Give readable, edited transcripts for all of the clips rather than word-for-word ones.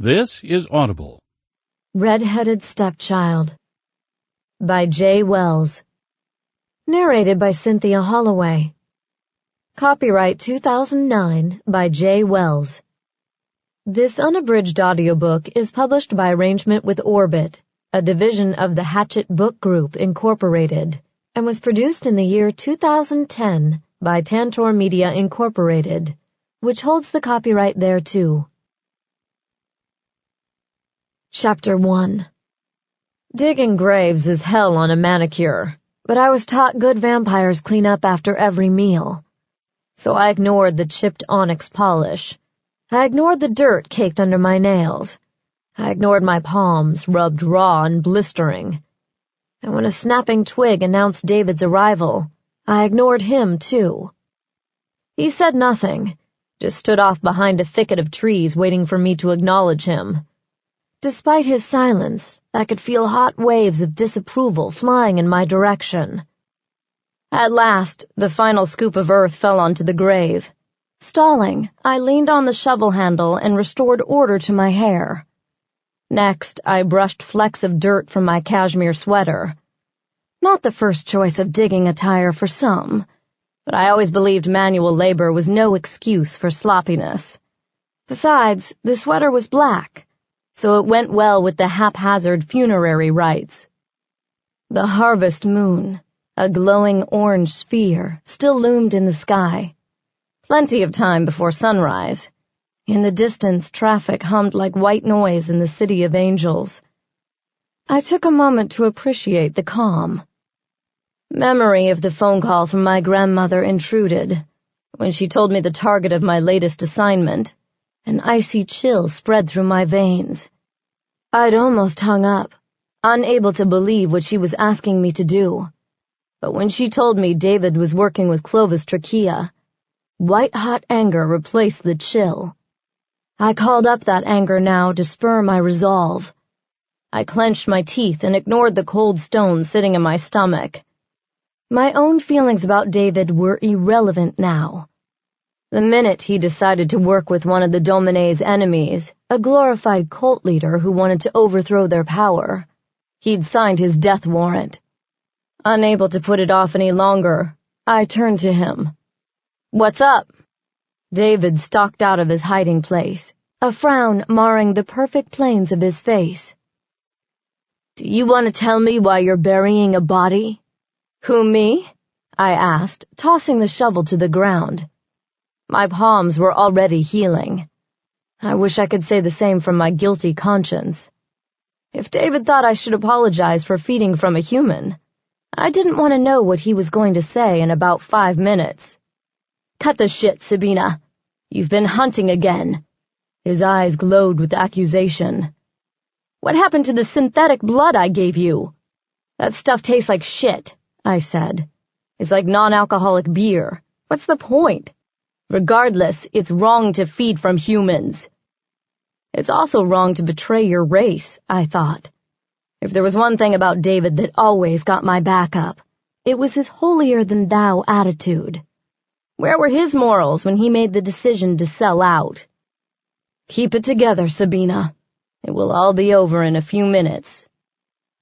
This is Audible. Red-Headed Stepchild by Jaye Wells. Narrated by Cynthia Holloway. Copyright 2009 by Jaye Wells. This unabridged audiobook is published by arrangement with Orbit, a division of the Hatchet Book Group, Incorporated, and was produced in the year 2010 by Tantor Media, Incorporated, which holds the copyright thereto. Chapter 1. Digging graves is hell on a manicure, but I was taught good vampires clean up after every meal. So I ignored the chipped onyx polish. I ignored the dirt caked under my nails. I ignored my palms, rubbed raw and blistering. And when a snapping twig announced David's arrival, I ignored him too. He said nothing, just stood off behind a thicket of trees waiting for me to acknowledge him. Despite his silence, I could feel hot waves of disapproval flying in my direction. At last, the final scoop of earth fell onto the grave. Stalling, I leaned on the shovel handle and restored order to my hair. Next, I brushed flecks of dirt from my cashmere sweater. Not the first choice of digging attire for some, but I always believed manual labor was no excuse for sloppiness. Besides, the sweater was black, so it went well with the haphazard funerary rites. The harvest moon, a glowing orange sphere, still loomed in the sky. Plenty of time before sunrise. In the distance, traffic hummed like white noise in the city of angels. I took a moment to appreciate the calm. Memory of the phone call from my grandmother intruded. When she told me the target of my latest assignment, an icy chill spread through my veins. I'd almost hung up, unable to believe what she was asking me to do. But when she told me David was working with Clovis Trachea, white-hot anger replaced the chill. I called up that anger now to spur my resolve. I clenched my teeth and ignored the cold stone sitting in my stomach. My own feelings about David were irrelevant now. The minute he decided to work with one of the Domin's enemies, a glorified cult leader who wanted to overthrow their power, he'd signed his death warrant. Unable to put it off any longer, I turned to him. "What's up?" David stalked out of his hiding place, a frown marring the perfect planes of his face. "Do you want to tell me why you're burying a body?" "Who, me?" I asked, tossing the shovel to the ground. My palms were already healing. I wish I could say the same from my guilty conscience. If David thought I should apologize for feeding from a human, I didn't want to know what he was going to say in about 5 minutes. "Cut the shit, Sabina. You've been hunting again." His eyes glowed with accusation. "What happened to the synthetic blood I gave you?" "That stuff tastes like shit," I said. "It's like non-alcoholic beer. What's the point? Regardless, it's wrong to feed from humans." It's also wrong to betray your race, I thought. If there was one thing about David that always got my back up, it was his holier-than-thou attitude. Where were his morals when he made the decision to sell out? "Keep it together, Sabina. It will all be over in a few minutes."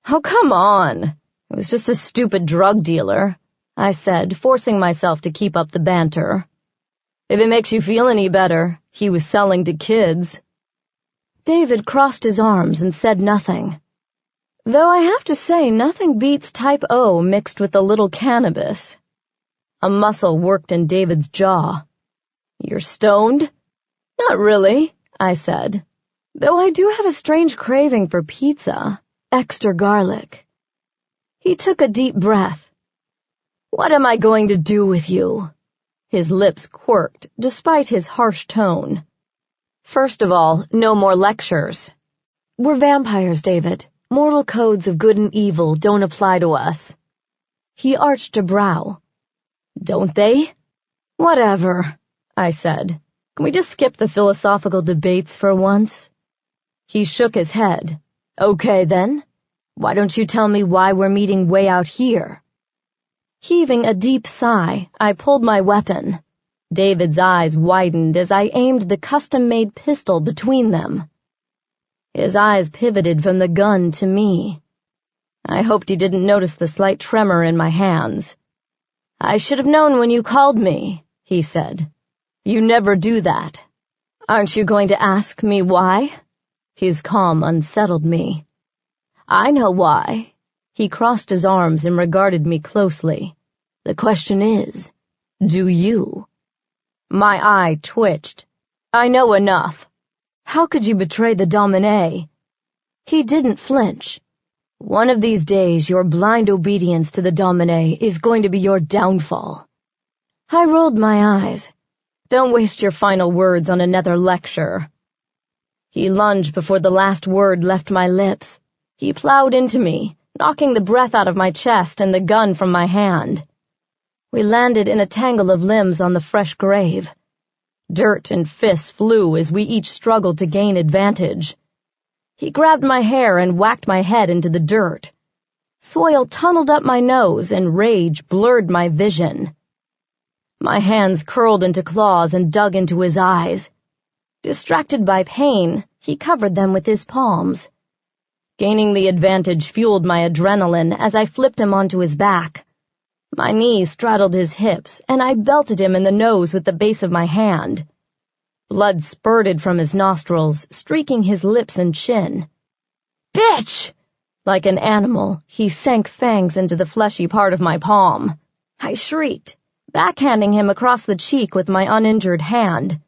"Oh, come on. It was just a stupid drug dealer," I said, forcing myself to keep up the banter. "If it makes you feel any better, he was selling to kids." David crossed his arms and said nothing. Though I have to say nothing beats type O mixed with a little cannabis. A muscle worked in David's jaw. "You're stoned?" "Not really," I said, "though I do have a strange craving for pizza, extra garlic." He took a deep breath. "What am I going to do with you?" His lips quirked, despite his harsh tone. "First of all, no more lectures." "We're vampires, David. Mortal codes of good and evil don't apply to us." He arched a brow. "Don't they?" "Whatever," I said. "Can we just skip the philosophical debates for once?" He shook his head. "Okay, then. Why don't you tell me why we're meeting way out here?" Heaving a deep sigh, I pulled my weapon. David's eyes widened as I aimed the custom-made pistol between them. His eyes pivoted from the gun to me. I hoped he didn't notice the slight tremor in my hands. "I should have known when you called me," he said. "You never do that. Aren't you going to ask me why?" His calm unsettled me. "I know why." He crossed his arms and regarded me closely. "The question is, do you?" My eye twitched. "I know enough. How could you betray the Domin? He didn't flinch. "One of these days your blind obedience to the Domin is going to be your downfall." I rolled my eyes. "Don't waste your final words on another lecture." He lunged before the last word left my lips. He plowed into me, knocking the breath out of my chest and the gun from my hand. We landed in a tangle of limbs on the fresh grave. Dirt and fists flew as we each struggled to gain advantage. He grabbed my hair and whacked my head into the dirt. Soil tunneled up my nose and rage blurred my vision. My hands curled into claws and dug into his eyes. Distracted by pain, he covered them with his palms. Gaining the advantage fueled my adrenaline as I flipped him onto his back. My knee straddled his hips, and I belted him in the nose with the base of my hand. Blood spurted from his nostrils, streaking his lips and chin. "Bitch!" Like an animal, he sank fangs into the fleshy part of my palm. I shrieked, backhanding him across the cheek with my uninjured hand.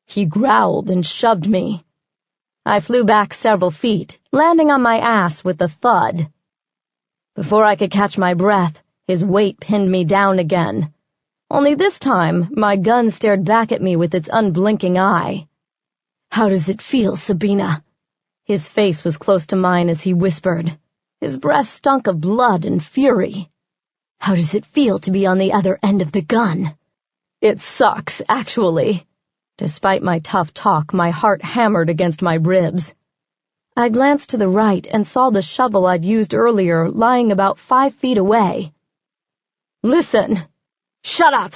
He growled and shoved me. I flew back several feet, landing on my ass with a thud. Before I could catch my breath, his weight pinned me down again. Only this time, my gun stared back at me with its unblinking eye. "How does it feel, Sabina?" His face was close to mine as he whispered. His breath stunk of blood and fury. "How does it feel to be on the other end of the gun?" "It sucks, actually." Despite my tough talk, my heart hammered against my ribs. I glanced to the right and saw the shovel I'd used earlier lying about 5 feet away. "Listen!" "Shut up!"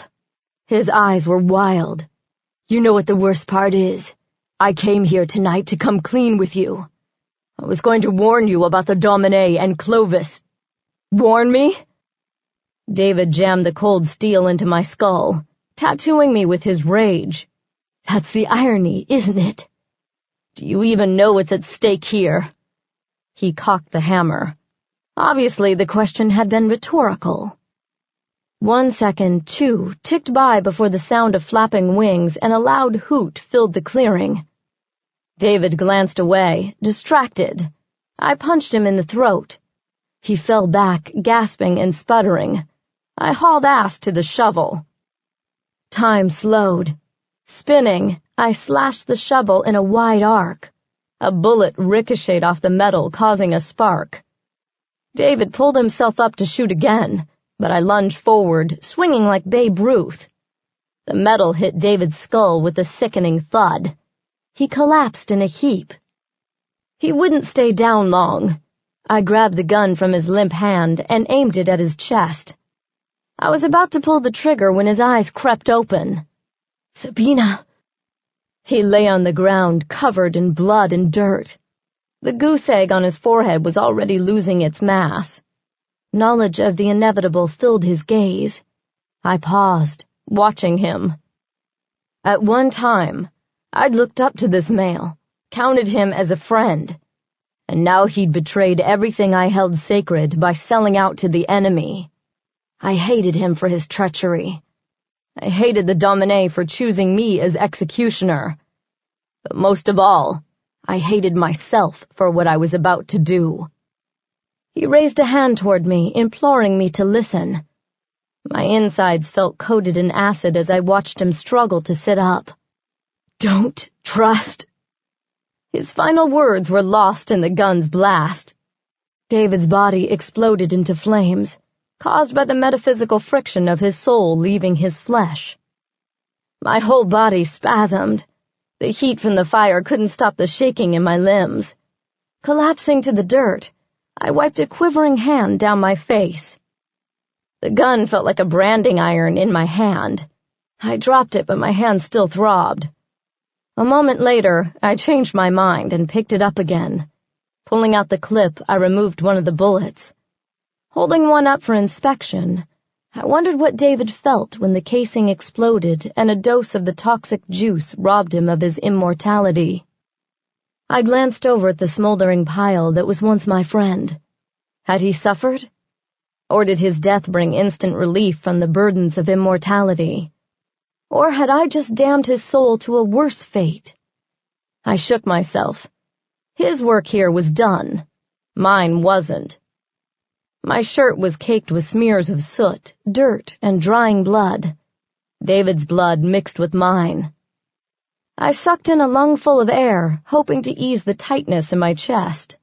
His eyes were wild. "You know what the worst part is? I came here tonight to come clean with you. I was going to warn you about the Domin and Clovis." "Warn me?" David jammed the cold steel into my skull, tattooing me with his rage. "That's the irony, isn't it? Do you even know what's at stake here?" He cocked the hammer. Obviously, the question had been rhetorical. 1 second, 2, ticked by before the sound of flapping wings and a loud hoot filled the clearing. David glanced away, distracted. I punched him in the throat. He fell back, gasping and sputtering. I hauled ass to the shovel. Time slowed. Spinning, I slashed the shovel in a wide arc. A bullet ricocheted off the metal, causing a spark. David pulled himself up to shoot again, but I lunged forward, swinging like Babe Ruth. The metal hit David's skull with a sickening thud. He collapsed in a heap. He wouldn't stay down long. I grabbed the gun from his limp hand and aimed it at his chest. I was about to pull the trigger when his eyes crept open. "Sabina!" He lay on the ground, covered in blood and dirt. The goose egg on his forehead was already losing its mass. Knowledge of the inevitable filled his gaze. I paused, watching him. At one time, I'd looked up to this male, counted him as a friend, and now he'd betrayed everything I held sacred by selling out to the enemy. I hated him for his treachery. I hated the Domin for choosing me as executioner. But most of all, I hated myself for what I was about to do. He raised a hand toward me, imploring me to listen. My insides felt coated in acid as I watched him struggle to sit up. "Don't trust." His final words were lost in the gun's blast. David's body exploded into flames, caused by the metaphysical friction of his soul leaving his flesh. My whole body spasmed. The heat from the fire couldn't stop the shaking in my limbs. Collapsing to the dirt, I wiped a quivering hand down my face. The gun felt like a branding iron in my hand. I dropped it, but my hand still throbbed. A moment later, I changed my mind and picked it up again. Pulling out the clip, I removed one of the bullets. Holding one up for inspection, I wondered what David felt when the casing exploded and a dose of the toxic juice robbed him of his immortality. I glanced over at the smoldering pile that was once my friend. Had he suffered? Or did his death bring instant relief from the burdens of immortality? Or had I just damned his soul to a worse fate? I shook myself. His work here was done. Mine wasn't. My shirt was caked with smears of soot, dirt, and drying blood. David's blood mixed with mine. I sucked in a lungful of air, hoping to ease the tightness in my chest.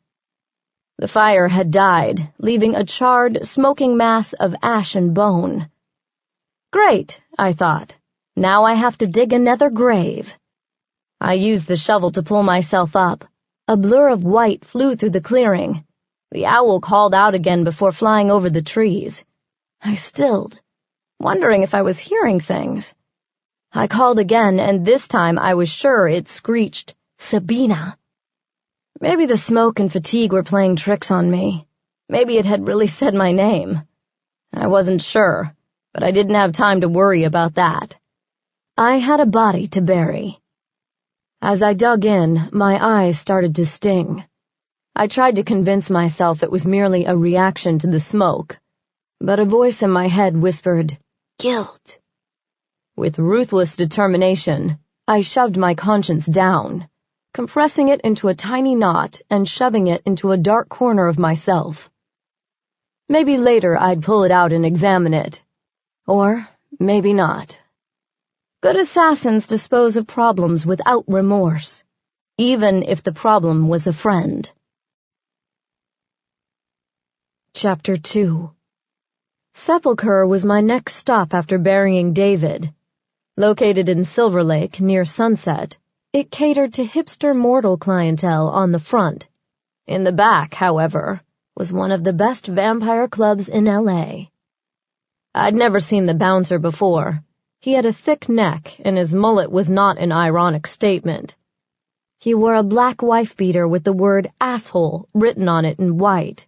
The fire had died, leaving a charred, smoking mass of ash and bone. Great, I thought. Now I have to dig another grave. I used the shovel to pull myself up. A blur of white flew through the clearing. The owl called out again before flying over the trees. I stilled, wondering if I was hearing things. I called again, and this time I was sure it screeched, "Sabina." Maybe the smoke and fatigue were playing tricks on me. Maybe it had really said my name. I wasn't sure, but I didn't have time to worry about that. I had a body to bury. As I dug in, my eyes started to sting. I tried to convince myself it was merely a reaction to the smoke, but a voice in my head whispered, "Guilt." With ruthless determination, I shoved my conscience down, compressing it into a tiny knot and shoving it into a dark corner of myself. Maybe later I'd pull it out and examine it. Or maybe not. Good assassins dispose of problems without remorse, even if the problem was a friend. Chapter 2. Sephiler was my next stop after burying David. Located in Silver Lake near Sunset, it catered to hipster mortal clientele on the front. In the back, however, was one of the best vampire clubs in L.A. I'd never seen the bouncer before. He had a thick neck, and his mullet was not an ironic statement. He wore a black wife-beater with the word "asshole" written on it in white.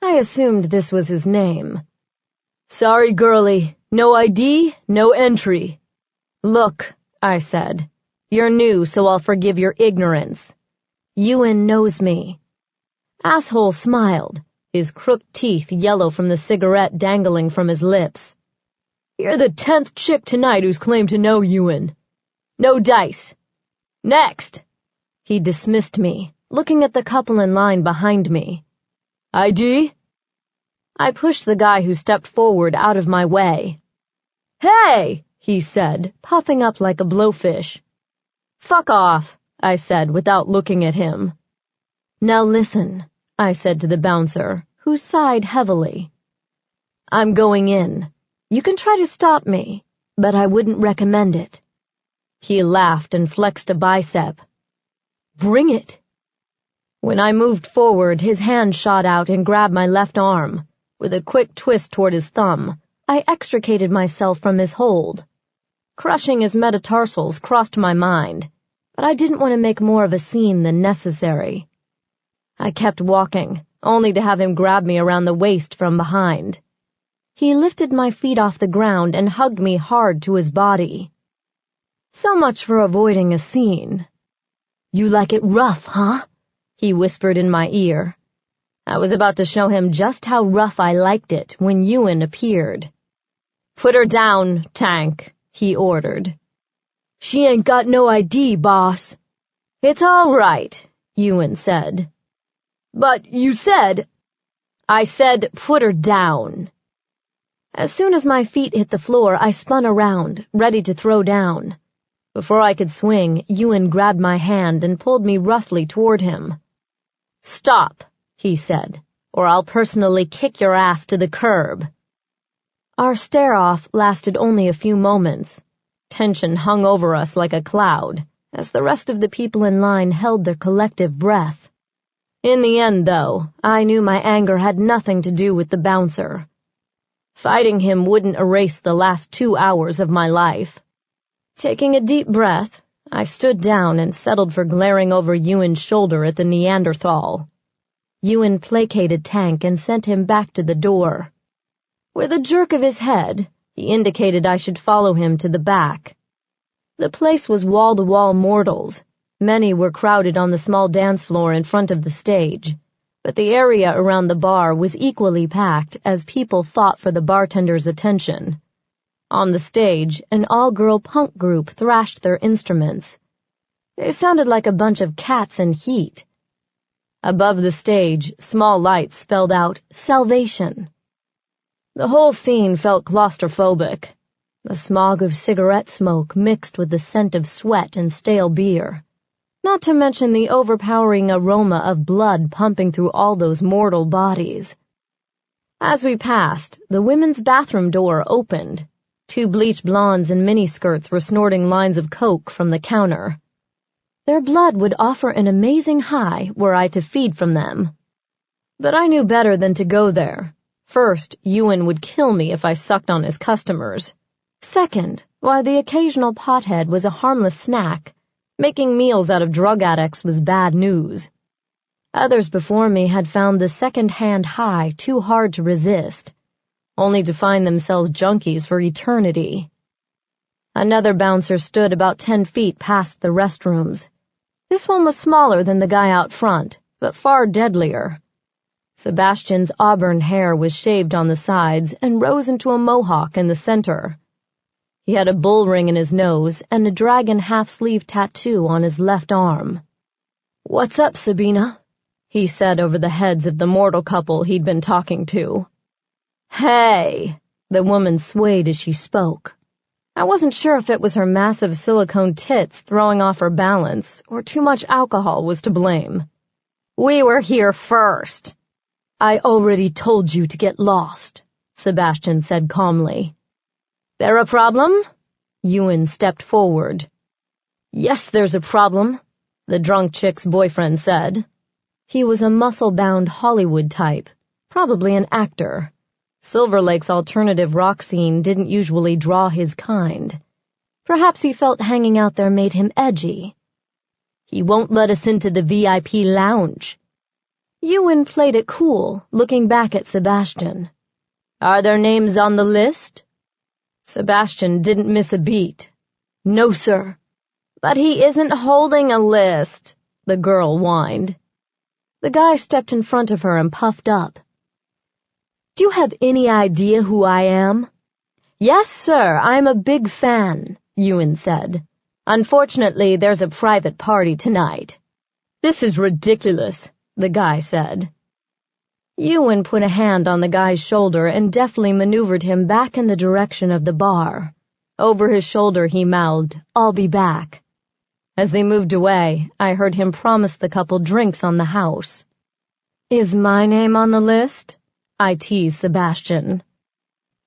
I assumed this was his name. "Sorry, girlie. No ID, no entry." "Look," I said. "You're new, so I'll forgive your ignorance. Euan knows me." Asshole smiled, his crooked teeth yellow from the cigarette dangling from his lips. "You're the 10th chick tonight who's claimed to know Euan. No dice. Next!" He dismissed me, looking at the couple in line behind me. "ID?" I pushed the guy who stepped forward out of my way. "Hey!" he said, puffing up like a blowfish. "Fuck off," I said without looking at him. "Now listen," I said to the bouncer, who sighed heavily. "I'm going in. You can try to stop me, but I wouldn't recommend it." He laughed and flexed a bicep. "Bring it." When I moved forward, his hand shot out and grabbed my left arm. With a quick twist toward his thumb, I extricated myself from his hold. Crushing his metatarsals crossed my mind, but I didn't want to make more of a scene than necessary. I kept walking, only to have him grab me around the waist from behind. He lifted my feet off the ground and hugged me hard to his body. So much for avoiding a scene. "You like it rough, huh?" he whispered in my ear. I was about to show him just how rough I liked it when Euan appeared. "Put her down, Tank," he ordered. "She ain't got no ID, boss." "It's all right," Euan said. "But you said—" "I said put her down." As soon as my feet hit the floor, I spun around, ready to throw down. Before I could swing, Euan grabbed my hand and pulled me roughly toward him. "Stop," he said, "or I'll personally kick your ass to the curb." Our stare-off lasted only a few moments. Tension hung over us like a cloud, as the rest of the people in line held their collective breath. In the end, though, I knew my anger had nothing to do with the bouncer. Fighting him wouldn't erase the last 2 hours of my life. Taking a deep breath, I stood down and settled for glaring over Euan's shoulder at the Neanderthal. Euan placated Tank and sent him back to the door. With a jerk of his head, he indicated I should follow him to the back. The place was wall-to-wall mortals. Many were crowded on the small dance floor in front of the stage, but the area around the bar was equally packed as people fought for the bartender's attention. On the stage, an all-girl punk group thrashed their instruments. They sounded like a bunch of cats in heat. Above the stage, small lights spelled out, "Salvation." The whole scene felt claustrophobic. The smog of cigarette smoke mixed with the scent of sweat and stale beer, not to mention the overpowering aroma of blood pumping through all those mortal bodies. As we passed, the women's bathroom door opened. 2 bleached blondes in miniskirts were snorting lines of coke from the counter. Their blood would offer an amazing high were I to feed from them. But I knew better than to go there. First, Euan would kill me if I sucked on his customers. Second, while the occasional pothead was a harmless snack, making meals out of drug addicts was bad news. Others before me had found the second-hand high too hard to resist, only to find themselves junkies for eternity. Another bouncer stood about 10 feet past the restrooms. This one was smaller than the guy out front, but far deadlier. Sebastian's auburn hair was shaved on the sides and rose into a mohawk in the center. He had a bull ring in his nose and a dragon half-sleeve tattoo on his left arm. "What's up, Sabina?" he said over the heads of the mortal couple he'd been talking to. "Hey!" The woman swayed as she spoke. I wasn't sure if it was her massive silicone tits throwing off her balance or too much alcohol was to blame. "We were here first." "I already told you to get lost," Sebastian said calmly. "There a problem?" Euan stepped forward. "Yes, there's a problem," the drunk chick's boyfriend said. He was a muscle-bound Hollywood type, probably an actor. Silver Lake's alternative rock scene didn't usually draw his kind. Perhaps he felt hanging out there made him edgy. "He won't let us into the VIP lounge." Euan played it cool, looking back at Sebastian. "Are their names on the list?" Sebastian didn't miss a beat. "No, sir." "But he isn't holding a list," the girl whined. The guy stepped in front of her and puffed up. "Do you have any idea who I am?" "Yes, sir, I'm a big fan," Euan said. "Unfortunately, there's a private party tonight." "This is ridiculous," the guy said. Euan put a hand on the guy's shoulder and deftly maneuvered him back in the direction of the bar. Over his shoulder he mouthed, "I'll be back." As they moved away, I heard him promise the couple drinks on the house. "Is my name on the list?" I teased Sebastian.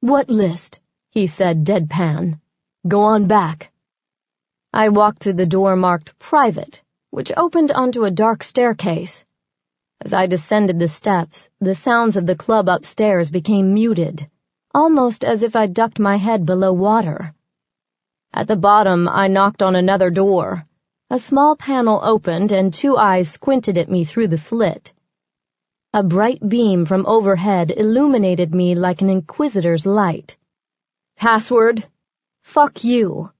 "What list?" he said deadpan. "Go on back." I walked through the door marked Private, which opened onto a dark staircase. As I descended the steps, the sounds of the club upstairs became muted, almost as if I ducked my head below water. At the bottom, I knocked on another door. A small panel opened and 2 eyes squinted at me through the slit. A bright beam from overhead illuminated me like an inquisitor's light. "Password?" "Fuck you."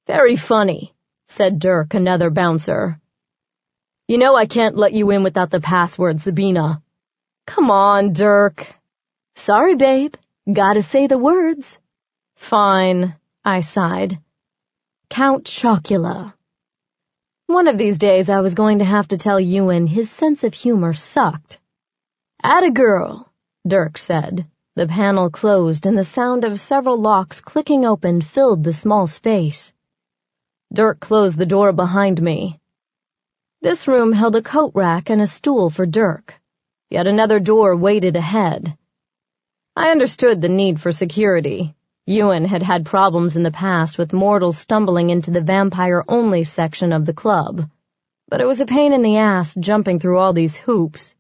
"Very funny," said Durk, another bouncer. "You know I can't let you in without the password, Sabina." "Come on, Durk." "Sorry, babe. Gotta say the words." "Fine," I sighed. Count Chocula. One of these days I was going to have to tell Euan his sense of humor sucked. "Atta girl," Durk said. The panel closed and the sound of several locks clicking open filled the small space. Durk closed the door behind me. This room held a coat rack and a stool for Durk. Yet another door waited ahead. I understood the need for security. Euan had had problems in the past with mortals stumbling into the vampire-only section of the club, but it was a pain in the ass jumping through all these hoops.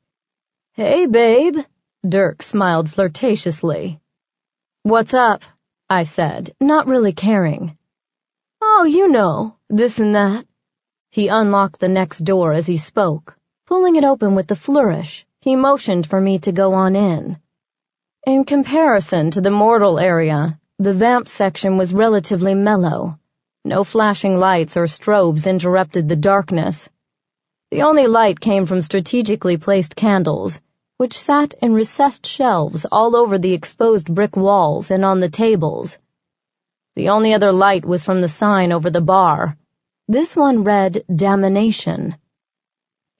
"Hey, babe," Durk smiled flirtatiously. "What's up?" I said, not really caring. Oh, you know, this and that. He unlocked the next door as he spoke. Pulling it open with a flourish, he motioned for me to go on in. In comparison to the mortal area, the vamp section was relatively mellow. No flashing lights or strobes interrupted the darkness. The only light came from strategically placed candles, which sat in recessed shelves all over the exposed brick walls and on the tables. The only other light was from the sign over the bar. This one read Damnation.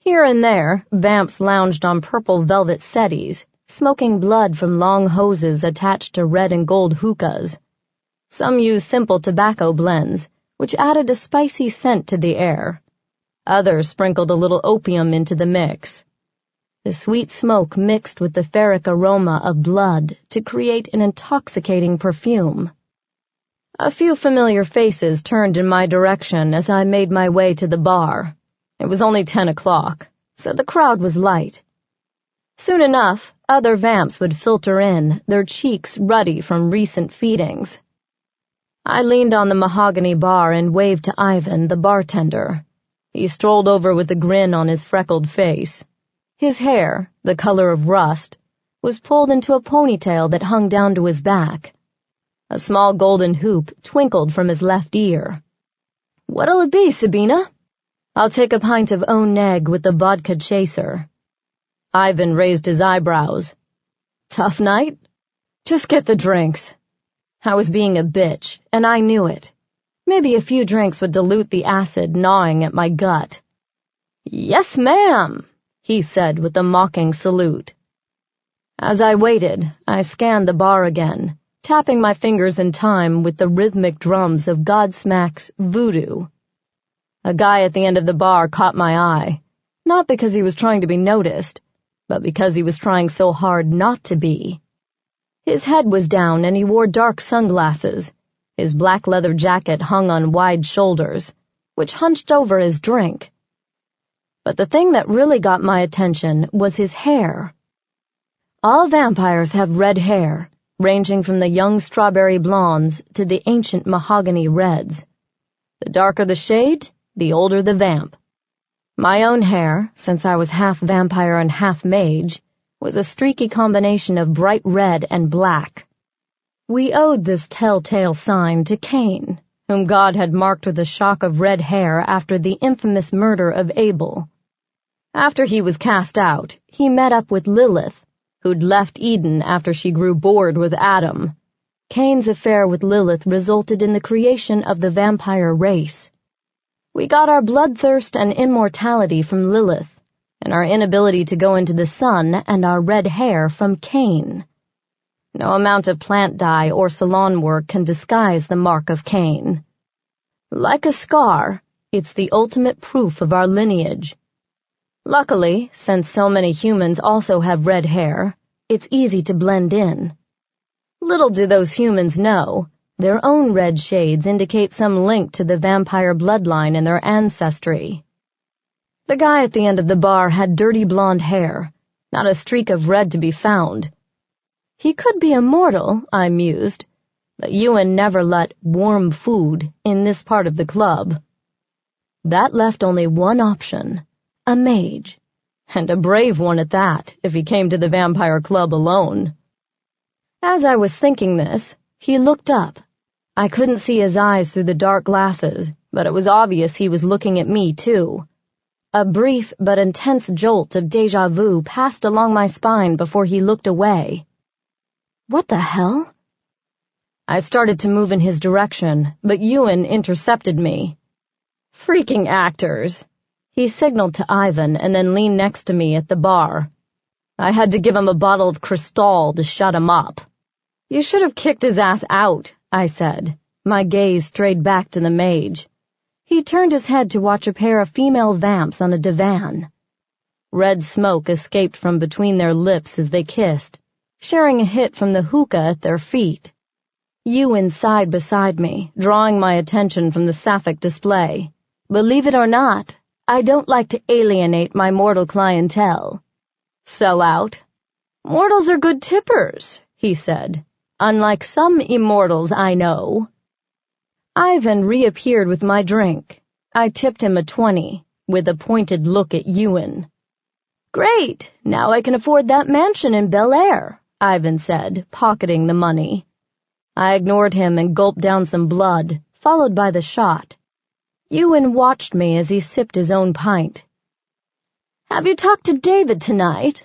Here and there, vamps lounged on purple velvet settees, smoking blood from long hoses attached to red and gold hookahs. Some used simple tobacco blends, which added a spicy scent to the air. Others sprinkled a little opium into the mix. The sweet smoke mixed with the ferric aroma of blood to create an intoxicating perfume. A few familiar faces turned in my direction as I made my way to the bar. It was only 10 o'clock, so the crowd was light. Soon enough, other vamps would filter in, their cheeks ruddy from recent feedings. I leaned on the mahogany bar and waved to Ivan, the bartender. He strolled over with a grin on his freckled face. His hair, the color of rust, was pulled into a ponytail that hung down to his back. A small golden hoop twinkled from his left ear. "What'll it be, Sabina?" "I'll take a pint of own neg with the vodka chaser." Ivan raised his eyebrows. "Tough night?" "Just get the drinks." I was being a bitch, and I knew it. Maybe a few drinks would dilute the acid gnawing at my gut. "Yes, ma'am," he said with a mocking salute. As I waited, I scanned the bar again, tapping my fingers in time with the rhythmic drums of Godsmack's Voodoo. A guy at the end of the bar caught my eye, not because he was trying to be noticed, but because he was trying so hard not to be. His head was down and he wore dark sunglasses. His black leather jacket hung on wide shoulders, which hunched over his drink. But the thing that really got my attention was his hair. All vampires have red hair, ranging from the young strawberry blondes to the ancient mahogany reds. The darker the shade, the older the vamp. My own hair, since I was half vampire and half mage, was a streaky combination of bright red and black. We owed this telltale sign to Kane, whom God had marked with a shock of red hair after the infamous murder of Abel. After he was cast out, he met up with Lilith, who'd left Eden after she grew bored with Adam. Kane's affair with Lilith resulted in the creation of the vampire race. We got our bloodthirst and immortality from Lilith, and our inability to go into the sun and our red hair from Kane. No amount of plant dye or salon work can disguise the mark of Kane. Like a scar, it's the ultimate proof of our lineage. Luckily, since so many humans also have red hair, it's easy to blend in. Little do those humans know, their own red shades indicate some link to the vampire bloodline in their ancestry. The guy at the end of the bar had dirty blonde hair, not a streak of red to be found. He could be immortal, I mused, but Euan never let warm food in this part of the club. That left only one option. A mage, and a brave one at that, if he came to the vampire club alone. As I was thinking this, he looked up. I couldn't see his eyes through the dark glasses, but it was obvious he was looking at me, too. A brief but intense jolt of déjà vu passed along my spine before he looked away. What the hell? I started to move in his direction, but Euan intercepted me. Freaking actors. He signaled to Ivan and then leaned next to me at the bar. I had to give him a bottle of Cristal to shut him up. You should have kicked his ass out, I said. My gaze strayed back to the mage. He turned his head to watch a pair of female vamps on a divan. Red smoke escaped from between their lips as they kissed, sharing a hit from the hookah at their feet. Euan sighed beside me, drawing my attention from the sapphic display. Believe it or not, I don't like to alienate my mortal clientele. Sell out. Mortals are good tippers, he said, unlike some immortals I know. Ivan reappeared with my drink. I tipped him a 20, with a pointed look at Euan. "Great, now I can afford that mansion in Bel Air," Ivan said, pocketing the money. I ignored him and gulped down some blood, followed by the shot. Euan watched me as he sipped his own pint. "Have you talked to David tonight?"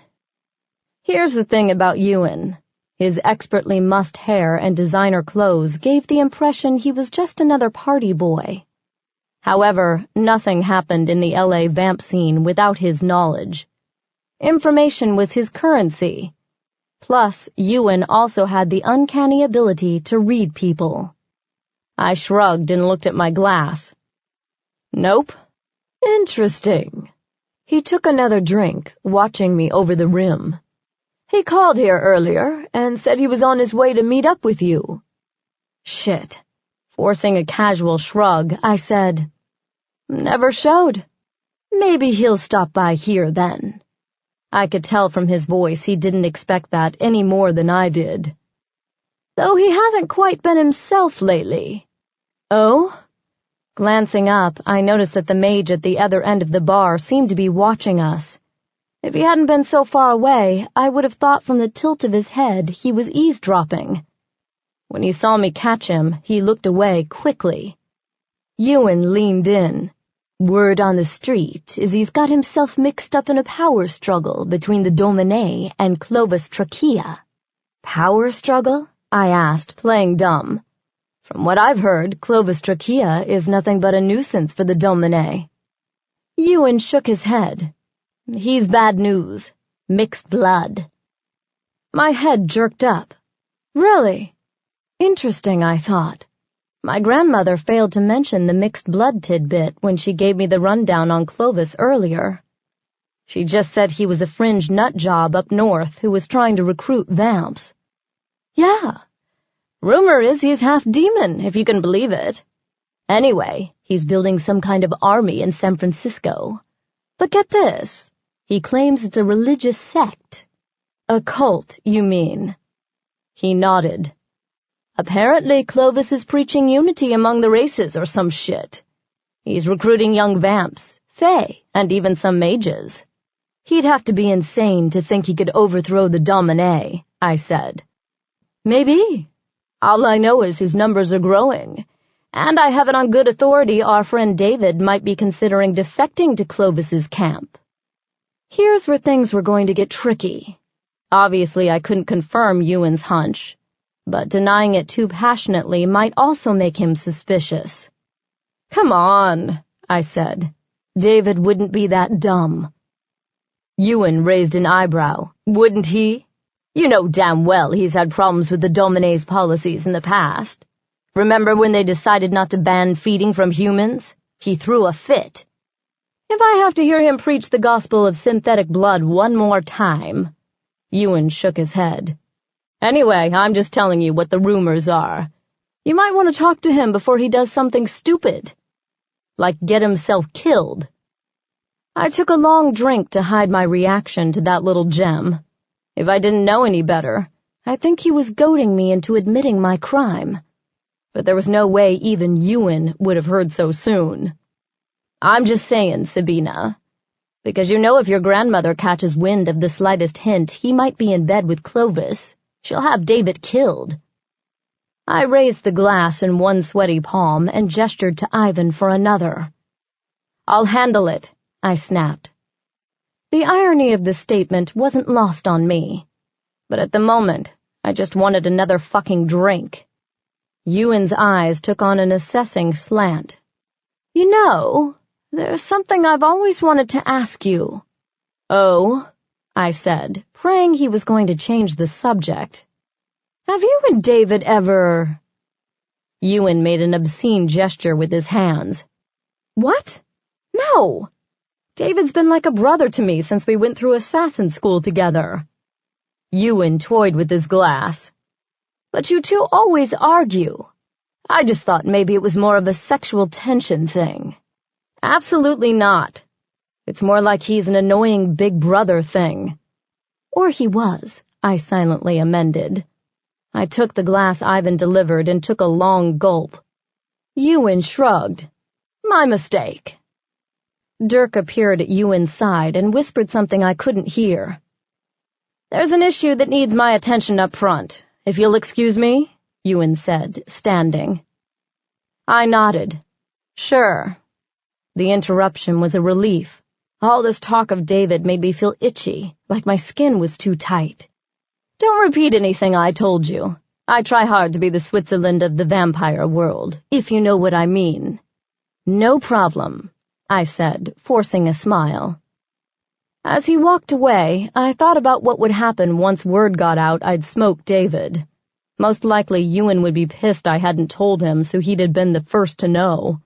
Here's the thing about Euan. His expertly mussed hair and designer clothes gave the impression he was just another party boy. However, nothing happened in the LA vamp scene without his knowledge. Information was his currency. Plus, Euan also had the uncanny ability to read people. I shrugged and looked at my glass. "Nope." "Interesting." He took another drink, watching me over the rim. "He called here earlier and said he was on his way to meet up with you." Shit. Forcing a casual shrug, I said, "Never showed. Maybe he'll stop by here then." I could tell from his voice he didn't expect that any more than I did. "Though he hasn't quite been himself lately." "Oh?" Glancing up, I noticed that the mage at the other end of the bar seemed to be watching us. If he hadn't been so far away, I would have thought from the tilt of his head he was eavesdropping. When he saw me catch him, he looked away quickly. Euan leaned in. "Word on the street is he's got himself mixed up in a power struggle between the Domin and Clovis Trachea." "Power struggle?" I asked, playing dumb. "From what I've heard, Clovis Trachea is nothing but a nuisance for the Domin." Euan shook his head. "He's bad news. Mixed blood." My head jerked up. Really? Interesting, I thought. My grandmother failed to mention the mixed blood tidbit when she gave me the rundown on Clovis earlier. She just said he was a fringe nut job up north who was trying to recruit vamps. Yeah. Rumor is he's half demon, if you can believe it. Anyway, he's building some kind of army in San Francisco. But get this, he claims it's a religious sect. Occult, you mean? He nodded. Apparently Clovis is preaching unity among the races or some shit. He's recruiting young vamps, fae, and even some mages. He'd have to be insane to think he could overthrow the Domin, I said. Maybe. All I know is his numbers are growing, and I have it on good authority our friend David might be considering defecting to Clovis's camp. Here's where things were going to get tricky. Obviously I couldn't confirm Euan's hunch, but denying it too passionately might also make him suspicious. Come on, I said. David wouldn't be that dumb. Euan raised an eyebrow. Wouldn't he? You know damn well he's had problems with the Domine's policies in the past. Remember when they decided not to ban feeding from humans? He threw a fit. If I have to hear him preach the gospel of synthetic blood one more time. Euan shook his head. Anyway, I'm just telling you what the rumors are. You might want to talk to him before he does something stupid. Like get himself killed. I took a long drink to hide my reaction to that little gem. If I didn't know any better, I think he was goading me into admitting my crime. But there was no way even Euan would have heard so soon. I'm just saying, Sabina. Because you know if your grandmother catches wind of the slightest hint he might be in bed with Clovis, she'll have David killed. I raised the glass in one sweaty palm and gestured to Ivan for another. I'll handle it, I snapped. The irony of the statement wasn't lost on me, but at the moment, I just wanted another fucking drink. Euan's eyes took on an assessing slant. You know, there's something I've always wanted to ask you. Oh? I said, praying he was going to change the subject. Have you and David ever... Euan made an obscene gesture with his hands. What? No! David's been like a brother to me since we went through assassin school together. Euan toyed with his glass. But you two always argue. I just thought maybe it was more of a sexual tension thing. Absolutely not. It's more like he's an annoying big brother thing. Or he was, I silently amended. I took the glass Ivan delivered and took a long gulp. Euan shrugged. My mistake. Durk appeared at Euan's side and whispered something I couldn't hear. There's an issue that needs my attention up front. If you'll excuse me, Euan said, standing. I nodded. Sure. The interruption was a relief. All this talk of David made me feel itchy, like my skin was too tight. Don't repeat anything I told you. I try hard to be the Switzerland of the vampire world, if you know what I mean. No problem, I said, forcing a smile. As he walked away, I thought about what would happen once word got out I'd smoked David. Most likely Euan would be pissed I hadn't told him, so he'd have been the first to know.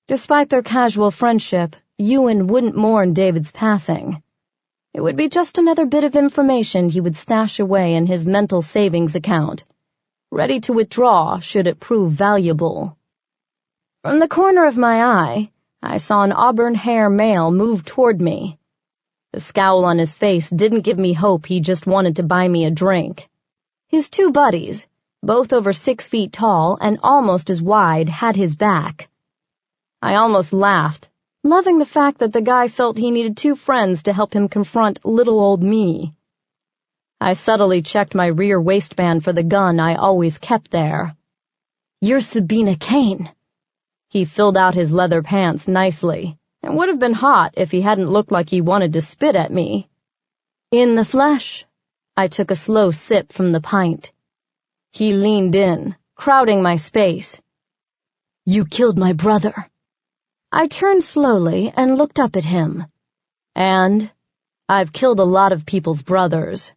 Despite their casual friendship, Euan wouldn't mourn David's passing. It would be just another bit of information he would stash away in his mental savings account, ready to withdraw should it prove valuable. From the corner of my eye, I saw an auburn-hair male move toward me. The scowl on his face didn't give me hope he just wanted to buy me a drink. His two buddies, both over 6 feet tall and almost as wide, had his back. I almost laughed, loving the fact that the guy felt he needed 2 friends to help him confront little old me. I subtly checked my rear waistband for the gun I always kept there. You're Sabina Kane. He filled out his leather pants nicely, and would have been hot if he hadn't looked like he wanted to spit at me. In the flesh. I took a slow sip from the pint. He leaned in, crowding my space. You killed my brother. I turned slowly and looked up at him. And I've killed a lot of people's brothers.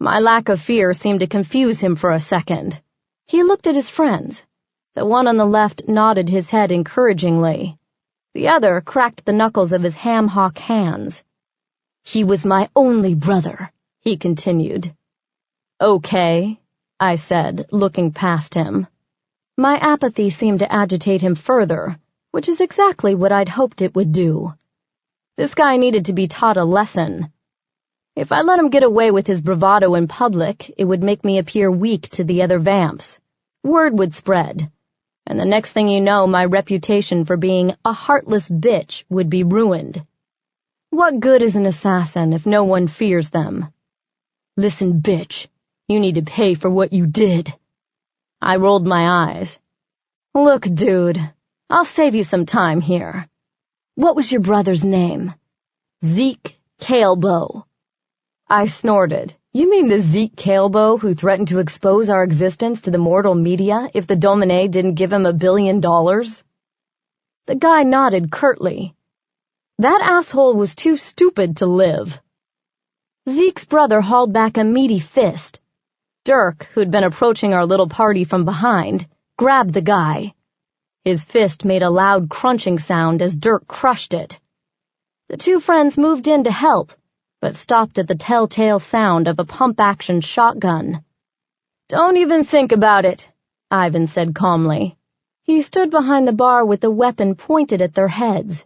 My lack of fear seemed to confuse him for a second. He looked at his friends. The one on the left nodded his head encouragingly. The other cracked the knuckles of his ham-hock hands. He was my only brother, he continued. Okay, I said, looking past him. My apathy seemed to agitate him further, which is exactly what I'd hoped it would do. This guy needed to be taught a lesson. If I let him get away with his bravado in public, it would make me appear weak to the other vamps. Word would spread, and the next thing you know, my reputation for being a heartless bitch would be ruined. What good is an assassin if no one fears them? Listen, bitch, you need to pay for what you did. I rolled my eyes. Look, dude, I'll save you some time here. What was your brother's name? Zeke Calebo. I snorted. You mean the Zeke Calebo who threatened to expose our existence to the mortal media if the Domin didn't give him $1 billion? The guy nodded curtly. That asshole was too stupid to live. Zeke's brother hauled back a meaty fist. Durk, who'd been approaching our little party from behind, grabbed the guy. His fist made a loud crunching sound as Durk crushed it. The 2 friends moved in to help, but stopped at the telltale sound of a pump-action shotgun. Don't even think about it, Ivan said calmly. He stood behind the bar with the weapon pointed at their heads.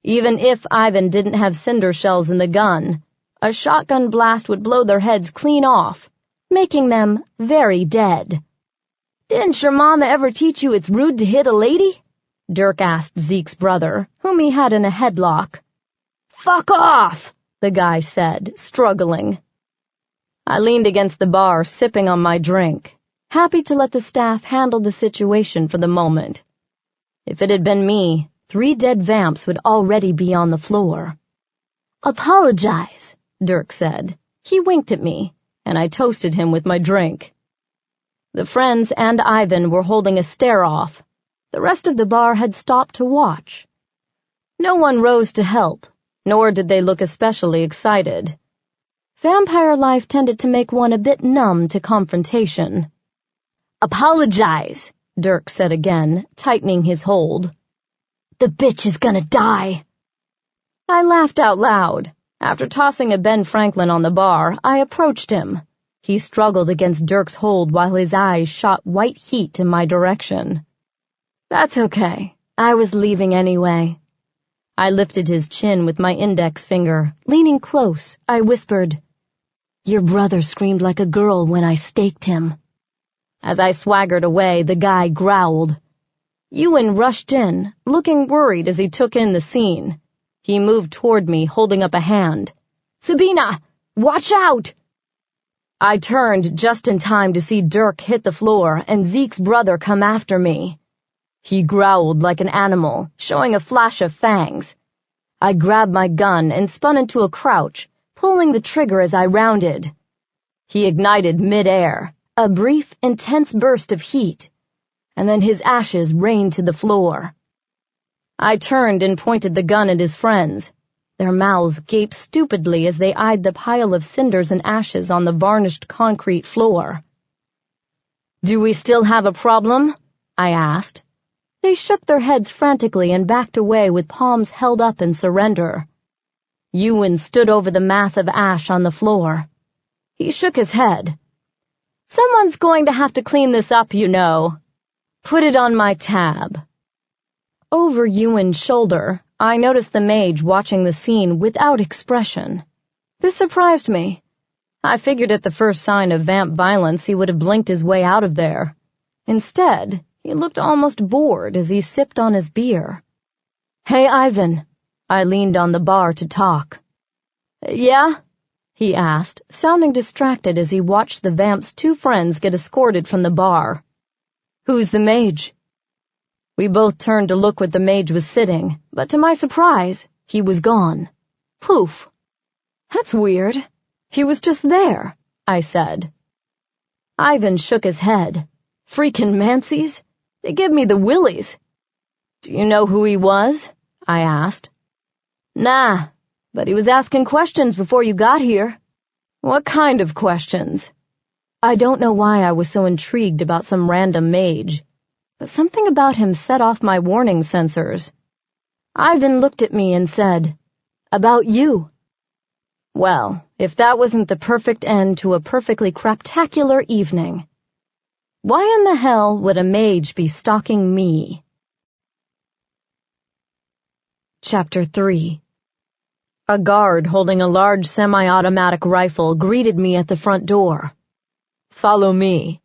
Even if Ivan didn't have cinder shells in the gun, a shotgun blast would blow their heads clean off, making them very dead. Didn't your mama ever teach you it's rude to hit a lady? Durk asked Zeke's brother, whom he had in a headlock. Fuck off, the guy said, struggling. I leaned against the bar, sipping on my drink, happy to let the staff handle the situation for the moment. If it had been me, 3 dead vamps would already be on the floor. Apologize, Durk said. He winked at me, and I toasted him with my drink. The friends and Ivan were holding a stare-off. The rest of the bar had stopped to watch. No one rose to help, nor did they look especially excited. Vampire life tended to make one a bit numb to confrontation. Apologize, Durk said again, tightening his hold. The bitch is gonna die. I laughed out loud. After tossing a Ben Franklin on the bar, I approached him. He struggled against Durk's hold while his eyes shot white heat in my direction. That's okay. I was leaving anyway. I lifted his chin with my index finger. Leaning close, I whispered, Your brother screamed like a girl when I staked him. As I swaggered away, the guy growled. Euan rushed in, looking worried as he took in the scene. He moved toward me, holding up a hand. "Sabina! Watch out!" I turned just in time to see Durk hit the floor and Zeke's brother come after me. He growled like an animal, showing a flash of fangs. I grabbed my gun and spun into a crouch, pulling the trigger as I rounded. He ignited mid-air, a brief, intense burst of heat, and then his ashes rained to the floor. I turned and pointed the gun at his friends. Their mouths gaped stupidly as they eyed the pile of cinders and ashes on the varnished concrete floor. "Do we still have a problem?" I asked. They shook their heads frantically and backed away with palms held up in surrender. Euan stood over the mass of ash on the floor. He shook his head. "Someone's going to have to clean this up, you know. Put it on my tab." Over Euan's shoulder, I noticed the mage watching the scene without expression. This surprised me. I figured at the first sign of vamp violence he would have blinked his way out of there. Instead, he looked almost bored as he sipped on his beer. "Hey, Ivan." I leaned on the bar to talk. "Yeah?" he asked, sounding distracted as he watched the vamp's two friends get escorted from the bar. "Who's the mage?" We both turned to look where the mage was sitting, but to my surprise, he was gone. Poof. "That's weird. He was just there," I said. Ivan shook his head. "Freakin' Mancies? They give me the willies." "Do you know who he was?" I asked. "Nah, but he was asking questions before you got here." "What kind of questions?" I don't know why I was so intrigued about some random mage, but something about him set off my warning sensors. Ivan looked at me and said, "About you." Well, if that wasn't the perfect end to a perfectly craptacular evening. Why in the hell would a mage be stalking me? Chapter 3. A guard holding a large semi-automatic rifle greeted me at the front door. "Follow me."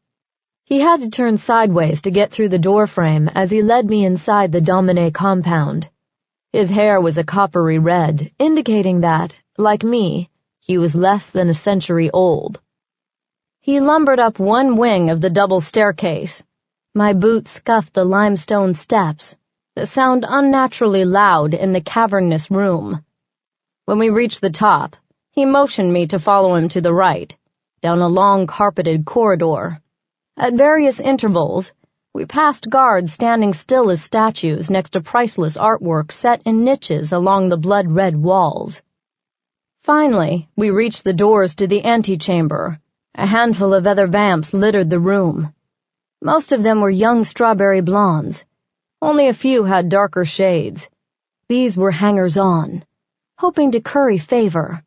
He had to turn sideways to get through the doorframe as he led me inside the Domin compound. His hair was a coppery red, indicating that, like me, he was less than a century old. He lumbered up one wing of the double staircase. My boots scuffed the limestone steps, that sound unnaturally loud in the cavernous room. When we reached the top, he motioned me to follow him to the right, down a long carpeted corridor. At various intervals, we passed guards standing still as statues next to priceless artwork set in niches along the blood-red walls. Finally, we reached the doors to the antechamber. A handful of other vamps littered the room. Most of them were young strawberry blondes. Only a few had darker shades. These were hangers-on, hoping to curry favor.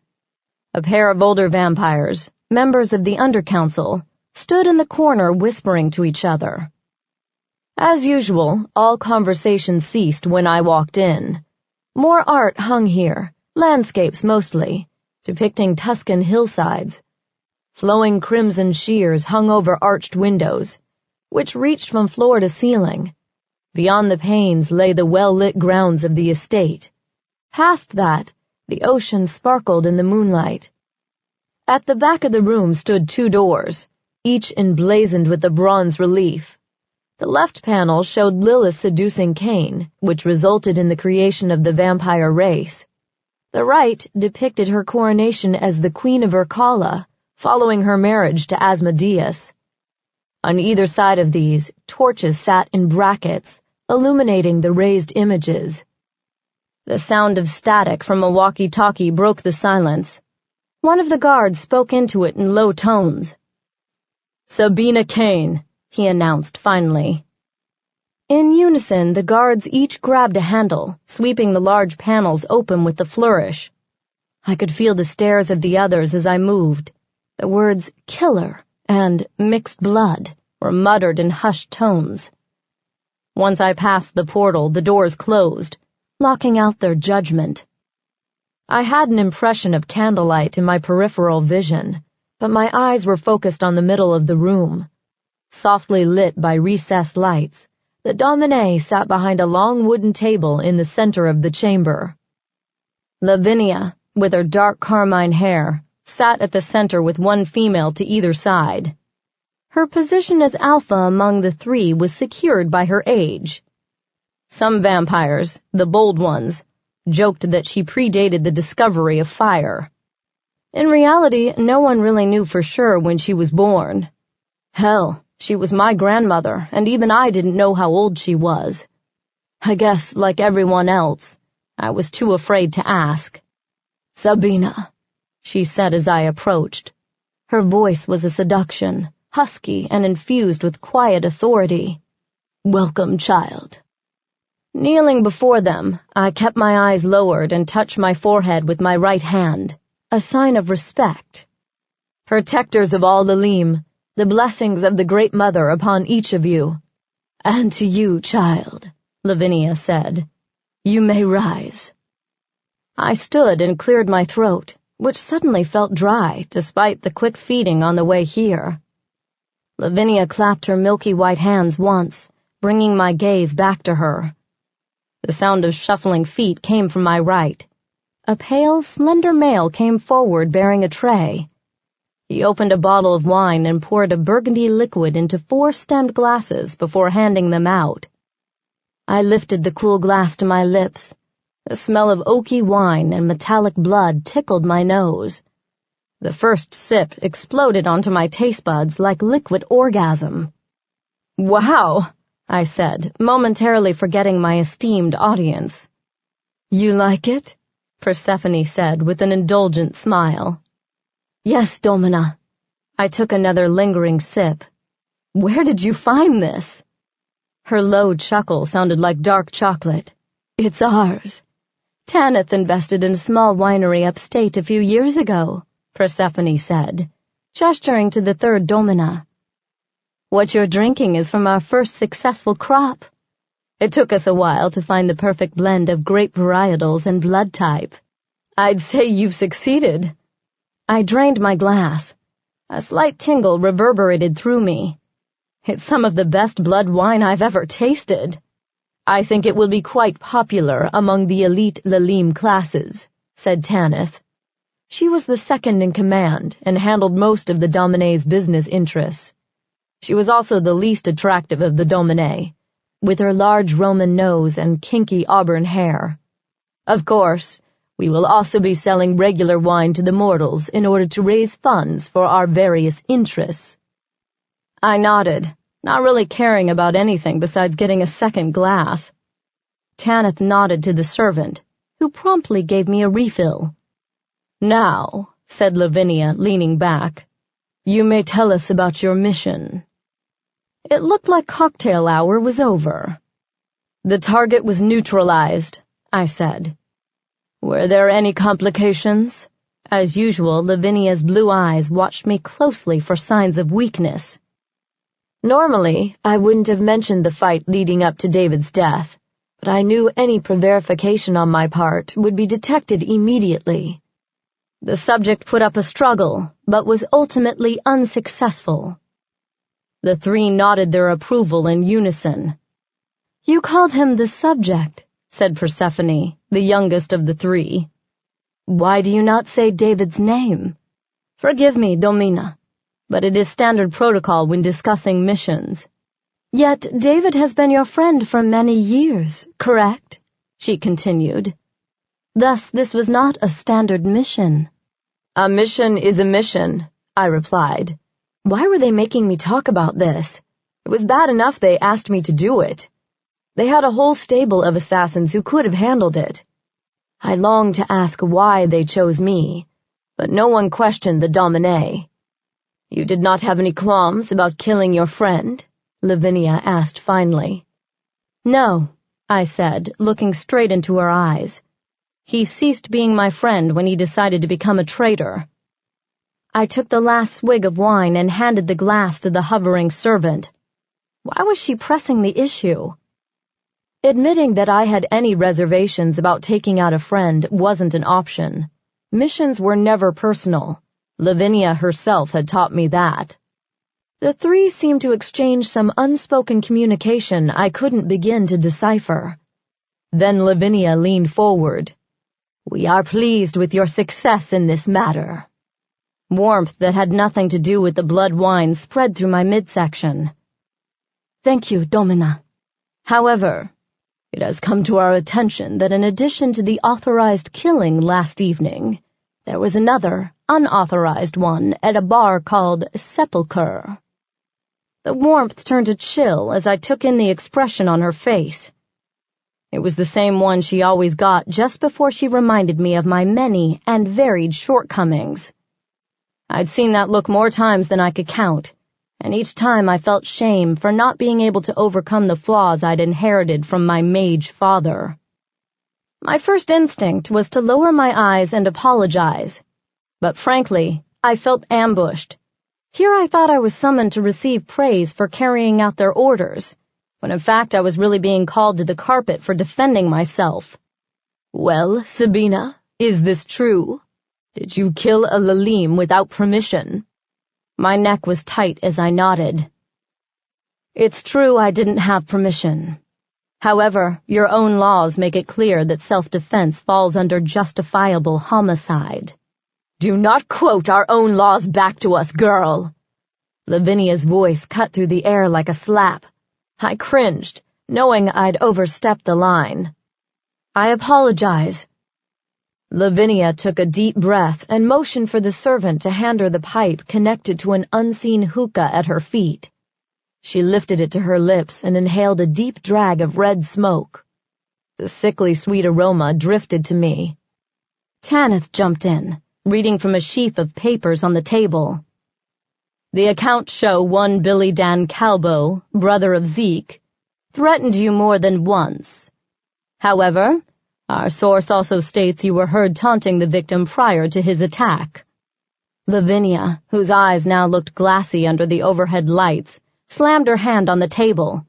A pair of older vampires, members of the Undercouncil, stood in the corner whispering to each other. As usual, all conversation ceased when I walked in. More art hung here, landscapes mostly, depicting Tuscan hillsides. Flowing crimson shears hung over arched windows, which reached from floor to ceiling. Beyond the panes lay the well-lit grounds of the estate. Past that, the ocean sparkled in the moonlight. At the back of the room stood two doors, each emblazoned with a bronze relief. The left panel showed Lilith seducing Kane, which resulted in the creation of the vampire race. The right depicted her coronation as the Queen of Urkala, following her marriage to Asmodeus. On either side of these, torches sat in brackets, illuminating the raised images. The sound of static from a walkie-talkie broke the silence. One of the guards spoke into it in low tones. "Sabina Kane," he announced finally. In unison, the guards each grabbed a handle, sweeping the large panels open with a flourish. I could feel the stares of the others as I moved. The words "killer" and "mixed blood" were muttered in hushed tones. Once I passed the portal, the doors closed, locking out their judgment. I had an impression of candlelight in my peripheral vision, but my eyes were focused on the middle of the room. Softly lit by recessed lights, The Domin sat behind a long wooden table in the center of the chamber. Lavinia, with her dark carmine hair, sat at the center with one female to either side. Her position as alpha among the three was secured by her age. Some vampires, the bold ones, joked that she predated the discovery of fire. In reality, no one really knew for sure when she was born. Hell, she was my grandmother, and even I didn't know how old she was. I guess, like everyone else, I was too afraid to ask. "Sabina," she said as I approached. Her voice was a seduction, husky and infused with quiet authority. "Welcome, child." Kneeling before them, I kept my eyes lowered and touched my forehead with my right hand, a sign of respect. "Protectors of all Lilim, the blessings of the Great Mother upon each of you." "And to you, child," Lavinia said. "You may rise." I stood and cleared my throat, which suddenly felt dry despite the quick feeding on the way here. Lavinia clapped her milky white hands once, bringing my gaze back to her. The sound of shuffling feet came from my right. A pale, slender male came forward bearing a tray. He opened a bottle of wine and poured a burgundy liquid into 4 stemmed glasses before handing them out. I lifted the cool glass to my lips. The smell of oaky wine and metallic blood tickled my nose. The first sip exploded onto my taste buds like liquid orgasm. "Wow," I said, momentarily forgetting my esteemed audience. "You like it?" Persephone said with an indulgent smile. "Yes, Domina." I took another lingering sip. "Where did you find this?" Her low chuckle sounded like dark chocolate. "It's ours. Tanith invested in a small winery upstate a few years ago," Persephone said, gesturing to the third Domina. "What you're drinking is from our first successful crop. It took us a while to find the perfect blend of grape varietals and blood type. I'd say you've succeeded." I drained my glass. A slight tingle reverberated through me. "It's some of the best blood wine I've ever tasted. I think it will be quite popular among the elite Lilim classes," said Tanith. She was the second in command and handled most of the Domine's business interests. She was also the least attractive of the Domine, with her large Roman nose and kinky auburn hair. "Of course, we will also be selling regular wine to the mortals in order to raise funds for our various interests." I nodded, not really caring about anything besides getting a second glass. Tanith nodded to the servant, who promptly gave me a refill. "Now," said Lavinia, leaning back, "you may tell us about your mission." It looked like cocktail hour was over. "The target was neutralized," I said. "Were there any complications?" As usual, Lavinia's blue eyes watched me closely for signs of weakness. Normally, I wouldn't have mentioned the fight leading up to David's death, but I knew any prevarication on my part would be detected immediately. The subject put up a struggle, but was ultimately unsuccessful. The three nodded their approval in unison. "You called him the subject," said Persephone, the youngest of the three. "Why do you not say David's name?" "Forgive me, Domina, but it is standard protocol when discussing missions." "Yet David has been your friend for many years, correct?" she continued. "Thus this was not a standard mission." "A mission is a mission," I replied. Why were they making me talk about this? It was bad enough they asked me to do it. They had a whole stable of assassins who could have handled it. I longed to ask why they chose me, but no one questioned the Domine. "You did not have any qualms about killing your friend?" Lavinia asked finally. "No," I said, looking straight into her eyes. "He ceased being my friend when he decided to become a traitor." I took the last swig of wine and handed the glass to the hovering servant. Why was she pressing the issue? Admitting that I had any reservations about taking out a friend wasn't an option. Missions were never personal. Lavinia herself had taught me that. The three seemed to exchange some unspoken communication I couldn't begin to decipher. Then Lavinia leaned forward. "We are pleased with your success in this matter." Warmth that had nothing to do with the blood wine spread through my midsection. "Thank you, Domina. However, it has come to our attention that in addition to the authorized killing last evening, there was another, unauthorized one at a bar called Sephiler." The warmth turned to chill as I took in the expression on her face. It was the same one she always got just before she reminded me of my many and varied shortcomings. I'd seen that look more times than I could count, and each time I felt shame for not being able to overcome the flaws I'd inherited from my mage father. My first instinct was to lower my eyes and apologize, but frankly, I felt ambushed. Here I thought I was summoned to receive praise for carrying out their orders, when in fact I was really being called to the carpet for defending myself. "Well, Sabina, is this true? Did you kill a Lalim without permission?" My neck was tight as I nodded. "It's true I didn't have permission. However, your own laws make it clear that self-defense falls under justifiable homicide." "Do not quote our own laws back to us, girl!" Lavinia's voice cut through the air like a slap. I cringed, knowing I'd overstepped the line. "I apologize." Lavinia took a deep breath and motioned for the servant to hand her the pipe connected to an unseen hookah at her feet. She lifted it to her lips and inhaled a deep drag of red smoke. The sickly sweet aroma drifted to me. Tanith jumped in, reading from a sheaf of papers on the table. "The accounts show one Billy Dan Calbo, brother of Zeke, threatened you more than once. However, our source also states you were heard taunting the victim prior to his attack." Lavinia, whose eyes now looked glassy under the overhead lights, slammed her hand on the table.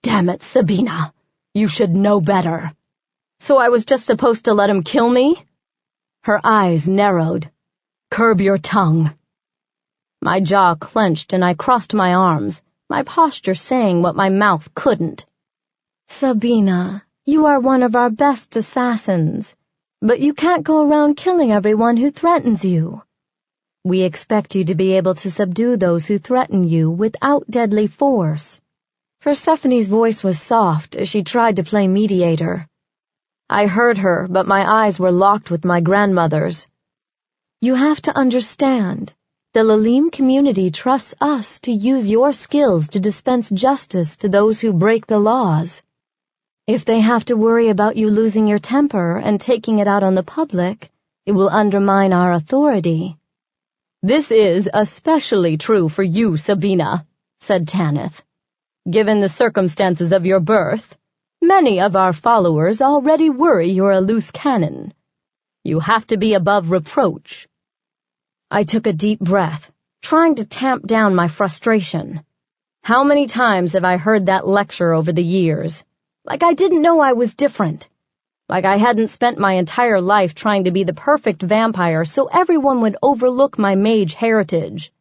"Damn it, Sabina, you should know better. So I was just supposed to let him kill me?" Her eyes narrowed. "Curb your tongue." My jaw clenched and I crossed my arms, my posture saying what my mouth couldn't. "Sabina, you are one of our best assassins, but you can't go around killing everyone who threatens you. We expect you to be able to subdue those who threaten you without deadly force." Persephone's voice was soft as she tried to play mediator. I heard her, but my eyes were locked with my grandmother's. "You have to understand, the Lalim community trusts us to use your skills to dispense justice to those who break the laws. If they have to worry about you losing your temper and taking it out on the public, it will undermine our authority." "This is especially true for you, Sabina," said Tanith. "Given the circumstances of your birth, many of our followers already worry you're a loose cannon. You have to be above reproach." I took a deep breath, trying to tamp down my frustration. How many times have I heard that lecture over the years? Like I didn't know I was different. Like I hadn't spent my entire life trying to be the perfect vampire so everyone would overlook my mage heritage.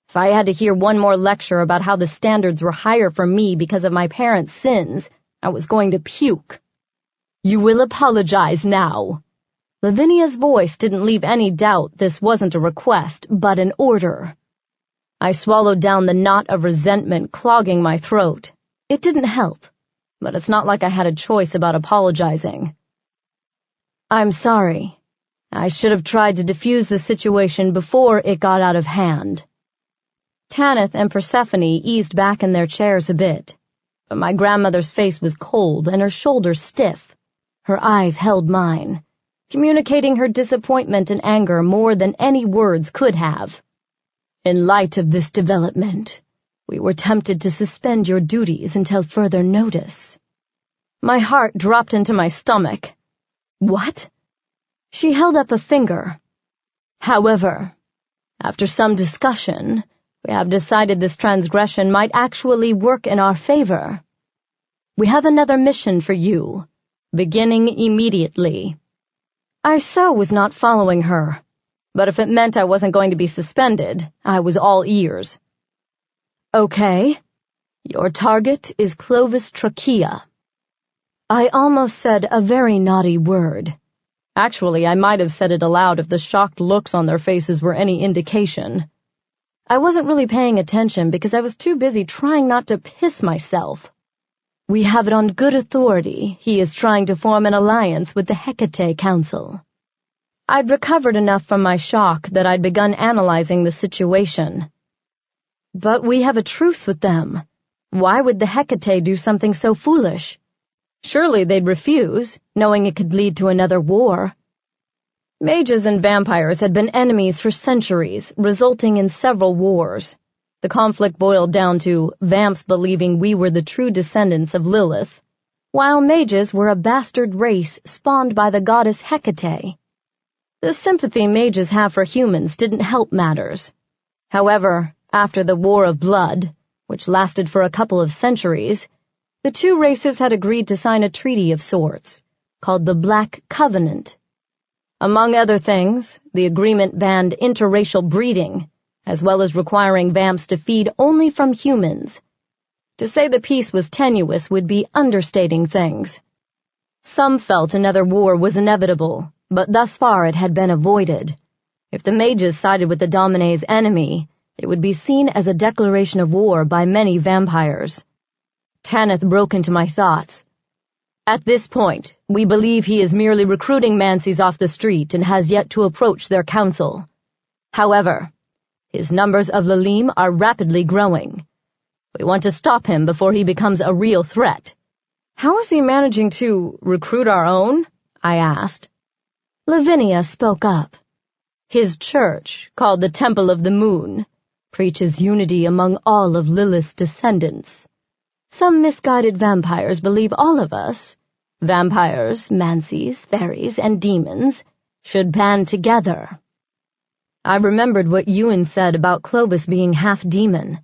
If I had to hear one more lecture about how the standards were higher for me because of my parents' sins, I was going to puke. "You will apologize now." Lavinia's voice didn't leave any doubt this wasn't a request, but an order. I swallowed down the knot of resentment clogging my throat. It didn't help, but it's not like I had a choice about apologizing. "I'm sorry. I should have tried to defuse the situation before it got out of hand." Tanith and Persephone eased back in their chairs a bit, but my grandmother's face was cold and her shoulders stiff. Her eyes held mine, communicating her disappointment and anger more than any words could have. "In light of this development, we were tempted to suspend your duties until further notice." My heart dropped into my stomach. "What?" She held up a finger. "However, after some discussion, we have decided this transgression might actually work in our favor. We have another mission for you, beginning immediately." I so was not following her, but if it meant I wasn't going to be suspended, I was all ears. Okay. Your target is Clovis Trachea. I almost said a very naughty word. Actually, I might have said it aloud if the shocked looks on their faces were any indication. I wasn't really paying attention because I was too busy trying not to piss myself. We have it on good authority he is trying to form an alliance with the Hecate Council. I'd recovered enough from my shock that I'd begun analyzing the situation. But we have a truce with them. Why would the Hecate do something so foolish? Surely they'd refuse, knowing it could lead to another war. Mages and vampires had been enemies for centuries, resulting in several wars. The conflict boiled down to vamps believing we were the true descendants of Lilith, while mages were a bastard race spawned by the goddess Hecate. The sympathy mages have for humans didn't help matters. However, after the War of Blood, which lasted for a couple of centuries, the two races had agreed to sign a treaty of sorts, called the Black Covenant. Among other things, the agreement banned interracial breeding, as well as requiring vamps to feed only from humans. To say the peace was tenuous would be understating things. Some felt another war was inevitable, but thus far it had been avoided. If the mages sided with the Domine's enemy, it would be seen as a declaration of war by many vampires. Tanith broke into my thoughts. At this point, we believe he is merely recruiting Mancies off the street and has yet to approach their council. However, his numbers of Lalim are rapidly growing. We want to stop him before he becomes a real threat. How is he managing to recruit our own? I asked. Lavinia spoke up. His church, called the Temple of the Moon, preaches unity among all of Lilith's descendants. Some misguided vampires believe all of us, vampires, Mancies, fairies, and demons, should band together. I remembered what Euan said about Clovis being half-demon.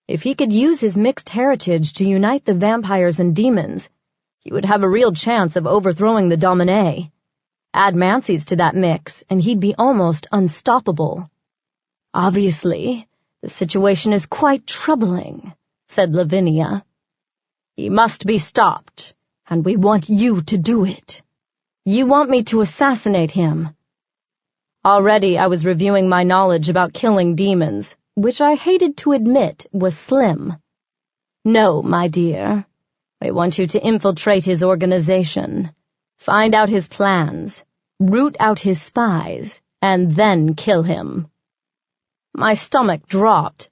If he could use his mixed heritage to unite the vampires and demons, he would have a real chance of overthrowing the Domine. Add Mancies to that mix, and he'd be almost unstoppable. Obviously, the situation is quite troubling, said Lavinia. He must be stopped, and we want you to do it. You want me to assassinate him? Already I was reviewing my knowledge about killing demons, which I hated to admit was slim. No, my dear. I want you to infiltrate his organization, find out his plans, root out his spies, and then kill him. My stomach dropped.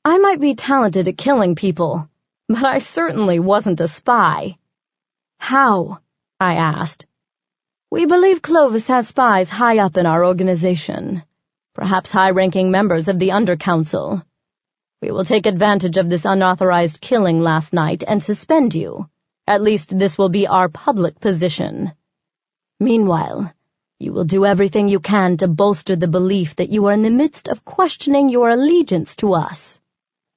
I might be talented at killing people, but I certainly wasn't a spy. How? I asked. We believe Clovis has spies high up in our organization, perhaps high-ranking members of the Undercouncil. We will take advantage of this unauthorized killing last night and suspend you. At least this will be our public position. Meanwhile, you will do everything you can to bolster the belief that you are in the midst of questioning your allegiance to us.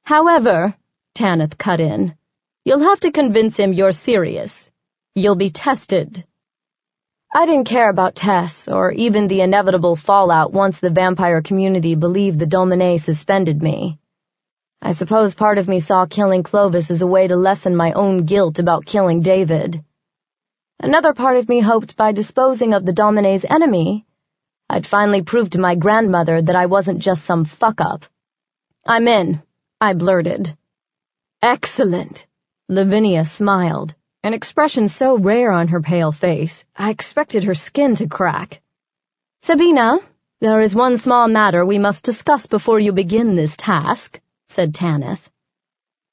However, Tanith cut in, you'll have to convince him you're serious. You'll be tested. I didn't care about tests or even the inevitable fallout once the vampire community believed the Domine suspended me. I suppose part of me saw killing Clovis as a way to lessen my own guilt about killing David. Another part of me hoped by disposing of the Domine's enemy, I'd finally prove to my grandmother that I wasn't just some fuck-up. I'm in, I blurted. Excellent, Lavinia smiled, an expression so rare on her pale face, I expected her skin to crack. Sabina, there is one small matter we must discuss before you begin this task, said Tanith.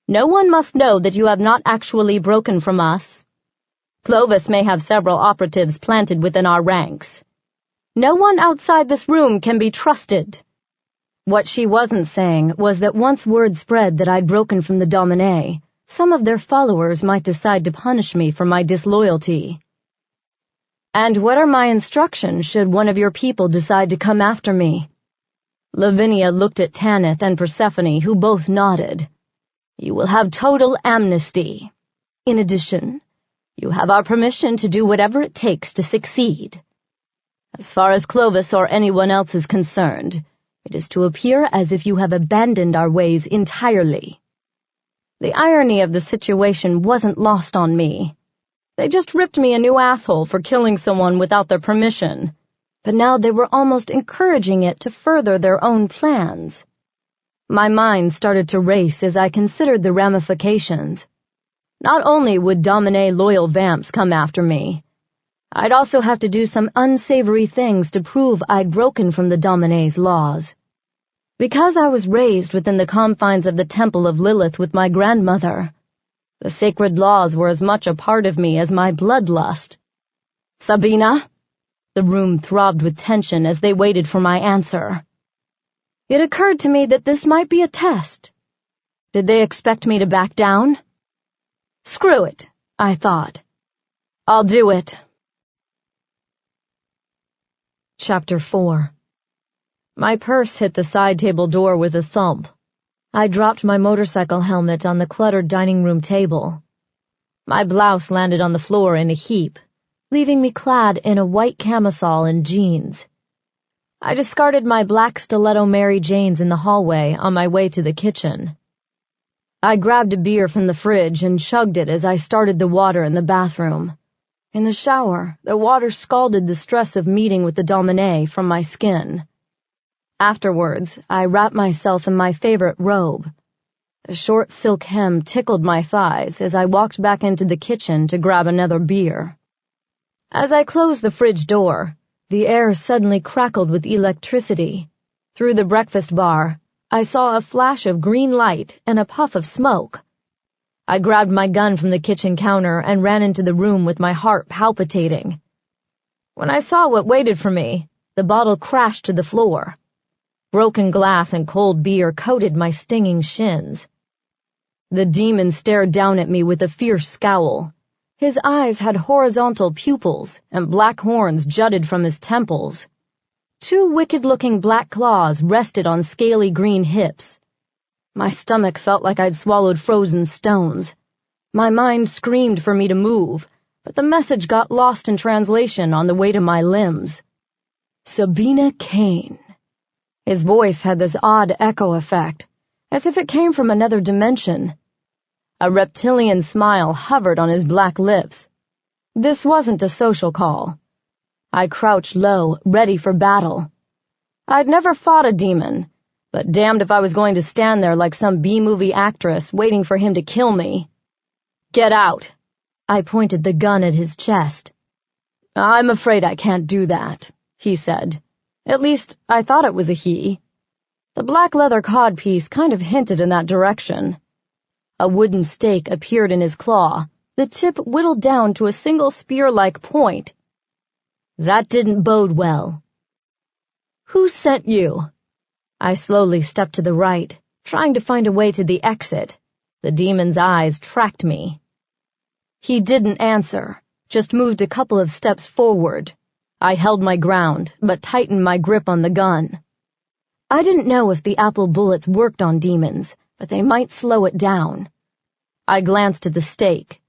No one must know that you have not actually broken from us. Clovis may have several operatives planted within our ranks. No one outside this room can be trusted. What she wasn't saying was that once word spread that I'd broken from the Domine, some of their followers might decide to punish me for my disloyalty. And what are my instructions should one of your people decide to come after me? Lavinia looked at Tanith and Persephone, who both nodded. You will have total amnesty. In addition, you have our permission to do whatever it takes to succeed. As far as Clovis or anyone else is concerned, it is to appear as if you have abandoned our ways entirely. The irony of the situation wasn't lost on me. They just ripped me a new asshole for killing someone without their permission, but now they were almost encouraging it to further their own plans. My mind started to race as I considered the ramifications. Not only would Domin loyal vamps come after me, I'd also have to do some unsavory things to prove I'd broken from the Domin's laws. Because I was raised within the confines of the Temple of Lilith with my grandmother, the sacred laws were as much a part of me as my bloodlust. "Sabina?" The room throbbed with tension as they waited for my answer. It occurred to me that this might be a test. Did they expect me to back down? Screw it, I thought. I'll do it. Chapter 4. My purse hit the side table door with a thump. I dropped my motorcycle helmet on the cluttered dining room table. My blouse landed on the floor in a heap, leaving me clad in a white camisole and jeans. I discarded my black stiletto Mary Janes in the hallway on my way to the kitchen. I grabbed a beer from the fridge and chugged it as I started the water in the bathroom. In the shower, the water scalded the stress of meeting with the Domin from my skin. Afterwards, I wrapped myself in my favorite robe. The short silk hem tickled my thighs as I walked back into the kitchen to grab another beer. As I closed the fridge door, the air suddenly crackled with electricity. Through the breakfast bar, I saw a flash of green light and a puff of smoke. I grabbed my gun from the kitchen counter and ran into the room with my heart palpitating. When I saw what waited for me, the bottle crashed to the floor. Broken glass and cold beer coated my stinging shins. The demon stared down at me with a fierce scowl. His eyes had horizontal pupils, and black horns jutted from his temples. Two wicked-looking black claws rested on scaly green hips. My stomach felt like I'd swallowed frozen stones. My mind screamed for me to move, but the message got lost in translation on the way to my limbs. Sabina Kane. His voice had this odd echo effect, as if it came from another dimension. A reptilian smile hovered on his black lips. This wasn't a social call. I crouched low, ready for battle. I'd never fought a demon, but damned if I was going to stand there like some B-movie actress waiting for him to kill me. "Get out." I pointed the gun at his chest. "I'm afraid I can't do that," he said. At least, I thought it was a he. The black leather codpiece kind of hinted in that direction. A wooden stake appeared in his claw, the tip whittled down to a single spear-like point. That didn't bode well. "Who sent you?" I slowly stepped to the right, trying to find a way to the exit. The demon's eyes tracked me. He didn't answer, just moved a couple of steps forward. I held my ground, but tightened my grip on the gun. I didn't know if the apple bullets worked on demons, but they might slow it down. I glanced at the stake.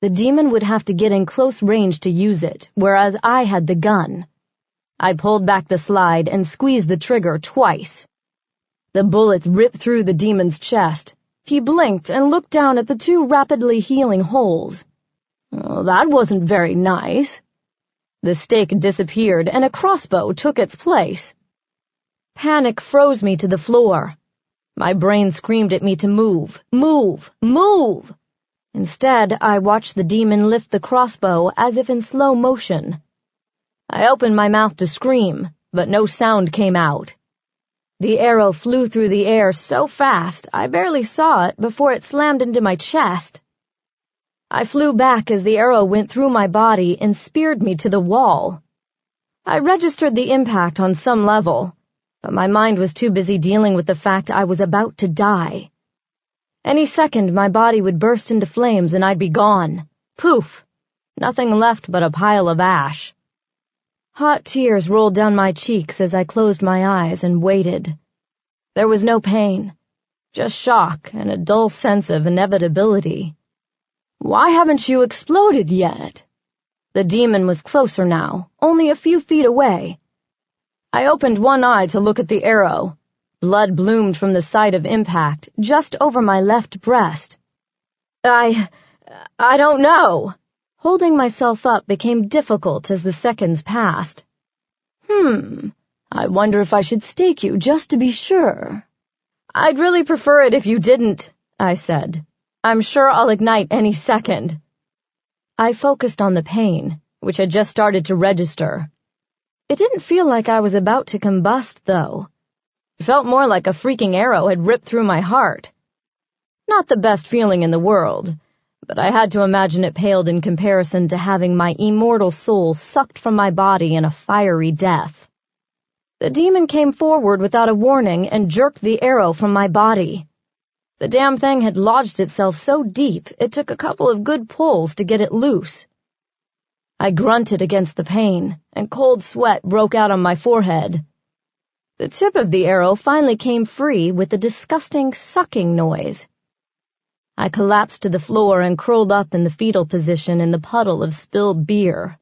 The demon would have to get in close range to use it, whereas I had the gun. I pulled back the slide and squeezed the trigger twice. The bullets ripped through the demon's chest. He blinked and looked down at the two rapidly healing holes. "Oh, that wasn't very nice." The stake disappeared and a crossbow took its place. Panic froze me to the floor. My brain screamed at me to move, move, move. Instead, I watched the demon lift the crossbow as if in slow motion. I opened my mouth to scream, but no sound came out. The arrow flew through the air so fast I barely saw it before it slammed into my chest. I flew back as the arrow went through my body and speared me to the wall. I registered the impact on some level, but my mind was too busy dealing with the fact I was about to die. Any second my body would burst into flames and I'd be gone. Poof! Nothing left but a pile of ash. Hot tears rolled down my cheeks as I closed my eyes and waited. There was no pain, just shock and a dull sense of inevitability. "Why haven't you exploded yet?" The demon was closer now, only a few feet away. I opened one eye to look at the arrow. Blood bloomed from the site of impact, just over my left breast. I don't know. Holding myself up became difficult as the seconds passed. I wonder if I should stake you just to be sure. I'd really prefer it if you didn't, I said. I'm sure I'll ignite any second. I focused on the pain, which had just started to register. It didn't feel like I was about to combust, though. It felt more like a freaking arrow had ripped through my heart. Not the best feeling in the world, but I had to imagine it paled in comparison to having my immortal soul sucked from my body in a fiery death. The demon came forward without a warning and jerked the arrow from my body. The damn thing had lodged itself so deep it took a couple of good pulls to get it loose. I grunted against the pain, and cold sweat broke out on my forehead. The tip of the arrow finally came free with a disgusting sucking noise. I collapsed to the floor and curled up in the fetal position in the puddle of spilled beer.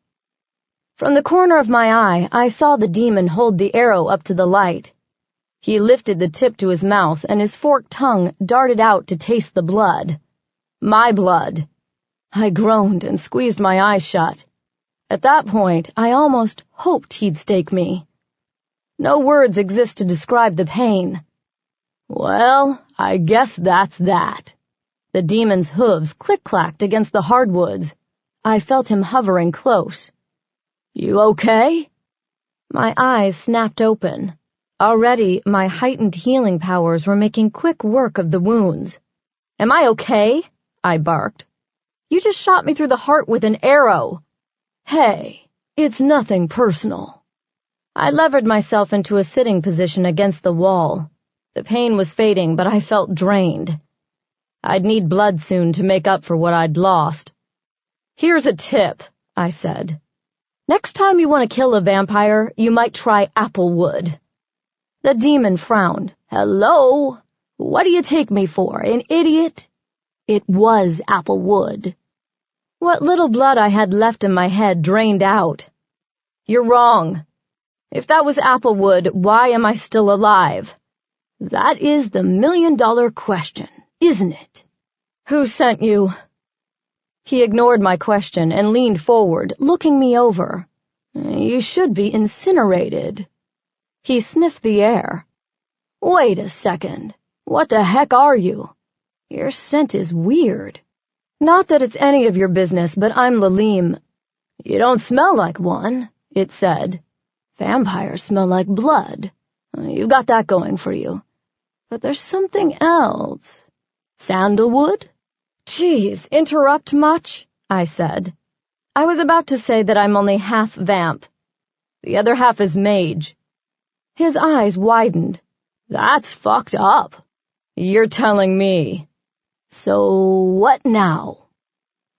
From the corner of my eye, I saw the demon hold the arrow up to the light. He lifted the tip to his mouth, and his forked tongue darted out to taste the blood. My blood. I groaned and squeezed my eyes shut. At that point, I almost hoped he'd stake me. No words exist to describe the pain. Well, I guess that's that. The demon's hooves click-clacked against the hardwoods. I felt him hovering close. You okay? My eyes snapped open. Already, my heightened healing powers were making quick work of the wounds. Am I okay? I barked. You just shot me through the heart with an arrow. Hey, it's nothing personal. I levered myself into a sitting position against the wall. The pain was fading, but I felt drained. I'd need blood soon to make up for what I'd lost. Here's a tip, I said. Next time you want to kill a vampire, you might try applewood. The demon frowned. Hello? What do you take me for, an idiot? It was applewood. What little blood I had left in my head drained out. You're wrong. If that was applewood, why am I still alive? That is the million-dollar question, isn't it? Who sent you? He ignored my question and leaned forward, looking me over. You should be incinerated. He sniffed the air. Wait a second. What the heck are you? Your scent is weird. Not that it's any of your business, but I'm Limo. You don't smell like one, it said. Vampires smell like blood. You got that going for you. But there's something else. Sandalwood? Geez, interrupt much? I said. I was about to say that I'm only half vamp. The other half is mage. His eyes widened. That's fucked up. You're telling me. So what now?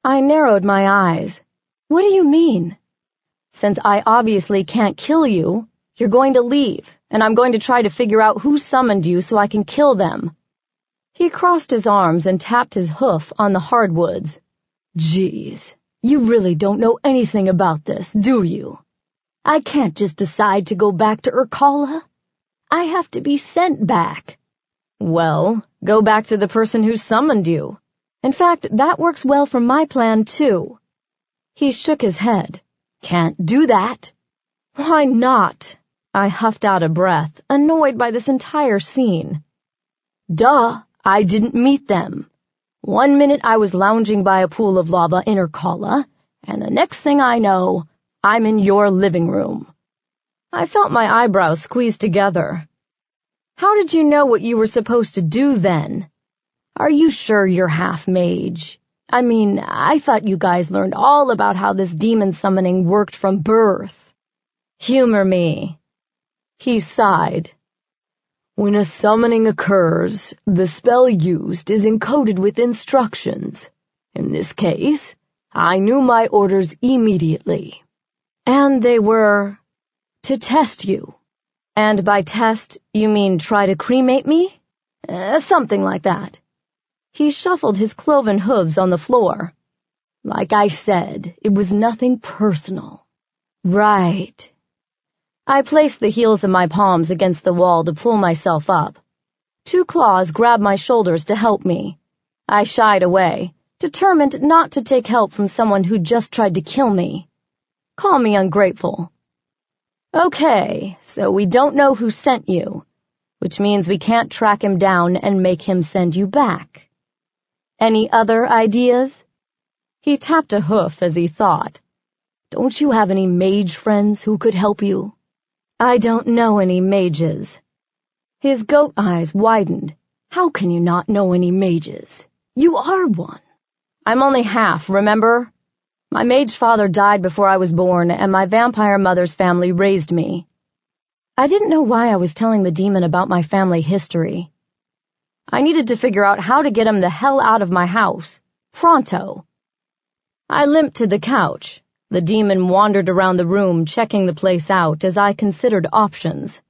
I narrowed my eyes. What do you mean? Since I obviously can't kill you, you're going to leave, and I'm going to try to figure out who summoned you so I can kill them. He crossed his arms and tapped his hoof on the hardwoods. Jeez, you really don't know anything about this, do you? I can't just decide to go back to Urkala. I have to be sent back. Well, go back to the person who summoned you. In fact, that works well for my plan, too. He shook his head. Can't do that. Why not? I huffed out a breath, annoyed by this entire scene. Duh, I didn't meet them. 1 minute I was lounging by a pool of lava in Urkala, and the next thing I know, I'm in your living room. I felt my eyebrows squeeze together. How did you know what you were supposed to do then? Are you sure you're half mage? I mean, I thought you guys learned all about how this demon summoning worked from birth. Humor me. He sighed. When a summoning occurs, the spell used is encoded with instructions. In this case, I knew my orders immediately. And they were to test you. And by test, you mean try to cremate me? Something like that. He shuffled his cloven hooves on the floor. Like I said, it was nothing personal. Right. I placed the heels of my palms against the wall to pull myself up. 2 claws grabbed my shoulders to help me. I shied away, determined not to take help from someone who just tried to kill me. Call me ungrateful. Okay, so we don't know who sent you, which means we can't track him down and make him send you back. Any other ideas? He tapped a hoof as he thought. Don't you have any mage friends who could help you? I don't know any mages. His goat eyes widened. How can you not know any mages? You are one. I'm only half, remember? My mage father died before I was born, and my vampire mother's family raised me. I didn't know why I was telling the demon about my family history. I needed to figure out how to get him the hell out of my house. Pronto. I limped to the couch. The demon wandered around the room, checking the place out as I considered options.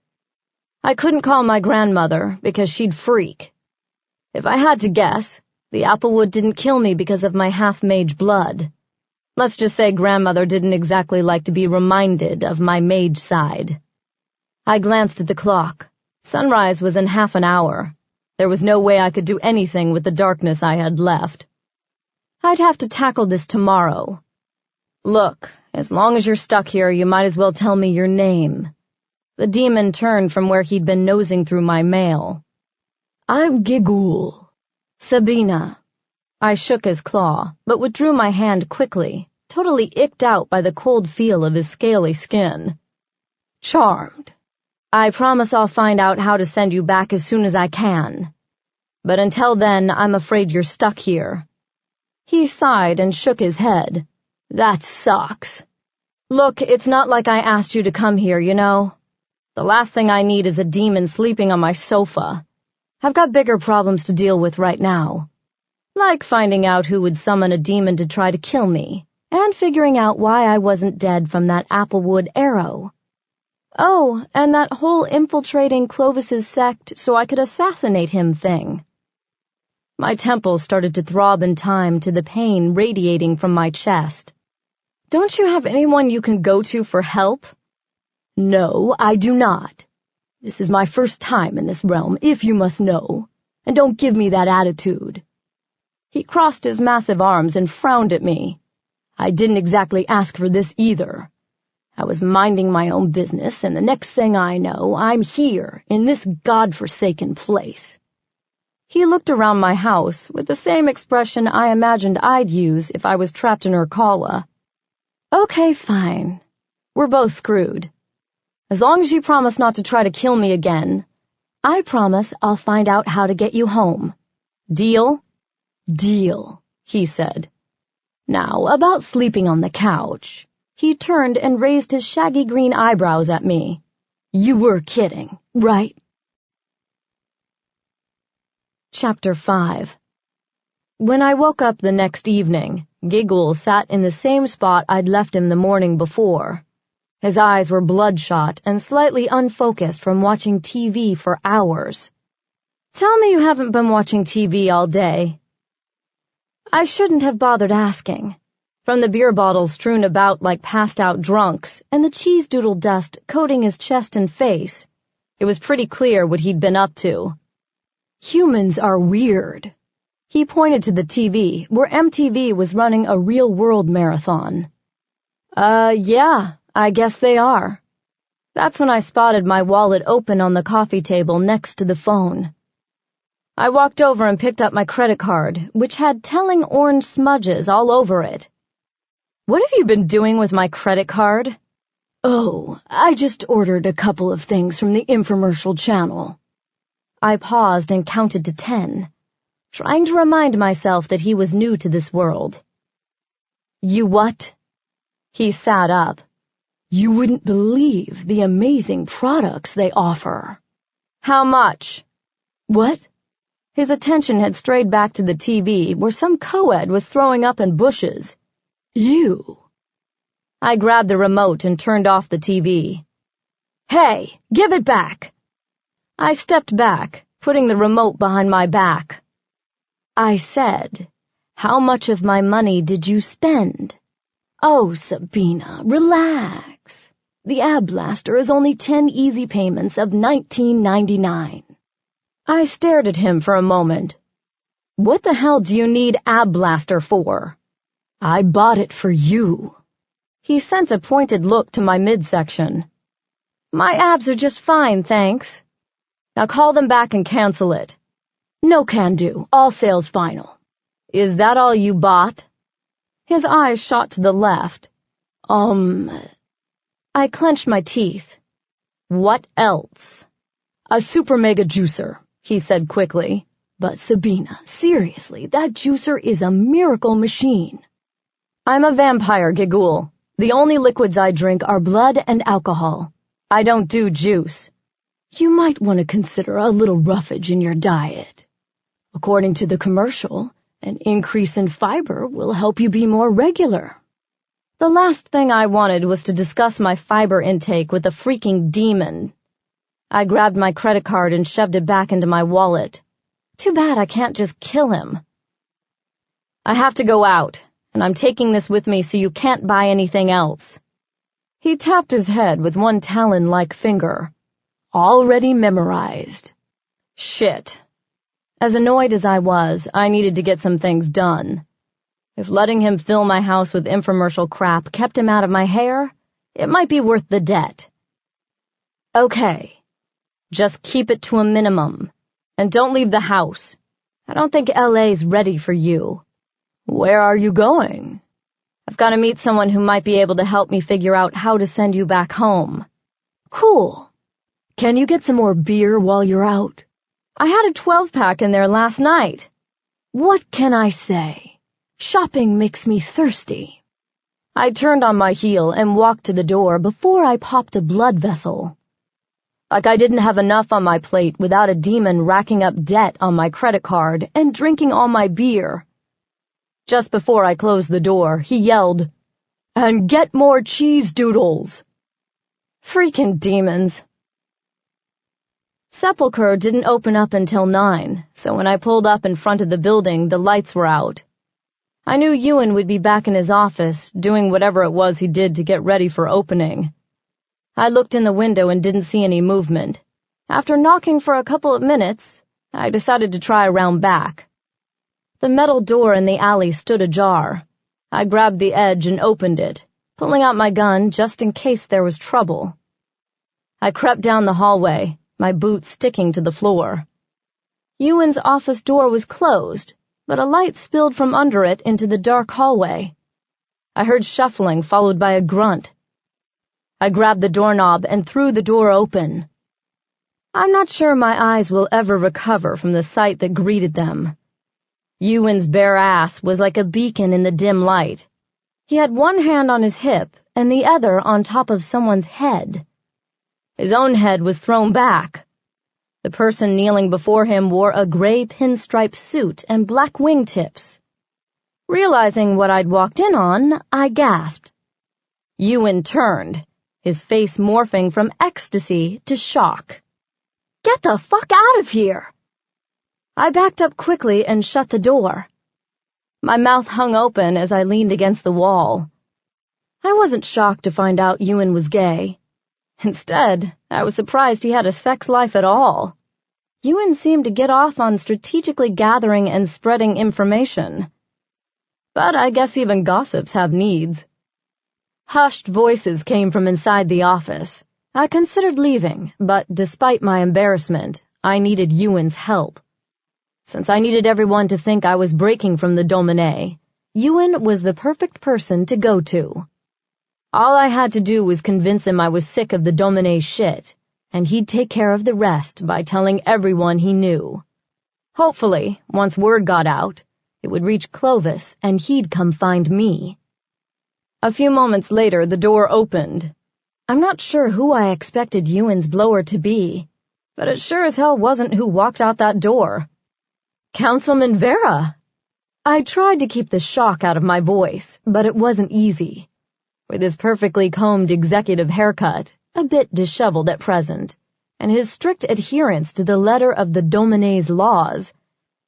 I couldn't call my grandmother because she'd freak. If I had to guess, the applewood didn't kill me because of my half-mage blood. Let's just say grandmother didn't exactly like to be reminded of my mage side. I glanced at the clock. Sunrise was in half an hour. There was no way I could do anything with the darkness I had left. I'd have to tackle this tomorrow. Look, as long as you're stuck here, you might as well tell me your name. The demon turned from where he'd been nosing through my mail. I'm Gigul. Sabina. I shook his claw, but withdrew my hand quickly, totally icked out by the cold feel of his scaly skin. Charmed. I promise I'll find out how to send you back as soon as I can. But until then, I'm afraid you're stuck here. He sighed and shook his head. That sucks. Look, it's not like I asked you to come here, you know. The last thing I need is a demon sleeping on my sofa. I've got bigger problems to deal with right now. Like finding out who would summon a demon to try to kill me, and figuring out why I wasn't dead from that applewood arrow. Oh, and that whole infiltrating Clovis's sect so I could assassinate him thing. My temples started to throb in time to the pain radiating from my chest. Don't you have anyone you can go to for help? No, I do not. This is my first time in this realm, if you must know, and don't give me that attitude. He crossed his massive arms and frowned at me. I didn't exactly ask for this either. I was minding my own business, and the next thing I know, I'm here, in this godforsaken place. He looked around my house with the same expression I imagined I'd use if I was trapped in Urkala. Okay, fine. We're both screwed. As long as you promise not to try to kill me again, I promise I'll find out how to get you home. Deal? Deal, he said. Now, about sleeping on the couch. He turned and raised his shaggy green eyebrows at me. You were kidding, right? Chapter 5. When I woke up the next evening, Giggle sat in the same spot I'd left him the morning before. His eyes were bloodshot and slightly unfocused from watching TV for hours. Tell me you haven't been watching TV all day. I shouldn't have bothered asking. From the beer bottles strewn about like passed-out drunks and the cheese doodle dust coating his chest and face, it was pretty clear what he'd been up to. Humans are weird. He pointed to the TV, where MTV was running a real-world marathon. Yeah, I guess they are. That's when I spotted my wallet open on the coffee table next to the phone. I walked over and picked up my credit card, which had telling orange smudges all over it. What have you been doing with my credit card? Oh, I just ordered a couple of things from the infomercial channel. I paused and counted to 10, trying to remind myself that he was new to this world. You what? He sat up. You wouldn't believe the amazing products they offer. How much? What? His attention had strayed back to the TV, where some co-ed was throwing up in bushes. Ew. I grabbed the remote and turned off the TV. Hey, give it back! I stepped back, putting the remote behind my back. I said, how much of my money did you spend? Oh, Sabina, relax. The Ab Blaster is only 10 easy payments of $19.99. I stared at him for a moment. What the hell do you need Ab Blaster for? I bought it for you. He sent a pointed look to my midsection. My abs are just fine, thanks. Now call them back and cancel it. No can do. All sales final. Is that all you bought? His eyes shot to the left. I clenched my teeth. What else? A super mega juicer, he said quickly. But Sabina, seriously, that juicer is a miracle machine. I'm a vampire, Gigoul. The only liquids I drink are blood and alcohol. I don't do juice. You might want to consider a little roughage in your diet. According to the commercial, an increase in fiber will help you be more regular. The last thing I wanted was to discuss my fiber intake with a freaking demon. I grabbed my credit card and shoved it back into my wallet. Too bad I can't just kill him. I have to go out, and I'm taking this with me so you can't buy anything else. He tapped his head with one talon-like finger. Already memorized. Shit. As annoyed as I was, I needed to get some things done. If letting him fill my house with infomercial crap kept him out of my hair, it might be worth the debt. Okay. Just keep it to a minimum. And don't leave the house. I don't think LA's ready for you. Where are you going? I've got to meet someone who might be able to help me figure out how to send you back home. Cool. Can you get some more beer while you're out? I had a 12-pack in there last night. What can I say? Shopping makes me thirsty. I turned on my heel and walked to the door before I popped a blood vessel. Like I didn't have enough on my plate without a demon racking up debt on my credit card and drinking all my beer. Just before I closed the door, he yelled, "And get more cheese doodles!" Freaking demons. Sephiler didn't open up until 9, so when I pulled up in front of the building, the lights were out. I knew Euan would be back in his office, doing whatever it was he did to get ready for opening. I looked in the window and didn't see any movement. After knocking for a couple of minutes, I decided to try around back. The metal door in the alley stood ajar. I grabbed the edge and opened it, pulling out my gun just in case there was trouble. I crept down the hallway, my boots sticking to the floor. Euan's office door was closed, but a light spilled from under it into the dark hallway. I heard shuffling followed by a grunt. I grabbed the doorknob and threw the door open. I'm not sure my eyes will ever recover from the sight that greeted them. Euan's bare ass was like a beacon in the dim light. He had one hand on his hip and the other on top of someone's head. His own head was thrown back. The person kneeling before him wore a gray pinstripe suit and black wingtips. Realizing what I'd walked in on, I gasped. Euan turned, his face morphing from ecstasy to shock. "Get the fuck out of here!" I backed up quickly and shut the door. My mouth hung open as I leaned against the wall. I wasn't shocked to find out Euan was gay. Instead, I was surprised he had a sex life at all. Euan seemed to get off on strategically gathering and spreading information. But I guess even gossips have needs. Hushed voices came from inside the office. I considered leaving, but despite my embarrassment, I needed Euan's help. Since I needed everyone to think I was breaking from the Domin, Euan was the perfect person to go to. All I had to do was convince him I was sick of the Domin shit, and he'd take care of the rest by telling everyone he knew. Hopefully, once word got out, it would reach Clovis and he'd come find me. A few moments later, the door opened. I'm not sure who I expected Euan's blower to be, but it sure as hell wasn't who walked out that door. Councilman Vera! I tried to keep the shock out of my voice, but it wasn't easy. With his perfectly combed executive haircut, a bit disheveled at present, and his strict adherence to the letter of the Domine's laws,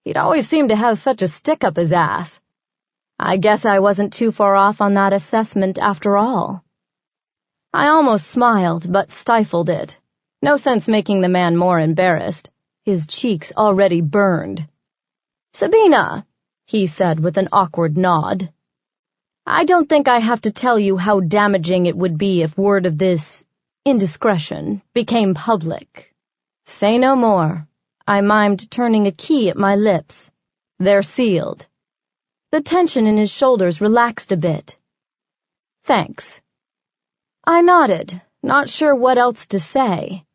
he'd always seemed to have such a stick up his ass. I guess I wasn't too far off on that assessment after all. I almost smiled, but stifled it. No sense making the man more embarrassed. His cheeks already burned. "Sabina," he said with an awkward nod. "I don't think I have to tell you how damaging it would be if word of this indiscretion became public." "Say no more," I mimed, turning a key at my lips. "They're sealed." The tension in his shoulders relaxed a bit. "Thanks." I nodded, not sure what else to say.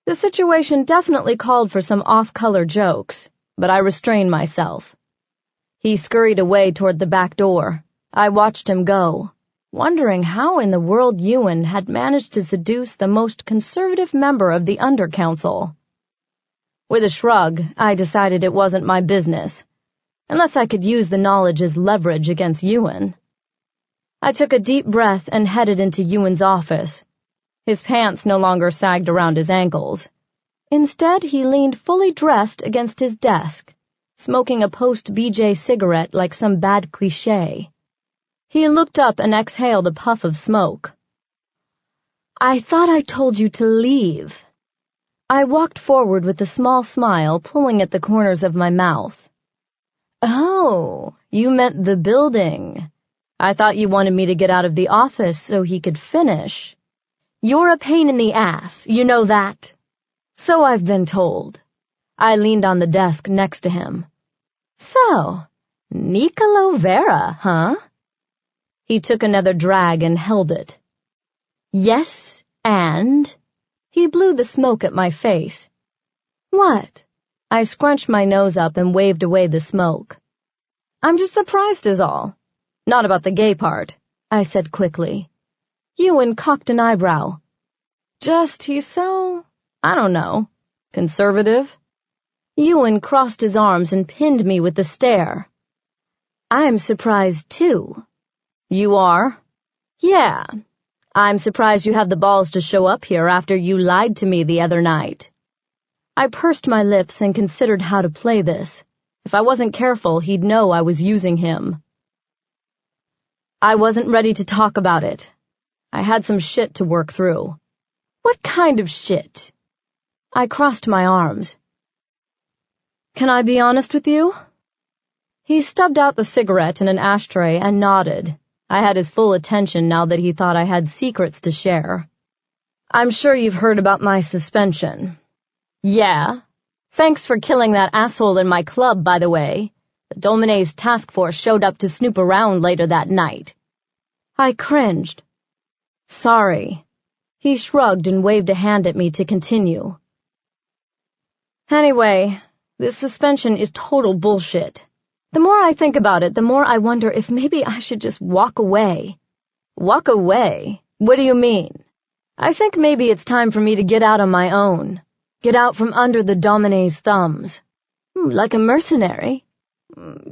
The situation definitely called for some off-color jokes, but I restrained myself. He scurried away toward the back door. I watched him go, wondering how in the world Euan had managed to seduce the most conservative member of the Under-Council. With a shrug, I decided it wasn't my business, unless I could use the knowledge as leverage against Euan. I took a deep breath and headed into Euan's office. His pants no longer sagged around his ankles. Instead, he leaned fully dressed against his desk, smoking a post-BJ cigarette like some bad cliché. He looked up and exhaled a puff of smoke. "I thought I told you to leave." I walked forward with a small smile pulling at the corners of my mouth. "Oh, you meant the building. I thought you wanted me to get out of the office so he could finish. You're a pain in the ass, you know that." "So I've been told." I leaned on the desk next to him. "So, Nicolo Vera, huh?" He took another drag and held it. "Yes, and?" He blew the smoke at my face. "What?" I scrunched my nose up and waved away the smoke. "I'm just surprised is all. Not about the gay part," I said quickly. Euan cocked an eyebrow. "Just he's so, I don't know, conservative." Euan crossed his arms and pinned me with a stare. "I'm surprised, too." "You are?" "Yeah. I'm surprised you have the balls to show up here after you lied to me the other night." I pursed my lips and considered how to play this. If I wasn't careful, he'd know I was using him. "I wasn't ready to talk about it. I had some shit to work through." "What kind of shit?" I crossed my arms. "Can I be honest with you?" He stubbed out the cigarette in an ashtray and nodded. I had his full attention now that he thought I had secrets to share. "I'm sure you've heard about my suspension." "Yeah. Thanks for killing that asshole in my club, by the way. The Domin's task force showed up to snoop around later that night." I cringed. "Sorry." He shrugged and waved a hand at me to continue. "Anyway, this suspension is total bullshit. The more I think about it, the more I wonder if maybe I should just walk away." "Walk away? What do you mean?" "I think maybe it's time for me to get out on my own. Get out from under the Domine's thumbs." "Like a mercenary?"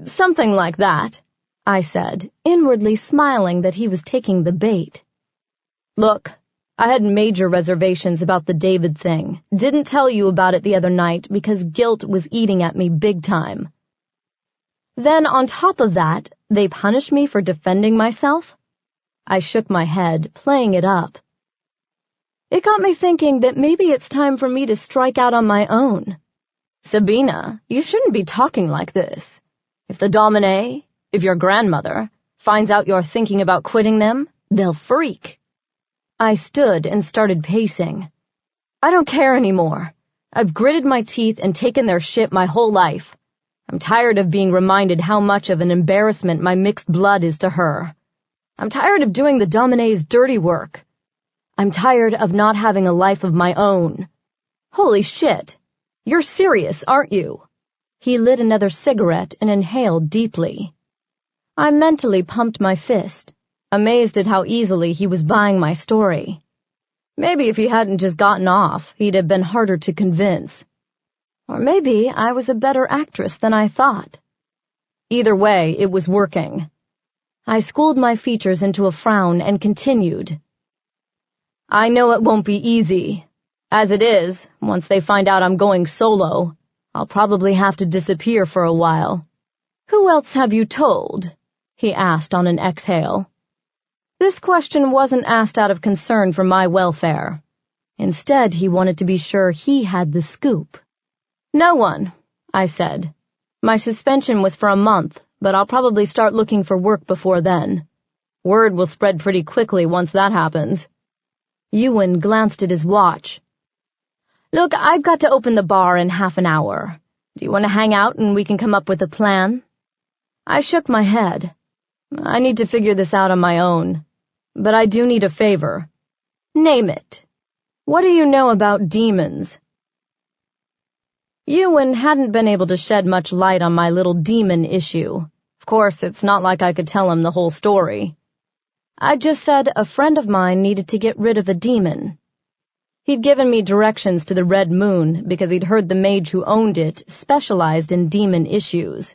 "Something like that," I said, inwardly smiling that he was taking the bait. "Look, I had major reservations about the David thing. Didn't tell you about it the other night because guilt was eating at me big time. Then, on top of that, they punish me for defending myself?" I shook my head, playing it up. It got me thinking that maybe it's time for me to strike out on my own. "Sabina, you shouldn't be talking like this. If the Domine, if your grandmother, finds out you're thinking about quitting them, they'll freak." I stood and started pacing. "I don't care anymore. I've gritted my teeth and taken their shit my whole life. I'm tired of being reminded how much of an embarrassment my mixed blood is to her. I'm tired of doing the Domine's dirty work. I'm tired of not having a life of my own." "Holy shit. You're serious, aren't you?" He lit another cigarette and inhaled deeply. I mentally pumped my fist, amazed at how easily he was buying my story. Maybe if he hadn't just gotten off, he'd have been harder to convince. Or maybe I was a better actress than I thought. Either way, it was working. I schooled my features into a frown and continued. "I know it won't be easy. As it is, once they find out I'm going solo, I'll probably have to disappear for a while." "Who else have you told?" he asked on an exhale. This question wasn't asked out of concern for my welfare. Instead, he wanted to be sure he had the scoop. "No one," I said. My suspension was for a month, but I'll probably start looking for work before then. Word will spread pretty quickly once that happens. Euan glanced at his watch. Look, I've got to open the bar in half an hour. Do you want to hang out and we can come up with a plan? I shook my head. I need to figure this out on my own. But I do need a favor. Name it. What do you know about demons? Euan hadn't been able to shed much light on my little demon issue. Of course, it's not like I could tell him the whole story. I just said a friend of mine needed to get rid of a demon. He'd given me directions to the Red Moon because he'd heard the mage who owned it specialized in demon issues.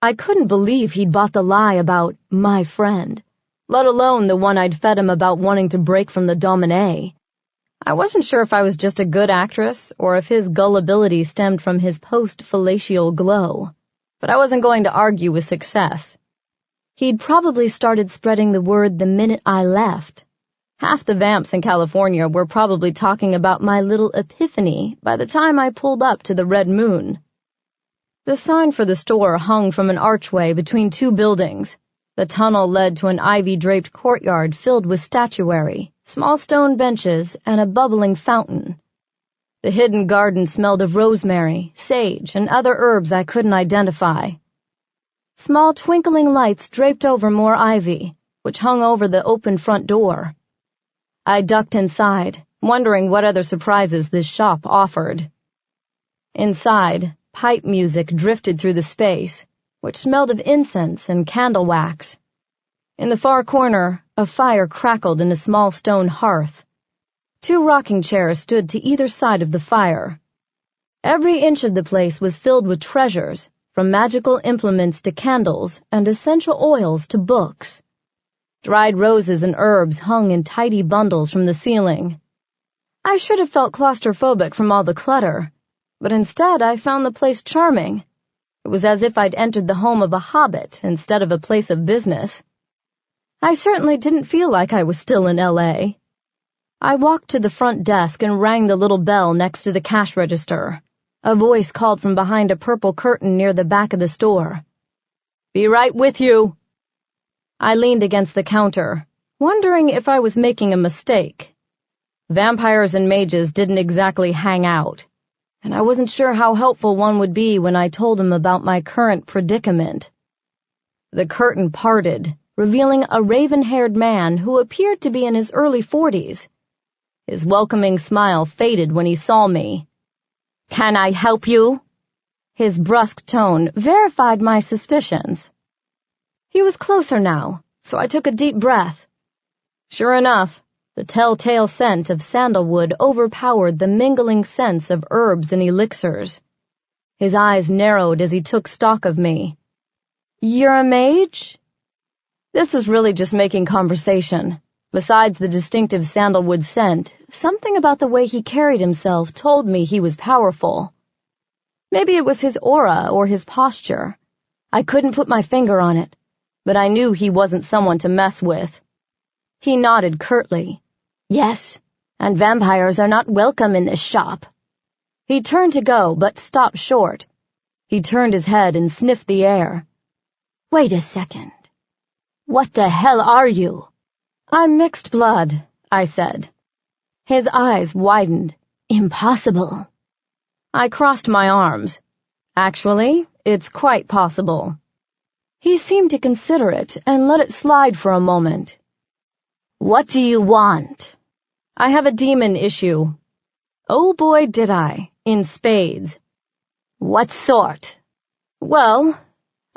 I couldn't believe he'd bought the lie about my friend, let alone the one I'd fed him about wanting to break from the Domin. I wasn't sure if I was just a good actress or if his gullibility stemmed from his post-fellatial glow, but I wasn't going to argue with success. He'd probably started spreading the word the minute I left. Half the vamps in California were probably talking about my little epiphany by the time I pulled up to the Red Moon. The sign for the store hung from an archway between two buildings. The tunnel led to an ivy-draped courtyard filled with statuary, small stone benches, and a bubbling fountain. The hidden garden smelled of rosemary, sage, and other herbs I couldn't identify. Small twinkling lights draped over more ivy, which hung over the open front door. I ducked inside, wondering what other surprises this shop offered. Inside, pipe music drifted through the space, which smelled of incense and candle wax. In the far corner, a fire crackled in a small stone hearth. 2 rocking chairs stood to either side of the fire. Every inch of the place was filled with treasures, from magical implements to candles and essential oils to books. Dried roses and herbs hung in tidy bundles from the ceiling. I should have felt claustrophobic from all the clutter, but instead I found the place charming. It was as if I'd entered the home of a hobbit instead of a place of business. I certainly didn't feel like I was still in L.A. I walked to the front desk and rang the little bell next to the cash register. A voice called from behind a purple curtain near the back of the store. "Be right with you." I leaned against the counter, wondering if I was making a mistake. Vampires and mages didn't exactly hang out, and I wasn't sure how helpful one would be when I told him about my current predicament. The curtain parted, revealing a raven-haired man who appeared to be in his early 40s. His welcoming smile faded when he saw me. "Can I help you?" His brusque tone verified my suspicions. He was closer now, so I took a deep breath. Sure enough, the telltale scent of sandalwood overpowered the mingling scents of herbs and elixirs. His eyes narrowed as he took stock of me. "You're a mage?" This was really just making conversation. Besides the distinctive sandalwood scent, something about the way he carried himself told me he was powerful. Maybe it was his aura or his posture. I couldn't put my finger on it, but I knew he wasn't someone to mess with. He nodded curtly. "Yes, and vampires are not welcome in this shop." He turned to go, but stopped short. He turned his head and sniffed the air. "Wait a second. What the hell are you?" "I'm mixed blood," I said. His eyes widened. "Impossible." I crossed my arms. "Actually, it's quite possible." He seemed to consider it and let it slide for a moment. "What do you want?" "I have a demon issue." Oh boy, did I, in spades. "What sort?" "Well,"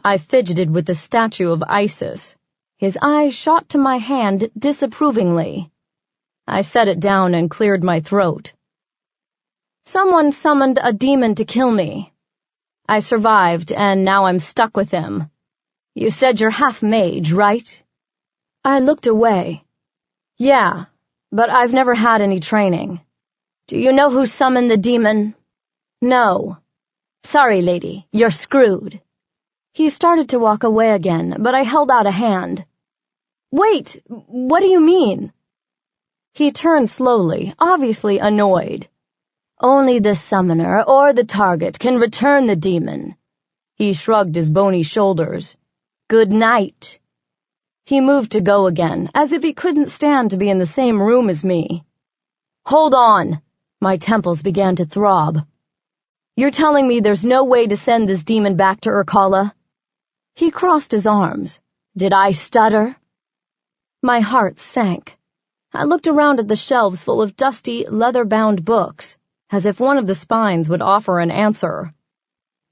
I fidgeted with the statue of Isis. His eyes shot to my hand disapprovingly. I set it down and cleared my throat. "Someone summoned a demon to kill me. I survived, and now I'm stuck with him. You said you're half mage, right?" I looked away. "Yeah, but I've never had any training." "Do you know who summoned the demon?" "No." "Sorry, lady, you're screwed." He started to walk away again, but I held out a hand. "Wait, what do you mean?" He turned slowly, obviously annoyed. "Only the summoner or the target can return the demon. He shrugged his bony shoulders. "Good night." He moved to go again, as if he couldn't stand to be in the same room as me. "Hold on." My temples began to throb. "You're telling me there's no way to send this demon back to Urkala?" He crossed his arms. Did I stutter? My heart sank. I looked around at the shelves full of dusty, leather-bound books, as if one of the spines would offer an answer.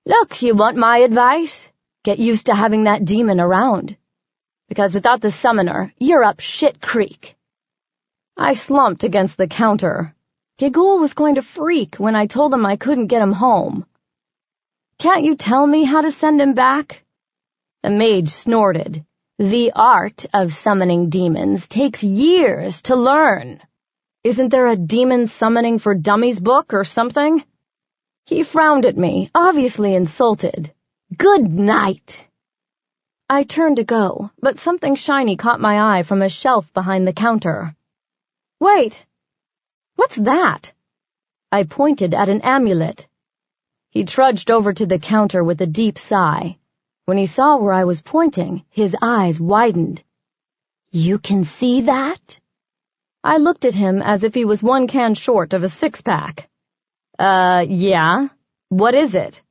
"Look, you want my advice? Get used to having that demon around. Because without the summoner, you're up shit creek." I slumped against the counter. Gigul was going to freak when I told him I couldn't get him home. "Can't you tell me how to send him back?" The mage snorted. "The art of summoning demons takes years to learn. Isn't there a demon summoning for dummies book or something?" He frowned at me, obviously insulted. "Good night." I turned to go, but something shiny caught my eye from a shelf behind the counter. "Wait! What's that?" I pointed at an amulet. He trudged over to the counter with a deep sigh. When he saw where I was pointing, his eyes widened. "You can see that?" I looked at him as if he was one can short of a six-pack. Yeah. What is it?"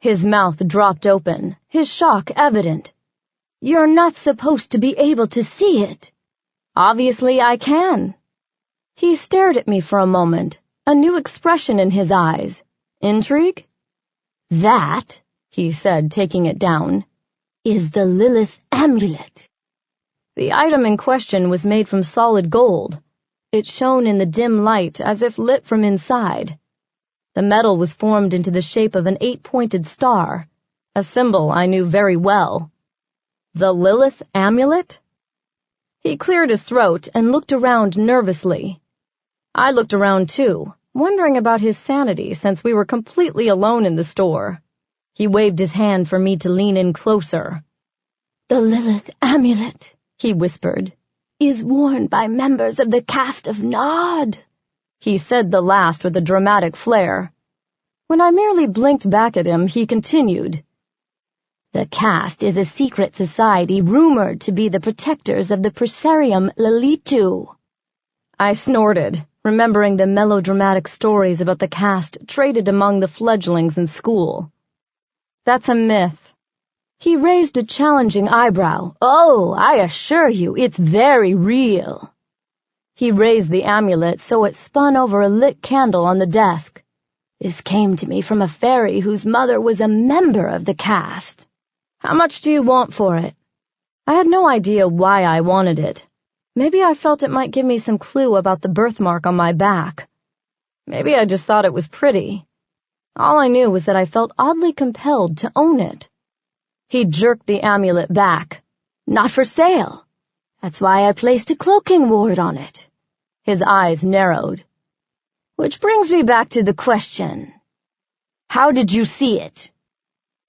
His mouth dropped open, his shock evident. "You're not supposed to be able to see it." "Obviously I can." He stared at me for a moment, a new expression in his eyes. Intrigue? "That," he said, taking it down, "is the Lilith amulet." The item in question was made from solid gold. It shone in the dim light as if lit from inside. The metal was formed into the shape of an 8-pointed star, a symbol I knew very well. The Lilith amulet? He cleared his throat and looked around nervously. I looked around too, wondering about his sanity since we were completely alone in the store. He waved his hand for me to lean in closer. "The Lilith amulet," he whispered, "is worn by members of the caste of Nod." He said the last with a dramatic flair. When I merely blinked back at him, he continued. "The caste is a secret society rumored to be the protectors of the Presarium Lalitu." I snorted, remembering the melodramatic stories about the caste traded among the fledglings in school. "That's a myth." He raised a challenging eyebrow. "Oh, I assure you, it's very real." He raised the amulet so it spun over a lit candle on the desk. "This came to me from a fairy whose mother was a member of the caste." "How much do you want for it?" I had no idea why I wanted it. Maybe I felt it might give me some clue about the birthmark on my back. Maybe I just thought it was pretty. All I knew was that I felt oddly compelled to own it. He jerked the amulet back. "Not for sale. That's why I placed a cloaking ward on it." His eyes narrowed. "Which brings me back to the question. How did you see it?"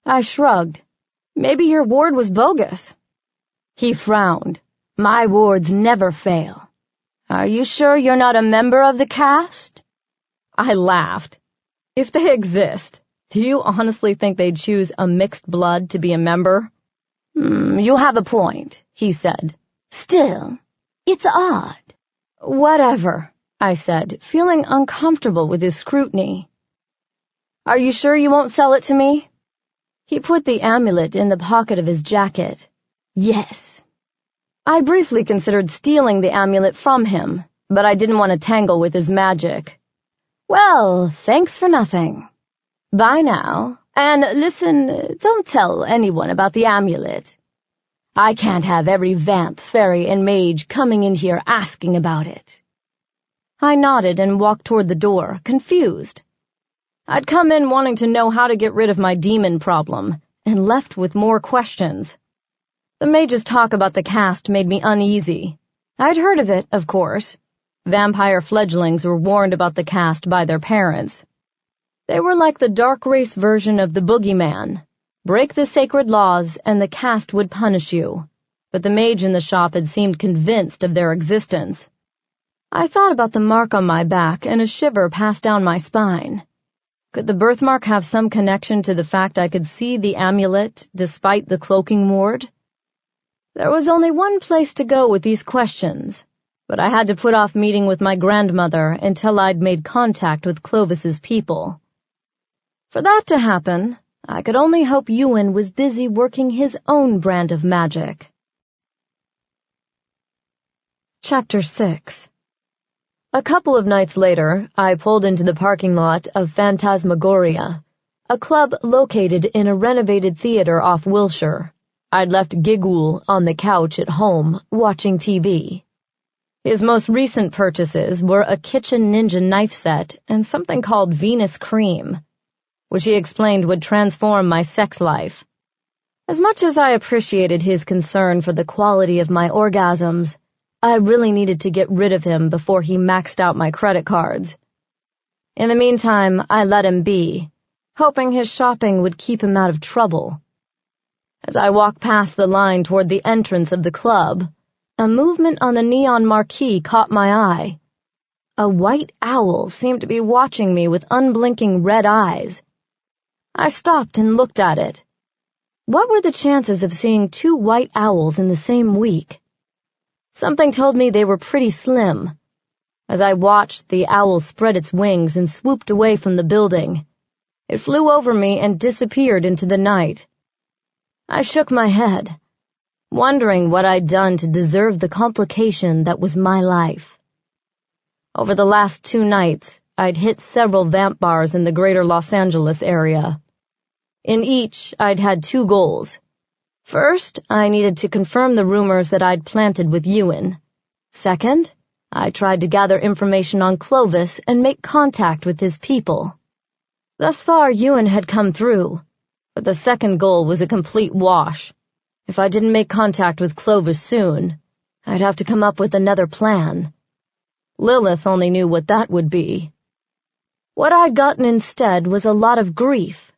I shrugged. "Maybe your ward was bogus." He frowned. "My wards never fail. Are you sure you're not a member of the caste?" I laughed. "If they exist, do you honestly think they'd choose a mixed blood to be a member?" You have a point," he said. "Still, it's odd." "Whatever," I said, feeling uncomfortable with his scrutiny. "Are you sure you won't sell it to me?" He put the amulet in the pocket of his jacket. "Yes." I briefly considered stealing the amulet from him, but I didn't want to tangle with his magic. "Well, thanks for nothing. Bye now. And listen, don't tell anyone about the amulet. I can't have every vamp, fairy, and mage coming in here asking about it." I nodded and walked toward the door, confused. I'd come in wanting to know how to get rid of my demon problem, and left with more questions. The mage's talk about the caste made me uneasy. I'd heard of it, of course. Vampire fledglings were warned about the caste by their parents. They were like the dark race version of the boogeyman. Break the sacred laws and the caste would punish you. But the mage in the shop had seemed convinced of their existence. I thought about the mark on my back and a shiver passed down my spine. Could the birthmark have some connection to the fact I could see the amulet despite the cloaking ward? There was only one place to go with these questions, but I had to put off meeting with my grandmother until I'd made contact with Clovis's people. For that to happen, I could only hope Euan was busy working his own brand of magic. Chapter 6. A couple of nights later, I pulled into the parking lot of Fantasmagoria, a club located in a renovated theater off Wilshire. I'd left Gigul on the couch at home, watching TV. His most recent purchases were a kitchen ninja knife set and something called Venus Cream, which he explained would transform my sex life. As much as I appreciated his concern for the quality of my orgasms, I really needed to get rid of him before he maxed out my credit cards. In the meantime, I let him be, hoping his shopping would keep him out of trouble. As I walked past the line toward the entrance of the club, a movement on the neon marquee caught my eye. A white owl seemed to be watching me with unblinking red eyes. I stopped and looked at it. What were the chances of seeing two white owls in the same week? Something told me they were pretty slim. As I watched, the owl spread its wings and swooped away from the building. It flew over me and disappeared into the night. I shook my head, wondering what I'd done to deserve the complication that was my life. Over the last 2 nights, I'd hit several vamp bars in the greater Los Angeles area. In each, I'd had 2 goals. First, I needed to confirm the rumors that I'd planted with Euan. Second, I tried to gather information on Clovis and make contact with his people. Thus far, Euan had come through, but the second goal was a complete wash. If I didn't make contact with Clovis soon, I'd have to come up with another plan. Lilith only knew what that would be. What I'd gotten instead was a lot of grief.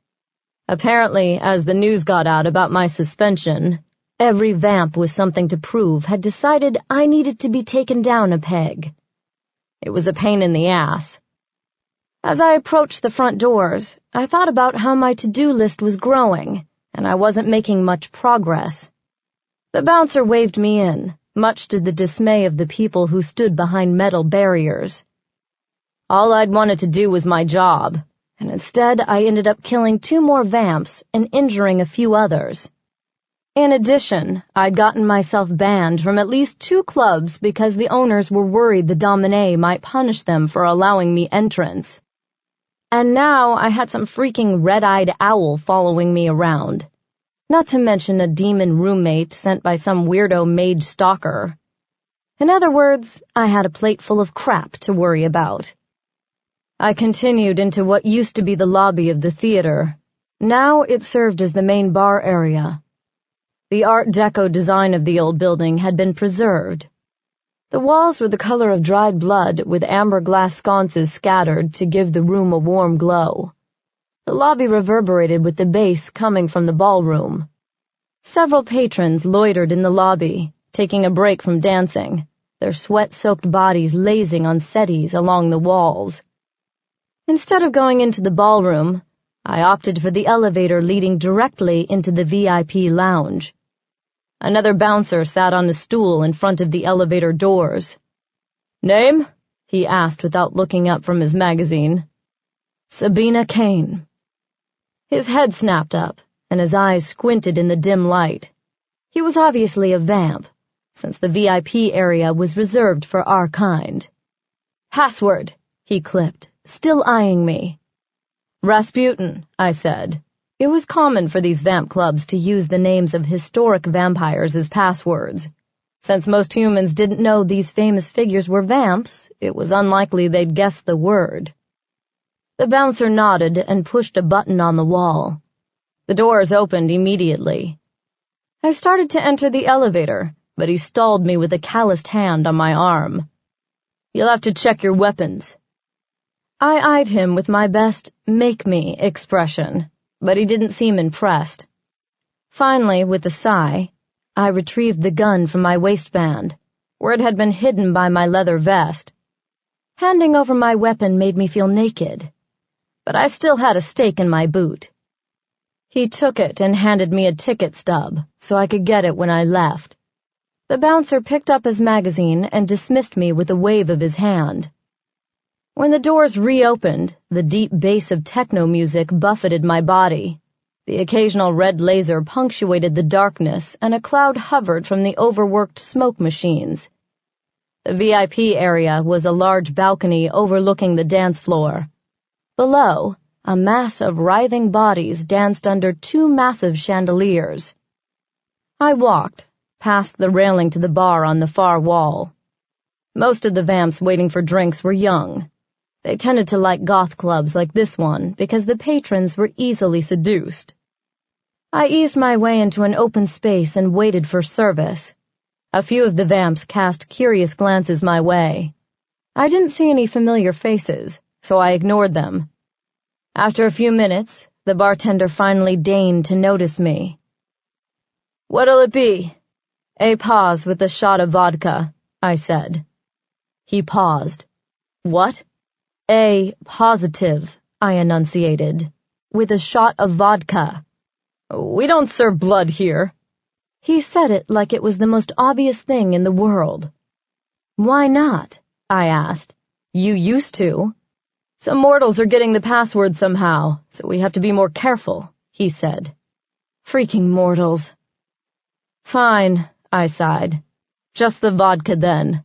Apparently, as the news got out about my suspension, every vamp with something to prove had decided I needed to be taken down a peg. It was a pain in the ass. As I approached the front doors, I thought about how my to-do list was growing, and I wasn't making much progress. The bouncer waved me in, much to the dismay of the people who stood behind metal barriers. All I'd wanted to do was my job, and instead I ended up killing 2 more vamps and injuring a few others. In addition, I'd gotten myself banned from at least 2 clubs because the owners were worried the Domin might punish them for allowing me entrance. And now I had some freaking red-eyed owl following me around, not to mention a demon roommate sent by some weirdo mage stalker. In other words, I had a plate full of crap to worry about. I continued into what used to be the lobby of the theater. Now it served as the main bar area. The Art Deco design of the old building had been preserved. The walls were the color of dried blood, with amber glass sconces scattered to give the room a warm glow. The lobby reverberated with the bass coming from the ballroom. Several patrons loitered in the lobby, taking a break from dancing, their sweat-soaked bodies lazing on settees along the walls. Instead of going into the ballroom, I opted for the elevator leading directly into the VIP lounge. Another bouncer sat on a stool in front of the elevator doors. "Name?" he asked without looking up from his magazine. "Sabina Kane." His head snapped up, and his eyes squinted in the dim light. He was obviously a vamp, since the VIP area was reserved for our kind. "Password," he clipped, still eyeing me. "Rasputin," I said. It was common for these vamp clubs to use the names of historic vampires as passwords. Since most humans didn't know these famous figures were vamps, it was unlikely they'd guess the word. The bouncer nodded and pushed a button on the wall. The doors opened immediately. I started to enter the elevator, but he stalled me with a calloused hand on my arm. "You'll have to check your weapons." I eyed him with my best make-me expression, but he didn't seem impressed. Finally, with a sigh, I retrieved the gun from my waistband, where it had been hidden by my leather vest. Handing over my weapon made me feel naked. but I still had a stake in my boot. He took it and handed me a ticket stub so I could get it when I left. The bouncer picked up his magazine and dismissed me with a wave of his hand. When the doors reopened, the deep bass of techno music buffeted my body. The occasional red laser punctuated the darkness, and a cloud hovered from the overworked smoke machines. The VIP area was a large balcony overlooking the dance floor. Below, a mass of writhing bodies danced under two massive chandeliers. I walked, past the railing to the bar on the far wall. Most of the vamps waiting for drinks were young. They tended to like goth clubs like this one because the patrons were easily seduced. I eased my way into an open space and waited for service. A few of the vamps cast curious glances my way. I didn't see any familiar faces, so I ignored them. After a few minutes, the bartender finally deigned to notice me. "What'll it be?" "A pause with a shot of vodka," I said. He paused. "What?" "A positive," I enunciated, "with a shot of vodka." "We don't serve blood here." He said it like it was the most obvious thing in the world. "Why not?" I asked. "You used to." "Some mortals are getting the password somehow, so we have to be more careful," he said. "Freaking mortals." "Fine," I sighed. "Just the vodka then."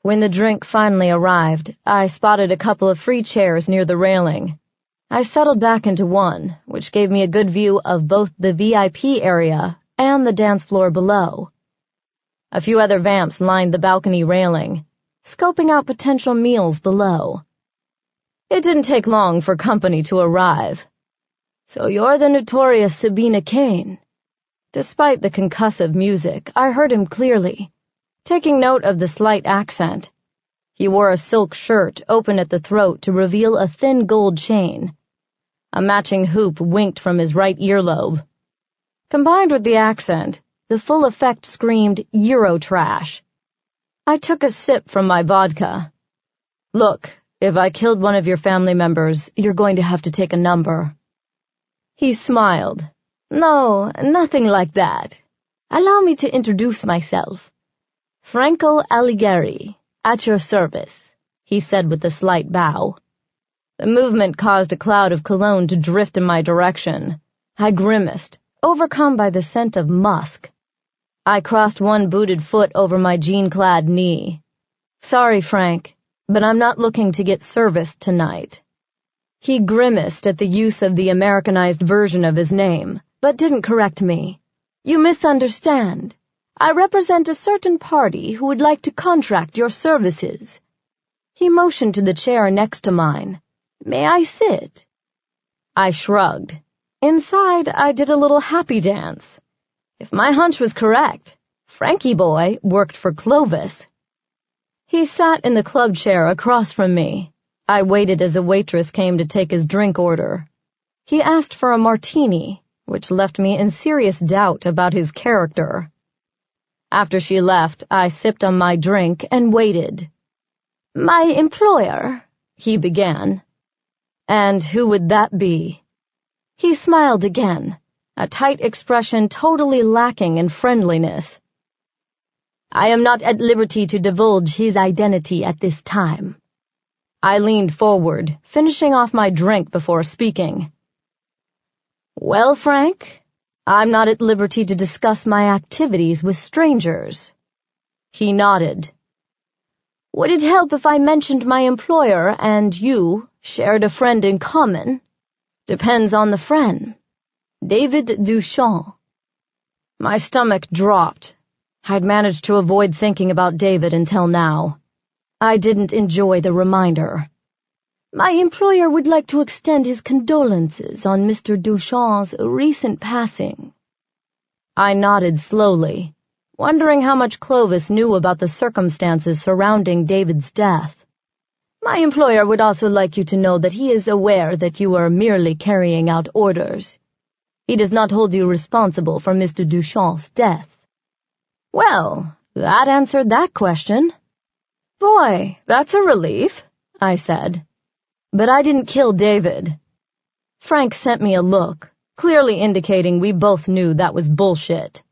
When the drink finally arrived, I spotted a couple of free chairs near the railing. I settled back into one, which gave me a good view of both the VIP area and the dance floor below. A few other vamps lined the balcony railing, scoping out potential meals below. It didn't take long for company to arrive. "So you're the notorious Sabina Kane." Despite the concussive music, I heard him clearly, taking note of the slight accent. He wore a silk shirt open at the throat to reveal a thin gold chain. A matching hoop winked from his right earlobe. Combined with the accent, the full effect screamed Eurotrash. I took a sip from my vodka. "Look, if I killed one of your family members, you're going to have to take a number." He smiled. "No, nothing like that. Allow me to introduce myself. Franco Alighieri, at your service," he said with a slight bow. The movement caused a cloud of cologne to drift in my direction. I grimaced, overcome by the scent of musk. I crossed one booted foot over my jean-clad knee. "Sorry, Frank, but I'm not looking to get serviced tonight." He grimaced at the use of the Americanized version of his name, but didn't correct me. "You misunderstand. I represent a certain party who would like to contract your services." He motioned to the chair next to mine. "May I sit?" I shrugged. Inside, I did a little happy dance. If my hunch was correct, Frankie boy worked for Clovis. He sat in the club chair across from me. I waited as a waitress came to take his drink order. He asked for a martini, which left me in serious doubt about his character. After she left, I sipped on my drink and waited. "My employer," he began. "And who would that be?" He smiled again, a tight expression totally lacking in friendliness. "I am not at liberty to divulge his identity at this time." I leaned forward, finishing off my drink before speaking. "Well, Frank, I'm not at liberty to discuss my activities with strangers." He nodded. "Would it help if I mentioned my employer and you shared a friend in common?" "Depends on the friend." "David Duchamp." My stomach dropped. I'd managed to avoid thinking about David until now. I didn't enjoy the reminder. "My employer would like to extend his condolences on Mr. Duchamp's recent passing." I nodded slowly, wondering how much Clovis knew about the circumstances surrounding David's death. "My employer would also like you to know that he is aware that you are merely carrying out orders. He does not hold you responsible for Mr. Duchamp's death." Well, that answered that question. "Boy, that's a relief," I said. But I didn't kill David. Frank sent me a look, clearly indicating we both knew that was bullshit.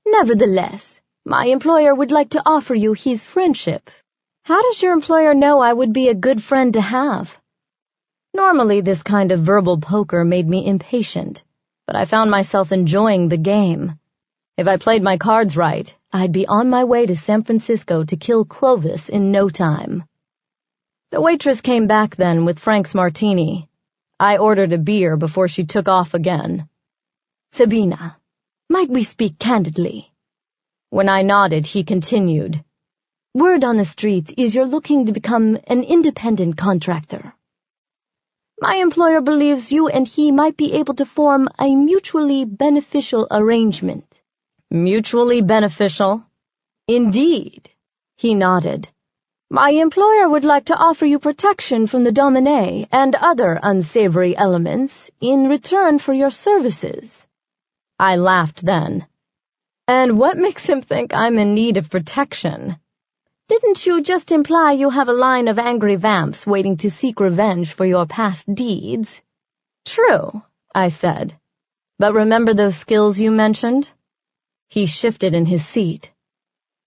Nevertheless, my employer would like to offer you his friendship. How does your employer know I would be a good friend to have? Normally, this kind of verbal poker made me impatient, but I found myself enjoying the game. If I played my cards right, I'd be on my way to San Francisco to kill Clovis in no time. The waitress came back then with Frank's martini. I ordered a beer before she took off again. Sabina, might we speak candidly? When I nodded, he continued. Word on the streets is you're looking to become an independent contractor. My employer believes you and he might be able to form a mutually beneficial arrangement. Mutually beneficial? Indeed. He nodded. My employer would like to offer you protection from the Domin and other unsavory elements in return for your services. I laughed then. And what makes him think I'm in need of protection? Didn't you just imply you have a line of angry vamps waiting to seek revenge for your past deeds? True, I said. But remember those skills you mentioned? He shifted in his seat.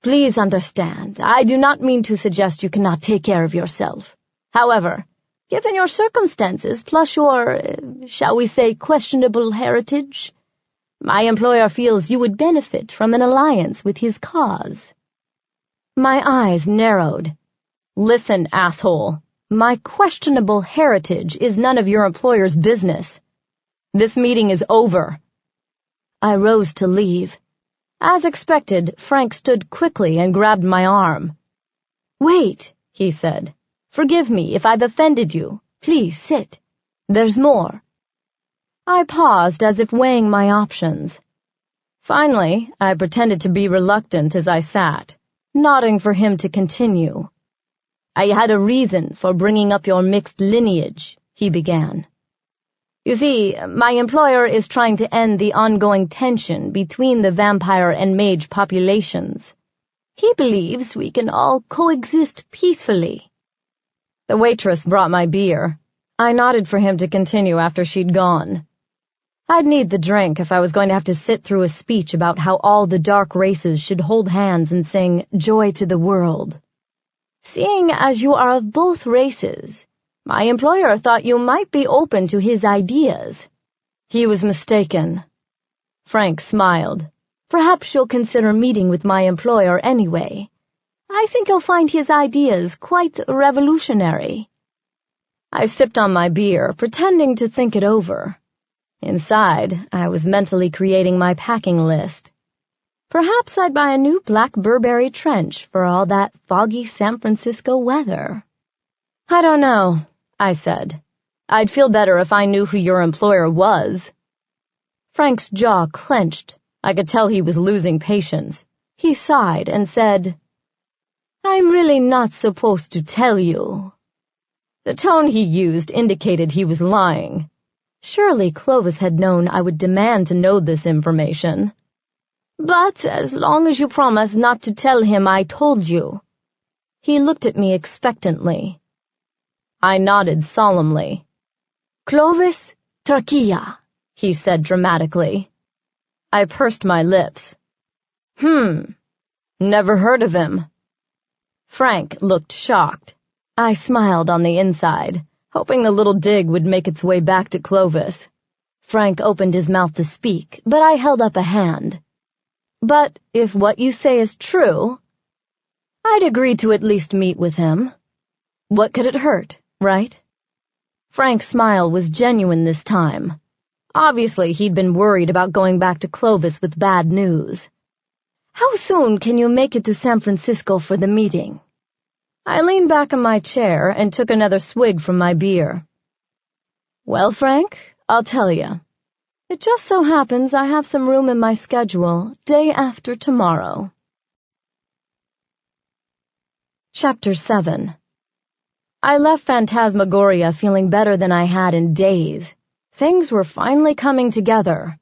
Please understand, I do not mean to suggest you cannot take care of yourself. However, given your circumstances plus your, shall we say, questionable heritage, my employer feels you would benefit from an alliance with his cause. My eyes narrowed. Listen, asshole, my questionable heritage is none of your employer's business. This meeting is over. I rose to leave. As expected, Frank stood quickly and grabbed my arm. Wait, he said. Forgive me if I've offended you. Please sit. There's more. I paused as if weighing my options. Finally, I pretended to be reluctant as I sat, nodding for him to continue. I had a reason for bringing up your mixed lineage, he began. You see, my employer is trying to end the ongoing tension between the vampire and mage populations. He believes we can all coexist peacefully. The waitress brought my beer. I nodded for him to continue after she'd gone. I'd need the drink if I was going to have to sit through a speech about how all the dark races should hold hands and sing Joy to the World. Seeing as you are of both races, my employer thought you might be open to his ideas. He was mistaken. Frank smiled. Perhaps you'll consider meeting with my employer anyway. I think you'll find his ideas quite revolutionary. I sipped on my beer, pretending to think it over. Inside, I was mentally creating my packing list. Perhaps I'd buy a new black Burberry trench for all that foggy San Francisco weather. I don't know, I said. I'd feel better if I knew who your employer was. Frank's jaw clenched. I could tell he was losing patience. He sighed and said, I'm really not supposed to tell you. The tone he used indicated he was lying. Surely Clovis had known I would demand to know this information. But as long as you promise not to tell him I told you. He looked at me expectantly. I nodded solemnly. Clovis Trakia, he said dramatically. I pursed my lips. Never heard of him. Frank looked shocked. I smiled on the inside, hoping the little dig would make its way back to Clovis. Frank opened his mouth to speak, but I held up a hand. But if what you say is true, I'd agree to at least meet with him. What could it hurt, right? Frank's smile was genuine this time. Obviously, he'd been worried about going back to Clovis with bad news. How soon can you make it to San Francisco for the meeting? I leaned back in my chair and took another swig from my beer. Well, Frank, I'll tell you. It just so happens I have some room in my schedule day after tomorrow. Chapter 7. I left Fantasmagoria feeling better than I had in days. Things were finally coming together.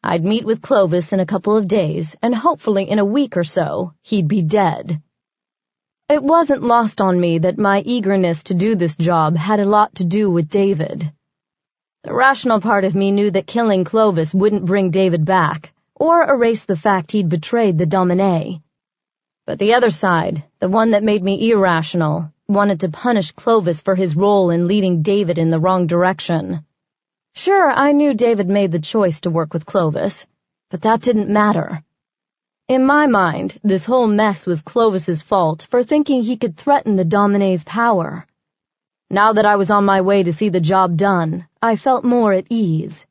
I'd meet with Clovis in a couple of days, and hopefully in a week or so, he'd be dead. It wasn't lost on me that my eagerness to do this job had a lot to do with David. The rational part of me knew that killing Clovis wouldn't bring David back, or erase the fact he'd betrayed the Domin. But the other side, the one that made me irrational, wanted to punish Clovis for his role in leading David in the wrong direction. Sure, I knew David made the choice to work with Clovis, but that didn't matter. In my mind, this whole mess was Clovis's fault for thinking he could threaten the Domine's power. Now that I was on my way to see the job done, I felt more at ease.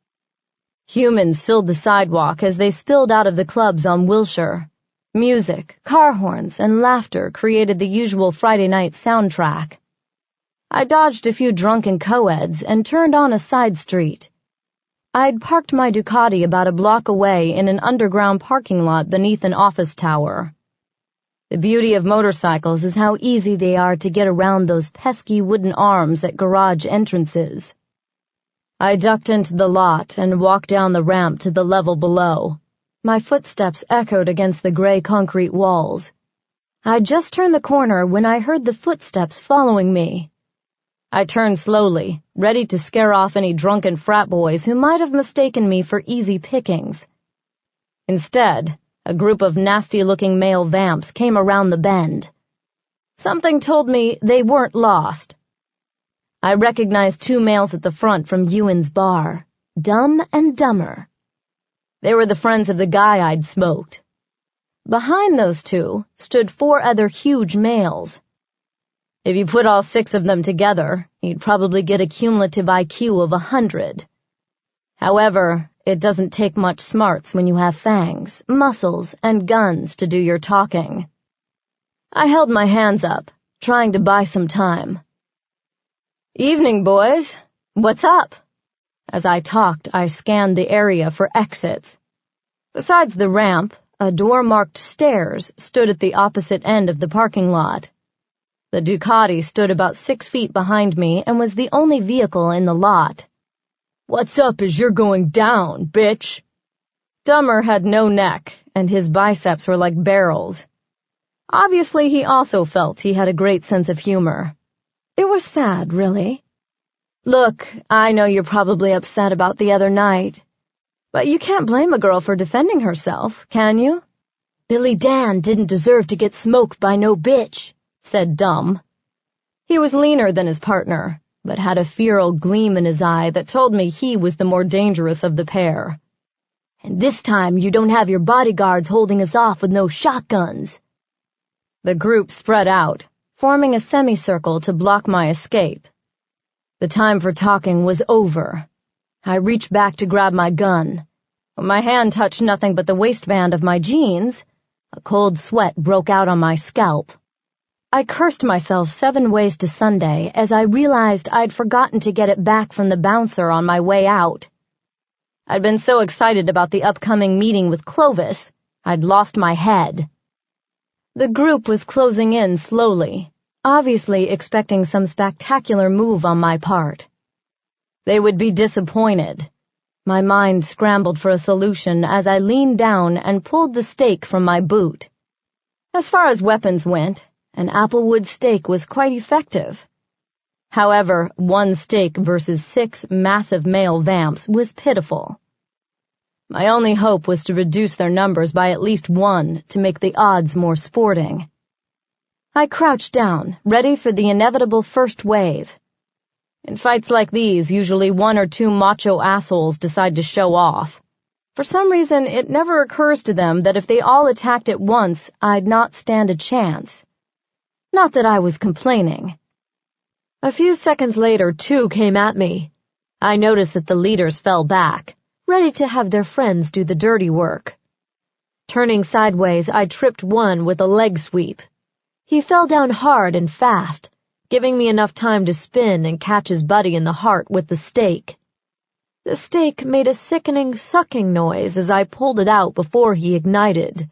Humans filled the sidewalk as they spilled out of the clubs on Wilshire. Music, car horns, and laughter created the usual Friday night soundtrack. I dodged a few drunken co-eds and turned on a side street. I'd parked my Ducati about a block away in an underground parking lot beneath an office tower. The beauty of motorcycles is how easy they are to get around those pesky wooden arms at garage entrances. I ducked into the lot and walked down the ramp to the level below. My footsteps echoed against the gray concrete walls. I'd just turned the corner when I heard the footsteps following me. I turned slowly, ready to scare off any drunken frat boys who might have mistaken me for easy pickings. Instead, a group of nasty-looking male vamps came around the bend. Something told me they weren't lost. I recognized two males at the front from Euan's bar, Dumb and Dumber. They were the friends of the guy I'd smoked. Behind those two stood 4 other huge males. If you put all 6 of them together, you'd probably get a cumulative IQ of 100. However, it doesn't take much smarts when you have fangs, muscles, and guns to do your talking. I held my hands up, trying to buy some time. "Evening, boys. What's up?" As I talked, I scanned the area for exits. Besides the ramp, a door marked stairs stood at the opposite end of the parking lot. The Ducati stood about 6 feet behind me and was the only vehicle in the lot. "What's up as you're going down, bitch?" Dumber had no neck, and his biceps were like barrels. Obviously, he also felt he had a great sense of humor. It was sad, really. "Look, I know you're probably upset about the other night, but you can't blame a girl for defending herself, can you?" "Billy Dan didn't deserve to get smoked by no bitch," said Dumb. He was leaner than his partner, but had a feral gleam in his eye that told me he was the more dangerous of the pair. "And this time you don't have your bodyguards holding us off with no shotguns." The group spread out, forming a semicircle to block my escape. The time for talking was over. I reached back to grab my gun. When my hand touched nothing but the waistband of my jeans, a cold sweat broke out on my scalp. I cursed myself 7 ways to Sunday as I realized I'd forgotten to get it back from the bouncer on my way out. I'd been so excited about the upcoming meeting with Clovis, I'd lost my head. The group was closing in slowly, obviously expecting some spectacular move on my part. They would be disappointed. My mind scrambled for a solution as I leaned down and pulled the stake from my boot. As far as weapons went, an applewood stake was quite effective. However, 1 stake versus 6 massive male vamps was pitiful. My only hope was to reduce their numbers by at least 1 to make the odds more sporting. I crouched down, ready for the inevitable first wave. In fights like these, usually 1 or 2 macho assholes decide to show off. For some reason, it never occurs to them that if they all attacked at once, I'd not stand a chance. Not that I was complaining. A few seconds later, 2 came at me. I noticed that the leaders fell back, ready to have their friends do the dirty work. Turning sideways, I tripped one with a leg sweep. He fell down hard and fast, giving me enough time to spin and catch his buddy in the heart with the stake. The stake made a sickening sucking noise as I pulled it out before he ignited.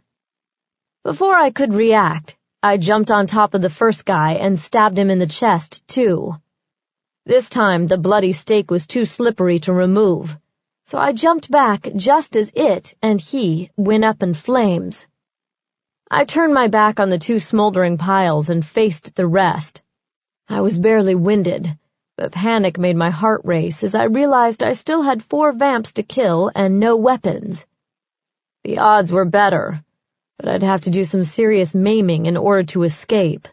Before I could react, I jumped on top of the first guy and stabbed him in the chest, too. This time, the bloody stake was too slippery to remove, so I jumped back just as it and he went up in flames. I turned my back on the two smoldering piles and faced the rest. I was barely winded, but panic made my heart race as I realized I still had 4 vamps to kill and no weapons. The odds were better, but I'd have to do some serious maiming in order to escape.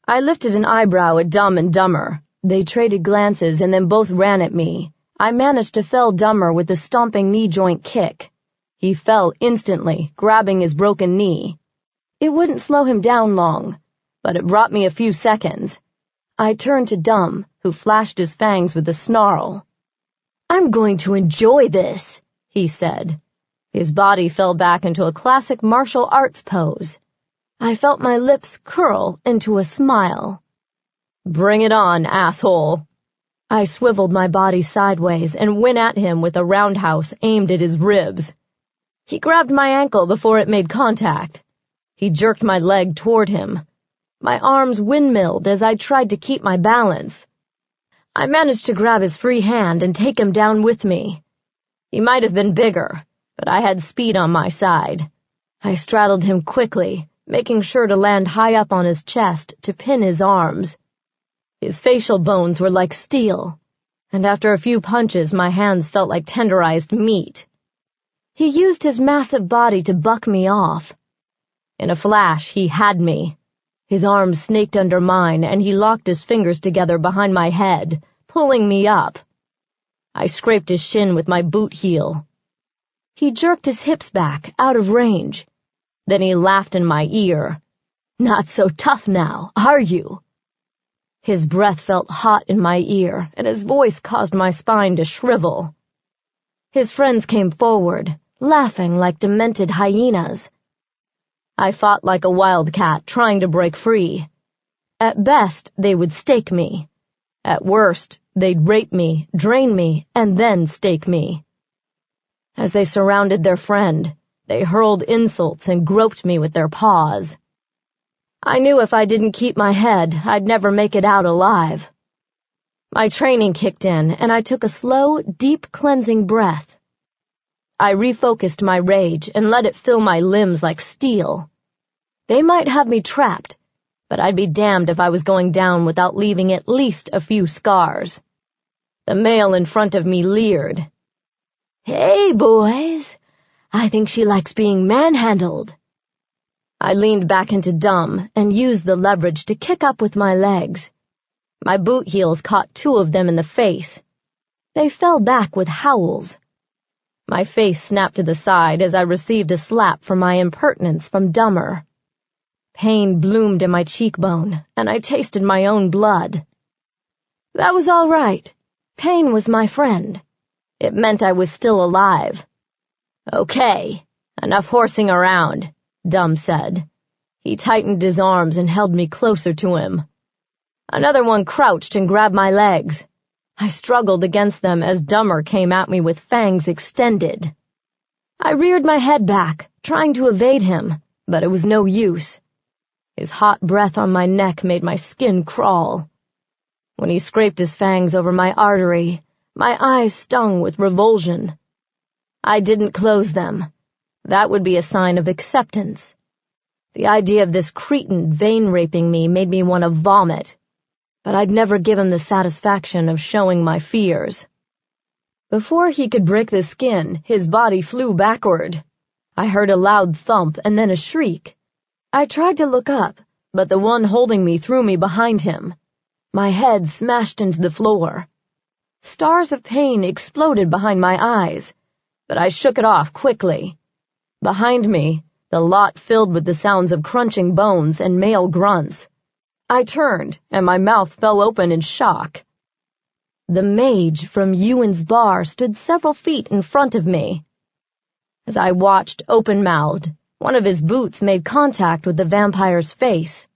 I lifted an eyebrow at Dumb and Dumber. They traded glances and then both ran at me. I managed to fell Dumber with a stomping knee-joint kick. He fell instantly, grabbing his broken knee. It wouldn't slow him down long, but it brought me a few seconds. I turned to Dumb, who flashed his fangs with a snarl. "I'm going to enjoy this," he said. His body fell back into a classic martial arts pose. I felt my lips curl into a smile. "Bring it on, asshole." I swiveled my body sideways and went at him with a roundhouse aimed at his ribs. He grabbed my ankle before it made contact. He jerked my leg toward him. My arms windmilled as I tried to keep my balance. I managed to grab his free hand and take him down with me. He might have been bigger, but I had speed on my side. I straddled him quickly, making sure to land high up on his chest to pin his arms. His facial bones were like steel, and after a few punches my hands felt like tenderized meat. He used his massive body to buck me off. In a flash, he had me. His arms snaked under mine, and he locked his fingers together behind my head, pulling me up. I scraped his shin with my boot heel. He jerked his hips back, out of range. Then he laughed in my ear. "Not so tough now, are you?" His breath felt hot in my ear, and his voice caused my spine to shrivel. His friends came forward, laughing like demented hyenas. I fought like a wildcat, trying to break free. At best, they would stake me. At worst, they'd rape me, drain me, and then stake me. As they surrounded their friend, they hurled insults and groped me with their paws. I knew if I didn't keep my head, I'd never make it out alive. My training kicked in, and I took a slow, deep cleansing breath. I refocused my rage and let it fill my limbs like steel. They might have me trapped, but I'd be damned if I was going down without leaving at least a few scars. The male in front of me leered. "Hey, boys, I think she likes being manhandled." I leaned back into Dumb and used the leverage to kick up with my legs. My boot heels caught 2 of them in the face. They fell back with howls. My face snapped to the side as I received a slap for my impertinence from Dumber. Pain bloomed in my cheekbone, and I tasted my own blood. That was all right. Pain was my friend. It meant I was still alive. "Okay, enough horsing around," Dumb said. He tightened his arms and held me closer to him. Another one crouched and grabbed my legs. I struggled against them as Dumber came at me with fangs extended. I reared my head back, trying to evade him, but it was no use. His hot breath on my neck made my skin crawl. When he scraped his fangs over my artery, my eyes stung with revulsion. I didn't close them. That would be a sign of acceptance. The idea of this cretin vein-raping me made me want to vomit, but I'd never give him the satisfaction of showing my fears. Before he could break the skin, his body flew backward. I heard a loud thump and then a shriek. I tried to look up, but the one holding me threw me behind him. My head smashed into the floor. Stars of pain exploded behind my eyes, but I shook it off quickly. Behind me, the lot filled with the sounds of crunching bones and male grunts. I turned, and my mouth fell open in shock. The Mage from Euan's bar stood several feet in front of me. As I watched open-mouthed, one of his boots made contact with the vampire's face.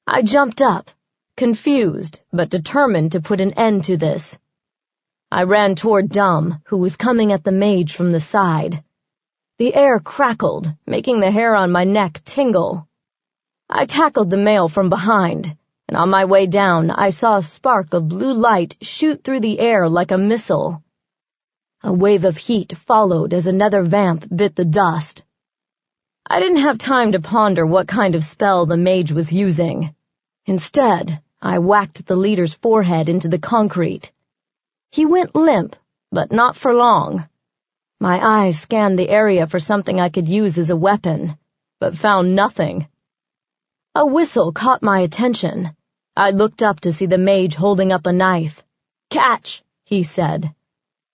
I jumped up, confused but determined to put an end to this. I ran toward Dumb, who was coming at the Mage from the side. The air crackled, making the hair on my neck tingle. I tackled the male from behind, and on my way down I saw a spark of blue light shoot through the air like a missile. A wave of heat followed as another vamp bit the dust. I didn't have time to ponder what kind of spell the mage was using. Instead, I whacked the leader's forehead into the concrete. He went limp, but not for long. My eyes scanned the area for something I could use as a weapon, but found nothing. A whistle caught my attention. I looked up to see the mage holding up a knife. "Catch," he said.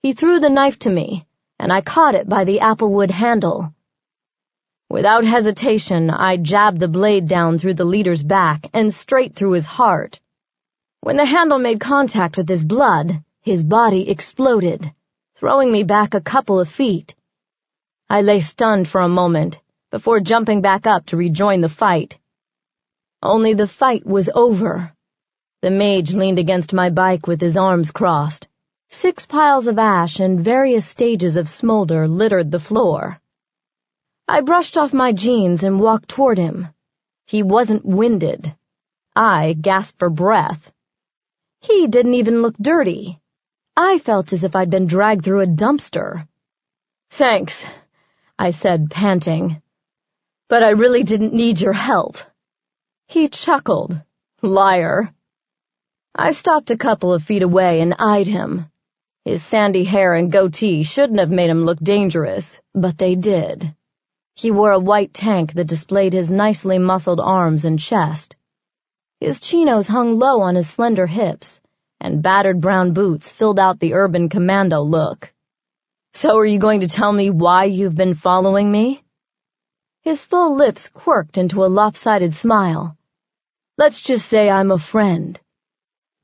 He threw the knife to me, and I caught it by the applewood handle. Without hesitation, I jabbed the blade down through the leader's back and straight through his heart. When the handle made contact with his blood, his body exploded, throwing me back a couple of feet. I lay stunned for a moment, before jumping back up to rejoin the fight. Only the fight was over. The mage leaned against my bike with his arms crossed. 6 piles of ash in various stages of smolder littered the floor. I brushed off my jeans and walked toward him. He wasn't winded. I gasped for breath. He didn't even look dirty. I felt as if I'd been dragged through a dumpster. "Thanks," I said, panting. "But I really didn't need your help." He chuckled. "Liar." I stopped a couple of feet away and eyed him. His sandy hair and goatee shouldn't have made him look dangerous, but they did. He wore a white tank that displayed his nicely muscled arms and chest. His chinos hung low on his slender hips, and battered brown boots filled out the urban commando look. "So are you going to tell me why you've been following me?" His full lips quirked into a lopsided smile. "Let's just say I'm a friend.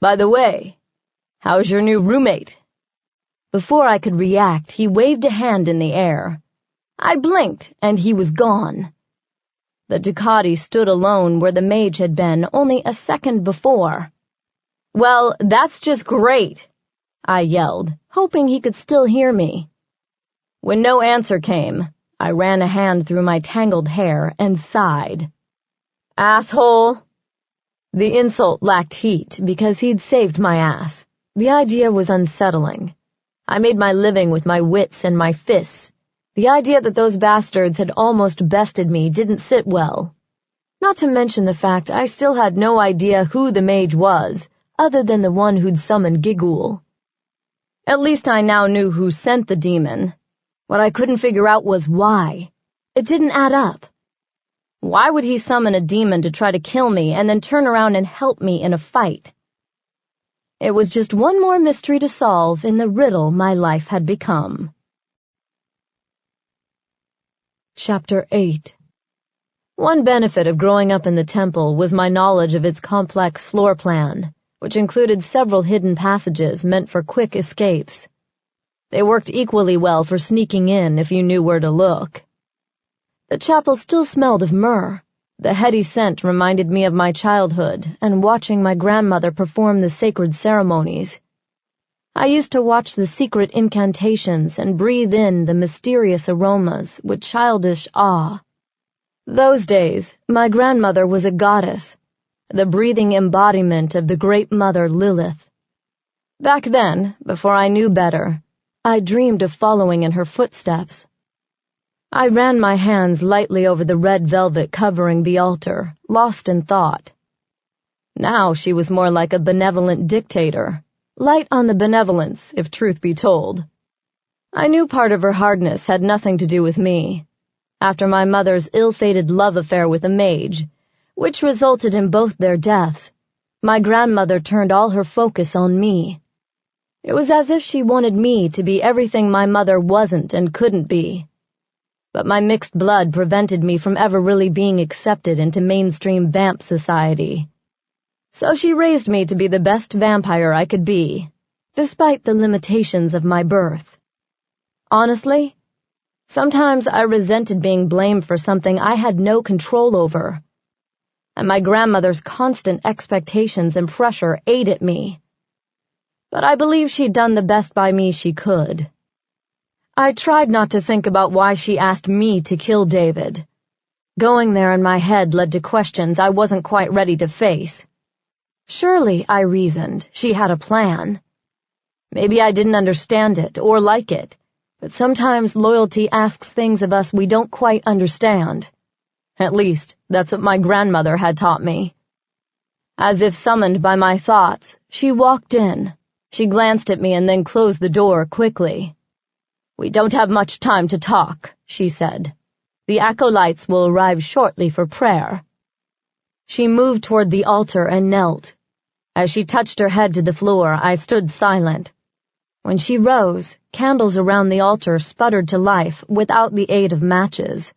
By the way, how's your new roommate?" Before I could react, he waved a hand in the air. I blinked, and he was gone. The Ducati stood alone where the mage had been only a second before. "Well, that's just great," I yelled, hoping he could still hear me. When no answer came, I ran a hand through my tangled hair and sighed. "Asshole." The insult lacked heat because he'd saved my ass. The idea was unsettling. I made my living with my wits and my fists. The idea that those bastards had almost bested me didn't sit well. Not to mention the fact I still had no idea who the mage was, other than the one who'd summoned Gigul. At least I now knew who sent the demon. What I couldn't figure out was why. It didn't add up. Why would he summon a demon to try to kill me and then turn around and help me in a fight? It was just one more mystery to solve in the riddle my life had become. Chapter 8. One benefit of growing up in the temple was my knowledge of its complex floor plan, which included several hidden passages meant for quick escapes. They worked equally well for sneaking in if you knew where to look. The chapel still smelled of myrrh. The heady scent reminded me of my childhood and watching my grandmother perform the sacred ceremonies. I used to watch the secret incantations and breathe in the mysterious aromas with childish awe. Those days, my grandmother was a goddess, the breathing embodiment of the great mother Lilith. Back then, before I knew better, I dreamed of following in her footsteps. I ran my hands lightly over the red velvet covering the altar, lost in thought. Now she was more like a benevolent dictator, light on the benevolence, if truth be told. I knew part of her hardness had nothing to do with me. After my mother's ill-fated love affair with a mage, which resulted in both their deaths, my grandmother turned all her focus on me. It was as if she wanted me to be everything my mother wasn't and couldn't be. But my mixed blood prevented me from ever really being accepted into mainstream vamp society. So she raised me to be the best vampire I could be, despite the limitations of my birth. Honestly, sometimes I resented being blamed for something I had no control over, and my grandmother's constant expectations and pressure ate at me. But I believe she'd done the best by me she could. I tried not to think about why she asked me to kill David. Going there in my head led to questions I wasn't quite ready to face. Surely, I reasoned, she had a plan. Maybe I didn't understand it or like it, but sometimes loyalty asks things of us we don't quite understand. At least, that's what my grandmother had taught me. As if summoned by my thoughts, she walked in. She glanced at me and then closed the door quickly. "We don't have much time to talk," she said. "The acolytes will arrive shortly for prayer." She moved toward the altar and knelt. As she touched her head to the floor, I stood silent. When she rose, candles around the altar sputtered to life without the aid of matches.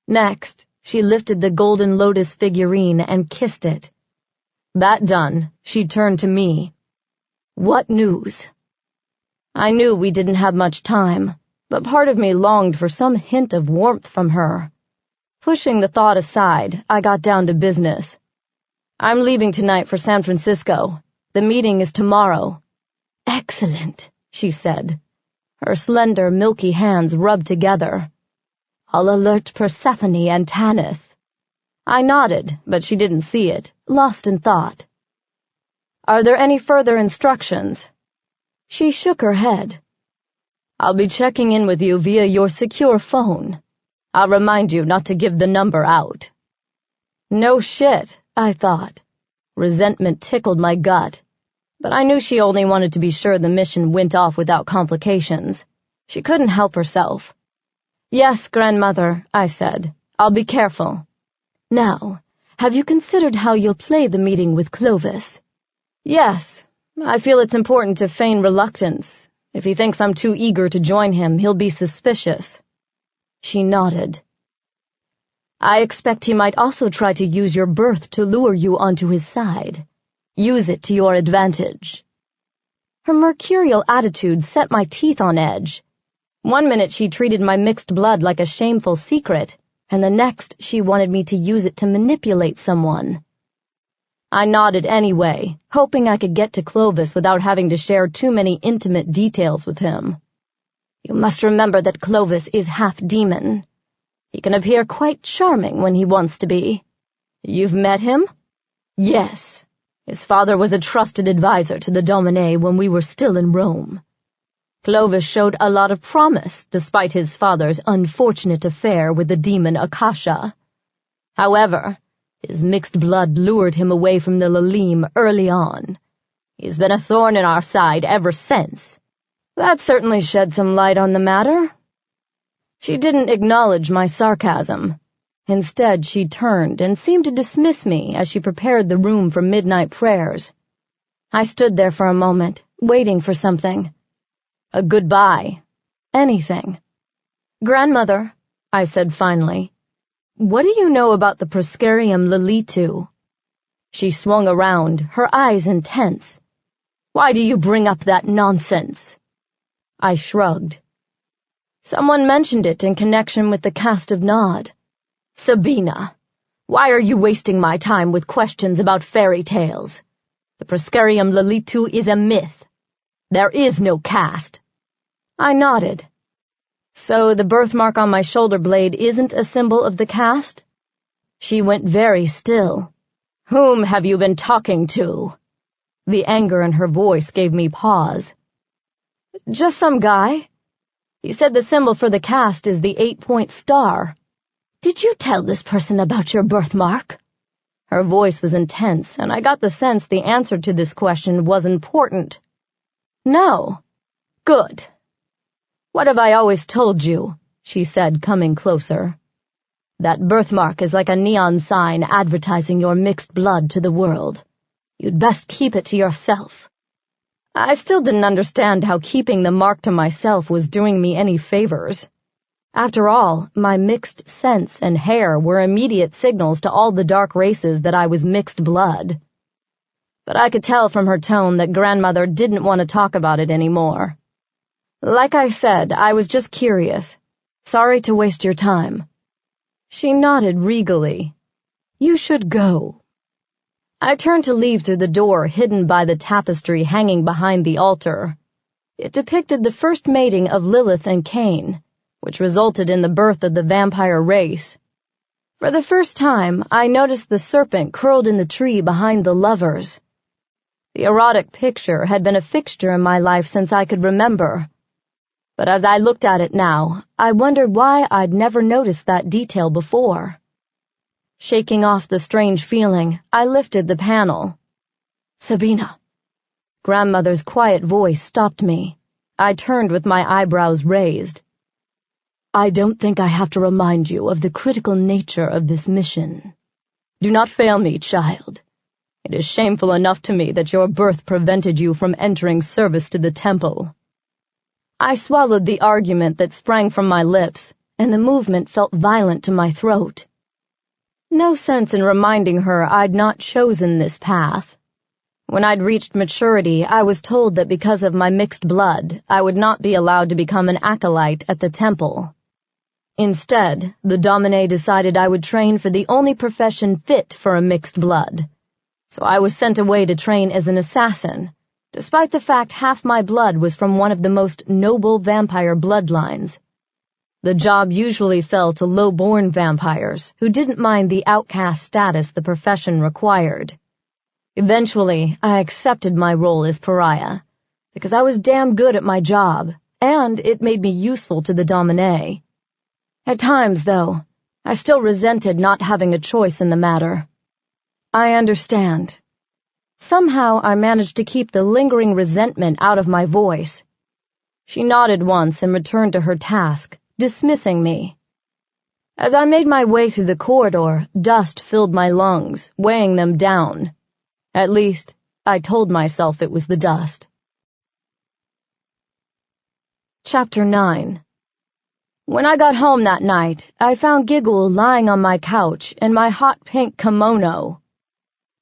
Next, she lifted the golden lotus figurine and kissed it. That done, she turned to me. "What news?" I knew we didn't have much time, but part of me longed for some hint of warmth from her. Pushing the thought aside, I got down to business. "I'm leaving tonight for San Francisco. The meeting is tomorrow." "Excellent," she said. Her slender, milky hands rubbed together. "I'll alert Persephone and Tanith." I nodded, but she didn't see it, lost in thought. "Are there any further instructions?" She shook her head. "I'll be checking in with you via your secure phone. I'll remind you not to give the number out." No shit, I thought. Resentment tickled my gut, but I knew she only wanted to be sure the mission went off without complications. She couldn't help herself. "Yes, grandmother," I said. "I'll be careful." "Now, have you considered how you'll play the meeting with Clovis?" "Yes. I feel it's important to feign reluctance. If he thinks I'm too eager to join him, he'll be suspicious." She nodded. "I expect he might also try to use your birth to lure you onto his side. Use it to your advantage." Her mercurial attitude set my teeth on edge. One minute she treated my mixed blood like a shameful secret, and the next she wanted me to use it to manipulate someone. I nodded anyway, hoping I could get to Clovis without having to share too many intimate details with him. "You must remember that Clovis is half demon. He can appear quite charming when he wants to be." "You've met him?" "Yes. His father was a trusted advisor to the Domin when we were still in Rome. Clovis showed a lot of promise, despite his father's unfortunate affair with the demon Akasha. However, his mixed blood lured him away from the Lalim early on. He's been a thorn in our side ever since." That certainly shed some light on the matter. She didn't acknowledge my sarcasm. Instead, she turned and seemed to dismiss me as she prepared the room for midnight prayers. I stood there for a moment, waiting for something. A goodbye. Anything. "Grandmother," I said finally, "what do you know about the Proskerium Lilitu?" She swung around, her eyes intense. "Why do you bring up that nonsense?" I shrugged. "Someone mentioned it in connection with the cast of Nod." "Sabina, why are you wasting my time with questions about fairy tales? The Proskerium Lilitu is a myth. There is no caste." I nodded. "So the birthmark on my shoulder blade isn't a symbol of the caste?" She went very still. "Whom have you been talking to?" The anger in her voice gave me pause. "Just some guy. He said the symbol for the caste is the 8-point star." "Did you tell this person about your birthmark?" Her voice was intense, and I got the sense the answer to this question was important. "No." "Good." "What have I always told you?" she said, coming closer. "That birthmark is like a neon sign advertising your mixed blood to the world. You'd best keep it to yourself." I still didn't understand how keeping the mark to myself was doing me any favors. After all, my mixed scents and hair were immediate signals to all the dark races that I was mixed blood. But I could tell from her tone that grandmother didn't want to talk about it anymore. Like I said, I was just curious. Sorry to waste your time. She nodded regally. "You should go." I turned to leave through the door hidden by the tapestry hanging behind the altar. It depicted the first mating of Lilith and Cain, which resulted in the birth of the vampire race. For the first time, I noticed the serpent curled in the tree behind the lovers. The erotic picture had been a fixture in my life since I could remember. But as I looked at it now, I wondered why I'd never noticed that detail before. Shaking off the strange feeling, I lifted the panel. "Sabina." Grandmother's quiet voice stopped me. I turned with my eyebrows raised. "I don't think I have to remind you of the critical nature of this mission. Do not fail me, child. It is shameful enough to me that your birth prevented you from entering service to the temple." I swallowed the argument that sprang from my lips, and the movement felt violent to my throat. No sense in reminding her I'd not chosen this path. When I'd reached maturity, I was told that because of my mixed blood, I would not be allowed to become an acolyte at the temple. Instead, the Domin decided I would train for the only profession fit for a mixed blood. So I was sent away to train as an assassin, despite the fact half my blood was from one of the most noble vampire bloodlines. The job usually fell to low-born vampires who didn't mind the outcast status the profession required. Eventually, I accepted my role as pariah, because I was damn good at my job, and it made me useful to the Domin. At times, though, I still resented not having a choice in the matter. "I understand." Somehow I managed to keep the lingering resentment out of my voice. She nodded once and returned to her task, dismissing me. As I made my way through the corridor, dust filled my lungs, weighing them down. At least, I told myself it was the dust. Chapter 9. When I got home that night, I found Giggle lying on my couch in my hot pink kimono.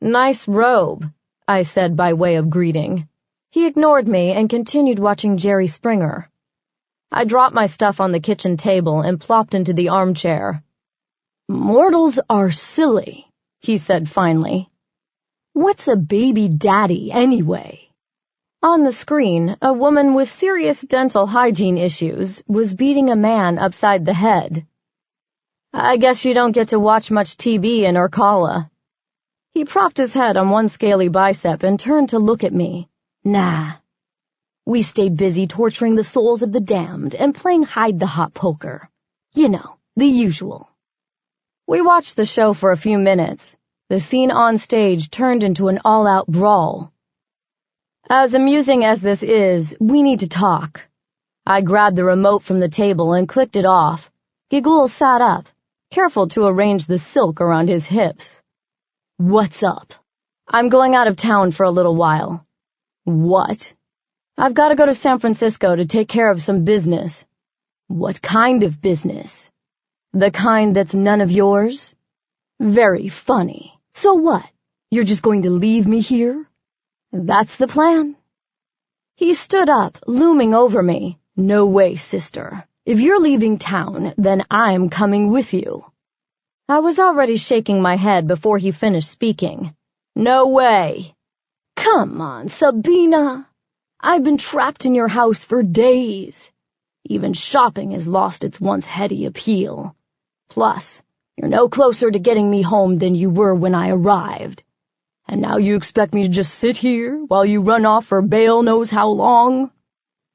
"Nice robe," I said by way of greeting. He ignored me and continued watching Jerry Springer. I dropped my stuff on the kitchen table and plopped into the armchair. "Mortals are silly," he said finally. "What's a baby daddy, anyway?" On the screen, a woman with serious dental hygiene issues was beating a man upside the head. "I guess you don't get to watch much TV in Urkala." He propped his head on one scaly bicep and turned to look at me. "Nah. We stayed busy torturing the souls of the damned and playing hide-the-hot poker. You know, the usual." We watched the show for a few minutes. The scene on stage turned into an all-out brawl. "As amusing as this is, we need to talk." I grabbed the remote from the table and clicked it off. Giggle sat up, careful to arrange the silk around his hips. "What's up?" "I'm going out of town for a little while." "What?" "I've got to go to San Francisco to take care of some business." "What kind of business?" "The kind that's none of yours." "Very funny. So what? You're just going to leave me here?" "That's the plan." He stood up, looming over me. "No way, sister. If you're leaving town, then I'm coming with you." I was already shaking my head before he finished speaking. "No way." "Come on, Sabina. I've been trapped in your house for days. Even shopping has lost its once heady appeal. Plus, you're no closer to getting me home than you were when I arrived. And now you expect me to just sit here while you run off for Baal knows how long?"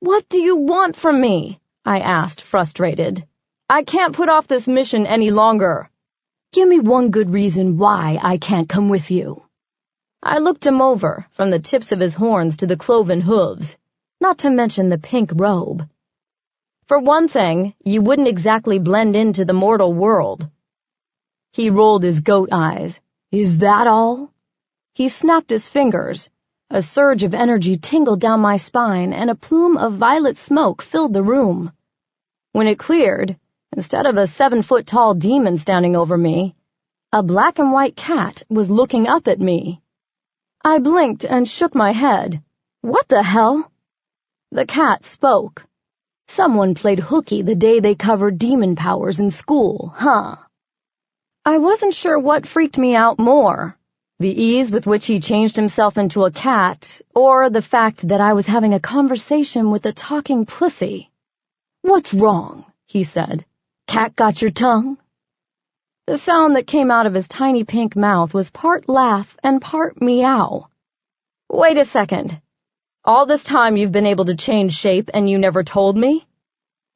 "What do you want from me?" I asked, frustrated. "I can't put off this mission any longer." "Give me one good reason why I can't come with you." I looked him over, from the tips of his horns to the cloven hooves, not to mention the pink robe. "For one thing, you wouldn't exactly blend into the mortal world." He rolled his goat eyes. "Is that all?" He snapped his fingers. A surge of energy tingled down my spine, and a plume of violet smoke filled the room. When it cleared, instead of a 7-foot-tall demon standing over me, a black and white cat was looking up at me. I blinked and shook my head. "What the hell?" The cat spoke. "Someone played hooky the day they covered demon powers in school, huh?" I wasn't sure what freaked me out more, the ease with which he changed himself into a cat, or the fact that I was having a conversation with a talking pussy. "What's wrong?" he said. "Cat got your tongue?" The sound that came out of his tiny pink mouth was part laugh and part meow. "Wait a second. All this time you've been able to change shape and you never told me?"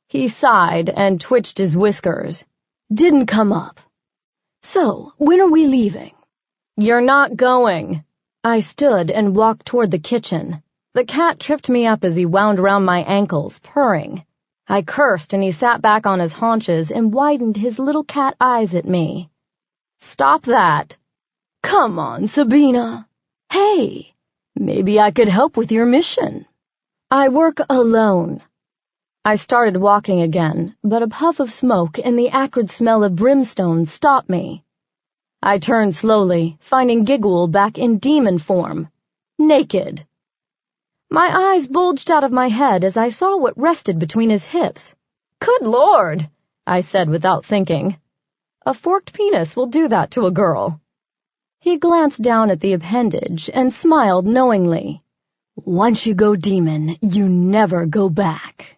He sighed and twitched his whiskers. "Didn't come up." So, when are we leaving? You're not going. I stood and walked toward the kitchen. The cat tripped me up as he wound round my ankles, purring. I cursed and he sat back on his haunches and widened his little cat eyes at me. Stop that. Come on, Sabina. Hey, maybe I could help with your mission. I work alone. I started walking again, but a puff of smoke and the acrid smell of brimstone stopped me. I turned slowly, finding Giggle back in demon form, naked. My eyes bulged out of my head as I saw what rested between his hips. Good Lord, I said without thinking. A forked penis will do that to a girl. He glanced down at the appendage and smiled knowingly. Once you go demon, you never go back.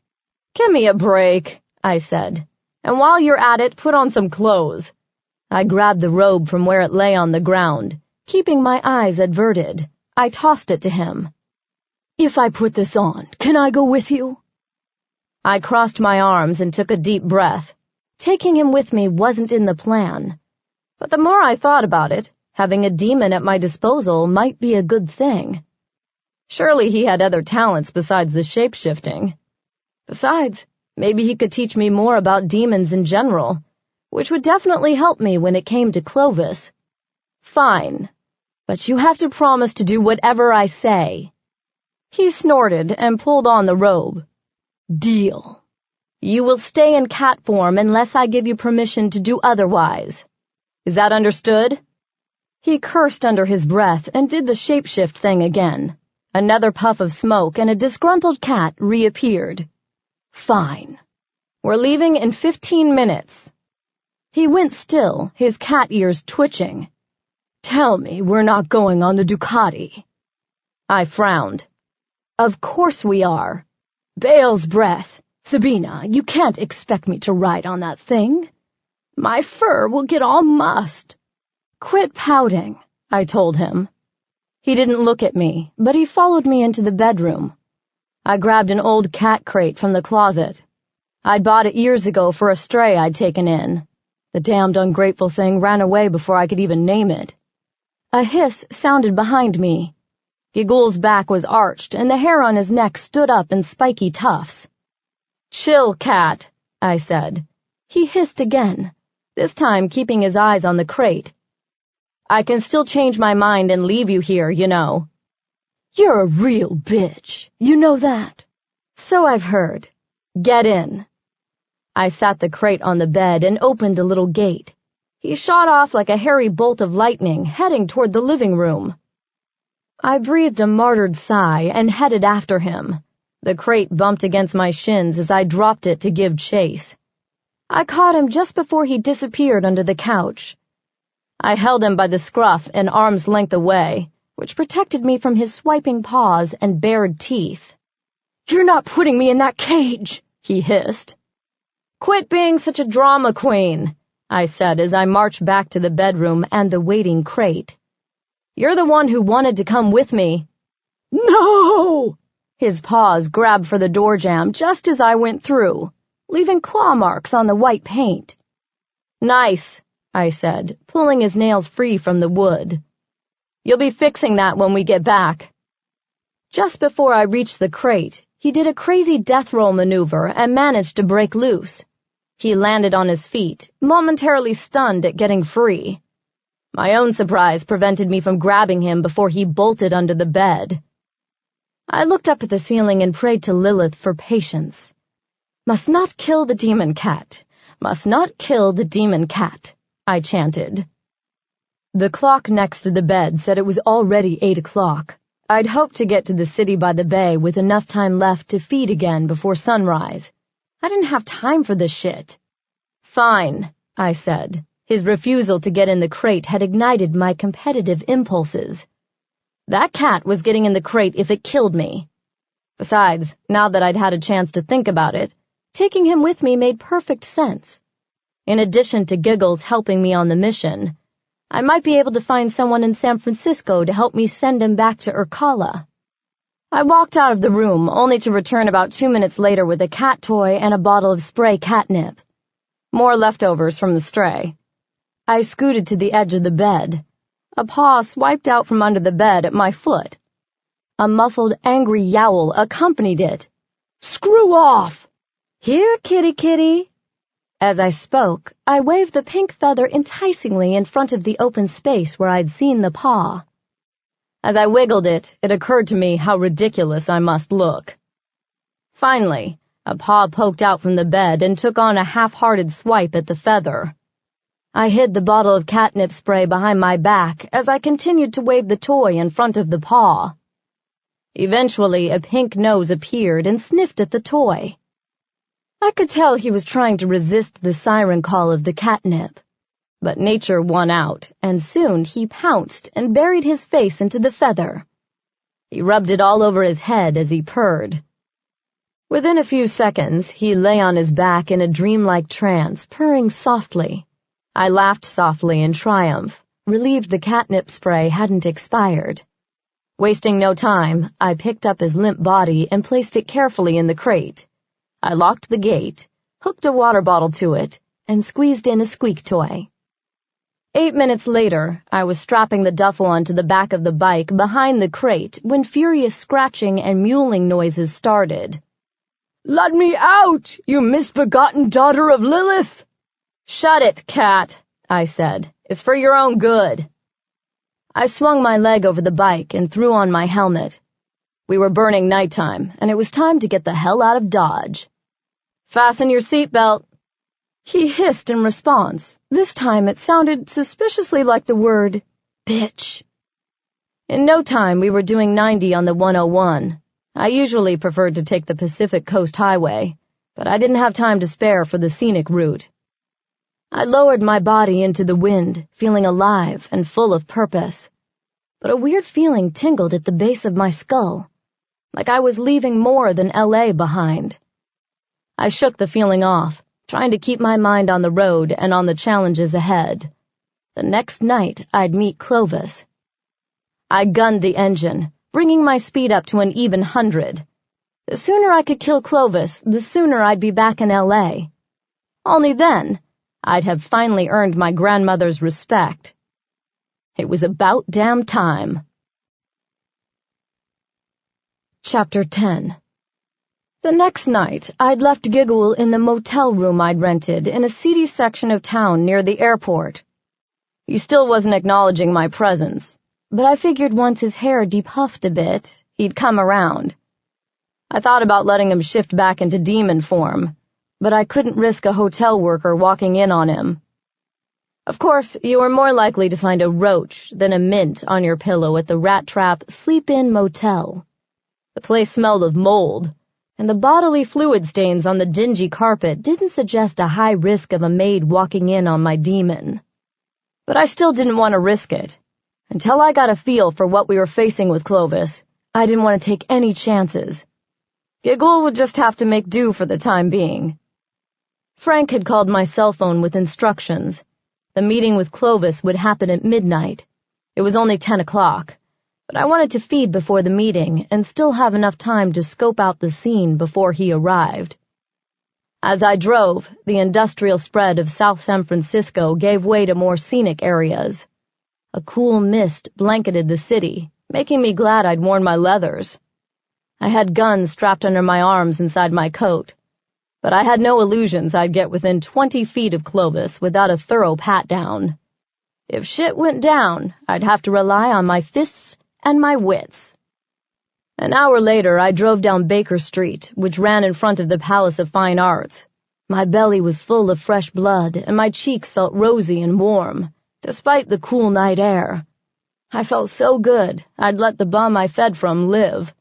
Give me a break, I said. And while you're at it, put on some clothes. I grabbed the robe from where it lay on the ground. Keeping my eyes averted, I tossed it to him. If I put this on, can I go with you? I crossed my arms and took a deep breath. Taking him with me wasn't in the plan. But the more I thought about it, having a demon at my disposal might be a good thing. Surely he had other talents besides the shape-shifting. Besides, maybe he could teach me more about demons in general, which would definitely help me when it came to Clovis. Fine, but you have to promise to do whatever I say. He snorted and pulled on the robe. Deal. You will stay in cat form unless I give you permission to do otherwise. Is that understood? He cursed under his breath and did the shapeshift thing again. Another puff of smoke and a disgruntled cat reappeared. Fine. We're leaving in 15 minutes. He went still, his cat ears twitching. Tell me we're not going on the Ducati. I frowned. Of course we are. Bale's breath. Sabina, you can't expect me to ride on that thing. My fur will get all mussed. Quit pouting, I told him. He didn't look at me, but he followed me into the bedroom. I grabbed an old cat crate from the closet. I'd bought it years ago for a stray I'd taken in. The damned ungrateful thing ran away before I could even name it. A hiss sounded behind me. Giggle's back was arched, and the hair on his neck stood up in spiky tufts. Chill, cat, I said. He hissed again, this time keeping his eyes on the crate. I can still change my mind and leave you here, you know. You're a real bitch, you know that. So I've heard. Get in. I sat the crate on the bed and opened the little gate. He shot off like a hairy bolt of lightning, heading toward the living room. I breathed a martyred sigh and headed after him. The crate bumped against my shins as I dropped it to give chase. I caught him just before he disappeared under the couch. I held him by the scruff an arm's length away, which protected me from his swiping paws and bared teeth. You're not putting me in that cage, he hissed. Quit being such a drama queen, I said as I marched back to the bedroom and the waiting crate. You're the one who wanted to come with me. No! His paws grabbed for the door jamb just as I went through, leaving claw marks on the white paint. Nice, I said, pulling his nails free from the wood. You'll be fixing that when we get back. Just before I reached the crate, he did a crazy death roll maneuver and managed to break loose. He landed on his feet, momentarily stunned at getting free. My own surprise prevented me from grabbing him before he bolted under the bed. I looked up at the ceiling and prayed to Lilith for patience. Must not kill the demon cat. Must not kill the demon cat, I chanted. The clock next to the bed said it was already 8 o'clock. I'd hoped to get to the city by the bay with enough time left to feed again before sunrise. I didn't have time for this shit. Fine, I said. His refusal to get in the crate had ignited my competitive impulses. That cat was getting in the crate if it killed me. Besides, now that I'd had a chance to think about it, taking him with me made perfect sense. In addition to Giggles helping me on the mission, I might be able to find someone in San Francisco to help me send him back to Urkala. I walked out of the room, only to return about 2 minutes later with a cat toy and a bottle of spray catnip. More leftovers from the stray. I scooted to the edge of the bed. A paw swiped out from under the bed at my foot. A muffled, angry yowl accompanied it. "Screw off!" "Here, kitty kitty." As I spoke, I waved the pink feather enticingly in front of the open space where I'd seen the paw. As I wiggled it, it occurred to me how ridiculous I must look. Finally, a paw poked out from the bed and took on a half-hearted swipe at the feather. I hid the bottle of catnip spray behind my back as I continued to wave the toy in front of the paw. Eventually, a pink nose appeared and sniffed at the toy. I could tell he was trying to resist the siren call of the catnip. But nature won out, and soon he pounced and buried his face into the feather. He rubbed it all over his head as he purred. Within a few seconds, he lay on his back in a dreamlike trance, purring softly. I laughed softly in triumph, relieved the catnip spray hadn't expired. Wasting no time, I picked up his limp body and placed it carefully in the crate. I locked the gate, hooked a water bottle to it, and squeezed in a squeak toy. 8 minutes later, I was strapping the duffel onto the back of the bike behind the crate when furious scratching and mewling noises started. "Let me out, you misbegotten daughter of Lilith!" "Shut it, cat," I said. "It's for your own good." I swung my leg over the bike and threw on my helmet. We were burning nighttime, and it was time to get the hell out of Dodge. "Fasten your seatbelt." He hissed in response. This time it sounded suspiciously like the word, bitch. In no time we were doing 90 on the 101. I usually preferred to take the Pacific Coast Highway, but I didn't have time to spare for the scenic route. I lowered my body into the wind, feeling alive and full of purpose. But a weird feeling tingled at the base of my skull, like I was leaving more than LA behind. I shook the feeling off, trying to keep my mind on the road and on the challenges ahead. The next night, I'd meet Clovis. I gunned the engine, bringing my speed up to an even 100. The sooner I could kill Clovis, the sooner I'd be back in LA. Only then, I'd have finally earned my grandmother's respect. It was about damn time. Chapter 10. The next night, I'd left Giggle in the motel room I'd rented in a seedy section of town near the airport. He still wasn't acknowledging my presence, but I figured once his hair depuffed a bit, he'd come around. I thought about letting him shift back into demon form, but I couldn't risk a hotel worker walking in on him. Of course, you were more likely to find a roach than a mint on your pillow at the Rat Trap Sleep-In Motel. The place smelled of mold, and the bodily fluid stains on the dingy carpet didn't suggest a high risk of a maid walking in on my demon. But I still didn't want to risk it. Until I got a feel for what we were facing with Clovis, I didn't want to take any chances. Giggle would just have to make do for the time being. Frank had called my cell phone with instructions. The meeting with Clovis would happen at midnight. It was only 10 o'clock, but I wanted to feed before the meeting and still have enough time to scope out the scene before he arrived. As I drove, the industrial spread of South San Francisco gave way to more scenic areas. A cool mist blanketed the city, making me glad I'd worn my leathers. I had guns strapped under my arms inside my coat, but I had no illusions I'd get within 20 feet of Clovis without a thorough pat-down. If shit went down, I'd have to rely on my fists and my wits. An hour later, I drove down Baker Street, which ran in front of the Palace of Fine Arts. My belly was full of fresh blood, and my cheeks felt rosy and warm, despite the cool night air. I felt so good, I'd let the bum I fed from live.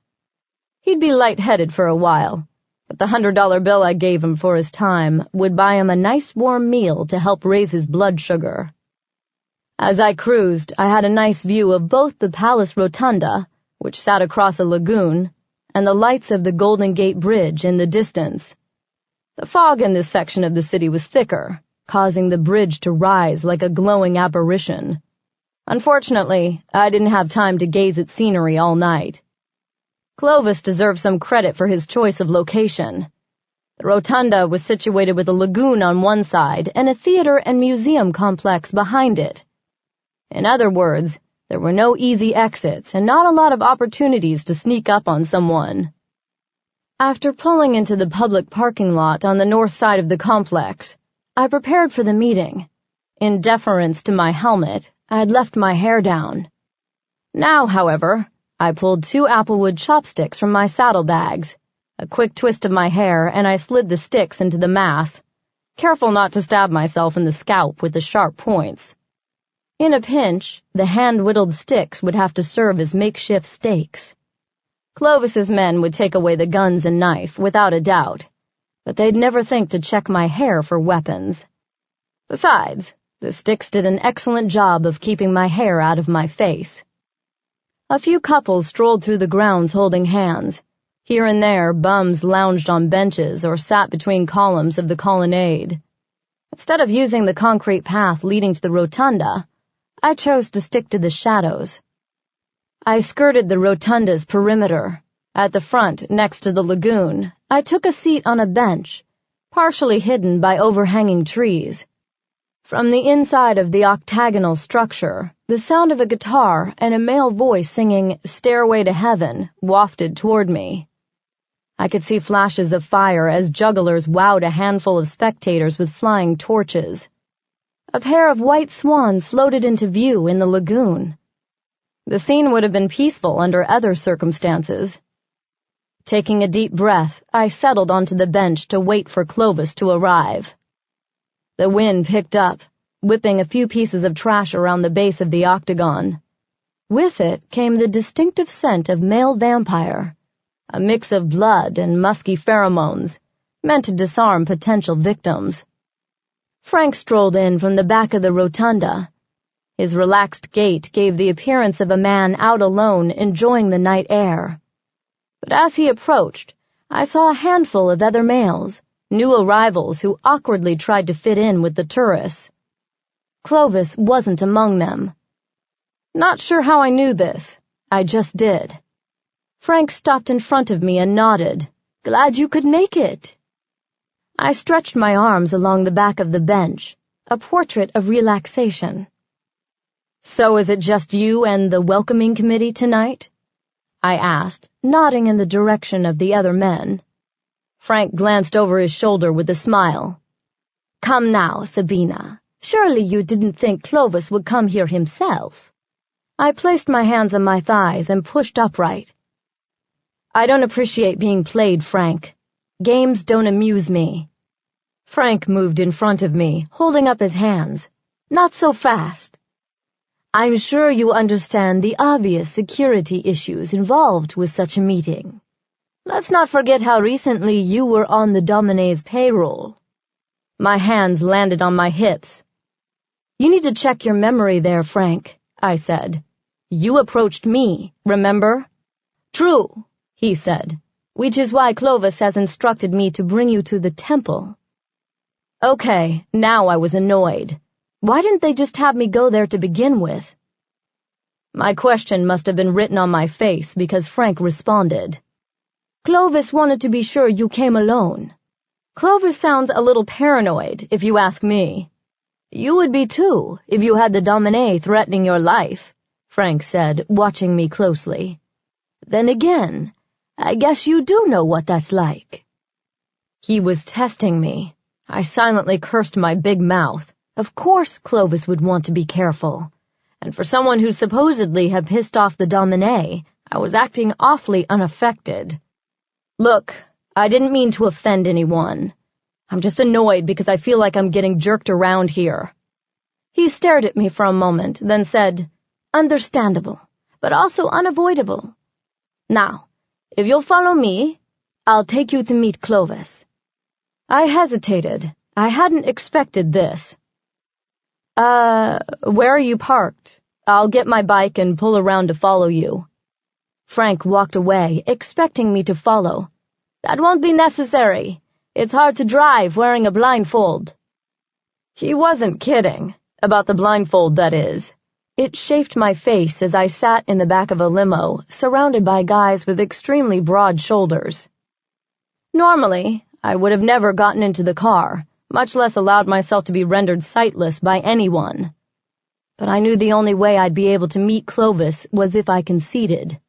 He'd be lightheaded for a while, but the $100 bill I gave him for his time would buy him a nice warm meal to help raise his blood sugar. As I cruised, I had a nice view of both the Palace Rotunda, which sat across a lagoon, and the lights of the Golden Gate Bridge in the distance. The fog in this section of the city was thicker, causing the bridge to rise like a glowing apparition. Unfortunately, I didn't have time to gaze at scenery all night. Clovis deserved some credit for his choice of location. The rotunda was situated with a lagoon on one side and a theater and museum complex behind it. In other words, there were no easy exits and not a lot of opportunities to sneak up on someone. After pulling into the public parking lot on the north side of the complex, I prepared for the meeting. In deference to my helmet, I had left my hair down. Now, however, I pulled 2 applewood chopsticks from my saddlebags, a quick twist of my hair, and I slid the sticks into the mass, careful not to stab myself in the scalp with the sharp points. In a pinch, the hand-whittled sticks would have to serve as makeshift stakes. Clovis's men would take away the guns and knife, without a doubt, but they'd never think to check my hair for weapons. Besides, the sticks did an excellent job of keeping my hair out of my face. A few couples strolled through the grounds holding hands. Here and there, bums lounged on benches or sat between columns of the colonnade. Instead of using the concrete path leading to the rotunda, I chose to stick to the shadows. I skirted the rotunda's perimeter. At the front, next to the lagoon, I took a seat on a bench, partially hidden by overhanging trees. From the inside of the octagonal structure, the sound of a guitar and a male voice singing "Stairway to Heaven" wafted toward me. I could see flashes of fire as jugglers wowed a handful of spectators with flying torches. A pair of white swans floated into view in the lagoon. The scene would have been peaceful under other circumstances. Taking a deep breath, I settled onto the bench to wait for Clovis to arrive. The wind picked up, whipping a few pieces of trash around the base of the octagon. With it came the distinctive scent of male vampire, a mix of blood and musky pheromones, meant to disarm potential victims. Frank strolled in from the back of the rotunda. His relaxed gait gave the appearance of a man out alone enjoying the night air. But as he approached, I saw a handful of other males, new arrivals who awkwardly tried to fit in with the tourists. Clovis wasn't among them. Not sure how I knew this. I just did. Frank stopped in front of me and nodded. "Glad you could make it." I stretched my arms along the back of the bench, a portrait of relaxation. "So is it just you and the welcoming committee tonight?" I asked, nodding in the direction of the other men. Frank glanced over his shoulder with a smile. "Come now, Sabina. Surely you didn't think Clovis would come here himself." I placed my hands on my thighs and pushed upright. "I don't appreciate being played, Frank. Games don't amuse me." Frank moved in front of me, holding up his hands. "Not so fast. I'm sure you understand the obvious security issues involved with such a meeting. Let's not forget how recently you were on the Dominet's payroll." My hands landed on my hips. "You need to check your memory there, Frank," I said. "You approached me, remember?" "True," he said, "which is why Clovis has instructed me to bring you to the temple." Okay, now I was annoyed. Why didn't they just have me go there to begin with? My question must have been written on my face because Frank responded. "Clovis wanted to be sure you came alone." Clovis sounds a little paranoid, if you ask me. "You would be too, if you had the Dominet threatening your life," Frank said, watching me closely. "Then again, I guess you do know what that's like." He was testing me. I silently cursed my big mouth. Of course Clovis would want to be careful. And for someone who supposedly had pissed off the Dominet, I was acting awfully unaffected. "Look, I didn't mean to offend anyone. I'm just annoyed because I feel like I'm getting jerked around here." He stared at me for a moment, then said, "Understandable, but also unavoidable. Now, if you'll follow me, I'll take you to meet Clovis." I hesitated. I hadn't expected this. Where are you parked? I'll get my bike and pull around to follow you." Frank walked away, expecting me to follow. "That won't be necessary. It's hard to drive wearing a blindfold." He wasn't kidding. About the blindfold, that is. It chafed my face as I sat in the back of a limo, surrounded by guys with extremely broad shoulders. Normally, I would have never gotten into the car, much less allowed myself to be rendered sightless by anyone. But I knew the only way I'd be able to meet Clovis was if I conceded.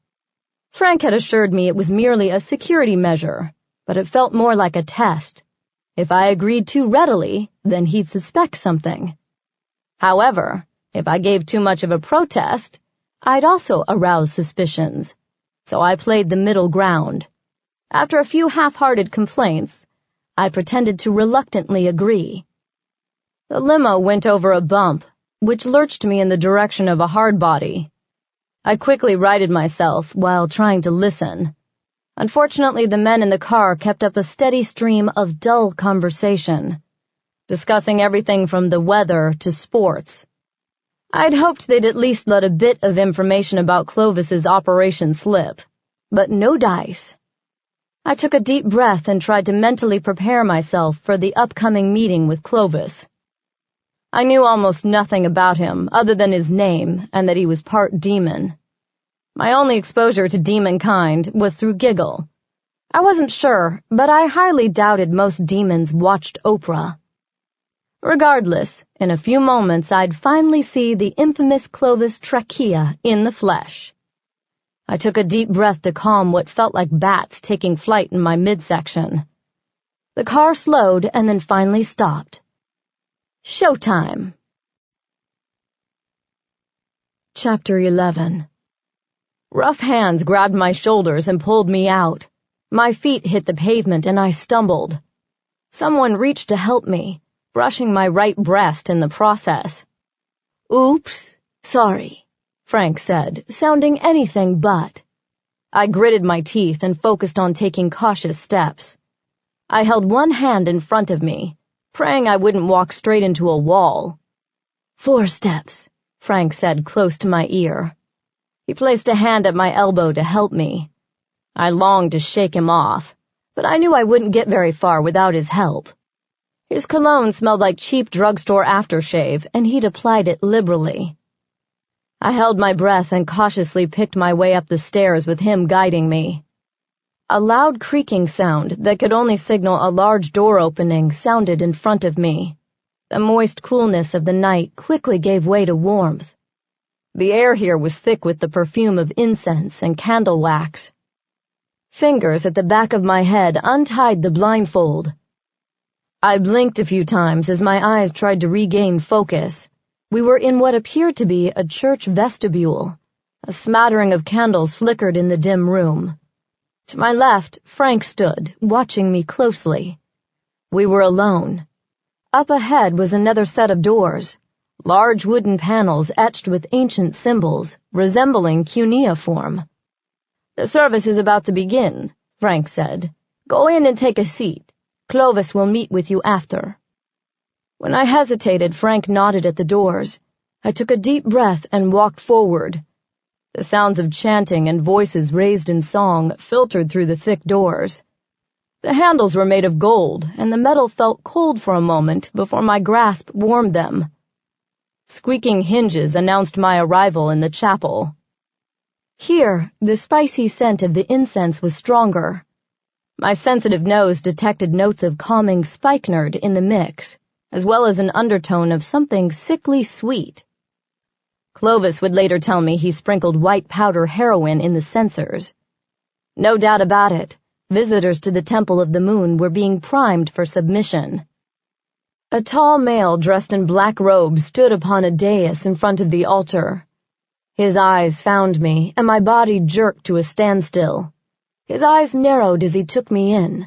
Frank had assured me it was merely a security measure, but it felt more like a test. If I agreed too readily, then he'd suspect something. However, if I gave too much of a protest, I'd also arouse suspicions, so I played the middle ground. After a few half-hearted complaints, I pretended to reluctantly agree. The limo went over a bump, which lurched me in the direction of a hard body. I quickly righted myself while trying to listen. Unfortunately, the men in the car kept up a steady stream of dull conversation, discussing everything from the weather to sports. I'd hoped they'd at least let a bit of information about Clovis's operation slip, but no dice. I took a deep breath and tried to mentally prepare myself for the upcoming meeting with Clovis. I knew almost nothing about him other than his name and that he was part demon. My only exposure to demon kind was through Giggle. I wasn't sure, but I highly doubted most demons watched Oprah. Regardless, in a few moments I'd finally see the infamous Clovis trachea in the flesh. I took a deep breath to calm what felt like bats taking flight in my midsection. The car slowed and then finally stopped. Showtime. Chapter 11. Rough hands grabbed my shoulders and pulled me out. My feet hit the pavement and I stumbled. Someone reached to help me, brushing my right breast in the process. "Oops, sorry," Frank said, sounding anything but. I gritted my teeth and focused on taking cautious steps. I held one hand in front of me, praying I wouldn't walk straight into a wall. 4 steps, Frank said close to my ear. He placed a hand at my elbow to help me. I longed to shake him off, but I knew I wouldn't get very far without his help. His cologne smelled like cheap drugstore aftershave, and he'd applied it liberally. I held my breath and cautiously picked my way up the stairs with him guiding me. A loud creaking sound that could only signal a large door opening sounded in front of me. The moist coolness of the night quickly gave way to warmth. The air here was thick with the perfume of incense and candle wax. Fingers at the back of my head untied the blindfold. I blinked a few times as my eyes tried to regain focus. We were in what appeared to be a church vestibule. A smattering of candles flickered in the dim room. To my left, Frank stood, watching me closely. We were alone. Up ahead was another set of doors, large wooden panels etched with ancient symbols, resembling cuneiform. "The service is about to begin," Frank said. "Go in and take a seat. Clovis will meet with you after." When I hesitated, Frank nodded at the doors. I took a deep breath and walked forward. The sounds of chanting and voices raised in song filtered through the thick doors. The handles were made of gold, and the metal felt cold for a moment before my grasp warmed them. Squeaking hinges announced my arrival in the chapel. Here, the spicy scent of the incense was stronger. My sensitive nose detected notes of calming spikenard in the mix, as well as an undertone of something sickly sweet. Clovis would later tell me he sprinkled white powder heroin in the censers. No doubt about it, visitors to the Temple of the Moon were being primed for submission. A tall male dressed in black robes stood upon a dais in front of the altar. His eyes found me, and my body jerked to a standstill. His eyes narrowed as he took me in.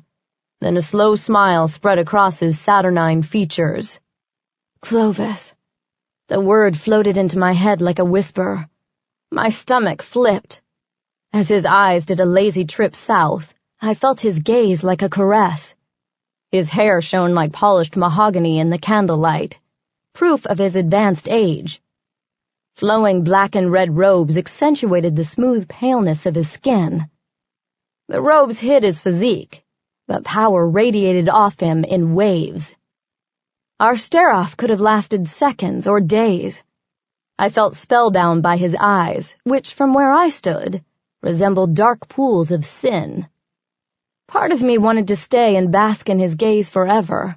Then a slow smile spread across his saturnine features. "Clovis." The word floated into my head like a whisper. My stomach flipped. As his eyes did a lazy trip south, I felt his gaze like a caress. His hair shone like polished mahogany in the candlelight, proof of his advanced age. Flowing black and red robes accentuated the smooth paleness of his skin. The robes hid his physique, but power radiated off him in waves. Our stare-off could have lasted seconds or days. I felt spellbound by his eyes, which, from where I stood, resembled dark pools of sin. Part of me wanted to stay and bask in his gaze forever,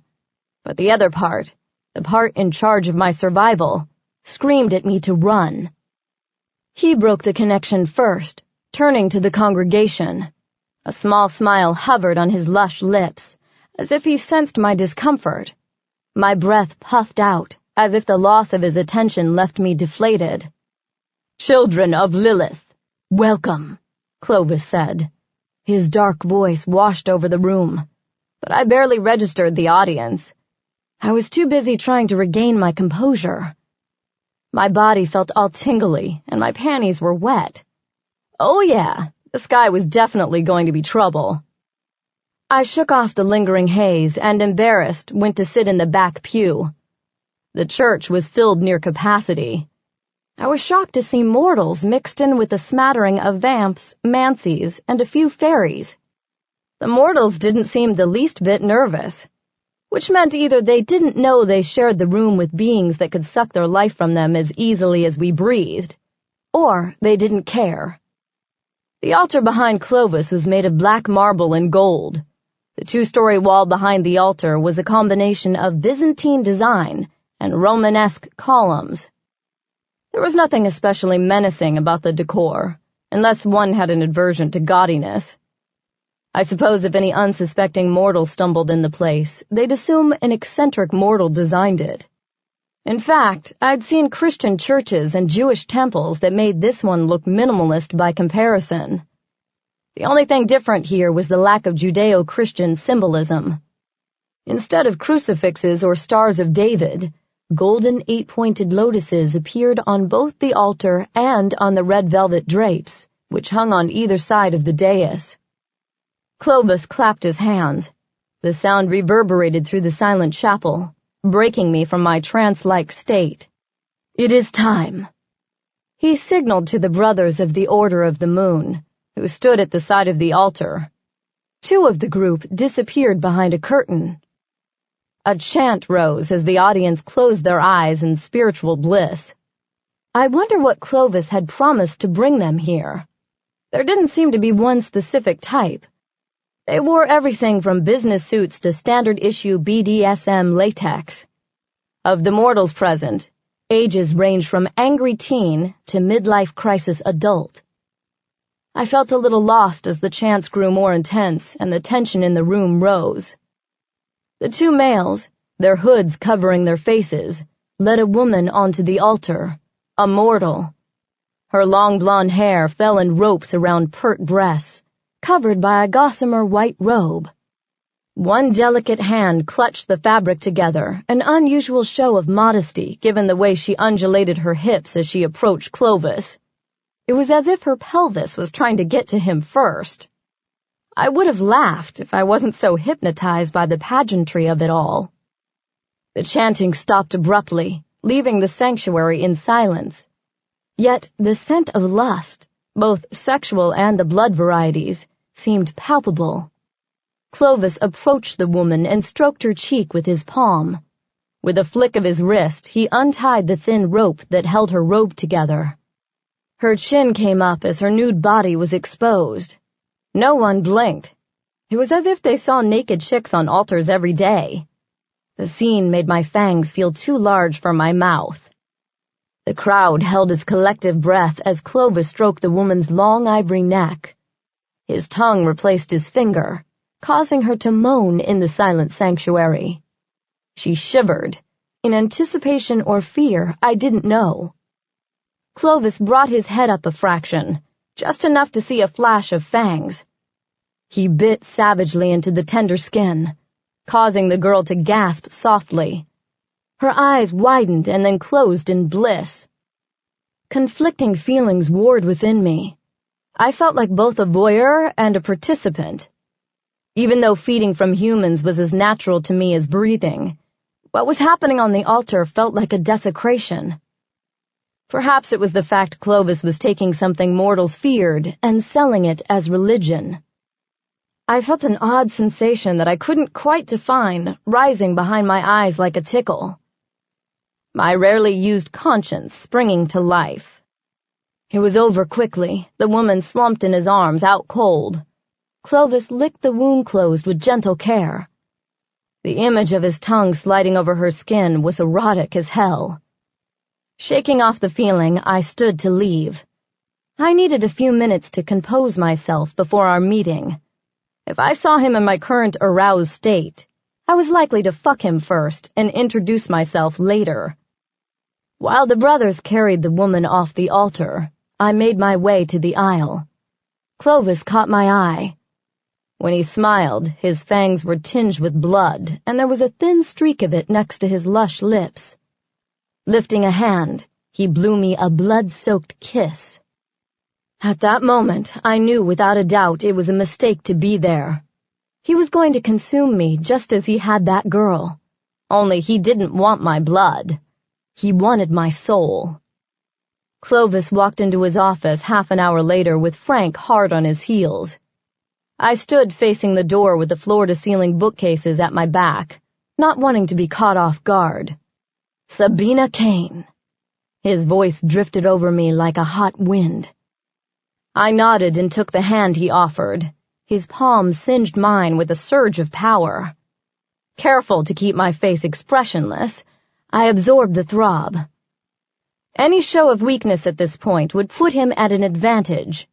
but the other part, the part in charge of my survival, screamed at me to run. He broke the connection first, turning to the congregation. A small smile hovered on his lush lips, as if he sensed my discomfort. My breath puffed out, as if the loss of his attention left me deflated. "Children of Lilith, welcome," Clovis said. His dark voice washed over the room, but I barely registered the audience. I was too busy trying to regain my composure. My body felt all tingly, and my panties were wet. Oh yeah, this guy was definitely going to be trouble. I shook off the lingering haze and, embarrassed, went to sit in the back pew. The church was filled near capacity. I was shocked to see mortals mixed in with a smattering of vamps, mancies, and a few fairies. The mortals didn't seem the least bit nervous, which meant either they didn't know they shared the room with beings that could suck their life from them as easily as we breathed, or they didn't care. The altar behind Clovis was made of black marble and gold. The 2-story wall behind the altar was a combination of Byzantine design and Romanesque columns. There was nothing especially menacing about the decor, unless one had an aversion to gaudiness. I suppose if any unsuspecting mortal stumbled in the place, they'd assume an eccentric mortal designed it. In fact, I'd seen Christian churches and Jewish temples that made this one look minimalist by comparison. The only thing different here was the lack of Judeo-Christian symbolism. Instead of crucifixes or stars of David, golden 8-pointed lotuses appeared on both the altar and on the red velvet drapes, which hung on either side of the dais. Clovis clapped his hands. The sound reverberated through the silent chapel, breaking me from my trance-like state. "It is time." He signaled to the brothers of the Order of the Moon, who stood at the side of the altar. 2 of the group disappeared behind a curtain. A chant rose as the audience closed their eyes in spiritual bliss. I wonder what Clovis had promised to bring them here. There didn't seem to be one specific type. They wore everything from business suits to standard-issue BDSM latex. Of the mortals present, ages ranged from angry teen to midlife crisis adult. I felt a little lost as the chants grew more intense and the tension in the room rose. The 2 males, their hoods covering their faces, led a woman onto the altar, a mortal. Her long blonde hair fell in ropes around pert breasts, covered by a gossamer white robe. One delicate hand clutched the fabric together, an unusual show of modesty given the way she undulated her hips as she approached Clovis. It was as if her pelvis was trying to get to him first. I would have laughed if I wasn't so hypnotized by the pageantry of it all. The chanting stopped abruptly, leaving the sanctuary in silence. Yet the scent of lust, both sexual and the blood varieties, seemed palpable. Clovis approached the woman and stroked her cheek with his palm. With a flick of his wrist, he untied the thin rope that held her robe together. Her chin came up as her nude body was exposed. No one blinked. It was as if they saw naked chicks on altars every day. The scene made my fangs feel too large for my mouth. The crowd held its collective breath as Clovis stroked the woman's long ivory neck. His tongue replaced his finger, causing her to moan in the silent sanctuary. She shivered, in anticipation or fear I didn't know. Clovis brought his head up a fraction, just enough to see a flash of fangs. He bit savagely into the tender skin, causing the girl to gasp softly. Her eyes widened and then closed in bliss. Conflicting feelings warred within me. I felt like both a voyeur and a participant. Even though feeding from humans was as natural to me as breathing, what was happening on the altar felt like a desecration. Perhaps it was the fact Clovis was taking something mortals feared and selling it as religion. I felt an odd sensation that I couldn't quite define, rising behind my eyes like a tickle. My rarely used conscience springing to life. It was over quickly, the woman slumped in his arms, out cold. Clovis licked the wound closed with gentle care. The image of his tongue sliding over her skin was erotic as hell. Shaking off the feeling, I stood to leave. I needed a few minutes to compose myself before our meeting. If I saw him in my current aroused state, I was likely to fuck him first and introduce myself later. While the brothers carried the woman off the altar, I made my way to the aisle. Clovis caught my eye. When he smiled, his fangs were tinged with blood, and there was a thin streak of it next to his lush lips. Lifting a hand, he blew me a blood-soaked kiss. At that moment, I knew without a doubt it was a mistake to be there. He was going to consume me just as he had that girl. Only he didn't want my blood. He wanted my soul. Clovis walked into his office half an hour later with Frank hard on his heels. I stood facing the door with the floor-to-ceiling bookcases at my back, not wanting to be caught off guard. Sabina Kane. His voice drifted over me like a hot wind. I nodded and took the hand he offered. His palm singed mine with a surge of power. Careful to keep my face expressionless, I absorbed the throb. Any show of weakness at this point would put him at an advantage.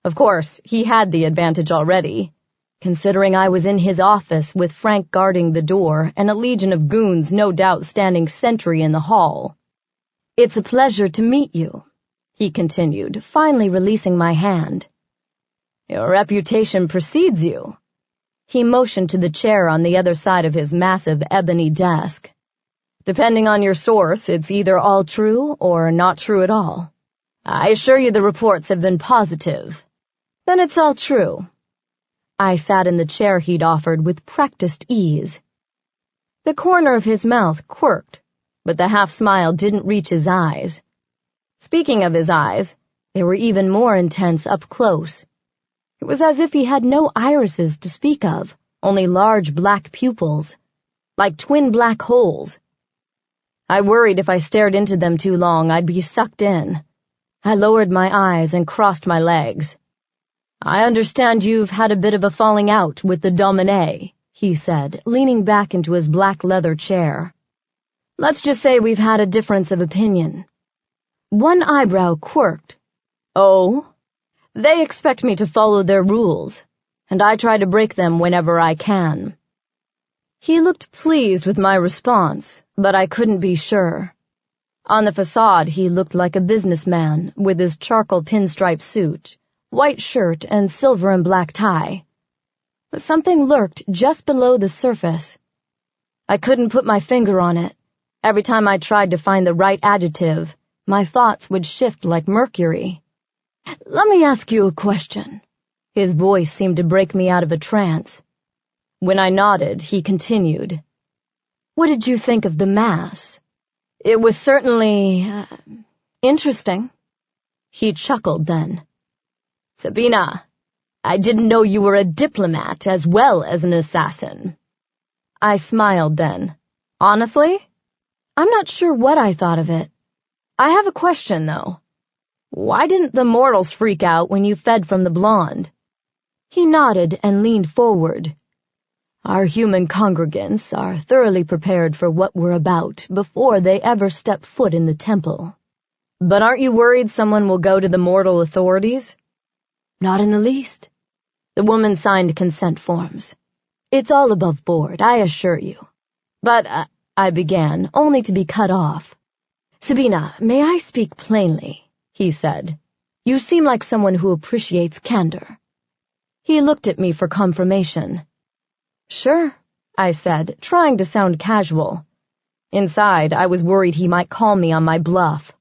Of course, he had the advantage already, considering I was in his office with Frank guarding the door and a legion of goons no doubt standing sentry in the hall. "It's a pleasure to meet you," he continued, finally releasing my hand. "Your reputation precedes you." He motioned to the chair on the other side of his massive ebony desk. "Depending on your source, it's either all true or not true at all. I assure you the reports have been positive. Then it's all true." I sat in the chair he'd offered with practiced ease. The corner of his mouth quirked, but the half-smile didn't reach his eyes. Speaking of his eyes, they were even more intense up close. It was as if he had no irises to speak of, only large black pupils, like twin black holes. I worried if I stared into them too long, I'd be sucked in. I lowered my eyes and crossed my legs. "I understand you've had a bit of a falling out with the Domin, he said, leaning back into his black leather chair. "Let's just say we've had a difference of opinion." One eyebrow quirked. "Oh? They expect me to follow their rules, and I try to break them whenever I can." He looked pleased with my response, but I couldn't be sure. On the facade, he looked like a businessman with his charcoal pinstripe suit, white shirt, and silver and black tie. But something lurked just below the surface. I couldn't put my finger on it. Every time I tried to find the right adjective, my thoughts would shift like mercury. "Let me ask you a question." His voice seemed to break me out of a trance. When I nodded, he continued. "What did you think of the Mass?" "It was certainly, interesting." He chuckled then. "Sabina, I didn't know you were a diplomat as well as an assassin." I smiled then. "Honestly? I'm not sure what I thought of it. I have a question, though. Why didn't the mortals freak out when you fed from the blonde?" He nodded and leaned forward. "Our human congregants are thoroughly prepared for what we're about before they ever step foot in the temple." "But aren't you worried someone will go to the mortal authorities?" "Not in the least." The woman signed consent forms. "It's all above board, I assure you." "But, I began, only to be cut off. "Sabina, may I speak plainly?" he said. "You seem like someone who appreciates candor." He looked at me for confirmation. "Sure," I said, trying to sound casual. Inside, I was worried he might call me on my bluff.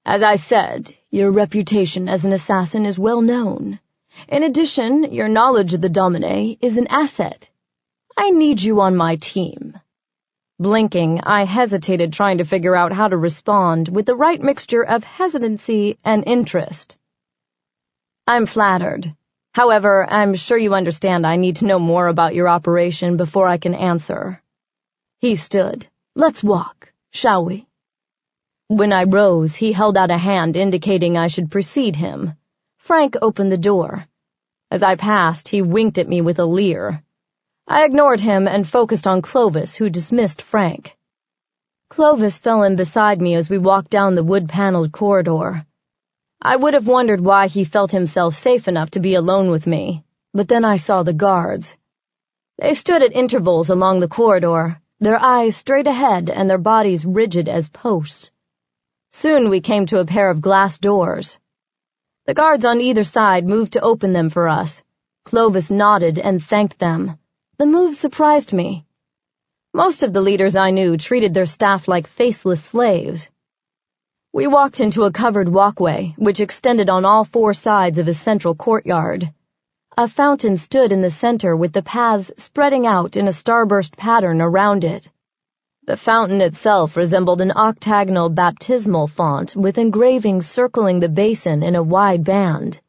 "As I said, your reputation as an assassin is well known. In addition, your knowledge of the Domin is an asset. I need you on my team." Blinking, I hesitated, trying to figure out how to respond with the right mixture of hesitancy and interest. "I'm flattered. However, I'm sure you understand I need to know more about your operation before I can answer." He stood. "Let's walk, shall we?" When I rose, he held out a hand indicating I should precede him. Frank opened the door. As I passed, he winked at me with a leer. I ignored him and focused on Clovis, who dismissed Frank. Clovis fell in beside me as we walked down the wood-paneled corridor. I would have wondered why he felt himself safe enough to be alone with me, but then I saw the guards. They stood at intervals along the corridor, their eyes straight ahead and their bodies rigid as posts. Soon we came to a pair of glass doors. The guards on either side moved to open them for us. Clovis nodded and thanked them. The move surprised me. Most of the leaders I knew treated their staff like faceless slaves. We walked into a covered walkway, which extended on all four sides of a central courtyard. A fountain stood in the center with the paths spreading out in a starburst pattern around it. The fountain itself resembled an octagonal baptismal font with engravings circling the basin in a wide band.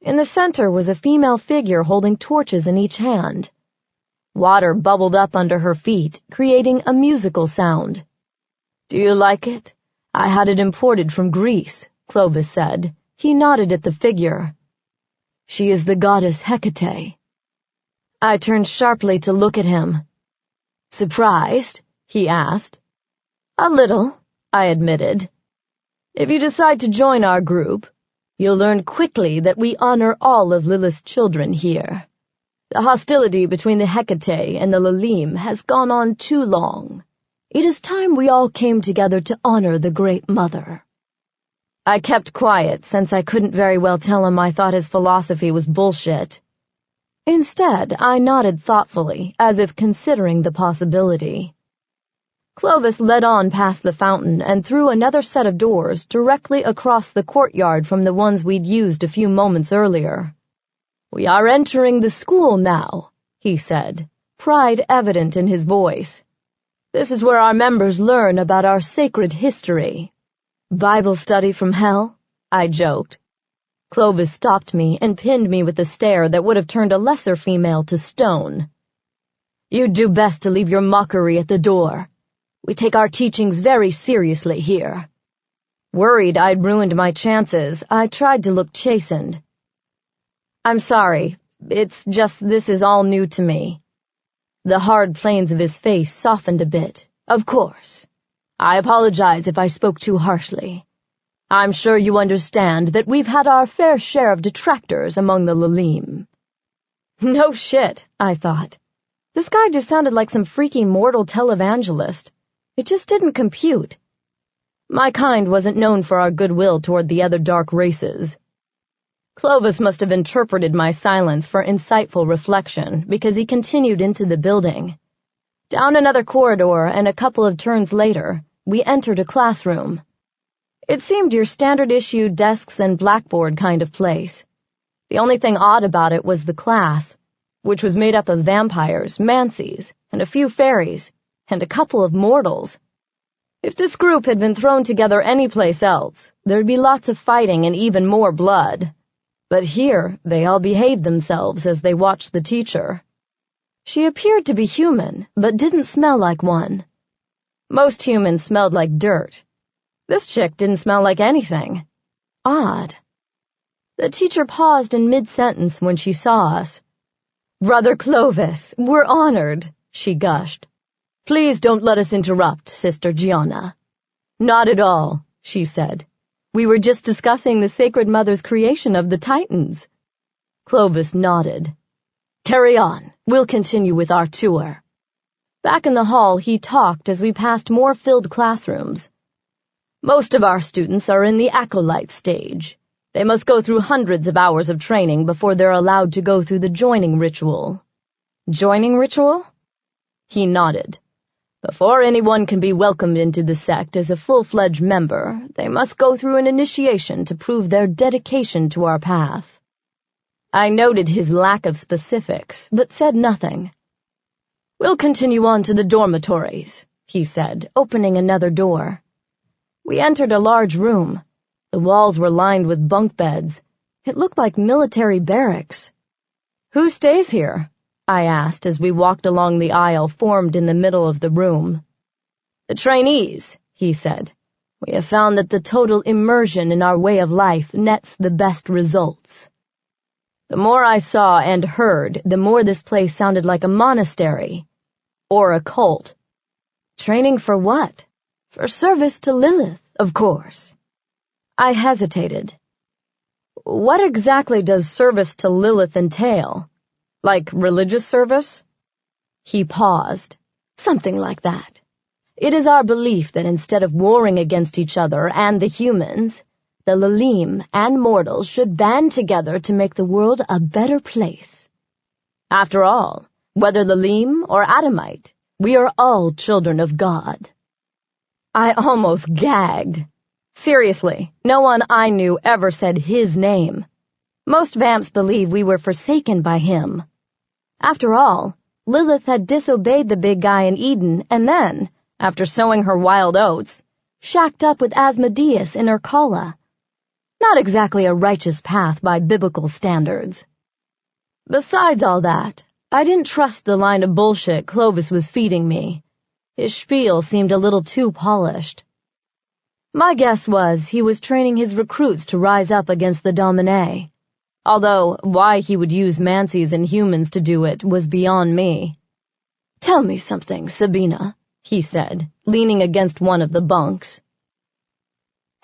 In the center was a female figure holding torches in each hand. Water bubbled up under her feet, creating a musical sound. "Do you like it? I had it imported from Greece," Clovis said. He nodded at the figure. "She is the goddess Hecate." I turned sharply to look at him. "Surprised?" he asked. "A little," I admitted. "If you decide to join our group, you'll learn quickly that we honor all of Lilith's children here. The hostility between the Hecate and the Lalim has gone on too long. It is time we all came together to honor the Great Mother." I kept quiet, since I couldn't very well tell him I thought his philosophy was bullshit. Instead, I nodded thoughtfully, as if considering the possibility. Clovis led on past the fountain and through another set of doors directly across the courtyard from the ones we'd used a few moments earlier. "We are entering the school now," he said, pride evident in his voice. "This is where our members learn about our sacred history." "Bible study from hell?" I joked. Clovis stopped me and pinned me with a stare that would have turned a lesser female to stone. "You'd do best to leave your mockery at the door. We take our teachings very seriously here." Worried I'd ruined my chances, I tried to look chastened. "I'm sorry. It's just this is all new to me." The hard planes of his face softened a bit. "Of course. I apologize if I spoke too harshly. I'm sure you understand that we've had our fair share of detractors among the Lalim." No shit, I thought. This guy just sounded like some freaky mortal televangelist. It just didn't compute. My kind wasn't known for our goodwill toward the other dark races. Clovis must have interpreted my silence for insightful reflection, because he continued into the building. Down another corridor and a couple of turns later, we entered a classroom. It seemed your standard-issue desks and blackboard kind of place. The only thing odd about it was the class, which was made up of vampires, mancies, and a few fairies, and a couple of mortals. If this group had been thrown together anyplace else, there'd be lots of fighting and even more blood. But here, they all behaved themselves as they watched the teacher. She appeared to be human, but didn't smell like one. Most humans smelled like dirt. This chick didn't smell like anything. Odd. The teacher paused in mid-sentence when she saw us. "Brother Clovis, we're honored," she gushed. "Please don't let us interrupt, Sister Gianna." "Not at all," she said. "We were just discussing the Sacred Mother's creation of the Titans." Clovis nodded. "Carry on. We'll continue with our tour." Back in the hall, he talked as we passed more filled classrooms. "Most of our students are in the acolyte stage. They must go through hundreds of hours of training before they're allowed to go through the joining ritual." "Joining ritual?" He nodded. "Before anyone can be welcomed into the sect as a full-fledged member, they must go through an initiation to prove their dedication to our path." I noted his lack of specifics, but said nothing. "We'll continue on to the dormitories," he said, opening another door. We entered a large room. The walls were lined with bunk beds. It looked like military barracks. "Who stays here?" I asked as we walked along the aisle formed in the middle of the room. "The trainees," he said. "We have found that the total immersion in our way of life nets the best results." The more I saw and heard, the more this place sounded like a monastery. Or a cult. Training for what? For service to Lilith, of course. I hesitated. What exactly does service to Lilith entail? Like religious service? He paused. Something like that. It is our belief that instead of warring against each other and the humans, the Lalim and mortals should band together to make the world a better place. After all, whether Lalim or Adamite, we are all children of God. I almost gagged. Seriously, no one I knew ever said his name. Most vamps believe we were forsaken by him. After all, Lilith had disobeyed the big guy in Eden and then, after sowing her wild oats, shacked up with Asmodeus in Urkala. Not exactly a righteous path by biblical standards. Besides all that, I didn't trust the line of bullshit Clovis was feeding me. His spiel seemed a little too polished. My guess was he was training his recruits to rise up against the Domin, although why he would use Mancies and humans to do it was beyond me. "Tell me something, Sabina," he said, leaning against one of the bunks.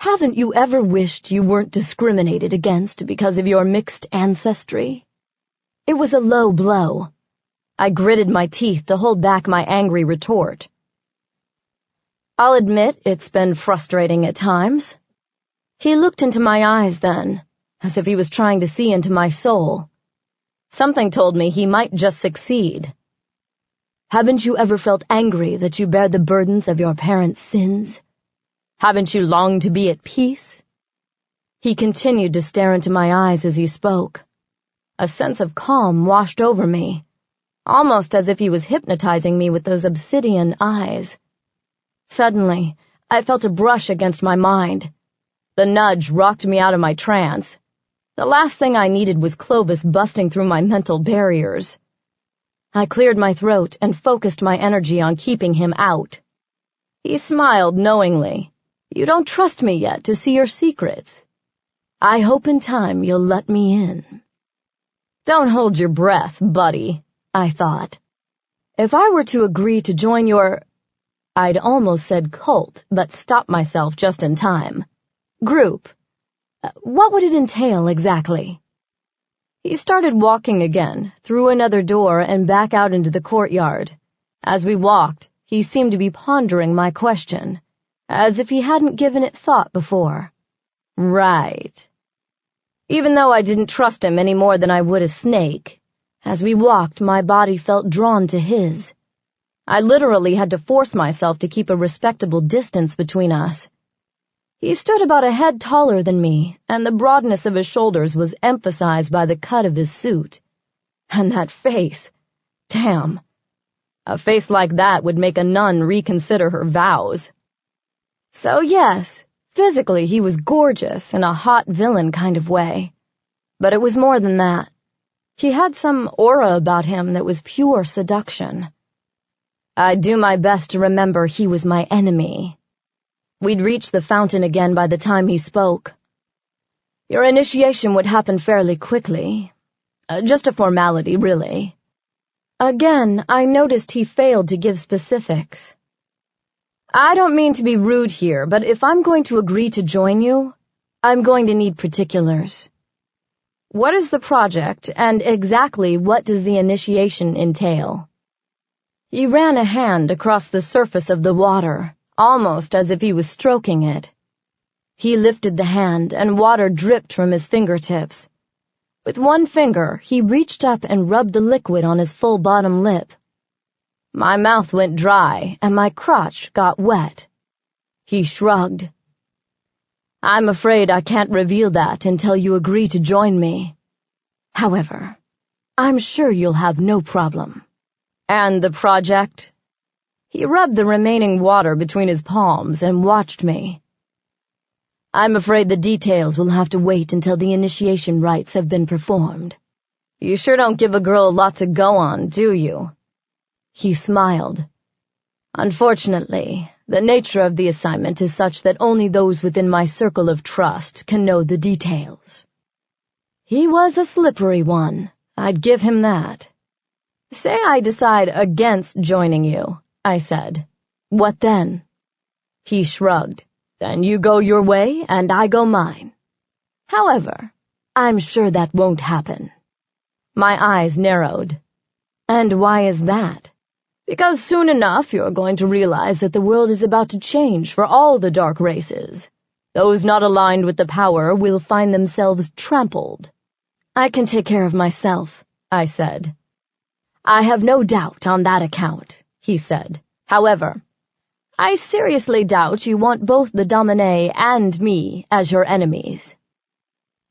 "Haven't you ever wished you weren't discriminated against because of your mixed ancestry?" It was a low blow. I gritted my teeth to hold back my angry retort. "I'll admit it's been frustrating at times." He looked into my eyes then, as if he was trying to see into my soul. Something told me he might just succeed. "Haven't you ever felt angry that you bear the burdens of your parents' sins? Haven't you longed to be at peace?" He continued to stare into my eyes as he spoke. A sense of calm washed over me, almost as if he was hypnotizing me with those obsidian eyes. Suddenly, I felt a brush against my mind. The nudge rocked me out of my trance. The last thing I needed was Clovis busting through my mental barriers. I cleared my throat and focused my energy on keeping him out. He smiled knowingly. "You don't trust me yet to see your secrets. I hope in time you'll let me in." Don't hold your breath, buddy, I thought. If I were to agree to join your... I'd almost said cult, but stopped myself just in time. Group. What would it entail exactly? He started walking again, through another door and back out into the courtyard. As we walked, he seemed to be pondering my question, as if he hadn't given it thought before. Right. Even though I didn't trust him any more than I would a snake, as we walked, my body felt drawn to his. I literally had to force myself to keep a respectable distance between us. He stood about a head taller than me, and the broadness of his shoulders was emphasized by the cut of his suit. And that face. Damn. A face like that would make a nun reconsider her vows. So yes, physically he was gorgeous in a hot villain kind of way. But it was more than that. He had some aura about him that was pure seduction. I'd do my best to remember he was my enemy. We'd reached the fountain again by the time he spoke. Your initiation would happen fairly quickly. Just a formality, really. Again, I noticed he failed to give specifics. I don't mean to be rude here, but if I'm going to agree to join you, I'm going to need particulars. What is the project, and exactly what does the initiation entail? He ran a hand across the surface of the water, almost as if he was stroking it. He lifted the hand, and water dripped from his fingertips. With one finger, he reached up and rubbed the liquid on his full bottom lip. My mouth went dry, and my crotch got wet. He shrugged. I'm afraid I can't reveal that until you agree to join me. However, I'm sure you'll have no problem. And the project? He rubbed the remaining water between his palms and watched me. I'm afraid the details will have to wait until the initiation rites have been performed. You sure don't give a girl a lot to go on, do you? He smiled. Unfortunately, the nature of the assignment is such that only those within my circle of trust can know the details. He was a slippery one, I'd give him that. Say I decide against joining you, I said. What then? He shrugged. Then you go your way and I go mine. However, I'm sure that won't happen. My eyes narrowed. And why is that? Because soon enough you're going to realize that the world is about to change for all the dark races. Those not aligned with the power will find themselves trampled. I can take care of myself, I said. I have no doubt on that account, he said. However, I seriously doubt you want both the Domin and me as your enemies.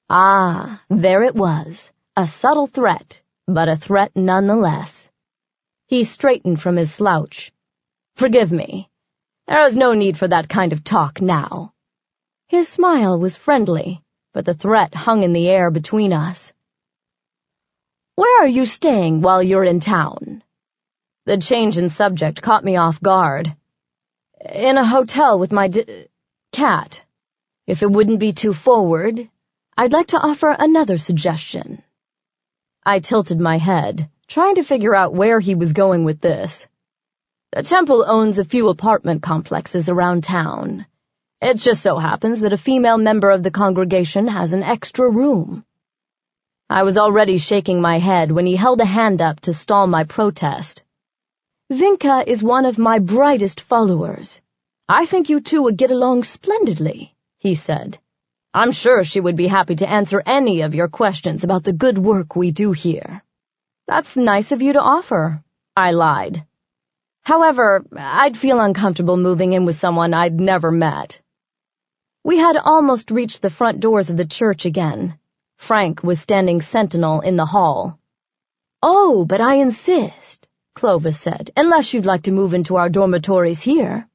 Ah, there it was, a subtle threat, but a threat nonetheless. He straightened from his slouch. Forgive me. There is no need for that kind of talk now. His smile was friendly, but the threat hung in the air between us. Where are you staying while you're in town? The change in subject caught me off guard. In a hotel with my cat. If it wouldn't be too forward, I'd like to offer another suggestion. I tilted my head, trying to figure out where he was going with this. The temple owns a few apartment complexes around town. It just so happens that a female member of the congregation has an extra room. I was already shaking my head when he held a hand up to stall my protest. Vinka is one of my brightest followers. I think you two would get along splendidly, he said. I'm sure she would be happy to answer any of your questions about the good work we do here. That's nice of you to offer, I lied. However, I'd feel uncomfortable moving in with someone I'd never met. We had almost reached the front doors of the church again. Frank was standing sentinel in the hall. Oh, but I insist, Clovis said, unless you'd like to move into our dormitories here.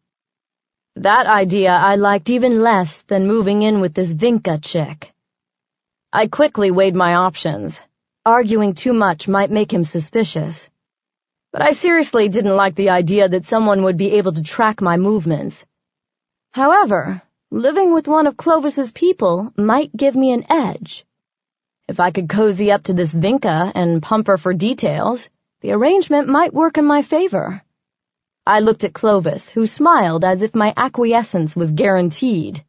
That idea I liked even less than moving in with this Vinka chick. I quickly weighed my options. Arguing too much might make him suspicious. But I seriously didn't like the idea that someone would be able to track my movements. However, living with one of Clovis's people might give me an edge. If I could cozy up to this Vinka and pump her for details, the arrangement might work in my favor. I looked at Clovis, who smiled as if my acquiescence was guaranteed.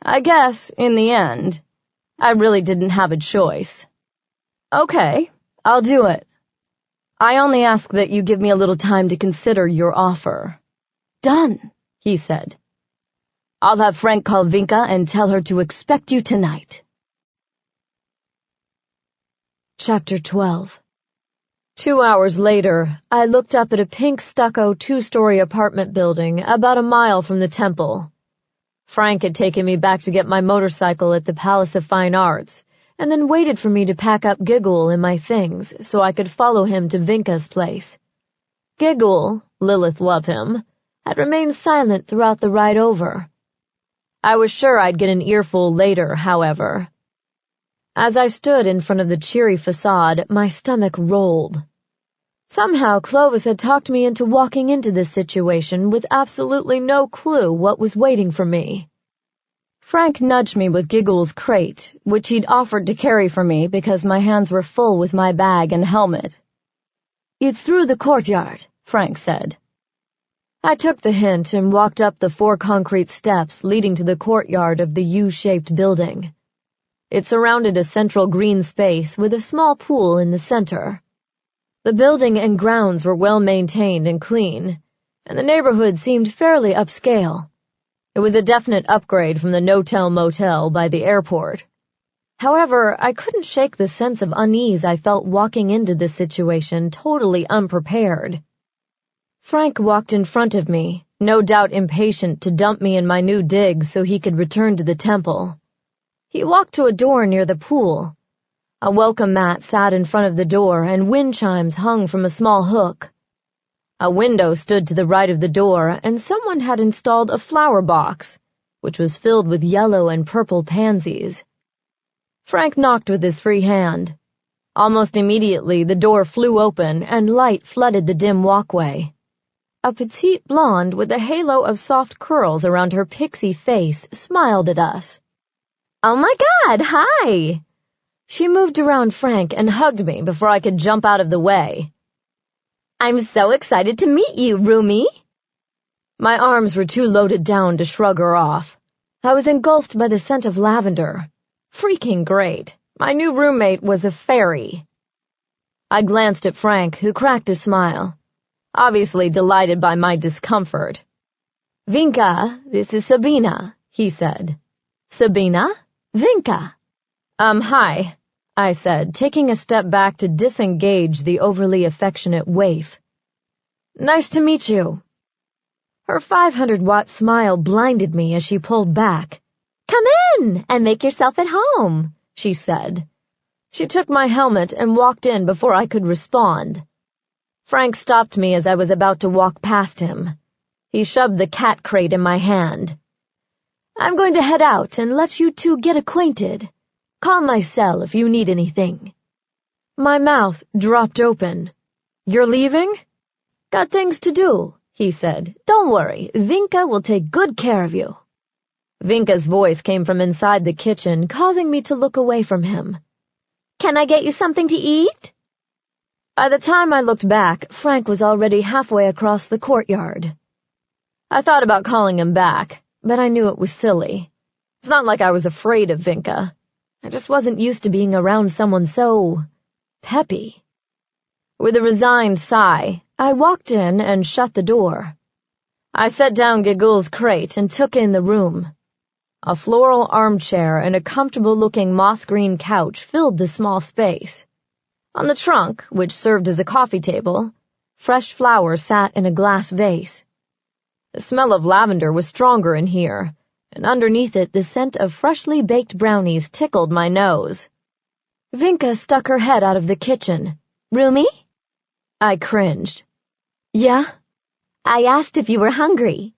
I guess, in the end, I really didn't have a choice. Okay, I'll do it. I only ask that you give me a little time to consider your offer. Done, he said. I'll have Frank call Vinka and tell her to expect you tonight. Chapter 12. 2 hours later, I looked up at a pink stucco 2-story apartment building about a mile from the temple. Frank had taken me back to get my motorcycle at the Palace of Fine Arts, and then waited for me to pack up Giggle and my things so I could follow him to Vinka's place. Giggle, Lilith loved him, had remained silent throughout the ride over. I was sure I'd get an earful later, however. As I stood in front of the cheery facade, my stomach rolled. Somehow Clovis had talked me into walking into this situation with absolutely no clue what was waiting for me. Frank nudged me with Giggle's crate, which he'd offered to carry for me because my hands were full with my bag and helmet. It's through the courtyard, Frank said. I took the hint and walked up the 4 concrete steps leading to the courtyard of the U-shaped building. It surrounded a central green space with a small pool in the center. The building and grounds were well maintained and clean, and the neighborhood seemed fairly upscale. It was a definite upgrade from the no-tell-motel by the airport. However, I couldn't shake the sense of unease I felt walking into this situation totally unprepared. Frank walked in front of me, no doubt impatient to dump me in my new digs so he could return to the temple. He walked to a door near the pool. A welcome mat sat in front of the door and wind chimes hung from a small hook. A window stood to the right of the door and someone had installed a flower box, which was filled with yellow and purple pansies. Frank knocked with his free hand. Almost immediately the door flew open and light flooded the dim walkway. A petite blonde with a halo of soft curls around her pixie face smiled at us. Oh my God, hi! She moved around Frank and hugged me before I could jump out of the way. I'm so excited to meet you, roomie. My arms were too loaded down to shrug her off. I was engulfed by the scent of lavender. Freaking great. My new roommate was a fairy. I glanced at Frank, who cracked a smile, obviously delighted by my discomfort. Vinka, this is Sabina, he said. Sabina? Vinka. Hi, I said, taking a step back to disengage the overly affectionate waif. Nice to meet you. Her 500-watt smile blinded me as she pulled back. Come in and make yourself at home, she said. She took my helmet and walked in before I could respond. Frank stopped me as I was about to walk past him. He shoved the cat crate in my hand. I'm going to head out and let you two get acquainted. Call my cell if you need anything. My mouth dropped open. You're leaving? Got things to do, he said. Don't worry, Vinka will take good care of you. Vinka's voice came from inside the kitchen, causing me to look away from him. Can I get you something to eat? By the time I looked back, Frank was already halfway across the courtyard. I thought about calling him back, but I knew it was silly. It's not like I was afraid of Vinka. I just wasn't used to being around someone so peppy. With a resigned sigh, I walked in and shut the door. I set down Gigul's crate and took in the room. A floral armchair and a comfortable-looking moss-green couch filled the small space. On the trunk, which served as a coffee table, fresh flowers sat in a glass vase. The smell of lavender was stronger in here, and underneath it the scent of freshly baked brownies tickled my nose. Vinka stuck her head out of the kitchen. Roomie? I cringed. Yeah? I asked if you were hungry.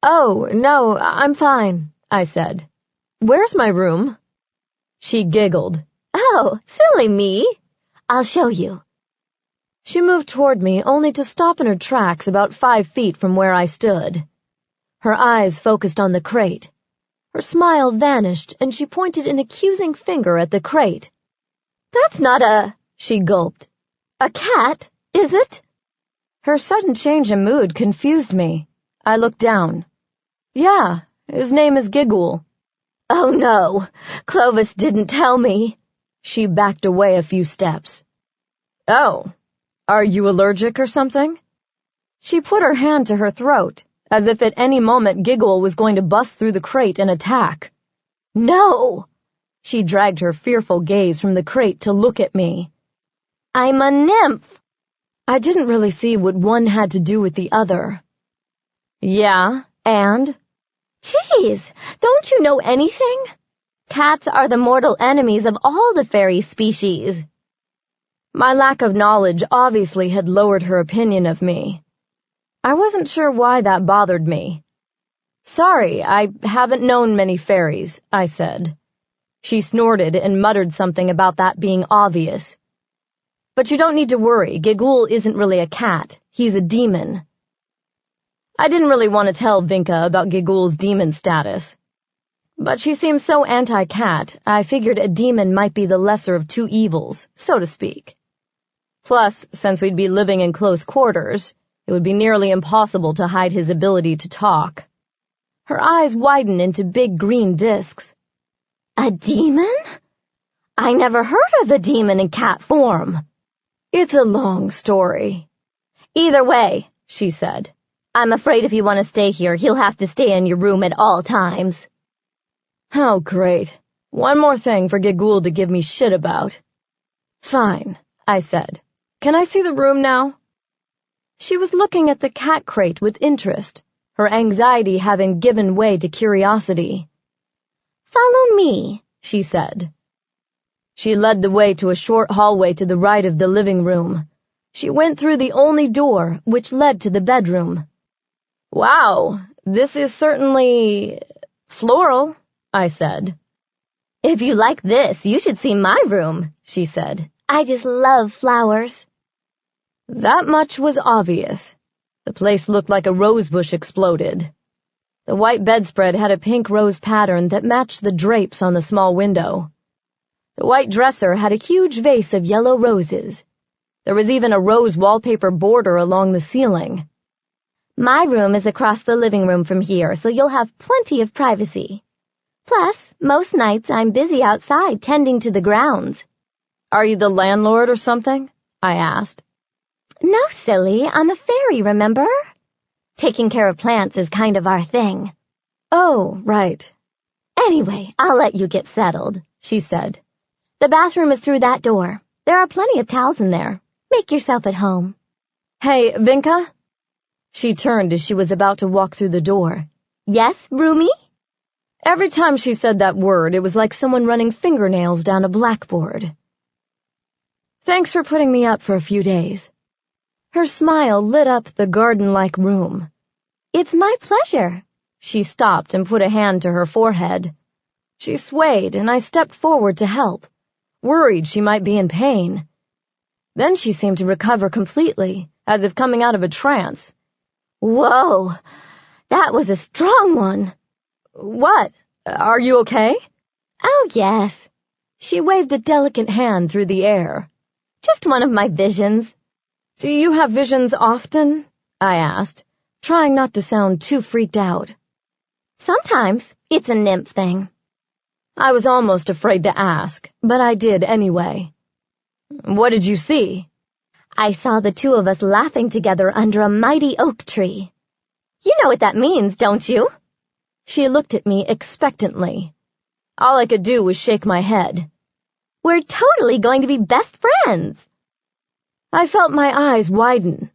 Oh, no, I'm fine, I said. Where's my room? She giggled. Oh, silly me. I'll show you. She moved toward me only to stop in her tracks about 5 feet from where I stood. Her eyes focused on the crate. Her smile vanished, and she pointed an accusing finger at the crate. That's not she gulped. A cat, is it? Her sudden change in mood confused me. I looked down. Yeah, his name is Gigul. Oh no, Clovis didn't tell me. She backed away a few steps. Oh, are you allergic or something? She put her hand to her throat, as if at any moment Gigul was going to bust through the crate and attack. No! She dragged her fearful gaze from the crate to look at me. I'm a nymph. I didn't really see what one had to do with the other. Yeah, and? Jeez, don't you know anything? Cats are the mortal enemies of all the fairy species. My lack of knowledge obviously had lowered her opinion of me. I wasn't sure why that bothered me. Sorry, I haven't known many fairies, I said. She snorted and muttered something about that being obvious. But you don't need to worry, Gigul isn't really a cat, he's a demon. I didn't really want to tell Vinka about Gigul's demon status. But she seemed so anti-cat, I figured a demon might be the lesser of two evils, so to speak. Plus, since we'd be living in close quarters, it would be nearly impossible to hide his ability to talk. Her eyes widened into big green discs. A demon? I never heard of a demon in cat form. It's a long story. Either way, she said. I'm afraid if you want to stay here, you'll have to stay in your room at all times. Oh, great. One more thing for Gigul to give me shit about. Fine, I said. Can I see the room now? She was looking at the cat crate with interest, her anxiety having given way to curiosity. Follow me, she said. She led the way to a short hallway to the right of the living room. She went through the only door, which led to the bedroom. Wow, this is certainly floral, I said. If you like this, you should see my room, she said. I just love flowers. That much was obvious. The place looked like a rosebush exploded. The white bedspread had a pink rose pattern that matched the drapes on the small window. The white dresser had a huge vase of yellow roses. There was even a rose wallpaper border along the ceiling. My room is across the living room from here, so you'll have plenty of privacy. Plus, most nights I'm busy outside tending to the grounds. Are you the landlord or something? I asked. No, silly, I'm a fairy, remember? Taking care of plants is kind of our thing. Oh, right. Anyway, I'll let you get settled, she said. The bathroom is through that door. There are plenty of towels in there. Make yourself at home. Hey, Vinka? She turned as she was about to walk through the door. Yes, Roomy? Every time she said that word, it was like someone running fingernails down a blackboard. Thanks for putting me up for a few days. Her smile lit up the garden-like room. It's my pleasure. She stopped and put a hand to her forehead. She swayed, and I stepped forward to help, worried she might be in pain. Then she seemed to recover completely, as if coming out of a trance. Whoa, that was a strong one. What? Are you okay? Oh, yes. She waved a delicate hand through the air. Just one of my visions. Do you have visions often? I asked, trying not to sound too freaked out. Sometimes. It's a nymph thing. I was almost afraid to ask, but I did anyway. What did you see? I saw the two of us laughing together under a mighty oak tree. You know what that means, don't you? She looked at me expectantly. All I could do was shake my head. We're totally going to be best friends. I felt my eyes widen.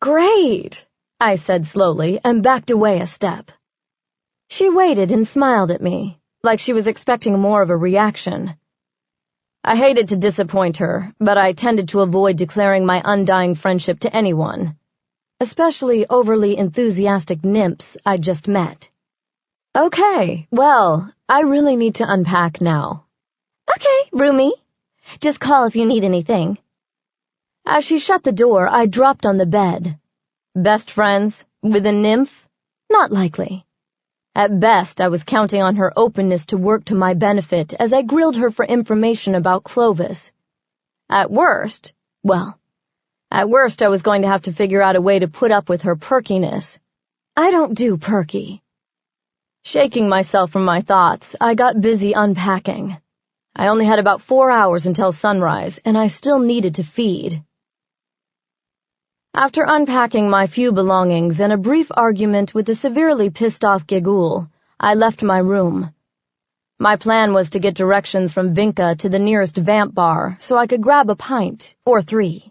Great, I said slowly and backed away a step. She waited and smiled at me, like she was expecting more of a reaction. I hated to disappoint her, but I tended to avoid declaring my undying friendship to anyone, especially overly enthusiastic nymphs I'd just met. Okay, well, I really need to unpack now. Okay, Roomy. Just call if you need anything. As she shut the door, I dropped on the bed. Best friends? With a nymph? Not likely. At best, I was counting on her openness to work to my benefit as I grilled her for information about Clovis. At worst, I was going to have to figure out a way to put up with her perkiness. I don't do perky. Shaking myself from my thoughts, I got busy unpacking. I only had about 4 hours until sunrise, and I still needed to feed. After unpacking my few belongings and a brief argument with a severely pissed-off Gigul, I left my room. My plan was to get directions from Vinka to the nearest vamp bar so I could grab a pint, or 3.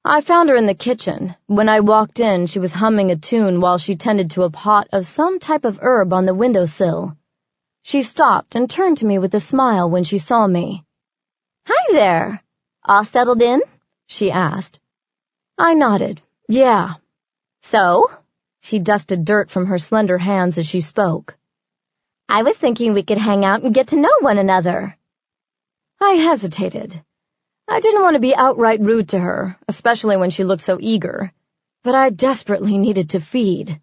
I found her in the kitchen. When I walked in, she was humming a tune while she tended to a pot of some type of herb on the windowsill. She stopped and turned to me with a smile when she saw me. Hi there. All settled in? She asked. I nodded. Yeah. So? She dusted dirt from her slender hands as she spoke. I was thinking we could hang out and get to know one another. I hesitated. I didn't want to be outright rude to her, especially when she looked so eager, but I desperately needed to feed.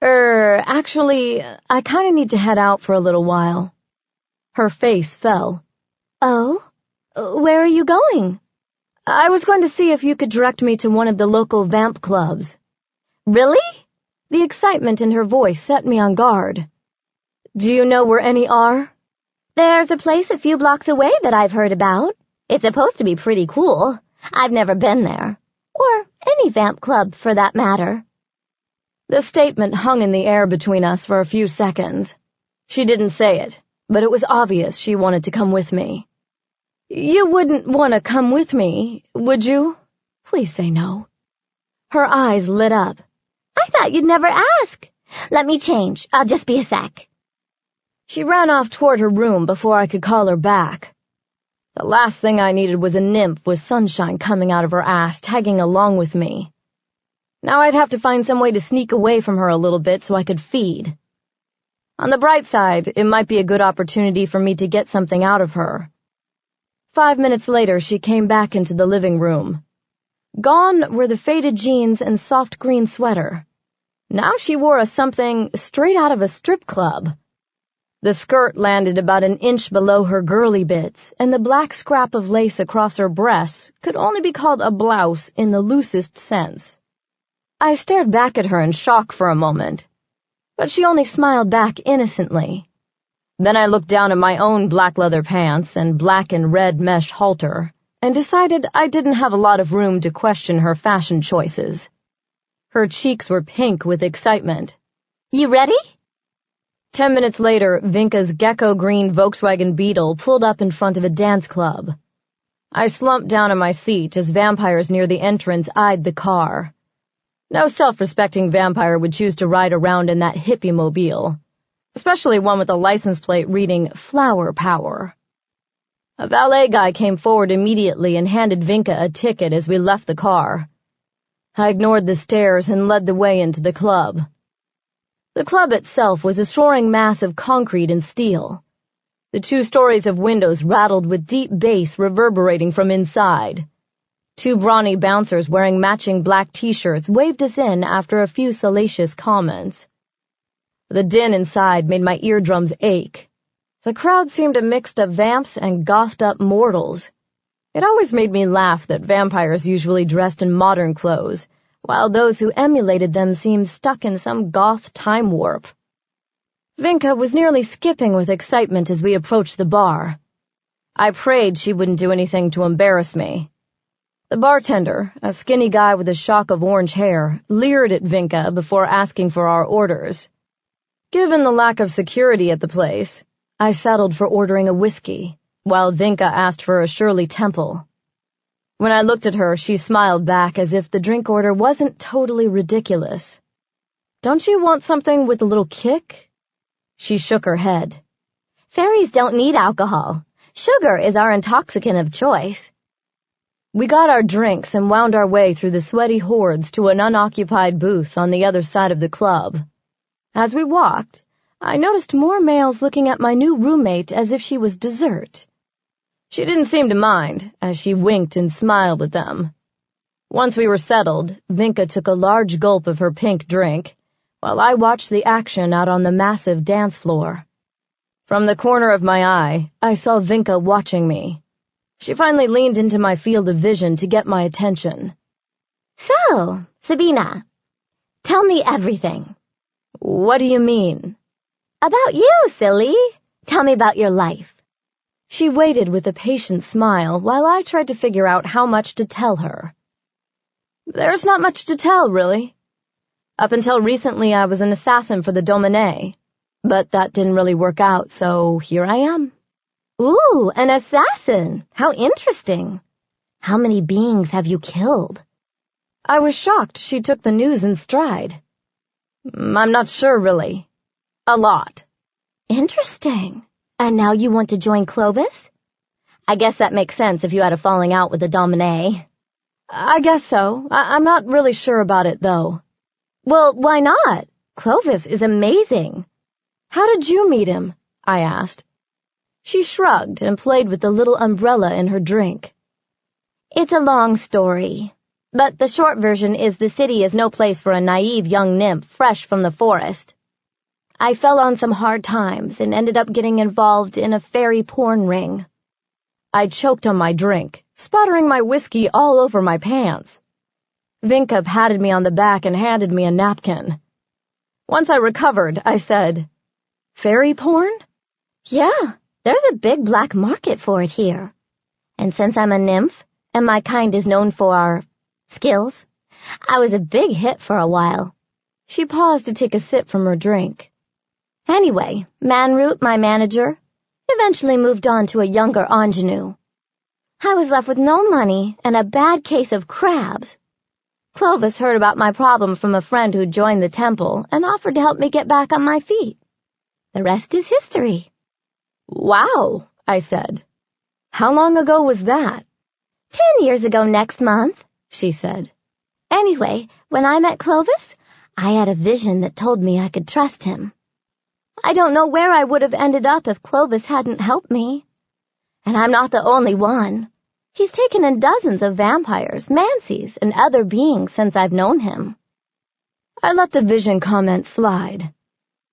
Actually, I kind of need to head out for a little while. Her face fell. Oh? Where are you going? I was going to see if you could direct me to one of the local vamp clubs. Really? The excitement in her voice set me on guard. Do you know where any are? There's a place a few blocks away that I've heard about. It's supposed to be pretty cool. I've never been there. Or any vamp club, for that matter. The statement hung in the air between us for a few seconds. She didn't say it, but it was obvious she wanted to come with me. You wouldn't want to come with me, would you? Please say no. Her eyes lit up. I thought you'd never ask. Let me change. I'll just be a sec. She ran off toward her room before I could call her back. The last thing I needed was a nymph with sunshine coming out of her ass tagging along with me. Now I'd have to find some way to sneak away from her a little bit so I could feed. On the bright side, it might be a good opportunity for me to get something out of her. 5 minutes later, she came back into the living room. Gone were the faded jeans and soft green sweater. Now she wore a something straight out of a strip club. The skirt landed about an inch below her girly bits, and the black scrap of lace across her breasts could only be called a blouse in the loosest sense. I stared back at her in shock for a moment, but she only smiled back innocently. Then I looked down at my own black leather pants and black and red mesh halter, and decided I didn't have a lot of room to question her fashion choices. Her cheeks were pink with excitement. "You ready?" 10 minutes later, Vinka's gecko-green Volkswagen Beetle pulled up in front of a dance club. I slumped down in my seat as vampires near the entrance eyed the car. No self-respecting vampire would choose to ride around in that hippie-mobile, especially one with a license plate reading Flower Power. A valet guy came forward immediately and handed Vinka a ticket as we left the car. I ignored the stares and led the way into the club. The club itself was a soaring mass of concrete and steel. The 2 stories of windows rattled with deep bass reverberating from inside. 2 brawny bouncers wearing matching black t-shirts waved us in after a few salacious comments. The din inside made my eardrums ache. The crowd seemed a mix of vamps and gothed-up mortals. It always made me laugh that vampires usually dressed in modern clothes, while those who emulated them seemed stuck in some goth time warp. Vinka was nearly skipping with excitement as we approached the bar. I prayed she wouldn't do anything to embarrass me. The bartender, a skinny guy with a shock of orange hair, leered at Vinka before asking for our orders. Given the lack of security at the place, I settled for ordering a whiskey, while Vinka asked for a Shirley Temple. When I looked at her, she smiled back as if the drink order wasn't totally ridiculous. "Don't you want something with a little kick?" She shook her head. "Fairies don't need alcohol. Sugar is our intoxicant of choice." We got our drinks and wound our way through the sweaty hordes to an unoccupied booth on the other side of the club. As we walked, I noticed more males looking at my new roommate as if she was dessert. She didn't seem to mind, as she winked and smiled at them. Once we were settled, Vinka took a large gulp of her pink drink, while I watched the action out on the massive dance floor. From the corner of my eye, I saw Vinka watching me. She finally leaned into my field of vision to get my attention. "So, Sabina, tell me everything." "What do you mean?" "About you, silly. Tell me about your life." She waited with a patient smile while I tried to figure out how much to tell her. There's not much to tell, really. Up until recently, I was an assassin for the Domin, but that didn't really work out, so here I am. "Ooh, an assassin! How interesting. How many beings have you killed?" I was shocked she took the news in stride. "I'm not sure, really. A lot." "Interesting. And now you want to join Clovis? I guess that makes sense if you had a falling out with the Domin." "I guess so. I'm not really sure about it, though." "Well, why not? Clovis is amazing." "How did you meet him?" I asked. She shrugged and played with the little umbrella in her drink. "It's a long story, but the short version is the city is no place for a naive young nymph fresh from the forest. I fell on some hard times and ended up getting involved in a fairy porn ring." I choked on my drink, sputtering my whiskey all over my pants. Vinka patted me on the back and handed me a napkin. Once I recovered, I said, "Fairy porn?" "Yeah, there's a big black market for it here. And since I'm a nymph, and my kind is known for our skills, I was a big hit for a while." She paused to take a sip from her drink. "Anyway, Manroot, my manager, eventually moved on to a younger ingenue. I was left with no money and a bad case of crabs. Clovis heard about my problem from a friend who joined the temple and offered to help me get back on my feet. The rest is history." "Wow," I said. "How long ago was that?" 10 years ago next month," she said. "Anyway, when I met Clovis, I had a vision that told me I could trust him. I don't know where I would have ended up if Clovis hadn't helped me. And I'm not the only one. He's taken in dozens of vampires, mancies, and other beings since I've known him." I let the vision comment slide.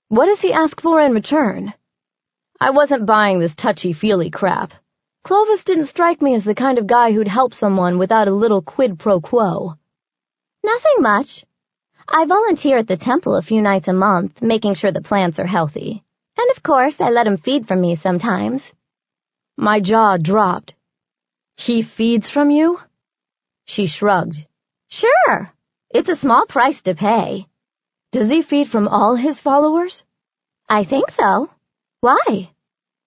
"What does he ask for in return?" I wasn't buying this touchy-feely crap. Clovis didn't strike me as the kind of guy who'd help someone without a little quid pro quo. Nothing much. I volunteer at the temple a few nights a month, making sure the plants are healthy. And of course, I let him feed from me sometimes. My jaw dropped. He feeds from you? She shrugged. Sure. It's a small price to pay. Does he feed from all his followers? I think so. Why?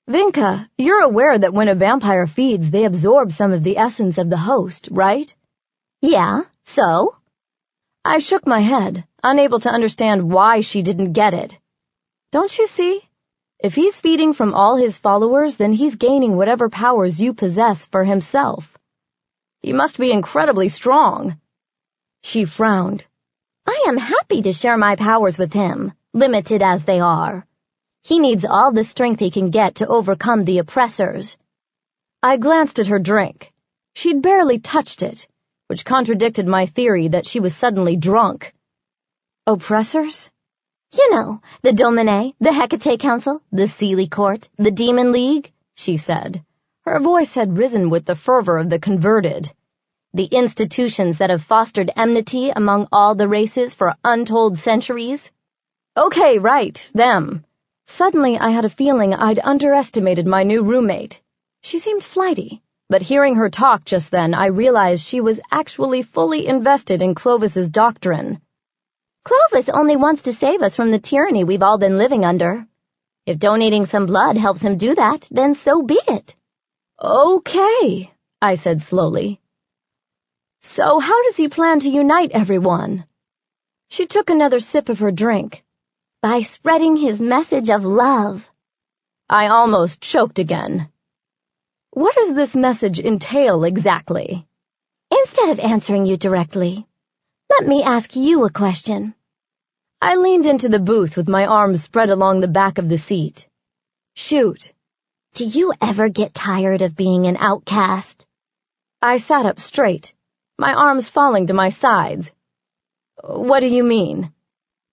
Vinka, you're aware that when a vampire feeds, they absorb some of the essence of the host, right? Yeah, so? I shook my head, unable to understand why she didn't get it. Don't you see? If he's feeding from all his followers, then he's gaining whatever powers you possess for himself. He must be incredibly strong. She frowned. I am happy to share my powers with him, limited as they are. He needs all the strength he can get to overcome the oppressors. I glanced at her drink. She'd barely touched it, which contradicted my theory that she was suddenly drunk. Oppressors? You know, the Domin, the Hecate Council, the Seelie Court, the Demon League, she said. Her voice had risen with the fervor of the converted. The institutions that have fostered enmity among all the races for untold centuries. Okay, right, them. Suddenly I had a feeling I'd underestimated my new roommate. She seemed flighty, but hearing her talk just then, I realized she was actually fully invested in Clovis's doctrine. Clovis only wants to save us from the tyranny we've all been living under. If donating some blood helps him do that, then so be it. Okay, I said slowly. So how does he plan to unite everyone? She took another sip of her drink. By spreading his message of love. I almost choked again. What does this message entail exactly? Instead of answering you directly, let me ask you a question. I leaned into the booth with my arms spread along the back of the seat. Shoot. Do you ever get tired of being an outcast? I sat up straight, my arms falling to my sides. What do you mean?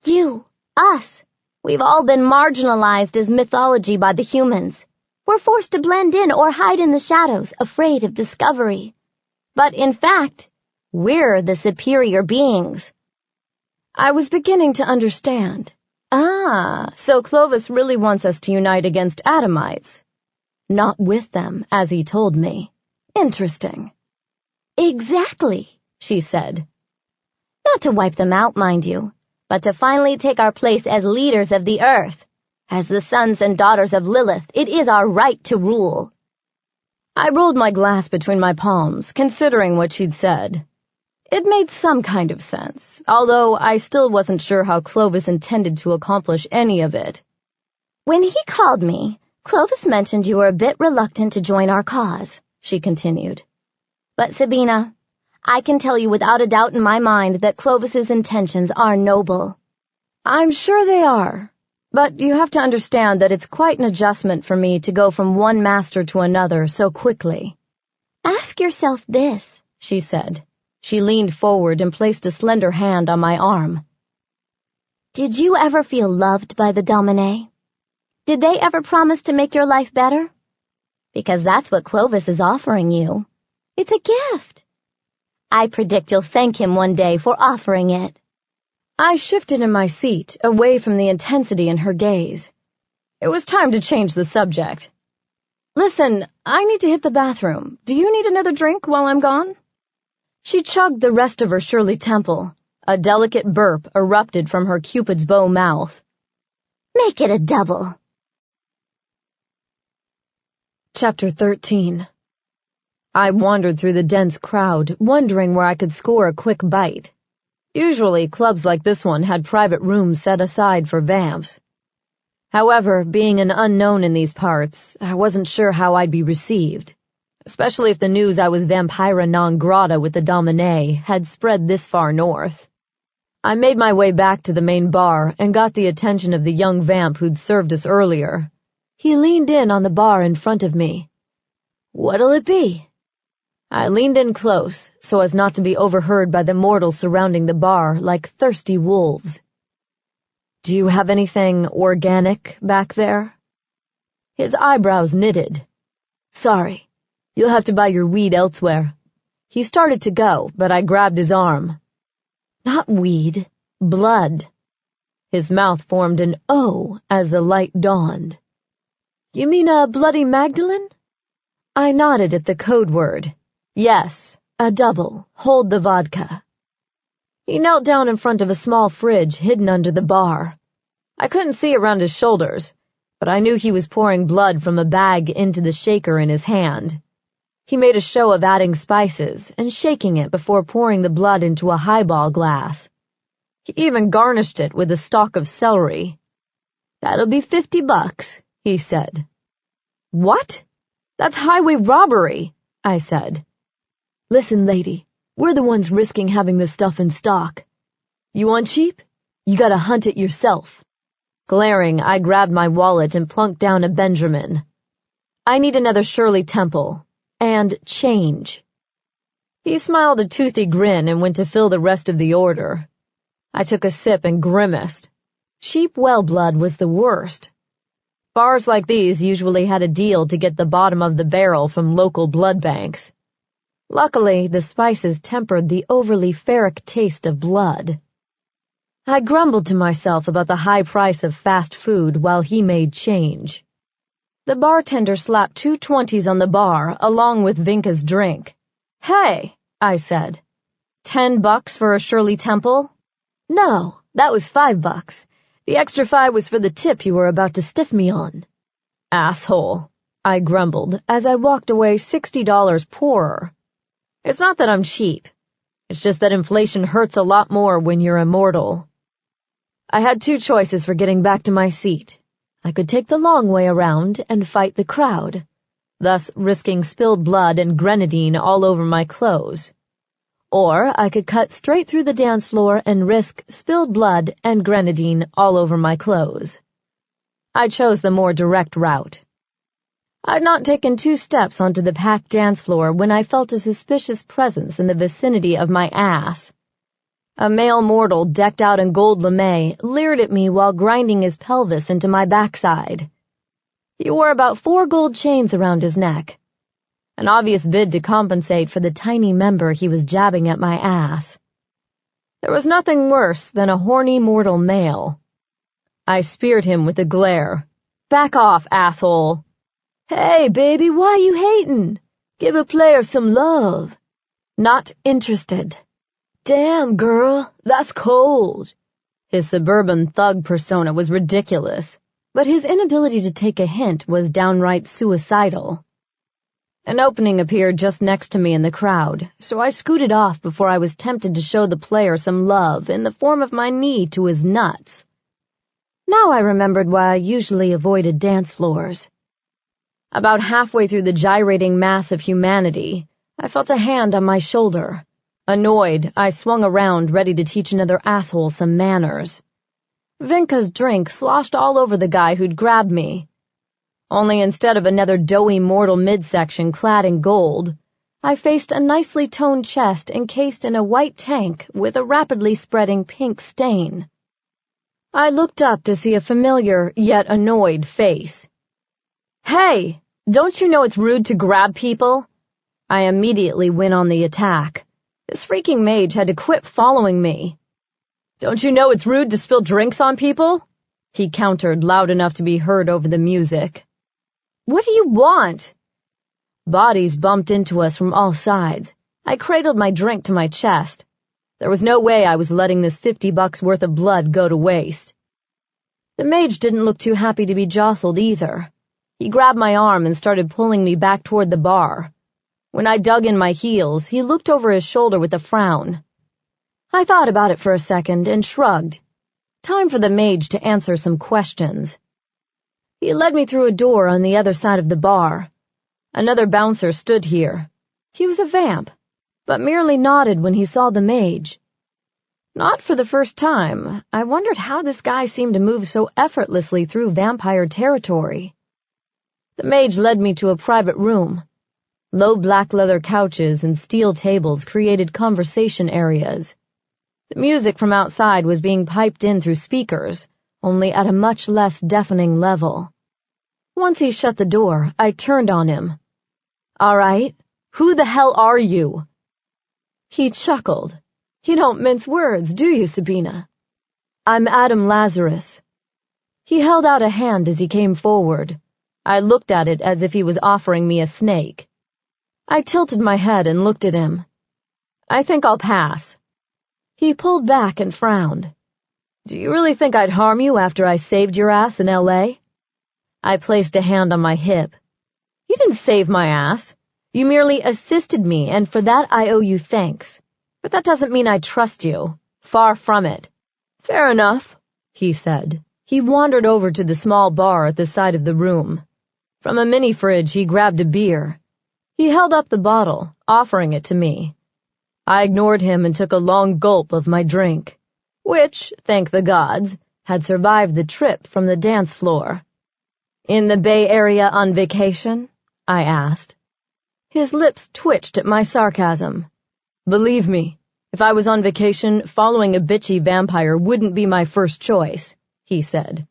You, us. We've all been marginalized as mythology by the humans. We're forced to blend in or hide in the shadows, afraid of discovery. But in fact, we're the superior beings. I was beginning to understand. So Clovis really wants us to unite against Adamites. Not with them, as he told me. Interesting. Exactly, she said. Not to wipe them out, mind you, but to finally take our place as leaders of the earth. As the sons and daughters of Lilith, it is our right to rule. I rolled my glass between my palms, considering what she'd said. It made some kind of sense, although I still wasn't sure how Clovis intended to accomplish any of it. When he called me, Clovis mentioned you were a bit reluctant to join our cause, she continued. But Sabina, I can tell you without a doubt in my mind that Clovis's intentions are noble. I'm sure they are, but you have to understand that it's quite an adjustment for me to go from one master to another so quickly. Ask yourself this, she said. She leaned forward and placed a slender hand on my arm. Did you ever feel loved by the Domin? Did they ever promise to make your life better? Because that's what Clovis is offering you. It's a gift. I predict you'll thank him one day for offering it. I shifted in my seat, away from the intensity in her gaze. It was time to change the subject. Listen, I need to hit the bathroom. Do you need another drink while I'm gone? She chugged the rest of her Shirley Temple. A delicate burp erupted from her Cupid's bow mouth. Make it a double. Chapter 13. I wandered through the dense crowd, wondering where I could score a quick bite. Usually, clubs like this one had private rooms set aside for vamps. However, being an unknown in these parts, I wasn't sure how I'd be received, especially if the news I was vampira non grata with the Domin had spread this far north. I made my way back to the main bar and got the attention of the young vamp who'd served us earlier. He leaned in on the bar in front of me. What'll it be? I leaned in close, so as not to be overheard by the mortals surrounding the bar like thirsty wolves. Do you have anything organic back there? His eyebrows knitted. "Sorry, you'll have to buy your weed elsewhere." He started to go, but I grabbed his arm. "Not weed, blood." His mouth formed an O as the light dawned. "You mean a Bloody Magdalene?" I nodded at the code word. "Yes, a double. Hold the vodka." He knelt down in front of a small fridge hidden under the bar. I couldn't see around his shoulders, but I knew he was pouring blood from a bag into the shaker in his hand. He made a show of adding spices and shaking it before pouring the blood into a highball glass. He even garnished it with a stalk of celery. "That'll be $50, he said. "What? That's highway robbery," I said. "Listen, lady, we're the ones risking having this stuff in stock. You want cheap? You gotta hunt it yourself." Glaring, I grabbed my wallet and plunked down a Benjamin. "I need another Shirley Temple. And change." He smiled a toothy grin and went to fill the rest of the order. I took a sip and grimaced. Sheep well blood was the worst. Bars like these usually had a deal to get the bottom of the barrel from local blood banks. Luckily, the spices tempered the overly ferric taste of blood. I grumbled to myself about the high price of fast food while he made change. The bartender slapped 2 20s on the bar along with Vinka's drink. "Hey," I said. $10 for a Shirley Temple?" "No, that was $5. The extra 5 was for the tip you were about to stiff me on." "Asshole," I grumbled as I walked away $60 poorer. It's not that I'm cheap. It's just that inflation hurts a lot more when you're immortal. I had 2 choices for getting back to my seat. I could take the long way around and fight the crowd, thus risking spilled blood and grenadine all over my clothes. Or I could cut straight through the dance floor and risk spilled blood and grenadine all over my clothes. I chose the more direct route. I'd not taken 2 steps onto the packed dance floor when I felt a suspicious presence in the vicinity of my ass. A male mortal decked out in gold lame leered at me while grinding his pelvis into my backside. He wore about 4 gold chains around his neck, an obvious bid to compensate for the tiny member he was jabbing at my ass. There was nothing worse than a horny mortal male. I speared him with a glare. "Back off, asshole." "Hey, baby, why you hatin'? Give a player some love." "Not interested." "Damn, girl, that's cold." His suburban thug persona was ridiculous, but his inability to take a hint was downright suicidal. An opening appeared just next to me in the crowd, so I scooted off before I was tempted to show the player some love in the form of my knee to his nuts. Now I remembered why I usually avoided dance floors. About halfway through the gyrating mass of humanity, I felt a hand on my shoulder. Annoyed, I swung around, ready to teach another asshole some manners. Vinka's drink sloshed all over the guy who'd grabbed me. Only instead of another doughy mortal midsection clad in gold, I faced a nicely toned chest encased in a white tank with a rapidly spreading pink stain. I looked up to see a familiar yet annoyed face. "Hey, don't you know it's rude to grab people?" I immediately went on the attack. This freaking mage had to quit following me. "Don't you know it's rude to spill drinks on people?" he countered loud enough to be heard over the music. "What do you want?" Bodies bumped into us from all sides. I cradled my drink to my chest. There was no way I was letting this $50 worth of blood go to waste. The mage didn't look too happy to be jostled either. He grabbed my arm and started pulling me back toward the bar. When I dug in my heels, he looked over his shoulder with a frown. I thought about it for a second and shrugged. Time for the mage to answer some questions. He led me through a door on the other side of the bar. Another bouncer stood here. He was a vamp, but merely nodded when he saw the mage. Not for the first time, I wondered how this guy seemed to move so effortlessly through vampire territory. The mage led me to a private room. Low black leather couches and steel tables created conversation areas. The music from outside was being piped in through speakers, only at a much less deafening level. Once he shut the door, I turned on him. "All right, who the hell are you?" He chuckled. "You don't mince words, do you, Sabina?" "I'm Adam Lazarus." He held out a hand as he came forward. I looked at it as if he was offering me a snake. I tilted my head and looked at him. "I think I'll pass." He pulled back and frowned. "Do you really think I'd harm you after I saved your ass in L.A.? I placed a hand on my hip. "You didn't save my ass. You merely assisted me, and for that I owe you thanks. But that doesn't mean I trust you. Far from it." "Fair enough," he said. He wandered over to the small bar at the side of the room. From a mini-fridge he grabbed a beer. He held up the bottle, offering it to me. I ignored him and took a long gulp of my drink, which, thank the gods, had survived the trip from the dance floor. "In the Bay Area on vacation?" I asked. His lips twitched at my sarcasm. "Believe me, if I was on vacation, following a bitchy vampire wouldn't be my first choice," he said.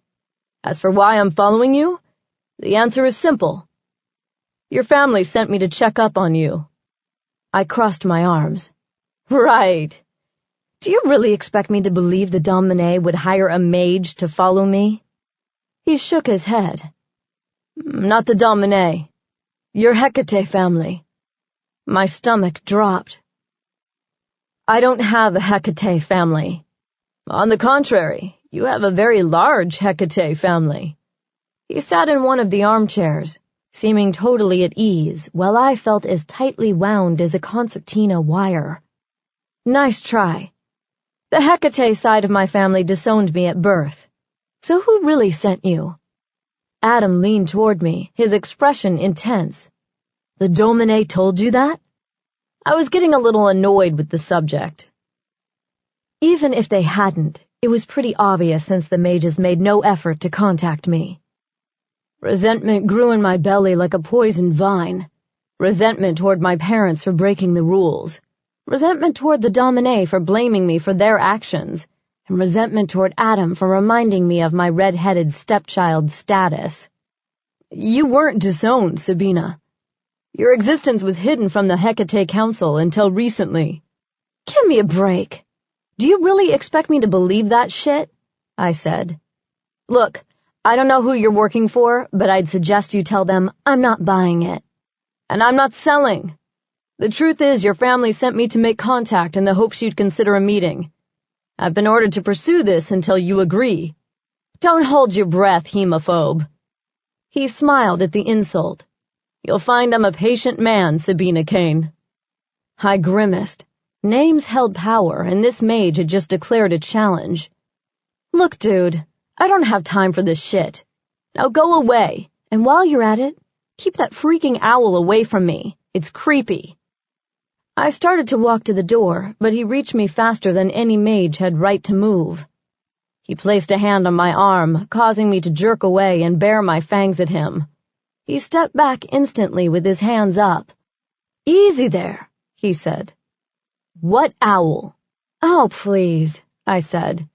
"As for why I'm following you, the answer is simple. Your family sent me to check up on you." I crossed my arms. "Right. Do you really expect me to believe the Domin would hire a mage to follow me?" He shook his head. "Not the Domin. Your Hecate family." My stomach dropped. "I don't have a Hecate family." "On the contrary, you have a very large Hecate family." He sat in one of the armchairs, seeming totally at ease, while I felt as tightly wound as a concertina wire. "Nice try. The Hecate side of my family disowned me at birth. So who really sent you?" Adam leaned toward me, his expression intense. "The Domin told you that?" I was getting a little annoyed with the subject. Even if they hadn't, it was pretty obvious since the mages made no effort to contact me. Resentment grew in my belly like a poisoned vine. Resentment toward my parents for breaking the rules. Resentment toward the Domin for blaming me for their actions. And resentment toward Adam for reminding me of my red-headed stepchild status. "You weren't disowned, Sabina. Your existence was hidden from the Hecate Council until recently." "Give me a break. Do you really expect me to believe that shit?" I said. "Look, I don't know who you're working for, but I'd suggest you tell them I'm not buying it. And I'm not selling. The truth is your family sent me to make contact in the hopes you'd consider a meeting. I've been ordered to pursue this until you agree. Don't hold your breath, hemophobe." He smiled at the insult. "You'll find I'm a patient man, Sabina Kane." I grimaced. Names held power, and this mage had just declared a challenge. "Look, dude, I don't have time for this shit. Now go away, and while you're at it, keep that freaking owl away from me. It's creepy." I started to walk to the door, but he reached me faster than any mage had right to move. He placed a hand on my arm, causing me to jerk away and bare my fangs at him. He stepped back instantly with his hands up. "Easy there," he said. "What owl?" "Oh, please," I said.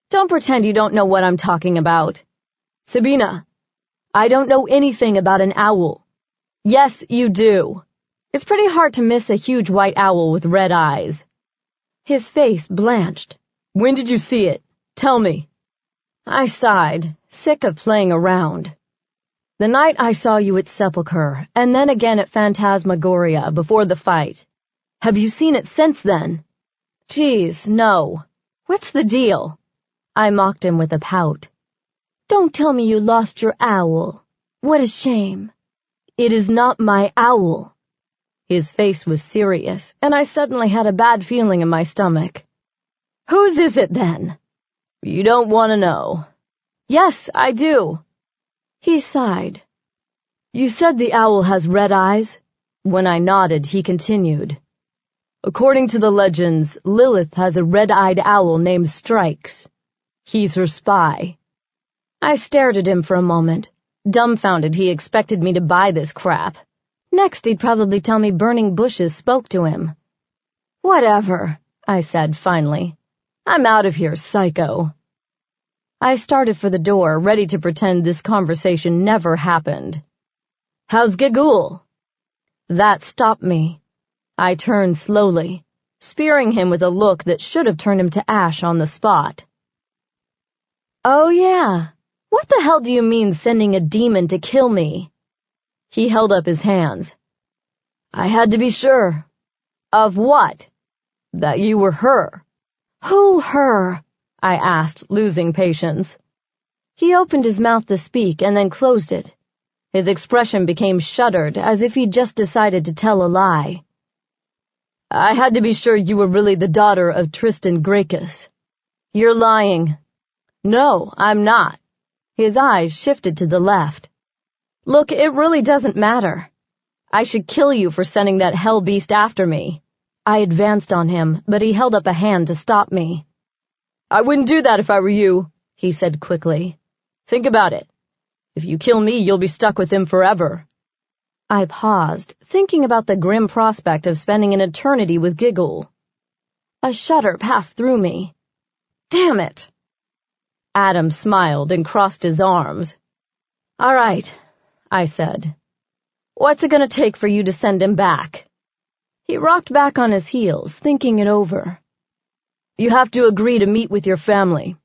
"Don't pretend you don't know what I'm talking about." "Sabina, I don't know anything about an owl." "Yes, you do. It's pretty hard to miss a huge white owl with red eyes." His face blanched. "When did you see it? Tell me." I sighed, sick of playing around. "The night I saw you at Sepulchre, and then again at Fantasmagoria before the fight. Have you seen it since then?" "Geez, no. What's the deal?" I mocked him with a pout. "Don't tell me you lost your owl. What a shame." "It is not my owl." His face was serious, and I suddenly had a bad feeling in my stomach. "Whose is it, then?" "You don't want to know." "Yes, I do." He sighed. "You said the owl has red eyes?" When I nodded, he continued. "According to the legends, Lilith has a red-eyed owl named Strikes. He's her spy." I stared at him for a moment, dumbfounded he expected me to buy this crap. Next, he'd probably tell me burning bushes spoke to him. "Whatever," I said finally. "I'm out of here, psycho." I started for the door, ready to pretend this conversation never happened. "How's Gigul?" That stopped me. I turned slowly, spearing him with a look that should have turned him to ash on the spot. "Oh yeah, what the hell do you mean sending a demon to kill me?" He held up his hands. "I had to be sure." "Of what?" "That you were her." "Who her?" I asked, losing patience. He opened his mouth to speak and then closed it. His expression became shuttered, as if he'd just decided to tell a lie. "I had to be sure you were really the daughter of Tristan Gracchus." "You're lying." "No, I'm not." His eyes shifted to the left. "Look, it really doesn't matter. I should kill you for sending that hell beast after me." I advanced on him, but he held up a hand to stop me. "I wouldn't do that if I were you," he said quickly. "Think about it. If you kill me, you'll be stuck with him forever." I paused, thinking about the grim prospect of spending an eternity with Gigul. A shudder passed through me. Damn it! Adam smiled and crossed his arms. "All right," I said. "What's it gonna take for you to send him back?" He rocked back on his heels, thinking it over. "You have to agree to meet with your family."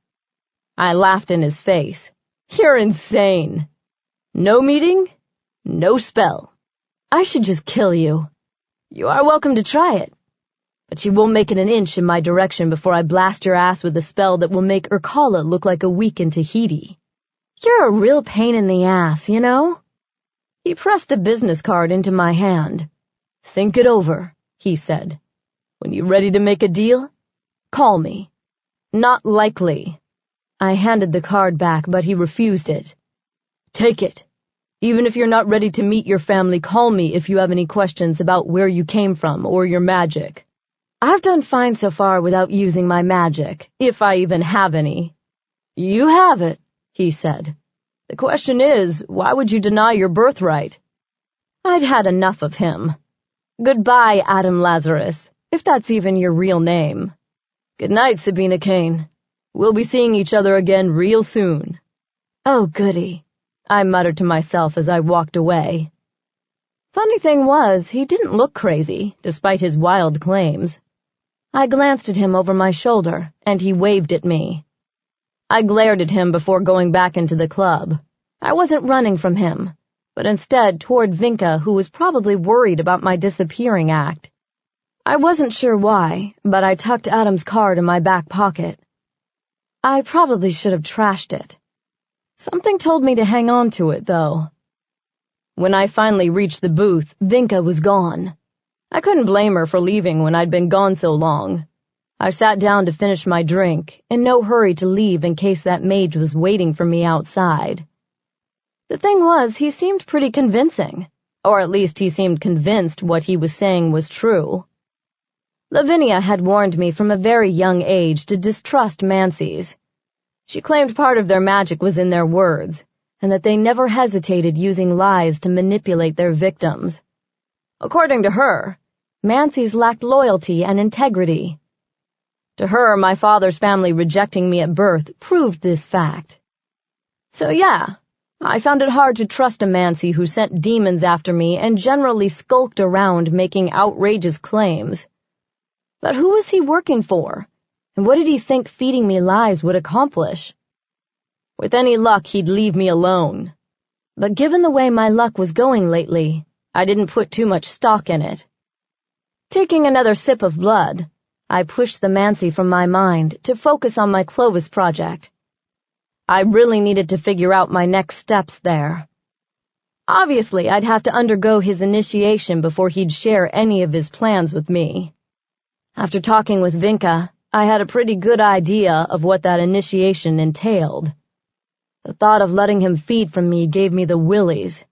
I laughed in his face. "You're insane." "No meeting? No spell. I should just kill you." "You are welcome to try it. But you won't make it an inch in my direction before I blast your ass with a spell that will make Urkala look like a week in Tahiti." "You're a real pain in the ass, you know?" He pressed a business card into my hand. "Think it over," he said. "When you're ready to make a deal, call me." "Not likely." I handed the card back, but he refused it. "Take it. Even if you're not ready to meet your family, call me if you have any questions about where you came from or your magic." "I've done fine so far without using my magic, if I even have any." "You have it," he said. "The question is, why would you deny your birthright?" I'd had enough of him. "Goodbye, Adam Lazarus, if that's even your real name." "Good night, Sabina Kane. We'll be seeing each other again real soon." "Oh, goody," I muttered to myself as I walked away. Funny thing was, he didn't look crazy, despite his wild claims. I glanced at him over my shoulder, and he waved at me. I glared at him before going back into the club. I wasn't running from him, but instead toward Vinka, who was probably worried about my disappearing act. I wasn't sure why, but I tucked Adam's card in my back pocket. I probably should have trashed it. Something told me to hang on to it, though. When I finally reached the booth, Vinka was gone. I couldn't blame her for leaving when I'd been gone so long. I sat down to finish my drink, in no hurry to leave in case that mage was waiting for me outside. The thing was, he seemed pretty convincing, or at least he seemed convinced what he was saying was true. Lavinia had warned me from a very young age to distrust Mancies. She claimed part of their magic was in their words, and that they never hesitated using lies to manipulate their victims. According to her, Mancies lacked loyalty and integrity. To her, my father's family rejecting me at birth proved this fact. So yeah, I found it hard to trust a Mancy who sent demons after me and generally skulked around making outrageous claims. But who was he working for? And what did he think feeding me lies would accomplish? With any luck, he'd leave me alone. But given the way my luck was going lately, I didn't put too much stock in it. Taking another sip of blood, I pushed the Mancy from my mind to focus on my Clovis project. I really needed to figure out my next steps there. Obviously, I'd have to undergo his initiation before he'd share any of his plans with me. After talking with Vinka, I had a pretty good idea of what that initiation entailed. The thought of letting him feed from me gave me the willies.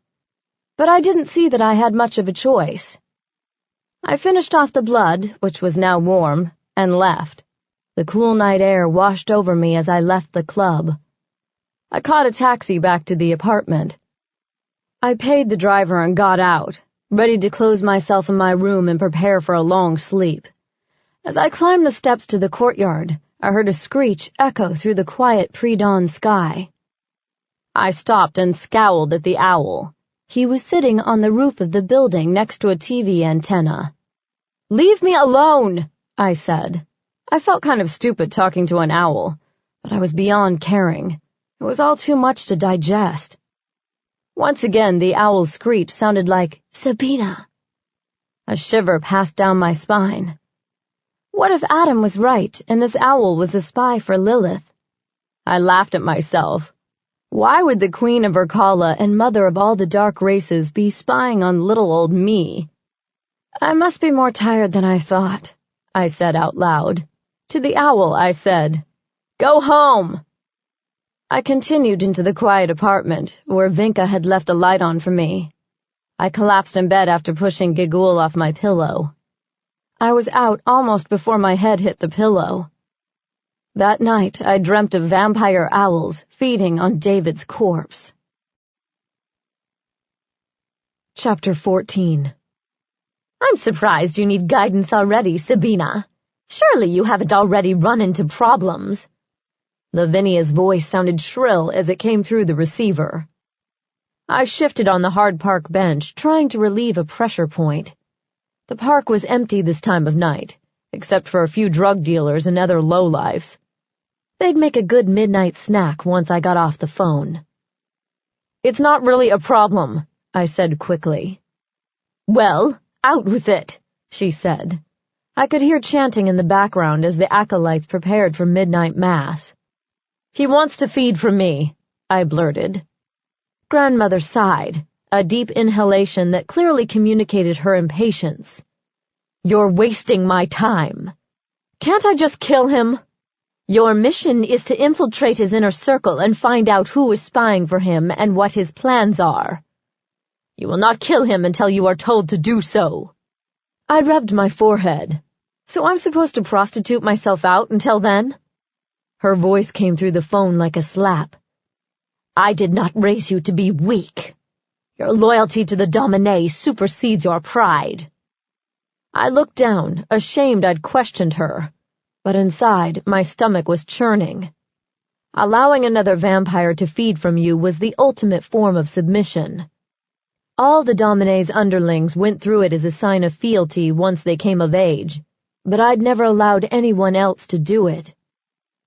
But I didn't see that I had much of a choice. I finished off the blood, which was now warm, and left. The cool night air washed over me as I left the club. I caught a taxi back to the apartment. I paid the driver and got out, ready to close myself in my room and prepare for a long sleep. As I climbed the steps to the courtyard, I heard a screech echo through the quiet pre-dawn sky. I stopped and scowled at the owl. He was sitting on the roof of the building next to a TV antenna. "Leave me alone," I said. I felt kind of stupid talking to an owl, but I was beyond caring. It was all too much to digest. Once again, the owl's screech sounded like, "Sabina." A shiver passed down my spine. What if Adam was right, and this owl was a spy for Lilith? I laughed at myself. Why would the queen of Urkala and mother of all the dark races be spying on little old me? "I must be more tired than I thought," I said out loud. To the owl, I said, "Go home." I continued into the quiet apartment, where Vinka had left a light on for me. I collapsed in bed after pushing Gigul off my pillow. I was out almost before my head hit the pillow. That night, I dreamt of vampire owls feeding on David's corpse. Chapter 14. I'm surprised you need guidance already, Sabina. Surely you haven't already run into problems. Lavinia's voice sounded shrill as it came through the receiver. I shifted on the hard park bench, trying to relieve a pressure point. The park was empty this time of night, except for a few drug dealers and other lowlifes. They'd make a good midnight snack once I got off the phone. "It's not really a problem," I said quickly. "Well, out with it," she said. I could hear chanting in the background as the acolytes prepared for midnight mass. "He wants to feed from me," I blurted. Grandmother sighed, a deep inhalation that clearly communicated her impatience. "You're wasting my time. Can't I just kill him?" Your mission is to infiltrate his inner circle and find out who is spying for him and what his plans are. You will not kill him until you are told to do so." I rubbed my forehead. "So I'm supposed to prostitute myself out until then?" Her voice came through the phone like a slap. "I did not raise you to be weak. Your loyalty to the Domin supersedes your pride." I looked down, ashamed I'd questioned her. But inside, my stomach was churning. Allowing another vampire to feed from you was the ultimate form of submission. All the Dominay's underlings went through it as a sign of fealty once they came of age, but I'd never allowed anyone else to do it.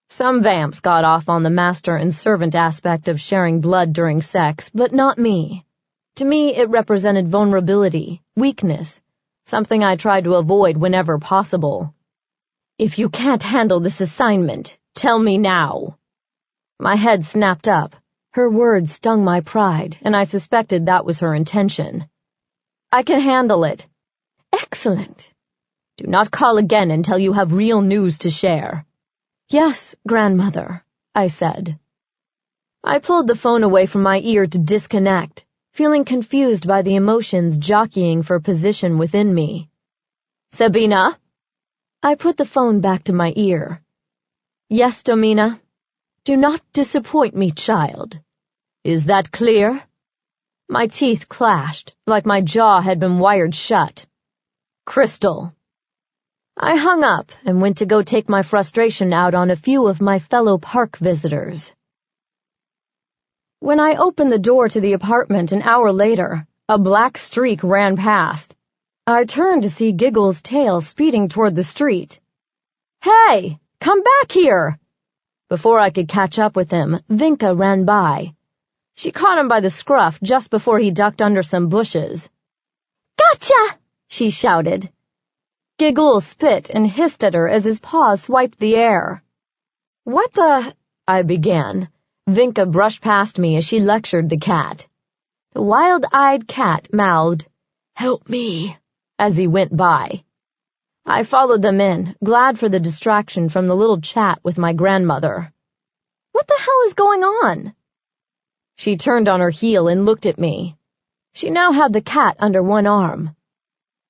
Some vamps got off on the master and servant aspect of sharing blood during sex, but not me. To me, it represented vulnerability, weakness, something I tried to avoid whenever possible. "If you can't handle this assignment, tell me now." My head snapped up. Her words stung my pride, and I suspected that was her intention. "I can handle it." "Excellent. Do not call again until you have real news to share." "Yes, Grandmother," I said. I pulled the phone away from my ear to disconnect, feeling confused by the emotions jockeying for position within me. "Sabina?" I put the phone back to my ear. "Yes, Domina. Do not disappoint me, child. Is that clear?" My teeth clashed, like my jaw had been wired shut. "Crystal." I hung up and went to go take my frustration out on a few of my fellow park visitors. When I opened the door to the apartment an hour later, a black streak ran past. I turned to see Giggle's tail speeding toward the street. "Hey, come back here!" Before I could catch up with him, Vinka ran by. She caught him by the scruff just before he ducked under some bushes. "Gotcha!" she shouted. Giggle spit and hissed at her as his paws swiped the air. "What the—" I began. Vinka brushed past me as she lectured the cat. The wild-eyed cat mouthed, "Help me," as he went by. I followed them in, glad for the distraction from the little chat with my grandmother. "What the hell is going on?" She turned on her heel and looked at me. She now had the cat under one arm.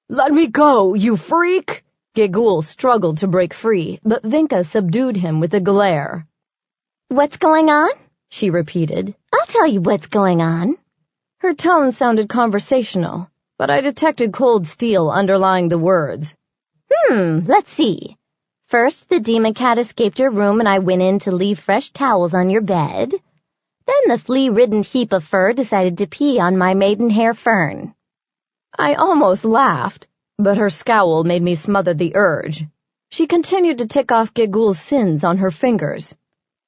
"Let me go, you freak!" Giggle struggled to break free, but Vinka subdued him with a glare. "What's going on?" she repeated. "I'll tell you what's going on." Her tone sounded conversational, but I detected cold steel underlying the words. Let's see. First, the demon cat escaped your room and I went in to leave fresh towels on your bed. Then the flea-ridden heap of fur decided to pee on my maidenhair fern. I almost laughed, but her scowl made me smother the urge. She continued to tick off Gigul's sins on her fingers.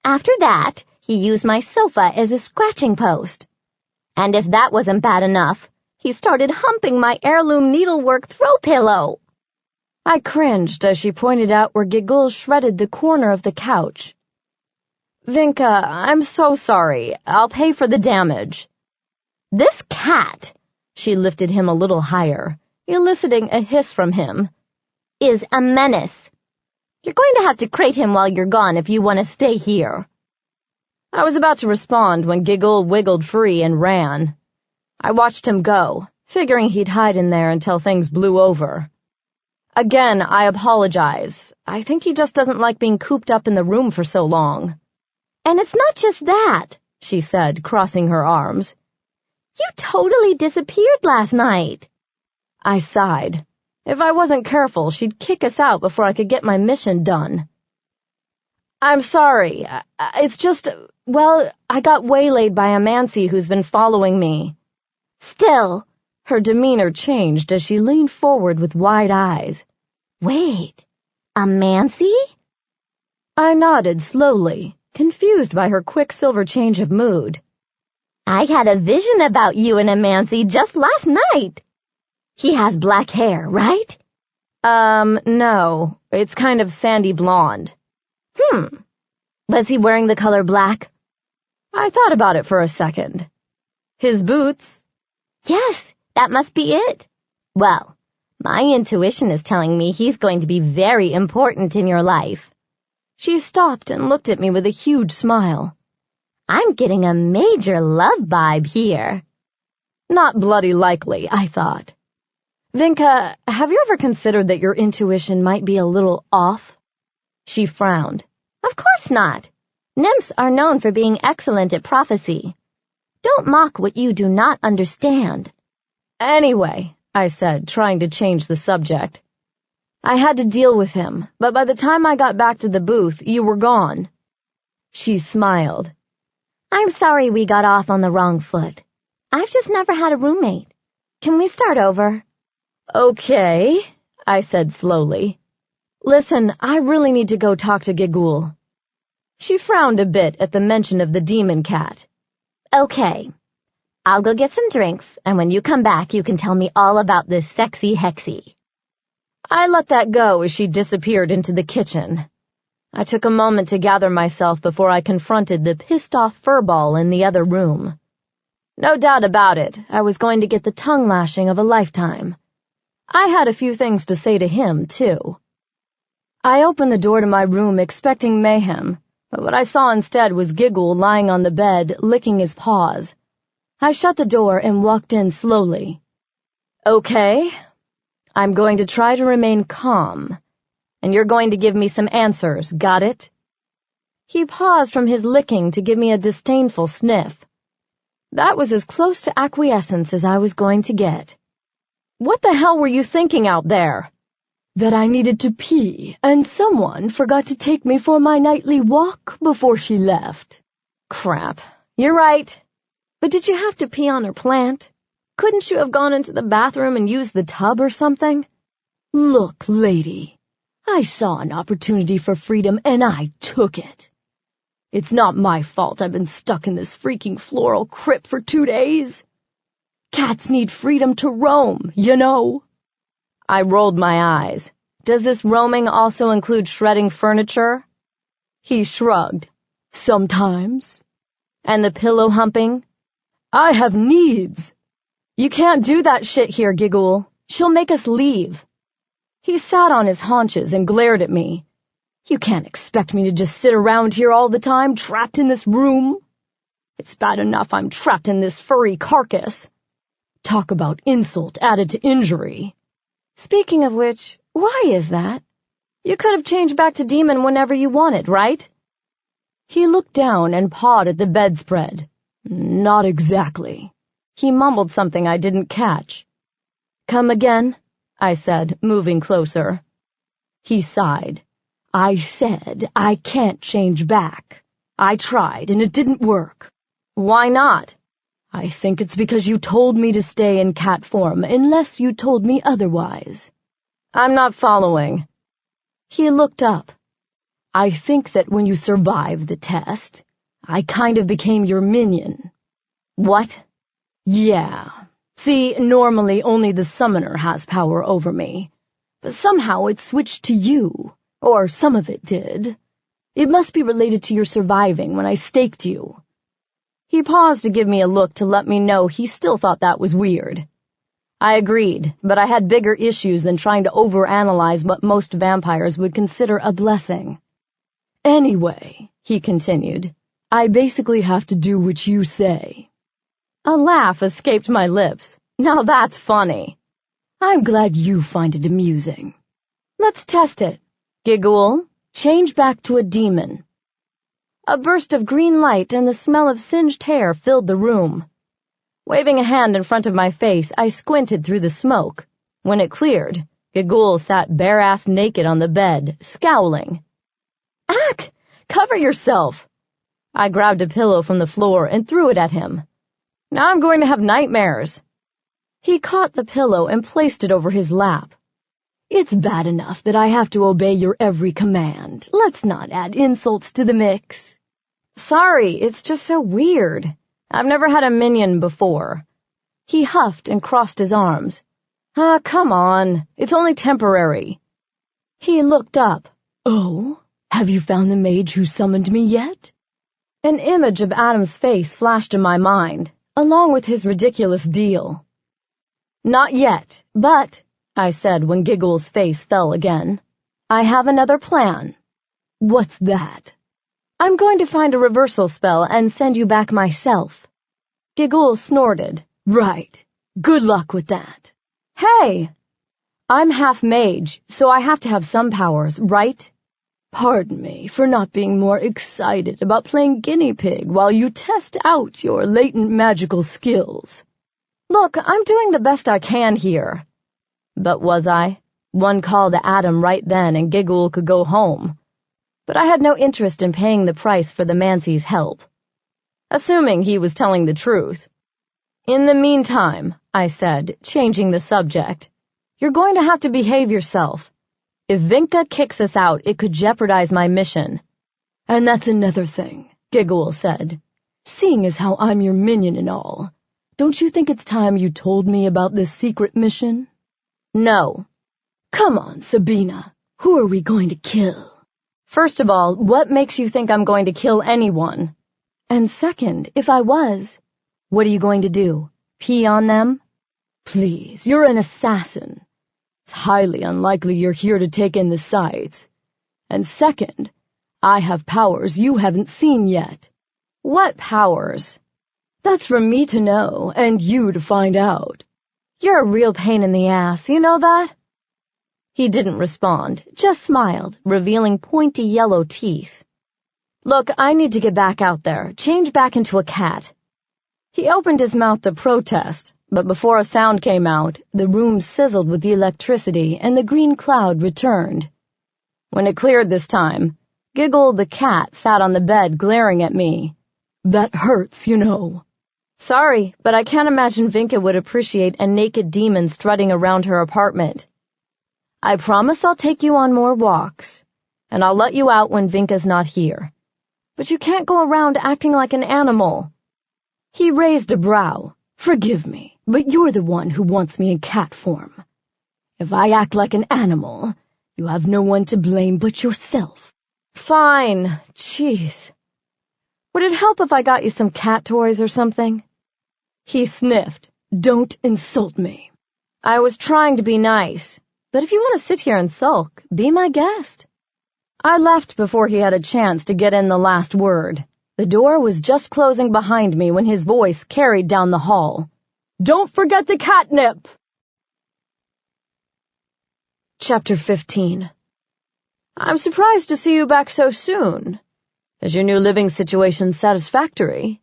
After that, he used my sofa as a scratching post. And if that wasn't bad enough, he started humping my heirloom needlework throw pillow. I cringed as she pointed out where Gigul shredded the corner of the couch. Vinka, I'm so sorry. I'll pay for the damage. This cat, she lifted him a little higher, eliciting a hiss from him, is a menace. You're going to have to crate him while you're gone if you want to stay here. I was about to respond when Gigul wiggled free and ran. I watched him go, figuring he'd hide in there until things blew over. Again, I apologize. I think he just doesn't like being cooped up in the room for so long. And it's not just that, she said, crossing her arms. You totally disappeared last night. I sighed. If I wasn't careful, she'd kick us out before I could get my mission done. I'm sorry. It's just, well, I got waylaid by a mancy who's been following me. Still, her demeanor changed as she leaned forward with wide eyes. Wait, a mancy? I nodded slowly, confused by her quicksilver change of mood. I had a vision about you and a mancy just last night. He has black hair, right? No. It's kind of sandy blonde. Was he wearing the color black? I thought about it for a second. His boots? Yes, that must be it. Well, my intuition is telling me he's going to be very important in your life. She stopped and looked at me with a huge smile. I'm getting a major love vibe here. Not bloody likely, I thought. Vinka, have you ever considered that your intuition might be a little off? She frowned. Of course not. Nymphs are known for being excellent at prophecy. Don't mock what you do not understand. Anyway, I said, trying to change the subject. I had to deal with him, but by the time I got back to the booth, you were gone. She smiled. I'm sorry we got off on the wrong foot. I've just never had a roommate. Can we start over? Okay, I said slowly. Listen, I really need to go talk to Gigul. She frowned a bit at the mention of the demon cat. Okay. I'll go get some drinks, and when you come back, you can tell me all about this sexy hexy. I let that go as she disappeared into the kitchen. I took a moment to gather myself before I confronted the pissed-off furball in the other room. No doubt about it, I was going to get the tongue lashing of a lifetime. I had a few things to say to him, too. I opened the door to my room expecting mayhem, but what I saw instead was Gigul lying on the bed, licking his paws. I shut the door and walked in slowly. Okay, I'm going to try to remain calm, and you're going to give me some answers, got it? He paused from his licking to give me a disdainful sniff. That was as close to acquiescence as I was going to get. What the hell were you thinking out there? That I needed to pee, and someone forgot to take me for my nightly walk before she left. Crap, you're right. But did you have to pee on her plant? Couldn't you have gone into the bathroom and used the tub or something? Look, lady, I saw an opportunity for freedom and I took it. It's not my fault I've been stuck in this freaking floral crypt for 2 days. Cats need freedom to roam, you know. I rolled my eyes. Does this roaming also include shredding furniture? He shrugged. Sometimes. And the pillow humping? I have needs. You can't do that shit here, Gigul. She'll make us leave. He sat on his haunches and glared at me. You can't expect me to just sit around here all the time, trapped in this room. It's bad enough I'm trapped in this furry carcass. Talk about insult added to injury. Speaking of which, why is that? You could have changed back to demon whenever you wanted, right? He looked down and pawed at the bedspread. Not exactly. He mumbled something I didn't catch. Come again, I said, moving closer. He sighed. I said I can't change back. I tried, and it didn't work. Why not? I think it's because you told me to stay in cat form, unless you told me otherwise. I'm not following. He looked up. I think that when you survived the test, I kind of became your minion. What? Yeah. See, normally only the summoner has power over me, but somehow it switched to you, or some of it did. It must be related to your surviving when I staked you. He paused to give me a look to let me know he still thought that was weird. I agreed, but I had bigger issues than trying to overanalyze what most vampires would consider a blessing. Anyway, he continued, I basically have to do what you say. A laugh escaped my lips. Now that's funny. I'm glad you find it amusing. Let's test it. Giggle, change back to a demon. A burst of green light and the smell of singed hair filled the room. Waving a hand in front of my face, I squinted through the smoke. When it cleared, Giggle sat bare-ass naked on the bed, scowling. Ack! Cover yourself! I grabbed a pillow from the floor and threw it at him. Now I'm going to have nightmares. He caught the pillow and placed it over his lap. It's bad enough that I have to obey your every command. Let's not add insults to the mix. Sorry, it's just so weird. I've never had a minion before. He huffed and crossed his arms. Come on. It's only temporary. He looked up. Oh, have you found the mage who summoned me yet? An image of Adam's face flashed in my mind, along with his ridiculous deal. Not yet, but, I said when Giggle's face fell again, I have another plan. What's that? I'm going to find a reversal spell and send you back myself. Giggle snorted. Right. Good luck with that. Hey! I'm half mage, so I have to have some powers, right? Pardon me for not being more excited about playing guinea pig while you test out your latent magical skills. Look, I'm doing the best I can here. But was I? One call to Adam right then and Giggle could go home. But I had no interest in paying the price for the Mancy's help. Assuming he was telling the truth. In the meantime, I said, changing the subject, you're going to have to behave yourself. If Vinka kicks us out, it could jeopardize my mission. And that's another thing, Giggle said. Seeing as how I'm your minion and all, don't you think it's time you told me about this secret mission? No. Come on, Sabina. Who are we going to kill? First of all, what makes you think I'm going to kill anyone? And second, if I was, what are you going to do? Pee on them? Please, you're an assassin. It's highly unlikely you're here to take in the sights. And second, I have powers you haven't seen yet. What powers? That's for me to know, and you to find out. You're a real pain in the ass, you know that? He didn't respond, just smiled, revealing pointy yellow teeth. Look, I need to get back out there, change back into a cat. He opened his mouth to protest, but before a sound came out, the room sizzled with the electricity and the green cloud returned. When it cleared this time, Giggle the cat sat on the bed glaring at me. That hurts, you know. Sorry, but I can't imagine Vinka would appreciate a naked demon strutting around her apartment. I promise I'll take you on more walks, and I'll let you out when Vinka's not here. But you can't go around acting like an animal. He raised a brow. Forgive me, but you're the one who wants me in cat form. If I act like an animal, you have no one to blame but yourself. Fine. Jeez. Would it help if I got you some cat toys or something? He sniffed. Don't insult me. I was trying to be nice, but if you want to sit here and sulk, be my guest. I left before he had a chance to get in the last word. The door was just closing behind me when his voice carried down the hall. Don't forget the catnip! Chapter 15. I'm surprised to see you back so soon. Is your new living situation satisfactory?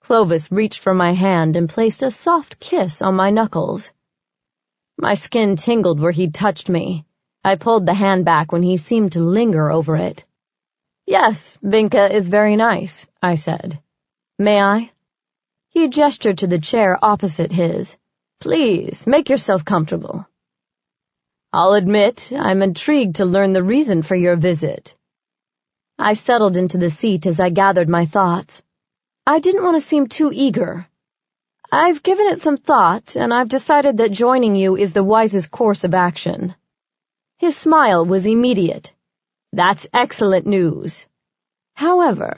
Clovis reached for my hand and placed a soft kiss on my knuckles. My skin tingled where he'd touched me. I pulled the hand back when he seemed to linger over it. "Yes, Vinka is very nice," I said. "May I?" He gestured to the chair opposite his. "Please, make yourself comfortable." "I'll admit, I'm intrigued to learn the reason for your visit." I settled into the seat as I gathered my thoughts. I didn't want to seem too eager. "I've given it some thought, and I've decided that joining you is the wisest course of action." His smile was immediate. "That's excellent news. However,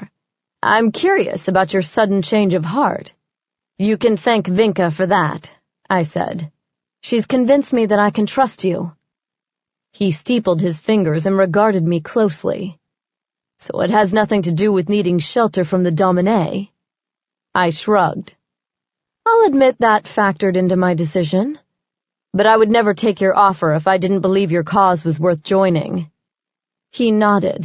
I'm curious about your sudden change of heart." "You can thank Vinka for that," I said. "She's convinced me that I can trust you." He steepled his fingers and regarded me closely. "So it has nothing to do with needing shelter from the Domin. I shrugged. "I'll admit that factored into my decision. But I would never take your offer if I didn't believe your cause was worth joining." He nodded.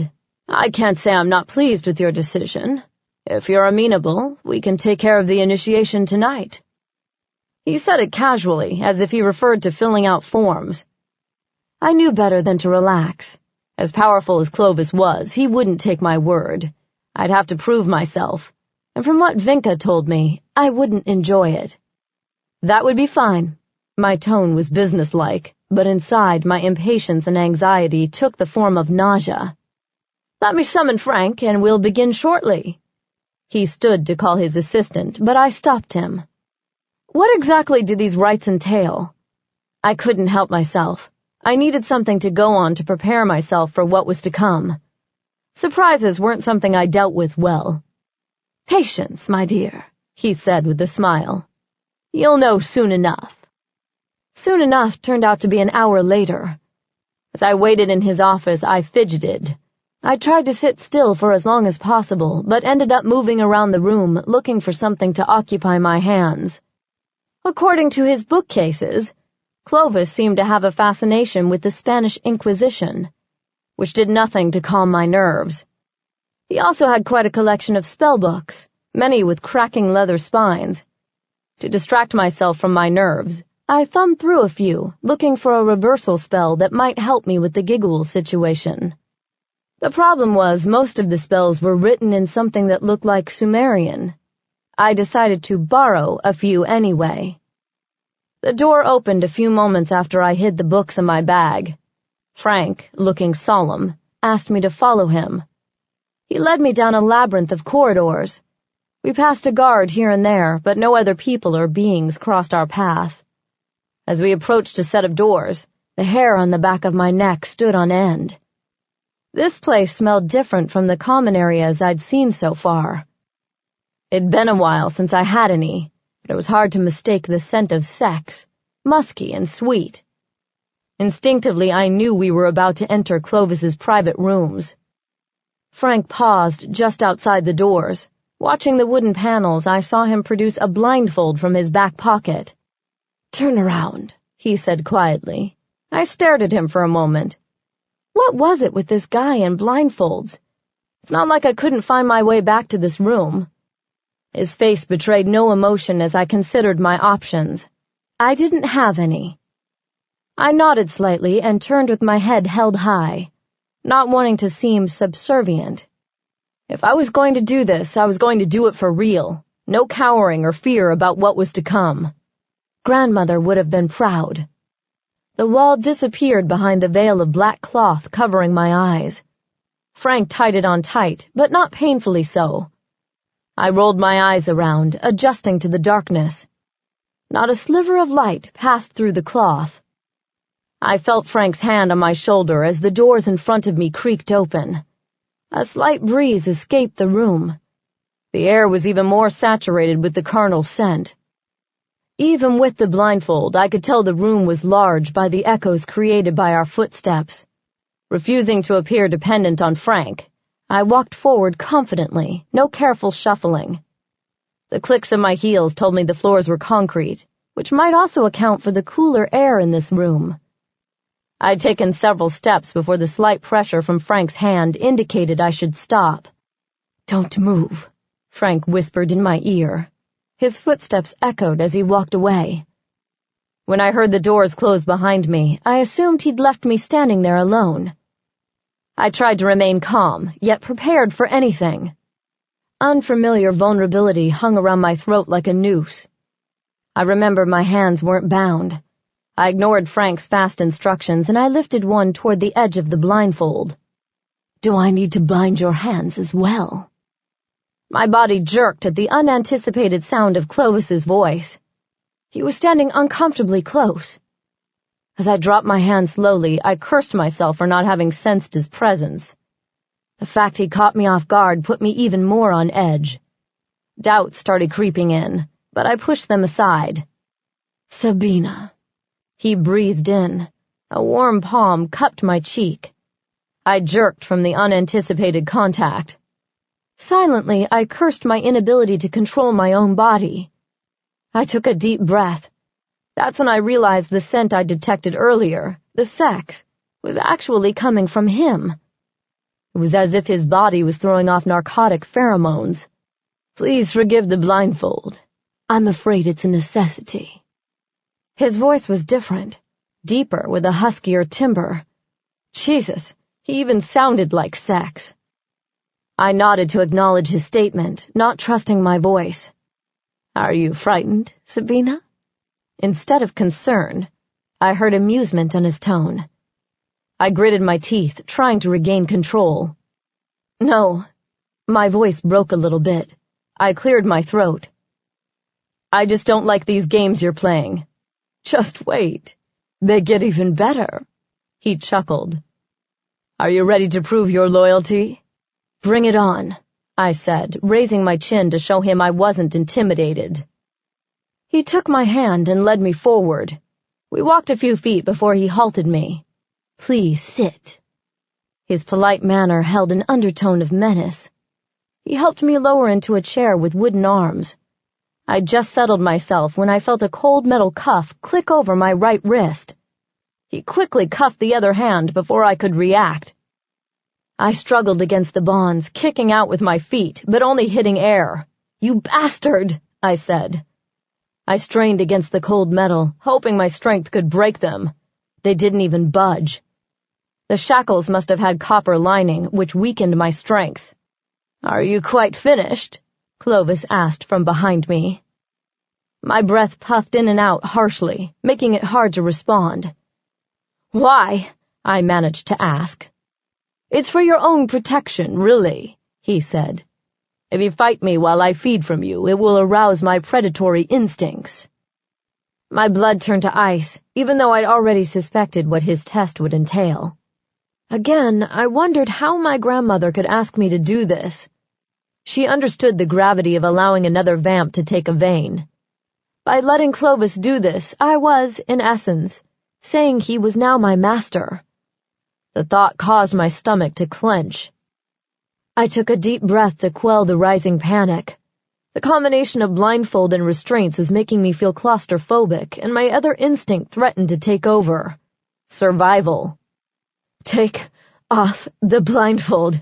"I can't say I'm not pleased with your decision. If you're amenable, we can take care of the initiation tonight." He said it casually, as if he referred to filling out forms. I knew better than to relax. As powerful as Clovis was, he wouldn't take my word. I'd have to prove myself, and from what Vinka told me, I wouldn't enjoy it. That would be fine. My tone was businesslike, but inside my impatience and anxiety took the form of nausea. "Let me summon Frank, and we'll begin shortly." He stood to call his assistant, but I stopped him. "What exactly do these rites entail?" I couldn't help myself. I needed something to go on to prepare myself for what was to come. Surprises weren't something I dealt with well. "Patience, my dear," he said with a smile. "You'll know soon enough." Soon enough turned out to be an hour later. As I waited in his office, I fidgeted. I tried to sit still for as long as possible, but ended up moving around the room, looking for something to occupy my hands. According to his bookcases, Clovis seemed to have a fascination with the Spanish Inquisition, which did nothing to calm my nerves. He also had quite a collection of spellbooks, many with cracking leather spines. To distract myself from my nerves, I thumbed through a few, looking for a reversal spell that might help me with the giggle situation. The problem was most of the spells were written in something that looked like Sumerian. I decided to borrow a few anyway. The door opened a few moments after I hid the books in my bag. Frank, looking solemn, asked me to follow him. He led me down a labyrinth of corridors. We passed a guard here and there, but no other people or beings crossed our path. As we approached a set of doors, the hair on the back of my neck stood on end. This place smelled different from the common areas I'd seen so far. It'd been a while since I had any, but it was hard to mistake the scent of sex, musky and sweet. Instinctively, I knew we were about to enter Clovis's private rooms. Frank paused just outside the doors. Watching the wooden panels, I saw him produce a blindfold from his back pocket. "Turn around," he said quietly. I stared at him for a moment. What was it with this guy and blindfolds? It's not like I couldn't find my way back to this room. His face betrayed no emotion as I considered my options. I didn't have any. I nodded slightly and turned with my head held high, not wanting to seem subservient. If I was going to do this, I was going to do it for real. No cowering or fear about what was to come. Grandmother would have been proud. The wall disappeared behind the veil of black cloth covering my eyes. Frank tied it on tight, but not painfully so. I rolled my eyes around, adjusting to the darkness. Not a sliver of light passed through the cloth. I felt Frank's hand on my shoulder as the doors in front of me creaked open. A slight breeze escaped the room. The air was even more saturated with the carnal scent. Even with the blindfold, I could tell the room was large by the echoes created by our footsteps. Refusing to appear dependent on Frank, I walked forward confidently, no careful shuffling. The clicks of my heels told me the floors were concrete, which might also account for the cooler air in this room. I'd taken several steps before the slight pressure from Frank's hand indicated I should stop. "Don't move," Frank whispered in my ear. His footsteps echoed as he walked away. When I heard the doors close behind me, I assumed he'd left me standing there alone. I tried to remain calm, yet prepared for anything. Unfamiliar vulnerability hung around my throat like a noose. I remembered my hands weren't bound. I ignored Frank's fast instructions, and I lifted one toward the edge of the blindfold. Do I need to bind your hands as well? My body jerked at the unanticipated sound of Clovis's voice. He was standing uncomfortably close. As I dropped my hand slowly, I cursed myself for not having sensed his presence. The fact he caught me off guard put me even more on edge. Doubts started creeping in, but I pushed them aside. Sabina. He breathed in. A warm palm cupped my cheek. I jerked from the unanticipated contact. Silently, I cursed my inability to control my own body. I took a deep breath. That's when I realized the scent I detected earlier, the sex, was actually coming from him. It was as if his body was throwing off narcotic pheromones. Please forgive the blindfold. I'm afraid it's a necessity. His voice was different, deeper with a huskier timbre. Jesus, he even sounded like sex. I nodded to acknowledge his statement, not trusting my voice. Are you frightened, Sabina? Instead of concern, I heard amusement on his tone. I gritted my teeth, trying to regain control. No. My voice broke a little bit. I cleared my throat. I just don't like these games you're playing. Just wait. They get even better. He chuckled. Are you ready to prove your loyalty? Bring it on, I said, raising my chin to show him I wasn't intimidated. He took my hand and led me forward. We walked a few feet before he halted me. Please sit. His polite manner held an undertone of menace. He helped me lower into a chair with wooden arms. I'd just settled myself when I felt a cold metal cuff click over my right wrist. He quickly cuffed the other hand before I could react. I struggled against the bonds, kicking out with my feet, but only hitting air. You bastard, I said. I strained against the cold metal, hoping my strength could break them. They didn't even budge. The shackles must have had copper lining, which weakened my strength. Are you quite finished? Clovis asked from behind me. My breath puffed in and out harshly, making it hard to respond. Why? I managed to ask. It's for your own protection, really, he said. If you fight me while I feed from you, it will arouse my predatory instincts. My blood turned to ice, even though I'd already suspected what his test would entail. Again, I wondered how my grandmother could ask me to do this. She understood the gravity of allowing another vamp to take a vein. By letting Clovis do this, I was, in essence, saying he was now my master. The thought caused my stomach to clench. I took a deep breath to quell the rising panic. The combination of blindfold and restraints was making me feel claustrophobic, and my other instinct threatened to take over. Survival. Take off the blindfold.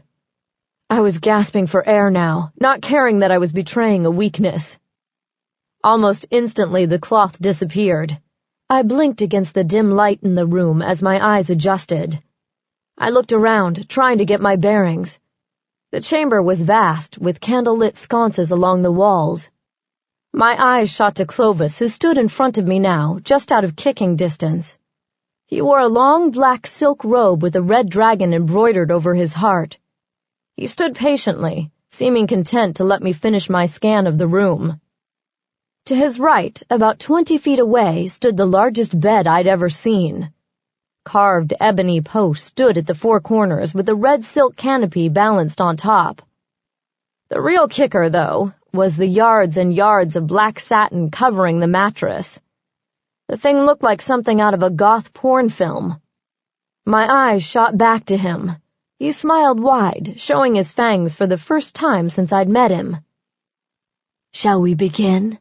I was gasping for air now, not caring that I was betraying a weakness. Almost instantly the cloth disappeared. I blinked against the dim light in the room as my eyes adjusted. I looked around, trying to get my bearings. The chamber was vast, with candle-lit sconces along the walls. My eyes shot to Clovis, who stood in front of me now, just out of kicking distance. He wore a long black silk robe with a red dragon embroidered over his heart. He stood patiently, seeming content to let me finish my scan of the room. To his right, about 20 feet away, stood the largest bed I'd ever seen. Carved ebony posts stood at the four corners with a red silk canopy balanced on top. The real kicker, though, was the yards and yards of black satin covering the mattress. The thing looked like something out of a goth porn film. My eyes shot back to him. He smiled wide, showing his fangs for the first time since I'd met him. Shall we begin?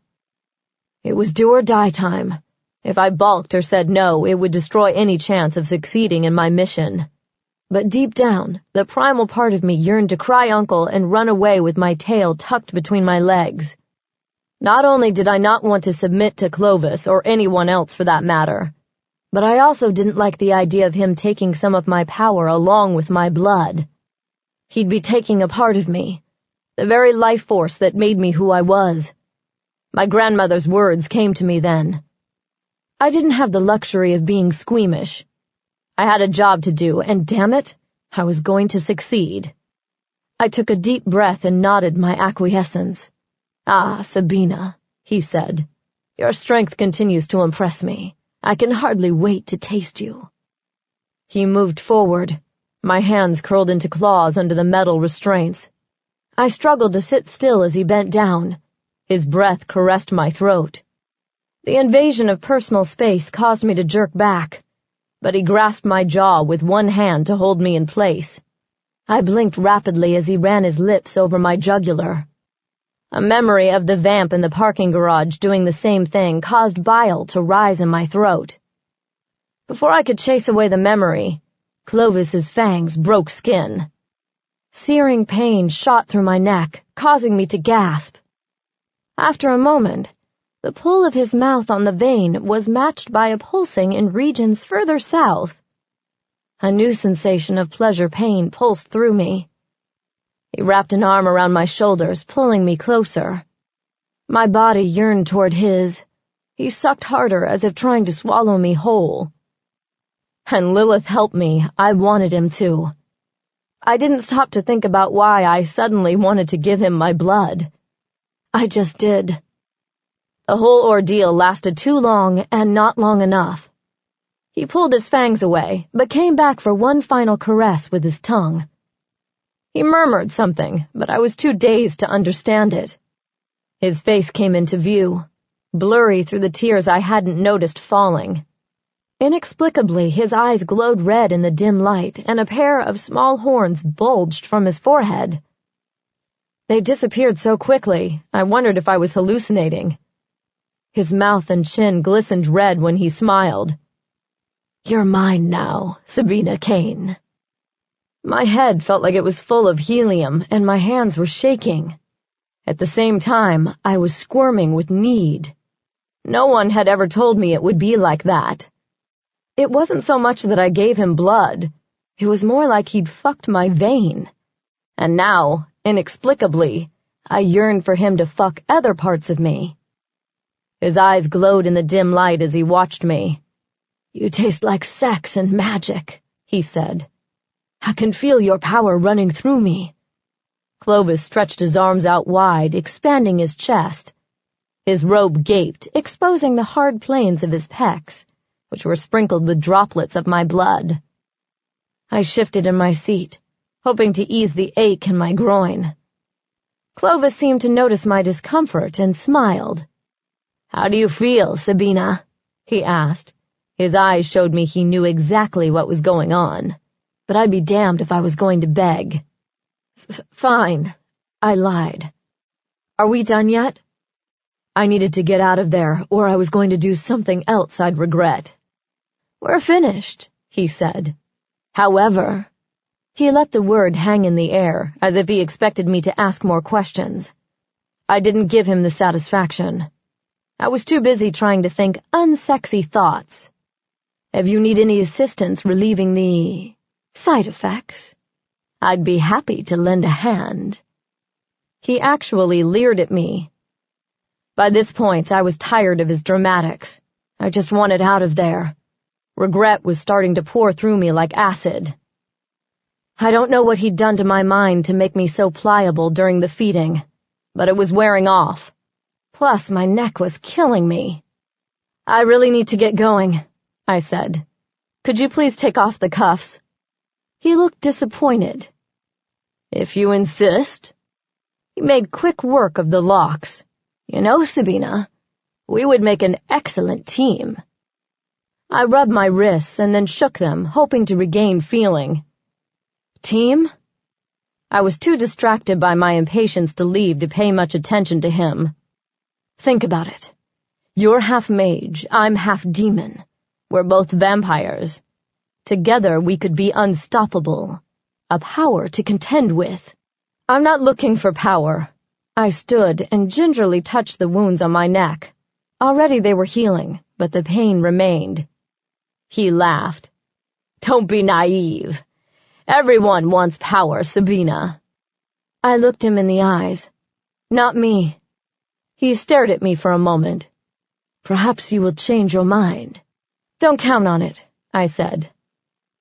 It was do or die time. If I balked or said no, it would destroy any chance of succeeding in my mission. But deep down, the primal part of me yearned to cry uncle and run away with my tail tucked between my legs. Not only did I not want to submit to Clovis, or anyone else for that matter, but I also didn't like the idea of him taking some of my power along with my blood. He'd be taking a part of me, the very life force that made me who I was. My grandmother's words came to me then. I didn't have the luxury of being squeamish. I had a job to do, and damn it, I was going to succeed. I took a deep breath and nodded my acquiescence. "Ah, Sabina," he said, "your strength continues to impress me. I can hardly wait to taste you." He moved forward, my hands curled into claws under the metal restraints. I struggled to sit still as he bent down. His breath caressed my throat. The invasion of personal space caused me to jerk back, but he grasped my jaw with one hand to hold me in place. I blinked rapidly as he ran his lips over my jugular. A memory of the vamp in the parking garage doing the same thing caused bile to rise in my throat. Before I could chase away the memory, Clovis's fangs broke skin. Searing pain shot through my neck, causing me to gasp. After a moment, the pull of his mouth on the vein was matched by a pulsing in regions further south. A new sensation of pleasure-pain pulsed through me. He wrapped an arm around my shoulders, pulling me closer. My body yearned toward his. He sucked harder, as if trying to swallow me whole. And Lilith helped me. I wanted him to. I didn't stop to think about why I suddenly wanted to give him my blood. I just did. The whole ordeal lasted too long and not long enough. He pulled his fangs away, but came back for one final caress with his tongue. He murmured something, but I was too dazed to understand it. His face came into view, blurry through the tears I hadn't noticed falling. Inexplicably, his eyes glowed red in the dim light, and a pair of small horns bulged from his forehead. They disappeared so quickly, I wondered if I was hallucinating. His mouth and chin glistened red when he smiled. "You're mine now, Sabina Kane." My head felt like it was full of helium, and my hands were shaking. At the same time, I was squirming with need. No one had ever told me it would be like that. It wasn't so much that I gave him blood. It was more like he'd fucked my vein. And now, inexplicably, I yearned for him to fuck other parts of me. His eyes glowed in the dim light as he watched me. "You taste like sex and magic," he said. "I can feel your power running through me." Clovis stretched his arms out wide, expanding his chest. His robe gaped, exposing the hard planes of his pecs, which were sprinkled with droplets of my blood. I shifted in my seat, hoping to ease the ache in my groin. Clovis seemed to notice my discomfort and smiled. "How do you feel, Sabina?" he asked. His eyes showed me he knew exactly what was going on, but I'd be damned if I was going to beg. Fine, I lied. "Are we done yet?" I needed to get out of there, or I was going to do something else I'd regret. "We're finished," he said. "However," he let the word hang in the air, as if he expected me to ask more questions. I didn't give him the satisfaction. I was too busy trying to think unsexy thoughts. "If you need any assistance relieving the side effects, I'd be happy to lend a hand." He actually leered at me. By this point, I was tired of his dramatics. I just wanted out of there. Regret was starting to pour through me like acid. I don't know what he'd done to my mind to make me so pliable during the feeding, but it was wearing off. Plus, my neck was killing me. "I really need to get going," I said. "Could you please take off the cuffs?" He looked disappointed. "If you insist." He made quick work of the locks. "You know, Sabina, we would make an excellent team." I rubbed my wrists and then shook them, hoping to regain feeling. "Team?" I was too distracted by my impatience to leave to pay much attention to him. "Think about it. You're half mage, I'm half demon. We're both vampires. Together we could be unstoppable. A power to contend with." "I'm not looking for power," I stood and gingerly touched the wounds on my neck. Already they were healing, but the pain remained. He laughed. "Don't be naive. Everyone wants power, Sabina." I looked him in the eyes. "Not me." He stared at me for a moment. "Perhaps you will change your mind." "Don't count on it," I said.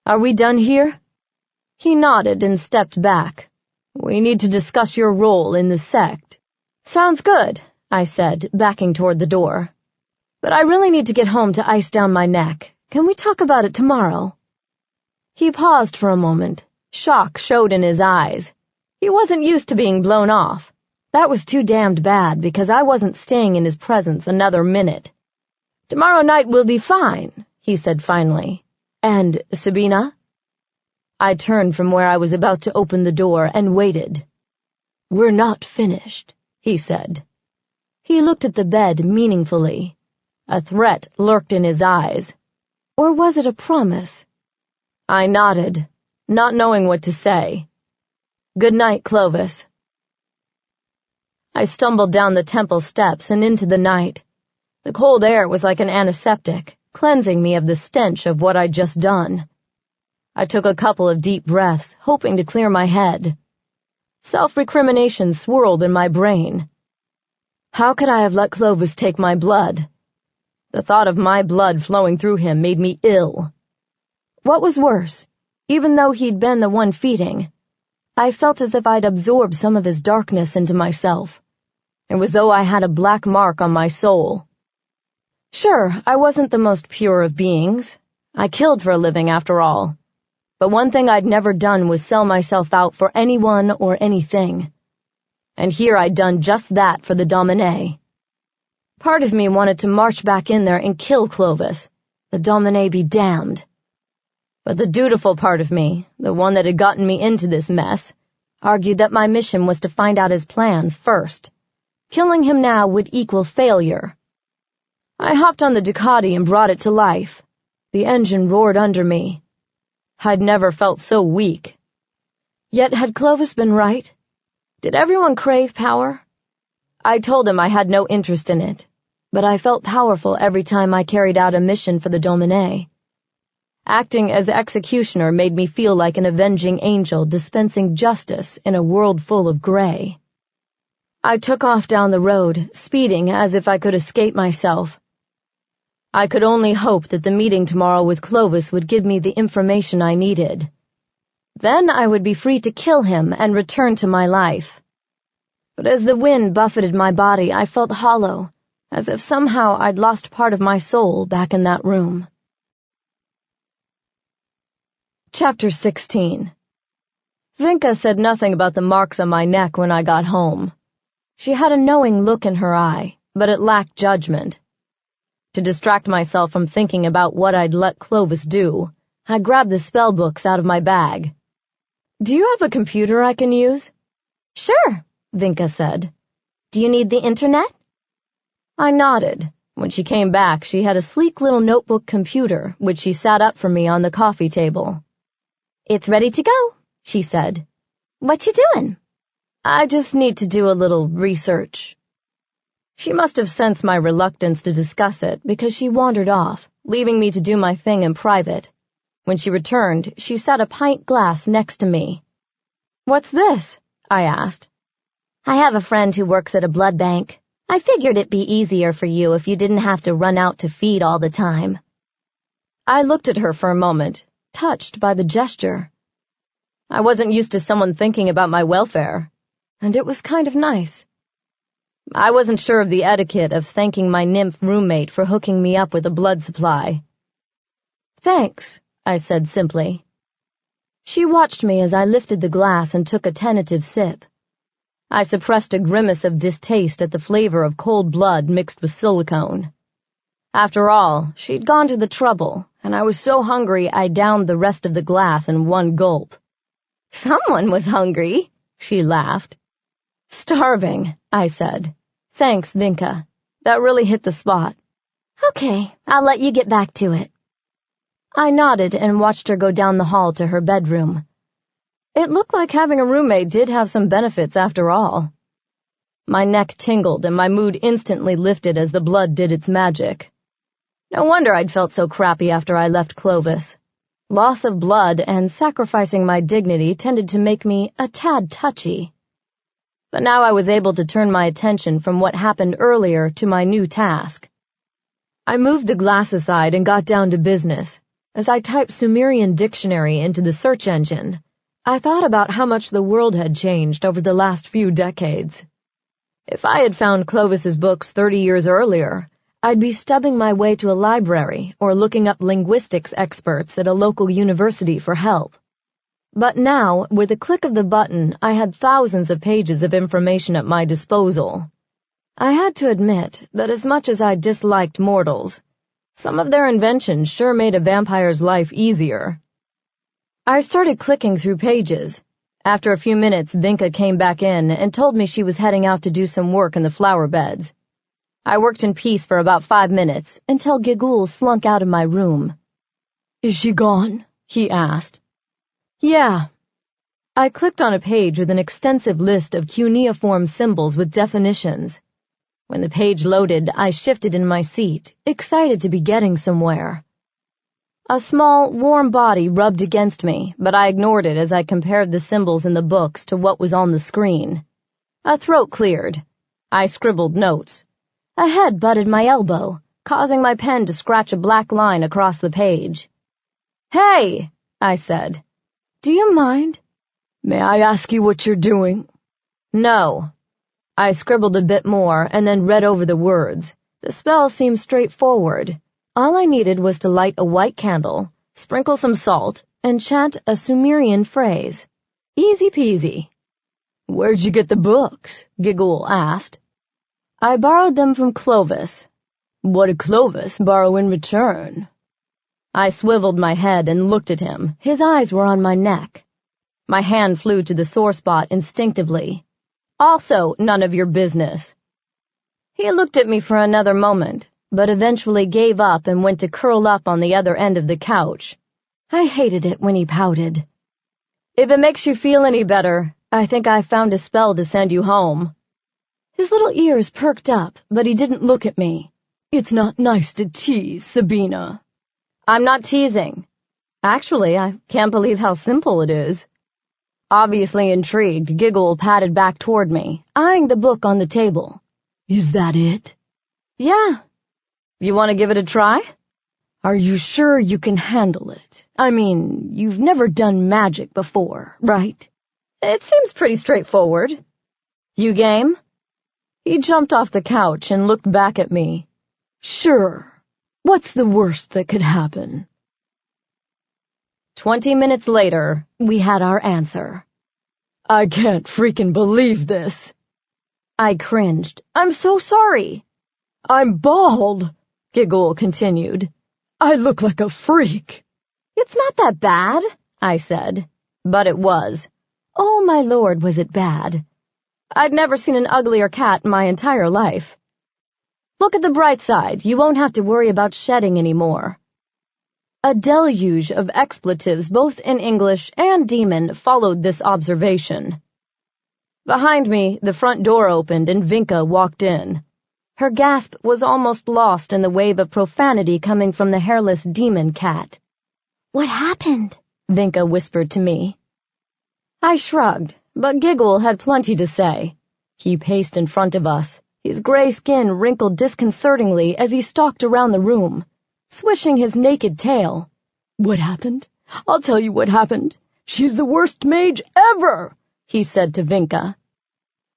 "Are we done here?" He nodded and stepped back. "We need to discuss your role in the sect." "Sounds good," I said, backing toward the door. "But I really need to get home to ice down my neck. Can we talk about it tomorrow?" He paused for a moment. Shock showed in his eyes. He wasn't used to being blown off. That was too damned bad, because I wasn't staying in his presence another minute. "Tomorrow night will be fine," he said finally. "And Sabina?" I turned from where I was about to open the door and waited. "We're not finished," he said. He looked at the bed meaningfully. A threat lurked in his eyes. Or was it a promise? I nodded, not knowing what to say. "Good night, Clovis." I stumbled down the temple steps and into the night. The cold air was like an antiseptic, cleansing me of the stench of what I'd just done. I took a couple of deep breaths, hoping to clear my head. Self-recrimination swirled in my brain. How could I have let Clovis take my blood? The thought of my blood flowing through him made me ill. What was worse, even though he'd been the one feeding, I felt as if I'd absorbed some of his darkness into myself. It was though I had a black mark on my soul. Sure, I wasn't the most pure of beings. I killed for a living, after all. But one thing I'd never done was sell myself out for anyone or anything. And here I'd done just that for the Domin. Part of me wanted to march back in there and kill Clovis. The Domin be damned. But the dutiful part of me, the one that had gotten me into this mess, argued that my mission was to find out his plans first. Killing him now would equal failure. I hopped on the Ducati and brought it to life. The engine roared under me. I'd never felt so weak. Yet had Clovis been right? Did everyone crave power? I told him I had no interest in it, but I felt powerful every time I carried out a mission for the Domin. Acting as executioner made me feel like an avenging angel dispensing justice in a world full of gray. I took off down the road, speeding as if I could escape myself. I could only hope that the meeting tomorrow with Clovis would give me the information I needed. Then I would be free to kill him and return to my life. But as the wind buffeted my body, I felt hollow, as if somehow I'd lost part of my soul back in that room. Chapter 16. Vinka said nothing about the marks on my neck when I got home. She had a knowing look in her eye, but it lacked judgment. To distract myself from thinking about what I'd let Clovis do, I grabbed the spellbooks out of my bag. "Do you have a computer I can use?" "Sure," Vinka said. "Do you need the internet?" I nodded. When she came back, she had a sleek little notebook computer, which she sat up for me on the coffee table. "It's ready to go," she said. "What you doing?" "I just need to do a little research." She must have sensed my reluctance to discuss it because she wandered off, leaving me to do my thing in private. When she returned, she set a pint glass next to me. "What's this?" I asked. "I have a friend who works at a blood bank. I figured it'd be easier for you if you didn't have to run out to feed all the time." I looked at her for a moment, touched by the gesture. I wasn't used to someone thinking about my welfare, and it was kind of nice. I wasn't sure of the etiquette of thanking my nymph roommate for hooking me up with a blood supply. "Thanks," I said simply. She watched me as I lifted the glass and took a tentative sip. I suppressed a grimace of distaste at the flavor of cold blood mixed with silicone. After all, she'd gone to the trouble, and I was so hungry I downed the rest of the glass in one gulp. "Someone was hungry," she laughed. "Starving," I said. "Thanks, Vinka. That really hit the spot." "Okay, I'll let you get back to it." I nodded and watched her go down the hall to her bedroom. It looked like having a roommate did have some benefits after all. My neck tingled and my mood instantly lifted as the blood did its magic. No wonder I'd felt so crappy after I left Clovis. Loss of blood and sacrificing my dignity tended to make me a tad touchy. But now I was able to turn my attention from what happened earlier to my new task. I moved the glass aside and got down to business. As I typed Sumerian dictionary into the search engine, I thought about how much the world had changed over the last few decades. If I had found Clovis's books 30 years earlier, I'd be stubbing my way to a library or looking up linguistics experts at a local university for help. But now, with a click of the button, I had thousands of pages of information at my disposal. I had to admit that as much as I disliked mortals, some of their inventions sure made a vampire's life easier. I started clicking through pages. After a few minutes, Vinka came back in and told me she was heading out to do some work in the flower beds. I worked in peace for about 5 minutes until Gigul slunk out of my room. "Is she gone?" he asked. "Yeah." I clicked on a page with an extensive list of cuneiform symbols with definitions. When the page loaded, I shifted in my seat, excited to be getting somewhere. A small, warm body rubbed against me, but I ignored it as I compared the symbols in the books to what was on the screen. A throat cleared. I scribbled notes. A head butted my elbow, causing my pen to scratch a black line across the page. "Hey," I said. "Do you mind?" "May I ask you what you're doing?" "No." I scribbled a bit more and then read over the words. The spell seemed straightforward. All I needed was to light a white candle, sprinkle some salt, and chant a Sumerian phrase. Easy peasy. "Where'd you get the books?" Gigul asked. "I borrowed them from Clovis." "What did Clovis borrow in return?" I swiveled my head and looked at him. His eyes were on my neck. My hand flew to the sore spot instinctively. "Also, none of your business." He looked at me for another moment, but eventually gave up and went to curl up on the other end of the couch. I hated it when he pouted. "If it makes you feel any better, I think I found a spell to send you home." His little ears perked up, but he didn't look at me. "It's not nice to tease, Sabina." "I'm not teasing. Actually, I can't believe how simple it is." Obviously intrigued, Gigul patted back toward me, eyeing the book on the table. "Is that it?" "Yeah. You want to give it a try?" "Are you sure you can handle it? I mean, you've never done magic before, right?" "It seems pretty straightforward. You game?" He jumped off the couch and looked back at me. "Sure. What's the worst that could happen?" 20 minutes later, we had our answer. "I can't freaking believe this." I cringed. "I'm so sorry." "I'm bald," Gigul continued. "I look like a freak." "It's not that bad," I said. But it was. Oh, my lord, was it bad. I'd never seen an uglier cat in my entire life. "Look at the bright side. You won't have to worry about shedding anymore." A deluge of expletives, both in English and Demon, followed this observation. Behind me, the front door opened and Vinka walked in. Her gasp was almost lost in the wave of profanity coming from the hairless demon cat. "What happened?" Vinka whispered to me. I shrugged, but Gigul had plenty to say. He paced in front of us, his gray skin wrinkled disconcertingly as he stalked around the room, swishing his naked tail. "What happened? I'll tell you what happened. She's the worst mage ever," he said to Vinka.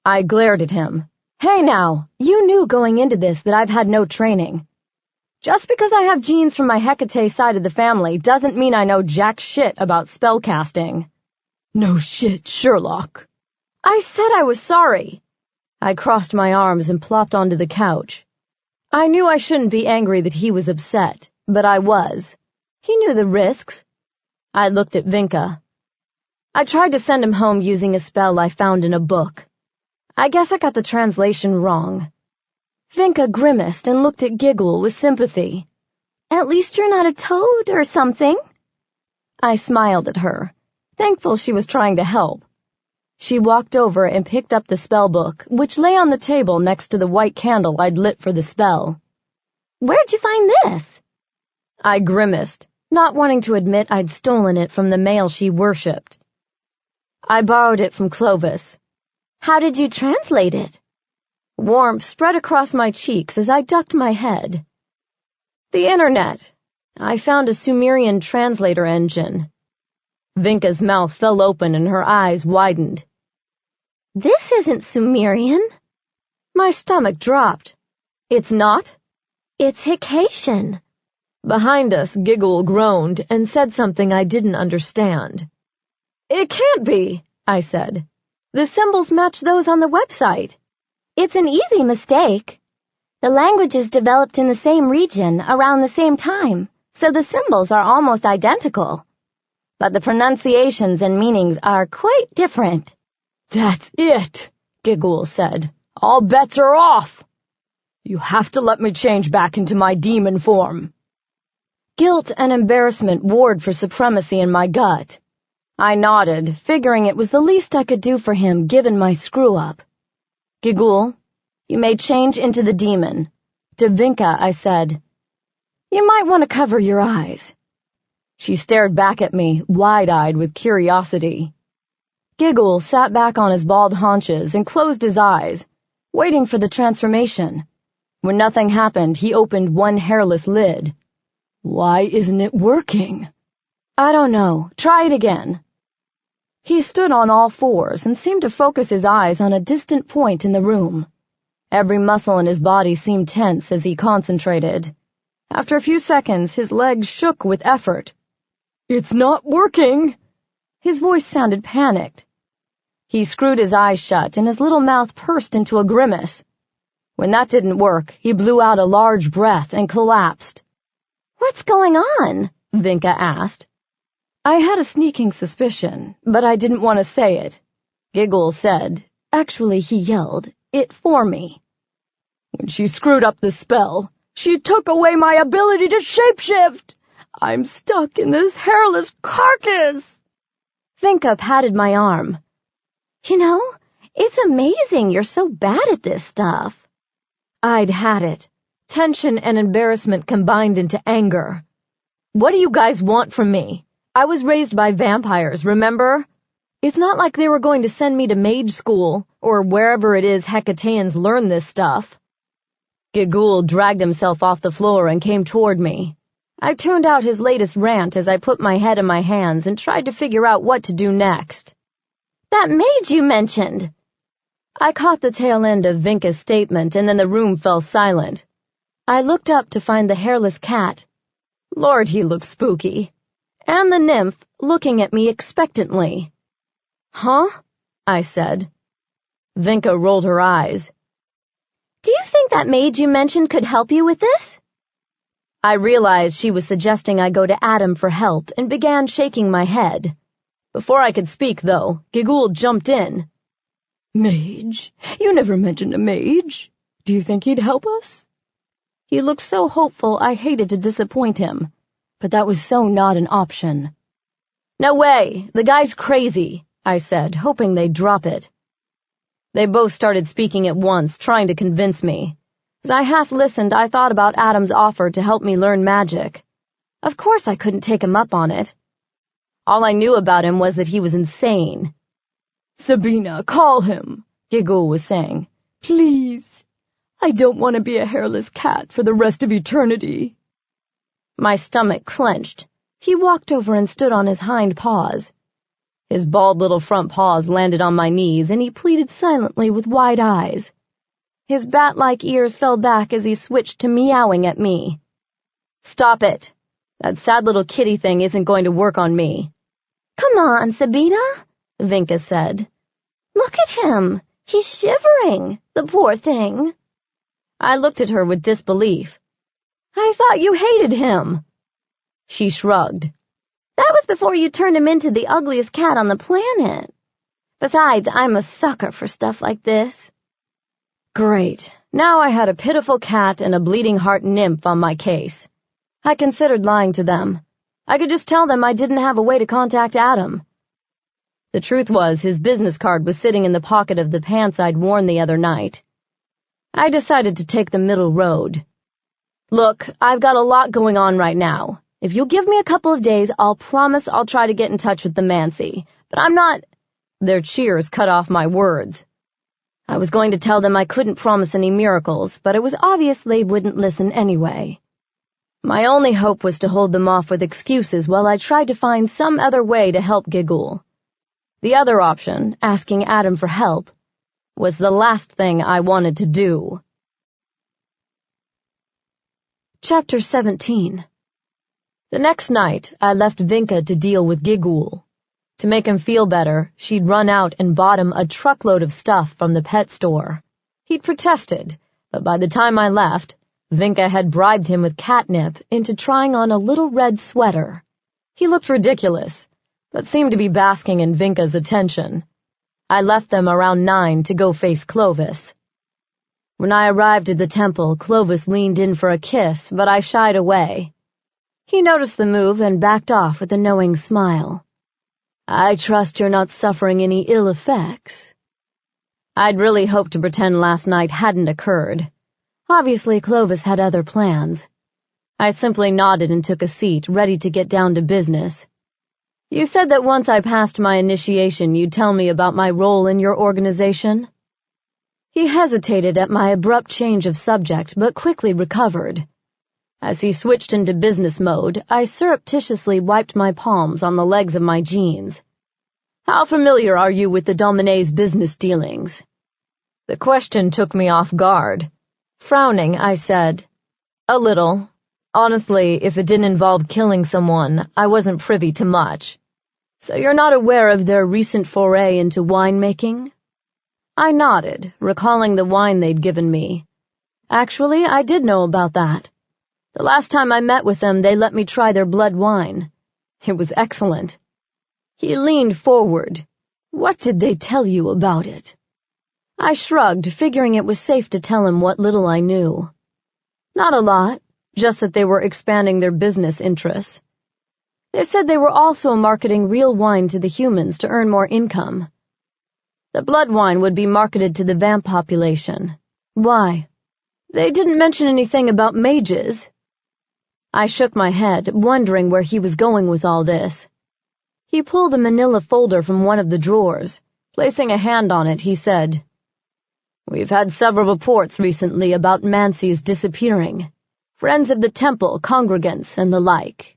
I glared at him. "Hey now, you knew going into this that I've had no training. Just because I have genes from my Hecate side of the family doesn't mean I know jack shit about spellcasting." "No shit, Sherlock." I said I was sorry. I crossed my arms and plopped onto the couch. I knew I shouldn't be angry that he was upset, but I was. He knew the risks. I looked at Vinka. I tried to send him home using a spell I found in a book. I guess I got the translation wrong. Vinka grimaced and looked at Gigul with sympathy. "At least you're not a toad or something." I smiled at her, thankful she was trying to help. She walked over and picked up the spellbook, which lay on the table next to the white candle I'd lit for the spell. Where'd you find this? I grimaced, not wanting to admit I'd stolen it from the male she worshipped. I borrowed it from Clovis. How did you translate it? Warmth spread across my cheeks as I ducked my head. The internet. I found a Sumerian translator engine. Vinka's mouth fell open and her eyes widened. This isn't Sumerian. My stomach dropped. It's not? It's Hiccatian. Behind us, Giggle groaned and said something I didn't understand. It can't be, I said. The symbols match those on the website. It's an easy mistake. The languages developed in the same region around the same time, so the symbols are almost identical. But the pronunciations and meanings are quite different. That's it, Giggle said. All bets are off. You have to let me change back into my demon form. Guilt and embarrassment warred for supremacy in my gut. I nodded, figuring it was the least I could do for him given my screw-up. Giggle, you may change into the demon. To Vinka, I said, you might want to cover your eyes. She stared back at me, wide-eyed with curiosity. Giggle sat back on his bald haunches and closed his eyes, waiting for the transformation. When nothing happened, he opened one hairless lid. Why isn't it working? I don't know. Try it again. He stood on all fours and seemed to focus his eyes on a distant point in the room. Every muscle in his body seemed tense as he concentrated. After a few seconds, his legs shook with effort. It's not working. His voice sounded panicked. He screwed his eyes shut and his little mouth pursed into a grimace. When that didn't work, he blew out a large breath and collapsed. What's going on? Vinka asked. I had a sneaking suspicion, but I didn't want to say it. Giggle said, actually he yelled, it for me. When she screwed up the spell, she took away my ability to shapeshift. I'm stuck in this hairless carcass. Vinka patted my arm. You know, it's amazing you're so bad at this stuff. I'd had it. Tension and embarrassment combined into anger. What do you guys want from me? I was raised by vampires, remember? It's not like they were going to send me to Mage school, or wherever it is Hecateans learn this stuff. Giggle dragged himself off the floor and came toward me. I tuned out his latest rant as I put my head in my hands and tried to figure out what to do next. That mage you mentioned. I caught the tail end of Vinka's statement and then the room fell silent. I looked up to find the hairless cat. Lord, he looked spooky. And the nymph looking at me expectantly. Huh? I said. Vinka rolled her eyes. Do you think that mage you mentioned could help you with this? I realized she was suggesting I go to Adam for help and began shaking my head. Before I could speak, though, Giggle jumped in. Mage? You never mentioned a mage. Do you think he'd help us? He looked so hopeful I hated to disappoint him, but that was so not an option. No way, the guy's crazy, I said, hoping they'd drop it. They both started speaking at once, trying to convince me. As I half listened, I thought about Adam's offer to help me learn magic. Of course I couldn't take him up on it. All I knew about him was that he was insane. Sabina, call him, Giggle was saying. Please. I don't want to be a hairless cat for the rest of eternity. My stomach clenched. He walked over and stood on his hind paws. His bald little front paws landed on my knees, and he pleaded silently with wide eyes. His bat-like ears fell back as he switched to meowing at me. Stop it. That sad little kitty thing isn't going to work on me. Come on, Sabina, Vinka said. Look at him. He's shivering, the poor thing. I looked at her with disbelief. I thought you hated him. She shrugged. That was before you turned him into the ugliest cat on the planet. Besides, I'm a sucker for stuff like this. Great. Now I had a pitiful cat and a bleeding heart nymph on my case. I considered lying to them. I could just tell them I didn't have a way to contact Adam. The truth was, his business card was sitting in the pocket of the pants I'd worn the other night. I decided to take the middle road. Look, I've got a lot going on right now. If you'll give me a couple of days, I'll promise I'll try to get in touch with the Mancy. But I'm not— Their cheers cut off my words. I was going to tell them I couldn't promise any miracles, but it was obvious they wouldn't listen anyway. My only hope was to hold them off with excuses while I tried to find some other way to help Giggle. The other option, asking Adam for help, was the last thing I wanted to do. Chapter 17. The next night, I left Vinka to deal with Giggle. To make him feel better, she'd run out and bought him a truckload of stuff from the pet store. He'd protested, but by the time I left, Vinka had bribed him with catnip into trying on a little red sweater. He looked ridiculous, but seemed to be basking in Vinka's attention. I left them around 9 to go face Clovis. When I arrived at the temple, Clovis leaned in for a kiss, but I shied away. He noticed the move and backed off with a knowing smile. I trust you're not suffering any ill effects. I'd really hoped to pretend last night hadn't occurred. Obviously, Clovis had other plans. I simply nodded and took a seat, ready to get down to business. You said that once I passed my initiation, you'd tell me about my role in your organization? He hesitated at my abrupt change of subject, but quickly recovered. As he switched into business mode, I surreptitiously wiped my palms on the legs of my jeans. How familiar are you with the Dominet's business dealings? The question took me off guard. Frowning, I said, A little. Honestly, if it didn't involve killing someone, I wasn't privy to much. So you're not aware of their recent foray into winemaking? I nodded, recalling the wine they'd given me. Actually, I did know about that. The last time I met with them, they let me try their blood wine. It was excellent. He leaned forward. What did they tell you about it? I shrugged, figuring it was safe to tell him what little I knew. Not a lot, just that they were expanding their business interests. They said they were also marketing real wine to the humans to earn more income. The blood wine would be marketed to the vamp population. Why? They didn't mention anything about mages. I shook my head, wondering where he was going with all this. He pulled a manila folder from one of the drawers. Placing a hand on it, he said, We've had several reports recently about Mancy's disappearing. Friends of the temple, congregants, and the like.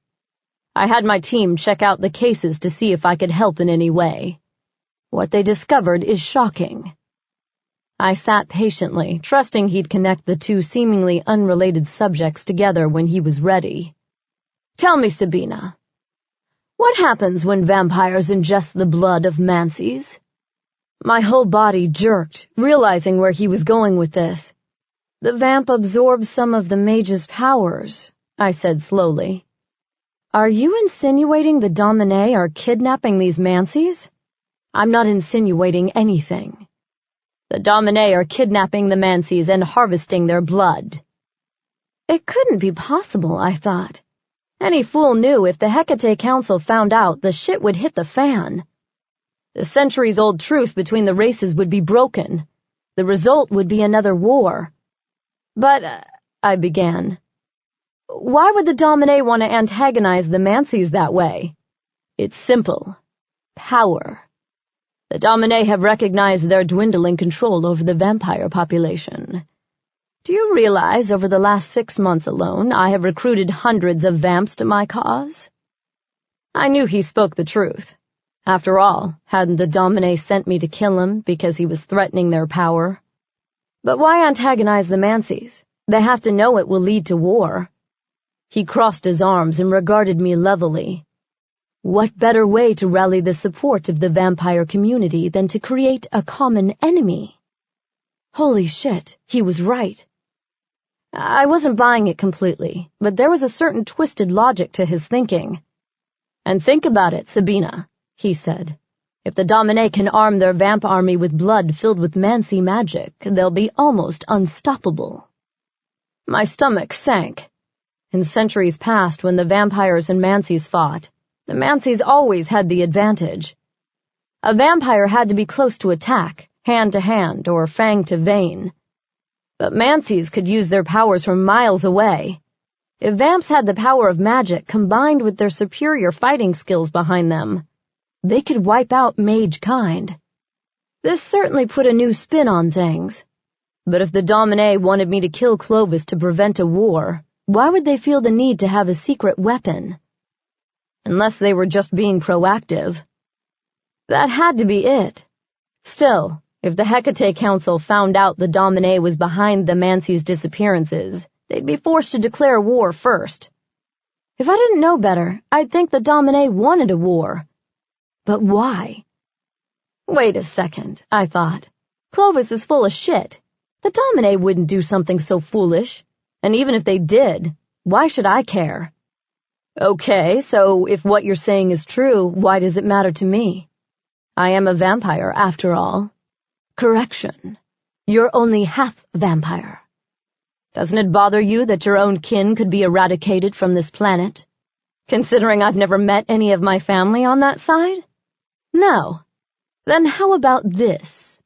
I had my team check out the cases to see if I could help in any way. What they discovered is shocking. I sat patiently, trusting he'd connect the two seemingly unrelated subjects together when he was ready. Tell me, Sabina, what happens when vampires ingest the blood of Mancy's? My whole body jerked, realizing where he was going with this. The vamp absorbs some of the mage's powers, I said slowly. Are you insinuating the Dominet are kidnapping these Mancy's? I'm not insinuating anything. The Dominet are kidnapping the Mancy's and harvesting their blood. It couldn't be possible, I thought. Any fool knew if the Hecate Council found out, the shit would hit the fan. The centuries-old truce between the races would be broken. The result would be another war. But, I began. Why would the Dominet want to antagonize the Mancy's that way? It's simple. Power. The Dominet have recognized their dwindling control over the vampire population. Do you realize over the last 6 months alone, I have recruited hundreds of vamps to my cause? I knew he spoke the truth. After all, hadn't the Dominet sent me to kill him because he was threatening their power? But why antagonize the Mancy's? They have to know it will lead to war. He crossed his arms and regarded me levelly. What better way to rally the support of the vampire community than to create a common enemy? Holy shit, he was right. I wasn't buying it completely, but there was a certain twisted logic to his thinking. And think about it, Sabina, he said. If the Dominet can arm their vamp army with blood filled with Mancy magic, they'll be almost unstoppable. My stomach sank. In centuries past, when the vampires and Mancy's fought, the Mancy's always had the advantage. A vampire had to be close to attack, hand to hand or fang to vein. But Mancies could use their powers from miles away. If vamps had the power of magic combined with their superior fighting skills behind them, they could wipe out mage kind. This certainly put a new spin on things. But if the Dominé wanted me to kill Clovis to prevent a war, why would they feel the need to have a secret weapon? Unless they were just being proactive. That had to be it. Still, if the Hecate Council found out the Dominé was behind the Mancies' disappearances, they'd be forced to declare war first. If I didn't know better, I'd think the Dominé wanted a war. But why? Wait a second, I thought. Clovis is full of shit. The Dominé wouldn't do something so foolish. And even if they did, why should I care? Okay, so if what you're saying is true, why does it matter to me? I am a vampire, after all. Correction. You're only half vampire. Doesn't it bother you that your own kin could be eradicated from this planet? Considering I've never met any of my family on that side? No. Then how about this?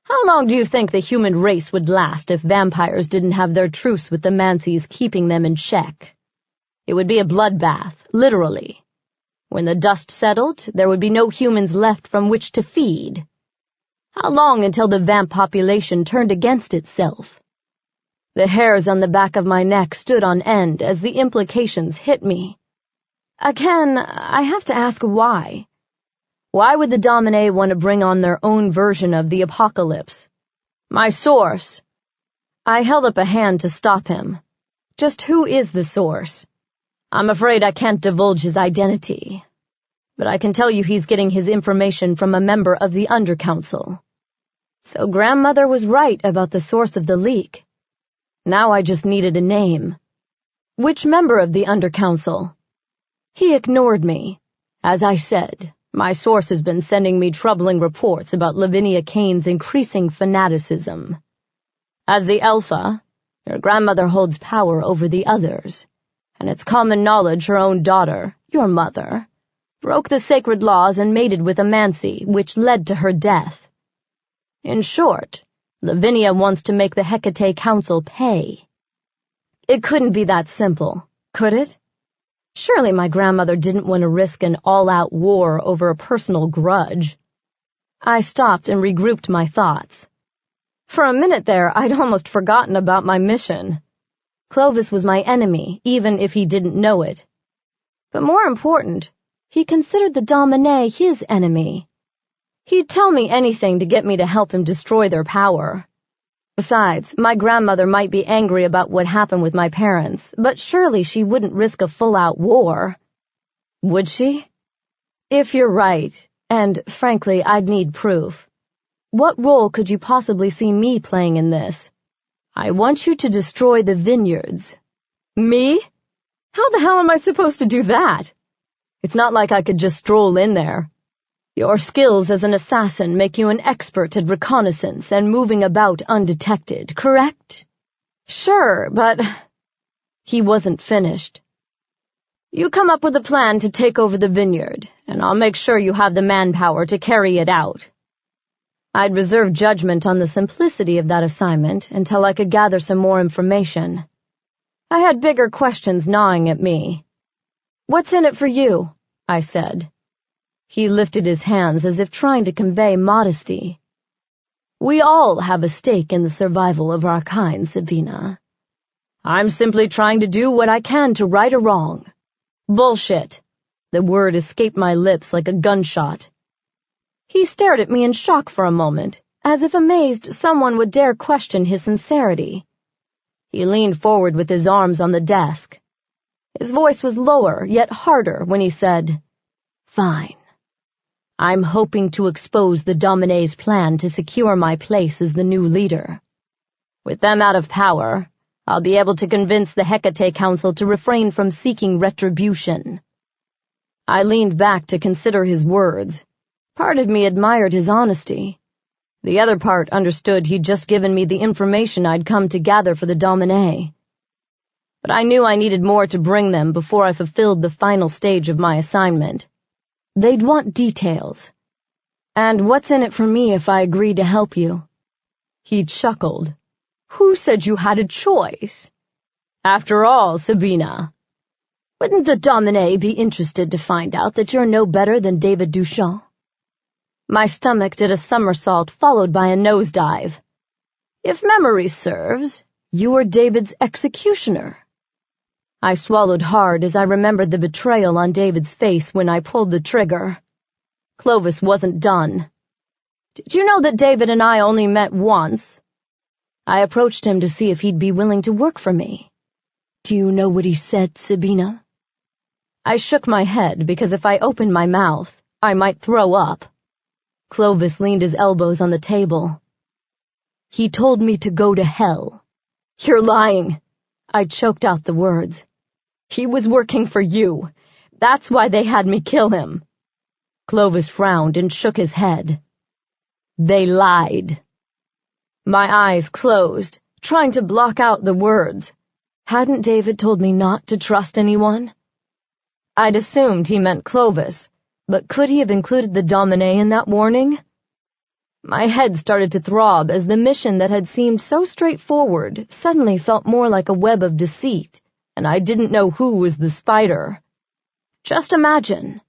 How long do you think the human race would last if vampires didn't have their truce with the Mancies keeping them in check? It would be a bloodbath, literally. When the dust settled, there would be no humans left from which to feed. How long until the vamp population turned against itself? The hairs on the back of my neck stood on end as the implications hit me. Again, I have to ask why. Why would the Dominé want to bring on their own version of the apocalypse? My source. I held up a hand to stop him. Just who is the source? I'm afraid I can't divulge his identity. But I can tell you he's getting his information from a member of the Undercouncil. So Grandmother was right about the source of the leak. Now I just needed a name. Which member of the Undercouncil? He ignored me. As I said, my source has been sending me troubling reports about Lavinia Kane's increasing fanaticism. As the Alpha, your grandmother holds power over the others, and it's common knowledge her own daughter, your mother, broke the sacred laws and mated with a Mancy, which led to her death. In short, Lavinia wants to make the Hecate Council pay. It couldn't be that simple, could it? Surely my grandmother didn't want to risk an all-out war over a personal grudge. I stopped and regrouped my thoughts. For a minute there, I'd almost forgotten about my mission. Clovis was my enemy, even if he didn't know it. But more important, he considered the Dominé his enemy. He'd tell me anything to get me to help him destroy their power. Besides, my grandmother might be angry about what happened with my parents, but surely she wouldn't risk a full-out war. Would she? If you're right, and frankly, I'd need proof. What role could you possibly see me playing in this? I want you to destroy the vineyards. Me? How the hell am I supposed to do that? It's not like I could just stroll in there. Your skills as an assassin make you an expert at reconnaissance and moving about undetected, correct? Sure, but... He wasn't finished. You come up with a plan to take over the vineyard, and I'll make sure you have the manpower to carry it out. I'd reserve judgment on the simplicity of that assignment until I could gather some more information. I had bigger questions gnawing at me. What's in it for you? I said. He lifted his hands as if trying to convey modesty. We all have a stake in the survival of our kind, Sabina. I'm simply trying to do what I can to right a wrong. Bullshit. The word escaped my lips like a gunshot. He stared at me in shock for a moment, as if amazed someone would dare question his sincerity. He leaned forward with his arms on the desk. His voice was lower, yet harder, when he said, Fine. I'm hoping to expose the Dominé's plan to secure my place as the new leader. With them out of power, I'll be able to convince the Hecate Council to refrain from seeking retribution. I leaned back to consider his words. Part of me admired his honesty. The other part understood he'd just given me the information I'd come to gather for the Dominé. But I knew I needed more to bring them before I fulfilled the final stage of my assignment. They'd want details. And what's in it for me if I agree to help you? He chuckled. Who said you had a choice? After all, Sabina, wouldn't the Domin be interested to find out that you're no better than David Duchamp? My stomach did a somersault followed by a nosedive. If memory serves, you were David's executioner. I swallowed hard as I remembered the betrayal on David's face when I pulled the trigger. Clovis wasn't done. Did you know that David and I only met once? I approached him to see if he'd be willing to work for me. Do you know what he said, Sabina? I shook my head because if I opened my mouth, I might throw up. Clovis leaned his elbows on the table. He told me to go to hell. You're lying. I choked out the words. He was working for you. That's why they had me kill him. Clovis frowned and shook his head. They lied. My eyes closed, trying to block out the words. Hadn't David told me not to trust anyone? I'd assumed he meant Clovis, but could he have included the Domin in that warning? My head started to throb as the mission that had seemed so straightforward suddenly felt more like a web of deceit, and I didn't know who was the spider. Just imagine,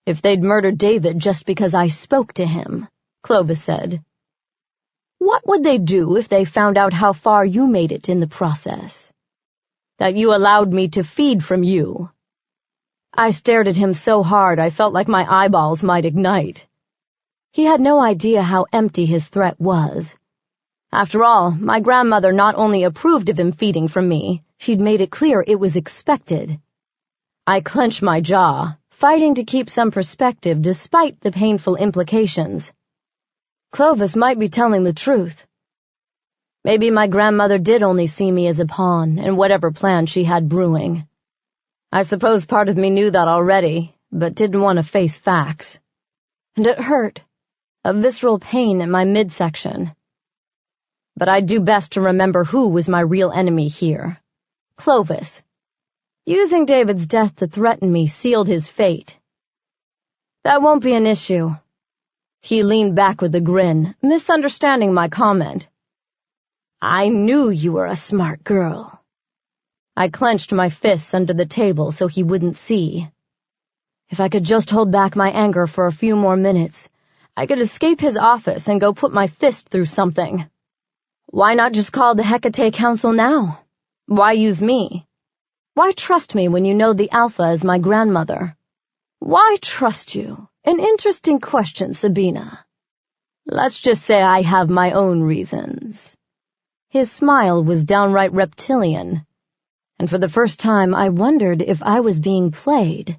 if they'd murdered David just because I spoke to him, Clovis said. What would they do if they found out how far you made it in the process? That you allowed me to feed from you. I stared at him so hard I felt like my eyeballs might ignite. He had no idea how empty his threat was. After all, my grandmother not only approved of him feeding from me, she'd made it clear it was expected. I clenched my jaw, fighting to keep some perspective despite the painful implications. Clovis might be telling the truth. Maybe my grandmother did only see me as a pawn in whatever plan she had brewing. I suppose part of me knew that already, but didn't want to face facts. And it hurt. A visceral pain in my midsection. But I'd do best to remember who was my real enemy here. Clovis. Using David's death to threaten me sealed his fate. That won't be an issue. He leaned back with a grin, misunderstanding my comment. I knew you were a smart girl. I clenched my fists under the table so he wouldn't see. If I could just hold back my anger for a few more minutes, I could escape his office and go put my fist through something. Why not just call the Hecate Council now? Why use me? Why trust me when you know the Alpha is my grandmother? Why trust you? An interesting question, Sabina. Let's just say I have my own reasons. His smile was downright reptilian, and for the first time I wondered if I was being played.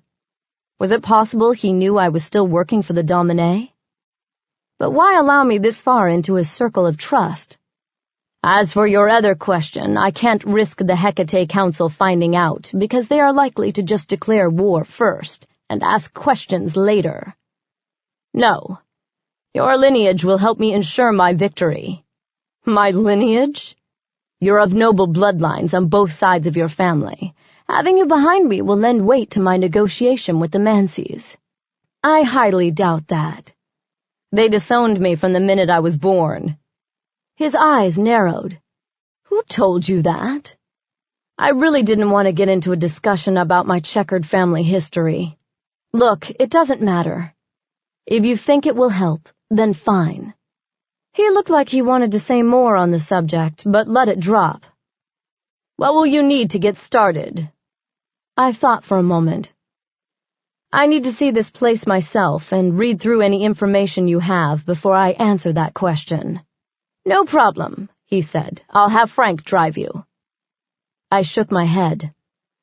Was it possible he knew I was still working for the Domin? But why allow me this far into his circle of trust? As for your other question, I can't risk the Hecate Council finding out, because they are likely to just declare war first and ask questions later. No, your lineage will help me ensure my victory. My lineage? You're of noble bloodlines on both sides of your family. Having you behind me will lend weight to my negotiation with the Manseys. I highly doubt that. They disowned me from the minute I was born. His eyes narrowed. Who told you that? I really didn't want to get into a discussion about my checkered family history. Look, it doesn't matter. If you think it will help, then fine. He looked like he wanted to say more on the subject, but let it drop. What will you need to get started? I thought for a moment. I need to see this place myself and read through any information you have before I answer that question. No problem, he said. I'll have Frank drive you. I shook my head.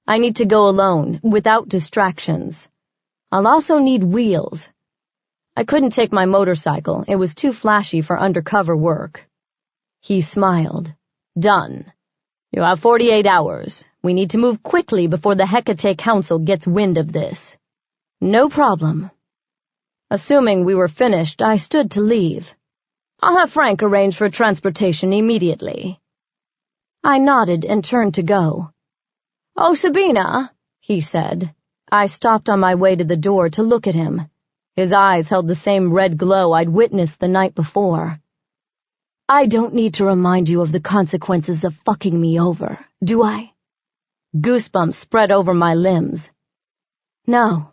I need to go alone, without distractions. I'll also need wheels. I couldn't take my motorcycle. It was too flashy for undercover work. He smiled. Done. You have 48 hours. We need to move quickly before the Hecate Council gets wind of this. No problem. Assuming we were finished, I stood to leave. I'll have Frank arrange for transportation immediately. I nodded and turned to go. Oh, Sabina, he said. I stopped on my way to the door to look at him. His eyes held the same red glow I'd witnessed the night before. I don't need to remind you of the consequences of fucking me over, do I? Goosebumps spread over my limbs. No.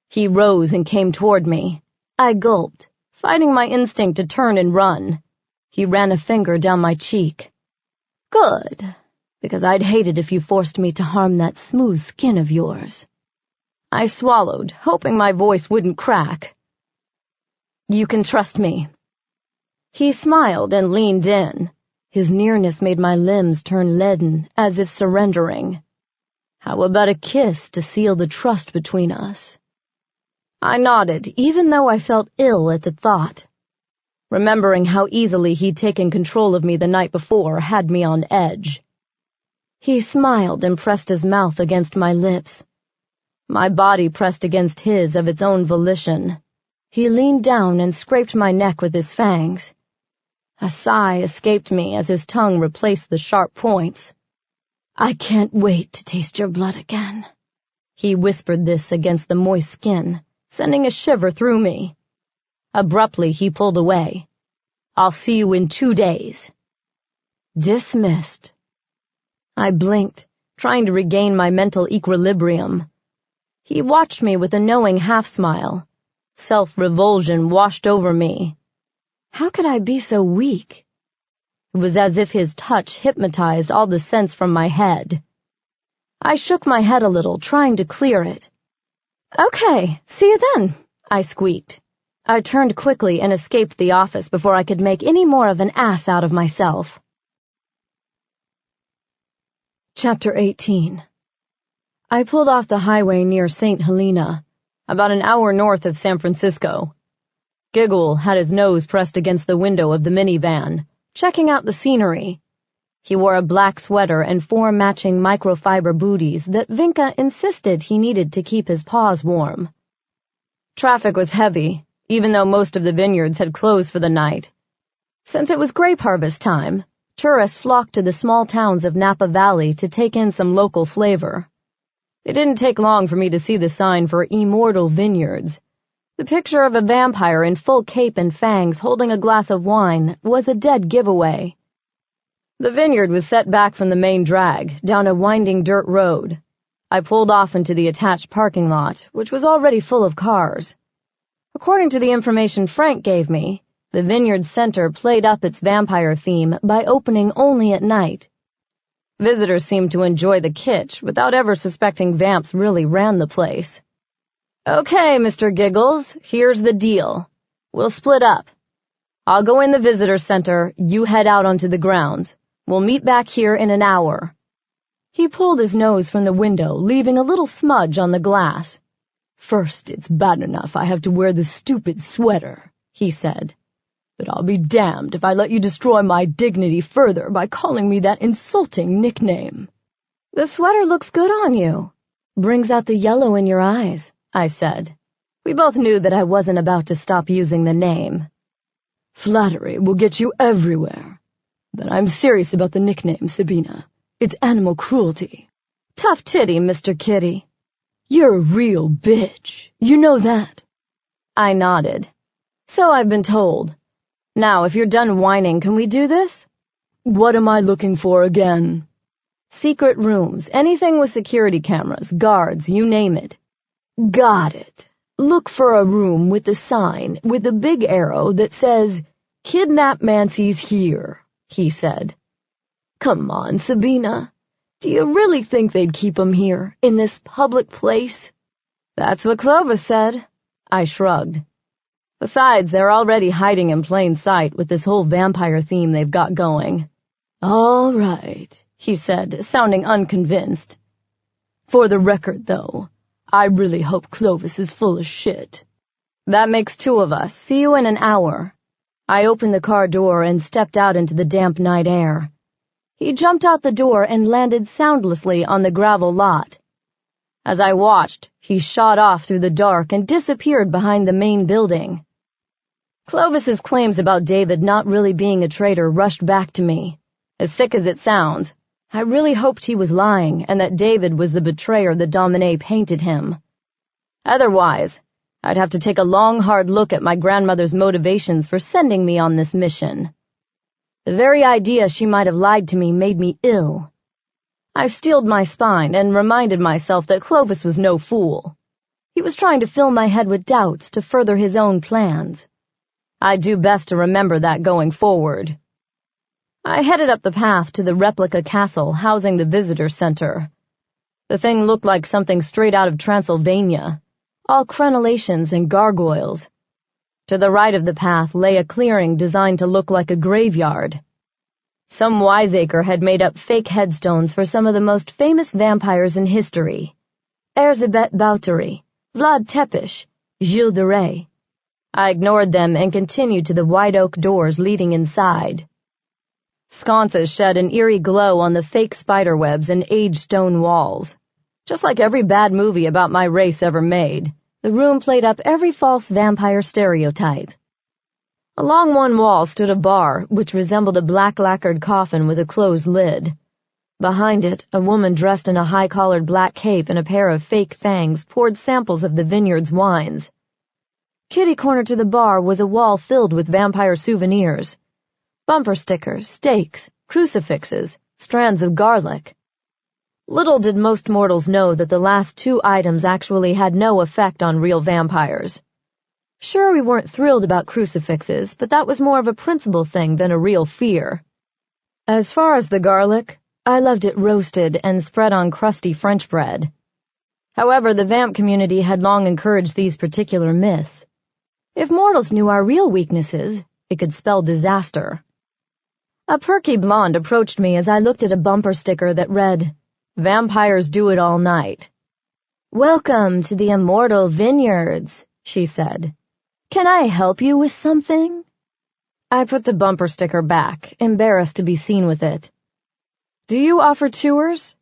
He rose and came toward me. I gulped, fighting my instinct to turn and run. He ran a finger down my cheek. Good, because I'd hate it if you forced me to harm that smooth skin of yours. I swallowed, hoping my voice wouldn't crack. You can trust me. He smiled and leaned in. His nearness made my limbs turn leaden, as if surrendering. How about a kiss to seal the trust between us? I nodded, even though I felt ill at the thought. Remembering how easily he'd taken control of me the night before had me on edge. He smiled and pressed his mouth against my lips. My body pressed against his of its own volition. He leaned down and scraped my neck with his fangs. A sigh escaped me as his tongue replaced the sharp points. I can't wait to taste your blood again. He whispered this against the moist skin, sending a shiver through me. Abruptly, he pulled away. I'll see you in 2 days. Dismissed. I blinked, trying to regain my mental equilibrium. He watched me with a knowing half-smile. Self-revulsion washed over me. How could I be so weak? It was as if his touch hypnotized all the sense from my head. I shook my head a little, trying to clear it. Okay, see you then, I squeaked. I turned quickly and escaped the office before I could make any more of an ass out of myself. Chapter 18. I pulled off the highway near St. Helena, about an hour north of San Francisco. Giggle had his nose pressed against the window of the minivan, checking out the scenery. He wore a black sweater and 4 matching microfiber booties that Vinka insisted he needed to keep his paws warm. Traffic was heavy, even though most of the vineyards had closed for the night. Since it was grape harvest time, tourists flocked to the small towns of Napa Valley to take in some local flavor. It didn't take long for me to see the sign for Immortal Vineyards. The picture of a vampire in full cape and fangs holding a glass of wine was a dead giveaway. The vineyard was set back from the main drag, down a winding dirt road. I pulled off into the attached parking lot, which was already full of cars. According to the information Frank gave me, the vineyard center played up its vampire theme by opening only at night. Visitors seemed to enjoy the kitsch without ever suspecting vamps really ran the place. Okay, Mr. Giggles, here's the deal. We'll split up. I'll go in the visitor center, you head out onto the grounds. We'll meet back here in an hour. He pulled his nose from the window, leaving a little smudge on the glass. First, it's bad enough I have to wear this stupid sweater, he said. But I'll be damned if I let you destroy my dignity further by calling me that insulting nickname. The sweater looks good on you. Brings out the yellow in your eyes, I said. We both knew that I wasn't about to stop using the name. Flattery will get you everywhere. But I'm serious about the nickname, Sabina. It's animal cruelty. Tough titty, Mr. Kitty. You're a real bitch. You know that. I nodded. So I've been told. Now, if you're done whining, can we do this? What am I looking for again? Secret rooms, anything with security cameras, guards, you name it. Got it. Look for a room with a sign with a big arrow that says, Kidnap Mancy's here, he said. Come on, Sabina. Do you really think they'd keep him here, in this public place? That's what Clovis said. I shrugged. Besides, they're already hiding in plain sight with this whole vampire theme they've got going. All right, he said, sounding unconvinced. For the record, though, I really hope Clovis is full of shit. That makes 2 of us. See you in an hour. I opened the car door and stepped out into the damp night air. He jumped out the door and landed soundlessly on the gravel lot. As I watched, he shot off through the dark and disappeared behind the main building. Clovis's claims about David not really being a traitor rushed back to me. As sick as it sounds, I really hoped he was lying and that David was the betrayer the Domin painted him. Otherwise, I'd have to take a long, hard look at my grandmother's motivations for sending me on this mission. The very idea she might have lied to me made me ill. I steeled my spine and reminded myself that Clovis was no fool. He was trying to fill my head with doubts to further his own plans. I'd do best to remember that going forward. I headed up the path to the replica castle housing the visitor center. The thing looked like something straight out of Transylvania, all crenellations and gargoyles. To the right of the path lay a clearing designed to look like a graveyard. Some wiseacre had made up fake headstones for some of the most famous vampires in history: Erzsébet Báthory, Vlad Tepes, Gilles de Rais. I ignored them and continued to the wide oak doors leading inside. Sconces shed an eerie glow on the fake spiderwebs and aged stone walls. Just like every bad movie about my race ever made, the room played up every false vampire stereotype. Along one wall stood a bar, which resembled a black lacquered coffin with a closed lid. Behind it, a woman dressed in a high-collared black cape and a pair of fake fangs poured samples of the vineyard's wines. Kitty-corner to the bar was a wall filled with vampire souvenirs: bumper stickers, stakes, crucifixes, strands of garlic. Little did most mortals know that the last two items actually had no effect on real vampires. Sure, we weren't thrilled about crucifixes, but that was more of a principle thing than a real fear. As far as the garlic, I loved it roasted and spread on crusty French bread. However, the vamp community had long encouraged these particular myths. If mortals knew our real weaknesses, it could spell disaster. A perky blonde approached me as I looked at a bumper sticker that read, "Vampires do it all night." "Welcome to the immortal vineyards," she said. "Can I help you with something?" I put the bumper sticker back, embarrassed to be seen with it. "Do you offer tours?"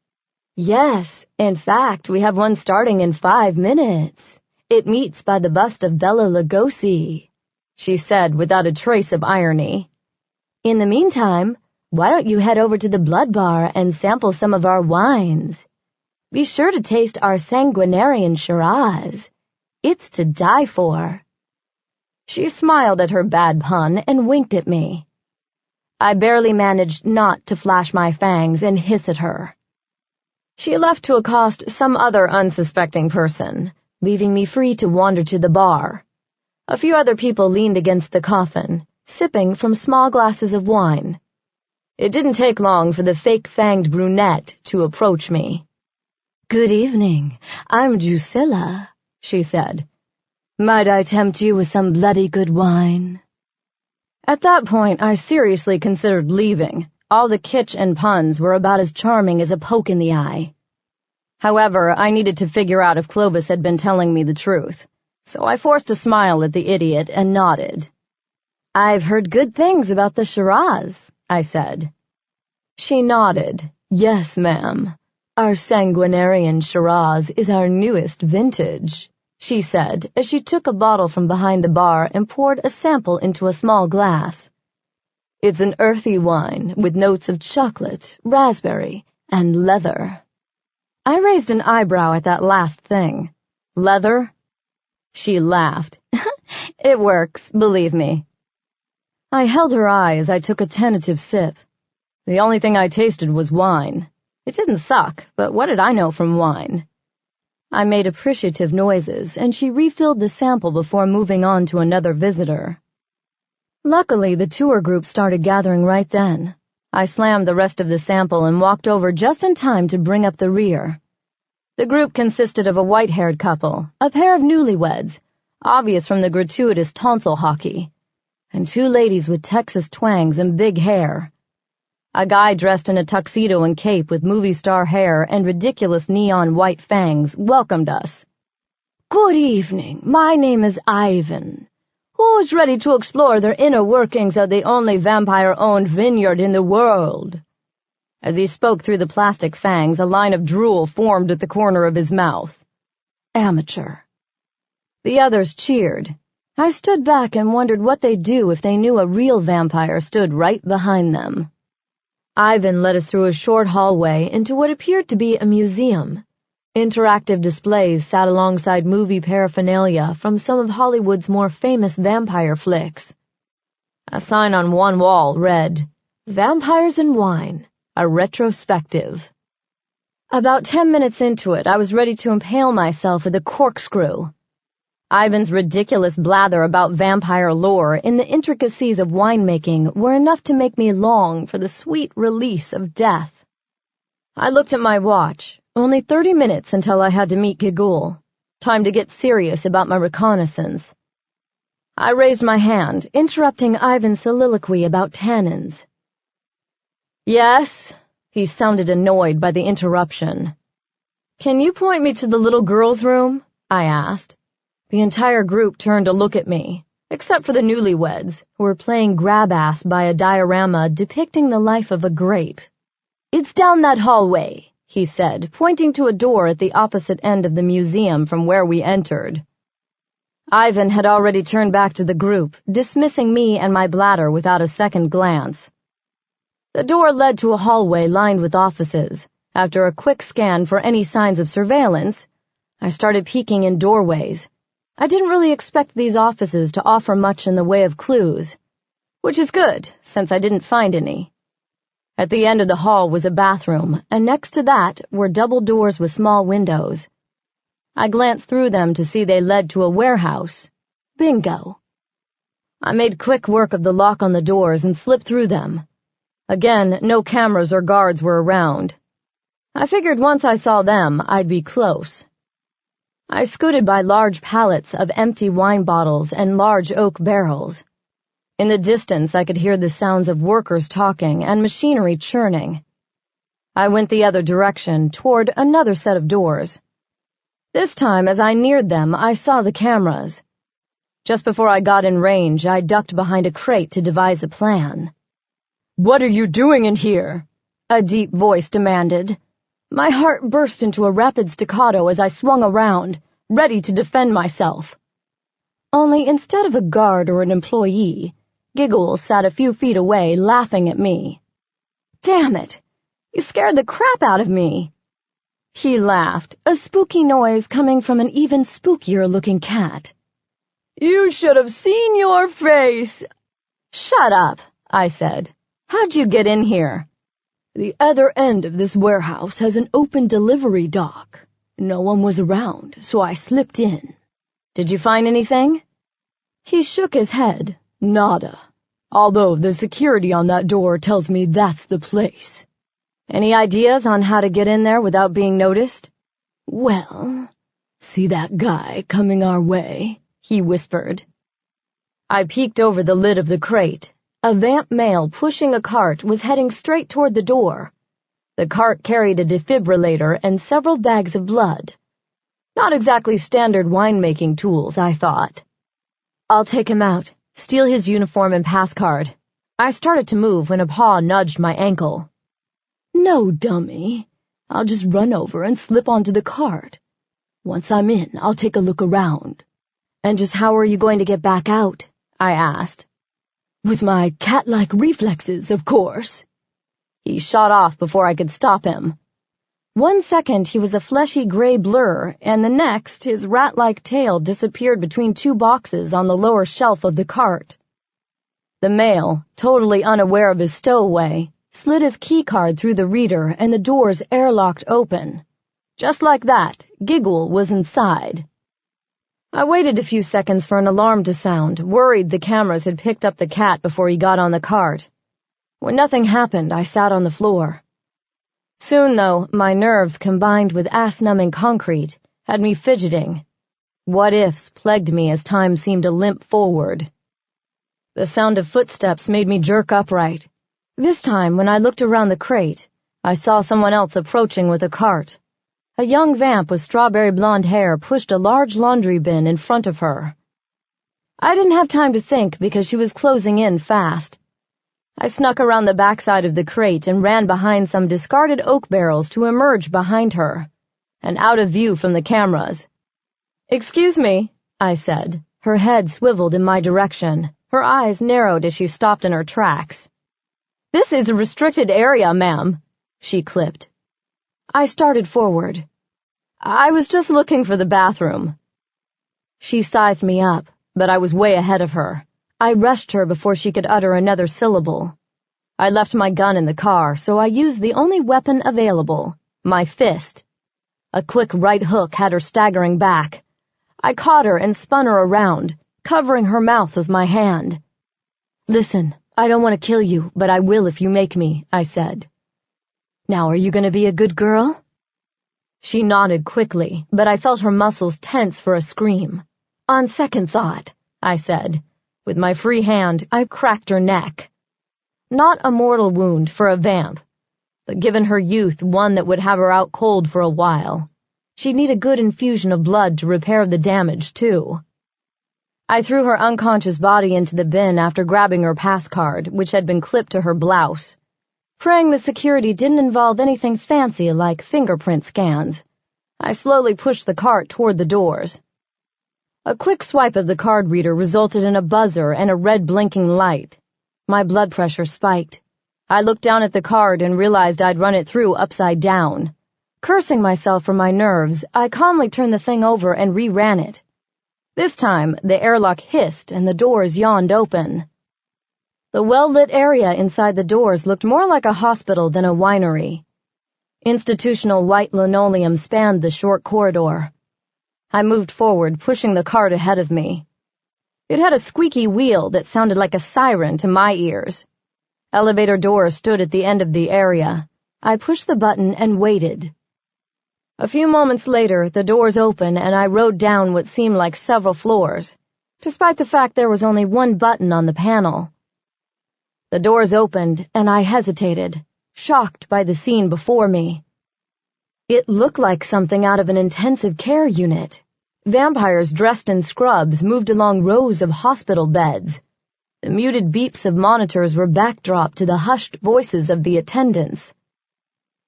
"Yes, in fact, we have one starting in 5 minutes. It meets by the bust of Bela Lugosi," she said without a trace of irony. "In the meantime, why don't you head over to the Blood Bar and sample some of our wines? Be sure to taste our sanguinarian Shiraz. It's to die for." She smiled at her bad pun and winked at me. I barely managed not to flash my fangs and hiss at her. She left to accost some other unsuspecting person, leaving me free to wander to the bar. A few other people leaned against the coffin, sipping from small glasses of wine. It didn't take long for the fake-fanged brunette to approach me. "Good evening. I'm Drusilla," she said. "Might I tempt you with some bloody good wine?" At that point, I seriously considered leaving. All the kitsch and puns were about as charming as a poke in the eye. However, I needed to figure out if Clovis had been telling me the truth, so I forced a smile at the idiot and nodded. "I've heard good things about the Shiraz," I said. She nodded. "Yes, ma'am. Our sanguinarian Shiraz is our newest vintage," she said as she took a bottle from behind the bar and poured a sample into a small glass. "It's an earthy wine with notes of chocolate, raspberry, and leather." I raised an eyebrow at that last thing. "Leather?" She laughed. "It works, believe me." I held her eye as I took a tentative sip. The only thing I tasted was wine. It didn't suck, but what did I know from wine? I made appreciative noises, and she refilled the sample before moving on to another visitor. Luckily, the tour group started gathering right then. I slammed the rest of the sample and walked over just in time to bring up the rear. The group consisted of a white-haired couple, a pair of newlyweds, obvious from the gratuitous tonsil hockey, and 2 ladies with Texas twangs and big hair. A guy dressed in a tuxedo and cape with movie star hair and ridiculous neon white fangs welcomed us. "Good evening, my name is Ivan. Who's ready to explore the inner workings of the only vampire-owned vineyard in the world?" As he spoke through the plastic fangs, a line of drool formed at the corner of his mouth. "Amateur." The others cheered. I stood back and wondered what they'd do if they knew a real vampire stood right behind them. Ivan led us through a short hallway into what appeared to be a museum. Interactive displays sat alongside movie paraphernalia from some of Hollywood's more famous vampire flicks. A sign on one wall read, "Vampires and Wine, a Retrospective." About 10 minutes into it, I was ready to impale myself with a corkscrew. Ivan's ridiculous blather about vampire lore and the intricacies of winemaking were enough to make me long for the sweet release of death. I looked at my watch. Only 30 minutes until I had to meet Gigul. Time to get serious about my reconnaissance. I raised my hand, interrupting Ivan's soliloquy about tannins. "Yes?" He sounded annoyed by the interruption. "Can you point me to the little girl's room?" I asked. The entire group turned to look at me, except for the newlyweds, who were playing grab-ass by a diorama depicting the life of a grape. "It's down that hallway," he said, pointing to a door at the opposite end of the museum from where we entered. Ivan had already turned back to the group, dismissing me and my bladder without a second glance. The door led to a hallway lined with offices. After a quick scan for any signs of surveillance, I started peeking in doorways. I didn't really expect these offices to offer much in the way of clues, which is good, since I didn't find any. At the end of the hall was a bathroom, and next to that were double doors with small windows. I glanced through them to see they led to a warehouse. Bingo. I made quick work of the lock on the doors and slipped through them. Again, no cameras or guards were around. I figured once I saw them, I'd be close. I scooted by large pallets of empty wine bottles and large oak barrels. In the distance, I could hear the sounds of workers talking and machinery churning. I went the other direction, toward another set of doors. This time, as I neared them, I saw the cameras. Just before I got in range, I ducked behind a crate to devise a plan. "What are you doing in here?" a deep voice demanded. My heart burst into a rapid staccato as I swung around, ready to defend myself. Only instead of a guard or an employee, Giggle sat a few feet away, laughing at me. "Damn it! You scared the crap out of me!" He laughed, a spooky noise coming from an even spookier-looking cat. "You should have seen your face!" "Shut up," I said. "How'd you get in here?" "The other end of this warehouse has an open delivery dock. No one was around, so I slipped in." "Did you find anything?" He shook his head. "Nada. Although the security on that door tells me that's the place." "Any ideas on how to get in there without being noticed?" "Well, see that guy coming our way?" he whispered. I peeked over the lid of the crate. A vamp male pushing a cart was heading straight toward the door. The cart carried a defibrillator and several bags of blood. Not exactly standard winemaking tools, I thought. "I'll take him out, steal his uniform and pass card." I started to move when a paw nudged my ankle. "No, dummy. I'll just run over and slip onto the cart. Once I'm in, I'll take a look around." "And just how are you going to get back out?" I asked. "With my cat-like reflexes, of course." He shot off before I could stop him. 1 second he was a fleshy gray blur, and the next his rat-like tail disappeared between 2 boxes on the lower shelf of the cart. The male, totally unaware of his stowaway, slid his keycard through the reader and the doors airlocked open. Just like that, Giggle was inside. I waited a few seconds for an alarm to sound, worried the cameras had picked up the cat before he got on the cart. When nothing happened, I sat on the floor. Soon, though, my nerves, combined with ass-numbing concrete, had me fidgeting. What-ifs plagued me as time seemed to limp forward. The sound of footsteps made me jerk upright. This time, when I looked around the crate, I saw someone else approaching with a cart. A young vamp with strawberry blonde hair pushed a large laundry bin in front of her. I didn't have time to think because she was closing in fast. I snuck around the backside of the crate and ran behind some discarded oak barrels to emerge behind her, and out of view from the cameras. "Excuse me," I said. Her head swiveled in my direction. Her eyes narrowed as she stopped in her tracks. "This is a restricted area, ma'am," she clipped. I started forward. I was just looking for the bathroom. She sized me up, but I was way ahead of her. I rushed her before she could utter another syllable. I left my gun in the car, so I used the only weapon available, my fist. A quick right hook had her staggering back. I caught her and spun her around, covering her mouth with my hand. "Listen, I don't want to kill you, but I will if you make me," I said. "Now are you going to be a good girl?" She nodded quickly, but I felt her muscles tense for a scream. "On second thought," I said. With my free hand, I cracked her neck. Not a mortal wound for a vamp, but given her youth, one that would have her out cold for a while. She'd need a good infusion of blood to repair the damage, too. I threw her unconscious body into the bin after grabbing her pass card, which had been clipped to her blouse, praying the security didn't involve anything fancy like fingerprint scans. I slowly pushed the cart toward the doors. A quick swipe of the card reader resulted in a buzzer and a red blinking light. My blood pressure spiked. I looked down at the card and realized I'd run it through upside down. Cursing myself for my nerves, I calmly turned the thing over and re-ran it. This time, the airlock hissed and the doors yawned open. The well-lit area inside the doors looked more like a hospital than a winery. Institutional white linoleum spanned the short corridor. I moved forward, pushing the cart ahead of me. It had a squeaky wheel that sounded like a siren to my ears. Elevator doors stood at the end of the area. I pushed the button and waited. A few moments later, the doors opened and I rode down what seemed like several floors, despite the fact there was only one button on the panel. The doors opened and I hesitated, shocked by the scene before me. It looked like something out of an intensive care unit. Vampires dressed in scrubs moved along rows of hospital beds. The muted beeps of monitors were backdrop to the hushed voices of the attendants.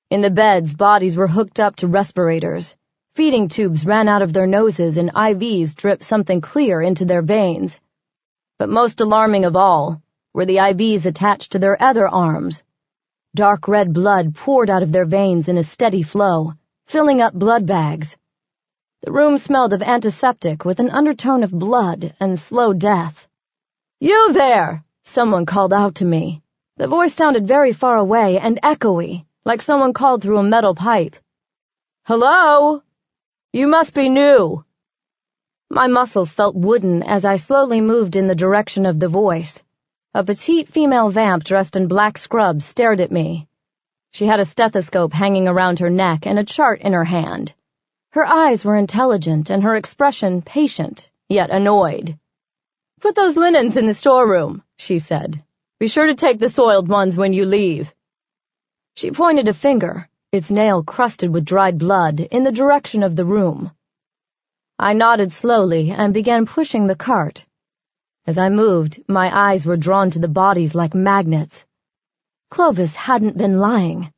In the beds, bodies were hooked up to respirators. Feeding tubes ran out of their noses and IVs dripped something clear into their veins. But most alarming of all were the IVs attached to their other arms. Dark red blood poured out of their veins in a steady flow, filling up blood bags. The room smelled of antiseptic with an undertone of blood and slow death. "You there!" someone called out to me. The voice sounded very far away and echoey, like someone called through a metal pipe. "Hello? You must be new." My muscles felt wooden as I slowly moved in the direction of the voice. A petite female vamp dressed in black scrubs stared at me. She had a stethoscope hanging around her neck and a chart in her hand. Her eyes were intelligent and her expression patient, yet annoyed. "Put those linens in the storeroom," she said. "Be sure to take the soiled ones when you leave." She pointed a finger, its nail crusted with dried blood, in the direction of the room. I nodded slowly and began pushing the cart. As I moved, my eyes were drawn to the bodies like magnets. Clovis hadn't been lying.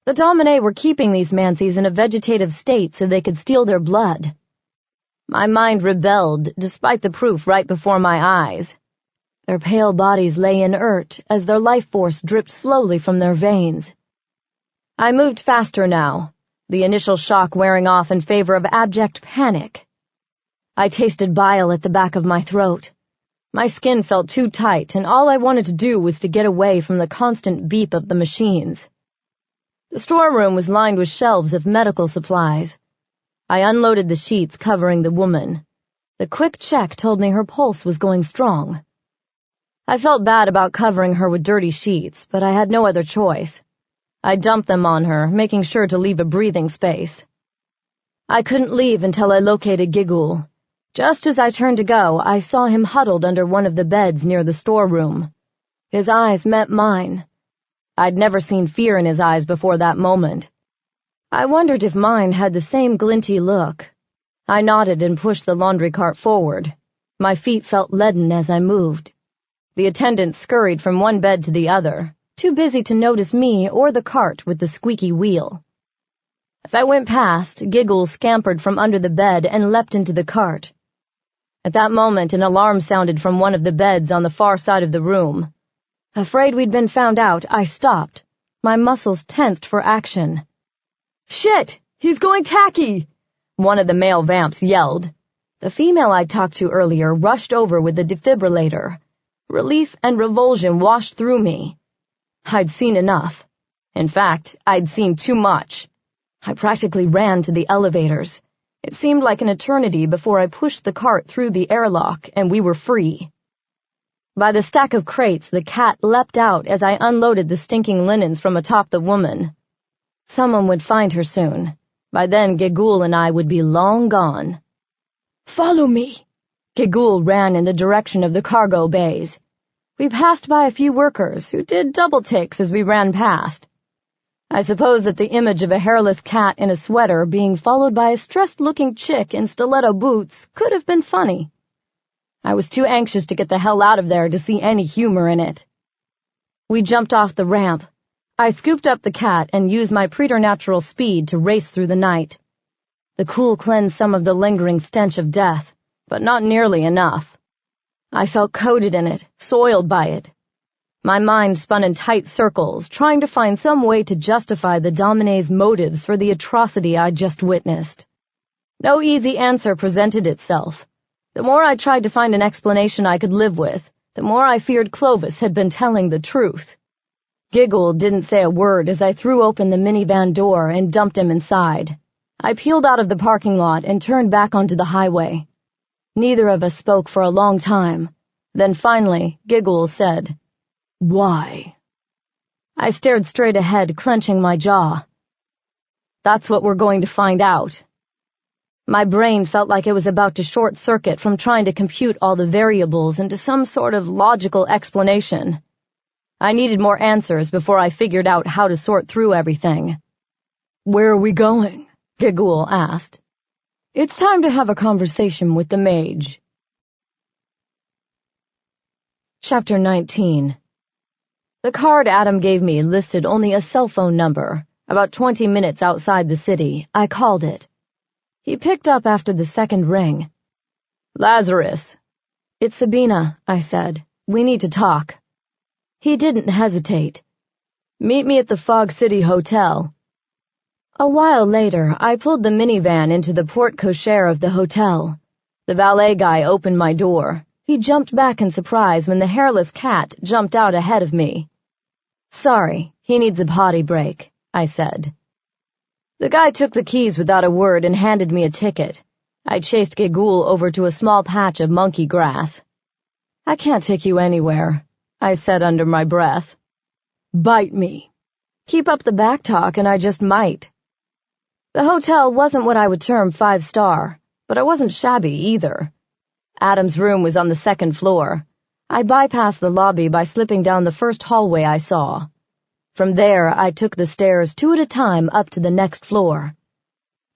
The Domin were keeping these Mancies in a vegetative state so they could steal their blood. My mind rebelled despite the proof right before my eyes. Their pale bodies lay inert as their life force dripped slowly from their veins. I moved faster now, the initial shock wearing off in favor of abject panic. I tasted bile at the back of my throat. My skin felt too tight, and all I wanted to do was to get away from the constant beep of the machines. The storeroom was lined with shelves of medical supplies. I unloaded the sheets covering the woman. The quick check told me her pulse was going strong. I felt bad about covering her with dirty sheets, but I had no other choice. I dumped them on her, making sure to leave a breathing space. I couldn't leave until I located Gigul. Just as I turned to go, I saw him huddled under one of the beds near the storeroom. His eyes met mine. I'd never seen fear in his eyes before that moment. I wondered if mine had the same glinty look. I nodded and pushed the laundry cart forward. My feet felt leaden as I moved. The attendants scurried from one bed to the other, too busy to notice me or the cart with the squeaky wheel. As I went past, Giggle scampered from under the bed and leapt into the cart. At that moment, an alarm sounded from one of the beds on the far side of the room. Afraid we'd been found out, I stopped, my muscles tensed for action. "Shit!" He's going tacky!" one of the male vamps yelled. The female I talked to earlier rushed over with the defibrillator. Relief and revulsion washed through me. I'd seen enough. In fact, I'd seen too much. I practically ran to the elevators. It seemed like an eternity before I pushed the cart through the airlock and we were free. By the stack of crates, the cat leapt out as I unloaded the stinking linens from atop the woman. Someone would find her soon. By then, Gigul and I would be long gone. "Follow me." Gigul ran in the direction of the cargo bays. We passed by a few workers who did double takes as we ran past. I suppose that the image of a hairless cat in a sweater being followed by a stressed-looking chick in stiletto boots could have been funny. I was too anxious to get the hell out of there to see any humor in it. We jumped off the ramp. I scooped up the cat and used my preternatural speed to race through the night. The cool cleansed some of the lingering stench of death, but not nearly enough. I felt coated in it, soiled by it. My mind spun in tight circles, trying to find some way to justify the Domine's motives for the atrocity I'd just witnessed. No easy answer presented itself. The more I tried to find an explanation I could live with, the more I feared Clovis had been telling the truth. Giggle didn't say a word as I threw open the minivan door and dumped him inside. I peeled out of the parking lot and turned back onto the highway. Neither of us spoke for a long time. Then finally, Giggle said, "Why?" I stared straight ahead, clenching my jaw. "That's what we're going to find out." My brain felt like it was about to short-circuit from trying to compute all the variables into some sort of logical explanation. I needed more answers before I figured out how to sort through everything. "Where are we going?" Giggle asked. "It's time to have a conversation with the Mage." Chapter 19. The card Adam gave me listed only a cell phone number. About 20 minutes outside the city, I called it. He picked up after the second ring. "Lazarus." "It's Sabina," I said. "We need to talk." He didn't hesitate. "Meet me at the Fog City Hotel." A while later, I pulled the minivan into the porte cochere of the hotel. The valet guy opened my door. He jumped back in surprise when the hairless cat jumped out ahead of me. "Sorry, he needs a potty break," I said. The guy took the keys without a word and handed me a ticket. I chased Gigul over to a small patch of monkey grass. "I can't take you anywhere," I said under my breath. "Bite me." Keep up the backtalk and I just might. The hotel wasn't what I would term 5-star, but it wasn't shabby either. Adam's room was on the second floor. I bypassed the lobby by slipping down the first hallway I saw. From there, I took the stairs 2 at a time up to the next floor.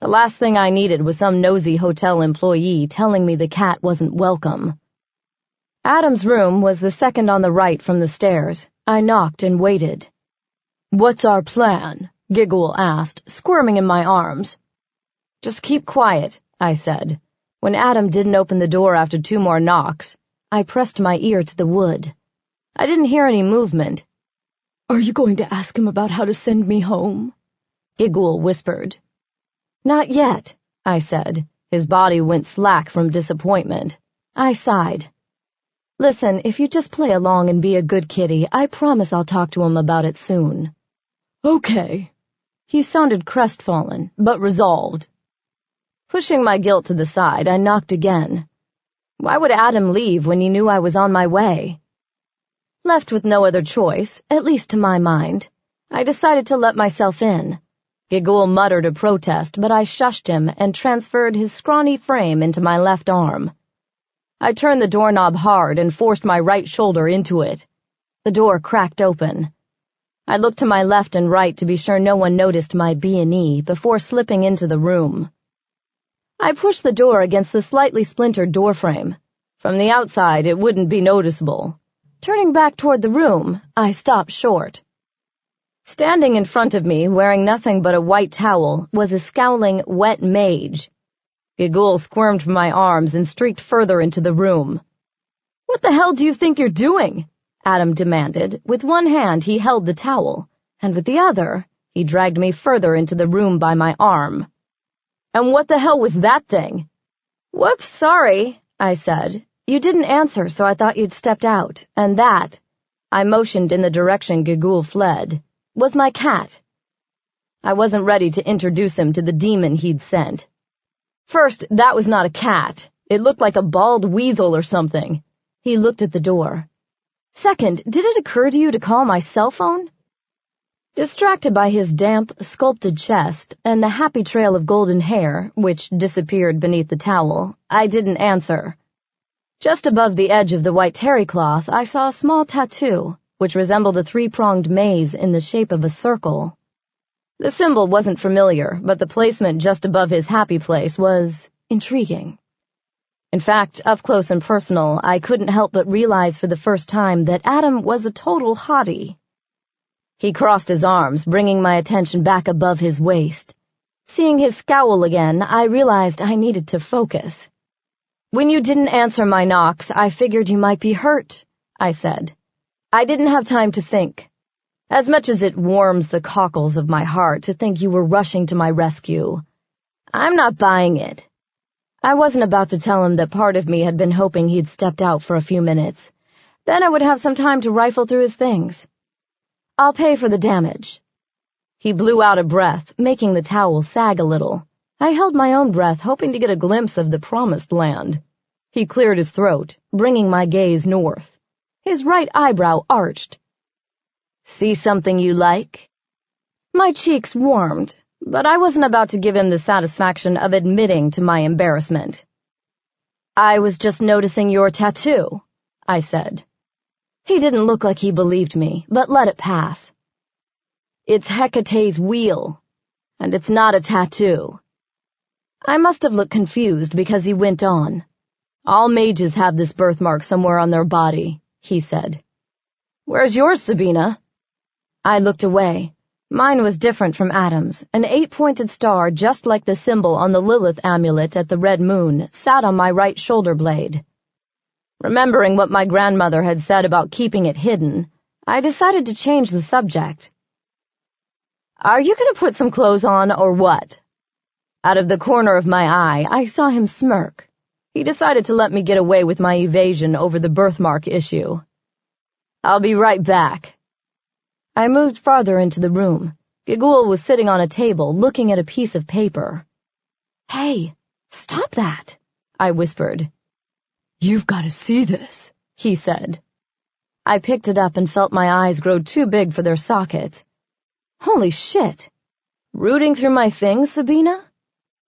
The last thing I needed was some nosy hotel employee telling me the cat wasn't welcome. Adam's room was the second on the right from the stairs. I knocked and waited. "What's our plan?" Giggle asked, squirming in my arms. "Just keep quiet," I said. When Adam didn't open the door after 2 more knocks, I pressed my ear to the wood. I didn't hear any movement. "Are you going to ask him about how to send me home?" Giggle whispered. "Not yet," I said. His body went slack from disappointment. I sighed. "Listen, if you just play along and be a good kitty, I promise I'll talk to him about it soon." "Okay." He sounded crestfallen, but resolved. Pushing my guilt to the side, I knocked again. Why would Adam leave when he knew I was on my way? Left with no other choice, at least to my mind, I decided to let myself in. Giggle muttered a protest, but I shushed him and transferred his scrawny frame into my left arm. I turned the doorknob hard and forced my right shoulder into it. The door cracked open. I looked to my left and right to be sure no one noticed my B&E before slipping into the room. I pushed the door against the slightly splintered doorframe. From the outside, it wouldn't be noticeable. Turning back toward the room, I stopped short. Standing in front of me, wearing nothing but a white towel, was a scowling, wet mage. Giggle squirmed from my arms and streaked further into the room. "What the hell do you think you're doing?" Adam demanded. With one hand he held the towel, and with the other He dragged me further into the room by my arm. "And what the hell was that thing?" "Whoops, sorry," I said. "You didn't answer, so I thought you'd stepped out, and that," I motioned in the direction Gigul fled, "was my cat." I wasn't ready to introduce him to the demon he'd sent. "First, that was not a cat. It looked like a bald weasel or something." He looked at the door. "Second, did it occur to you to call my cell phone?" Distracted by his damp, sculpted chest and the happy trail of golden hair, which disappeared beneath the towel, I didn't answer. Just above the edge of the white terry cloth, I saw a small tattoo, which resembled a three-pronged maze in the shape of a circle. The symbol wasn't familiar, but the placement just above his happy place was intriguing. In fact, up close and personal, I couldn't help but realize for the first time that Adam was a total hottie. He crossed his arms, bringing my attention back above his waist. Seeing his scowl again, I realized I needed to focus. "When you didn't answer my knocks, I figured you might be hurt," I said. "I didn't have time to think. As much as it warms the cockles of my heart to think you were rushing to my rescue, I'm not buying it." I wasn't about to tell him that part of me had been hoping he'd stepped out for a few minutes. Then I would have some time to rifle through his things. "I'll pay for the damage." He blew out a breath, making the towel sag a little. I held my own breath, hoping to get a glimpse of the promised land. He cleared his throat, bringing my gaze north. His right eyebrow arched. "See something you like?" My cheeks warmed, but I wasn't about to give him the satisfaction of admitting to my embarrassment. "I was just noticing your tattoo," I said. He didn't look like he believed me, but let it pass. "It's Hecate's wheel, and it's not a tattoo." I must have looked confused because he went on. "All mages have this birthmark somewhere on their body," he said. "Where's yours, Sabina?" I looked away. Mine was different from Adam's. An 8-pointed star, just like the symbol on the Lilith amulet at the Red Moon, sat on my right shoulder blade. Remembering what my grandmother had said about keeping it hidden, I decided to change the subject. "Are you going to put some clothes on, or what?" Out of the corner of my eye, I saw him smirk. He decided to let me get away with my evasion over the birthmark issue. "I'll be right back." I moved farther into the room. Gigul was sitting on a table, looking at a piece of paper. "Hey, stop that," I whispered. "You've got to see this," he said. I picked it up and felt my eyes grow too big for their sockets. Holy shit. Rooting through my things, Sabina?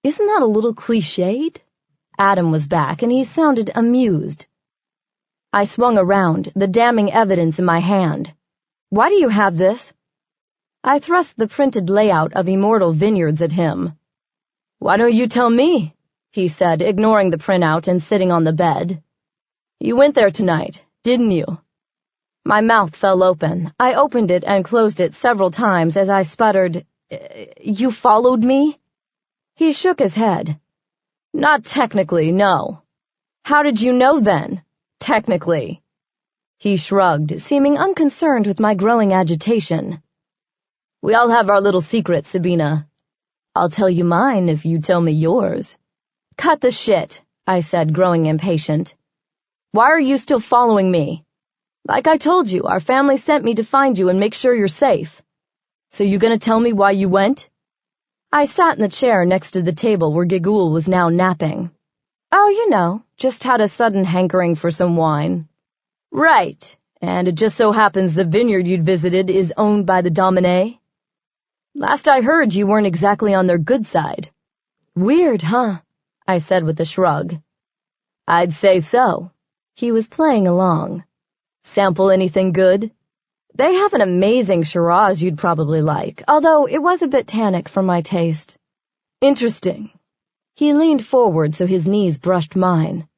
Isn't that a little cliched? Adam was back, and he sounded amused. I swung around, the damning evidence in my hand. "Why do you have this?" I thrust the printed layout of Immortal Vineyards at him. "Why don't you tell me?" he said, ignoring the printout and sitting on the bed. "You went there tonight, didn't you?" My mouth fell open. I opened it and closed it several times as I sputtered, "You followed me?" He shook his head. "Not technically, no." "How did you know then? Technically." He shrugged, seeming unconcerned with my growing agitation. "We all have our little secrets, Sabina. I'll tell you mine if you tell me yours." "Cut the shit," I said, growing impatient. "Why are you still following me? Like I told you, our family sent me to find you and make sure you're safe. So you gonna tell me why you went?" I sat in the chair next to the table where Gigul was now napping. "Oh, you know, just had a sudden hankering for some wine." "Right, and it just so happens the vineyard you'd visited is owned by the Domin. Last I heard, you weren't exactly on their good side." "Weird, huh?" I said with a shrug. "I'd say so." He was playing along. "Sample anything good?" "They have an amazing Shiraz you'd probably like, although it was a bit tannic for my taste." "Interesting." He leaned forward so his knees brushed mine.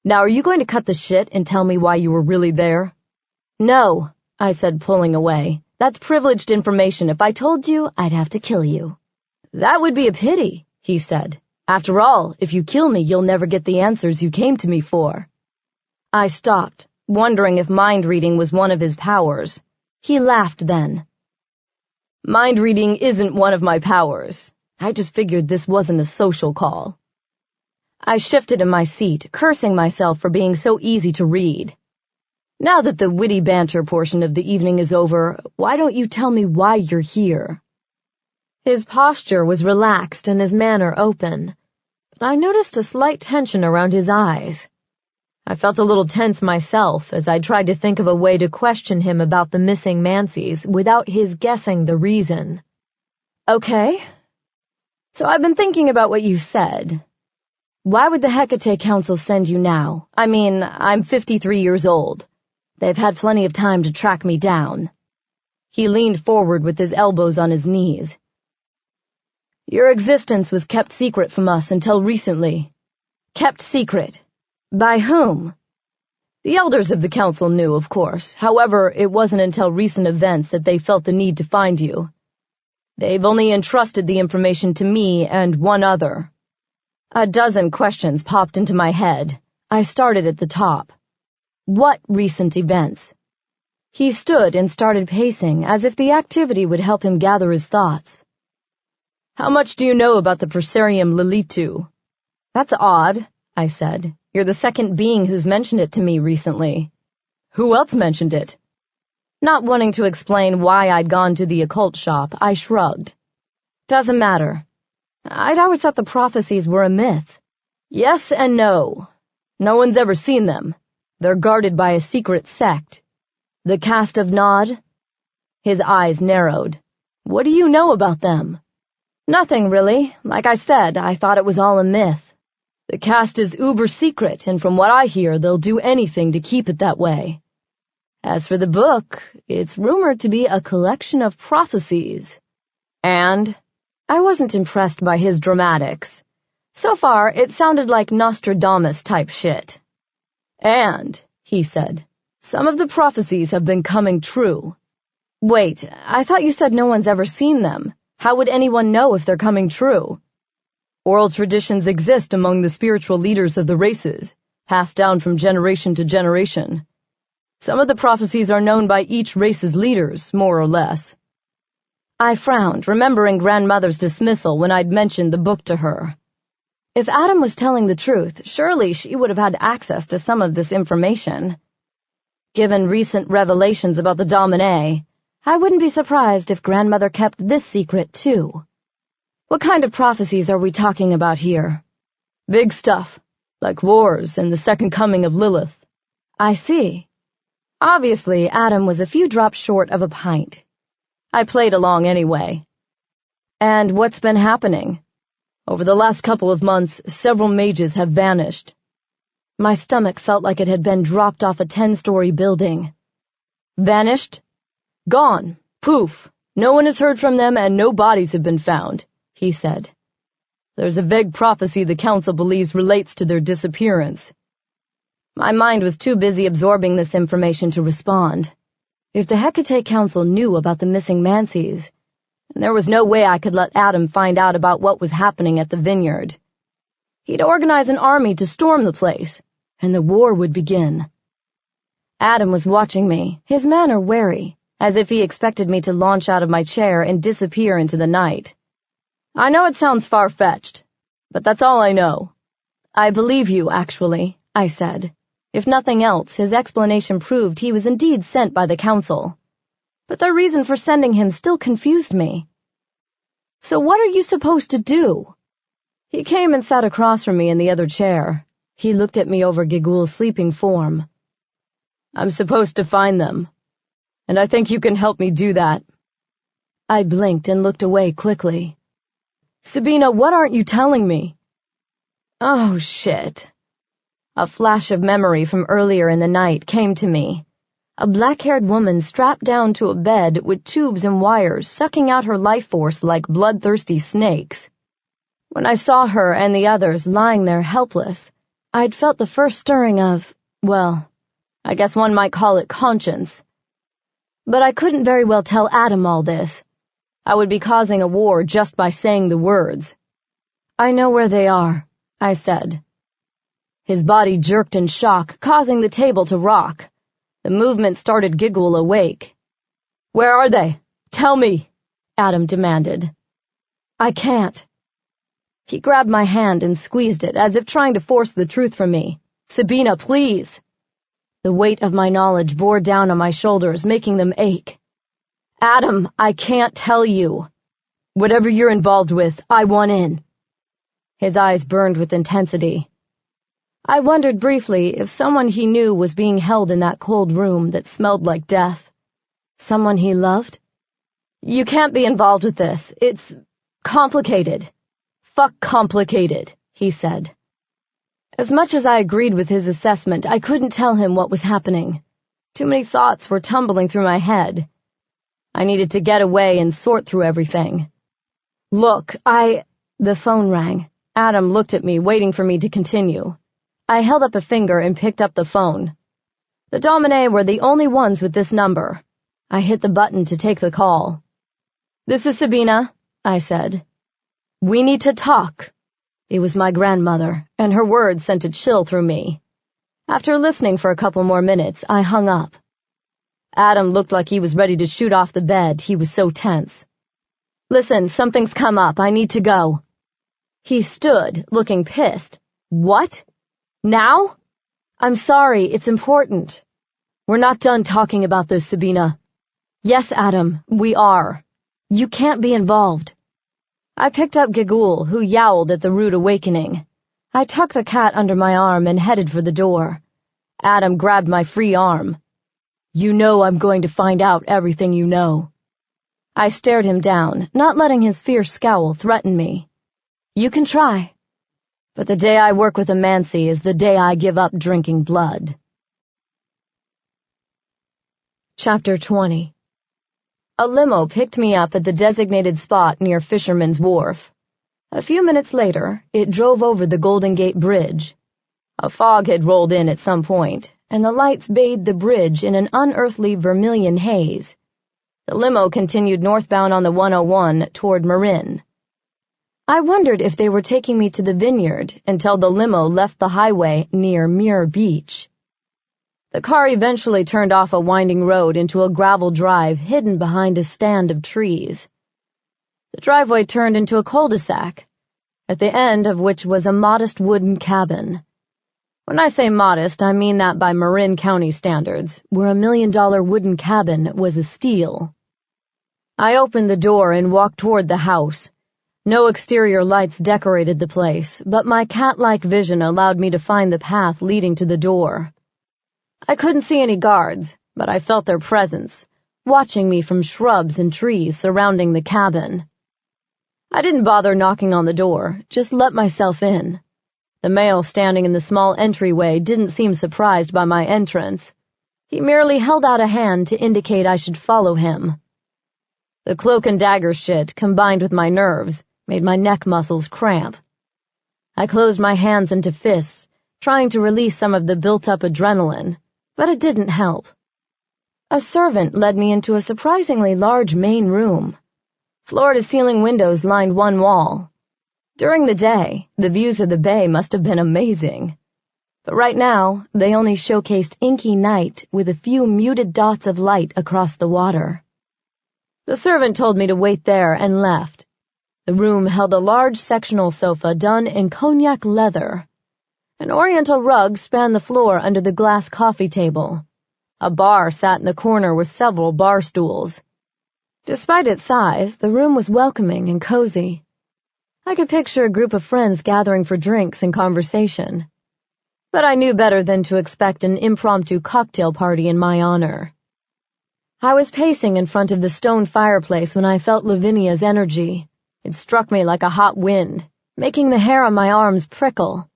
"Now are you going to cut the shit and tell me why you were really there?" "No," I said, pulling away. "That's privileged information. If I told you, I'd have to kill you." "That would be a pity," he said. "After all, if you kill me, you'll never get the answers you came to me for." I stopped, wondering if mind reading was one of his powers. He laughed then. Mind reading isn't one of my powers. I just figured this wasn't a social call. I shifted in my seat, cursing myself for being so easy to read. Now that the witty banter portion of the evening is over, why don't you tell me why you're here? His posture was relaxed and his manner open, but I noticed a slight tension around his eyes. I felt a little tense myself as I tried to think of a way to question him about the missing Mancies without his guessing the reason. Okay. So I've been thinking about what you said. Why would the Hecate Council send you now? I mean, I'm 53 years old. They've had plenty of time to track me down. He leaned forward with his elbows on his knees. Your existence was kept secret from us until recently. Kept secret. By whom? The elders of the council knew, of course. However, it wasn't until recent events that they felt the need to find you. They've only entrusted the information to me and one other. A dozen questions popped into my head. I started at the top. What recent events? He stood and started pacing, as if the activity would help him gather his thoughts. How much do you know about the Perserium Lilitu? That's odd, I said. You're the second being who's mentioned it to me recently. Who else mentioned it? Not wanting to explain why I'd gone to the occult shop, I shrugged. Doesn't matter. I'd always thought the prophecies were a myth. Yes and no. No one's ever seen them. They're guarded by a secret sect. The Cast of Nod? His eyes narrowed. What do you know about them? Nothing, really. Like I said, I thought it was all a myth. The cast is uber secret, and from what I hear, they'll do anything to keep it that way. As for the book, it's rumored to be a collection of prophecies. And? I wasn't impressed by his dramatics. So far, it sounded like Nostradamus-type shit. And, he said, some of the prophecies have been coming true. Wait, I thought you said no one's ever seen them. How would anyone know if they're coming true? Oral traditions exist among the spiritual leaders of the races, passed down from generation to generation. Some of the prophecies are known by each race's leaders, more or less. I frowned, remembering grandmother's dismissal when I'd mentioned the book to her. If Adam was telling the truth, surely she would have had access to some of this information. Given recent revelations about the Domin, I wouldn't be surprised if grandmother kept this secret, too. What kind of prophecies are we talking about here? Big stuff, like wars and the second coming of Lilith. I see. Obviously, Adam was a few drops short of a pint. I played along anyway. And what's been happening? Over the last couple of months, several mages have vanished. My stomach felt like it had been dropped off a 10-story building. Vanished? Gone. Poof. No one has heard from them and no bodies have been found, he said. There's a vague prophecy the council believes relates to their disappearance. My mind was too busy absorbing this information to respond. If the Hecate Council knew about the missing Mancies, there was no way I could let Adam find out about what was happening at the vineyard. He'd organize an army to storm the place, and the war would begin. Adam was watching me, his manner wary, as if he expected me to launch out of my chair and disappear into the night. I know it sounds far-fetched, but that's all I know. I believe you, actually, I said. If nothing else, his explanation proved he was indeed sent by the council. But their reason for sending him still confused me. So what are you supposed to do? He came and sat across from me in the other chair. He looked at me over Gigul's sleeping form. I'm supposed to find them, and I think you can help me do that. I blinked and looked away quickly. Sabina, what aren't you telling me? Oh, shit. A flash of memory from earlier in the night came to me. A black-haired woman strapped down to a bed with tubes and wires sucking out her life force like bloodthirsty snakes. When I saw her and the others lying there helpless, I'd felt the first stirring of, well, I guess one might call it conscience. But I couldn't very well tell Adam all this. I would be causing a war just by saying the words. I know where they are, I said. His body jerked in shock, causing the table to rock. The movement started Gigul awake. Where are they? Tell me! Adam demanded. I can't. He grabbed my hand and squeezed it, as if trying to force the truth from me. Sabina, please. The weight of my knowledge bore down on my shoulders, making them ache. Adam, I can't tell you. Whatever you're involved with, I want in. His eyes burned with intensity. I wondered briefly if someone he knew was being held in that cold room that smelled like death. Someone he loved? You can't be involved with this. It's complicated. Fuck complicated, he said. As much as I agreed with his assessment, I couldn't tell him what was happening. Too many thoughts were tumbling through my head. I needed to get away and sort through everything. Look, The phone rang. Adam looked at me, waiting for me to continue. I held up a finger and picked up the phone. The Domin were the only ones with this number. I hit the button to take the call. This is Sabina, I said. We need to talk. It was my grandmother, and her words sent a chill through me. After listening for a couple more minutes, I hung up. Adam looked like he was ready to shoot off the bed. He was so tense. Listen, something's come up. I need to go. He stood, looking pissed. What? Now? I'm sorry, it's important. We're not done talking about this, Sabina. Yes, Adam, we are. You can't be involved. I picked up Gigul, who yowled at the rude awakening. I tucked the cat under my arm and headed for the door. Adam grabbed my free arm. You know I'm going to find out everything you know. I stared him down, not letting his fierce scowl threaten me. You can try. But the day I work with a Mancy is the day I give up drinking blood. Chapter 20. A limo picked me up at the designated spot near Fisherman's Wharf. A few minutes later, it drove over the Golden Gate Bridge. A fog had rolled in at some point, and the lights bathed the bridge in an unearthly vermilion haze. The limo continued northbound on the 101 toward Marin. I wondered if they were taking me to the vineyard until the limo left the highway near Muir Beach. The car eventually turned off a winding road into a gravel drive hidden behind a stand of trees. The driveway turned into a cul-de-sac, at the end of which was a modest wooden cabin. When I say modest, I mean that by Marin County standards, where $1 million wooden cabin was a steal. I opened the door and walked toward the house. No exterior lights decorated the place, but my cat-like vision allowed me to find the path leading to the door. I couldn't see any guards, but I felt their presence, watching me from shrubs and trees surrounding the cabin. I didn't bother knocking on the door, just let myself in. The male standing in the small entryway didn't seem surprised by my entrance. He merely held out a hand to indicate I should follow him. The cloak and dagger shit, combined with my nerves, made my neck muscles cramp. I closed my hands into fists, trying to release some of the built-up adrenaline, but it didn't help. A servant led me into a surprisingly large main room. Floor-to-ceiling windows lined one wall. During the day, the views of the bay must have been amazing. But right now, they only showcased inky night with a few muted dots of light across the water. The servant told me to wait there and left. The room held a large sectional sofa done in cognac leather. An oriental rug spanned the floor under the glass coffee table. A bar sat in the corner with several bar stools. Despite its size, the room was welcoming and cozy. I could picture a group of friends gathering for drinks and conversation. But I knew better than to expect an impromptu cocktail party in my honor. I was pacing in front of the stone fireplace when I felt Lavinia's energy. It struck me like a hot wind, making the hair on my arms prickle.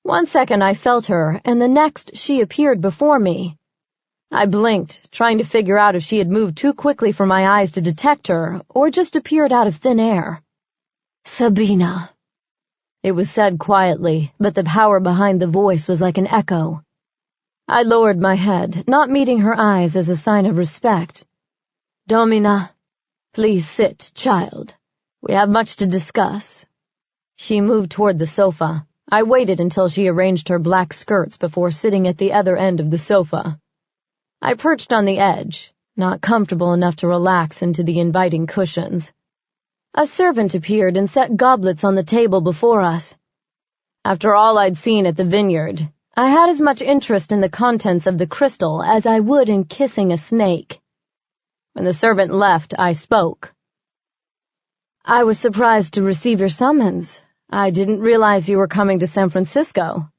One second I felt her, and the next she appeared before me. I blinked, trying to figure out if she had moved too quickly for my eyes to detect her, or just appeared out of thin air. Sabina. It was said quietly, but the power behind the voice was like an echo. I lowered my head, not meeting her eyes as a sign of respect. Domina, please sit, child. We have much to discuss. She moved toward the sofa. I waited until she arranged her black skirts before sitting at the other end of the sofa. I perched on the edge, not comfortable enough to relax into the inviting cushions. A servant appeared and set goblets on the table before us. After all I'd seen at the vineyard, I had as much interest in the contents of the crystal as I would in kissing a snake. When the servant left, I spoke. "I was surprised to receive your summons. I didn't realize you were coming to San Francisco."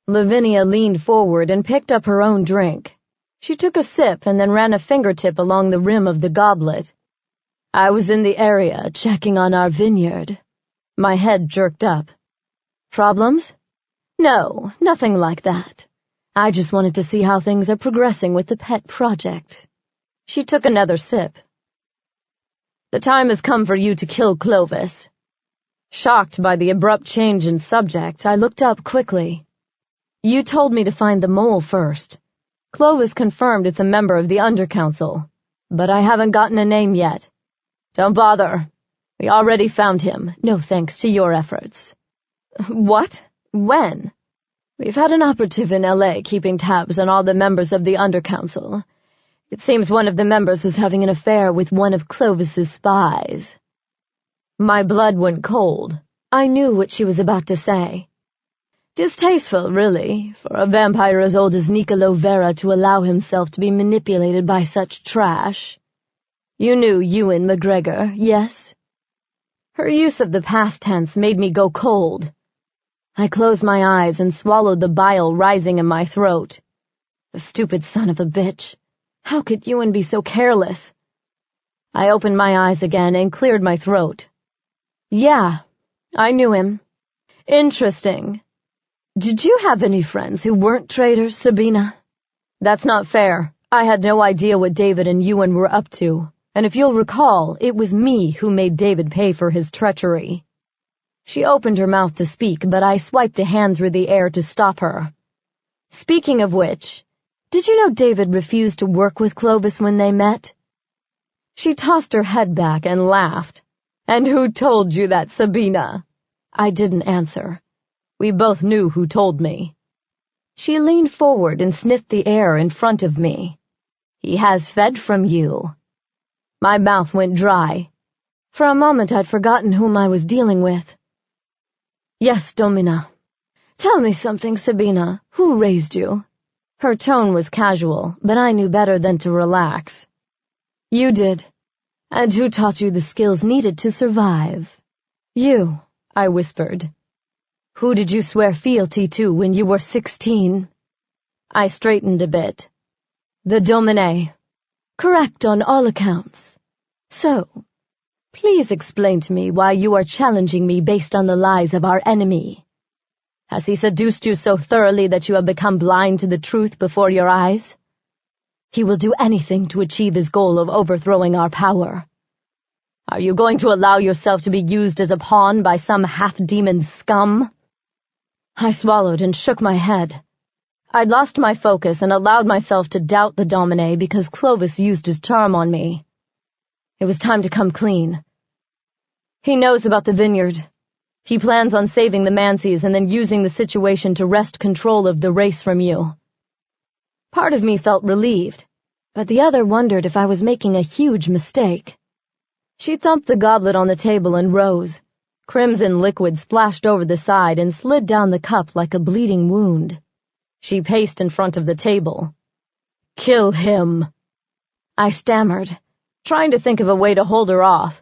Lavinia leaned forward and picked up her own drink. She took a sip and then ran a fingertip along the rim of the goblet. "I was in the area, checking on our vineyard." My head jerked up. "Problems?" "No, nothing like that. I just wanted to see how things are progressing with the pet project." She took another sip. "The time has come for you to kill Clovis." Shocked by the abrupt change in subject, I looked up quickly. "You told me to find the mole first. Clovis confirmed it's a member of the Undercouncil, but I haven't gotten a name yet." "Don't bother. We already found him, no thanks to your efforts." "What? When?" "We've had an operative in L.A. keeping tabs on all the members of the Undercouncil. It seems one of the members was having an affair with one of Clovis's spies." My blood went cold. I knew what she was about to say. Distasteful, really, for a vampire as old as Nicolo Vera to allow himself to be manipulated by such trash. "You knew Euan McGregor, yes?" Her use of the past tense made me go cold. I closed my eyes and swallowed the bile rising in my throat. The stupid son of a bitch. How could Euan be so careless? I opened my eyes again and cleared my throat. "Yeah, I knew him." "Interesting. Did you have any friends who weren't traitors, Sabina?" "That's not fair. I had no idea what David and Euan were up to, and if you'll recall, it was me who made David pay for his treachery." She opened her mouth to speak, but I swiped a hand through the air to stop her. "Speaking of which, did you know David refused to work with Clovis when they met?" She tossed her head back and laughed. "And who told you that, Sabina?" I didn't answer. We both knew who told me. She leaned forward and sniffed the air in front of me. "He has fed from you." My mouth went dry. For a moment I'd forgotten whom I was dealing with. "Yes, Domina." "Tell me something, Sabina. Who raised you?" Her tone was casual, but I knew better than to relax. "You did." "And who taught you the skills needed to survive?" "You," I whispered. "Who did you swear fealty to when you were 16? I straightened a bit. "The Domin. Correct on all accounts. So, please explain to me why you are challenging me based on the lies of our enemy. Has he seduced you so thoroughly that you have become blind to the truth before your eyes? He will do anything to achieve his goal of overthrowing our power. Are you going to allow yourself to be used as a pawn by some half-demon scum?" I swallowed and shook my head. I'd lost my focus and allowed myself to doubt the Domin because Clovis used his charm on me. It was time to come clean. "He knows about the vineyard. He plans on saving the Manseys and then using the situation to wrest control of the race from you." Part of me felt relieved, but the other wondered if I was making a huge mistake. She thumped the goblet on the table and rose. Crimson liquid splashed over the side and slid down the cup like a bleeding wound. She paced in front of the table. "Kill him," I stammered, trying to think of a way to hold her off.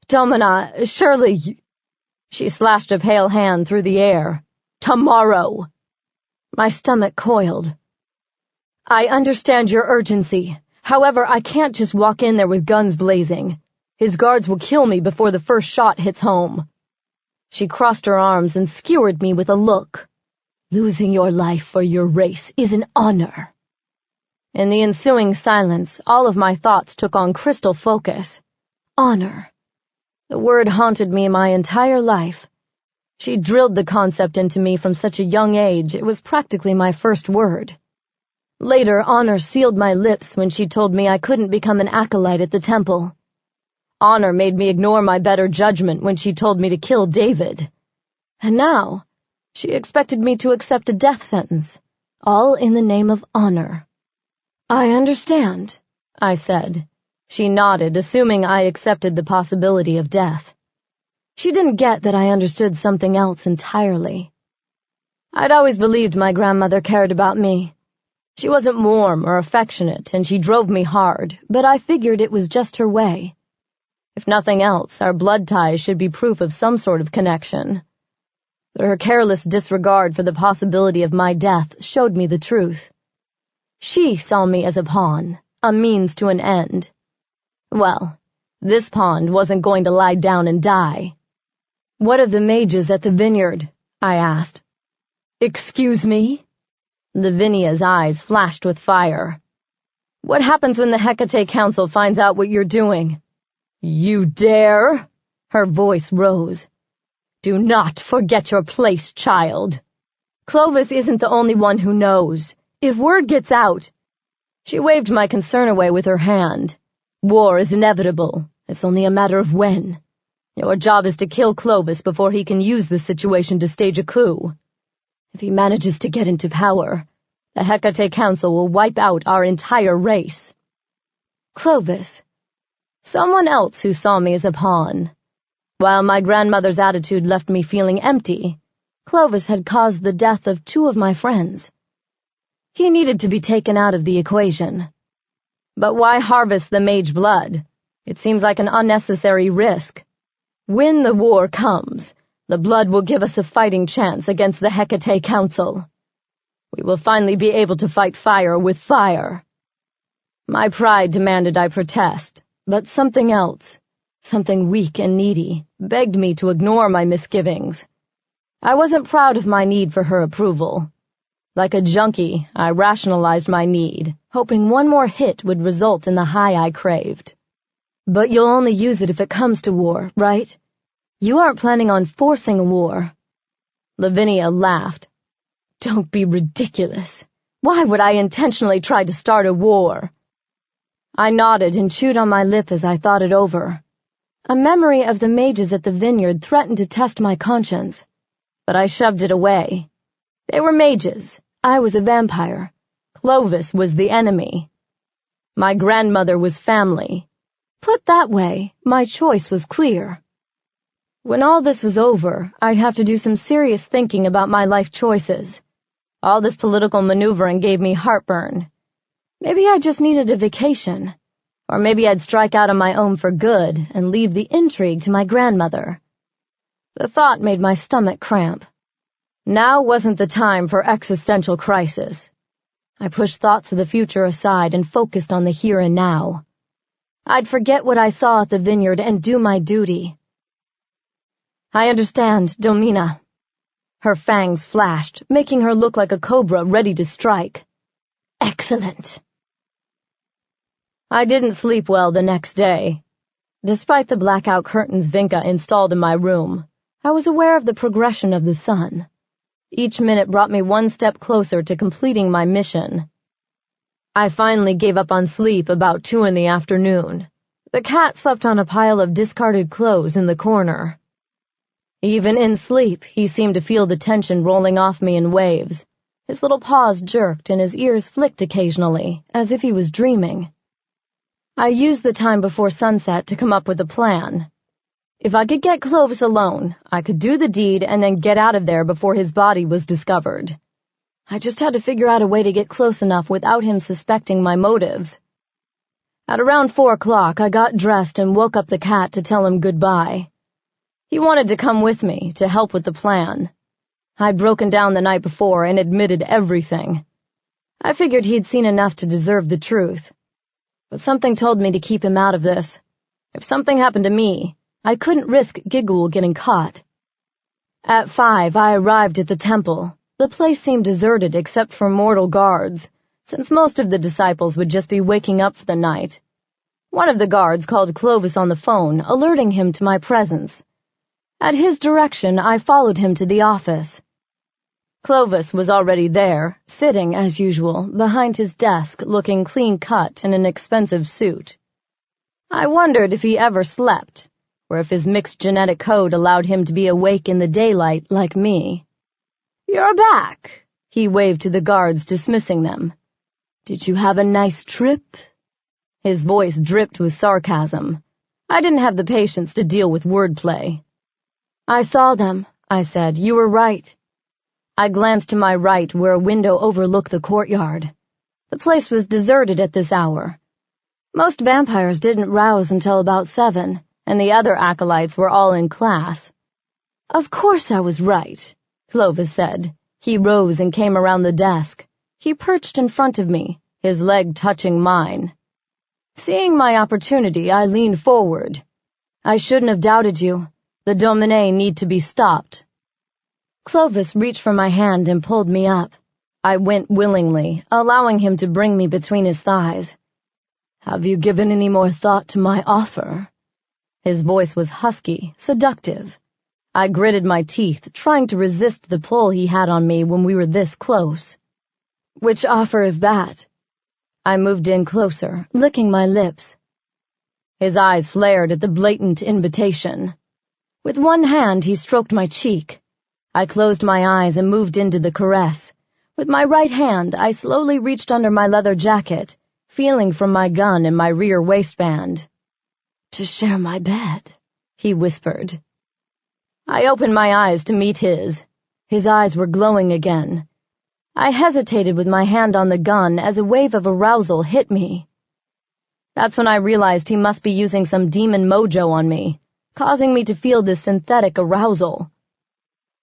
"Domina, surely—" She slashed a pale hand through the air. "Tomorrow." My stomach coiled. "I understand your urgency. However, I can't just walk in there with guns blazing. His guards will kill me before the first shot hits home." She crossed her arms and skewered me with a look. "Losing your life for your race is an honor." In the ensuing silence, all of my thoughts took on crystal focus. Honor. The word haunted me my entire life. She drilled the concept into me from such a young age, it was practically my first word. Later, honor sealed my lips when she told me I couldn't become an acolyte at the temple. Honor made me ignore my better judgment when she told me to kill David. And now, she expected me to accept a death sentence, all in the name of honor. "I understand," I said. She nodded, assuming I accepted the possibility of death. She didn't get that I understood something else entirely. I'd always believed my grandmother cared about me. She wasn't warm or affectionate, and she drove me hard, but I figured it was just her way. If nothing else, our blood ties should be proof of some sort of connection. But her careless disregard for the possibility of my death showed me the truth. She saw me as a pawn, a means to an end. Well, this pawn wasn't going to lie down and die. "What of the mages at the vineyard?" I asked. "Excuse me?" Lavinia's eyes flashed with fire. "What happens when the Hecate Council finds out what you're doing?" "You dare?" Her voice rose. "Do not forget your place, child. Clovis isn't the only one who knows. If word gets out—" She waved my concern away with her hand. "War is inevitable. It's only a matter of when. Your job is to kill Clovis before he can use the situation to stage a coup. If he manages to get into power, the Hecate Council will wipe out our entire race." Clovis. Someone else who saw me as a pawn. While my grandmother's attitude left me feeling empty, Clovis had caused the death of 2 of my friends. He needed to be taken out of the equation. But why harvest the mage blood? It seems like an unnecessary risk. When the war comes, the blood will give us a fighting chance against the Hecate Council. We will finally be able to fight fire with fire. My pride demanded I protest, but something else, something weak and needy, begged me to ignore my misgivings. I wasn't proud of my need for her approval. Like a junkie, I rationalized my need, hoping one more hit would result in the high I craved. "But you'll only use it if it comes to war, right? You aren't planning on forcing a war." Lavinia laughed. "Don't be ridiculous. Why would I intentionally try to start a war?" I nodded and chewed on my lip as I thought it over. A memory of the mages at the vineyard threatened to test my conscience, but I shoved it away. They were mages. I was a vampire. Clovis was the enemy. My grandmother was family. Put that way, my choice was clear. When all this was over, I'd have to do some serious thinking about my life choices. All this political maneuvering gave me heartburn. Maybe I just needed a vacation. Or maybe I'd strike out on my own for good and leave the intrigue to my grandmother. The thought made my stomach cramp. Now wasn't the time for existential crisis. I pushed thoughts of the future aside and focused on the here and now. I'd forget what I saw at the vineyard and do my duty. "I understand, Domina." Her fangs flashed, making her look like a cobra ready to strike. "Excellent." I didn't sleep well the next day. Despite the blackout curtains Vinka installed in my room, I was aware of the progression of the sun. Each minute brought me one step closer to completing my mission. I finally gave up on sleep about 2 in the afternoon. The cat slept on a pile of discarded clothes in the corner. Even in sleep, he seemed to feel the tension rolling off me in waves. His little paws jerked and his ears flicked occasionally, as if he was dreaming. I used the time before sunset to come up with a plan. If I could get Clovis alone, I could do the deed and then get out of there before his body was discovered. I just had to figure out a way to get close enough without him suspecting my motives. At around 4 o'clock, I got dressed and woke up the cat to tell him goodbye. He wanted to come with me to help with the plan. I'd broken down the night before and admitted everything. I figured he'd seen enough to deserve the truth. But something told me to keep him out of this. If something happened to me, I couldn't risk Giggle getting caught. At 5, I arrived at the temple. The place seemed deserted except for mortal guards, since most of the disciples would just be waking up for the night. One of the guards called Clovis on the phone, alerting him to my presence. At his direction, I followed him to the office. Clovis was already there, sitting, as usual, behind his desk, looking clean-cut in an expensive suit. I wondered if he ever slept, or if his mixed genetic code allowed him to be awake in the daylight like me. "You're back," he waved to the guards, dismissing them. "Did you have a nice trip?" His voice dripped with sarcasm. I didn't have the patience to deal with wordplay. I saw them, I said. You were right. I glanced to my right where a window overlooked the courtyard. The place was deserted at this hour. Most vampires didn't rouse until about 7, and the other acolytes were all in class. Of course I was right, Clovis said. He rose and came around the desk. He perched in front of me, his leg touching mine. Seeing my opportunity, I leaned forward. I shouldn't have doubted you. The Domin need to be stopped. Clovis reached for my hand and pulled me up. I went willingly, allowing him to bring me between his thighs. Have you given any more thought to my offer? His voice was husky, seductive. I gritted my teeth, trying to resist the pull he had on me when we were this close. Which offer is that? I moved in closer, licking my lips. His eyes flared at the blatant invitation. With one hand, he stroked my cheek. I closed my eyes and moved into the caress. With my right hand, I slowly reached under my leather jacket, feeling for my gun in my rear waistband. To share my bed, he whispered. I opened my eyes to meet his. His eyes were glowing again. I hesitated with my hand on the gun as a wave of arousal hit me. That's when I realized he must be using some demon mojo on me, causing me to feel this synthetic arousal.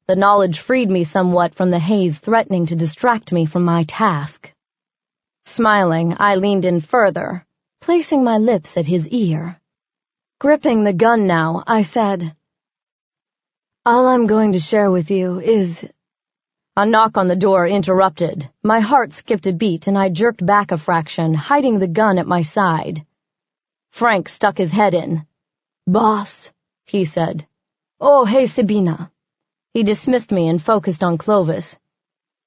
The knowledge freed me somewhat from the haze threatening to distract me from my task. Smiling, I leaned in further, placing my lips at his ear. Gripping the gun now, I said, all I'm going to share with you is... A knock on the door interrupted. My heart skipped a beat and I jerked back a fraction, hiding the gun at my side. Frank stuck his head in. Boss, he said. Oh, hey, Sabina. He dismissed me and focused on Clovis.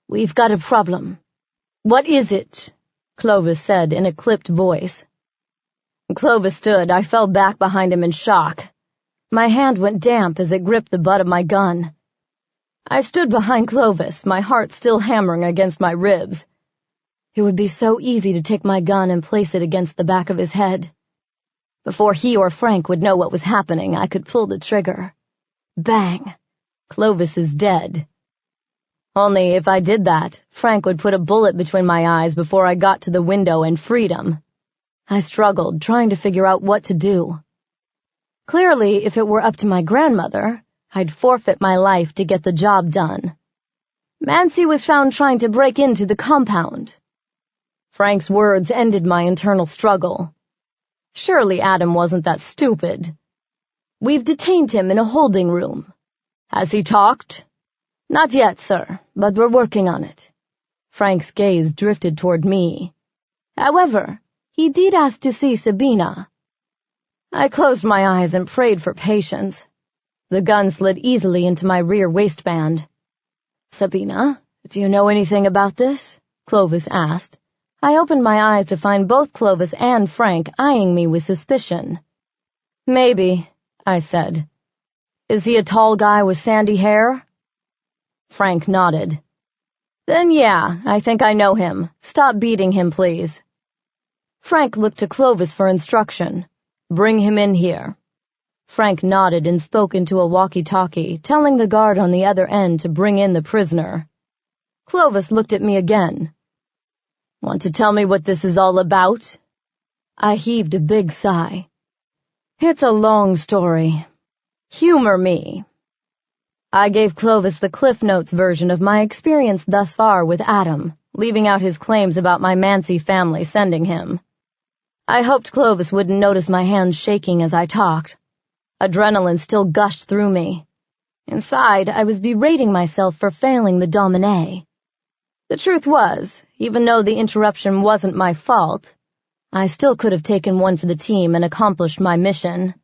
We've got a problem. What is it? Clovis said in a clipped voice. When Clovis stood, I fell back behind him in shock. My hand went damp as it gripped the butt of my gun. I stood behind Clovis, my heart still hammering against my ribs. It would be so easy to take my gun and place it against the back of his head. Before he or Frank would know what was happening, I could pull the trigger. Bang! Clovis is dead. Only if I did that, Frank would put a bullet between my eyes before I got to the window and freedom. I struggled, trying to figure out what to do. Clearly, if it were up to my grandmother, I'd forfeit my life to get the job done. Mancy was found trying to break into the compound. Frank's words ended my internal struggle. Surely Adam wasn't that stupid. We've detained him in a holding room. Has he talked? Not yet, sir, but we're working on it. Frank's gaze drifted toward me. However, he did ask to see Sabina. I closed my eyes and prayed for patience. The gun slid easily into my rear waistband. Sabina, do you know anything about this? Clovis asked. I opened my eyes to find both Clovis and Frank eyeing me with suspicion. Maybe, I said. Is he a tall guy with sandy hair? Frank nodded. Then yeah, I think I know him. Stop beating him, please. Frank looked to Clovis for instruction. Bring him in here. Frank nodded and spoke into a walkie-talkie, telling the guard on the other end to bring in the prisoner. Clovis looked at me again. Want to tell me what this is all about? I heaved a big sigh. It's a long story. Humor me. I gave Clovis the Cliff Notes version of my experience thus far with Adam, leaving out his claims about my Mancy family sending him. I hoped Clovis wouldn't notice my hands shaking as I talked. Adrenaline still gushed through me. Inside, I was berating myself for failing the Domin. The truth was, even though the interruption wasn't my fault, I still could have taken one for the team and accomplished my mission.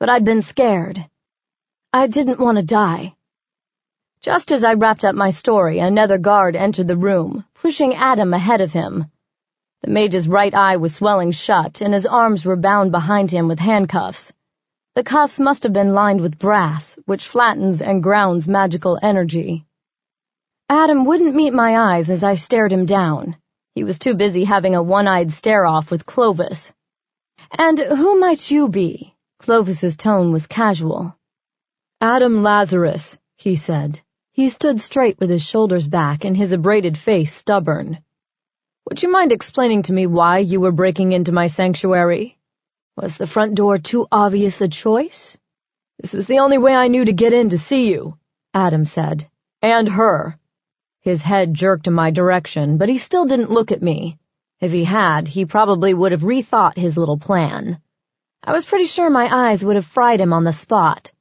But I'd been scared. I didn't want to die. Just as I wrapped up my story, another guard entered the room, pushing Adam ahead of him. The mage's right eye was swelling shut, and his arms were bound behind him with handcuffs. The cuffs must have been lined with brass, which flattens and grounds magical energy. Adam wouldn't meet my eyes as I stared him down. He was too busy having a one-eyed stare-off with Clovis, And who might you be? Clovis's tone was casual. Adam Lazarus, he said. He stood straight with his shoulders back and his abraded face stubborn. Would you mind explaining to me why you were breaking into my sanctuary? Was the front door too obvious a choice? This was the only way I knew to get in to see you, Adam said. And her. His head jerked in my direction, but he still didn't look at me. If he had, he probably would have rethought his little plan. I was pretty sure my eyes would have fried him on the spot.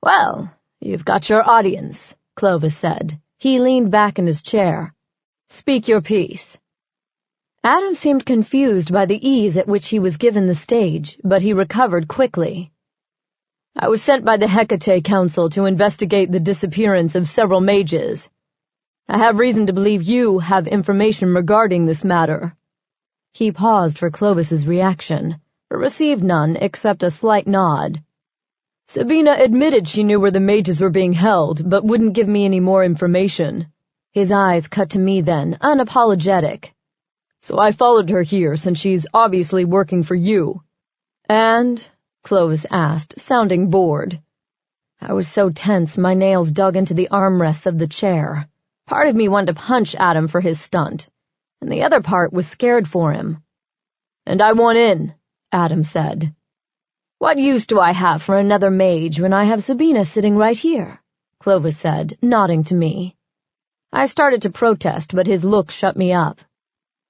Well, you've got your audience, Clovis said. He leaned back in his chair. Speak your piece. Adam seemed confused by the ease at which he was given the stage, but he recovered quickly. I was sent by the Hecate Council to investigate the disappearance of several mages. I have reason to believe you have information regarding this matter. He paused for Clovis's reaction, but received none except a slight nod. Sabina admitted she knew where the mages were being held, but wouldn't give me any more information. His eyes cut to me then, unapologetic. So I followed her here, since she's obviously working for you. And? Clovis asked, sounding bored. I was so tense my nails dug into the armrests of the chair. Part of me wanted to punch Adam for his stunt, and the other part was scared for him. And I want in, Adam said. What use do I have for another mage when I have Sabina sitting right here? Clovis said, nodding to me. I started to protest, but his look shut me up.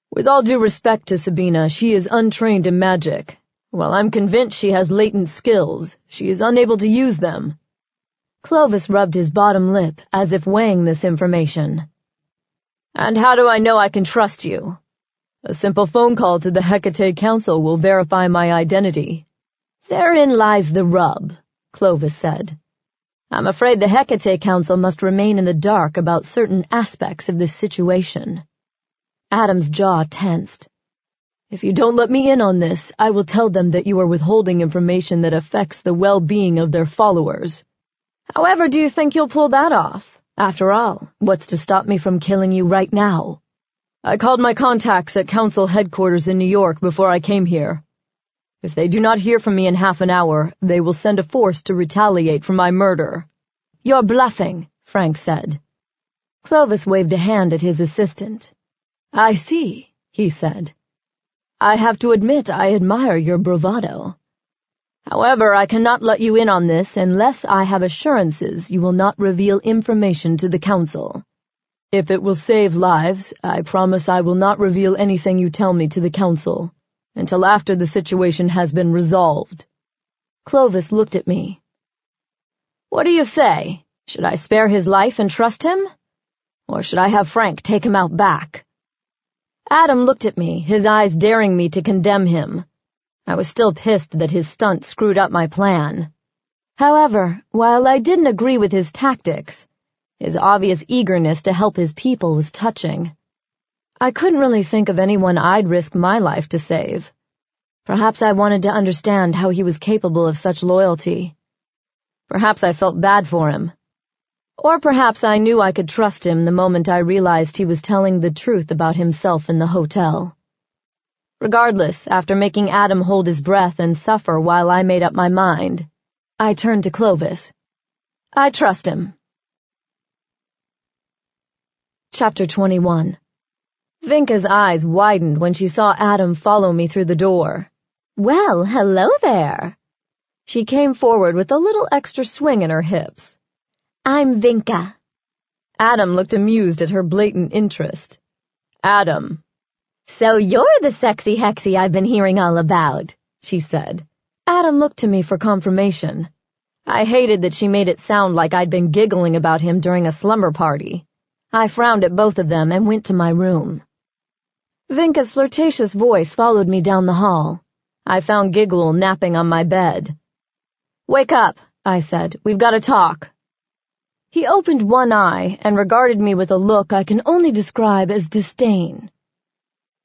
With all due respect to Sabina, she is untrained in magic. While I'm convinced she has latent skills, she is unable to use them. Clovis rubbed his bottom lip, as if weighing this information. And how do I know I can trust you? A simple phone call to the Hecate Council will verify my identity. Therein lies the rub, Clovis said. I'm afraid the Hecate Council must remain in the dark about certain aspects of this situation. Adam's jaw tensed. If you don't let me in on this, I will tell them that you are withholding information that affects the well-being of their followers. However do you think you'll pull that off? After all, what's to stop me from killing you right now? I called my contacts at Council headquarters in New York before I came here. If they do not hear from me in half an hour, they will send a force to retaliate for my murder. You're bluffing, Frank said. Clovis waved a hand at his assistant. I see, he said. I have to admit I admire your bravado. However, I cannot let you in on this unless I have assurances you will not reveal information to the Council. If it will save lives, I promise I will not reveal anything you tell me to the Council, until after the situation has been resolved. Clovis looked at me. What do you say? Should I spare his life and trust him? Or should I have Frank take him out back? Adam looked at me, his eyes daring me to condemn him. I was still pissed that his stunt screwed up my plan. However, while I didn't agree with his tactics, his obvious eagerness to help his people was touching. I couldn't really think of anyone I'd risk my life to save. Perhaps I wanted to understand how he was capable of such loyalty. Perhaps I felt bad for him. Or perhaps I knew I could trust him the moment I realized he was telling the truth about himself in the hotel. Regardless, after making Adam hold his breath and suffer while I made up my mind, I turned to Clovis. I trust him. Chapter 21. Vinka's eyes widened when she saw Adam follow me through the door. Well, hello there. She came forward with a little extra swing in her hips. I'm Vinka. Adam looked amused at her blatant interest. Adam. So you're the sexy hexy I've been hearing all about, she said. Adam looked to me for confirmation. I hated that she made it sound like I'd been giggling about him during a slumber party. I frowned at both of them and went to my room. Vinka's flirtatious voice followed me down the hall. I found Giggle napping on my bed. Wake up, I said. We've got to talk. He opened one eye and regarded me with a look I can only describe as disdain.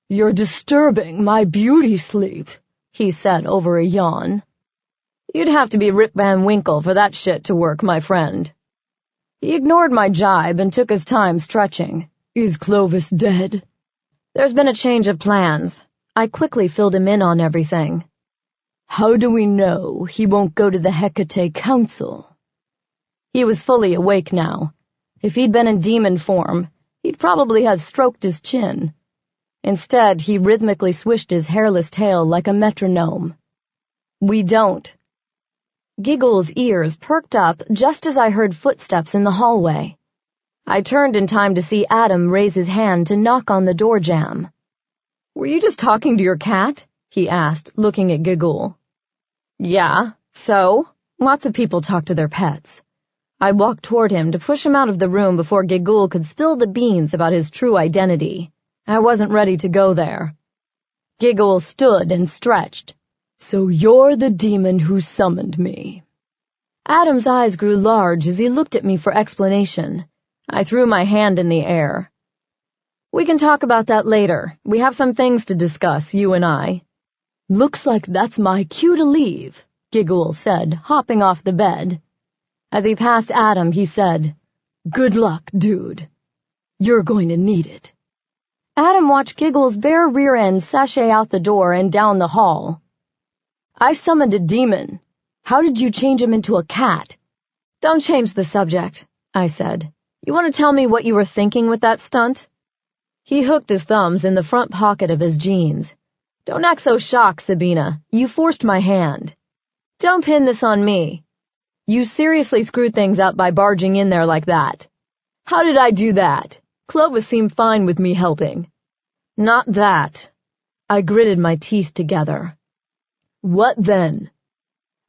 You're disturbing my beauty sleep, he said over a yawn. You'd have to be Rip Van Winkle for that shit to work, my friend. He ignored my jibe and took his time stretching. Is Clovis dead? There's been a change of plans. I quickly filled him in on everything. How do we know he won't go to the Hecate Council? He was fully awake now. If he'd been in demon form, he'd probably have stroked his chin. Instead, he rhythmically swished his hairless tail like a metronome. We don't. Giggle's ears perked up just as I heard footsteps in the hallway. I turned in time to see Adam raise his hand to knock on the door jamb. "Were you just talking to your cat?" he asked, looking at Giggle. "Yeah, so? Lots of people talk to their pets." I walked toward him to push him out of the room before Giggle could spill the beans about his true identity. I wasn't ready to go there. Giggle stood and stretched. "So you're the demon who summoned me." Adam's eyes grew large as he looked at me for explanation. I threw my hand in the air. "We can talk about that later. We have some things to discuss, you and I." "Looks like that's my cue to leave," Giggle said, hopping off the bed. As he passed Adam, he said, "Good luck, dude. You're going to need it." Adam watched Giggle's bare rear end sashay out the door and down the hall. "I summoned a demon. How did you change him into a cat?" "Don't change the subject," I said. "You want to tell me what you were thinking with that stunt?" He hooked his thumbs in the front pocket of his jeans. "Don't act so shocked, Sabina. You forced my hand." "Don't pin this on me. You seriously screwed things up by barging in there like that." "How did I do that? Clovis seemed fine with me helping." "Not that." I gritted my teeth together. "What then?"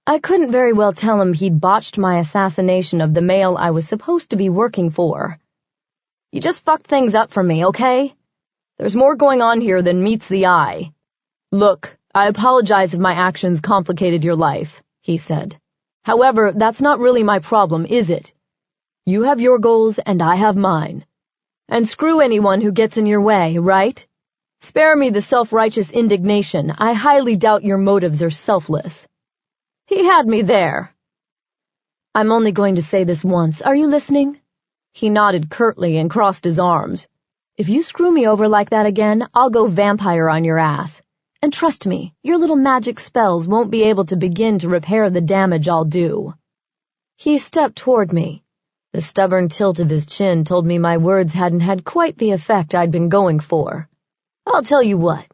I couldn't very well tell him he'd botched my assassination of the male I was supposed to be working for. "You just fucked things up for me, okay? There's more going on here than meets the eye." "Look, I apologize if my actions complicated your life," he said. "However, that's not really my problem, is it? You have your goals and I have mine. And screw anyone who gets in your way, right? Spare me the self-righteous indignation. I highly doubt your motives are selfless." He had me there. "I'm only going to say this once. Are you listening?" He nodded curtly and crossed his arms. "If you screw me over like that again, I'll go vampire on your ass. And trust me, your little magic spells won't be able to begin to repair the damage I'll do." He stepped toward me. The stubborn tilt of his chin told me my words hadn't had quite the effect I'd been going for. "I'll tell you what.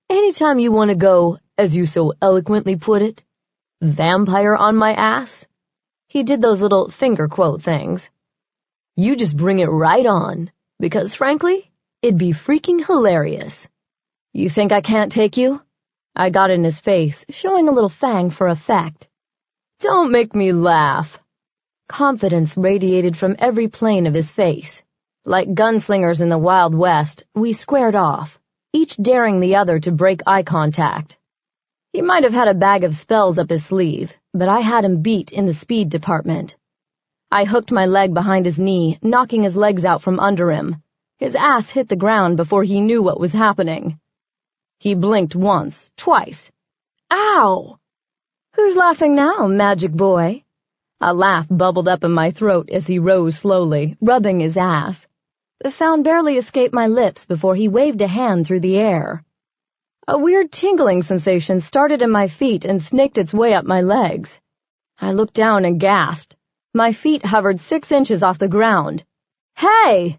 Anytime you want to go, as you so eloquently put it, vampire on my ass," he did those little finger quote things, "you just bring it right on, because frankly, it'd be freaking hilarious. You think I can't take you?" I got in his face, showing a little fang for effect. "Don't make me laugh." Confidence radiated from every plane of his face. Like gunslingers in the Wild West, we squared off, each daring the other to break eye contact. He might have had a bag of spells up his sleeve, but I had him beat in the speed department. I hooked my leg behind his knee, knocking his legs out from under him. His ass hit the ground before he knew what was happening. He blinked once, twice. "Ow!" "Who's laughing now, magic boy?" A laugh bubbled up in my throat as he rose slowly, rubbing his ass. The sound barely escaped my lips before he waved a hand through the air. A weird tingling sensation started in my feet and snaked its way up my legs. I looked down and gasped. My feet hovered 6 inches off the ground. "Hey!"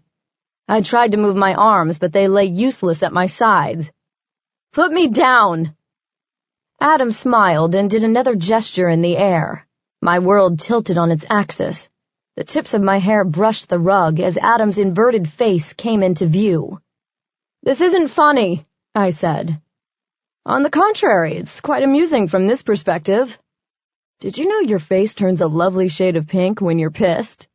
I tried to move my arms, but they lay useless at my sides. "Put me down!" Adam smiled and did another gesture in the air. My world tilted on its axis. The tips of my hair brushed the rug as Adam's inverted face came into view. "This isn't funny," I said. "On the contrary, it's quite amusing from this perspective. Did you know your face turns a lovely shade of pink when you're pissed?"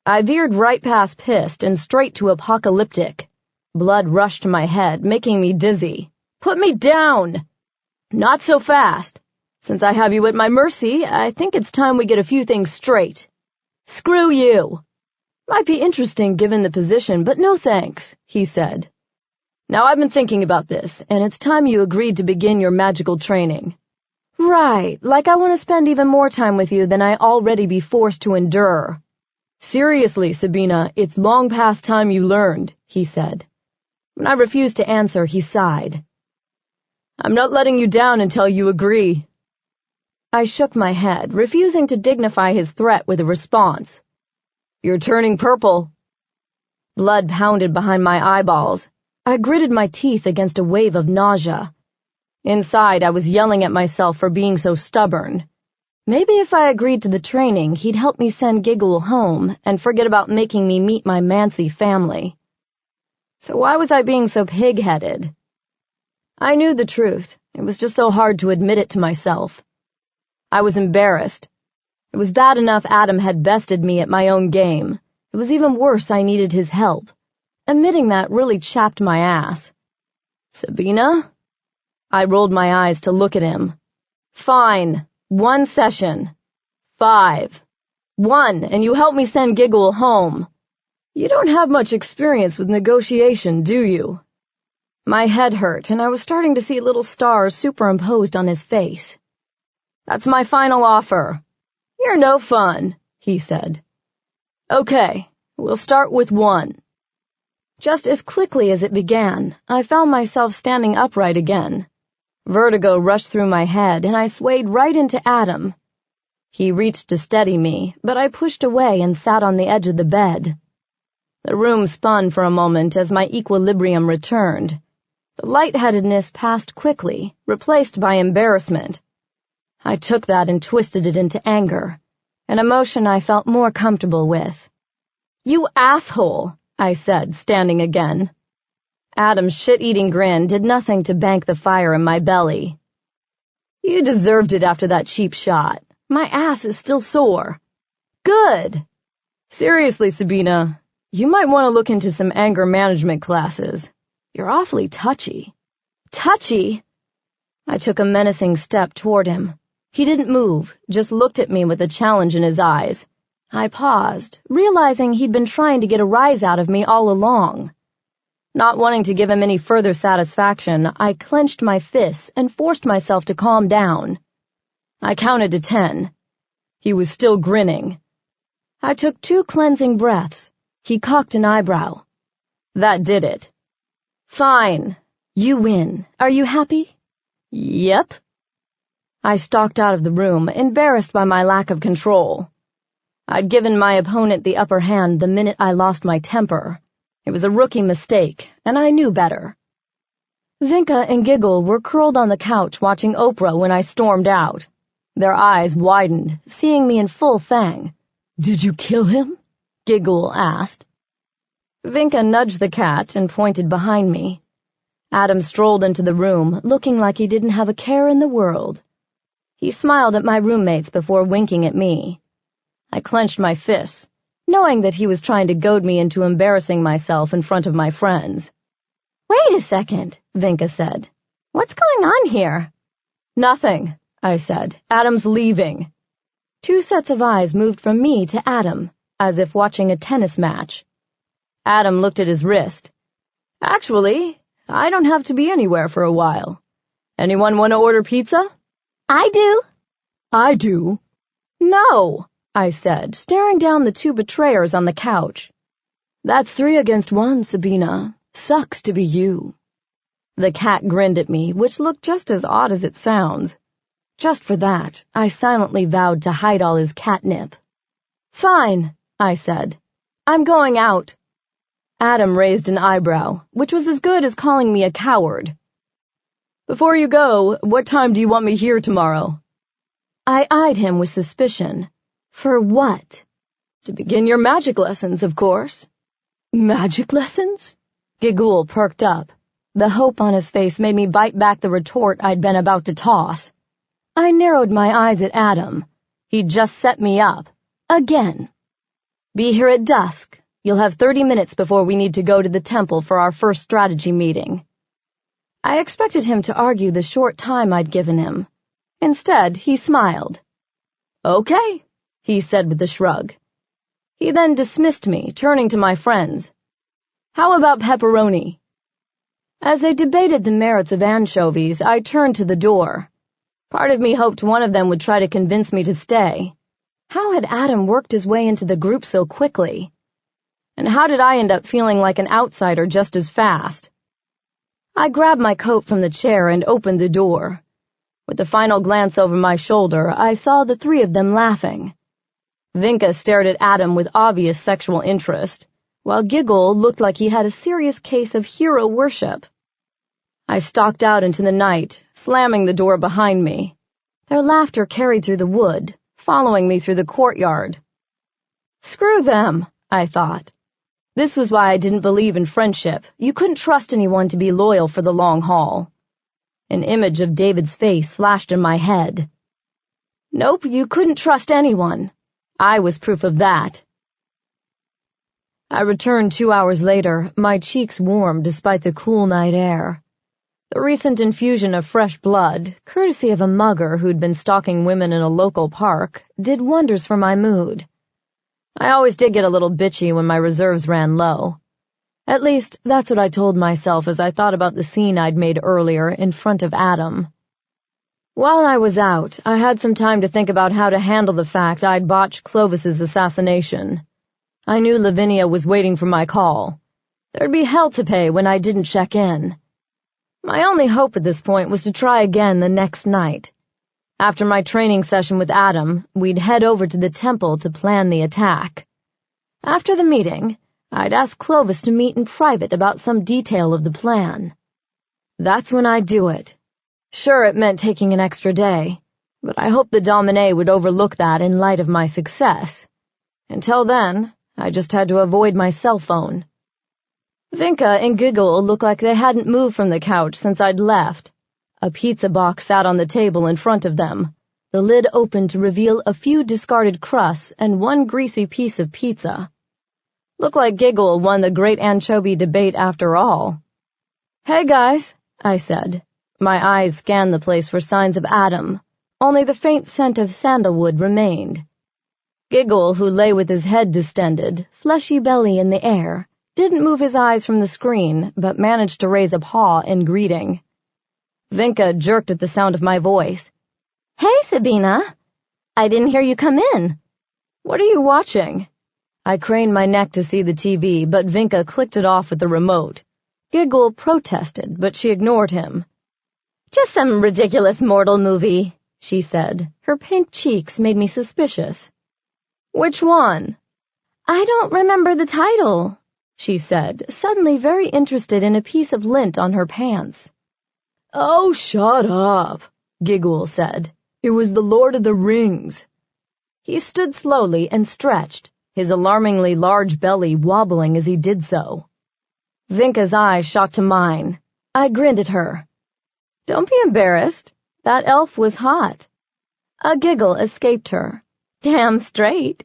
I veered right past pissed and straight to apocalyptic. Blood rushed to my head, making me dizzy. "Put me down!" "Not so fast. Since I have you at my mercy, I think it's time we get a few things straight." "Screw you." "Might be interesting given the position, but no thanks," he said. "Now I've been thinking about this, and it's time you agreed to begin your magical training." "Right, like I want to spend even more time with you than I already be forced to endure." "Seriously, Sabina, it's long past time you learned," he said. When I refused to answer, he sighed. "I'm not letting you down until you agree." I shook my head, refusing to dignify his threat with a response. "You're turning purple." Blood pounded behind my eyeballs. I gritted my teeth against a wave of nausea. Inside, I was yelling at myself for being so stubborn. Maybe if I agreed to the training, he'd help me send Giggle home and forget about making me meet my Mancy family. So why was I being so pig-headed? I knew the truth. It was just so hard to admit it to myself. I was embarrassed. It was bad enough Adam had bested me at my own game. It was even worse I needed his help. Admitting that really chapped my ass. "Sabina?" I rolled my eyes to look at him. "Fine. 1 session. 5. 1, and you help me send Giggle home. You don't have much experience with negotiation, do you?" My head hurt, and I was starting to see little stars superimposed on his face. "That's my final offer." "You're no fun," he said. "Okay, we'll start with 1. Just as quickly as it began, I found myself standing upright again. Vertigo rushed through my head, and I swayed right into Adam. He reached to steady me, but I pushed away and sat on the edge of the bed. The room spun for a moment as my equilibrium returned. The lightheadedness passed quickly, replaced by embarrassment. I took that and twisted it into anger, an emotion I felt more comfortable with. "You asshole," I said, standing again. Adam's shit-eating grin did nothing to bank the fire in my belly. "You deserved it after that cheap shot. My ass is still sore." "Good." "Seriously, Sabina, you might want to look into some anger management classes. You're awfully touchy." "Touchy?" I took a menacing step toward him. He didn't move, just looked at me with a challenge in his eyes. I paused, realizing he'd been trying to get a rise out of me all along. Not wanting to give him any further satisfaction, I clenched my fists and forced myself to calm down. I counted to 10. He was still grinning. I took 2 cleansing breaths. He cocked an eyebrow. That did it. "Fine. You win. Are you happy?" "Yep." I stalked out of the room, embarrassed by my lack of control. I'd given my opponent the upper hand the minute I lost my temper. It was a rookie mistake, and I knew better. Vinka and Giggle were curled on the couch watching Oprah when I stormed out. Their eyes widened, seeing me in full fang. "Did you kill him?" Giggle asked. Vinka nudged the cat and pointed behind me. Adam strolled into the room, looking like he didn't have a care in the world. He smiled at my roommates before winking at me. I clenched my fists, knowing that he was trying to goad me into embarrassing myself in front of my friends. "Wait a second," Vinka said. "What's going on here?" "Nothing," I said. "Adam's leaving." 2 sets of eyes moved from me to Adam, as if watching a tennis match. Adam looked at his wrist. "Actually, I don't have to be anywhere for a while. Anyone want to order pizza?" "I do." "I do." "No," I said, staring down the 2 betrayers on the couch. "That's 3 against 1, Sabina. Sucks to be you." The cat grinned at me, which looked just as odd as it sounds. Just for that, I silently vowed to hide all his catnip. "Fine," I said. "I'm going out." Adam raised an eyebrow, which was as good as calling me a coward. "Before you go, what time do you want me here tomorrow?" I eyed him with suspicion. "For what?" "To begin your magic lessons, of course." "Magic lessons?" Giggle perked up. The hope on his face made me bite back the retort I'd been about to toss. I narrowed my eyes at Adam. He'd just set me up. Again. "Be here at dusk. You'll have 30 minutes before we need to go to the temple for our first strategy meeting." I expected him to argue the short time I'd given him. Instead, he smiled. "Okay," he said with a shrug. He then dismissed me, turning to my friends. "How about pepperoni?" As they debated the merits of anchovies, I turned to the door. Part of me hoped one of them would try to convince me to stay. How had Adam worked his way into the group so quickly? And how did I end up feeling like an outsider just as fast? I grabbed my coat from the chair and opened the door. With a final glance over my shoulder, I saw the three of them laughing. Vinka stared at Adam with obvious sexual interest, while Giggle looked like he had a serious case of hero worship. I stalked out into the night, slamming the door behind me. Their laughter carried through the wood, following me through the courtyard. Screw them, I thought. This was why I didn't believe in friendship. You couldn't trust anyone to be loyal for the long haul. An image of David's face flashed in my head. Nope, you couldn't trust anyone. I was proof of that. I returned 2 hours later, my cheeks warm despite the cool night air. The recent infusion of fresh blood, courtesy of a mugger who'd been stalking women in a local park, did wonders for my mood. I always did get a little bitchy when my reserves ran low. At least, that's what I told myself as I thought about the scene I'd made earlier in front of Adam. While I was out, I had some time to think about how to handle the fact I'd botched Clovis's assassination. I knew Lavinia was waiting for my call. There'd be hell to pay when I didn't check in. My only hope at this point was to try again the next night. After my training session with Adam, we'd head over to the temple to plan the attack. After the meeting, I'd ask Clovis to meet in private about some detail of the plan. That's when I'd do it. Sure, it meant taking an extra day, but I hoped the Domin would overlook that in light of my success. Until then, I just had to avoid my cell phone. Vinka and Giggle looked like they hadn't moved from the couch since I'd left. A pizza box sat on the table in front of them, the lid open to reveal a few discarded crusts and one greasy piece of pizza. Looked like Giggle won the great anchovy debate after all. "Hey, guys," I said. My eyes scanned the place for signs of Adam. Only the faint scent of sandalwood remained. Giggle, who lay with his head distended, fleshy belly in the air, didn't move his eyes from the screen, but managed to raise a paw in greeting. Vinka jerked at the sound of my voice. "Hey, Sabina. I didn't hear you come in." "What are you watching?" I craned my neck to see the TV, but Vinka clicked it off with the remote. Giggle protested, but she ignored him. "Just some ridiculous mortal movie," she said. Her pink cheeks made me suspicious. "Which one?" "I don't remember the title," she said, suddenly very interested in a piece of lint on her pants. "Oh, shut up," Giggle said. "It was The Lord of the Rings." He stood slowly and stretched, his alarmingly large belly wobbling as he did so. Vinka's eyes shot to mine. I grinned at her. "Don't be embarrassed. That elf was hot." A giggle escaped her. "Damn straight."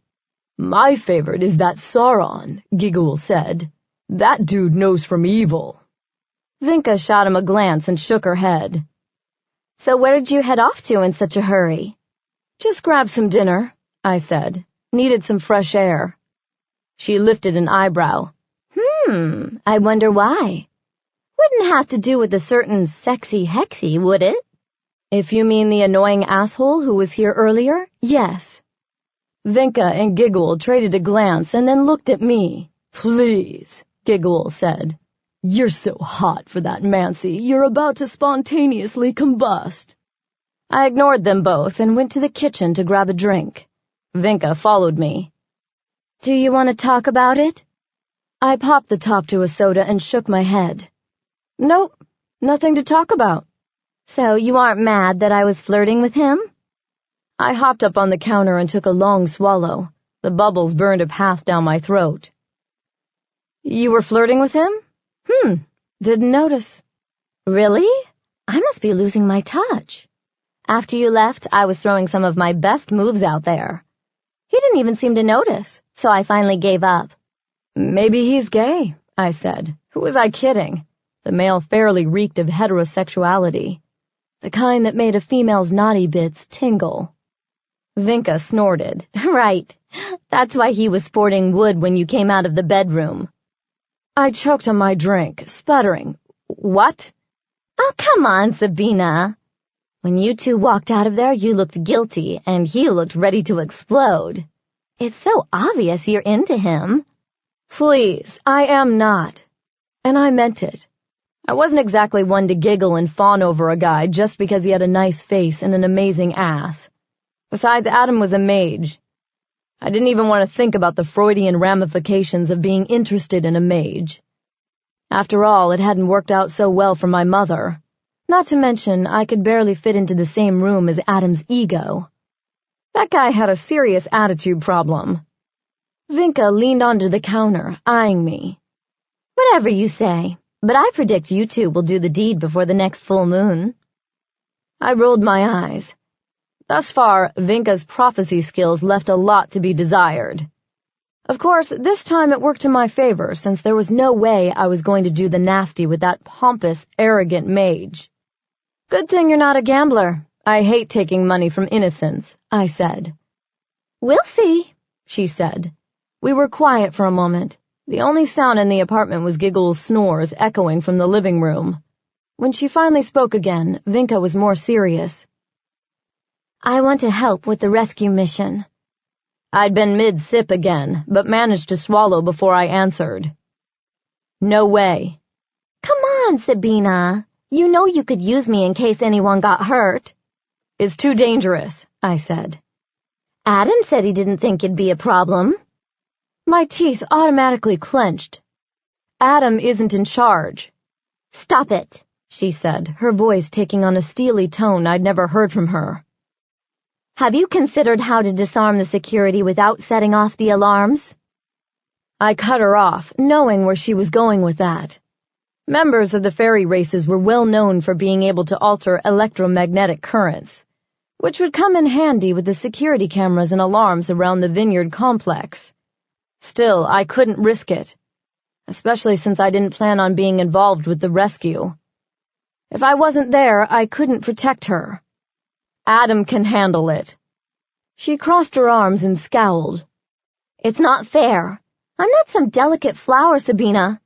"My favorite is that Sauron," Giggle said. "That dude knows from evil." Vinka shot him a glance and shook her head. "So where did you head off to in such a hurry?" "Just grab some dinner," I said. "Needed some fresh air." She lifted an eyebrow. I wonder why. Wouldn't have to do with a certain sexy hexy, would it?" "If you mean the annoying asshole who was here earlier, yes." Vinka and Giggle traded a glance and then looked at me. "Please," Giggle said. "You're so hot for that Mancy, you're about to spontaneously combust." I ignored them both and went to the kitchen to grab a drink. Vinka followed me. "Do you want to talk about it?" I popped the top to a soda and shook my head. "Nope, nothing to talk about." "So you aren't mad that I was flirting with him?" I hopped up on the counter and took a long swallow. The bubbles burned a path down my throat. "You were flirting with him?" Didn't notice." "Really? I must be losing my touch. After you left, I was throwing some of my best moves out there. He didn't even seem to notice, so I finally gave up." "Maybe he's gay," I said. Who was I kidding? The male fairly reeked of heterosexuality, the kind that made a female's naughty bits tingle. Vinka snorted. "Right. That's why he was sporting wood when you came out of the bedroom." I choked on my drink, sputtering. "What?" "Oh, come on, Sabina. When you two walked out of there, you looked guilty, and he looked ready to explode. It's so obvious you're into him." "Please, I am not." And I meant it. I wasn't exactly one to giggle and fawn over a guy just because he had a nice face and an amazing ass. Besides, Adam was a mage. I didn't even want to think about the Freudian ramifications of being interested in a mage. After all, it hadn't worked out so well for my mother. Not to mention, I could barely fit into the same room as Adam's ego. That guy had a serious attitude problem. Vinka leaned onto the counter, eyeing me. Whatever you say, but I predict you two will do the deed before the next full moon. I rolled my eyes. Thus far, Vinka's prophecy skills left a lot to be desired. Of course, this time it worked in my favor, since there was no way I was going to do the nasty with that pompous, arrogant mage. Good thing you're not a gambler. I hate taking money from innocents, I said. We'll see, she said. We were quiet for a moment. The only sound in the apartment was Giggle's snores echoing from the living room. When she finally spoke again, Vinka was more serious. I want to help with the rescue mission. I'd been mid-sip again, but managed to swallow before I answered. No way. Come on, Sabina. You know you could use me in case anyone got hurt. It's too dangerous, I said. Adam said he didn't think it'd be a problem. My teeth automatically clenched. Adam isn't in charge. Stop it, she said, her voice taking on a steely tone I'd never heard from her. Have you considered how to disarm the security without setting off the alarms? I cut her off, knowing where she was going with that. Members of the fairy races were well known for being able to alter electromagnetic currents, which would come in handy with the security cameras and alarms around the vineyard complex. Still, I couldn't risk it, especially since I didn't plan on being involved with the rescue. If I wasn't there, I couldn't protect her. Adam can handle it. She crossed her arms and scowled. It's not fair. I'm not some delicate flower, Sabina.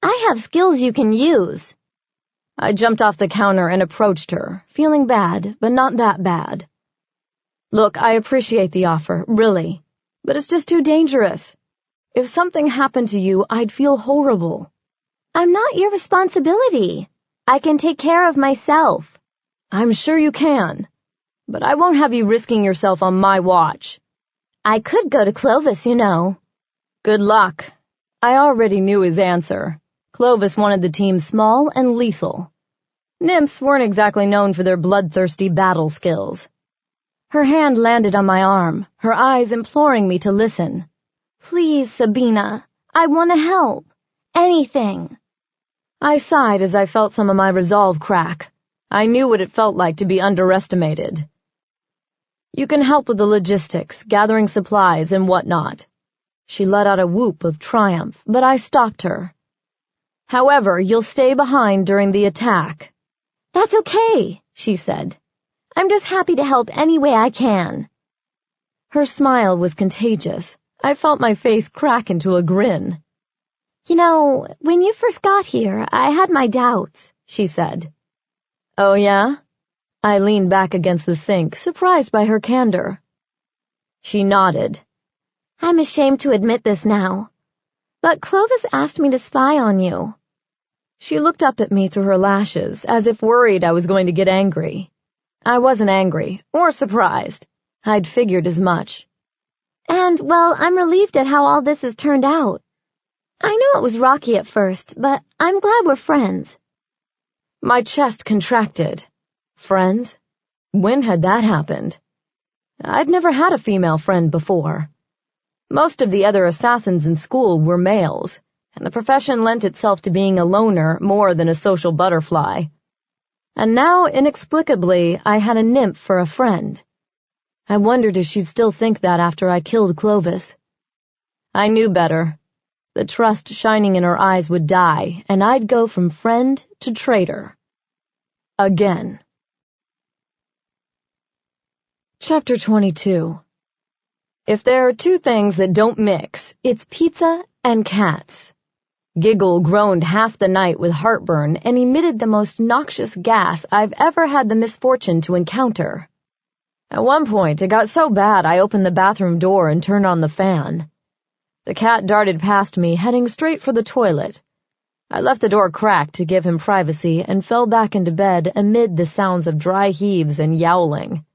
I have skills you can use. I jumped off the counter and approached her, feeling bad, but not that bad. Look, I appreciate the offer, really, but it's just too dangerous. If something happened to you, I'd feel horrible. I'm not your responsibility. I can take care of myself. I'm sure you can, but I won't have you risking yourself on my watch. I could go to Clovis, you know. Good luck. I already knew his answer. Clovis wanted the team small and lethal. Nymphs weren't exactly known for their bloodthirsty battle skills. Her hand landed on my arm, her eyes imploring me to listen. Please, Sabina, I want to help. Anything. I sighed as I felt some of my resolve crack. I knew what it felt like to be underestimated. You can help with the logistics, gathering supplies and whatnot. She let out a whoop of triumph, but I stopped her. However, you'll stay behind during the attack. That's okay, she said. I'm just happy to help any way I can. Her smile was contagious. I felt my face crack into a grin. You know, when you first got here, I had my doubts, she said. Oh, yeah? I leaned back against the sink, surprised by her candor. She nodded. I'm ashamed to admit this now, but Clovis asked me to spy on you. She looked up at me through her lashes, as if worried I was going to get angry. I wasn't angry, or surprised. I'd figured as much. And, well, I'm relieved at how all this has turned out. I know it was rocky at first, but I'm glad we're friends. My chest contracted. Friends? When had that happened? I'd never had a female friend before. Most of the other assassins in school were males, and the profession lent itself to being a loner more than a social butterfly. And now, inexplicably, I had a nymph for a friend. I wondered if she'd still think that after I killed Clovis. I knew better. The trust shining in her eyes would die, and I'd go from friend to traitor. Again. Chapter 22. If there are two things that don't mix, it's pizza and cats. Giggle groaned half the night with heartburn and emitted the most noxious gas I've ever had the misfortune to encounter. At one point, it got so bad I opened the bathroom door and turned on the fan. The cat darted past me, heading straight for the toilet. I left the door cracked to give him privacy and fell back into bed amid the sounds of dry heaves and yowling.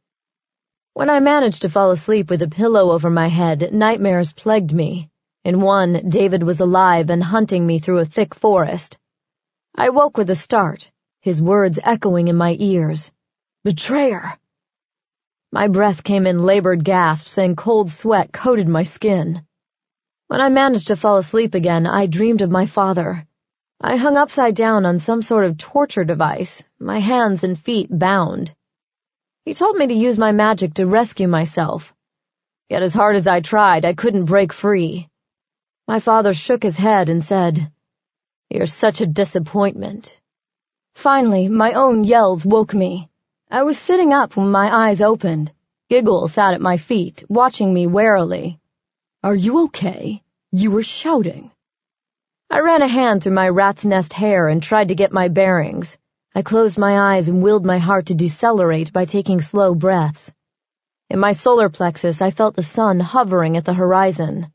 When I managed to fall asleep with a pillow over my head, nightmares plagued me. In one, David was alive and hunting me through a thick forest. I woke with a start, his words echoing in my ears. Betrayer! My breath came in labored gasps and cold sweat coated my skin. When I managed to fall asleep again, I dreamed of my father. I hung upside down on some sort of torture device, my hands and feet bound. He told me to use my magic to rescue myself. Yet as hard as I tried, I couldn't break free. My father shook his head and said, "You're such a disappointment." Finally, my own yells woke me. I was sitting up when my eyes opened. Giggle sat at my feet, watching me warily. "Are you okay? You were shouting." I ran a hand through my rat's nest hair and tried to get my bearings. I closed my eyes and willed my heart to decelerate by taking slow breaths. In my solar plexus, I felt the sun hovering at the horizon.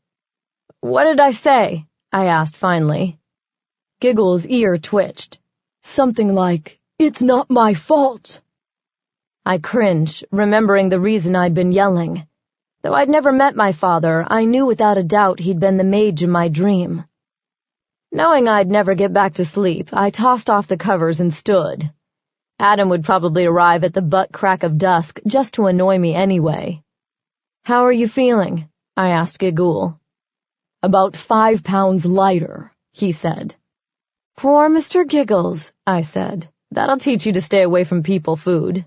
"What did I say?" I asked finally. Giggle's ear twitched. "Something like, 'It's not my fault.'" I cringed, remembering the reason I'd been yelling. Though I'd never met my father, I knew without a doubt he'd been the mage in my dream. Knowing I'd never get back to sleep, I tossed off the covers and stood. Adam would probably arrive at the butt crack of dusk just to annoy me anyway. "How are you feeling?" I asked Giggle. "About 5 pounds lighter," he said. "Poor Mr. Giggles," I said. "That'll teach you to stay away from people food."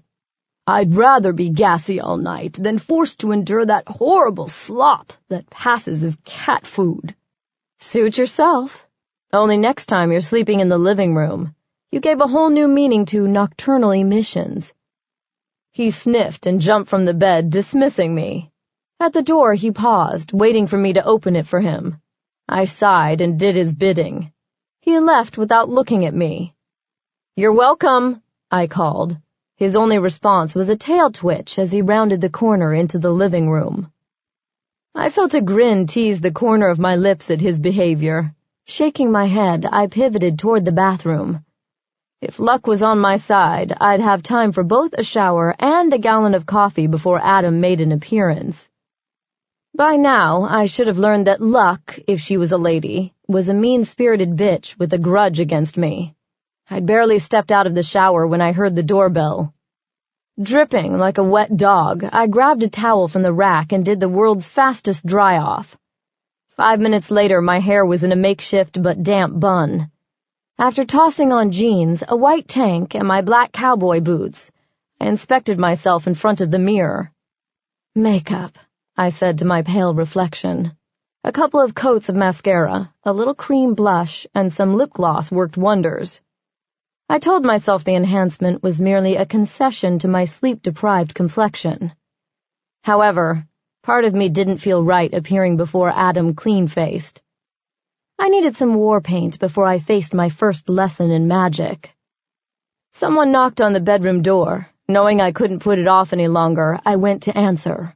"I'd rather be gassy all night than forced to endure that horrible slop that passes as cat food." "Suit yourself. Only next time you're sleeping in the living room. You gave a whole new meaning to nocturnal emissions." He sniffed and jumped from the bed, dismissing me. At the door he paused, waiting for me to open it for him. I sighed and did his bidding. He left without looking at me. "You're welcome," I called. His only response was a tail twitch as he rounded the corner into the living room. I felt a grin tease the corner of my lips at his behavior. Shaking my head, I pivoted toward the bathroom. If luck was on my side, I'd have time for both a shower and a gallon of coffee before Adam made an appearance. By now, I should have learned that luck, if she was a lady, was a mean-spirited bitch with a grudge against me. I'd barely stepped out of the shower when I heard the doorbell. Dripping like a wet dog, I grabbed a towel from the rack and did the world's fastest dry-off. 5 minutes later, my hair was in a makeshift but damp bun. After tossing on jeans, a white tank, and my black cowboy boots, I inspected myself in front of the mirror. "Makeup," I said to my pale reflection. A couple of coats of mascara, a little cream blush, and some lip gloss worked wonders. I told myself the enhancement was merely a concession to my sleep-deprived complexion. However, part of me didn't feel right appearing before Adam clean-faced. I needed some war paint before I faced my first lesson in magic. Someone knocked on the bedroom door. Knowing I couldn't put it off any longer, I went to answer.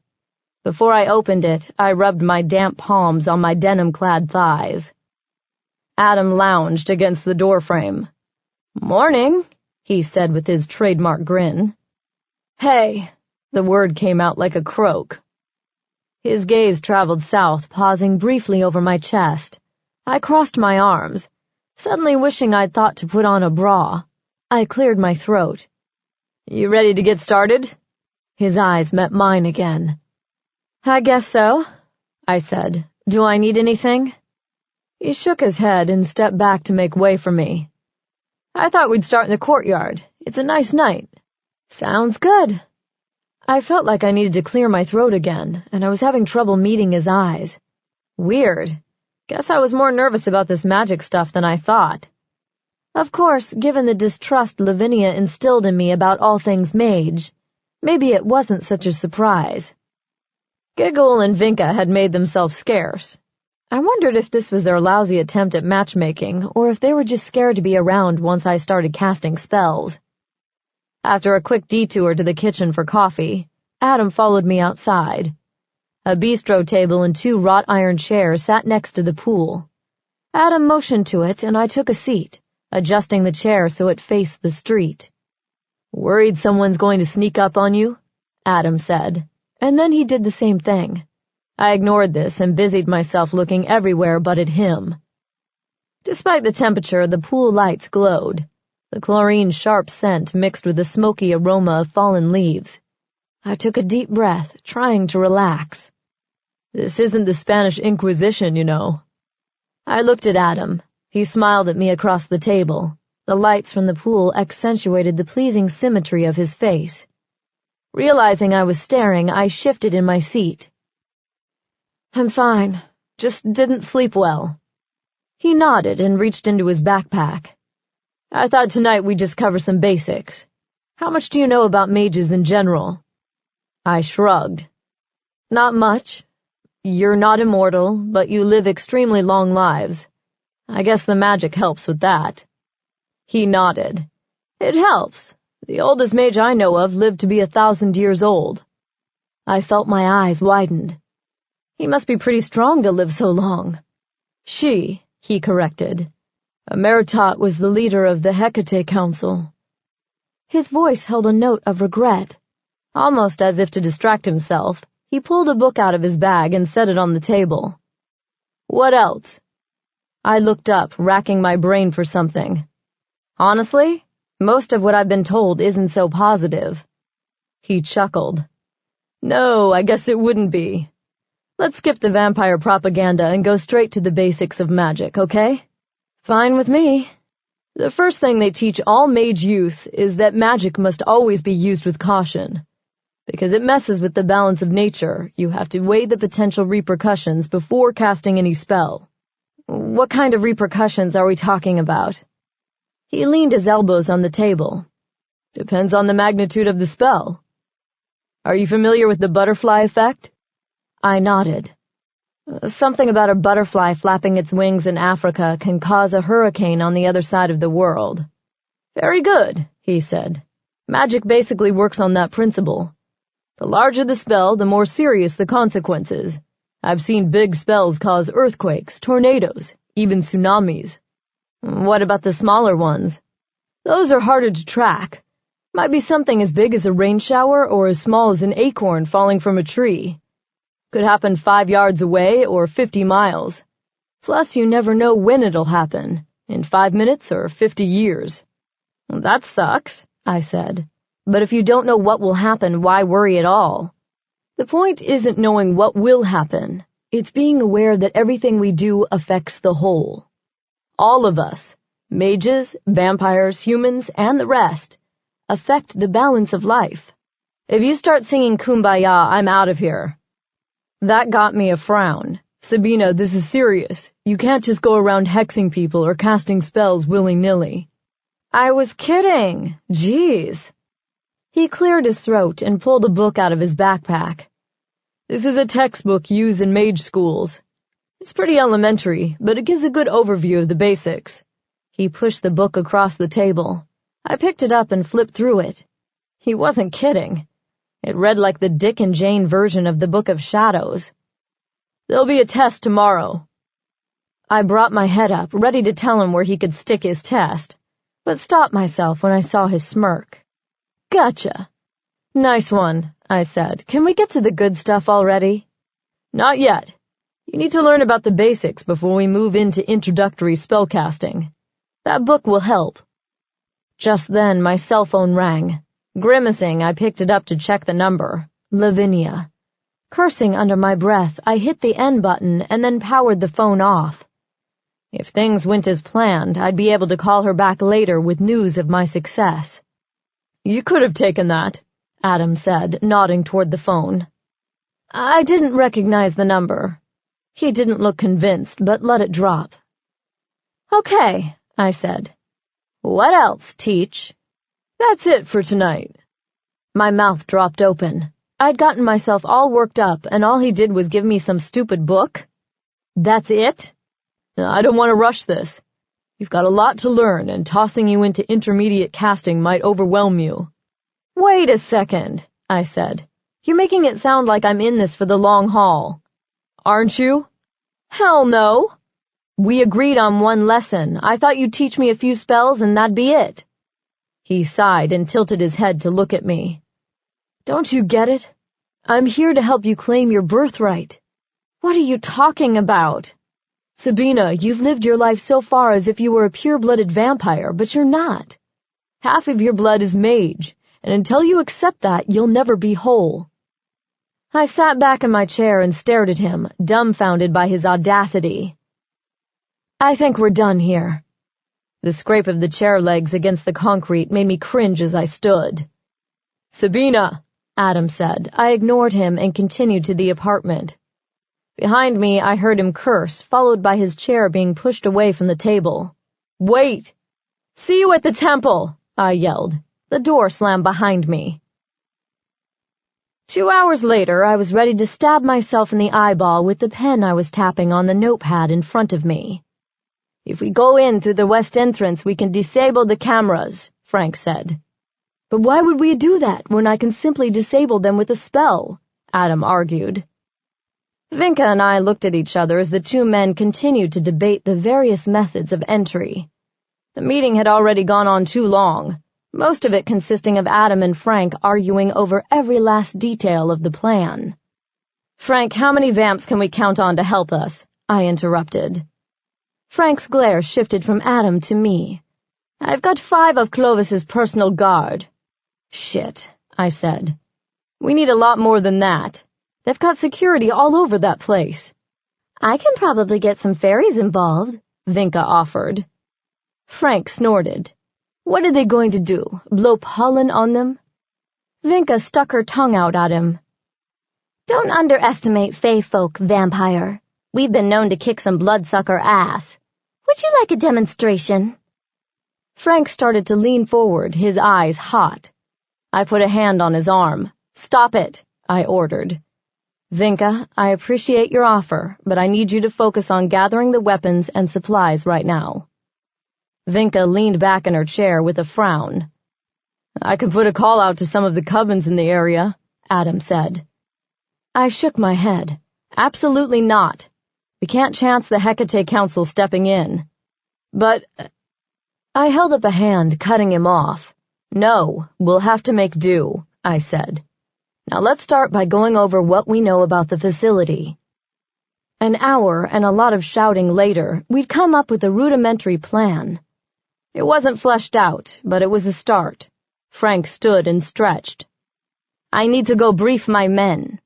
Before I opened it, I rubbed my damp palms on my denim-clad thighs. Adam lounged against the doorframe. "Morning," he said with his trademark grin. "Hey," the word came out like a croak. His gaze traveled south, pausing briefly over my chest. I crossed my arms, suddenly wishing I'd thought to put on a bra. I cleared my throat. "You ready to get started?" His eyes met mine again. "I guess so," I said. "Do I need anything?" He shook his head and stepped back to make way for me. "I thought we'd start in the courtyard. It's a nice night." "Sounds good." I felt like I needed to clear my throat again, and I was having trouble meeting his eyes. Weird. Guess I was more nervous about this magic stuff than I thought. Of course, given the distrust Lavinia instilled in me about all things mage, maybe it wasn't such a surprise. Giggle and Vinka had made themselves scarce. I wondered if this was their lousy attempt at matchmaking, or if they were just scared to be around once I started casting spells. After a quick detour to the kitchen for coffee, Adam followed me outside. A bistro table and 2 wrought iron chairs sat next to the pool. Adam motioned to it, and I took a seat, adjusting the chair so it faced the street. "Worried someone's going to sneak up on you?" Adam said, and then he did the same thing. I ignored this and busied myself looking everywhere but at him. Despite the temperature, the pool lights glowed, the chlorine's sharp scent mixed with the smoky aroma of fallen leaves. I took a deep breath, trying to relax. "This isn't the Spanish Inquisition, you know." I looked at Adam. He smiled at me across the table. The lights from the pool accentuated the pleasing symmetry of his face. Realizing I was staring, I shifted in my seat. "I'm fine. Just didn't sleep well." He nodded and reached into his backpack. "I thought tonight we'd just cover some basics. How much do you know about mages in general?" I shrugged. "Not much. You're not immortal, but you live extremely long lives. I guess the magic helps with that." He nodded. "It helps. The oldest mage I know of lived to be 1,000 years old." I felt my eyes widened. "He must be pretty strong to live so long." He corrected. "Emeritat was the leader of the Hecate Council." His voice held a note of regret. Almost as if to distract himself, he pulled a book out of his bag and set it on the table. "What else?" I looked up, racking my brain for something. "Honestly, most of what I've been told isn't so positive." He chuckled. "No, I guess it wouldn't be. Let's skip the vampire propaganda and go straight to the basics of magic, okay?" "Fine with me." "The first thing they teach all mage youth is that magic must always be used with caution. Because it messes with the balance of nature, you have to weigh the potential repercussions before casting any spell." "What kind of repercussions are we talking about?" He leaned his elbows on the table. "Depends on the magnitude of the spell." "Are you familiar with the butterfly effect?" I nodded. "Something about a butterfly flapping its wings in Africa can cause a hurricane on the other side of the world." "Very good," he said. "Magic basically works on that principle. The larger the spell, the more serious the consequences. I've seen big spells cause earthquakes, tornadoes, even tsunamis." "What about the smaller ones?" "Those are harder to track. Might be something as big as a rain shower or as small as an acorn falling from a tree. Could happen 5 yards away or 50 miles. Plus, you never know when it'll happen, in 5 minutes or 50 years. "That sucks," I said. "But if you don't know what will happen, why worry at all?" "The point isn't knowing what will happen. It's being aware that everything we do affects the whole. All of us, mages, vampires, humans, and the rest, affect the balance of life. If you start singing Kumbaya, I'm out of here." That got me a frown. "Sabina, this is serious. You can't just go around hexing people or casting spells willy-nilly." "I was kidding. Jeez." He cleared his throat and pulled a book out of his backpack. "This is a textbook used in mage schools. It's pretty elementary, but it gives a good overview of the basics." He pushed the book across the table. I picked it up and flipped through it. He wasn't kidding. It read like the Dick and Jane version of the Book of Shadows. "There'll be a test tomorrow." I brought my head up, ready to tell him where he could stick his test, but stopped myself when I saw his smirk. "Gotcha." "Nice one," I said. "Can we get to the good stuff already?" "Not yet. You need to learn about the basics before we move into introductory spellcasting. That book will help." Just then my cell phone rang. Grimacing, I picked it up to check the number. Lavinia. Cursing under my breath, I hit the N button and then powered the phone off. If things went as planned, I'd be able to call her back later with news of my success. "You could have taken that," Adam said, nodding toward the phone. I didn't recognize the number. He didn't look convinced, but let it drop. "Okay," I said. "What else, Teach?" "That's it for tonight." My mouth dropped open. I'd gotten myself all worked up, and all he did was give me some stupid book? That's it? I don't want to rush this. You've got a lot to learn, and tossing you into intermediate casting might overwhelm you. "Wait a second," I said. "You're making it sound like I'm in this for the long haul." "Aren't you?" "Hell no." We agreed on one lesson. I thought you'd teach me a few spells and that'd be it. He sighed and tilted his head to look at me. Don't you get it? I'm here to help you claim your birthright. What are you talking about? Sabina, you've lived your life so far as if you were a pure-blooded vampire, but you're not. Half of your blood is mage, and until you accept that, you'll never be whole. I sat back in my chair and stared at him, dumbfounded by his audacity. I think we're done here. The scrape of the chair legs against the concrete made me cringe as I stood. Sabina, Adam said. I ignored him and continued to the apartment. Behind me, I heard him curse, followed by his chair being pushed away from the table. Wait! See you at the temple! I yelled. The door slammed behind me. 2 hours later, I was ready to stab myself in the eyeball with the pen I was tapping on the notepad in front of me. If we go in through the west entrance, we can disable the cameras, Frank said. But why would we do that when I can simply disable them with a spell? Adam argued. Vinka and I looked at each other as the two men continued to debate the various methods of entry. The meeting had already gone on too long, most of it consisting of Adam and Frank arguing over every last detail of the plan. Frank, how many vamps can we count on to help us? I interrupted. Frank's glare shifted from Adam to me. I've got 5 of Clovis's personal guard. Shit, I said. We need a lot more than that. They've got security all over that place. I can probably get some fairies involved, Vinka offered. Frank snorted. What are they going to do, blow pollen on them? Vinka stuck her tongue out at him. Don't underestimate fae folk, vampire. We've been known to kick some bloodsucker ass. Would you like a demonstration? Frank started to lean forward, his eyes hot. I put a hand on his arm. Stop it, I ordered. Vinka, I appreciate your offer, but I need you to focus on gathering the weapons and supplies right now. Vinka leaned back in her chair with a frown. I could put a call out to some of the covens in the area, Adam said. I shook my head. Absolutely not. We can't chance the Hecate Council stepping in. But I held up a hand, cutting him off. No, we'll have to make do, I said. Now let's start by going over what we know about the facility. An hour and a lot of shouting later, we'd come up with a rudimentary plan. It wasn't fleshed out, but it was a start. Frank stood and stretched. I need to go brief my men.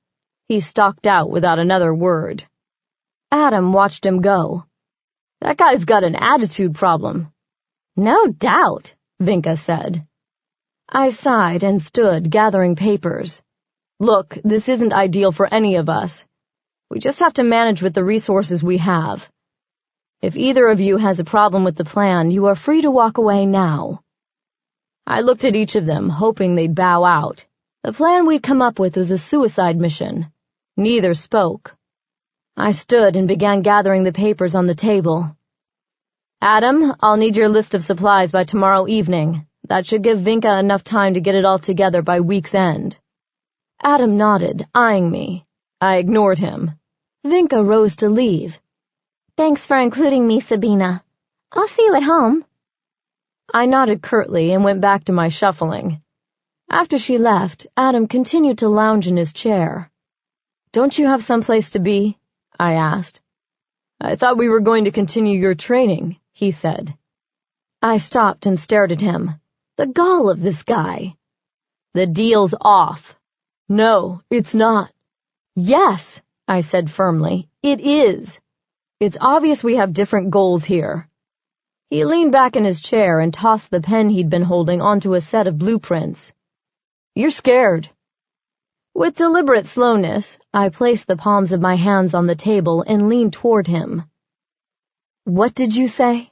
He stalked out without another word. Adam watched him go. That guy's got an attitude problem. No doubt, Vinka said. I sighed and stood, gathering papers. Look, this isn't ideal for any of us. We just have to manage with the resources we have. If either of you has a problem with the plan, you are free to walk away now. I looked at each of them, hoping they'd bow out. The plan we'd come up with was a suicide mission. Neither spoke. I stood and began gathering the papers on the table. Adam, I'll need your list of supplies by tomorrow evening. That should give Vinka enough time to get it all together by week's end. Adam nodded, eyeing me. I ignored him. Vinka rose to leave. Thanks for including me, Sabina. I'll see you at home. I nodded curtly and went back to my shuffling. After she left, Adam continued to lounge in his chair. Don't you have someplace to be? I asked. I thought we were going to continue your training, he said. I stopped and stared at him. The gall of this guy. The deal's off. No, it's not. Yes, I said firmly, it is. It's obvious we have different goals here. He leaned back in his chair and tossed the pen he'd been holding onto a set of blueprints. You're scared. With deliberate slowness, I placed the palms of my hands on the table and leaned toward him. What did you say?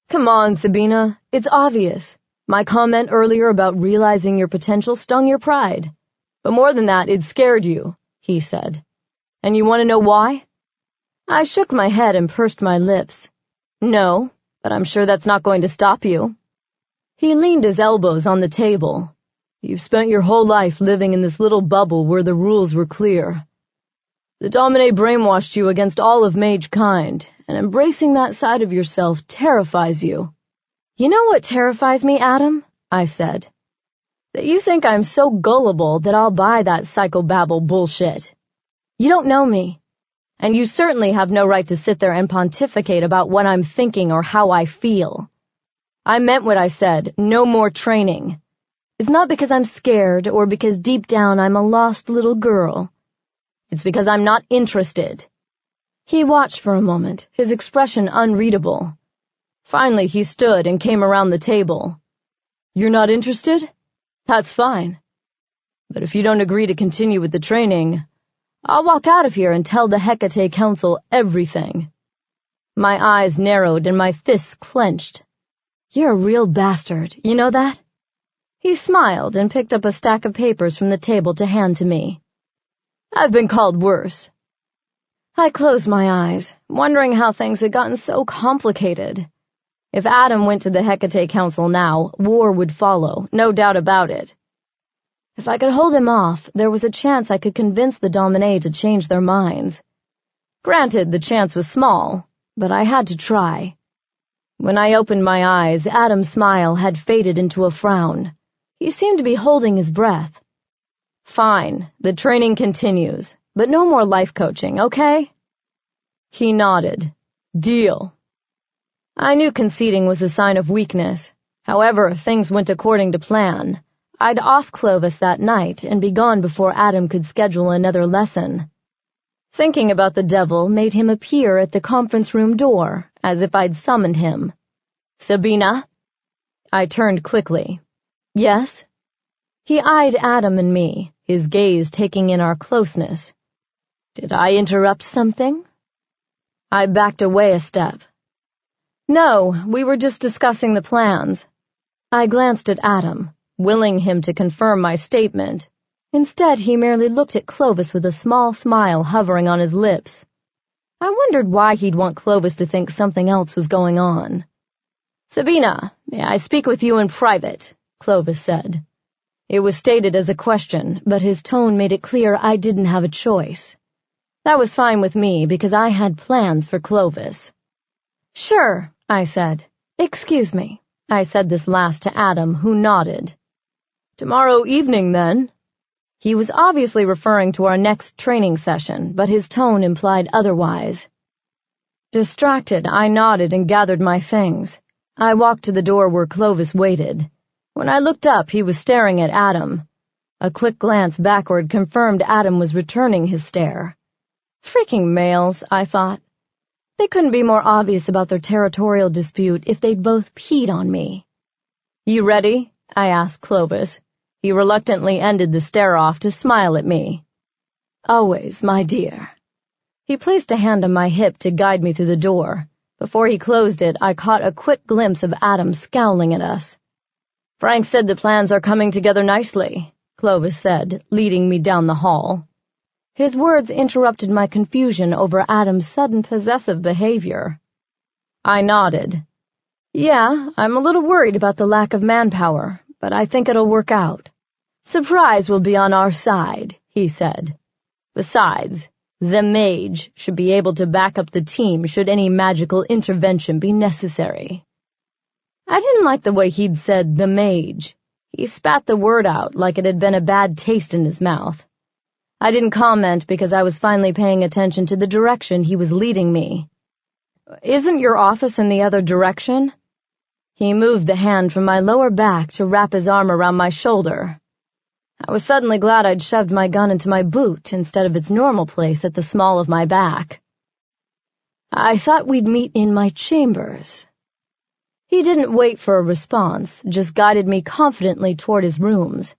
Come on, Sabina, it's obvious. My comment earlier about realizing your potential stung your pride. But more than that, it scared you, he said. And you want to know why? I shook my head and pursed my lips. No, but I'm sure that's not going to stop you. He leaned his elbows on the table. You've spent your whole life living in this little bubble where the rules were clear. The Domin brainwashed you against all of Mage kind, and embracing that side of yourself terrifies you. You know what terrifies me, Adam? I said. That you think I'm so gullible that I'll buy that psychobabble bullshit. You don't know me, and you certainly have no right to sit there and pontificate about what I'm thinking or how I feel. I meant what I said, no more training. It's not because I'm scared or because deep down I'm a lost little girl. It's because I'm not interested. He watched for a moment, his expression unreadable. Finally, he stood and came around the table. You're not interested? That's fine. But if you don't agree to continue with the training, I'll walk out of here and tell the Hecate Council everything. My eyes narrowed and my fists clenched. You're a real bastard, you know that? He smiled and picked up a stack of papers from the table to hand to me. I've been called worse. I closed my eyes, wondering how things had gotten so complicated. If Adam went to the Hecate Council now, war would follow, no doubt about it. If I could hold him off, there was a chance I could convince the Domin to change their minds. Granted, the chance was small, but I had to try. When I opened my eyes, Adam's smile had faded into a frown. He seemed to be holding his breath. Fine, the training continues, but no more life coaching, okay? He nodded. Deal. I knew conceding was a sign of weakness. However, if things went according to plan, I'd off Clovis that night and be gone before Adam could schedule another lesson. Thinking about the devil made him appear at the conference room door, as if I'd summoned him. Sabina? I turned quickly. Yes? He eyed Adam and me, his gaze taking in our closeness. Did I interrupt something? I backed away a step. No, we were just discussing the plans. I glanced at Adam, willing him to confirm my statement. Instead, he merely looked at Clovis with a small smile hovering on his lips. I wondered why he'd want Clovis to think something else was going on. Sabina, may I speak with you in private? Clovis said. It was stated as a question, but his tone made it clear I didn't have a choice. That was fine with me because I had plans for Clovis. Sure, I said. Excuse me. I said this last to Adam, who nodded. Tomorrow evening, then. He was obviously referring to our next training session, but his tone implied otherwise. Distracted, I nodded and gathered my things. I walked to the door where Clovis waited. When I looked up, he was staring at Adam. A quick glance backward confirmed Adam was returning his stare. Freaking males, I thought. They couldn't be more obvious about their territorial dispute if they'd both peed on me. You ready? I asked Clovis. He reluctantly ended the stare-off to smile at me. Always, my dear. He placed a hand on my hip to guide me through the door. Before he closed it, I caught a quick glimpse of Adam scowling at us. Frank said the plans are coming together nicely, Clovis said, leading me down the hall. His words interrupted my confusion over Adam's sudden possessive behavior. I nodded. Yeah, I'm a little worried about the lack of manpower, but I think it'll work out. Surprise will be on our side, he said. Besides, the Mage should be able to back up the team should any magical intervention be necessary. I didn't like the way he'd said the Mage. He spat the word out like it had been a bad taste in his mouth. I didn't comment because I was finally paying attention to the direction he was leading me. Isn't your office in the other direction? He moved the hand from my lower back to wrap his arm around my shoulder. I was suddenly glad I'd shoved my gun into my boot instead of its normal place at the small of my back. I thought we'd meet in my chambers. He didn't wait for a response, just guided me confidently toward his rooms.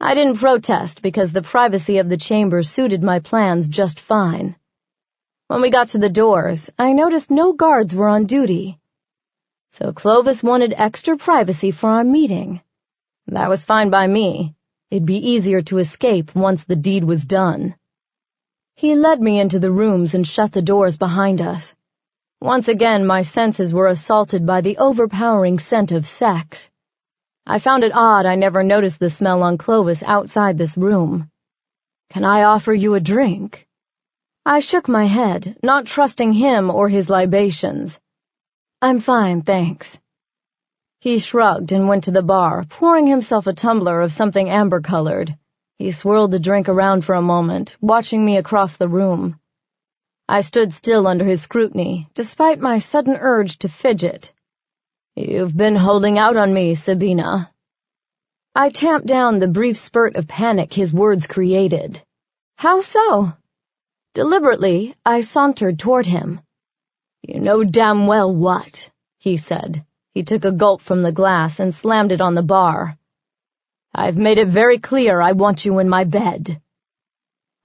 I didn't protest because the privacy of the chamber suited my plans just fine. When we got to the doors, I noticed no guards were on duty. So Clovis wanted extra privacy for our meeting. That was fine by me. It'd be easier to escape once the deed was done. He led me into the rooms and shut the doors behind us. Once again, my senses were assaulted by the overpowering scent of sex. I found it odd I never noticed the smell on Clovis outside this room. Can I offer you a drink? I shook my head, not trusting him or his libations. "I'm fine, thanks." He shrugged and went to the bar, pouring himself a tumbler of something amber-colored. He swirled the drink around for a moment, watching me across the room. I stood still under his scrutiny, despite my sudden urge to fidget. "You've been holding out on me, Sabina." I tamped down the brief spurt of panic his words created. "How so?" Deliberately, I sauntered toward him. "You know damn well what," he said. He took a gulp from the glass and slammed it on the bar. "I've made it very clear I want you in my bed."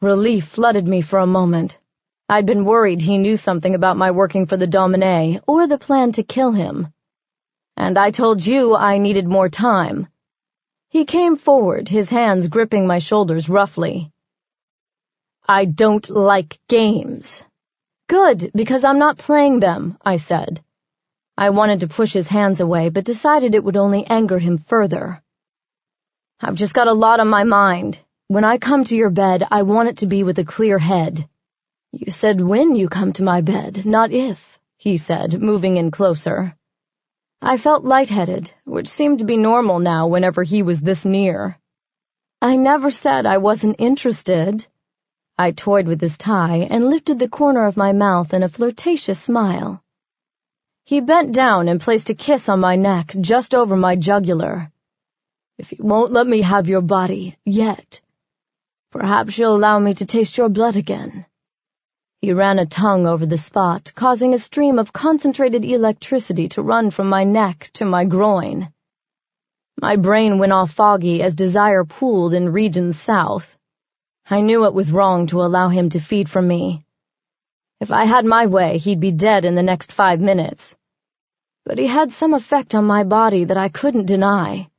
Relief flooded me for a moment. I'd been worried he knew something about my working for the Domin or the plan to kill him. "And I told you I needed more time." He came forward, his hands gripping my shoulders roughly. "I don't like games." "Good, because I'm not playing them," I said. I wanted to push his hands away, but decided it would only anger him further. "I've just got a lot on my mind. When I come to your bed, I want it to be with a clear head." "You said when you come to my bed, not if," he said, moving in closer. I felt lightheaded, which seemed to be normal now whenever he was this near. "I never said I wasn't interested." I toyed with his tie and lifted the corner of my mouth in a flirtatious smile. He bent down and placed a kiss on my neck just over my jugular. "If you won't let me have your body, yet, perhaps you'll allow me to taste your blood again." He ran a tongue over the spot, causing a stream of concentrated electricity to run from my neck to my groin. My brain went all foggy as desire pooled in regions south. I knew it was wrong to allow him to feed from me. If I had my way, he'd be dead in the next 5 minutes. But he had some effect on my body that I couldn't deny.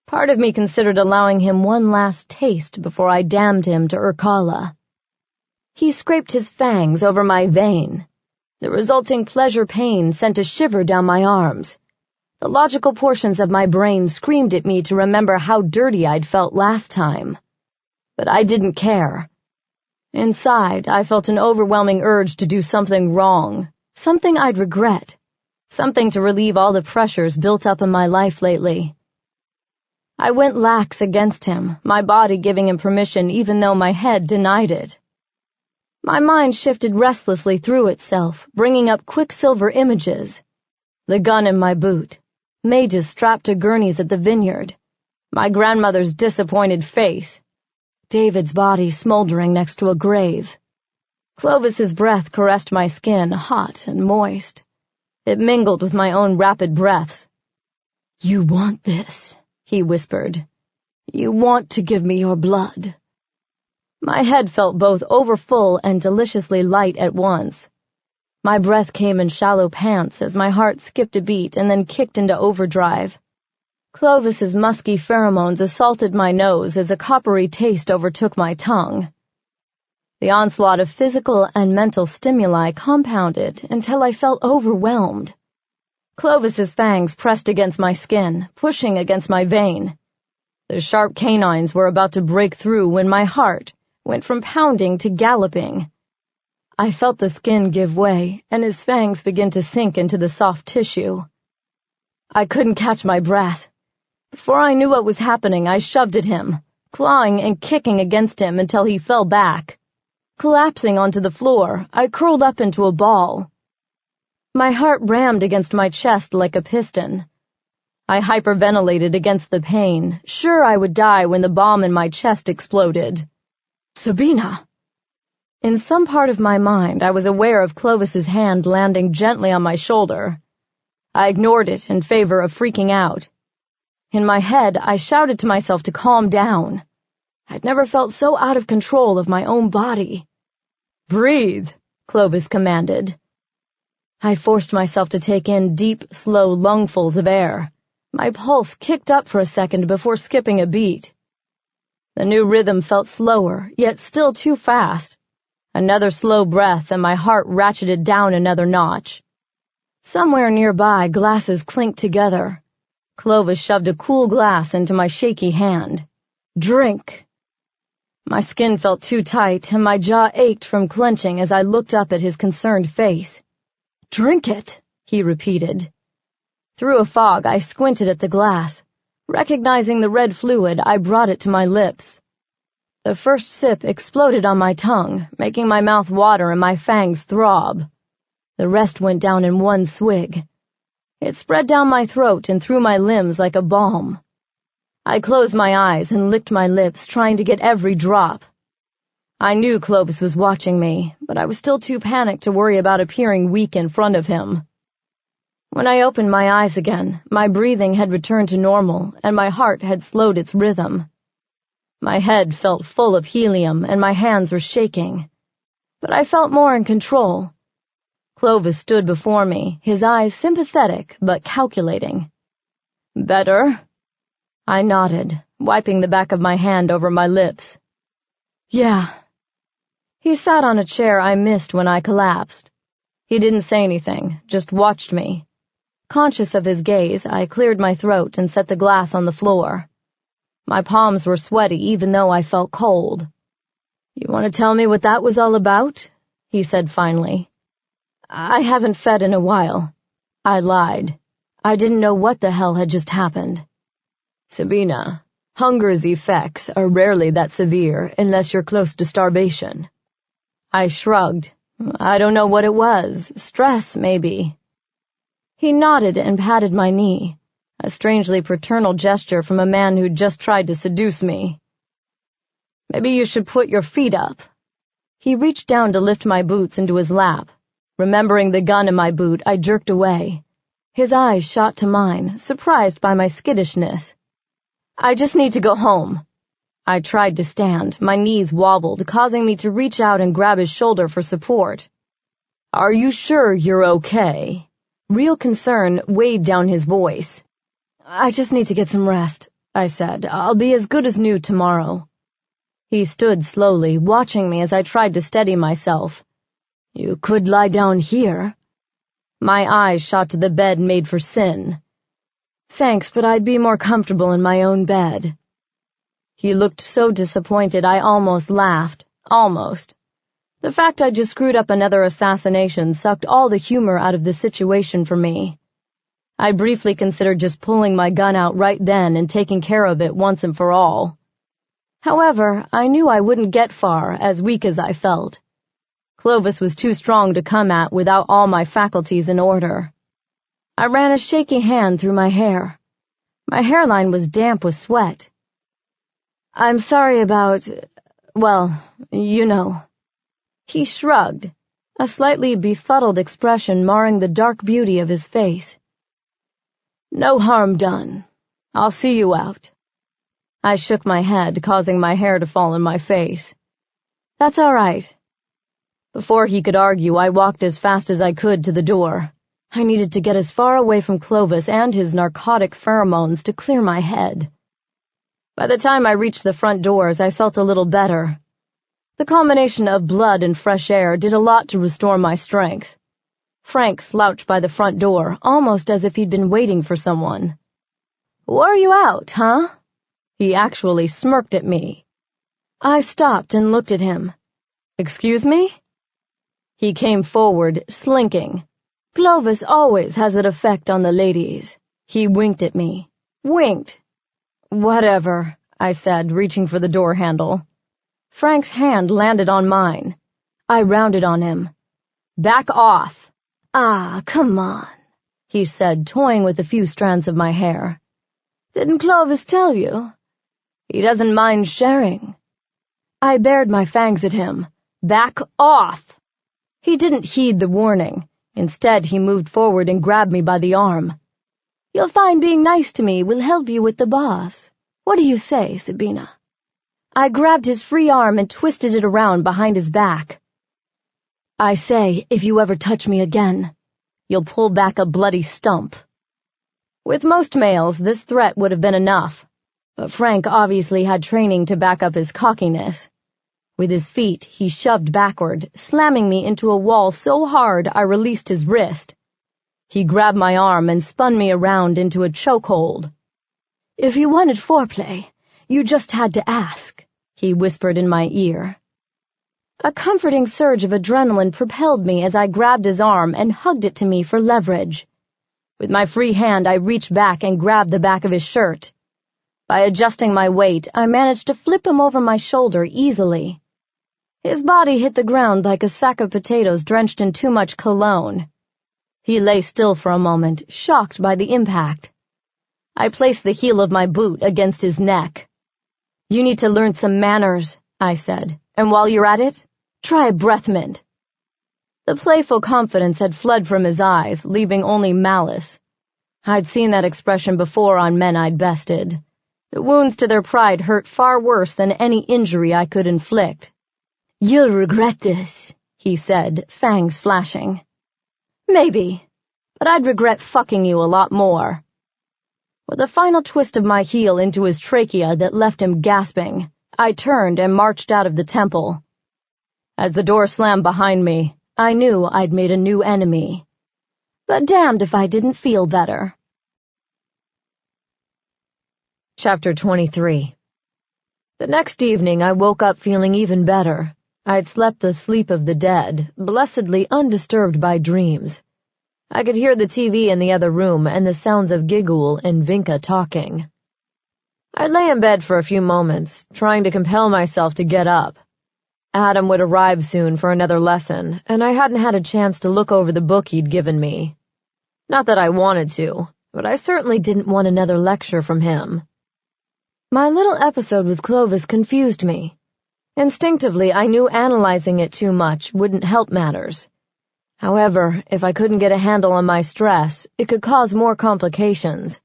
Part of me considered allowing him one last taste before I damned him to Urkala. He scraped his fangs over my vein. The resulting pleasure-pain sent a shiver down my arms. The logical portions of my brain screamed at me to remember how dirty I'd felt last time. But I didn't care. Inside, I felt an overwhelming urge to do something wrong, something I'd regret, something to relieve all the pressures built up in my life lately. I went lax against him, my body giving him permission even though my head denied it. My mind shifted restlessly through itself, bringing up quicksilver images. The gun in my boot, mages strapped to gurneys at the vineyard, my grandmother's disappointed face, David's body smoldering next to a grave. Clovis's breath caressed my skin, hot and moist. It mingled with my own rapid breaths. "You want this," he whispered. "You want to give me your blood." My head felt both overfull and deliciously light at once. My breath came in shallow pants as my heart skipped a beat and then kicked into overdrive. Clovis's musky pheromones assaulted my nose as a coppery taste overtook my tongue. The onslaught of physical and mental stimuli compounded until I felt overwhelmed. Clovis's fangs pressed against my skin, pushing against my vein. The sharp canines were about to break through when my heart went from pounding to galloping. I felt the skin give way, and his fangs begin to sink into the soft tissue. I couldn't catch my breath. Before I knew what was happening, I shoved at him, clawing and kicking against him until he fell back. Collapsing onto the floor, I curled up into a ball. My heart rammed against my chest like a piston. I hyperventilated against the pain, sure I would die when the bomb in my chest exploded. "Sabina!" In some part of my mind, I was aware of Clovis's hand landing gently on my shoulder. I ignored it in favor of freaking out. In my head, I shouted to myself to calm down. I'd never felt so out of control of my own body. "Breathe," Clovis commanded. I forced myself to take in deep, slow lungfuls of air. My pulse kicked up for a second before skipping a beat. The new rhythm felt slower, yet still too fast. Another slow breath, and my heart ratcheted down another notch. Somewhere nearby, glasses clinked together. Clovis shoved a cool glass into my shaky hand. "Drink." My skin felt too tight, and my jaw ached from clenching as I looked up at his concerned face. "Drink it," he repeated. Through a fog, I squinted at the glass. Recognizing the red fluid, I brought it to my lips. The first sip exploded on my tongue, making my mouth water and my fangs throb. The rest went down in one swig. It spread down my throat and through my limbs like a balm. I closed my eyes and licked my lips, trying to get every drop. I knew Clovis was watching me, but I was still too panicked to worry about appearing weak in front of him. When I opened my eyes again, my breathing had returned to normal, and my heart had slowed its rhythm. My head felt full of helium, and my hands were shaking. But I felt more in control. Clovis stood before me, his eyes sympathetic but calculating. "Better?" I nodded, wiping the back of my hand over my lips. "Yeah." He sat on a chair I missed when I collapsed. He didn't say anything, just watched me. Conscious of his gaze, I cleared my throat and set the glass on the floor. My palms were sweaty even though I felt cold. "You want to tell me what that was all about?" he said finally. "I haven't fed in a while." I lied. I didn't know what the hell had just happened. "Sabina, hunger's effects are rarely that severe unless you're close to starvation." I shrugged. "I don't know what it was. Stress, maybe." He nodded and patted my knee, a strangely paternal gesture from a man who'd just tried to seduce me. "Maybe you should put your feet up." He reached down to lift my boots into his lap. Remembering the gun in my boot, I jerked away. His eyes shot to mine, surprised by my skittishness. "I just need to go home." I tried to stand. My knees wobbled, causing me to reach out and grab his shoulder for support. "Are you sure you're okay?" Real concern weighed down his voice. "I just need to get some rest," I said. "I'll be as good as new tomorrow." He stood slowly, watching me as I tried to steady myself. "You could lie down here." My eyes shot to the bed made for sin. "Thanks, but I'd be more comfortable in my own bed." He looked so disappointed I almost laughed. Almost. The fact I'd just screwed up another assassination sucked all the humor out of the situation for me. I briefly considered just pulling my gun out right then and taking care of it once and for all. However, I knew I wouldn't get far, as weak as I felt. Clovis was too strong to come at without all my faculties in order. I ran a shaky hand through my hair. My hairline was damp with sweat. "I'm sorry about, well, you know." He shrugged, a slightly befuddled expression marring the dark beauty of his face. "No harm done. I'll see you out." I shook my head, causing my hair to fall in my face. "That's all right." Before he could argue, I walked as fast as I could to the door. I needed to get as far away from Clovis and his narcotic pheromones to clear my head. By the time I reached the front doors, I felt a little better. The combination of blood and fresh air did a lot to restore my strength. Frank slouched by the front door, almost as if he'd been waiting for someone. "Why are you out, huh?" He actually smirked at me. I stopped and looked at him. "Excuse me?" He came forward, slinking. "Clovis always has an effect on the ladies." He winked at me. Winked. "Whatever," I said, reaching for the door handle. Frank's hand landed on mine. I rounded on him. "Back off." "Ah, come on," he said, toying with a few strands of my hair. "Didn't Clovis tell you?" "He doesn't mind sharing." I bared my fangs at him. "Back off." He didn't heed the warning. Instead, he moved forward and grabbed me by the arm. "You'll find being nice to me will help you with the boss. What do you say, Sabina?" I grabbed his free arm and twisted it around behind his back. "I say, if you ever touch me again, you'll pull back a bloody stump." With most males, this threat would have been enough, but Frank obviously had training to back up his cockiness. With his feet, he shoved backward, slamming me into a wall so hard I released his wrist. He grabbed my arm and spun me around into a chokehold. "If you wanted foreplay, you just had to ask," he whispered in my ear. A comforting surge of adrenaline propelled me as I grabbed his arm and hugged it to me for leverage. With my free hand, I reached back and grabbed the back of his shirt. By adjusting my weight, I managed to flip him over my shoulder easily. His body hit the ground like a sack of potatoes drenched in too much cologne. He lay still for a moment, shocked by the impact. I placed the heel of my boot against his neck. "You need to learn some manners," I said, "and while you're at it, try a breath mint." The playful confidence had fled from his eyes, leaving only malice. I'd seen that expression before on men I'd bested. The wounds to their pride hurt far worse than any injury I could inflict. "You'll regret this," he said, fangs flashing. "Maybe, but I'd regret fucking you a lot more." With a final twist of my heel into his trachea that left him gasping, I turned and marched out of the temple. As the door slammed behind me, I knew I'd made a new enemy. But damned if I didn't feel better. Chapter 23. The next evening I woke up feeling even better. I'd slept the sleep of the dead, blessedly undisturbed by dreams. I could hear the TV in the other room and the sounds of Giggle and Vinka talking. I lay in bed for a few moments, trying to compel myself to get up. Adam would arrive soon for another lesson, and I hadn't had a chance to look over the book he'd given me. Not that I wanted to, but I certainly didn't want another lecture from him. My little episode with Clovis confused me. Instinctively, I knew analyzing it too much wouldn't help matters. However, if I couldn't get a handle on my stress, it could cause more complications.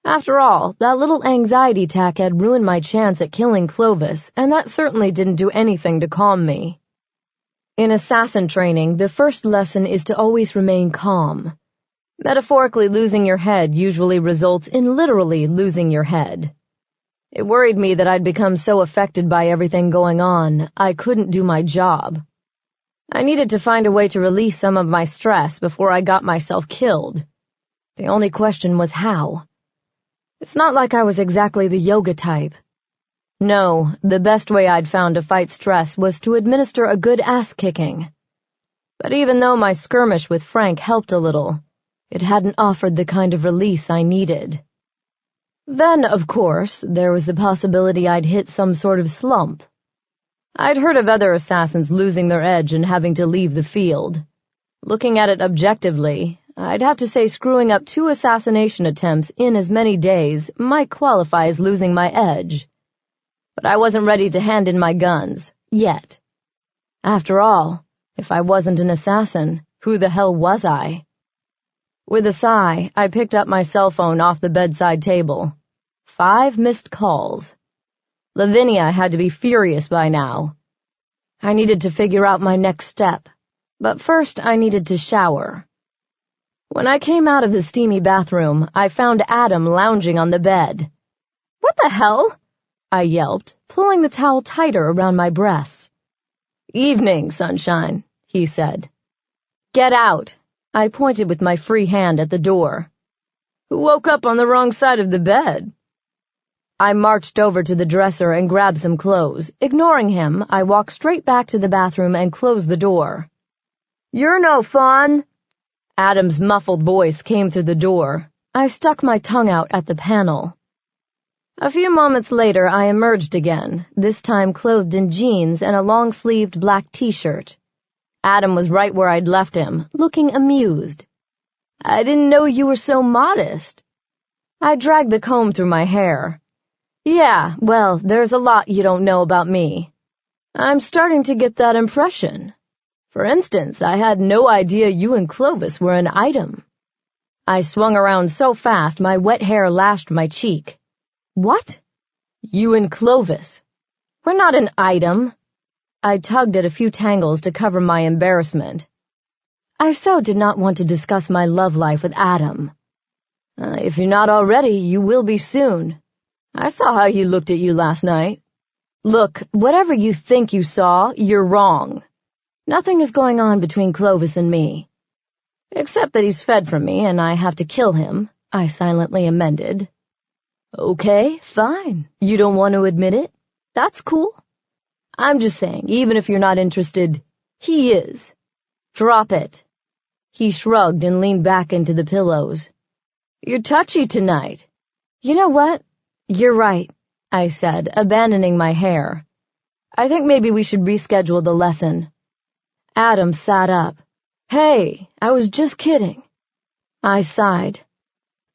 After all, that little anxiety attack had ruined my chance at killing Clovis, and that certainly didn't do anything to calm me. In assassin training, the first lesson is to always remain calm. Metaphorically, losing your head usually results in literally losing your head. It worried me that I'd become so affected by everything going on, I couldn't do my job. I needed to find a way to release some of my stress before I got myself killed. The only question was how. It's not like I was exactly the yoga type. No, the best way I'd found to fight stress was to administer a good ass-kicking. But even though my skirmish with Frank helped a little, it hadn't offered the kind of release I needed. Then, of course, there was the possibility I'd hit some sort of slump. I'd heard of other assassins losing their edge and having to leave the field. Looking at it objectively, I'd have to say screwing up 2 assassination attempts in as many days might qualify as losing my edge. But I wasn't ready to hand in my guns, yet. After all, if I wasn't an assassin, who the hell was I? With a sigh, I picked up my cell phone off the bedside table. 5 missed calls. Lavinia had to be furious by now. I needed to figure out my next step, but first I needed to shower. When I came out of the steamy bathroom, I found Adam lounging on the bed. "What the hell?" I yelped, pulling the towel tighter around my breasts. "Evening, sunshine," he said. "Get out." I pointed with my free hand at the door. "Who woke up on the wrong side of the bed?" I marched over to the dresser and grabbed some clothes. Ignoring him, I walked straight back to the bathroom and closed the door. "You're no fun." Adam's muffled voice came through the door. I stuck my tongue out at the panel. A few moments later, I emerged again, this time clothed in jeans and a long-sleeved black t-shirt. Adam was right where I'd left him, looking amused. "I didn't know you were so modest." I dragged the comb through my hair. "Yeah, well, there's a lot you don't know about me." "I'm starting to get that impression. For instance, I had no idea you and Clovis were an item." I swung around so fast my wet hair lashed my cheek. "What?" "You and Clovis. We're not an item." I tugged at a few tangles to cover my embarrassment. I so did not want to discuss my love life with Adam. If you're not already, you will be soon. I saw how he looked at you last night." "Look, whatever you think you saw, you're wrong. Nothing is going on between Clovis and me. Except that he's fed from me and I have to kill him," I silently amended. "Okay, fine. You don't want to admit it? That's cool. I'm just saying, even if you're not interested, he is. Drop it. He shrugged and leaned back into the pillows. You're touchy tonight. You know what? You're right, I said, abandoning my hair. I think maybe we should reschedule the lesson. Adam sat up. Hey, I was just kidding. I sighed.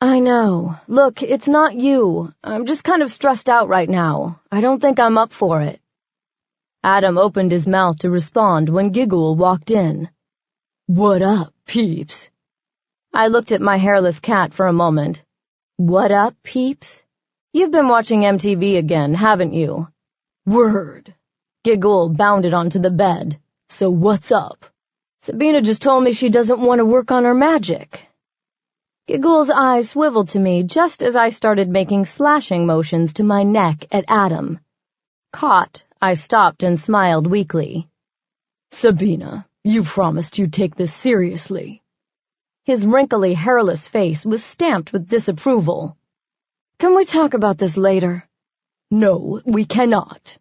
I know. Look, it's not you. I'm just kind of stressed out right now. I don't think I'm up for it. Adam opened his mouth to respond when Giggle walked in. What up, peeps? I looked at my hairless cat for a moment. What up, peeps? You've been watching MTV again, haven't you? Word. Giggle bounded onto the bed. So what's up? Sabina just told me she doesn't want to work on her magic. Giggle's eyes swiveled to me just as I started making slashing motions to my neck at Adam. Caught, I stopped and smiled weakly. Sabina, you promised you'd take this seriously. His wrinkly, hairless face was stamped with disapproval. Can we talk about this later? No, we cannot.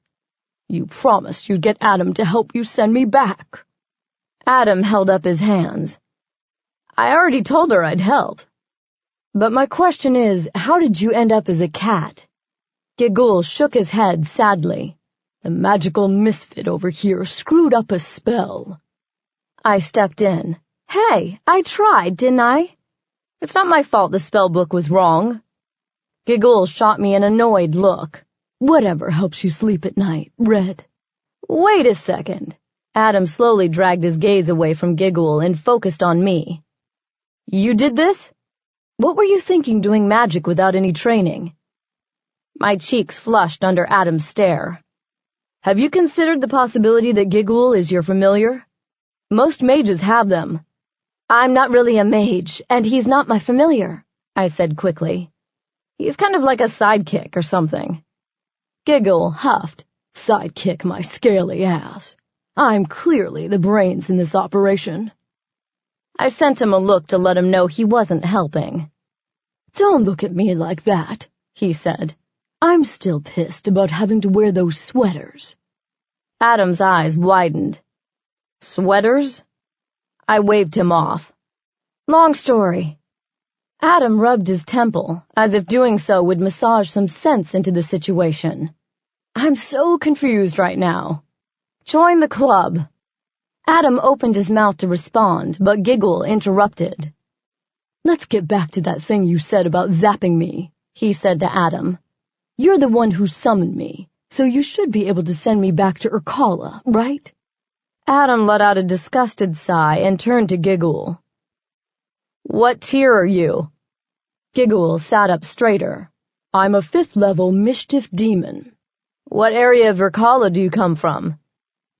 You promised you'd get Adam to help you send me back. Adam held up his hands. I already told her I'd help. But my question is, how did you end up as a cat? Giggle shook his head sadly. The magical misfit over here screwed up a spell. I stepped in. Hey, I tried, didn't I? It's not my fault the spell book was wrong. Giggle shot me an annoyed look. Whatever helps you sleep at night, Red. Wait a second. Adam slowly dragged his gaze away from Giggle and focused on me. You did this? What were you thinking doing magic without any training? My cheeks flushed under Adam's stare. Have you considered the possibility that Giggle is your familiar? Most mages have them. I'm not really a mage, and he's not my familiar, I said quickly. He's kind of like a sidekick or something. Giggle huffed. Sidekick my scaly ass. I'm clearly the brains in this operation. I sent him a look to let him know he wasn't helping. Don't look at me like that, he said. I'm still pissed about having to wear those sweaters. Adam's eyes widened. Sweaters? I waved him off. Long story. Adam rubbed his temple, as if doing so would massage some sense into the situation. I'm so confused right now. Join the club. Adam opened his mouth to respond, but Giggle interrupted. Let's get back to that thing you said about zapping me, he said to Adam. You're the one who summoned me, so you should be able to send me back to Urkala, right? Adam let out a disgusted sigh and turned to Giggle. What tier are you? Giggle sat up straighter. I'm a 5th-level mischief demon. What area of Urkala do you come from?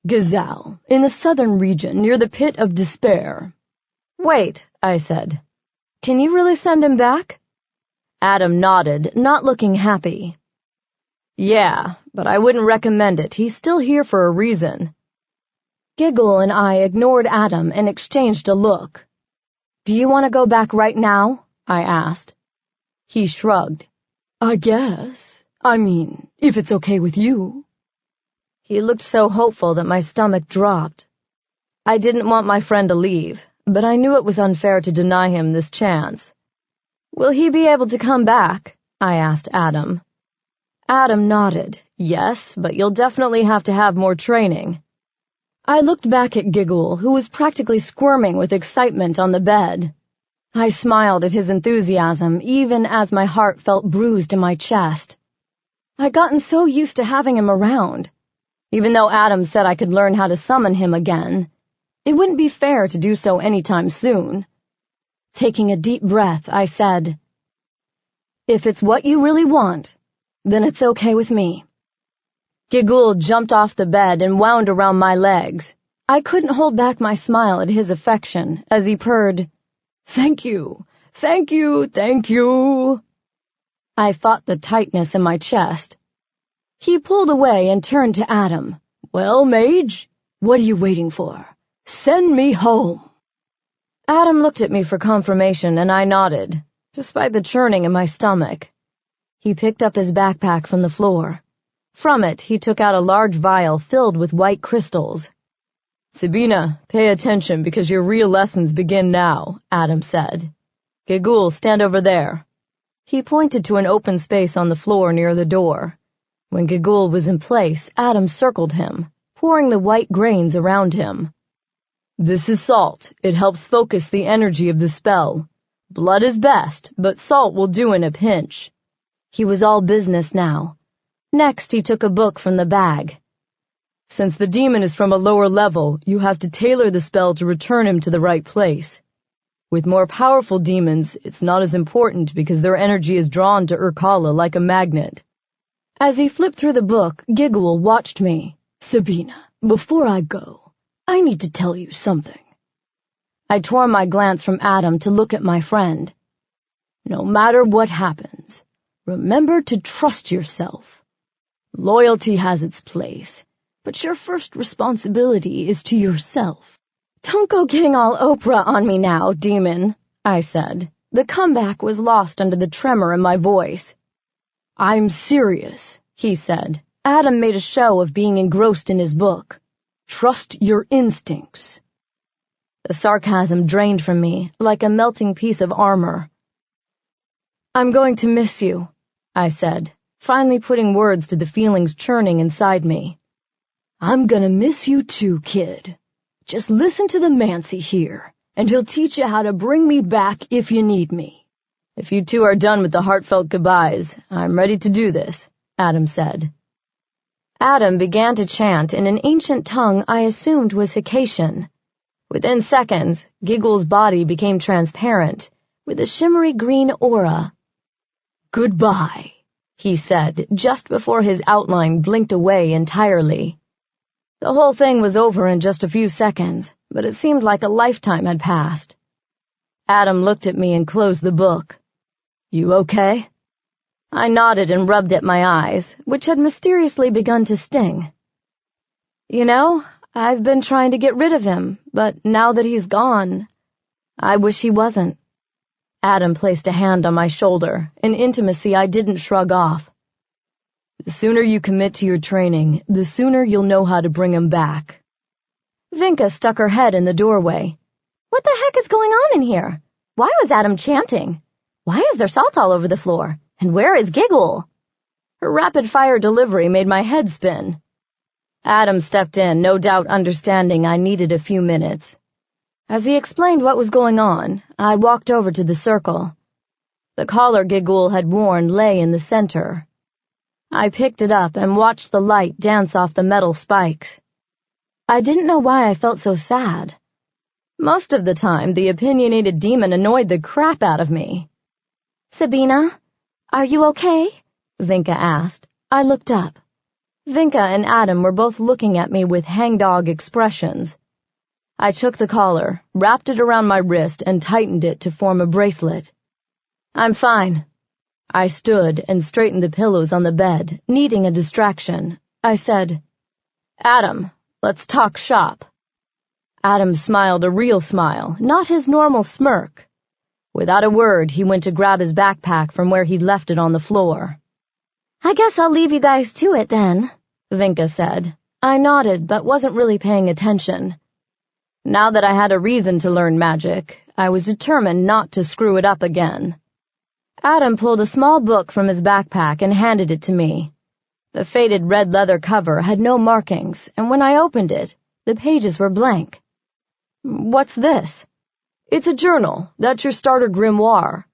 Gazal, in the southern region near the Pit of Despair. Wait, I said. Can you really send him back? Adam nodded, not looking happy. Yeah, but I wouldn't recommend it. He's still here for a reason. Giggle and I ignored Adam and exchanged a look. Do you want to go back right now? I asked. He shrugged. I guess. I mean, if it's okay with you. He looked so hopeful that my stomach dropped. I didn't want my friend to leave, but I knew it was unfair to deny him this chance. Will he be able to come back? I asked Adam. Adam nodded. Yes, but you'll definitely have to have more training. I looked back at Giggle, who was practically squirming with excitement on the bed. I smiled at his enthusiasm, even as my heart felt bruised in my chest. I'd gotten so used to having him around. Even though Adam said I could learn how to summon him again, it wouldn't be fair to do so anytime soon. Taking a deep breath, I said, If it's what you really want, then it's okay with me. Giggle jumped off the bed and wound around my legs. I couldn't hold back my smile at his affection as he purred, Thank you, thank you, thank you. I fought the tightness in my chest. He pulled away and turned to Adam. Well, Mage, what are you waiting for? Send me home. Adam looked at me for confirmation and I nodded, despite the churning in my stomach. He picked up his backpack from the floor. From it, he took out a large vial filled with white crystals. "Sabina, pay attention because your real lessons begin now," Adam said. "Gigul, stand over there." He pointed to an open space on the floor near the door. When Gigul was in place, Adam circled him, pouring the white grains around him. "This is salt. It helps focus the energy of the spell. Blood is best, but salt will do in a pinch." He was all business now. Next, he took a book from the bag. "Since the demon is from a lower level, you have to tailor the spell to return him to the right place. With more powerful demons, it's not as important because their energy is drawn to Urkala like a magnet." As he flipped through the book, Gigul watched me. "Sabina, before I go, I need to tell you something." I tore my glance from Adam to look at my friend. "No matter what happens, remember to trust yourself. Loyalty has its place, but your first responsibility is to yourself." "Don't go getting all Oprah on me now, demon," I said. The comeback was lost under the tremor in my voice. "I'm serious," he said. Adam made a show of being engrossed in his book. "Trust your instincts." The sarcasm drained from me like a melting piece of armor. "I'm going to miss you," I said, finally putting words to the feelings churning inside me. "I'm gonna miss you too, kid. Just listen to the Mancy here, and he'll teach you how to bring me back if you need me." "If you two are done with the heartfelt goodbyes, I'm ready to do this," Adam said. Adam began to chant in an ancient tongue I assumed was Hicatian. Within seconds, Gigul's body became transparent, with a shimmery green aura. "Goodbye," he said, just before his outline blinked away entirely. The whole thing was over in just a few seconds, but it seemed like a lifetime had passed. Adam looked at me and closed the book. "You okay?" I nodded and rubbed at my eyes, which had mysteriously begun to sting. "You know, I've been trying to get rid of him, but now that he's gone, I wish he wasn't." Adam placed a hand on my shoulder, an intimacy I didn't shrug off. "The sooner you commit to your training, the sooner you'll know how to bring him back." Vinka stuck her head in the doorway. "What the heck is going on in here? Why was Adam chanting? Why is there salt all over the floor? And where is Gigul?" Her rapid-fire delivery made my head spin. Adam stepped in, no doubt understanding I needed a few minutes. As he explained what was going on, I walked over to the circle. The collar Gigul had worn lay in the center. I picked it up and watched the light dance off the metal spikes. I didn't know why I felt so sad. Most of the time, the opinionated demon annoyed the crap out of me. "Sabina, are you okay?" Vinka asked. I looked up. Vinka and Adam were both looking at me with hangdog expressions. I took the collar, wrapped it around my wrist, and tightened it to form a bracelet. "I'm fine." I stood and straightened the pillows on the bed, needing a distraction. I said, "Adam, let's talk shop." Adam smiled a real smile, not his normal smirk. Without a word, he went to grab his backpack from where he'd left it on the floor. "I guess I'll leave you guys to it then," Vinka said. I nodded, but wasn't really paying attention. Now that I had a reason to learn magic, I was determined not to screw it up again. Adam pulled a small book from his backpack and handed it to me. The faded red leather cover had no markings, and when I opened it, the pages were blank. "What's this?" "It's a journal. That's your starter grimoire.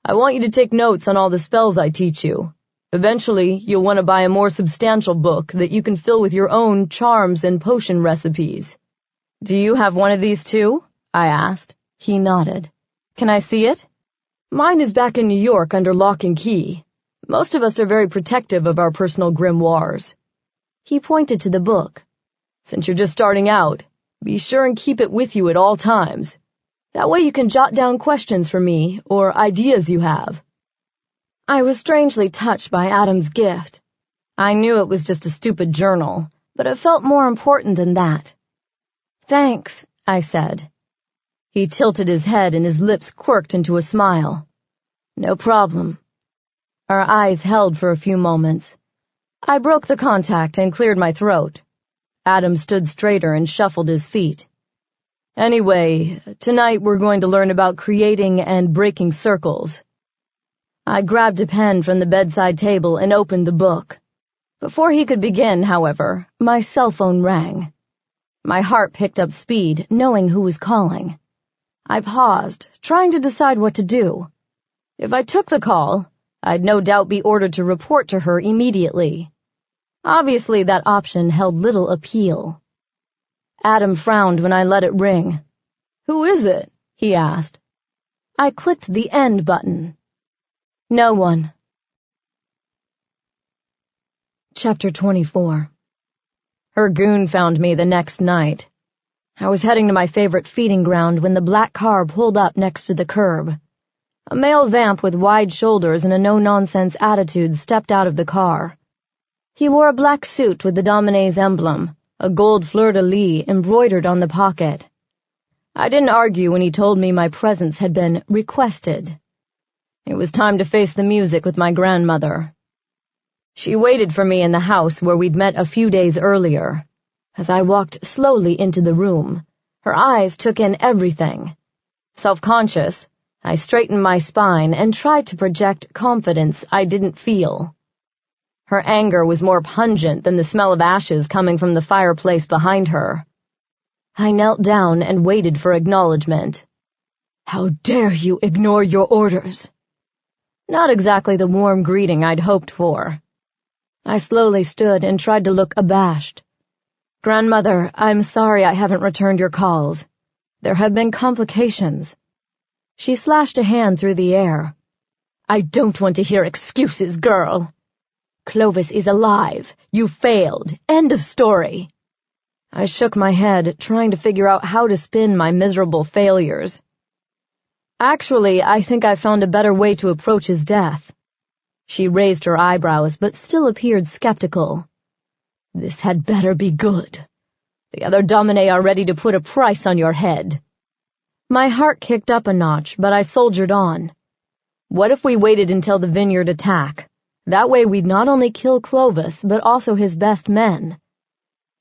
I want you to take notes on all the spells I teach you. Eventually, you'll want to buy a more substantial book that you can fill with your own charms and potion recipes." "Do you have one of these too?" I asked. He nodded. "Can I see it?" "Mine is back in New York under lock and key. Most of us are very protective of our personal grimoires." He pointed to the book. "Since you're just starting out, be sure and keep it with you at all times. That way you can jot down questions for me or ideas you have." I was strangely touched by Adam's gift. I knew it was just a stupid journal, but it felt more important than that. "Thanks," I said. He tilted his head and his lips quirked into a smile. "No problem." Our eyes held for a few moments. I broke the contact and cleared my throat. Adam stood straighter and shuffled his feet. Anyway, tonight we're going to learn about creating and breaking circles. I grabbed a pen from the bedside table and opened the book. Before he could begin, however, my cell phone rang. My heart picked up speed, knowing who was calling. I paused, trying to decide what to do. If I took the call, I'd no doubt be ordered to report to her immediately. Obviously, that option held little appeal. Adam frowned when I let it ring. "Who is it?" he asked. I clicked the end button. No one. Chapter 24. Her goon found me the next night. I was heading to my favorite feeding ground when the black car pulled up next to the curb. A male vamp with wide shoulders and a no-nonsense attitude stepped out of the car. He wore a black suit with the Domine's emblem, a gold fleur-de-lis embroidered on the pocket. I didn't argue when he told me my presence had been requested. It was time to face the music with my grandmother. She waited for me in the house where we'd met a few days earlier. As I walked slowly into the room, her eyes took in everything. Self-conscious, I straightened my spine and tried to project confidence I didn't feel. Her anger was more pungent than the smell of ashes coming from the fireplace behind her. I knelt down and waited for acknowledgement. "How dare you ignore your orders?" Not exactly the warm greeting I'd hoped for. I slowly stood and tried to look abashed. "Grandmother, I'm sorry I haven't returned your calls. There have been complications." She slashed a hand through the air. "I don't want to hear excuses, girl. Clovis is alive. You failed. End of story." I shook my head, trying to figure out how to spin my miserable failures. "Actually, I think I found a better way to approach his death." She raised her eyebrows, but still appeared skeptical. "This had better be good. The other Domine are ready to put a price on your head." My heart kicked up a notch, but I soldiered on. What if we waited until the vineyard attack? That way we'd not only kill Clovis, but also his best men.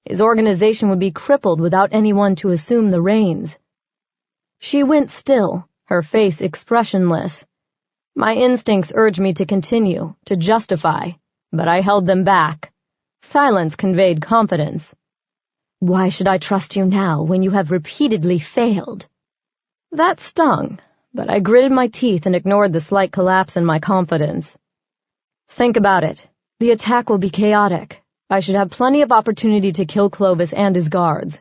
His organization would be crippled without anyone to assume the reins. She went still, her face expressionless. My instincts urged me to continue, to justify, but I held them back. Silence conveyed confidence. "Why should I trust you now when you have repeatedly failed?" That stung, but I gritted my teeth and ignored the slight collapse in my confidence. "Think about it. The attack will be chaotic. I should have plenty of opportunity to kill Clovis and his guards."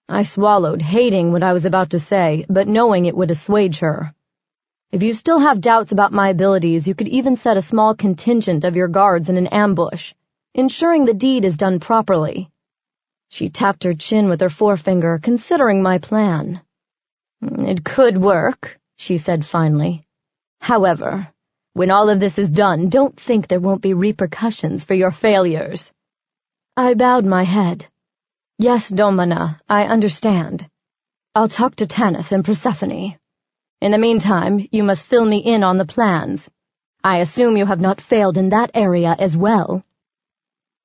I swallowed, hating what I was about to say, but knowing it would assuage her. "If you still have doubts about my abilities, you could even set a small contingent of your guards in an ambush, ensuring the deed is done properly." She tapped her chin with her forefinger, considering my plan. "It could work," she said finally. "However, when all of this is done, don't think there won't be repercussions for your failures." I bowed my head. "Yes, Domina, I understand. I'll talk to Tanith and Persephone. In the meantime, you must fill me in on the plans. I assume you have not failed in that area as well."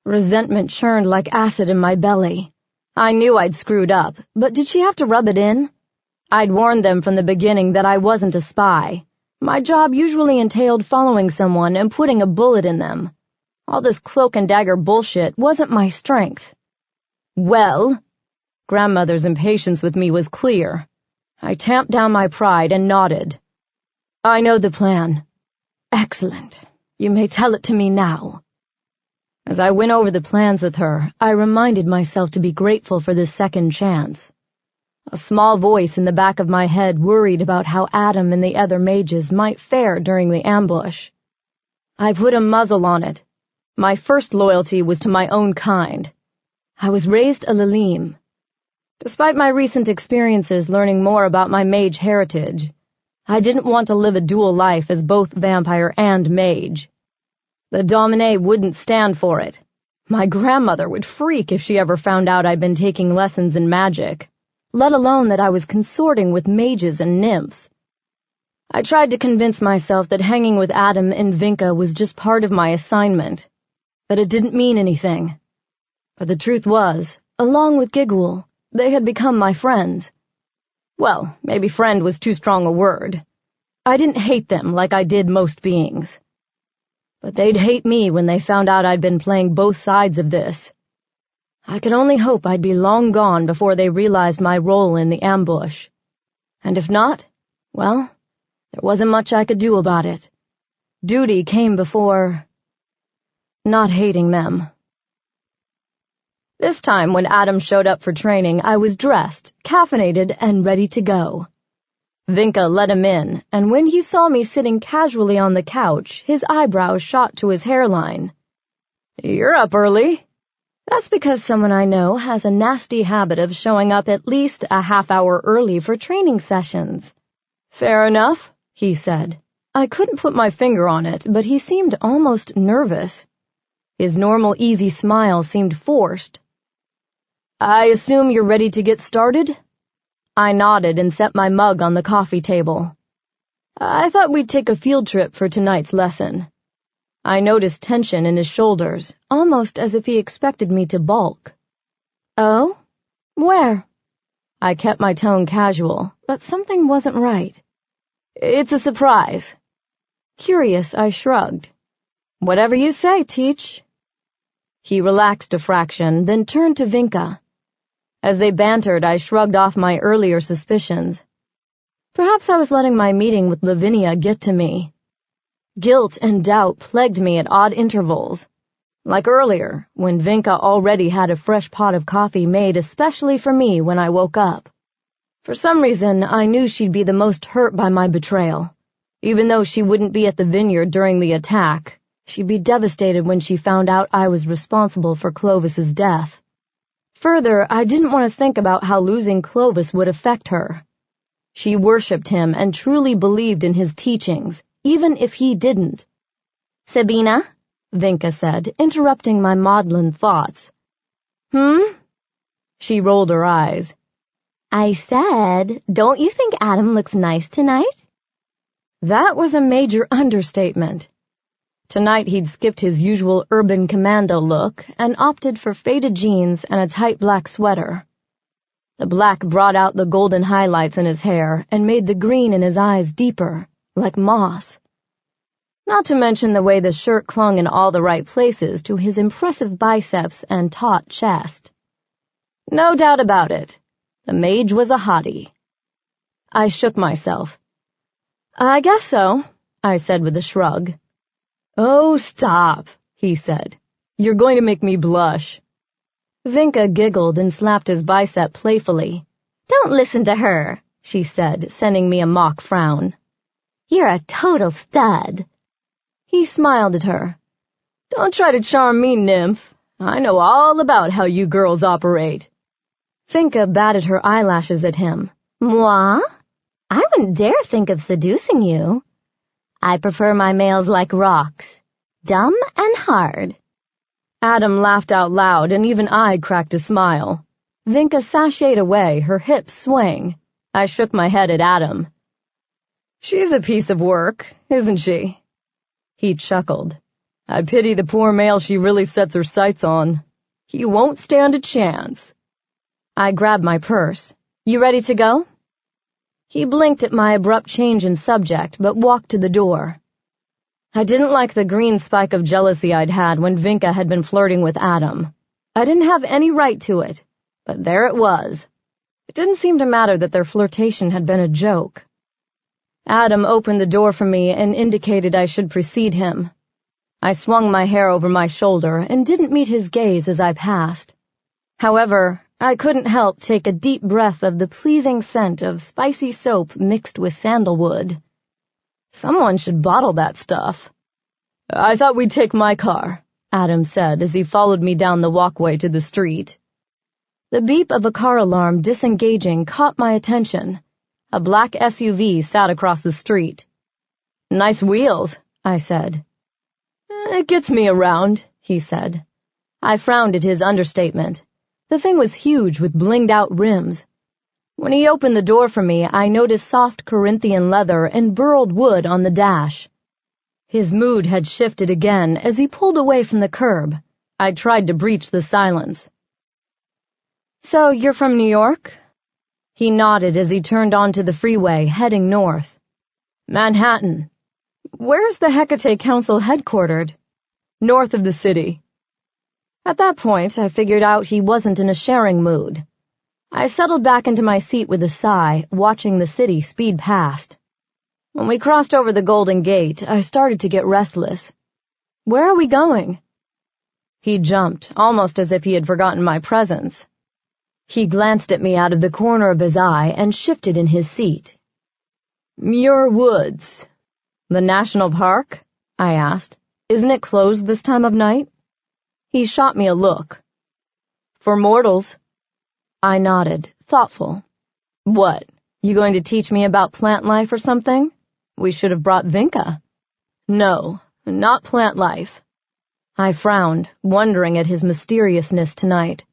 Resentment churned like acid in my belly. I knew I'd screwed up, but did she have to rub it in? I'd warned them from the beginning that I wasn't a spy. My job usually entailed following someone and putting a bullet in them. All this cloak and dagger bullshit wasn't my strength. "Well?" Grandmother's impatience with me was clear. I tamped down my pride and nodded. "I know the plan." "Excellent. You may tell it to me now." As I went over the plans with her, I reminded myself to be grateful for this second chance. A small voice in the back of my head worried about how Adam and the other mages might fare during the ambush. I put a muzzle on it. My first loyalty was to my own kind. I was raised a Lalim. Despite my recent experiences learning more about my mage heritage, I didn't want to live a dual life as both vampire and mage. The Domine wouldn't stand for it. My grandmother would freak if she ever found out I'd been taking lessons in magic, let alone that I was consorting with mages and nymphs. I tried to convince myself that hanging with Adam and Vinka was just part of my assignment. that it didn't mean anything. But the truth was, along with Gigwol, they had become my friends. Well, maybe friend was too strong a word. I didn't hate them like I did most beings. But they'd hate me when they found out I'd been playing both sides of this. I could only hope I'd be long gone before they realized my role in the ambush. And if not, well, there wasn't much I could do about it. Duty came before not hating them. This time, when Adam showed up for training, I was dressed, caffeinated, and ready to go. Vinka let him in, and when he saw me sitting casually on the couch, his eyebrows shot to his hairline. "You're up early." That's because someone I know has a nasty habit of showing up at least a half-hour early for training sessions. "Fair enough," he said. I couldn't put my finger on it, but he seemed almost nervous. His normal easy smile seemed forced. "I assume you're ready to get started?" I nodded and set my mug on the coffee table. "I thought we'd take a field trip for tonight's lesson." I noticed tension in his shoulders, almost as if he expected me to balk. "Oh? Where?" I kept my tone casual, but something wasn't right. "It's a surprise." Curious, I shrugged. "Whatever you say, Teach." He relaxed a fraction, then turned to Vinka. As they bantered, I shrugged off my earlier suspicions. Perhaps I was letting my meeting with Lavinia get to me. Guilt and doubt plagued me at odd intervals. Like earlier, when Vinka already had a fresh pot of coffee made especially for me when I woke up. For some reason, I knew she'd be the most hurt by my betrayal. Even though she wouldn't be at the vineyard during the attack, she'd be devastated when she found out I was responsible for Clovis's death. Further, I didn't want to think about how losing Clovis would affect her. She worshipped him and truly believed in his teachings, even if he didn't. "Sabina?" Vinka said, interrupting my maudlin thoughts. She rolled her eyes. "I said, don't you think Adam looks nice tonight?" That was a major understatement. Tonight he'd skipped his usual urban commando look and opted for faded jeans and a tight black sweater. The black brought out the golden highlights in his hair and made the green in his eyes deeper, like moss. Not to mention the way the shirt clung in all the right places to his impressive biceps and taut chest. No doubt about it, the Mage was a hottie. I shook myself. "I guess so," I said with a shrug. "Oh, stop," he said. "You're going to make me blush." Vinka giggled and slapped his bicep playfully. "Don't listen to her," she said, sending me a mock frown. "You're a total stud." He smiled at her. "Don't try to charm me, nymph. I know all about how you girls operate." Vinka batted her eyelashes at him. "Moi? I wouldn't dare think of seducing you. I prefer my males like rocks, dumb and hard." Adam laughed out loud, and even I cracked a smile. Vinka sashayed away, her hips swaying. I shook my head at Adam. "She's a piece of work, isn't she?" He chuckled. "I pity the poor male she really sets her sights on. He won't stand a chance." I grabbed my purse. "You ready to go?" He blinked at my abrupt change in subject, but walked to the door. I didn't like the green spike of jealousy I'd had when Vinka had been flirting with Adam. I didn't have any right to it, but there it was. It didn't seem to matter that their flirtation had been a joke. Adam opened the door for me and indicated I should precede him. I swung my hair over my shoulder and didn't meet his gaze as I passed. However, I couldn't help take a deep breath of the pleasing scent of spicy soap mixed with sandalwood. Someone should bottle that stuff. "I thought we'd take my car," Adam said as he followed me down the walkway to the street. The beep of a car alarm disengaging caught my attention. A black SUV sat across the street. "Nice wheels," I said. "It gets me around," he said. I frowned at his understatement. The thing was huge with blinged-out rims. When he opened the door for me, I noticed soft Corinthian leather and burled wood on the dash. His mood had shifted again as he pulled away from the curb. I tried to breach the silence. "So you're from New York?" He nodded as he turned onto the freeway, heading north. "Manhattan." "Where's the Hecate Council headquartered?" "North of the city." At that point, I figured out he wasn't in a sharing mood. I settled back into my seat with a sigh, watching the city speed past. When we crossed over the Golden Gate, I started to get restless. "Where are we going?" He jumped, almost as if he had forgotten my presence. He glanced at me out of the corner of his eye and shifted in his seat. "Muir Woods." "The national park?" I asked. "Isn't it closed this time of night?" He shot me a look. "For mortals." I nodded, thoughtful. "What, you going to teach me about plant life or something? We should have brought Vinka." "No, not plant life." I frowned, wondering at his mysteriousness tonight.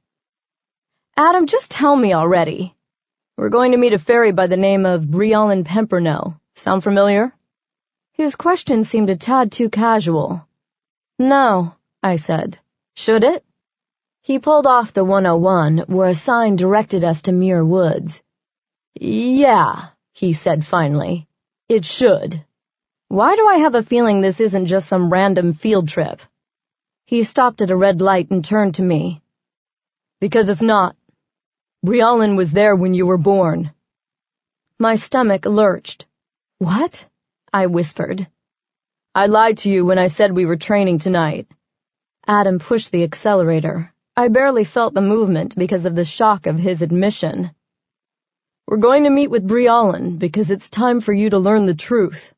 "Adam, just tell me already." "We're going to meet a fairy by the name of Briolin Pimpernel. Sound familiar?" His question seemed a tad too casual. "No," I said. "Should it?" He pulled off the 101, where a sign directed us to Muir Woods. "Yeah," he said finally. "It should. Why do I have a feeling this isn't just some random field trip?" He stopped at a red light and turned to me. "Because it's not. Briolin was there when you were born." My stomach lurched. "What?" I whispered. "I lied to you when I said we were training tonight." Adam pushed the accelerator. I barely felt the movement because of the shock of his admission. "We're going to meet with Briolin because it's time for you to learn the truth."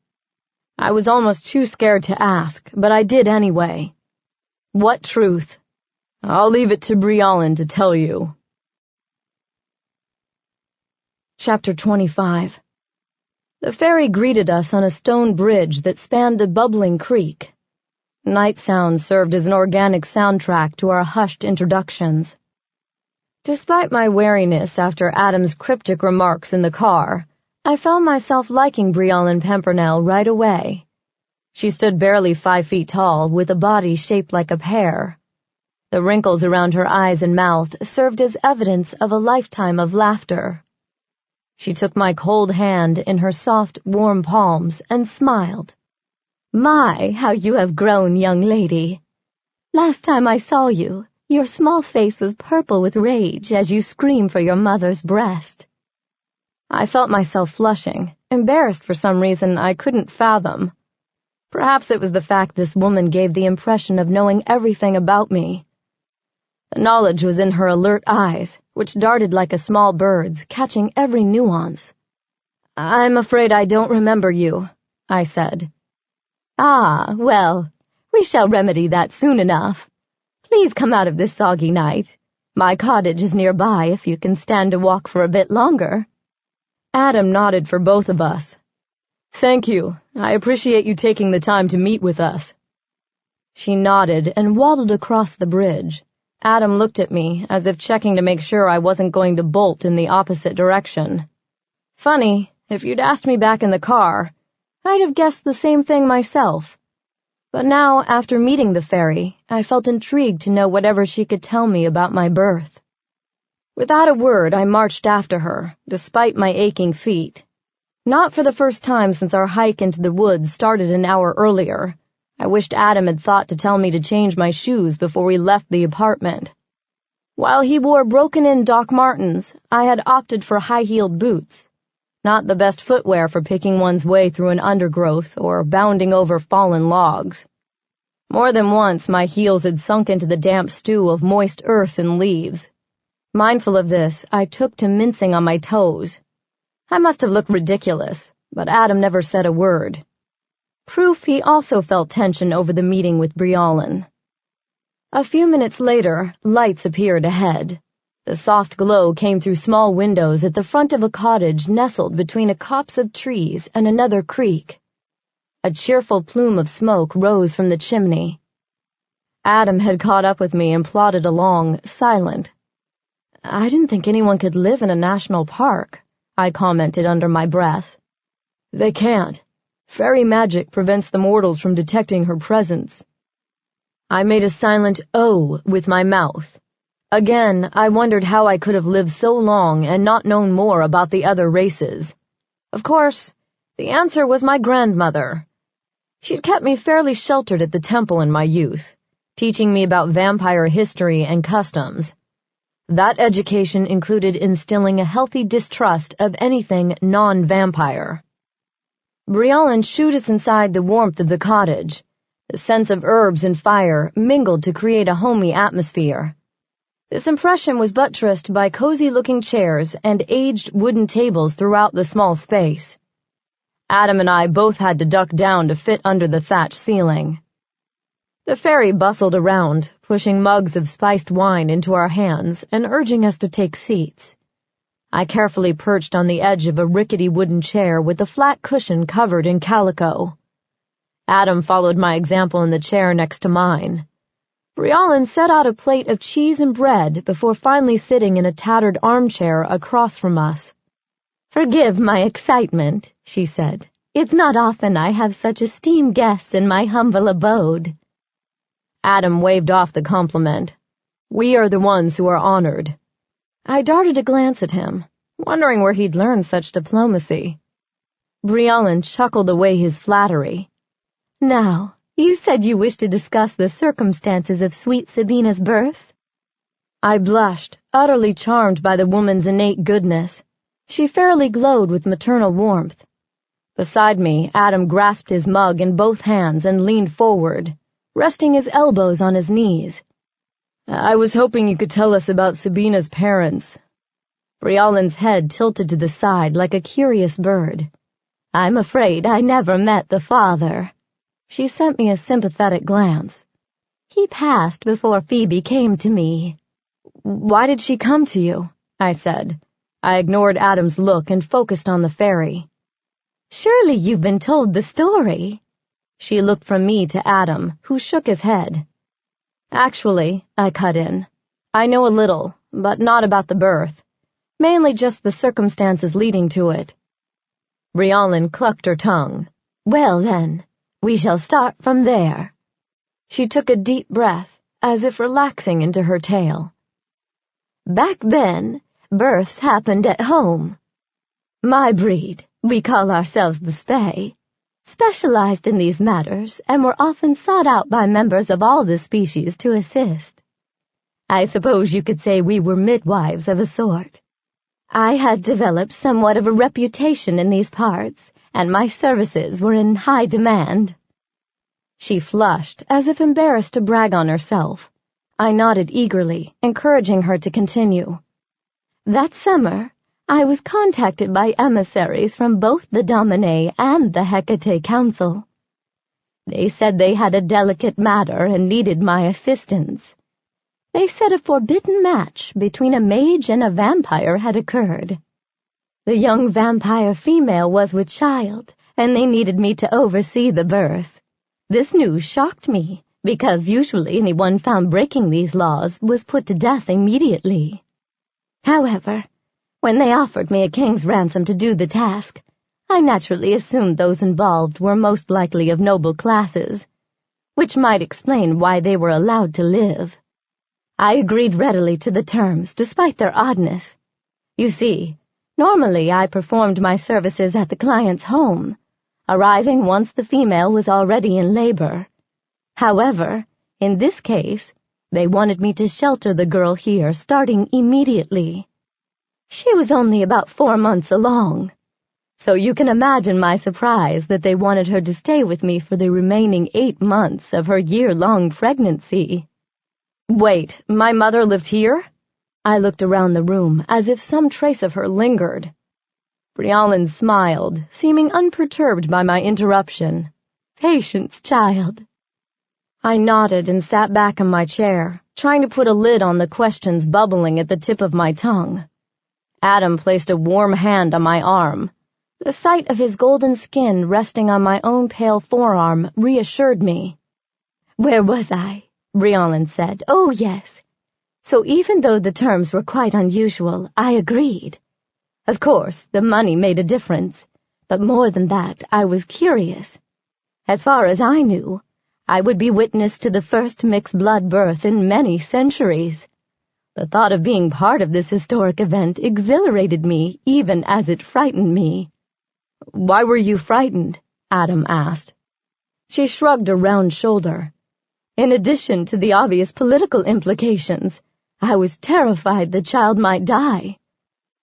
I was almost too scared to ask, but I did anyway. "What truth?" "I'll leave it to Briolin to tell you." Chapter 25. The ferry greeted us on a stone bridge that spanned a bubbling creek. Night sounds served as an organic soundtrack to our hushed introductions. Despite my wariness after Adam's cryptic remarks in the car, I found myself liking Briolin Pimpernel right away. She stood barely 5 feet tall, with a body shaped like a pear. The wrinkles around her eyes and mouth served as evidence of a lifetime of laughter. She took my cold hand in her soft, warm palms and smiled. "My, how you have grown, young lady. Last time I saw you, your small face was purple with rage as you screamed for your mother's breast." I felt myself flushing, embarrassed for some reason I couldn't fathom. Perhaps it was the fact this woman gave the impression of knowing everything about me. The knowledge was in her alert eyes, which darted like a small bird's, catching every nuance. "I'm afraid I don't remember you," I said. "Ah, well, we shall remedy that soon enough. Please come out of this soggy night. My cottage is nearby if you can stand to walk for a bit longer." Adam nodded for both of us. "Thank you. I appreciate you taking the time to meet with us." She nodded and waddled across the bridge. Adam looked at me, as if checking to make sure I wasn't going to bolt in the opposite direction. Funny, if you'd asked me back in the car, I'd have guessed the same thing myself. But now, after meeting the fairy, I felt intrigued to know whatever she could tell me about my birth. Without a word, I marched after her, despite my aching feet. Not for the first time since our hike into the woods started an hour earlier. I wished Adam had thought to tell me to change my shoes before we left the apartment. While he wore broken-in Doc Martens, I had opted for high-heeled boots. Not the best footwear for picking one's way through an undergrowth or bounding over fallen logs. More than once my heels had sunk into the damp stew of moist earth and leaves. Mindful of this, I took to mincing on my toes. I must have looked ridiculous, but Adam never said a word. Proof he also felt tension over the meeting with Briolin. A few minutes later, lights appeared ahead. The soft glow came through small windows at the front of a cottage nestled between a copse of trees and another creek. A cheerful plume of smoke rose from the chimney. Adam had caught up with me and plodded along, silent. "I didn't think anyone could live in a national park," I commented under my breath. "They can't. Fairy magic prevents the mortals from detecting her presence. I made a silent O with my mouth. Again, I wondered how I could have lived so long and not known more about the other races. Of course, the answer was my grandmother. She'd kept me fairly sheltered at the temple in my youth, teaching me about vampire history and customs. That education included instilling a healthy distrust of anything non-vampire. Brialyn shooed us inside the warmth of the cottage. The scents of herbs and fire mingled to create a homey atmosphere. This impression was buttressed by cozy-looking chairs and aged wooden tables throughout the small space. Adam and I both had to duck down to fit under the thatch ceiling. The fairy bustled around, pushing mugs of spiced wine into our hands and urging us to take seats. I carefully perched on the edge of a rickety wooden chair with a flat cushion covered in calico. Adam followed my example in the chair next to mine. Brialyn set out a plate of cheese and bread before finally sitting in a tattered armchair across from us. "Forgive my excitement," she said. "It's not often I have such esteemed guests in my humble abode." Adam waved off the compliment. "We are the ones who are honored." I darted a glance at him, wondering where he'd learned such diplomacy. Brialyn chuckled away his flattery. "Now, you said you wished to discuss the circumstances of sweet Sabina's birth?" I blushed, utterly charmed by the woman's innate goodness. She fairly glowed with maternal warmth. Beside me, Adam grasped his mug in both hands and leaned forward, resting his elbows on his knees. "I was hoping you could tell us about Sabina's parents." Brialyn's head tilted to the side like a curious bird. "I'm afraid I never met the father." She sent me a sympathetic glance. "He passed before Phoebe came to me." "Why did she come to you?" I said. I ignored Adam's look and focused on the fairy. "Surely you've been told the story." She looked from me to Adam, who shook his head. "Actually," I cut in, "I know a little, but not about the birth. Mainly just the circumstances leading to it." Brialyn clucked her tongue. "Well then, we shall start from there." She took a deep breath, as if relaxing into her tale. "Back then, births happened at home. My breed, we call ourselves the Spay, specialized in these matters and were often sought out by members of all the species to assist. I suppose you could say we were midwives of a sort. I had developed somewhat of a reputation in these parts, and my services were in high demand." She flushed, as if embarrassed to brag on herself. I nodded eagerly, encouraging her to continue. "That summer, I was contacted by emissaries from both the Domin and the Hecate Council. They said they had a delicate matter and needed my assistance. They said a forbidden match between a mage and a vampire had occurred. The young vampire female was with child, and they needed me to oversee the birth. This news shocked me, because usually anyone found breaking these laws was put to death immediately. However, when they offered me a king's ransom to do the task, I naturally assumed those involved were most likely of noble classes, which might explain why they were allowed to live. I agreed readily to the terms, despite their oddness. You see, normally I performed my services at the client's home, arriving once the female was already in labor. However, in this case, they wanted me to shelter the girl here starting immediately. She was only about 4 months along, so you can imagine my surprise that they wanted her to stay with me for the remaining 8 months of her year-long pregnancy. "Wait, my mother lived here?" I looked around the room as if some trace of her lingered. Brialyn smiled, seeming unperturbed by my interruption. "Patience, child." I nodded and sat back in my chair, trying to put a lid on the questions bubbling at the tip of my tongue. Adam placed a warm hand on my arm. The sight of his golden skin resting on my own pale forearm reassured me. "Where was I?" Brialyn said. "Oh, yes. So even though the terms were quite unusual, I agreed. Of course, the money made a difference. But more than that, I was curious. As far as I knew, I would be witness to the first mixed-blood birth in many centuries. The thought of being part of this historic event exhilarated me even as it frightened me. "Why were you frightened?" Adam asked. She shrugged a round shoulder. In addition to the obvious political implications, I was terrified the child might die.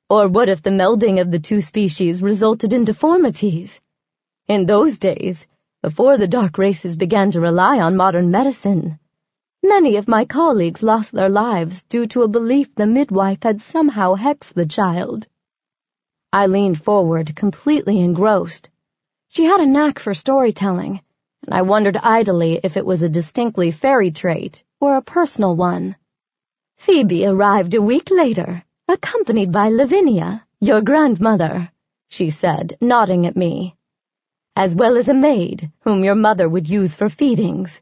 Or what if the melding of the two species resulted in deformities? In those days, before the dark races began to rely on modern medicine, many of my colleagues lost their lives due to a belief the midwife had somehow hexed the child. I leaned forward, completely engrossed. She had a knack for storytelling, and I wondered idly if it was a distinctly fairy trait or a personal one. "Phoebe arrived a week later, accompanied by Lavinia, your grandmother," she said, nodding at me, "as well as a maid whom your mother would use for feedings.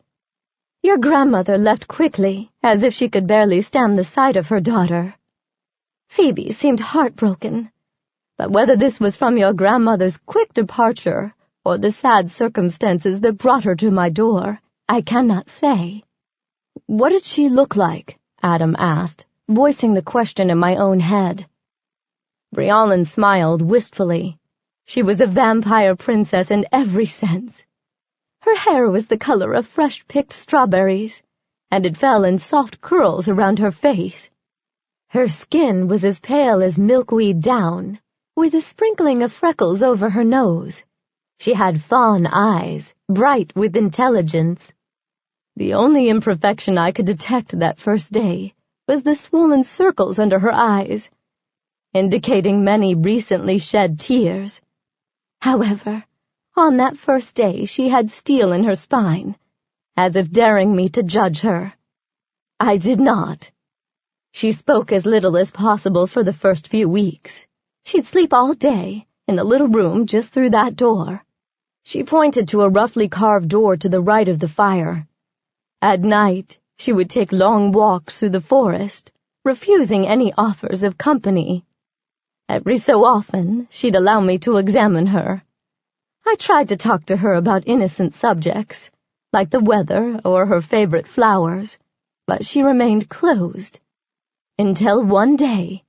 Your grandmother left quickly, as if she could barely stand the sight of her daughter. Phoebe seemed heartbroken, but whether this was from your grandmother's quick departure or the sad circumstances that brought her to my door, I cannot say." "What did she look like?" Adam asked, voicing the question in my own head. Brianlin smiled wistfully. She was a vampire princess in every sense. Her hair was the color of fresh-picked strawberries, and it fell in soft curls around her face. Her skin was as pale as milkweed down, with a sprinkling of freckles over her nose. She had fawn eyes, bright with intelligence. The only imperfection I could detect that first day was the swollen circles under her eyes, indicating many recently shed tears. However, on that first day she had steel in her spine, as if daring me to judge her. I did not. She spoke as little as possible for the first few weeks. She'd sleep all day, in the little room just through that door. She pointed to a roughly carved door to the right of the fire. At night, she would take long walks through the forest, refusing any offers of company. Every so often, she'd allow me to examine her. I tried to talk to her about innocent subjects, like the weather or her favorite flowers, but she remained closed. Until one day,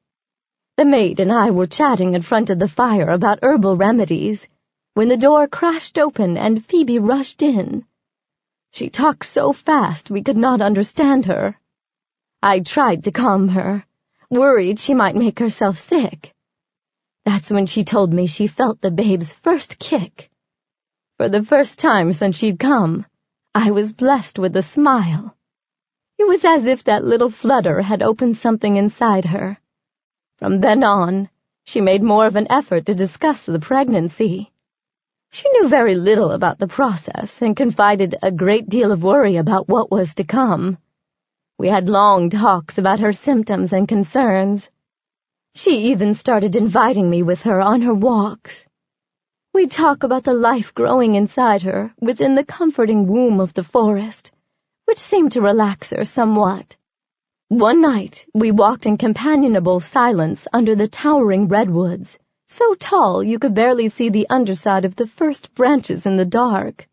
the maid and I were chatting in front of the fire about herbal remedies, when the door crashed open and Phoebe rushed in. She talked so fast we could not understand her. I tried to calm her, worried she might make herself sick. That's when she told me she felt the babe's first kick. For the first time since she'd come, I was blessed with a smile. It was as if that little flutter had opened something inside her. From then on, she made more of an effort to discuss the pregnancy. She knew very little about the process and confided a great deal of worry about what was to come. We had long talks about her symptoms and concerns. She even started inviting me with her on her walks. We'd talk about the life growing inside her within the comforting womb of the forest, which seemed to relax her somewhat. One night, we walked in companionable silence under the towering redwoods, so tall you could barely see the underside of the first branches in the dark.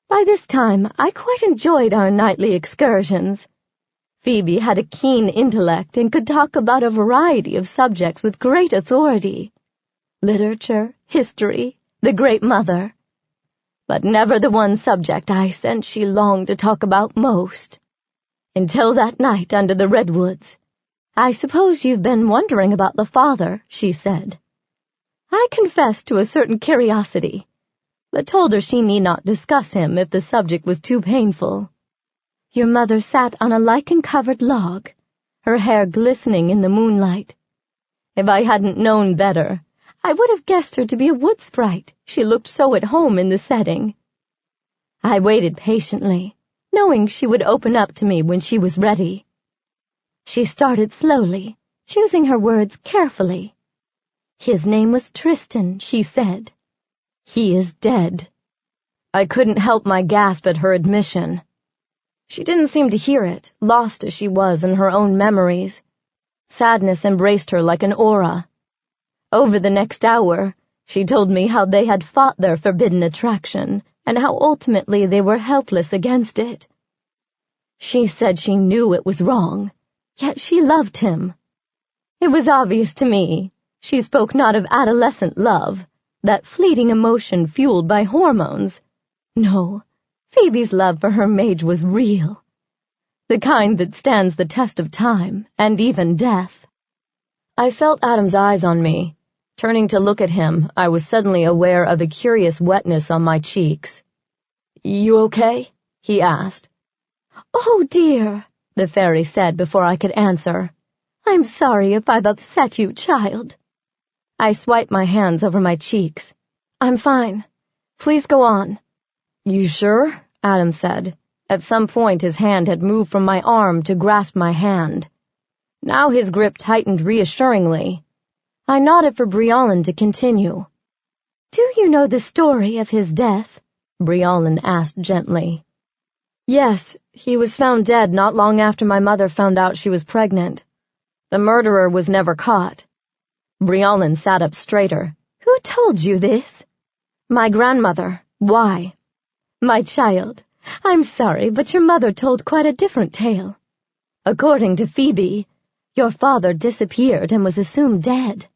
By this time, I quite enjoyed our nightly excursions. Phoebe had a keen intellect and could talk about a variety of subjects with great authority. Literature, history, the Great Mother. But never the one subject I sensed she longed to talk about most. Until that night under the redwoods. "I suppose you've been wondering about the father," she said. I confessed to a certain curiosity, but told her she need not discuss him if the subject was too painful. Your mother sat on a lichen-covered log, her hair glistening in the moonlight. If I hadn't known better, I would have guessed her to be a wood sprite. She looked so at home in the setting. I waited patiently, knowing she would open up to me when she was ready. She started slowly, choosing her words carefully. "His name was Tristan," she said. "He is dead." I couldn't help my gasp at her admission. She didn't seem to hear it, lost as she was in her own memories. Sadness embraced her like an aura. Over the next hour, She told me how they had fought their forbidden attraction, and how ultimately they were helpless against it. She said she knew it was wrong, yet she loved him. It was obvious to me. She spoke not of adolescent love, that fleeting emotion fueled by hormones. No, Phoebe's love for her mage was real. The kind that stands the test of time, and even death. I felt Adam's eyes on me. Turning to look at him, I was suddenly aware of a curious wetness on my cheeks. "You okay?" he asked. "Oh, dear," the fairy said before I could answer. "I'm sorry if I've upset you, child." I swiped my hands over my cheeks. "I'm fine. Please go on." "You sure?" Adam said. At some point his hand had moved from my arm to grasp my hand. Now his grip tightened reassuringly. I nodded for Briallin to continue. "Do you know the story of his death?" Briallin asked gently. "Yes, he was found dead not long after my mother found out she was pregnant. The murderer was never caught." Briallin sat up straighter. "Who told you this?" "My grandmother. Why?" "My child, I'm sorry, but your mother told quite a different tale. According to Phoebe, your father disappeared and was assumed dead.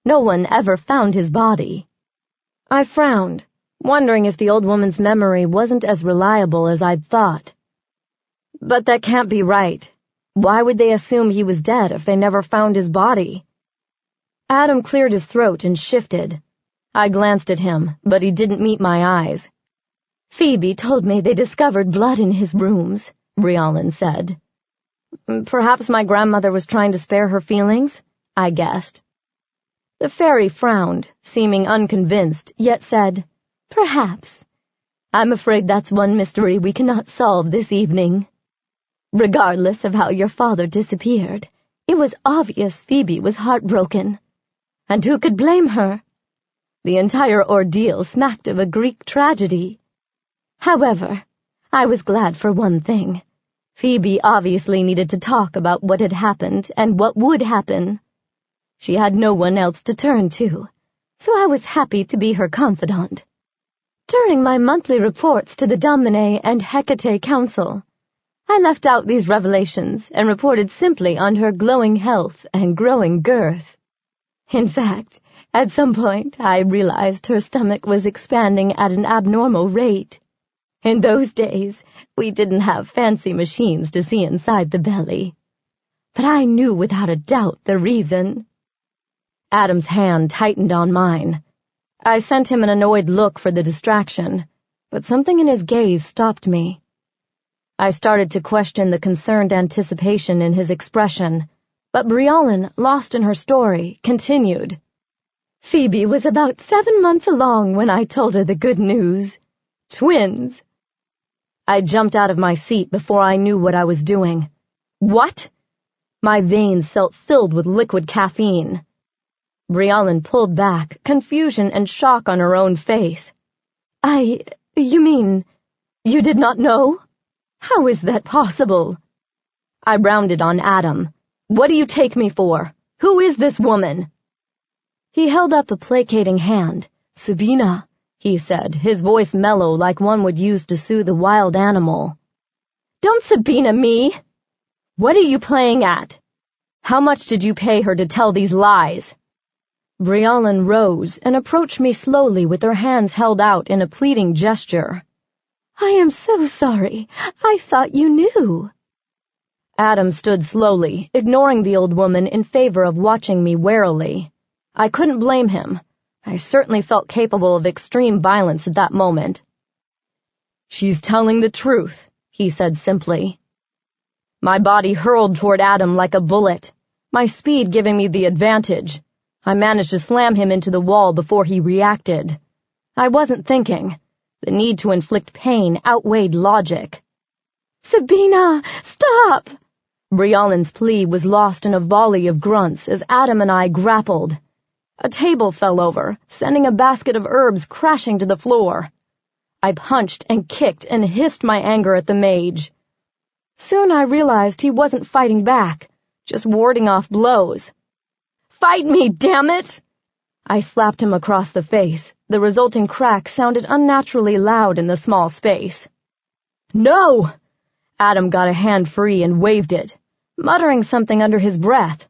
No one ever found his body." I frowned, wondering if the old woman's memory wasn't as reliable as I'd thought. But that can't be right. Why would they assume he was dead if they never found his body? Adam cleared his throat and shifted. I glanced at him, but he didn't meet my eyes. "Phoebe told me they discovered blood in his rooms," Briallin said. "Perhaps my grandmother was trying to spare her feelings," I guessed. The fairy frowned, seeming unconvinced, yet said, "Perhaps. I'm afraid that's one mystery we cannot solve this evening. Regardless of how your father disappeared, it was obvious Phoebe was heartbroken. And who could blame her? The entire ordeal smacked of a Greek tragedy. However, I was glad for one thing. Phoebe obviously needed to talk about what had happened and what would happen. She had no one else to turn to, so I was happy to be her confidant. During my monthly reports to the Domin and Hecate Council, I left out these revelations and reported simply on her glowing health and growing girth. In fact, at some point I realized her stomach was expanding at an abnormal rate. In those days, we didn't have fancy machines to see inside the belly. But I knew without a doubt the reason." Adam's hand tightened on mine. I sent him an annoyed look for the distraction, but something in his gaze stopped me. I started to question the concerned anticipation in his expression, but Briallin, lost in her story, continued. "Phoebe was about 7 months along when I told her the good news. Twins." I jumped out of my seat before I knew what I was doing. "What?" My veins felt filled with liquid caffeine. Briallin pulled back, confusion and shock on her own face. You mean, you did not know? How is that possible?" I rounded on Adam. "What do you take me for? Who is this woman?" He held up a placating hand. "Sabina," he said, his voice mellow like one would use to soothe a wild animal. "Don't Sabina me!" "What are you playing at? How much did you pay her to tell these lies?" Briallin rose and approached me slowly with her hands held out in a pleading gesture. "I am so sorry. I thought you knew." Adam stood slowly, ignoring the old woman in favor of watching me warily. I couldn't blame him. I certainly felt capable of extreme violence at that moment. "She's telling the truth," he said simply. My body hurled toward Adam like a bullet, my speed giving me the advantage. I managed to slam him into the wall before he reacted. I wasn't thinking. The need to inflict pain outweighed logic. "Sabina, stop!" Briallin's plea was lost in a volley of grunts as Adam and I grappled. A table fell over, sending a basket of herbs crashing to the floor. I punched and kicked and hissed my anger at the mage. Soon I realized he wasn't fighting back, just warding off blows. "Fight me, damn it!" I slapped him across the face. The resulting crack sounded unnaturally loud in the small space. "No!" Adam got a hand free and waved it, muttering something under his breath.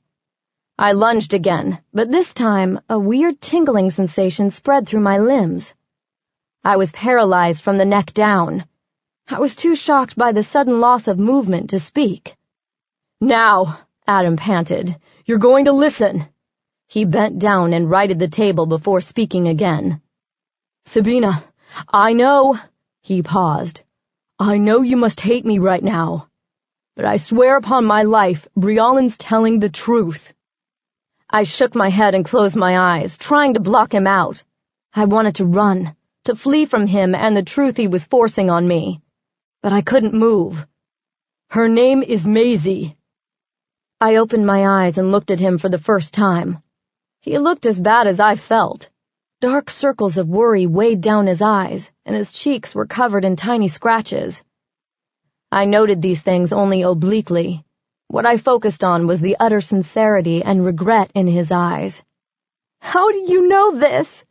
I lunged again, but this time a weird tingling sensation spread through my limbs. I was paralyzed from the neck down. I was too shocked by the sudden loss of movement to speak. "Now," Adam panted, "you're going to listen." He bent down and righted the table before speaking again. "Sabina, I know," he paused. "I know you must hate me right now. But I swear upon my life, Briollin's telling the truth." I shook my head and closed my eyes, trying to block him out. I wanted to run, to flee from him and the truth he was forcing on me. But I couldn't move. "Her name is Maisie." I opened my eyes and looked at him for the first time. He looked as bad as I felt. Dark circles of worry weighed down his eyes, and his cheeks were covered in tiny scratches. I noted these things only obliquely. What I focused on was the utter sincerity and regret in his eyes. "How do you know this?"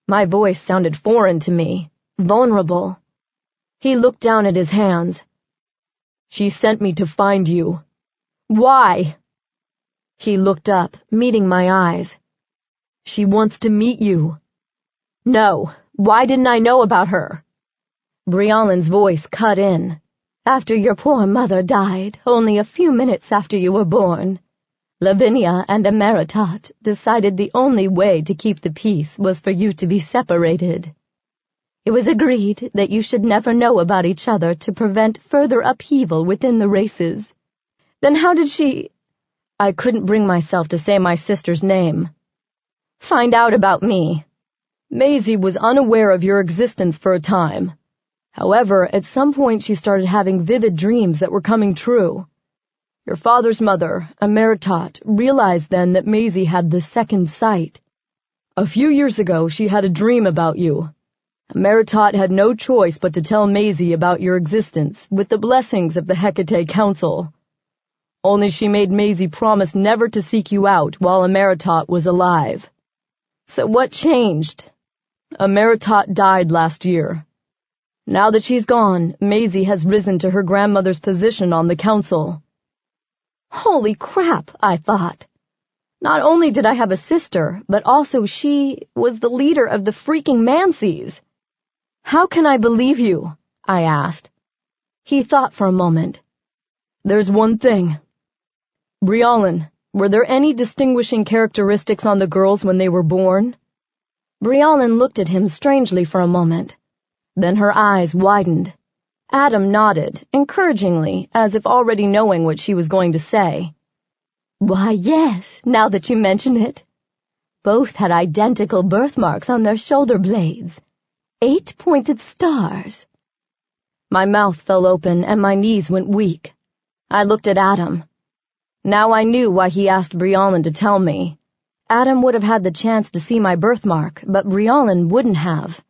My voice sounded foreign to me, vulnerable. He looked down at his hands. "She sent me to find you." "Why?" He looked up, meeting my eyes. "She wants to meet you." "No, why didn't I know about her?" Briollin's voice cut in. "After your poor mother died, only a few minutes after you were born, Lavinia and Emeritat decided the only way to keep the peace was for you to be separated. It was agreed that you should never know about each other to prevent further upheaval within the races. Then how did she—" I couldn't bring myself to say my sister's name. "Find out about me." "Maisie was unaware of your existence for a time. However, at some point she started having vivid dreams that were coming true. Your father's mother, Emeritat, realized then that Maisie had the second sight. A few years ago she had a dream about you. Emeritat had no choice but to tell Maisie about your existence with the blessings of the Hecate Council. Only she made Maisie promise never to seek you out while Emeritat was alive. So what changed? Emeritat died last year. Now that she's gone, Maisie has risen to her grandmother's position on the council." Holy crap, I thought. Not only did I have a sister, but also she was the leader of the freaking Mancies. "How can I believe you?" I asked. He thought for a moment. "There's one thing. Briolin, were there any distinguishing characteristics on the girls when they were born?" Briolin looked at him strangely for a moment. Then her eyes widened. Adam nodded, encouragingly, as if already knowing what she was going to say. "Why, yes, now that you mention it. Both had identical birthmarks on their shoulder blades. 8 pointed stars." My mouth fell open and my knees went weak. I looked at Adam. Now I knew why he asked Briolin to tell me. Adam would have had the chance to see my birthmark, but Briolin wouldn't have.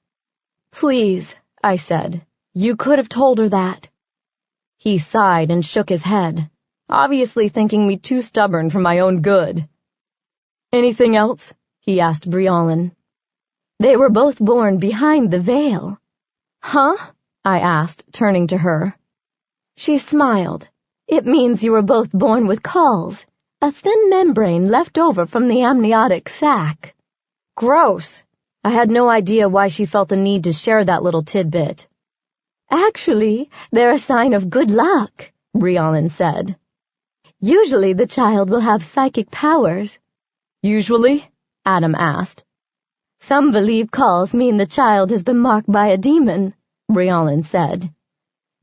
"Please," I said, "you could have told her that." He sighed and shook his head, obviously thinking me too stubborn for my own good. "Anything else?" he asked Briolin. "They were both born behind the veil." "Huh?" I asked, turning to her. She smiled. "It means you were both born with calls, a thin membrane left over from the amniotic sac." Gross. I had no idea why she felt the need to share that little tidbit. "Actually, they're a sign of good luck," Briolin said. "Usually the child will have psychic powers." "Usually?" Adam asked. "Some believe calls mean the child has been marked by a demon," Briolin said.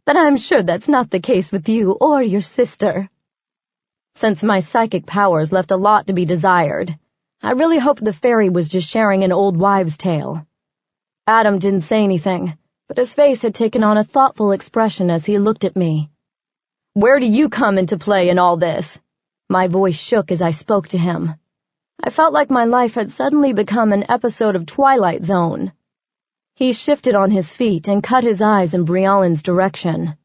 "But I'm sure that's not the case with you or your sister." Since my psychic powers left a lot to be desired, I really hoped the fairy was just sharing an old wives' tale. Adam didn't say anything, but his face had taken on a thoughtful expression as he looked at me. "Where do you come into play in all this?" My voice shook as I spoke to him. I felt like my life had suddenly become an episode of Twilight Zone. He shifted on his feet and cut his eyes in Briolin's direction.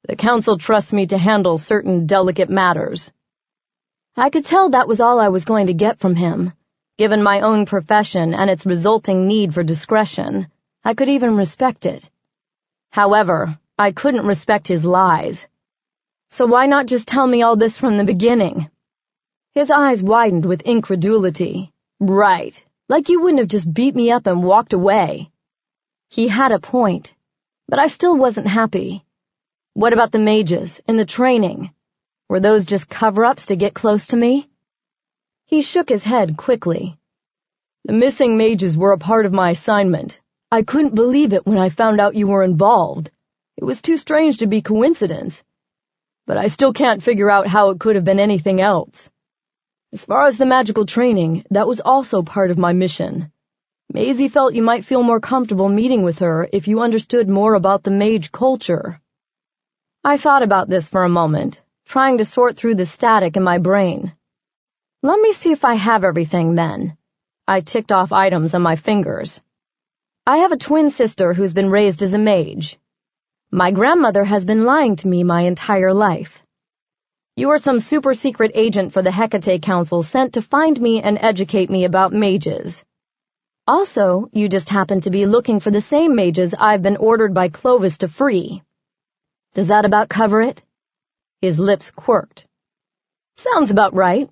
"The council trusts me to handle certain delicate matters." I could tell that was all I was going to get from him, Given my own profession and its resulting need for discretion, I could even respect it. However, I couldn't respect his lies. So why not just tell me all this from the beginning? His eyes widened with incredulity. Right, like you wouldn't have just beat me up and walked away. He had a point, but I still wasn't happy. What about the mages and the training? Were those just cover-ups to get close to me? He shook his head quickly. The missing mages were a part of my assignment. I couldn't believe it when I found out you were involved. It was too strange to be coincidence. But I still can't figure out how it could have been anything else. As far as the magical training, that was also part of my mission. Maisie felt you might feel more comfortable meeting with her if you understood more about the mage culture. I thought about this for a moment, trying to sort through the static in my brain. Let me see if I have everything then. I ticked off items on my fingers. I have a twin sister who's been raised as a mage. My grandmother has been lying to me my entire life. You are some super-secret agent for the Hecate Council sent to find me and educate me about mages. Also, you just happen to be looking for the same mages I've been ordered by Clovis to free. Does that about cover it? His lips quirked. Sounds about right.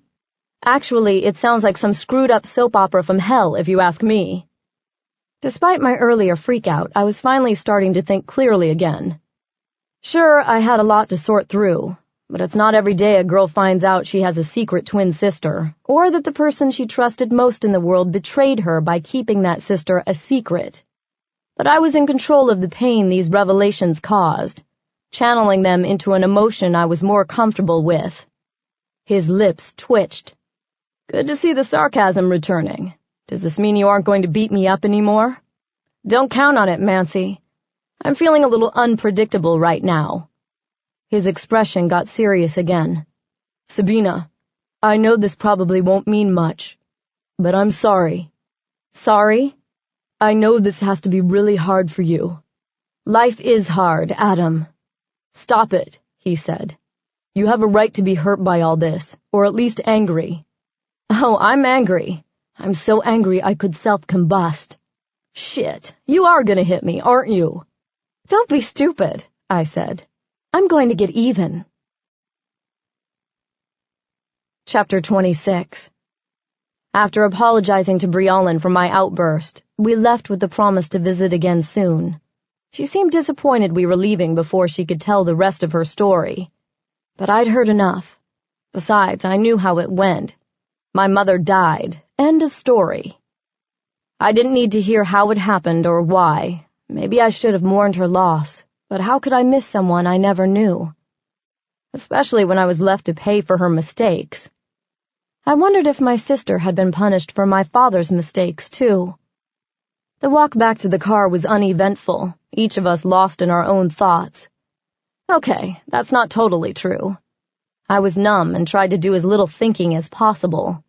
Actually, it sounds like some screwed-up soap opera from hell, if you ask me. Despite my earlier freakout, I was finally starting to think clearly again. Sure, I had a lot to sort through, but it's not every day a girl finds out she has a secret twin sister, or that the person she trusted most in the world betrayed her by keeping that sister a secret. But I was in control of the pain these revelations caused, channeling them into an emotion I was more comfortable with. His lips twitched. Good to see the sarcasm returning. Does this mean you aren't going to beat me up anymore? Don't count on it, Mancy. I'm feeling a little unpredictable right now. His expression got serious again. Sabina, I know this probably won't mean much, but I'm sorry. Sorry? I know this has to be really hard for you. Life is hard, Adam. Stop it, he said. You have a right to be hurt by all this, or at least angry. Oh, I'm angry. I'm so angry I could self-combust. Shit, you are gonna hit me, aren't you? Don't be stupid, I said. I'm going to get even. Chapter 26. After apologizing to Briolin for my outburst, we left with the promise to visit again soon. She seemed disappointed we were leaving before she could tell the rest of her story. But I'd heard enough. Besides, I knew how it went. My mother died. End of story. I didn't need to hear how it happened or why. Maybe I should have mourned her loss, but how could I miss someone I never knew? Especially when I was left to pay for her mistakes. I wondered if my sister had been punished for my father's mistakes, too. The walk back to the car was uneventful, each of us lost in our own thoughts. Okay, that's not totally true. I was numb and tried to do as little thinking as possible.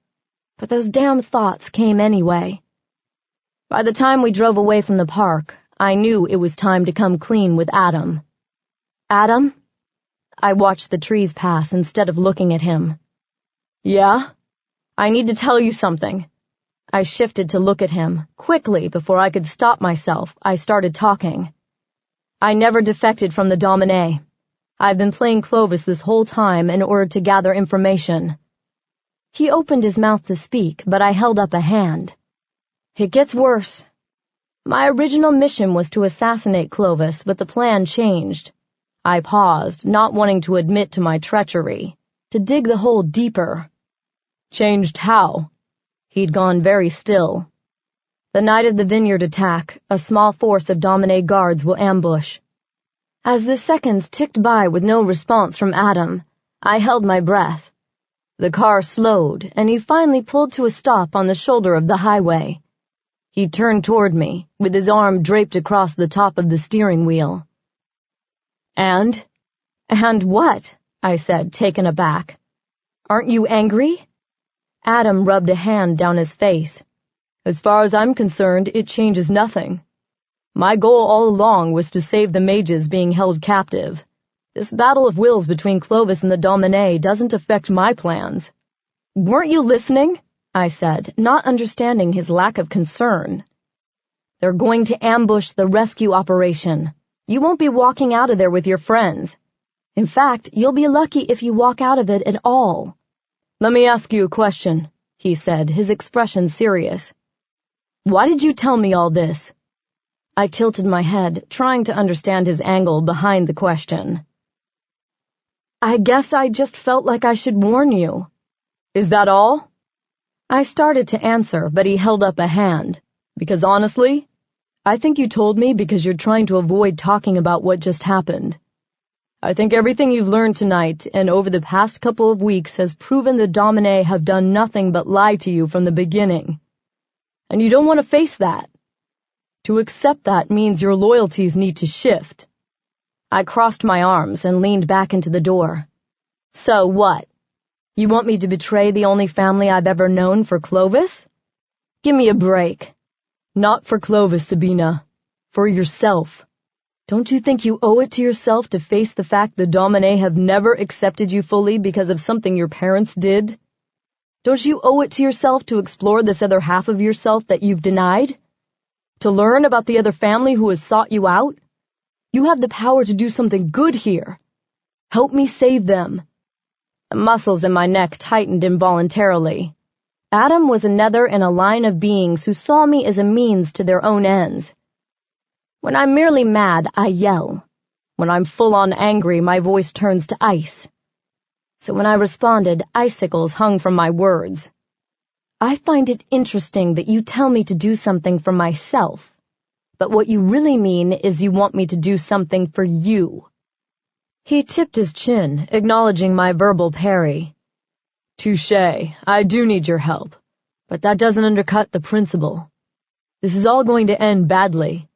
But those damn thoughts came anyway. By the time we drove away from the park, I knew it was time to come clean with Adam. Adam? I watched the trees pass instead of looking at him. Yeah? I need to tell you something. I shifted to look at him. Quickly, before I could stop myself, I started talking. I never defected from the Domin. I've been playing Clovis this whole time in order to gather information. He opened his mouth to speak, but I held up a hand. It gets worse. My original mission was to assassinate Clovis, but the plan changed. I paused, not wanting to admit to my treachery, to dig the hole deeper. Changed how? He'd gone very still. The night of the vineyard attack, a small force of Domin guards will ambush. As the seconds ticked by with no response from Adam, I held my breath. The car slowed, and he finally pulled to a stop on the shoulder of the highway. He turned toward me, with his arm draped across the top of the steering wheel. And what? I said, taken aback. Aren't you angry? Adam rubbed a hand down his face. As far as I'm concerned, it changes nothing. My goal all along was to save the mages being held captive. This battle of wills between Clovis and the Domin doesn't affect my plans. Weren't you listening? I said, not understanding his lack of concern. They're going to ambush the rescue operation. You won't be walking out of there with your friends. In fact, you'll be lucky if you walk out of it at all. Let me ask you a question, he said, his expression serious. Why did you tell me all this? I tilted my head, trying to understand his angle behind the question. I guess I just felt like I should warn you. Is that all? I started to answer, but he held up a hand. Because honestly, I think you told me because you're trying to avoid talking about what just happened. I think everything you've learned tonight and over the past couple of weeks has proven the Domin have done nothing but lie to you from the beginning. And you don't want to face that. To accept that means your loyalties need to shift. I crossed my arms and leaned back into the door. So what? You want me to betray the only family I've ever known for Clovis? Give me a break. Not for Clovis, Sabina. For yourself. Don't you think you owe it to yourself to face the fact the Domin have never accepted you fully because of something your parents did? Don't you owe it to yourself to explore this other half of yourself that you've denied? To learn about the other family who has sought you out? You have the power to do something good here. Help me save them. The muscles in my neck tightened involuntarily. Adam was another in a line of beings who saw me as a means to their own ends. When I'm merely mad, I yell. When I'm full-on angry, my voice turns to ice. So when I responded, icicles hung from my words. I find it interesting that you tell me to do something for myself, but what you really mean is you want me to do something for you. He tipped his chin, acknowledging my verbal parry. Touché, I do need your help, but that doesn't undercut the principle. This is all going to end badly.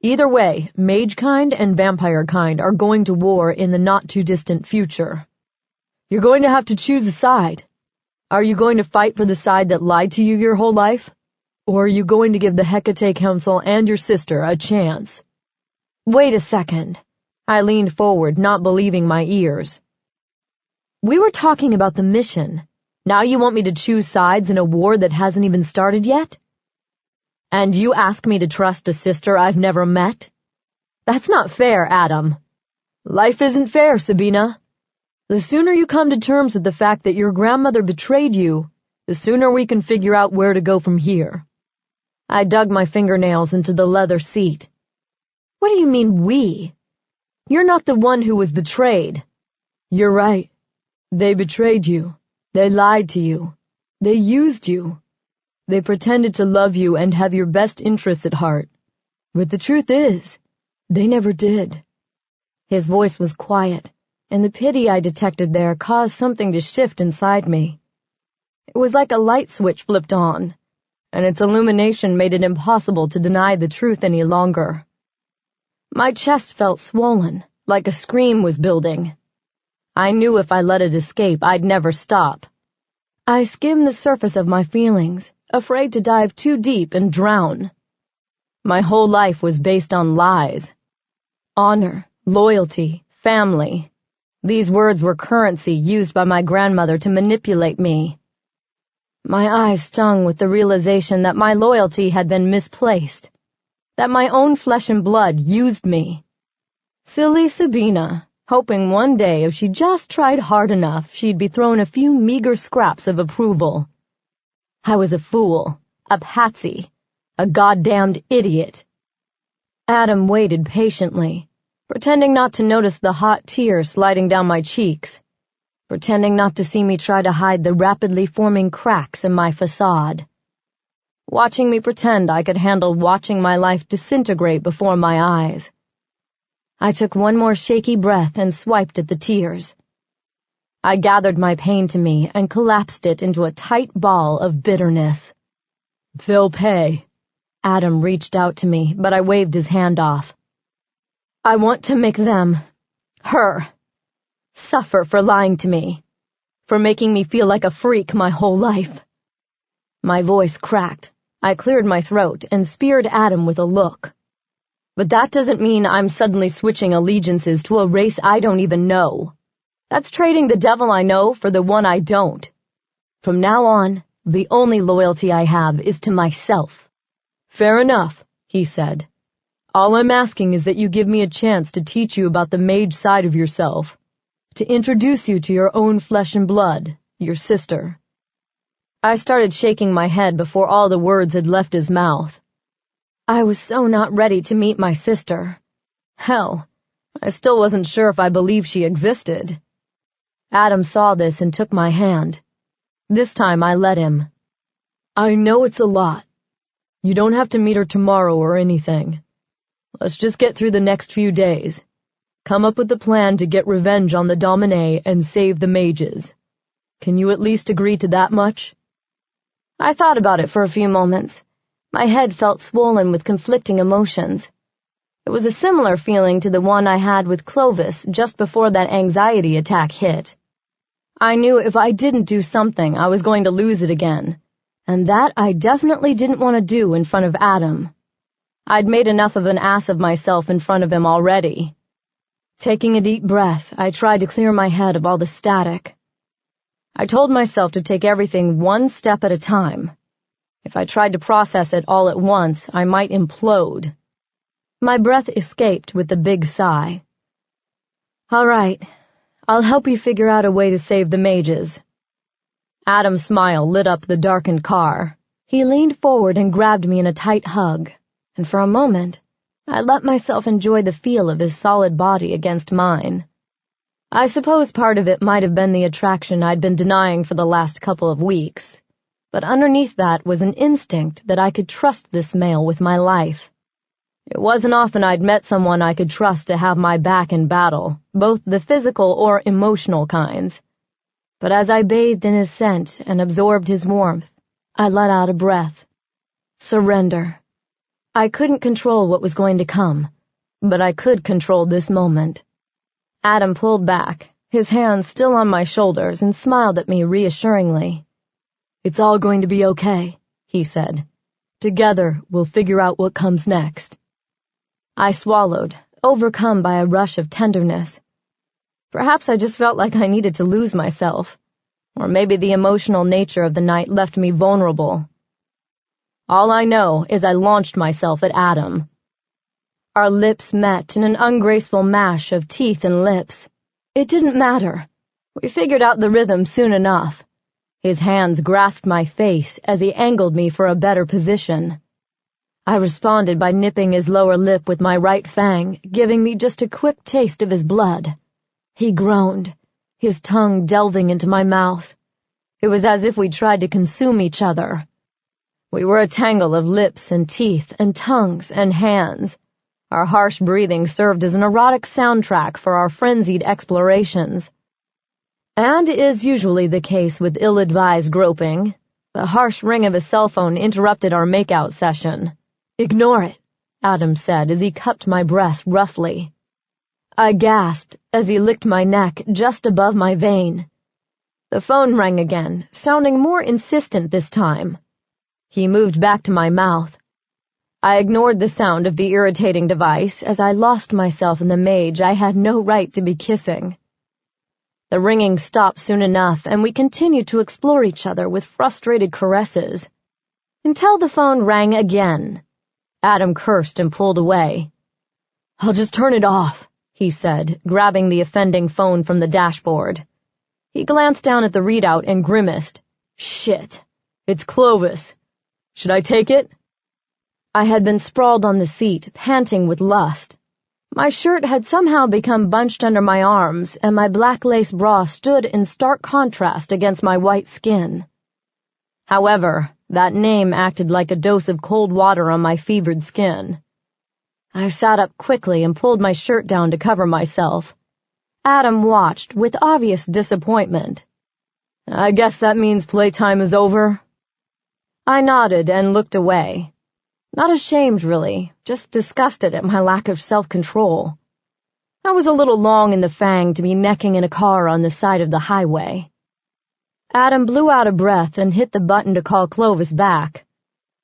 Either way, mage kind and vampire kind are going to war in the not-too-distant future. You're going to have to choose a side. Are you going to fight for the side that lied to you your whole life? Or are you going to give the Hecate Council and your sister a chance? Wait a second. I leaned forward, not believing my ears. We were talking about the mission. Now you want me to choose sides in a war that hasn't even started yet? And you ask me to trust a sister I've never met? That's not fair, Adam. Life isn't fair, Sabina. The sooner you come to terms with the fact that your grandmother betrayed you, the sooner we can figure out where to go from here. I dug my fingernails into the leather seat. What do you mean, we? You're not the one who was betrayed. You're right. They betrayed you. They lied to you. They used you. They pretended to love you and have your best interests at heart. But the truth is, they never did. His voice was quiet, and the pity I detected there caused something to shift inside me. It was like a light switch flipped on, and its illumination made it impossible to deny the truth any longer. My chest felt swollen, like a scream was building. I knew if I let it escape, I'd never stop. I skimmed the surface of my feelings, afraid to dive too deep and drown. My whole life was based on lies. Honor, loyalty, family. These words were currency used by my grandmother to manipulate me. My eyes stung with the realization that my loyalty had been misplaced, that my own flesh and blood used me. Silly Sabina, hoping one day if she just tried hard enough she'd be thrown a few meager scraps of approval. I was a fool, a patsy, a goddamned idiot. Adam waited patiently, pretending not to notice the hot tears sliding down my cheeks, pretending not to see me try to hide the rapidly forming cracks in my facade, watching me pretend I could handle watching my life disintegrate before my eyes. I took one more shaky breath and swiped at the tears. I gathered my pain to me and collapsed it into a tight ball of bitterness. They'll pay. Adam reached out to me, but I waved his hand off. I want to make them, her, suffer for lying to me, for making me feel like a freak my whole life. My voice cracked. I cleared my throat and speared Adam with a look. But that doesn't mean I'm suddenly switching allegiances to a race I don't even know. That's trading the devil I know for the one I don't. From now on, The only loyalty I have is to myself." "Fair enough," he said. "All I'm asking is that you give me a chance to teach you about the mage side of yourself, to introduce you to your own flesh and blood, your sister." I started shaking my head before all the words had left his mouth. I was so not ready to meet my sister. Hell, I still wasn't sure if I believed she existed. Adam saw this and took my hand. This time I let him. "I know it's a lot. You don't have to meet her tomorrow or anything. Let's just get through the next few days. Come up with a plan to get revenge on the Domin and save the mages. Can you at least agree to that much?" I thought about it for a few moments. My head felt swollen with conflicting emotions. It was a similar feeling to the one I had with Clovis just before that anxiety attack hit. I knew if I didn't do something, I was going to lose it again, and that I definitely didn't want to do in front of Adam. I'd made enough of an ass of myself in front of him already. Taking a deep breath, I tried to clear my head of all the static. I told myself to take everything one step at a time. If I tried to process it all at once, I might implode. My breath escaped with a big sigh. "All right, I'll help you figure out a way to save the mages." Adam's smile lit up the darkened car. He leaned forward and grabbed me in a tight hug, and for a moment, I let myself enjoy the feel of his solid body against mine. I suppose part of it might have been the attraction I'd been denying for the last couple of weeks, but underneath that was an instinct that I could trust this male with my life. It wasn't often I'd met someone I could trust to have my back in battle, both the physical or emotional kinds. But as I bathed in his scent and absorbed his warmth, I let out a breath. Surrender. I couldn't control what was going to come, but I could control this moment. Adam pulled back, his hands still on my shoulders, and smiled at me reassuringly. "It's all going to be okay," he said. "Together, we'll figure out what comes next." I swallowed, overcome by a rush of tenderness. Perhaps I just felt like I needed to lose myself, or maybe the emotional nature of the night left me vulnerable. All I know is I launched myself at Adam. Our lips met in an ungraceful mash of teeth and lips. It didn't matter. We figured out the rhythm soon enough. His hands grasped my face as he angled me for a better position. I responded by nipping his lower lip with my right fang, giving me just a quick taste of his blood. He groaned, his tongue delving into my mouth. It was as if we tried to consume each other. We were a tangle of lips and teeth and tongues and hands. Our harsh breathing served as an erotic soundtrack for our frenzied explorations. And is usually the case with ill-advised groping, the harsh ring of his cell phone interrupted our make-out session. "Ignore it," Adam said as he cupped my breast roughly. I gasped as he licked my neck just above my vein. The phone rang again, sounding more insistent this time. He moved back to my mouth. I ignored the sound of the irritating device as I lost myself in the mage I had no right to be kissing. The ringing stopped soon enough, and we continued to explore each other with frustrated caresses. Until the phone rang again. Adam cursed and pulled away. "I'll just turn it off," he said, grabbing the offending phone from the dashboard. He glanced down at the readout and grimaced. "Shit, it's Clovis. Should I take it?" I had been sprawled on the seat, panting with lust. My shirt had somehow become bunched under my arms, and my black lace bra stood in stark contrast against my white skin. However, that name acted like a dose of cold water on my fevered skin. I sat up quickly and pulled my shirt down to cover myself. Adam watched with obvious disappointment. "I guess that means playtime is over?" I nodded and looked away. Not ashamed, really, just disgusted at my lack of self-control. I was a little long in the fang to be necking in a car on the side of the highway. Adam blew out a breath and hit the button to call Clovis back.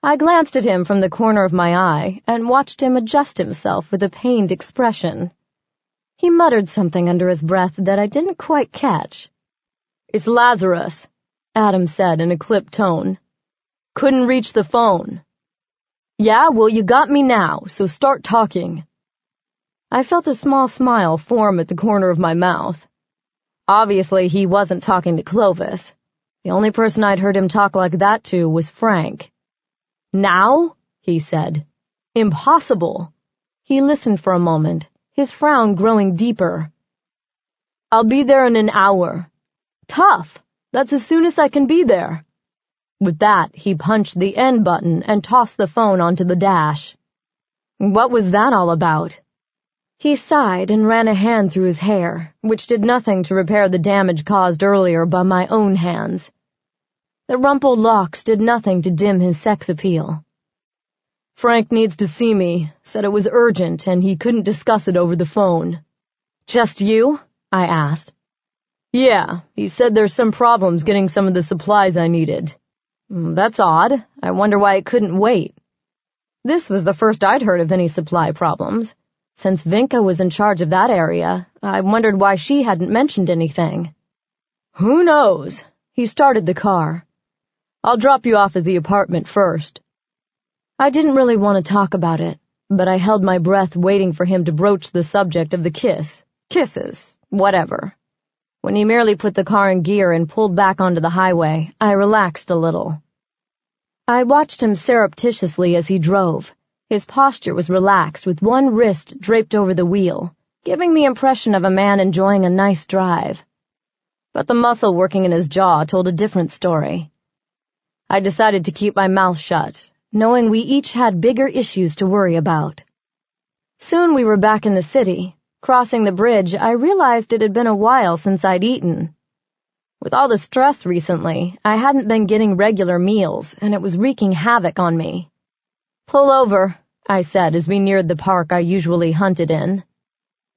I glanced at him from the corner of my eye and watched him adjust himself with a pained expression. He muttered something under his breath that I didn't quite catch. "It's Lazarus," Adam said in a clipped tone. Couldn't reach the phone. Yeah, well, you got me now, so start talking. I felt a small smile form at the corner of my mouth. Obviously, he wasn't talking to Clovis. The only person I'd heard him talk like that to was Frank. Now? He said. Impossible. He listened for a moment, his frown growing deeper. I'll be there in an hour. Tough. That's as soon as I can be there. With that, he punched the end button and tossed the phone onto the dash. What was that all about? He sighed and ran a hand through his hair, which did nothing to repair the damage caused earlier by my own hands. The rumpled locks did nothing to dim his sex appeal. Frank needs to see me, said it was urgent and he couldn't discuss it over the phone. Just you? I asked. Yeah, he said there's some problems getting some of the supplies I needed. That's odd. I wonder why it couldn't wait. This was the first I'd heard of any supply problems. Since Vinka was in charge of that area, I wondered why she hadn't mentioned anything. Who knows? He started the car. I'll drop you off at the apartment first. I didn't really want to talk about it, but I held my breath waiting for him to broach the subject of the kisses, whatever. When he merely put the car in gear and pulled back onto the highway, I relaxed a little. I watched him surreptitiously as he drove. His posture was relaxed, with one wrist draped over the wheel, giving the impression of a man enjoying a nice drive. But the muscle working in his jaw told a different story. I decided to keep my mouth shut, knowing we each had bigger issues to worry about. Soon we were back in the city. Crossing the bridge, I realized it had been a while since I'd eaten. With all the stress recently, I hadn't been getting regular meals, and it was wreaking havoc on me. Pull over, I said as we neared the park I usually hunted in.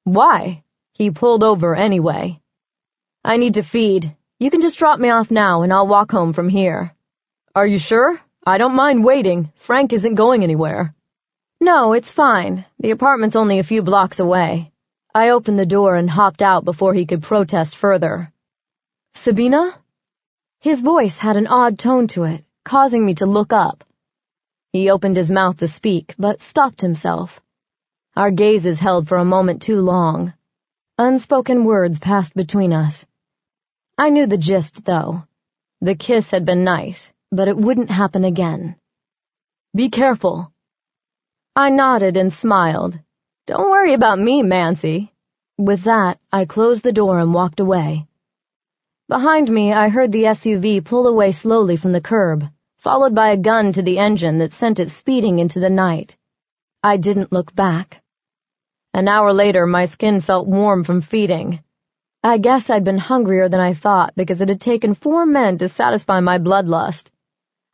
Why? He pulled over anyway. I need to feed. You can just drop me off now and I'll walk home from here. Are you sure? I don't mind waiting. Frank isn't going anywhere. No, it's fine. The apartment's only a few blocks away. I opened the door and hopped out before he could protest further. Sabina? His voice had an odd tone to it, causing me to look up. He opened his mouth to speak, but stopped himself. Our gazes held for a moment too long. Unspoken words passed between us. I knew the gist, though. The kiss had been nice, but it wouldn't happen again. Be careful. I nodded and smiled. Don't worry about me, Mancy. With that, I closed the door and walked away. Behind me, I heard the SUV pull away slowly from the curb, followed by a gun to the engine that sent it speeding into the night. I didn't look back. An hour later, my skin felt warm from feeding. I guess I'd been hungrier than I thought because it had taken 4 men to satisfy my bloodlust.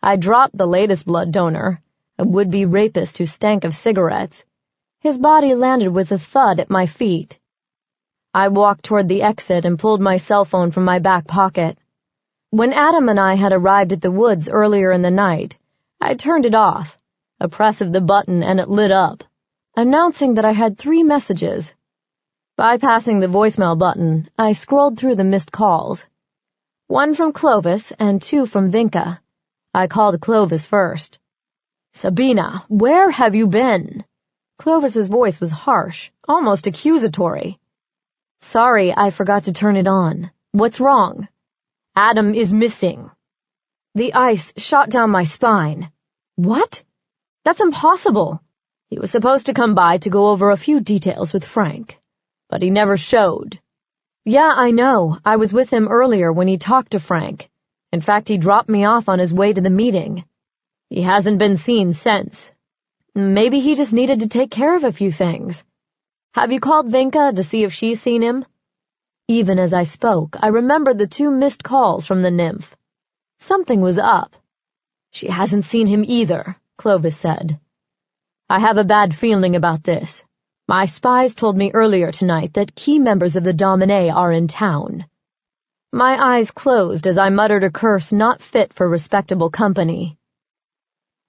I dropped the latest blood donor, a would-be rapist who stank of cigarettes. His body landed with a thud at my feet. I walked toward the exit and pulled my cell phone from my back pocket. When Adam and I had arrived at the woods earlier in the night, I turned it off, a press of the button and it lit up, announcing that I had 3 messages. Bypassing the voicemail button, I scrolled through the missed calls. 1 from Clovis and 2 from Vinka. I called Clovis first. Sabina, where have you been? Clovis's voice was harsh, almost accusatory. Sorry, I forgot to turn it on. What's wrong? Adam is missing. The ice shot down my spine. What? That's impossible. He was supposed to come by to go over a few details with Frank, but he never showed. Yeah, I know. I was with him earlier when he talked to Frank. In fact, he dropped me off on his way to the meeting. He hasn't been seen since. Maybe he just needed to take care of a few things. Have you called Vinka to see if she's seen him? Even as I spoke, I remembered the 2 missed calls from the nymph. Something was up. She hasn't seen him either, Clovis said. I have a bad feeling about this. My spies told me earlier tonight that key members of the Domin are in town. My eyes closed as I muttered a curse not fit for respectable company.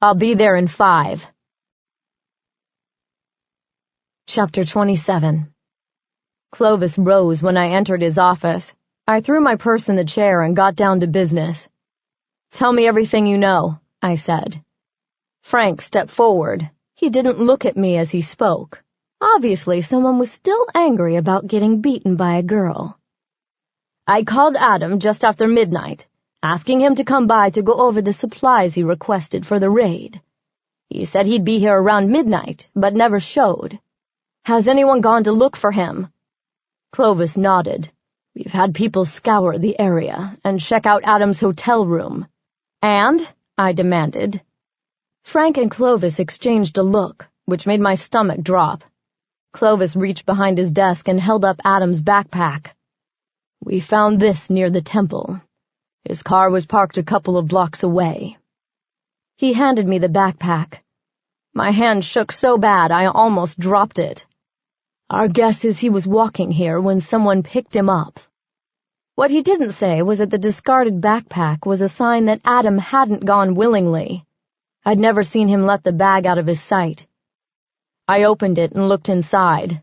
I'll be there in 5. Chapter 27. Clovis rose when I entered his office. I threw my purse in the chair and got down to business. Tell me everything you know, I said. Frank stepped forward. He didn't look at me as he spoke. Obviously, someone was still angry about getting beaten by a girl. I called Adam just after midnight, asking him to come by to go over the supplies he requested for the raid. He said he'd be here around midnight, but never showed. Has anyone gone to look for him? Clovis nodded. We've had people scour the area and check out Adam's hotel room. And? I demanded. Frank and Clovis exchanged a look, which made my stomach drop. Clovis reached behind his desk and held up Adam's backpack. We found this near the temple. His car was parked a couple of blocks away. He handed me the backpack. My hand shook so bad I almost dropped it. Our guess is he was walking here when someone picked him up. What he didn't say was that the discarded backpack was a sign that Adam hadn't gone willingly. I'd never seen him let the bag out of his sight. I opened it and looked inside.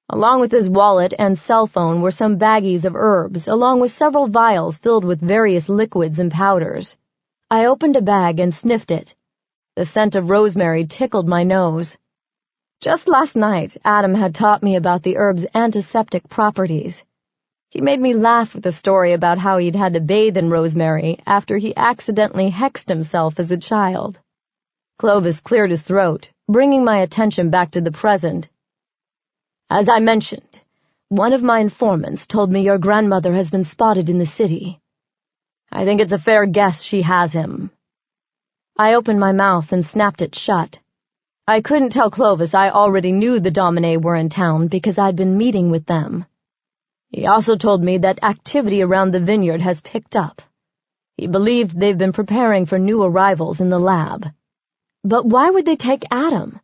Along with his wallet and cell phone were some baggies of herbs, along with several vials filled with various liquids and powders. I opened a bag and sniffed it. The scent of rosemary tickled my nose. Just last night, Adam had taught me about the herb's antiseptic properties. He made me laugh with a story about how he'd had to bathe in rosemary after he accidentally hexed himself as a child. Clovis cleared his throat, bringing my attention back to the present. As I mentioned, one of my informants told me your grandmother has been spotted in the city. I think it's a fair guess she has him. I opened my mouth and snapped it shut. I couldn't tell Clovis I already knew the Domin were in town because I'd been meeting with them. He also told me that activity around the vineyard has picked up. He believed they've been preparing for new arrivals in the lab. But why would they take Adam?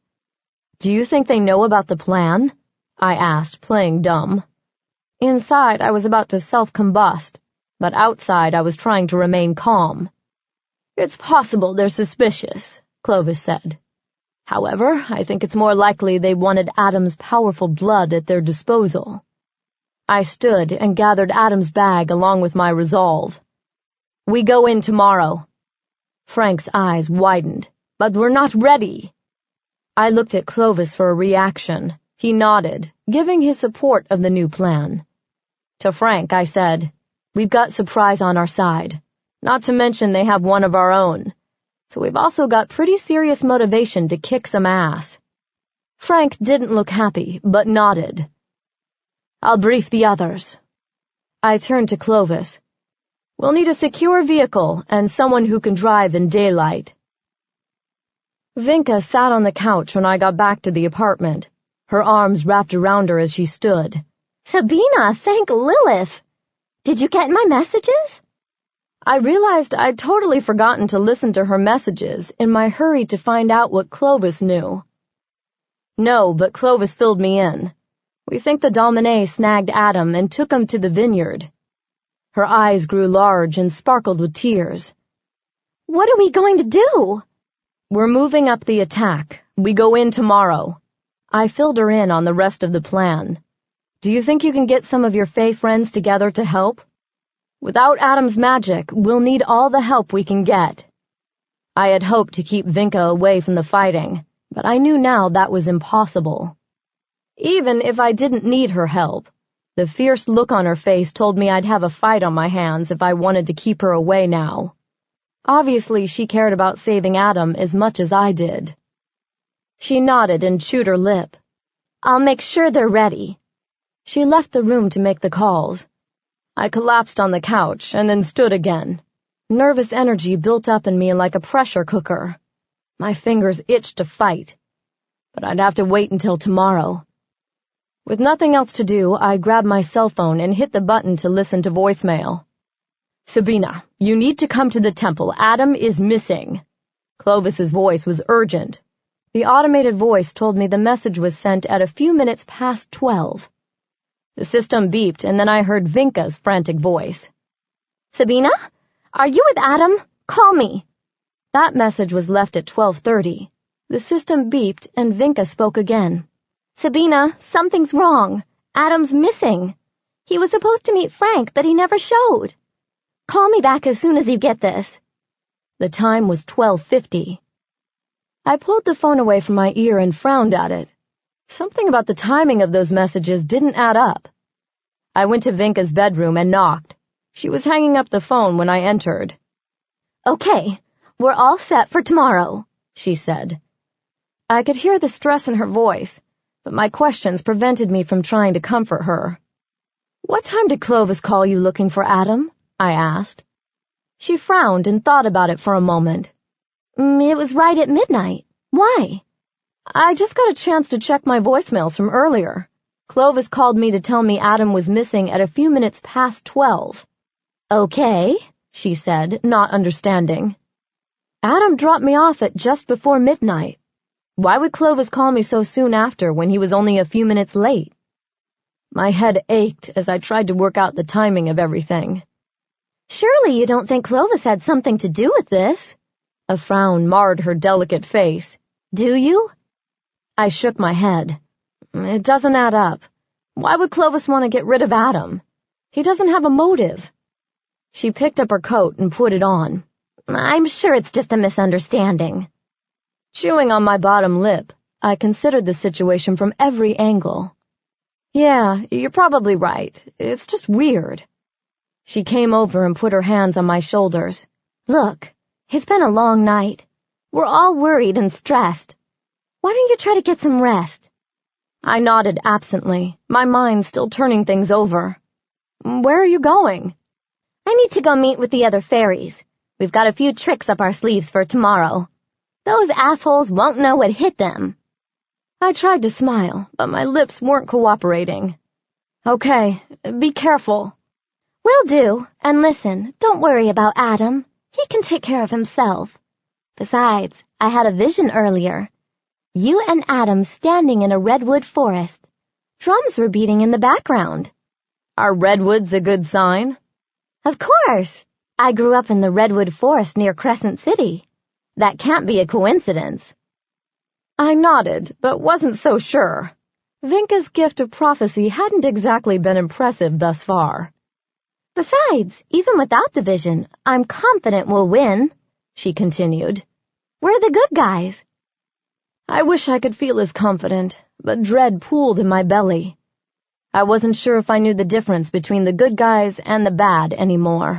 Do you think they know about the plan? I asked, playing dumb. Inside, I was about to self-combust, but outside I was trying to remain calm. It's possible they're suspicious, Clovis said. However, I think it's more likely they wanted Adam's powerful blood at their disposal. I stood and gathered Adam's bag along with my resolve. We go in tomorrow. Frank's eyes widened. But we're not ready. I looked at Clovis for a reaction. He nodded, giving his support of the new plan. To Frank, I said, we've got surprise on our side. Not to mention they have one of our own. So we've also got pretty serious motivation to kick some ass. Frank didn't look happy, but nodded. I'll brief the others. I turned to Clovis. We'll need a secure vehicle and someone who can drive in daylight. Vinka sat on the couch when I got back to the apartment, her arms wrapped around her as she stood. Sabina, thank Lilith. Did you get my messages? I realized I'd totally forgotten to listen to her messages in my hurry to find out what Clovis knew. No, but Clovis filled me in. We think the Domin snagged Adam and took him to the vineyard. Her eyes grew large and sparkled with tears. What are we going to do? We're moving up the attack. We go in tomorrow. I filled her in on the rest of the plan. Do you think you can get some of your Fae friends together to help? Without Adam's magic, we'll need all the help we can get. I had hoped to keep Vinka away from the fighting, but I knew now that was impossible. Even if I didn't need her help, the fierce look on her face told me I'd have a fight on my hands if I wanted to keep her away now. Obviously, she cared about saving Adam as much as I did. She nodded and chewed her lip. I'll make sure they're ready. She left the room to make the calls. I collapsed on the couch and then stood again. Nervous energy built up in me like a pressure cooker. My fingers itched to fight. But I'd have to wait until tomorrow. With nothing else to do, I grabbed my cell phone and hit the button to listen to voicemail. Sabina, you need to come to the temple. Adam is missing. Clovis's voice was urgent. The automated voice told me the message was sent at a few minutes past 12. The system beeped, and then I heard Vinka's frantic voice. Sabina? Are you with Adam? Call me. That message was left at 12:30. The system beeped, and Vinka spoke again. Sabina, something's wrong. Adam's missing. He was supposed to meet Frank, but he never showed. Call me back as soon as you get this. The time was 12:50. I pulled the phone away from my ear and frowned at it. Something about the timing of those messages didn't add up. I went to Vinka's bedroom and knocked. She was hanging up the phone when I entered. "Okay, we're all set for tomorrow," she said. I could hear the stress in her voice, but my questions prevented me from trying to comfort her. "What time did Clovis call you looking for Adam?" I asked. She frowned and thought about it for a moment. It was right at midnight. Why?" "I just got a chance to check my voicemails from earlier. Clovis called me to tell me Adam was missing at a few minutes past 12. "Okay," she said, not understanding. "Adam dropped me off at just before midnight. Why would Clovis call me so soon after when he was only a few minutes late?" My head ached as I tried to work out the timing of everything. "Surely you don't think Clovis had something to do with this?" A frown marred her delicate face. "Do you?" I shook my head. "It doesn't add up. Why would Clovis want to get rid of Adam? He doesn't have a motive." She picked up her coat and put it on. "I'm sure it's just a misunderstanding." Chewing on my bottom lip, I considered the situation from every angle. "Yeah, you're probably right. It's just weird." She came over and put her hands on my shoulders. "Look, it's been a long night. We're all worried and stressed. Why don't you try to get some rest?" I nodded absently, my mind still turning things over. "Where are you going?" "I need to go meet with the other fairies. We've got a few tricks up our sleeves for tomorrow. Those assholes won't know what hit them." I tried to smile, but my lips weren't cooperating. "Okay, be careful." "Will do, and listen, don't worry about Adam. He can take care of himself. Besides, I had a vision earlier. You and Adam standing in a redwood forest. Drums were beating in the background." "Are redwoods a good sign?" "Of course. I grew up in the redwood forest near Crescent City. That can't be a coincidence." I nodded, but wasn't so sure. Vinka's gift of prophecy hadn't exactly been impressive thus far. "Besides, even without the vision, I'm confident we'll win," she continued. "We're the good guys." I wish I could feel as confident, but dread pooled in my belly. I wasn't sure if I knew the difference between the good guys and the bad anymore.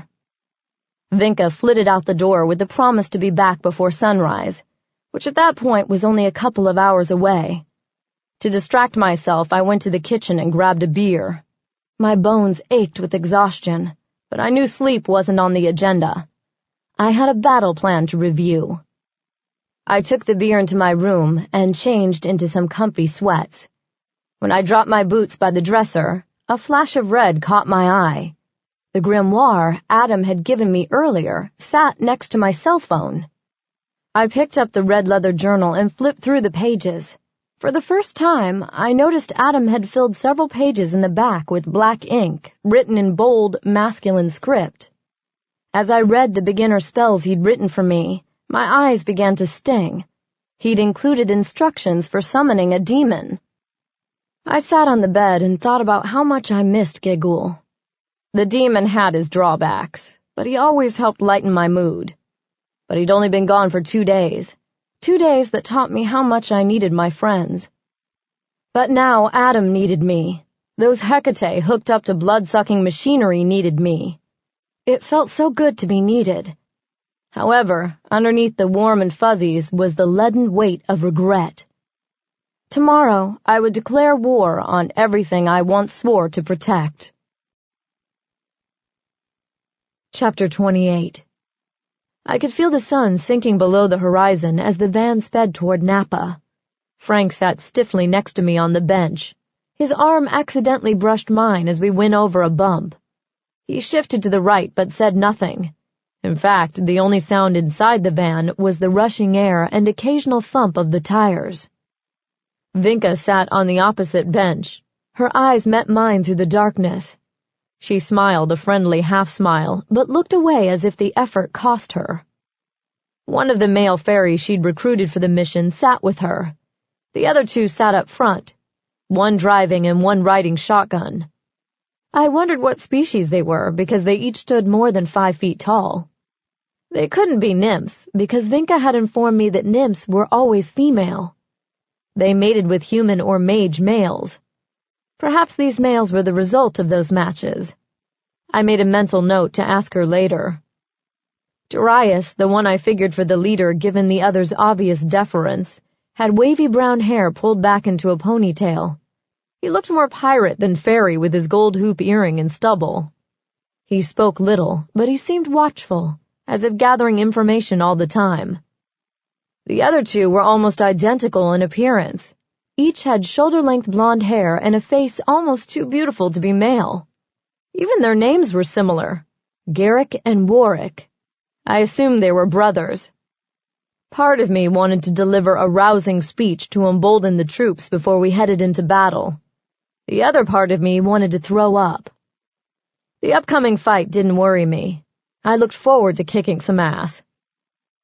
Vinka flitted out the door with the promise to be back before sunrise, which at that point was only a couple of hours away. To distract myself, I went to the kitchen and grabbed a beer. My bones ached with exhaustion, but I knew sleep wasn't on the agenda. I had a battle plan to review. I took the beer into my room and changed into some comfy sweats. When I dropped my boots by the dresser, a flash of red caught my eye. The grimoire Adam had given me earlier sat next to my cell phone. I picked up the red leather journal and flipped through the pages. For the first time, I noticed Adam had filled several pages in the back with black ink, written in bold, masculine script. As I read the beginner spells he'd written for me, my eyes began to sting. He'd included instructions for summoning a demon. I sat on the bed and thought about how much I missed Gegul. The demon had his drawbacks, but he always helped lighten my mood. But he'd only been gone for 2 days. 2 days that taught me how much I needed my friends. But now Adam needed me. Those Hecate hooked up to blood-sucking machinery needed me. It felt so good to be needed. However, underneath the warm and fuzzies was the leaden weight of regret. Tomorrow, I would declare war on everything I once swore to protect. Chapter 28. I could feel the sun sinking below the horizon as the van sped toward Napa. Frank sat stiffly next to me on the bench. His arm accidentally brushed mine as we went over a bump. He shifted to the right but said nothing. In fact, the only sound inside the van was the rushing air and occasional thump of the tires. Vinka sat on the opposite bench. Her eyes met mine through the darkness. She smiled a friendly half-smile, but looked away as if the effort cost her. One of the male fairies she'd recruited for the mission sat with her. The other 2 sat up front, one driving and one riding shotgun. I wondered what species they were because they each stood more than 5 feet tall. They couldn't be nymphs, because Vinka had informed me that nymphs were always female. They mated with human or mage males. Perhaps these males were the result of those matches. I made a mental note to ask her later. Darius, the one I figured for the leader given the others' obvious deference, had wavy brown hair pulled back into a ponytail. He looked more pirate than fairy with his gold hoop earring and stubble. He spoke little, but he seemed watchful, as if gathering information all the time. The other two were almost identical in appearance. Each had shoulder-length blonde hair and a face almost too beautiful to be male. Even their names were similar, Garrick and Warwick. I assumed they were brothers. Part of me wanted to deliver a rousing speech to embolden the troops before we headed into battle. The other part of me wanted to throw up. The upcoming fight didn't worry me. I looked forward to kicking some ass.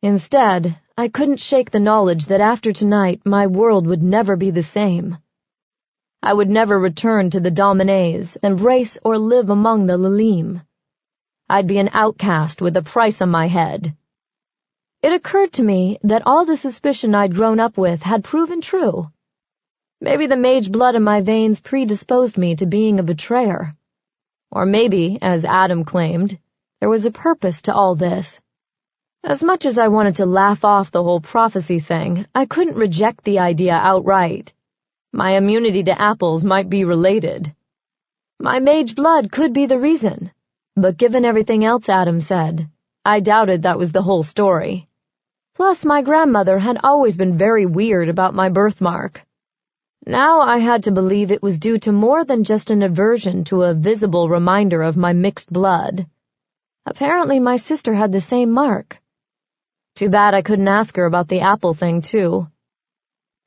Instead, I couldn't shake the knowledge that after tonight my world would never be the same. I would never return to the Dominés, embrace or live among the Lalim. I'd be an outcast with a price on my head. It occurred to me that all the suspicion I'd grown up with had proven true. Maybe the mage blood in my veins predisposed me to being a betrayer. Or maybe, as Adam claimed, there was a purpose to all this. As much as I wanted to laugh off the whole prophecy thing, I couldn't reject the idea outright. My immunity to apples might be related. My mage blood could be the reason, but given everything else Adam said, I doubted that was the whole story. Plus, my grandmother had always been very weird about my birthmark. Now I had to believe it was due to more than just an aversion to a visible reminder of my mixed blood. Apparently my sister had the same mark. Too bad I couldn't ask her about the apple thing, too.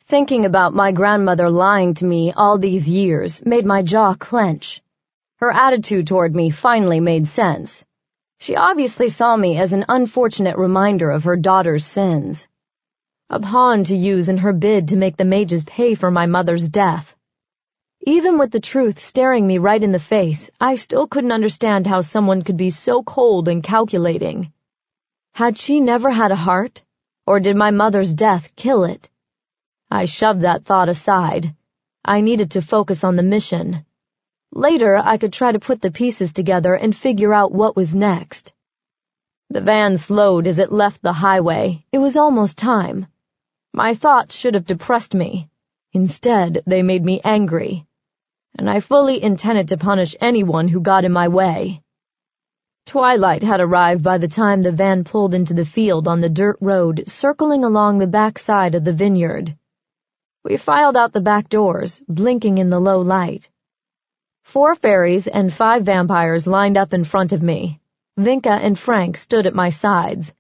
Thinking about my grandmother lying to me all these years made my jaw clench. Her attitude toward me finally made sense. She obviously saw me as an unfortunate reminder of her daughter's sins. A pawn to use in her bid to make the mages pay for my mother's death. Even with the truth staring me right in the face, I still couldn't understand how someone could be so cold and calculating. Had she never had a heart? Or did my mother's death kill it? I shoved that thought aside. I needed to focus on the mission. Later, I could try to put the pieces together and figure out what was next. The van slowed as it left the highway. It was almost time. My thoughts should have depressed me. Instead, they made me angry. And I fully intended to punish anyone who got in my way. Twilight had arrived by the time the van pulled into the field on the dirt road circling along the back side of the vineyard. We filed out the back doors, blinking in the low light. 4 fairies and 5 vampires lined up in front of me. Vinka and Frank stood at my sides.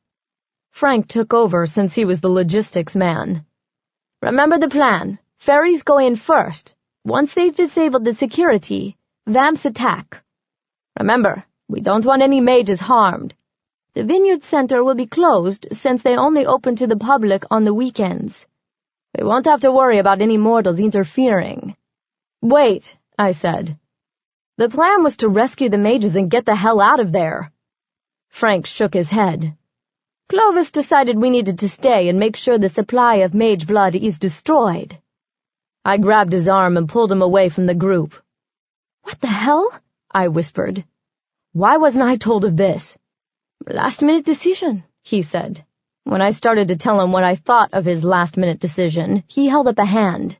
Frank took over since he was the logistics man. Remember the plan. Fairies go in first. Once they've disabled the security, vamps attack. Remember, we don't want any mages harmed. The vineyard center will be closed since they only open to the public on the weekends. We won't have to worry about any mortals interfering. Wait, I said. The plan was to rescue the mages and get the hell out of there. Frank shook his head. Clovis decided we needed to stay and make sure the supply of mage blood is destroyed. I grabbed his arm and pulled him away from the group. What the hell? I whispered. Why wasn't I told of this? Last-minute decision, he said. When I started to tell him what I thought of his last-minute decision, he held up a hand.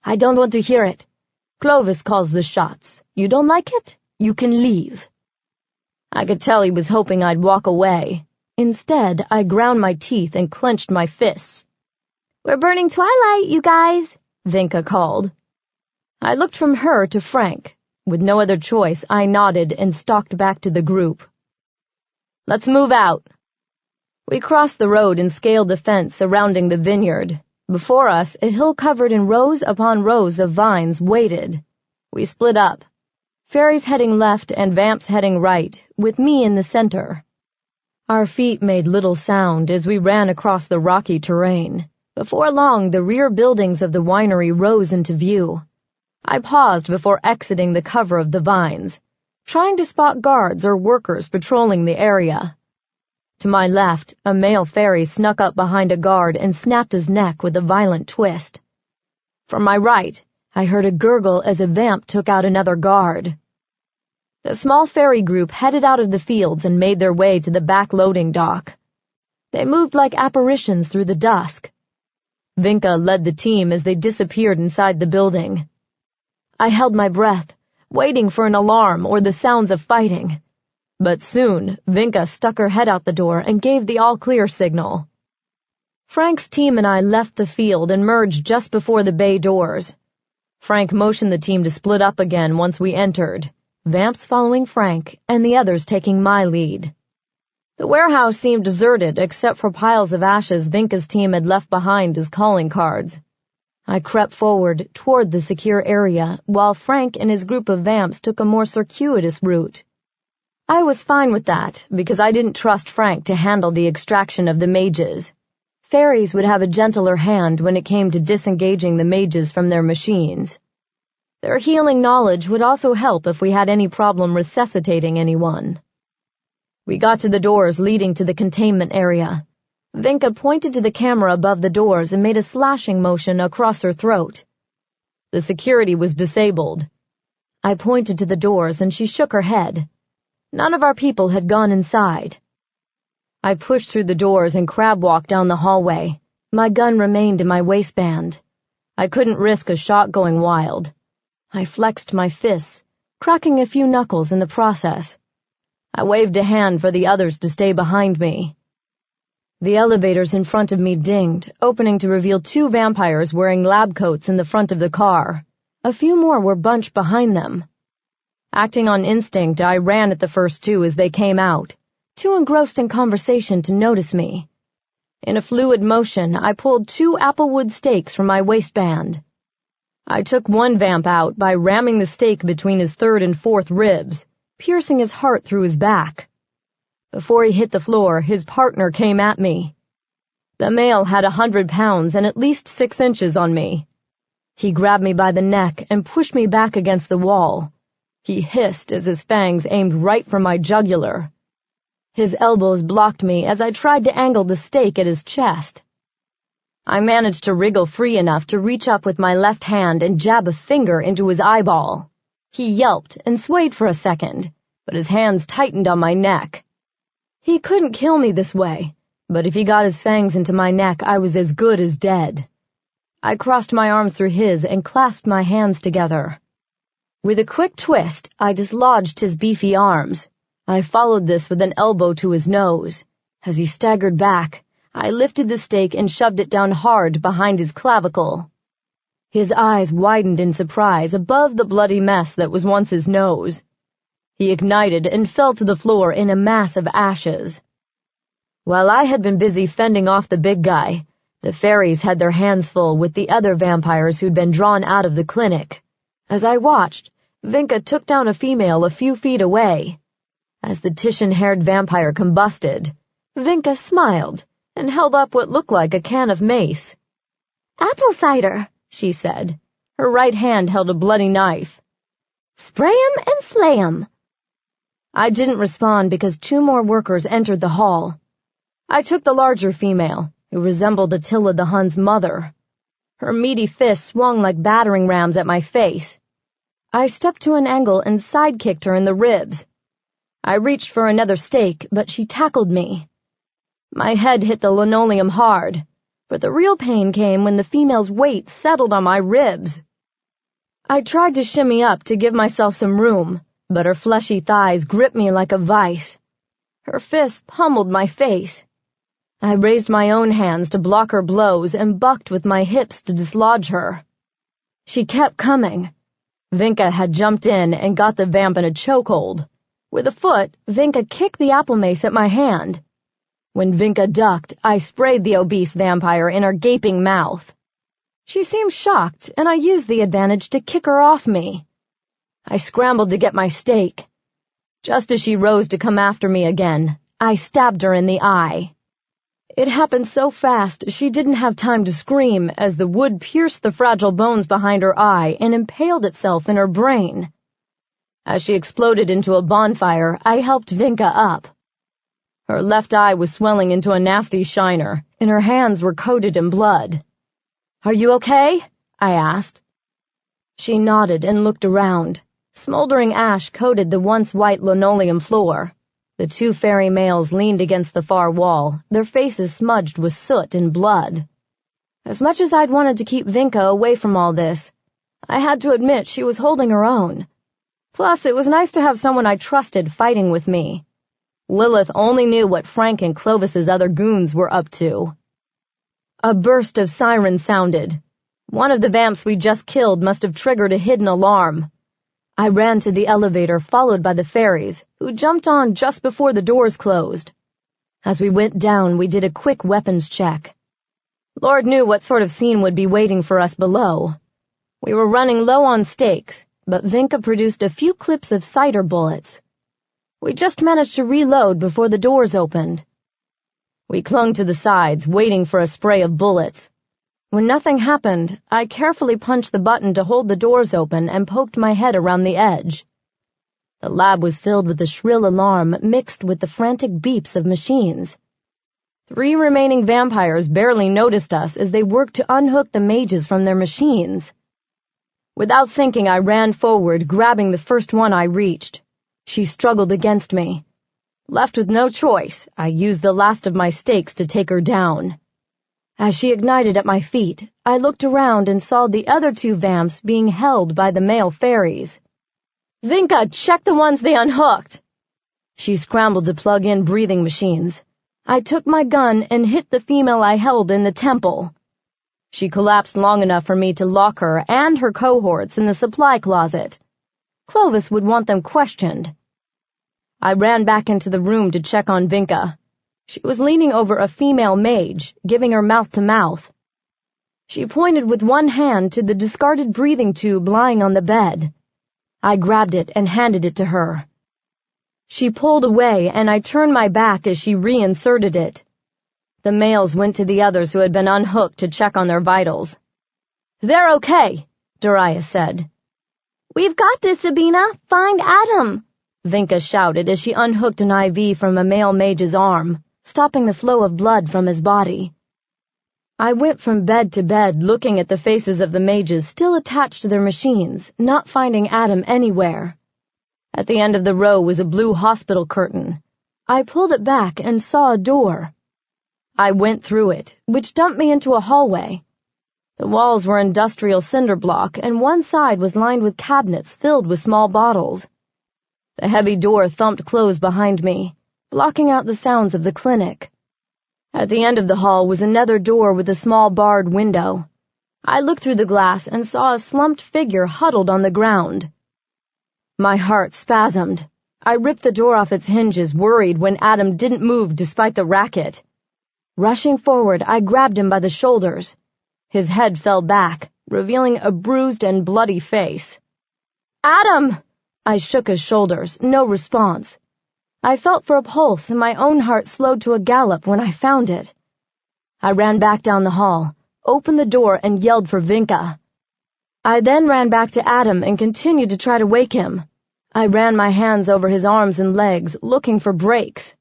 I don't want to hear it. Clovis calls the shots. You don't like it? You can leave. I could tell he was hoping I'd walk away. Instead, I ground my teeth and clenched my fists. We're burning twilight, you guys, Vinka called. I looked from her to Frank. With no other choice, I nodded and stalked back to the group. Let's move out. We crossed the road and scaled the fence surrounding the vineyard. Before us, a hill covered in rows upon rows of vines waited. We split up. Fairies heading left and vamps heading right, with me in the center. Our feet made little sound as we ran across the rocky terrain. Before long, the rear buildings of the winery rose into view. I paused before exiting the cover of the vines, trying to spot guards or workers patrolling the area. To my left, a male fairy snuck up behind a guard and snapped his neck with a violent twist. From my right, I heard a gurgle as a vamp took out another guard. The small fairy group headed out of the fields and made their way to the back loading dock. They moved like apparitions through the dusk. Vinka led the team as they disappeared inside the building. I held my breath, waiting for an alarm or the sounds of fighting. But soon, Vinka stuck her head out the door and gave the all-clear signal. Frank's team and I left the field and merged just before the bay doors. Frank motioned the team to split up again once we entered, vamps following Frank and the others taking my lead. The warehouse seemed deserted except for piles of ashes Vinka's team had left behind as calling cards. I crept forward toward the secure area while Frank and his group of vamps took a more circuitous route. I was fine with that because I didn't trust Frank to handle the extraction of the mages. Fairies would have a gentler hand when it came to disengaging the mages from their machines. Their healing knowledge would also help if we had any problem resuscitating anyone. We got to the doors leading to the containment area. Vinka pointed to the camera above the doors and made a slashing motion across her throat. The security was disabled. I pointed to the doors and she shook her head. None of our people had gone inside. I pushed through the doors and crab-walked down the hallway. My gun remained in my waistband. I couldn't risk a shot going wild. I flexed my fists, cracking a few knuckles in the process. I waved a hand for the others to stay behind me. The elevators in front of me dinged, opening to reveal 2 vampires wearing lab coats in the front of the car. A few more were bunched behind them. Acting on instinct, I ran at the first 2 as they came out, too engrossed in conversation to notice me. In a fluid motion, I pulled 2 applewood stakes from my waistband. I took one vamp out by ramming the stake between his 3rd and 4th ribs, piercing his heart through his back. Before he hit the floor, his partner came at me. The male had 100 pounds and at least 6 inches on me. He grabbed me by the neck and pushed me back against the wall. He hissed as his fangs aimed right for my jugular. His elbows blocked me as I tried to angle the stake at his chest. I managed to wriggle free enough to reach up with my left hand and jab a finger into his eyeball. He yelped and swayed for a second, but his hands tightened on my neck. He couldn't kill me this way, but if he got his fangs into my neck, I was as good as dead. I crossed my arms through his and clasped my hands together. With a quick twist, I dislodged his beefy arms. I followed this with an elbow to his nose. As he staggered back, I lifted the stake and shoved it down hard behind his clavicle. His eyes widened in surprise above the bloody mess that was once his nose. He ignited and fell to the floor in a mass of ashes. While I had been busy fending off the big guy, the fairies had their hands full with the other vampires who'd been drawn out of the clinic. As I watched, Vinka took down a female a few feet away. As the Titian-haired vampire combusted, Vinka smiled and held up what looked like a can of mace. "Apple cider," she said. Her right hand held a bloody knife. "Spray 'em and slay 'em." I didn't respond because 2 more workers entered the hall. I took the larger female, who resembled Attila the Hun's mother. Her meaty fists swung like battering rams at my face. I stepped to an angle and sidekicked her in the ribs. I reached for another stake, but she tackled me. My head hit the linoleum hard, but the real pain came when the female's weight settled on my ribs. I tried to shimmy up to give myself some room, but her fleshy thighs gripped me like a vice. Her fists pummeled my face. I raised my own hands to block her blows and bucked with my hips to dislodge her. She kept coming. Vinka had jumped in and got the vamp in a chokehold. With a foot, Vinka kicked the apple mace at my hand. When Vinka ducked, I sprayed the obese vampire in her gaping mouth. She seemed shocked, and I used the advantage to kick her off me. I scrambled to get my stake. Just as she rose to come after me again, I stabbed her in the eye. It happened so fast she didn't have time to scream as the wood pierced the fragile bones behind her eye and impaled itself in her brain. As she exploded into a bonfire, I helped Vinka up. Her left eye was swelling into a nasty shiner, and her hands were coated in blood. "Are you okay?" I asked. She nodded and looked around. Smoldering ash coated the once white linoleum floor. The two fairy males leaned against the far wall, their faces smudged with soot and blood. As much as I'd wanted to keep Vinka away from all this, I had to admit she was holding her own. Plus, it was nice to have someone I trusted fighting with me. Lilith only knew what Frank and Clovis's other goons were up to. A burst of sirens sounded. One of the vamps we just killed must have triggered a hidden alarm. I ran to the elevator, followed by the fairies, who jumped on just before the doors closed. As we went down, we did a quick weapons check. Lord knew what sort of scene would be waiting for us below. We were running low on stakes, but Vinka produced a few clips of cider bullets. We just managed to reload before the doors opened. We clung to the sides, waiting for a spray of bullets. When nothing happened, I carefully punched the button to hold the doors open and poked my head around the edge. The lab was filled with a shrill alarm mixed with the frantic beeps of machines. 3 remaining vampires barely noticed us as they worked to unhook the mages from their machines. Without thinking, I ran forward, grabbing the first one I reached. She struggled against me. Left with no choice, I used the last of my stakes to take her down. As she ignited at my feet, I looked around and saw the other 2 vamps being held by the male fairies. "Vinka, check the ones they unhooked!" She scrambled to plug in breathing machines. I took my gun and hit the female I held in the temple. She collapsed long enough for me to lock her and her cohorts in the supply closet. Clovis would want them questioned. I ran back into the room to check on Vinka. She was leaning over a female mage, giving her mouth-to-mouth. She pointed with one hand to the discarded breathing tube lying on the bed. I grabbed it and handed it to her. She pulled away, and I turned my back as she reinserted it. The males went to the others who had been unhooked to check on their vitals. "They're okay," Darius said. "We've got this, Sabina. Find Adam," Vinka shouted as she unhooked an IV from a male mage's arm, stopping the flow of blood from his body. I went from bed to bed, looking at the faces of the mages still attached to their machines, not finding Adam anywhere. At the end of the row was a blue hospital curtain. I pulled it back and saw a door. I went through it, which dumped me into a hallway. The walls were industrial cinder block, and one side was lined with cabinets filled with small bottles. The heavy door thumped closed behind me, blocking out the sounds of the clinic. At the end of the hall was another door with a small barred window. I looked through the glass and saw a slumped figure huddled on the ground. My heart spasmed. I ripped the door off its hinges, worried when Adam didn't move despite the racket. Rushing forward, I grabbed him by the shoulders. His head fell back, revealing a bruised and bloody face. "Adam!" I shook his shoulders, no response. I felt for a pulse, and my own heart slowed to a gallop when I found it. I ran back down the hall, opened the door, and yelled for Vinka. I then ran back to Adam and continued to try to wake him. I ran my hands over his arms and legs, looking for breaks.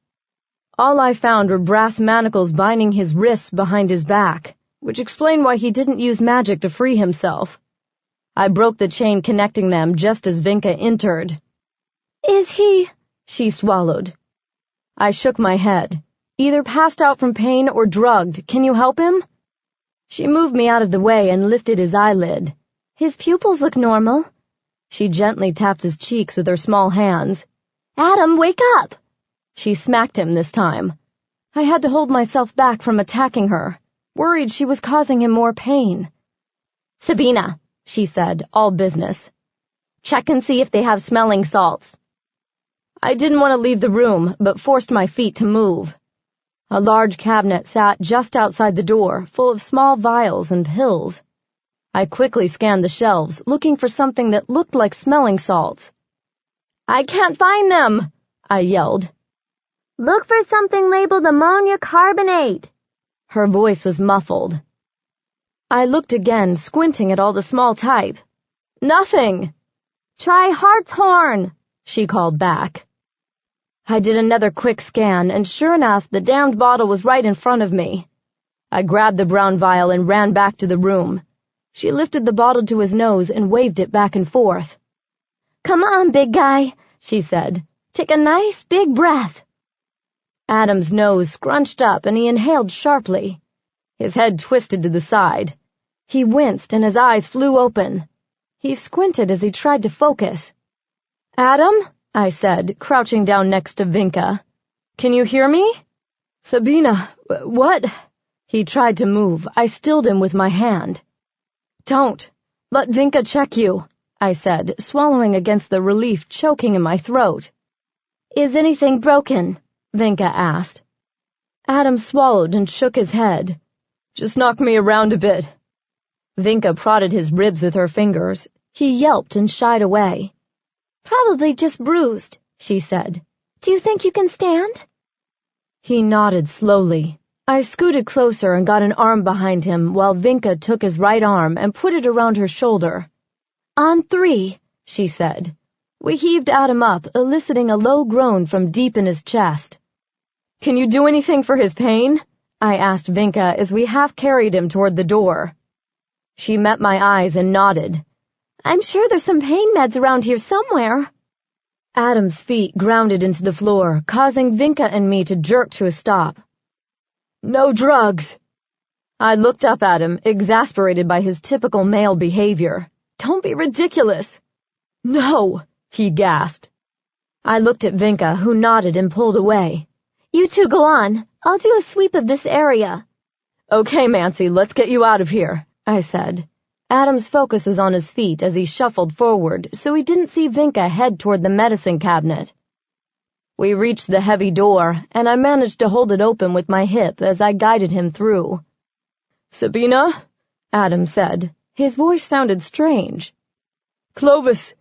All I found were brass manacles binding his wrists behind his back, which explained why he didn't use magic to free himself. I broke the chain connecting them just as Vinka entered. "Is he?" She swallowed. I shook my head. "Either passed out from pain or drugged. Can you help him?" She moved me out of the way and lifted his eyelid. "His pupils look normal." She gently tapped his cheeks with her small hands. "Adam, wake up!" She smacked him this time. I had to hold myself back from attacking her, worried she was causing him more pain. "Sabina," she said, all business. "Check and see if they have smelling salts." I didn't want to leave the room, but forced my feet to move. A large cabinet sat just outside the door, full of small vials and pills. I quickly scanned the shelves, looking for something that looked like smelling salts. "I can't find them!" I yelled. "Look for something labeled ammonia carbonate." Her voice was muffled. I looked again, squinting at all the small type. "Nothing!" "Try hartshorn," she called back. I did another quick scan, and sure enough, the damned bottle was right in front of me. I grabbed the brown vial and ran back to the room. She lifted the bottle to his nose and waved it back and forth. "Come on, big guy," she said. "Take a nice big breath." Adam's nose scrunched up and he inhaled sharply. His head twisted to the side. He winced and his eyes flew open. He squinted as he tried to focus. "Adam?" I said, crouching down next to Vinka. "Can you hear me?" "Sabina, what?" He tried to move. I stilled him with my hand. "Don't. Let Vinka check you," I said, swallowing against the relief choking in my throat. "Is anything broken?" Vinka asked. Adam swallowed and shook his head. "Just knock me around a bit." Vinka prodded his ribs with her fingers. He yelped and shied away. "Probably just bruised," she said. "Do you think you can stand?" He nodded slowly. I scooted closer and got an arm behind him while Vinka took his right arm and put it around her shoulder. "On 3, she said. We heaved Adam up, eliciting a low groan from deep in his chest. "Can you do anything for his pain?" I asked Vinka as we half-carried him toward the door. She met my eyes and nodded. "I'm sure there's some pain meds around here somewhere." Adam's feet grounded into the floor, causing Vinka and me to jerk to a stop. "No drugs." I looked up at him, exasperated by his typical male behavior. "Don't be ridiculous." "No," he gasped. I looked at Vinka, who nodded and pulled away. "You two go on. I'll do a sweep of this area." "Okay, Mancy, let's get you out of here," I said. Adam's focus was on his feet as he shuffled forward, so he didn't see Vinka head toward the medicine cabinet. We reached the heavy door, and I managed to hold it open with my hip as I guided him through. "Sabina?" Adam said. His voice sounded strange. "Clovis."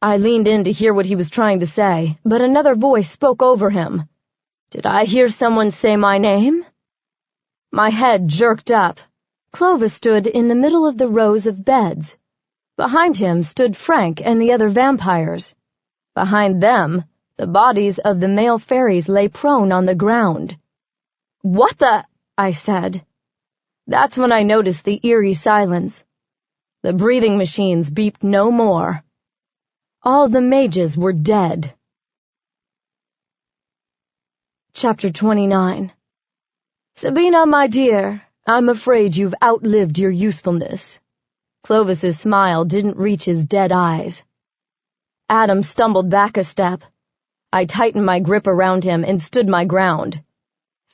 I leaned in to hear what he was trying to say, but another voice spoke over him. Did I hear someone say my name? My head jerked up. Clovis stood in the middle of the rows of beds. Behind him stood Frank and the other vampires. Behind them, the bodies of the male fairies lay prone on the ground. "What the?" I said. That's when I noticed the eerie silence. The breathing machines beeped no more. All the mages were dead. Chapter 29. "Sabina, my dear, I'm afraid you've outlived your usefulness." Clovis's smile didn't reach his dead eyes. Adam stumbled back a step. I tightened my grip around him and stood my ground.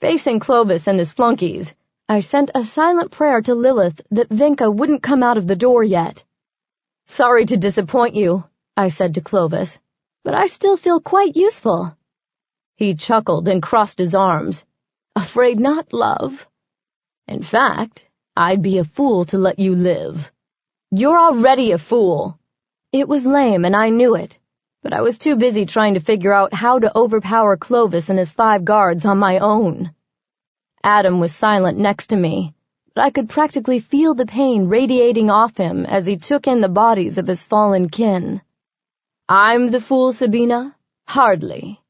Facing Clovis and his flunkies, I sent a silent prayer to Lilith that Vinka wouldn't come out of the door yet. "Sorry to disappoint you," I said to Clovis, "but I still feel quite useful." He chuckled and crossed his arms. "Afraid not, love. In fact, I'd be a fool to let you live. You're already a fool." It was lame and I knew it, but I was too busy trying to figure out how to overpower Clovis and his 5 guards on my own. Adam was silent next to me, but I could practically feel the pain radiating off him as he took in the bodies of his fallen kin. "I'm the fool, Sabina? Hardly.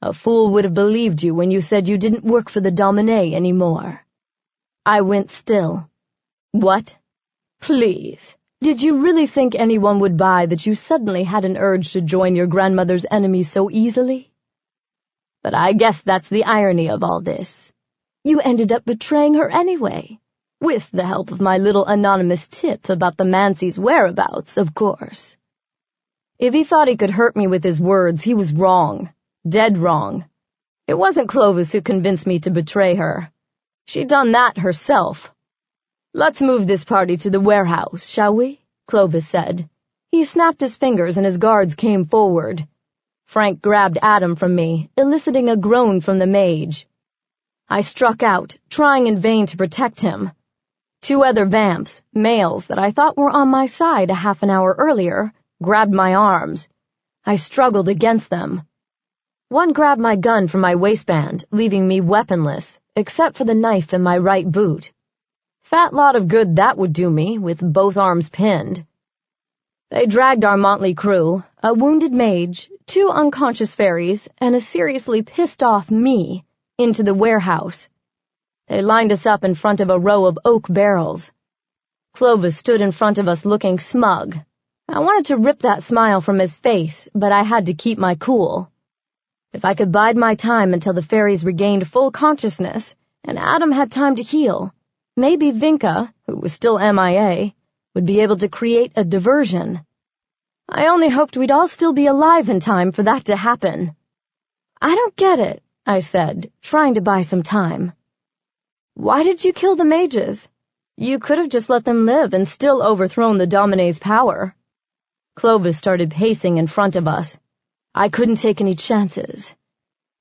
A fool would have believed you when you said you didn't work for the Domin anymore." I went still. "What? Please, did you really think anyone would buy that you suddenly had an urge to join your grandmother's enemies so easily? But I guess that's the irony of all this. You ended up betraying her anyway, with the help of my little anonymous tip about the Mancy's whereabouts, of course." If he thought he could hurt me with his words, he was wrong. Dead wrong. It wasn't Clovis who convinced me to betray her. She'd done that herself. "Let's move this party to the warehouse, shall we?" Clovis said. He snapped his fingers and his guards came forward. Frank grabbed Adam from me, eliciting a groan from the mage. I struck out, trying in vain to protect him. 2 other vamps, males that I thought were on my side a half an hour earlier, grabbed my arms. I struggled against them. One grabbed my gun from my waistband, leaving me weaponless, except for the knife in my right boot. Fat lot of good that would do me, with both arms pinned. They dragged our motley crew, a wounded mage, 2 unconscious fairies, and a seriously pissed-off me, into the warehouse. They lined us up in front of a row of oak barrels. Clovis stood in front of us looking smug. I wanted to rip that smile from his face, but I had to keep my cool. If I could bide my time until the fairies regained full consciousness, and Adam had time to heal, maybe Vinka, who was still MIA, would be able to create a diversion. I only hoped we'd all still be alive in time for that to happen. "I don't get it," I said, trying to buy some time. "Why did you kill the mages? You could have just let them live and still overthrown the Domine's power." Clovis started pacing in front of us. "I couldn't take any chances.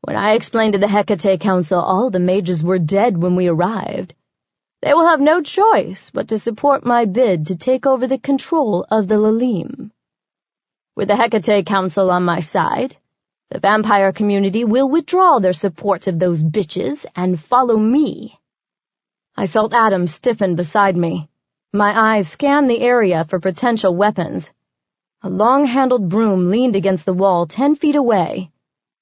When I explained to the Hecate Council all the mages were dead when we arrived, they will have no choice but to support my bid to take over the control of the Lalim. With the Hecate Council on my side, the vampire community will withdraw their support of those bitches and follow me." I felt Adam stiffen beside me. My eyes scanned the area for potential weapons. A long-handled broom leaned against the wall 10 feet away.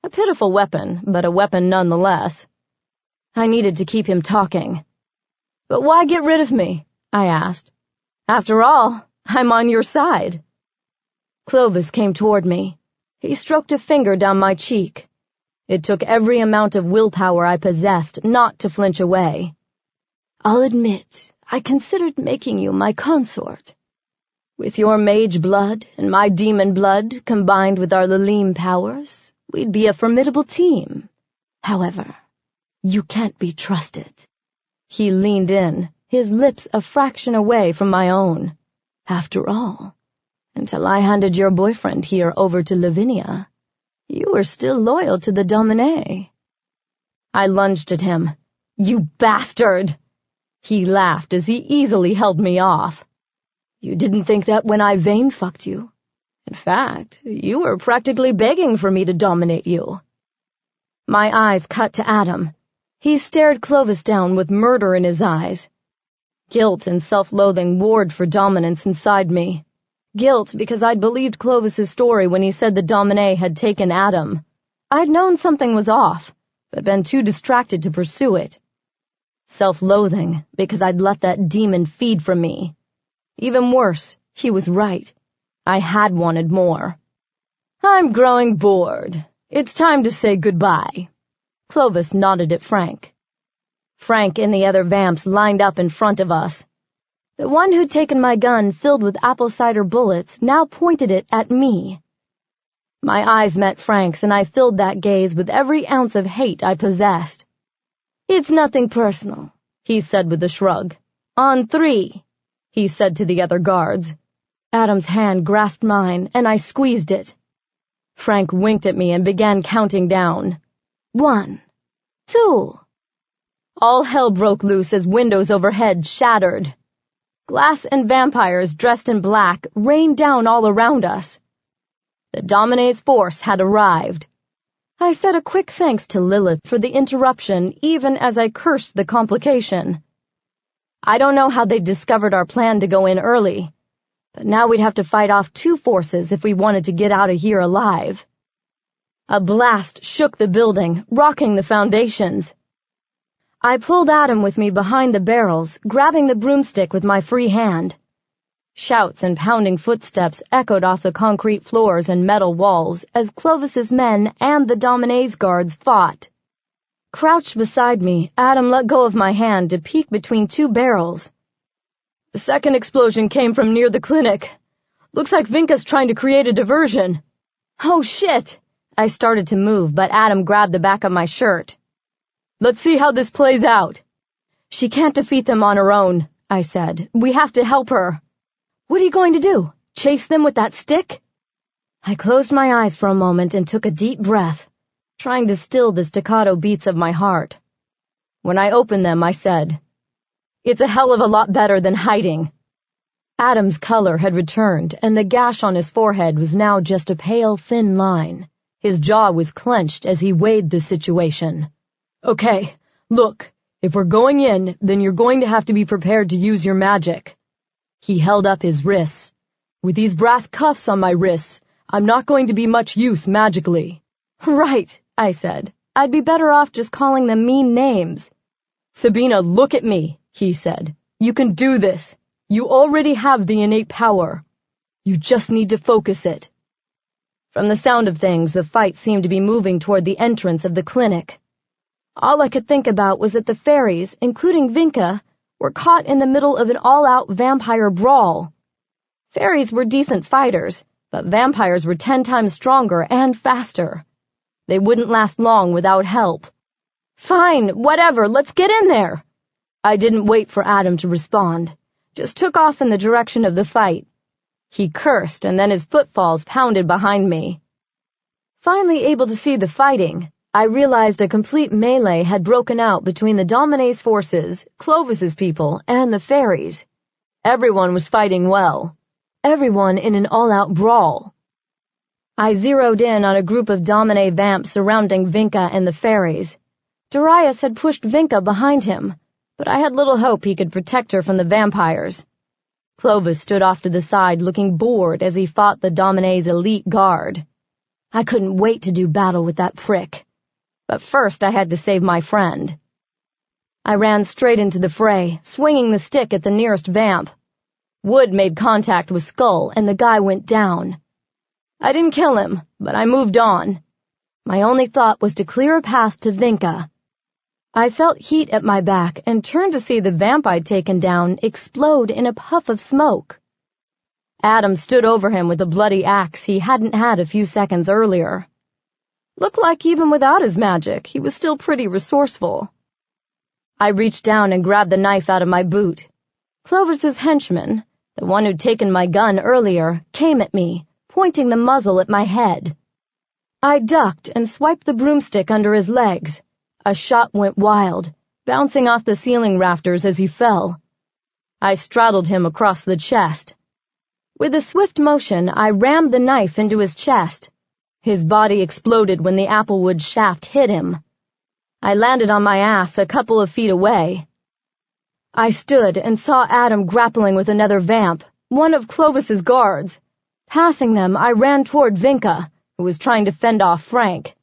A pitiful weapon, but a weapon nonetheless. I needed to keep him talking. "But why get rid of me?" I asked. "After all, I'm on your side." Clovis came toward me. He stroked a finger down my cheek. It took every amount of willpower I possessed not to flinch away. "I'll admit, I considered making you my consort. With your mage blood and my demon blood combined with our Lalim powers, we'd be a formidable team. However, you can't be trusted." He leaned in, his lips a fraction away from my own. "After all, until I handed your boyfriend here over to Lavinia, you were still loyal to the Domine." I lunged at him. "You bastard!" He laughed as he easily held me off. "You didn't think that when I vein-fucked you. In fact, you were practically begging for me to dominate you." My eyes cut to Adam. He stared Clovis down with murder in his eyes. Guilt and self-loathing warred for dominance inside me. Guilt because I'd believed Clovis's story when he said the Domine had taken Adam. I'd known something was off, but been too distracted to pursue it. Self-loathing because I'd let that demon feed from me. Even worse, he was right. I had wanted more. "I'm growing bored. It's time to say goodbye." Clovis nodded at Frank. Frank and the other vamps lined up in front of us. The one who'd taken my gun filled with apple cider bullets now pointed it at me. My eyes met Frank's, and I filled that gaze with every ounce of hate I possessed. "It's nothing personal," he said with a shrug. "On 3, he said to the other guards. Adam's hand grasped mine, and I squeezed it. Frank winked at me and began counting down. 1, 2. All hell broke loose as windows overhead shattered. Glass and vampires dressed in black rained down all around us. The Domine's force had arrived. I said a quick thanks to Lilith for the interruption even as I cursed the complication. I don't know how they discovered our plan to go in early, but now we'd have to fight off 2 forces if we wanted to get out of here alive. A blast shook the building, rocking the foundations. I pulled Adam with me behind the barrels, grabbing the broomstick with my free hand. Shouts and pounding footsteps echoed off the concrete floors and metal walls as Clovis's men and the Domine's guards fought. Crouched beside me, Adam let go of my hand to peek between 2 barrels. "The second explosion came from near the clinic. Looks like Vinka's trying to create a diversion." "Oh, shit!" I started to move, but Adam grabbed the back of my shirt. "Let's see how this plays out." "She can't defeat them on her own," I said. "We have to help her." "What are you going to do? Chase them with that stick?" I closed my eyes for a moment and took a deep breath, trying to still the staccato beats of my heart. When I opened them, I said, "It's a hell of a lot better than hiding." Adam's color had returned, and the gash on his forehead was now just a pale, thin line. His jaw was clenched as he weighed the situation. "Okay, look, if we're going in, then you're going to have to be prepared to use your magic." He held up his wrists. With these brass cuffs on my wrists, I'm not going to be much use magically." "Right," I said. "I'd be better off just calling them mean names." "Sabina, look at me," he said. "You can do this. You already have the innate power. You just need to focus it." From the sound of things, the fight seemed to be moving toward the entrance of the clinic. All I could think about was that the fairies, including Vinka, were caught in the middle of an all-out vampire brawl. Fairies were decent fighters, but vampires were 10 times stronger and faster. They wouldn't last long without help. "Fine, whatever, let's get in there." I didn't wait for Adam to respond, just took off in the direction of the fight. He cursed, and then his footfalls pounded behind me. Finally able to see the fighting, I realized a complete melee had broken out between the Domine's forces, Clovis's people, and the fairies. Everyone was fighting well. Everyone in an all-out brawl. I zeroed in on a group of Domine vamps surrounding Vinka and the fairies. Darius had pushed Vinka behind him, but I had little hope he could protect her from the vampires. Clovis stood off to the side looking bored as he fought the Domine's elite guard. I couldn't wait to do battle with that prick. But first I had to save my friend. I ran straight into the fray, swinging the stick at the nearest vamp. Wood made contact with Skull, and the guy went down. I didn't kill him, but I moved on. My only thought was to clear a path to Vinka. I felt heat at my back and turned to see the vamp I'd taken down explode in a puff of smoke. Adam stood over him with a bloody axe he hadn't had a few seconds earlier. Looked like even without his magic, he was still pretty resourceful. I reached down and grabbed the knife out of my boot. Clovis's henchman, the one who'd taken my gun earlier, came at me, pointing the muzzle at my head. I ducked and swiped the broomstick under his legs. A shot went wild, bouncing off the ceiling rafters as he fell. I straddled him across the chest. With a swift motion, I rammed the knife into his chest. His body exploded when the applewood shaft hit him. I landed on my ass a couple of feet away. I stood and saw Adam grappling with another vamp, one of Clovis's guards. Passing them, I ran toward Vinka, who was trying to fend off Frank.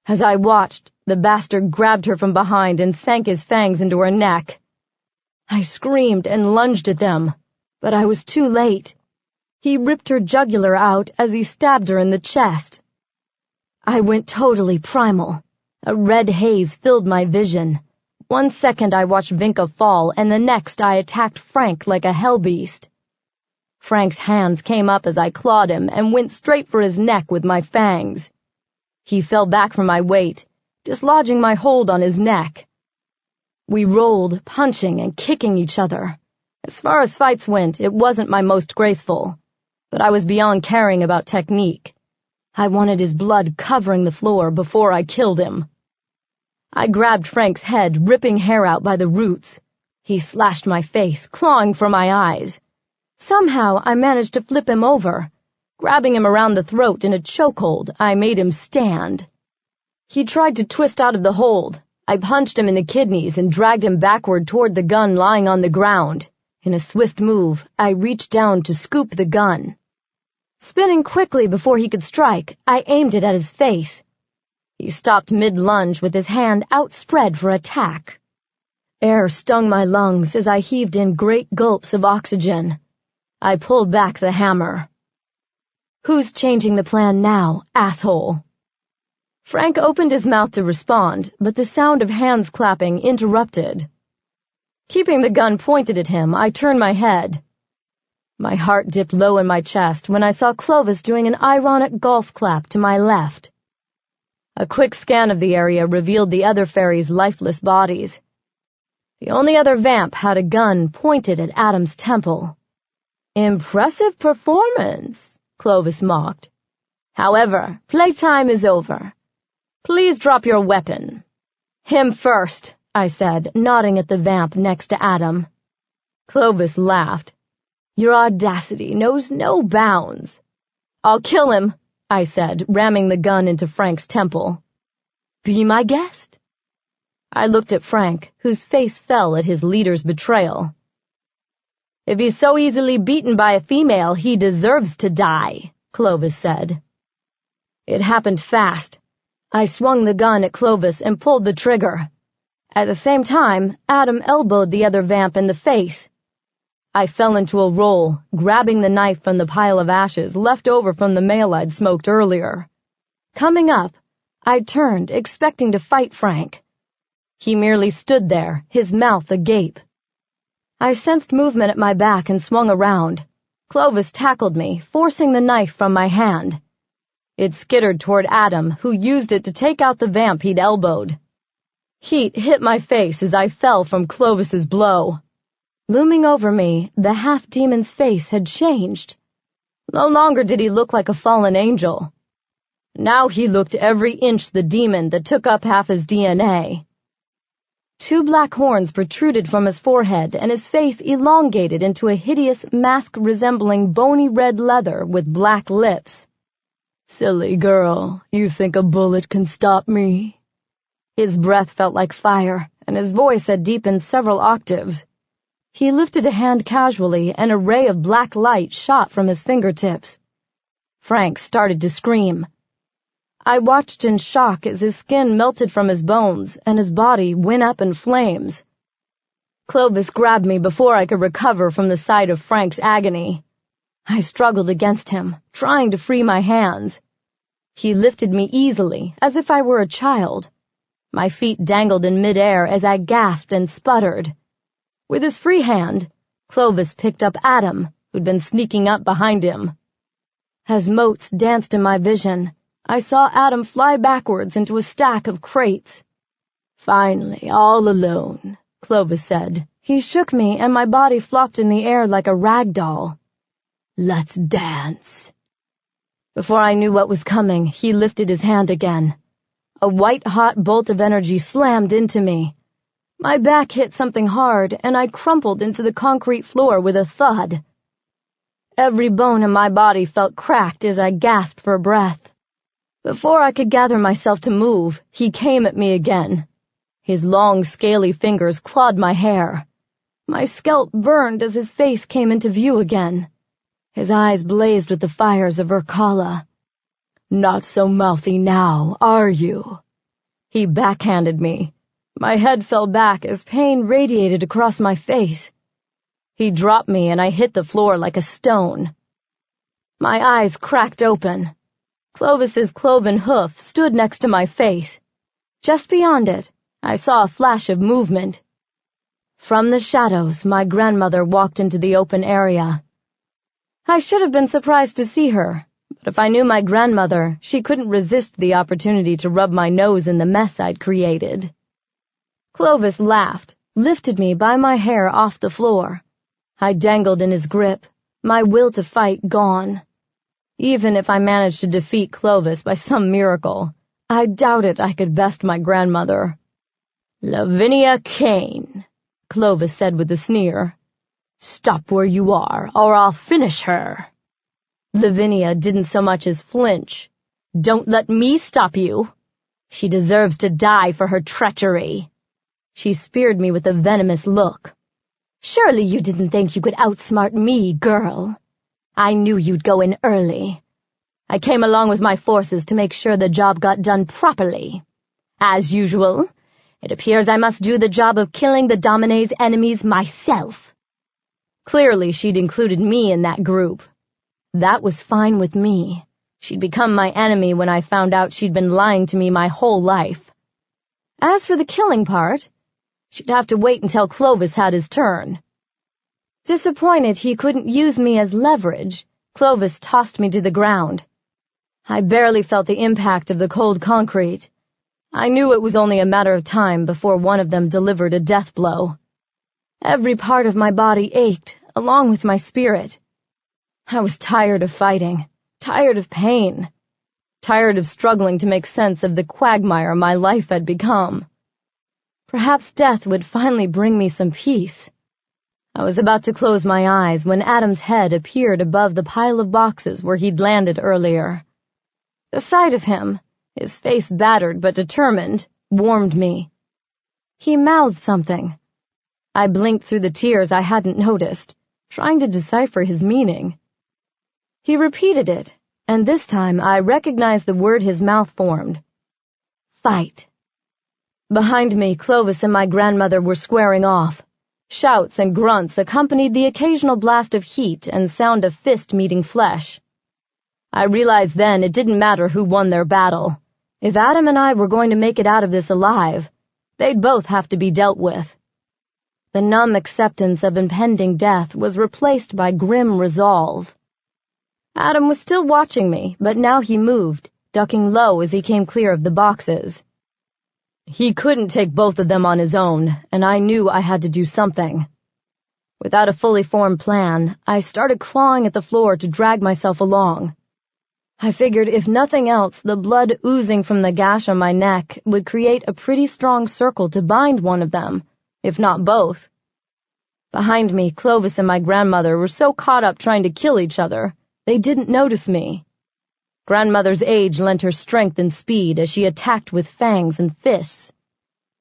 As I watched, the bastard grabbed her from behind and sank his fangs into her neck. I screamed and lunged at them, but I was too late. He ripped her jugular out as he stabbed her in the chest. I went totally primal. A red haze filled my vision. 1 second I watched Vinka fall, and the next I attacked Frank like a hellbeast. Frank's hands came up as I clawed him and went straight for his neck with my fangs. He fell back from my weight, dislodging my hold on his neck. We rolled, punching and kicking each other. As far as fights went, it wasn't my most graceful, but I was beyond caring about technique. I wanted his blood covering the floor before I killed him. I grabbed Frank's head, ripping hair out by the roots. He slashed my face, clawing for my eyes. Somehow I managed to flip him over. Grabbing him around the throat in a chokehold, I made him stand. He tried to twist out of the hold. I punched him in the kidneys and dragged him backward toward the gun lying on the ground. In a swift move, I reached down to scoop the gun. Spinning quickly before he could strike, I aimed it at his face. He stopped mid-lunge with his hand outspread for attack. Air stung my lungs as I heaved in great gulps of oxygen. I pulled back the hammer. "Who's changing the plan now, asshole?" Frank opened his mouth to respond, but the sound of hands clapping interrupted. Keeping the gun pointed at him, I turned my head. My heart dipped low in my chest when I saw Clovis doing an ironic golf clap to my left. A quick scan of the area revealed the other fairies' lifeless bodies. The only other vamp had a gun pointed at Adam's temple. "Impressive performance," Clovis mocked. "However, playtime is over. Please drop your weapon." "Him first," I said, nodding at the vamp next to Adam. Clovis laughed. "Your audacity knows no bounds." "I'll kill him," I said, ramming the gun into Frank's temple. "Be my guest." I looked at Frank, whose face fell at his leader's betrayal. If he's so easily beaten by a female, he deserves to die, Clovis said. It happened fast. I swung the gun at Clovis and pulled the trigger. At the same time, Adam elbowed the other vamp in the face. I fell into a roll, grabbing the knife from the pile of ashes left over from the meal I'd smoked earlier. Coming up, I turned, expecting to fight Frank. He merely stood there, his mouth agape. I sensed movement at my back and swung around. Clovis tackled me, forcing the knife from my hand. It skittered toward Adam, who used it to take out the vamp he'd elbowed. Heat hit my face as I fell from Clovis's blow. Looming over me, the half-demon's face had changed. No longer did he look like a fallen angel. Now he looked every inch the demon that took up half his DNA. 2 black horns protruded from his forehead, and his face elongated into a hideous mask resembling bony red leather with black lips. "Silly girl, you think a bullet can stop me?" His breath felt like fire, and his voice had deepened several octaves. He lifted a hand casually, and a ray of black light shot from his fingertips. Frank started to scream. I watched in shock as his skin melted from his bones, and his body went up in flames. Clovis grabbed me before I could recover from the sight of Frank's agony. I struggled against him, trying to free my hands. He lifted me easily, as if I were a child. My feet dangled in midair as I gasped and sputtered. With his free hand, Clovis picked up Adam, who'd been sneaking up behind him. As motes danced in my vision, I saw Adam fly backwards into a stack of crates. "Finally, all alone," Clovis said. He shook me, and my body flopped in the air like a rag doll. "Let's dance." Before I knew what was coming, he lifted his hand again. A white-hot bolt of energy slammed into me. My back hit something hard, and I crumpled into the concrete floor with a thud. Every bone in my body felt cracked as I gasped for breath. Before I could gather myself to move, he came at me again. His long, scaly fingers clawed my hair. My scalp burned as his face came into view again. His eyes blazed with the fires of Urkala. "Not so mouthy now, are you?" He backhanded me. My head fell back as pain radiated across my face. He dropped me and I hit the floor like a stone. My eyes cracked open. Clovis's cloven hoof stood next to my face. Just beyond it, I saw a flash of movement. From the shadows, my grandmother walked into the open area. I should have been surprised to see her, but if I knew my grandmother, she couldn't resist the opportunity to rub my nose in the mess I'd created. Clovis laughed, lifted me by my hair off the floor. I dangled in his grip, my will to fight gone. Even if I managed to defeat Clovis by some miracle, I doubted I could best my grandmother. "Sabina Kane," Clovis said with a sneer. "Stop where you are, or I'll finish her." Lavinia didn't so much as flinch. "Don't let me stop you. She deserves to die for her treachery." She speared me with a venomous look. "Surely you didn't think you could outsmart me, girl. I knew you'd go in early. I came along with my forces to make sure the job got done properly. As usual, it appears I must do the job of killing the Domine's enemies myself." Clearly she'd included me in that group. That was fine with me. She'd become my enemy when I found out she'd been lying to me my whole life. As for the killing part, she'd have to wait until Clovis had his turn. Disappointed he couldn't use me as leverage, Clovis tossed me to the ground. I barely felt the impact of the cold concrete. I knew it was only a matter of time before one of them delivered a death blow. Every part of my body ached, along with my spirit. I was tired of fighting, tired of pain, tired of struggling to make sense of the quagmire my life had become. Perhaps death would finally bring me some peace. I was about to close my eyes when Adam's head appeared above the pile of boxes where he'd landed earlier. The sight of him, his face battered but determined, warmed me. He mouthed something. I blinked through the tears I hadn't noticed, trying to decipher his meaning. He repeated it, and this time I recognized the word his mouth formed. Fight. Behind me, Clovis and my grandmother were squaring off. Shouts and grunts accompanied the occasional blast of heat and sound of fist meeting flesh. I realized then it didn't matter who won their battle. If Adam and I were going to make it out of this alive, they'd both have to be dealt with. The numb acceptance of impending death was replaced by grim resolve. Adam was still watching me, but now he moved, ducking low as he came clear of the boxes. He couldn't take both of them on his own, and I knew I had to do something. Without a fully formed plan, I started clawing at the floor to drag myself along. I figured if nothing else, the blood oozing from the gash on my neck would create a pretty strong circle to bind one of them, if not both. Behind me, Clovis and my grandmother were so caught up trying to kill each other, they didn't notice me. Grandmother's age lent her strength and speed as she attacked with fangs and fists.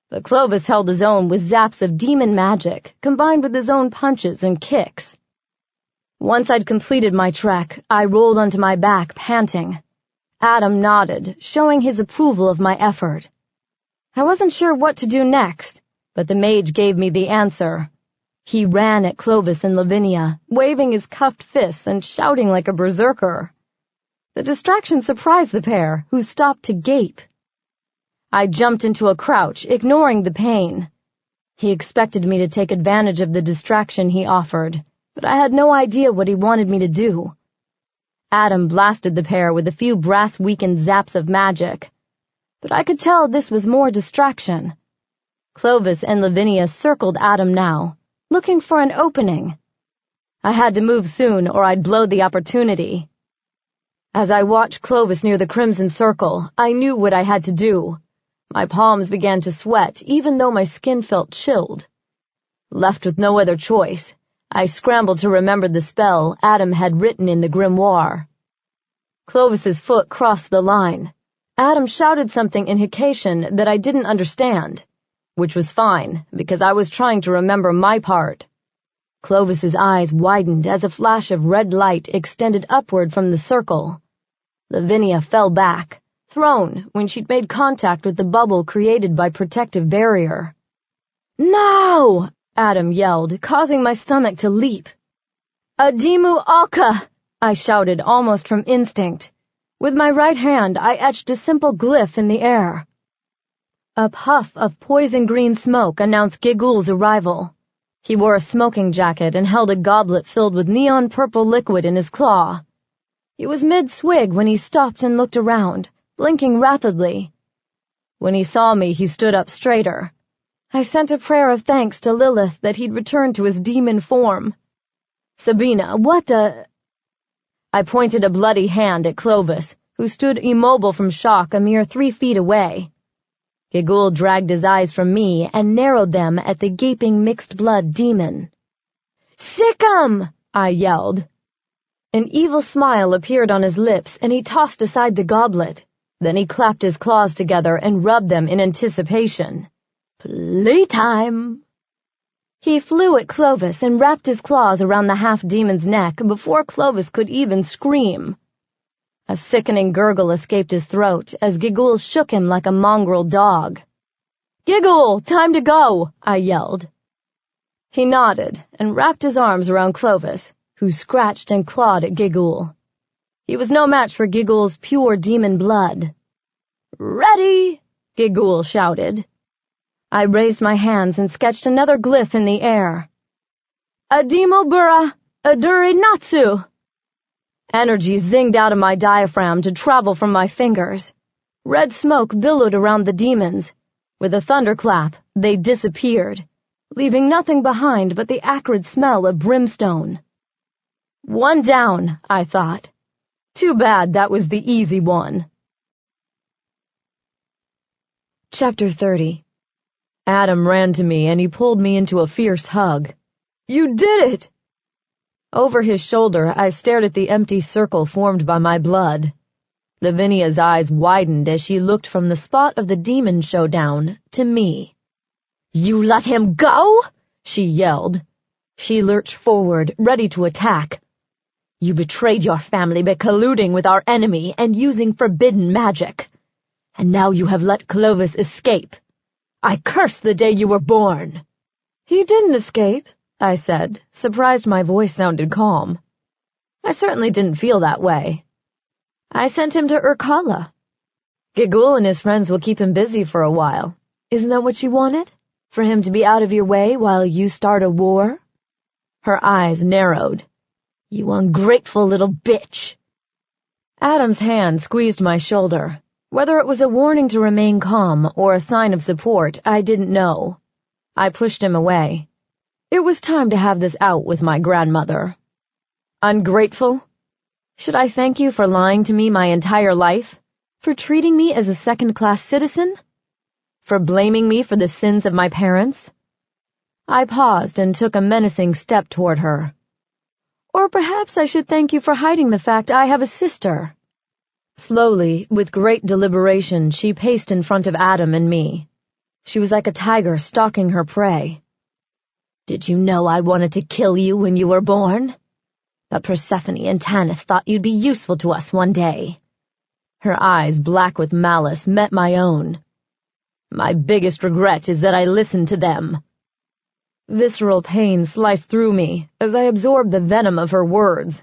But Clovis held his own with zaps of demon magic, combined with his own punches and kicks. Once I'd completed my trek, I rolled onto my back, panting. Adam nodded, showing his approval of my effort. I wasn't sure what to do next, but the mage gave me the answer. He ran at Clovis and Lavinia, waving his cuffed fists and shouting like a berserker. The distraction surprised the pair, who stopped to gape. I jumped into a crouch, ignoring the pain. He expected me to take advantage of the distraction he offered, but I had no idea what he wanted me to do. Adam blasted the pair with a few brass-weakened zaps of magic, but I could tell this was more distraction. Clovis and Lavinia circled Adam now, looking for an opening. I had to move soon or I'd blow the opportunity. As I watched Clovis near the Crimson Circle, I knew what I had to do. My palms began to sweat, even though my skin felt chilled. Left with no other choice, I scrambled to remember the spell Adam had written in the grimoire. Clovis's foot crossed the line. Adam shouted something in Hicatian that I didn't understand, which was fine, because I was trying to remember my part. Clovis's eyes widened as a flash of red light extended upward from the circle. Lavinia fell back, thrown when she'd made contact with the bubble created by protective barrier. "No!" Adam yelled, causing my stomach to leap. "Adimu Alka!" I shouted almost from instinct. With my right hand, I etched a simple glyph in the air. A puff of poison-green smoke announced Gigul's arrival. He wore a smoking jacket and held a goblet filled with neon-purple liquid in his claw. He was mid-swig when he stopped and looked around, blinking rapidly. When he saw me, he stood up straighter. I sent a prayer of thanks to Lilith that he'd returned to his demon form. "Sabina, what the—" I pointed a bloody hand at Clovis, who stood immobile from shock a mere 3 feet away. Gigul dragged his eyes from me and narrowed them at the gaping mixed-blood demon. "Sick 'em!" I yelled. An evil smile appeared on his lips, and he tossed aside the goblet. Then he clapped his claws together and rubbed them in anticipation. "Playtime!" He flew at Clovis and wrapped his claws around the half-demon's neck before Clovis could even scream. A sickening gurgle escaped his throat as Gigul shook him like a mongrel dog. "Gigul, time to go!" I yelled. He nodded and wrapped his arms around Clovis, who scratched and clawed at Gigul. He was no match for Gigul's pure demon blood. "Ready!" Gigul shouted. I raised my hands and sketched another glyph in the air. "Adimo Bura, Aduri Natsu!" Energy zinged out of my diaphragm to travel from my fingers. Red smoke billowed around the demons. With a thunderclap, they disappeared, leaving nothing behind but the acrid smell of brimstone. One down, I thought. Too bad that was the easy one. Chapter 30. Adam ran to me and he pulled me into a fierce hug. "You did it!" Over his shoulder, I stared at the empty circle formed by my blood. Lavinia's eyes widened as she looked from the spot of the demon showdown to me. "You let him go?" she yelled. She lurched forward, ready to attack. You betrayed your family by colluding with our enemy and using forbidden magic. And now you have let Clovis escape. I curse the day you were born. He didn't escape, I said, surprised my voice sounded calm. I certainly didn't feel that way. I sent him to Urkala. Gigul and his friends will keep him busy for a while. Isn't that what you wanted? For him to be out of your way while you start a war? Her eyes narrowed. You ungrateful little bitch. Adam's hand squeezed my shoulder. Whether it was a warning to remain calm or a sign of support, I didn't know. I pushed him away. It was time to have this out with my grandmother. Ungrateful? Should I thank you for lying to me my entire life? For treating me as a second-class citizen? For blaming me for the sins of my parents? I paused and took a menacing step toward her. Or perhaps I should thank you for hiding the fact I have a sister. Slowly, with great deliberation, she paced in front of Adam and me. She was like a tiger stalking her prey. Did you know I wanted to kill you when you were born? But Persephone and Tanith thought you'd be useful to us one day. Her eyes, black with malice, met my own. My biggest regret is that I listened to them. Visceral pain sliced through me as I absorbed the venom of her words.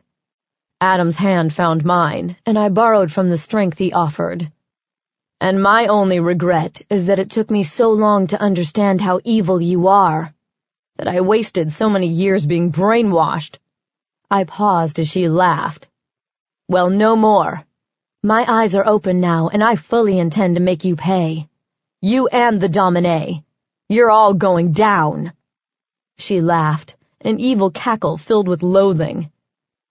Adam's hand found mine, and I borrowed from the strength he offered. And my only regret is that it took me so long to understand how evil you are, that I wasted so many years being brainwashed. I paused as she laughed. Well, no more. My eyes are open now, and I fully intend to make you pay. You and the Domin. You're all going down. She laughed, an evil cackle filled with loathing.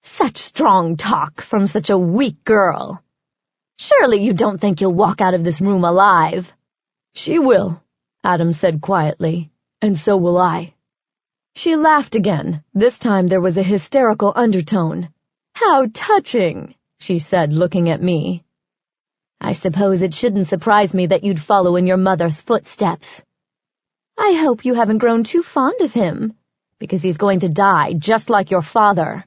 Such strong talk from such a weak girl. Surely you don't think you'll walk out of this room alive. She will, Adam said quietly, and so will I. She laughed again. This time there was a hysterical undertone. How touching, she said, looking at me. I suppose it shouldn't surprise me that you'd follow in your mother's footsteps. I hope you haven't grown too fond of him, because he's going to die just like your father.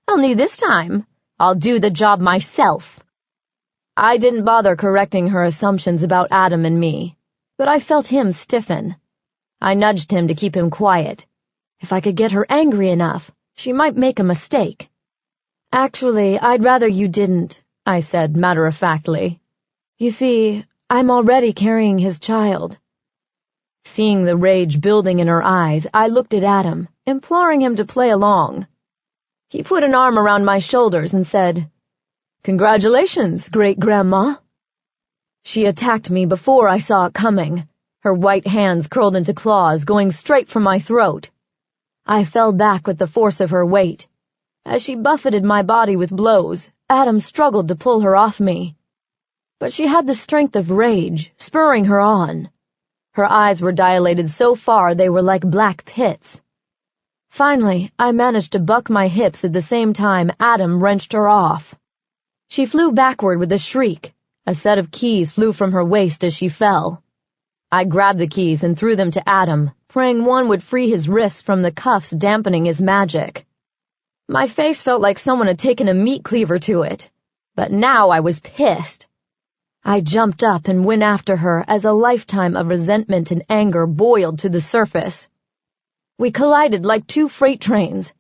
Only this time, I'll do the job myself. I didn't bother correcting her assumptions about Adam and me, but I felt him stiffen. I nudged him to keep him quiet. If I could get her angry enough, she might make a mistake. Actually, I'd rather you didn't, I said matter-of-factly. You see, I'm already carrying his child. Seeing the rage building in her eyes, I looked at Adam, imploring him to play along. He put an arm around my shoulders and said, Congratulations, great-grandma. She attacked me before I saw it coming, her white hands curled into claws going straight for my throat. I fell back with the force of her weight. As she buffeted my body with blows, Adam struggled to pull her off me. But she had the strength of rage, spurring her on. Her eyes were dilated so far they were like black pits. Finally, I managed to buck my hips at the same time Adam wrenched her off. She flew backward with a shriek. A set of keys flew from her waist as she fell. I grabbed the keys and threw them to Adam, praying one would free his wrists from the cuffs dampening his magic. My face felt like someone had taken a meat cleaver to it, but now I was pissed. I jumped up and went after her as a lifetime of resentment and anger boiled to the surface. We collided like two freight trains.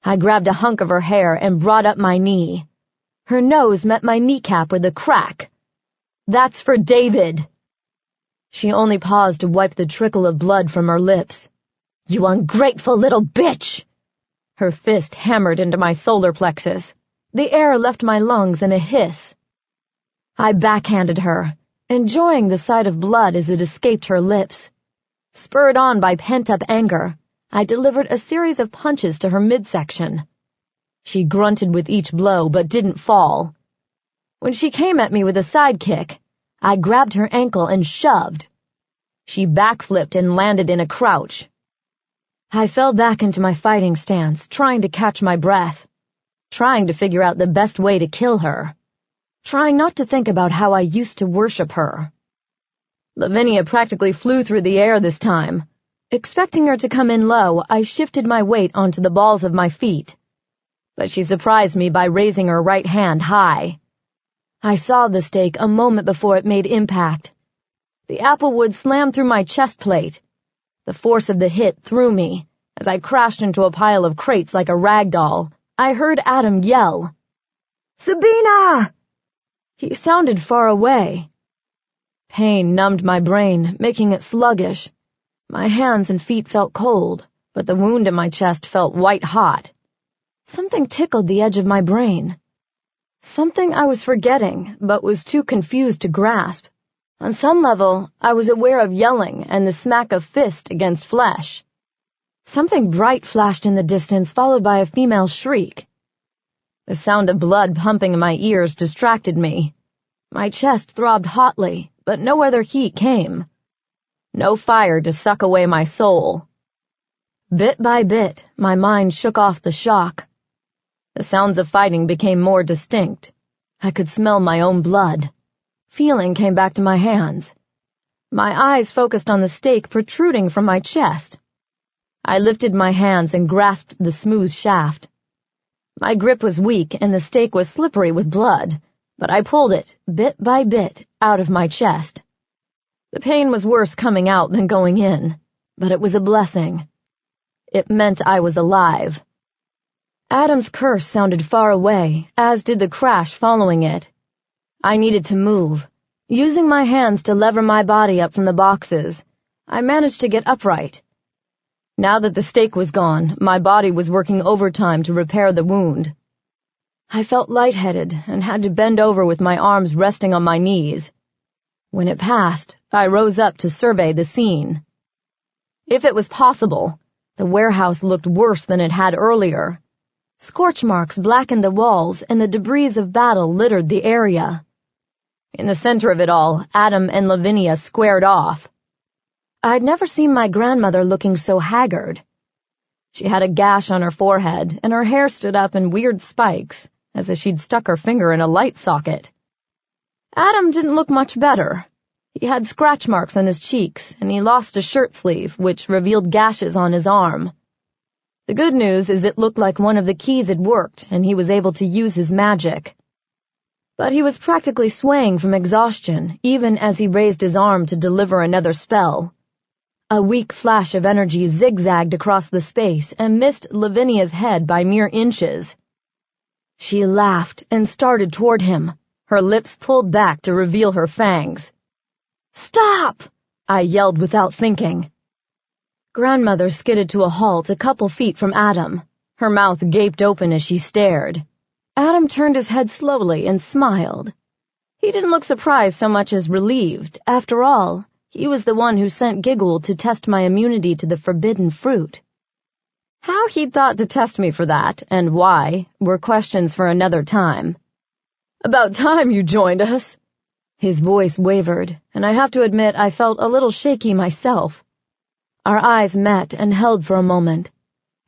I grabbed a hunk of her hair and brought up my knee. Her nose met my kneecap with a crack. That's for David. She only paused to wipe the trickle of blood from her lips. You ungrateful little bitch! Her fist hammered into my solar plexus. The air left my lungs in a hiss. I backhanded her, enjoying the sight of blood as it escaped her lips. Spurred on by pent-up anger, I delivered a series of punches to her midsection. She grunted with each blow but didn't fall. When she came at me with a sidekick, I grabbed her ankle and shoved. She backflipped and landed in a crouch. I fell back into my fighting stance, trying to catch my breath, trying to figure out the best way to kill her, trying not to think about how I used to worship her. Lavinia practically flew through the air this time. Expecting her to come in low, I shifted my weight onto the balls of my feet. But she surprised me by raising her right hand high. I saw the stake a moment before it made impact. The applewood slammed through my chest plate. The force of the hit threw me. As I crashed into a pile of crates like a rag doll, I heard Adam yell, "Sabina!" He sounded far away. Pain numbed my brain, making it sluggish. My hands and feet felt cold, but the wound in my chest felt white-hot. Something tickled the edge of my brain. Something I was forgetting, but was too confused to grasp. On some level, I was aware of yelling and the smack of fist against flesh. Something bright flashed in the distance, followed by a female shriek. The sound of blood pumping in my ears distracted me. My chest throbbed hotly, but no other heat came. No fire to suck away my soul. Bit by bit, my mind shook off the shock. The sounds of fighting became more distinct. I could smell my own blood. Feeling came back to my hands. My eyes focused on the stake protruding from my chest. I lifted my hands and grasped the smooth shaft. My grip was weak and the stake was slippery with blood, but I pulled it, bit by bit, out of my chest. The pain was worse coming out than going in, but it was a blessing. It meant I was alive. Adam's curse sounded far away, as did the crash following it. I needed to move. Using my hands to lever my body up from the boxes, I managed to get upright. Now that the stake was gone, my body was working overtime to repair the wound. I felt lightheaded and had to bend over with my arms resting on my knees. When it passed, I rose up to survey the scene. If it was possible, the warehouse looked worse than it had earlier. Scorch marks blackened the walls and the debris of battle littered the area. In the center of it all, Adam and Lavinia squared off. I'd never seen my grandmother looking so haggard. She had a gash on her forehead, and her hair stood up in weird spikes, as if she'd stuck her finger in a light socket. Adam didn't look much better. He had scratch marks on his cheeks, and he lost a shirt sleeve, which revealed gashes on his arm. The good news is it looked like one of the keys had worked, and he was able to use his magic. But he was practically swaying from exhaustion, even as he raised his arm to deliver another spell. A weak flash of energy zigzagged across the space and missed Lavinia's head by mere inches. She laughed and started toward him, her lips pulled back to reveal her fangs. "Stop!" I yelled without thinking. Grandmother skidded to a halt a couple feet from Adam. Her mouth gaped open as she stared. Adam turned his head slowly and smiled. He didn't look surprised so much as relieved. After all, he was the one who sent Giggle to test my immunity to the forbidden fruit. How he'd thought to test me for that, and why, were questions for another time. "About time you joined us." His voice wavered, and I have to admit I felt a little shaky myself. Our eyes met and held for a moment,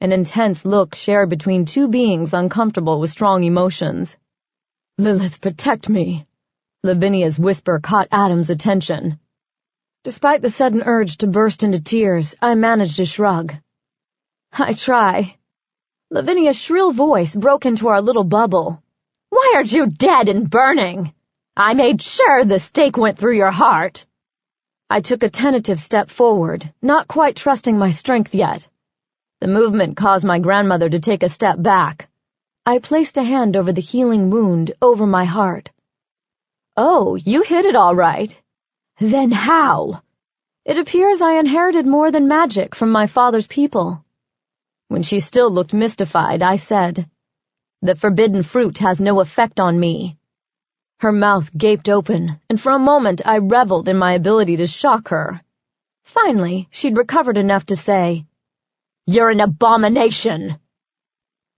an intense look shared between two beings uncomfortable with strong emotions. "Lilith, protect me." Lavinia's whisper caught Adam's attention. Despite the sudden urge to burst into tears, I managed a shrug. "I try." Lavinia's shrill voice broke into our little bubble. "Why aren't you dead and burning? I made sure the stake went through your heart." I took a tentative step forward, not quite trusting my strength yet. The movement caused my grandmother to take a step back. I placed a hand over the healing wound over my heart. "Oh, you hit it all right. Then how?" "It appears I inherited more than magic from my father's people." When she still looked mystified, I said, "The forbidden fruit has no effect on me." Her mouth gaped open, and for a moment I reveled in my ability to shock her. Finally, she'd recovered enough to say, "You're an abomination."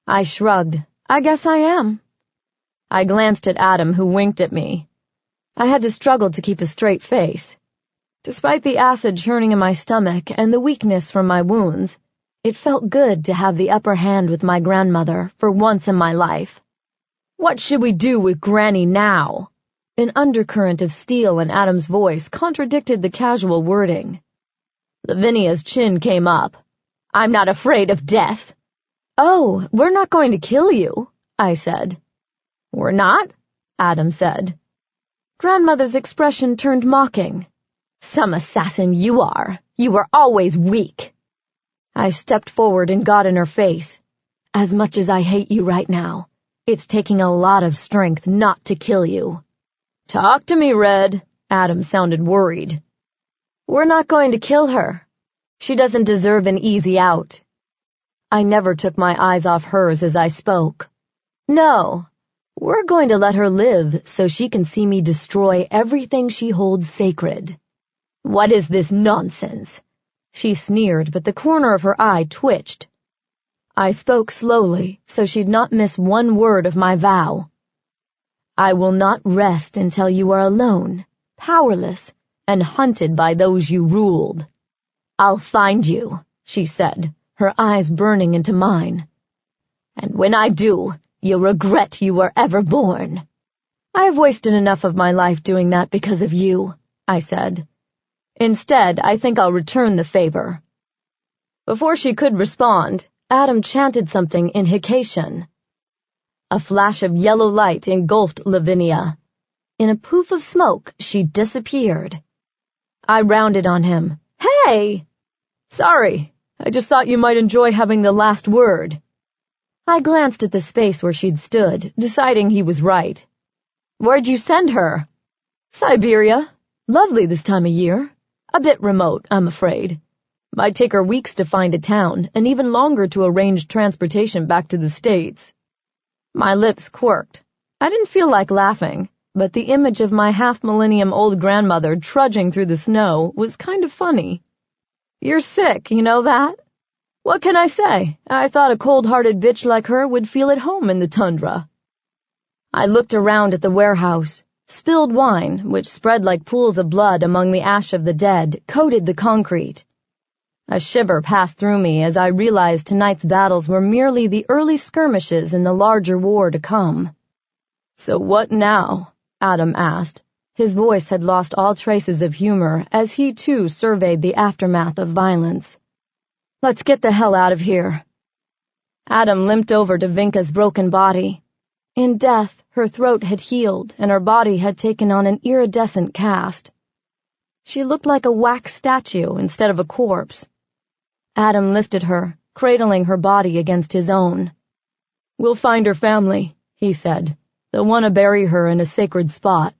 I shrugged. "I guess I am." I glanced at Adam, who winked at me. I had to struggle to keep a straight face. Despite the acid churning in my stomach and the weakness from my wounds, it felt good to have the upper hand with my grandmother for once in my life. "What should we do with Granny now?" An undercurrent of steel in Adam's voice contradicted the casual wording. Lavinia's chin came up. "I'm not afraid of death." "Oh, we're not going to kill you," I said. "We're not?" Adam said. Grandmother's expression turned mocking. "Some assassin you are. You were always weak." I stepped forward and got in her face. "As much as I hate you right now, it's taking a lot of strength not to kill you." "Talk to me, Red." Adam sounded worried. "We're not going to kill her. She doesn't deserve an easy out." I never took my eyes off hers as I spoke. "No, we're going to let her live so she can see me destroy everything she holds sacred." "What is this nonsense?" She sneered, but the corner of her eye twitched. I spoke slowly, so she'd not miss one word of my vow. "I will not rest until you are alone, powerless, and hunted by those you ruled." "I'll find you," she said, her eyes burning into mine. "And when I do, you'll regret you were ever born." "I have wasted enough of my life doing that because of you," I said. "Instead, I think I'll return the favor." Before she could respond, Adam chanted something in Hicatian. A flash of yellow light engulfed Lavinia. In a poof of smoke, she disappeared. I rounded on him. "Hey!" "Sorry, I just thought you might enjoy having the last word." I glanced at the space where she'd stood, deciding he was right. "Where'd you send her?" "Siberia. Lovely this time of year. A bit remote, I'm afraid. Might take her weeks to find a town, and even longer to arrange transportation back to the States." My lips quirked. I didn't feel like laughing, but the image of my half-millennium-old grandmother trudging through the snow was kind of funny. "You're sick, you know that?" "What can I say? I thought a cold-hearted bitch like her would feel at home in the tundra." I looked around at the warehouse. Spilled wine, which spread like pools of blood among the ash of the dead, coated the concrete. A shiver passed through me as I realized tonight's battles were merely the early skirmishes in the larger war to come. "So what now?" Adam asked. His voice had lost all traces of humor as he too surveyed the aftermath of violence. "Let's get the hell out of here." Adam limped over to Vinka's broken body. In death, her throat had healed and her body had taken on an iridescent cast. She looked like a wax statue instead of a corpse. Adam lifted her, cradling her body against his own. "We'll find her family," he said. "They'll want to bury her in a sacred spot."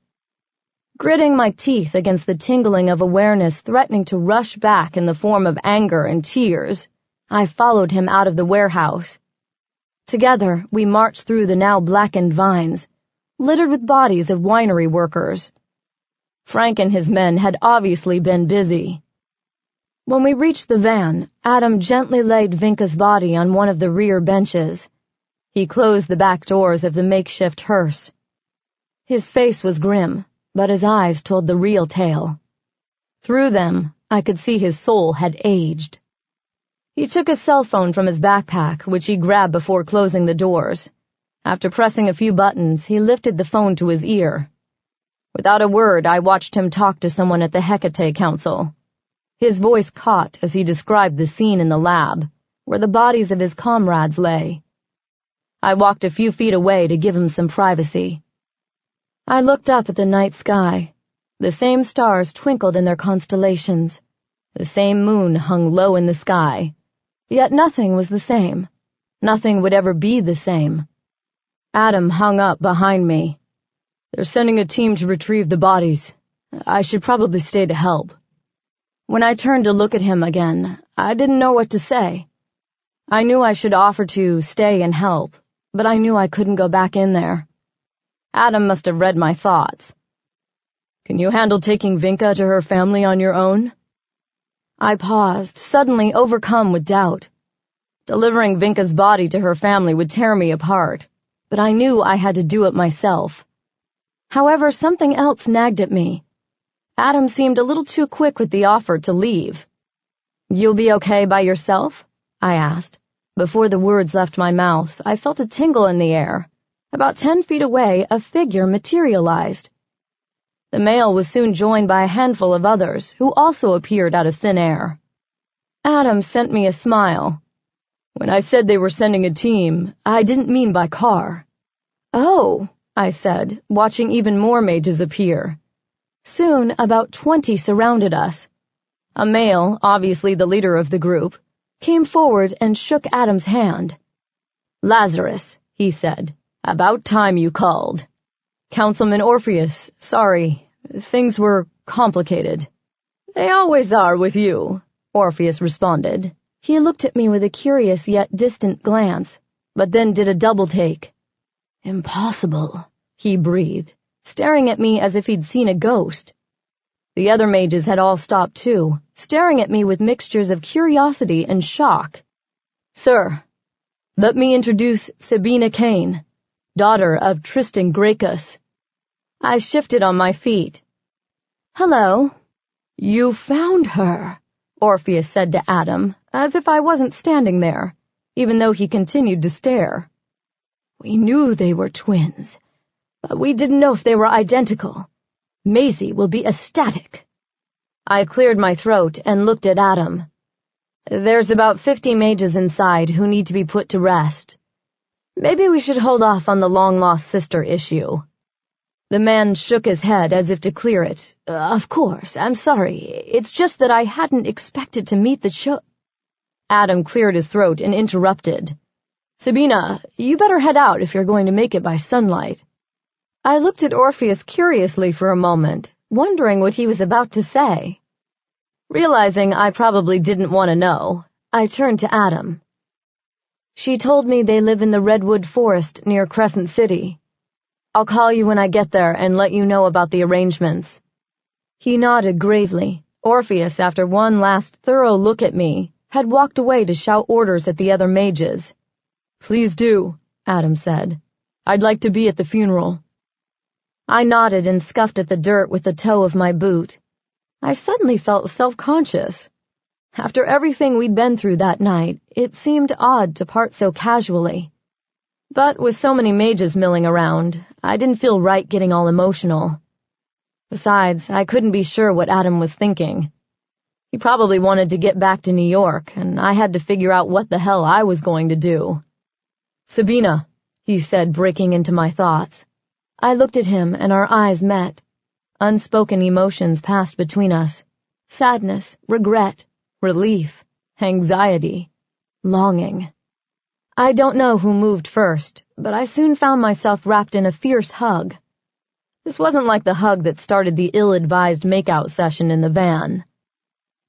Gritting my teeth against the tingling of awareness threatening to rush back in the form of anger and tears, I followed him out of the warehouse. Together, we marched through the now blackened vines, littered with bodies of winery workers. Frank and his men had obviously been busy. When we reached the van, Adam gently laid Vinka's body on one of the rear benches. He closed the back doors of the makeshift hearse. His face was grim, but his eyes told the real tale. Through them, I could see his soul had aged. He took his cell phone from his backpack, which he grabbed before closing the doors. After pressing a few buttons, he lifted the phone to his ear. Without a word, I watched him talk to someone at the Hecate Council. His voice caught as he described the scene in the lab, where the bodies of his comrades lay. I walked a few feet away to give him some privacy. I looked up at the night sky. The same stars twinkled in their constellations. The same moon hung low in the sky. Yet nothing was the same. Nothing would ever be the same. Adam hung up behind me. "They're sending a team to retrieve the bodies. I should probably stay to help." When I turned to look at him again, I didn't know what to say. I knew I should offer to stay and help, but I knew I couldn't go back in there. Adam must have read my thoughts. "Can you handle taking Vinka to her family on your own?" I paused, suddenly overcome with doubt. Delivering Vinka's body to her family would tear me apart, but I knew I had to do it myself. However, something else nagged at me. Adam seemed a little too quick with the offer to leave. "You'll be okay by yourself?" I asked. Before the words left my mouth, I felt a tingle in the air. About 10 feet away, a figure materialized. The male was soon joined by a handful of others, who also appeared out of thin air. Adam sent me a smile. When I said they were sending a team, I didn't mean by car. Oh, I said, watching even more mages appear. Soon, about 20 surrounded us. A male, obviously the leader of the group, came forward and shook Adam's hand. "Lazarus," he said, "about time you called. Councilman Orpheus, sorry, things were complicated." "They always are with you," Orpheus responded. He looked at me with a curious yet distant glance, but then did a double-take. "Impossible," he breathed, staring at me as if he'd seen a ghost. The other mages had all stopped too, staring at me with mixtures of curiosity and shock. "Sir, let me introduce Sabina Kane, daughter of Tristan Gracchus." I shifted on my feet. "Hello." "You found her," Orpheus said to Adam, as if I wasn't standing there, even though he continued to stare. "We knew they were twins, but we didn't know if they were identical. Maisie will be ecstatic." I cleared my throat and looked at Adam. "There's about 50 mages inside who need to be put to rest. Maybe we should hold off on the long-lost sister issue." The man shook his head as if to clear it. "Of course, I'm sorry. It's just that I hadn't expected to meet the show—" Adam cleared his throat and interrupted. "Sabina, you better head out if you're going to make it by sunlight." I looked at Orpheus curiously for a moment, wondering what he was about to say. Realizing I probably didn't want to know, I turned to Adam. "She told me they live in the Redwood Forest near Crescent City. I'll call you when I get there and let you know about the arrangements." He nodded gravely. Orpheus, after one last thorough look at me, had walked away to shout orders at the other mages. "Please do," Adam said. "I'd like to be at the funeral." I nodded and scuffed at the dirt with the toe of my boot. I suddenly felt self-conscious. After everything we'd been through that night, it seemed odd to part so casually. But with so many mages milling around, I didn't feel right getting all emotional. Besides, I couldn't be sure what Adam was thinking. He probably wanted to get back to New York, and I had to figure out what the hell I was going to do. "Sabina," he said, breaking into my thoughts. I looked at him, and our eyes met. Unspoken emotions passed between us. Sadness, regret, relief, anxiety, longing. I don't know who moved first, but I soon found myself wrapped in a fierce hug. This wasn't like the hug that started the ill-advised makeout session in the van.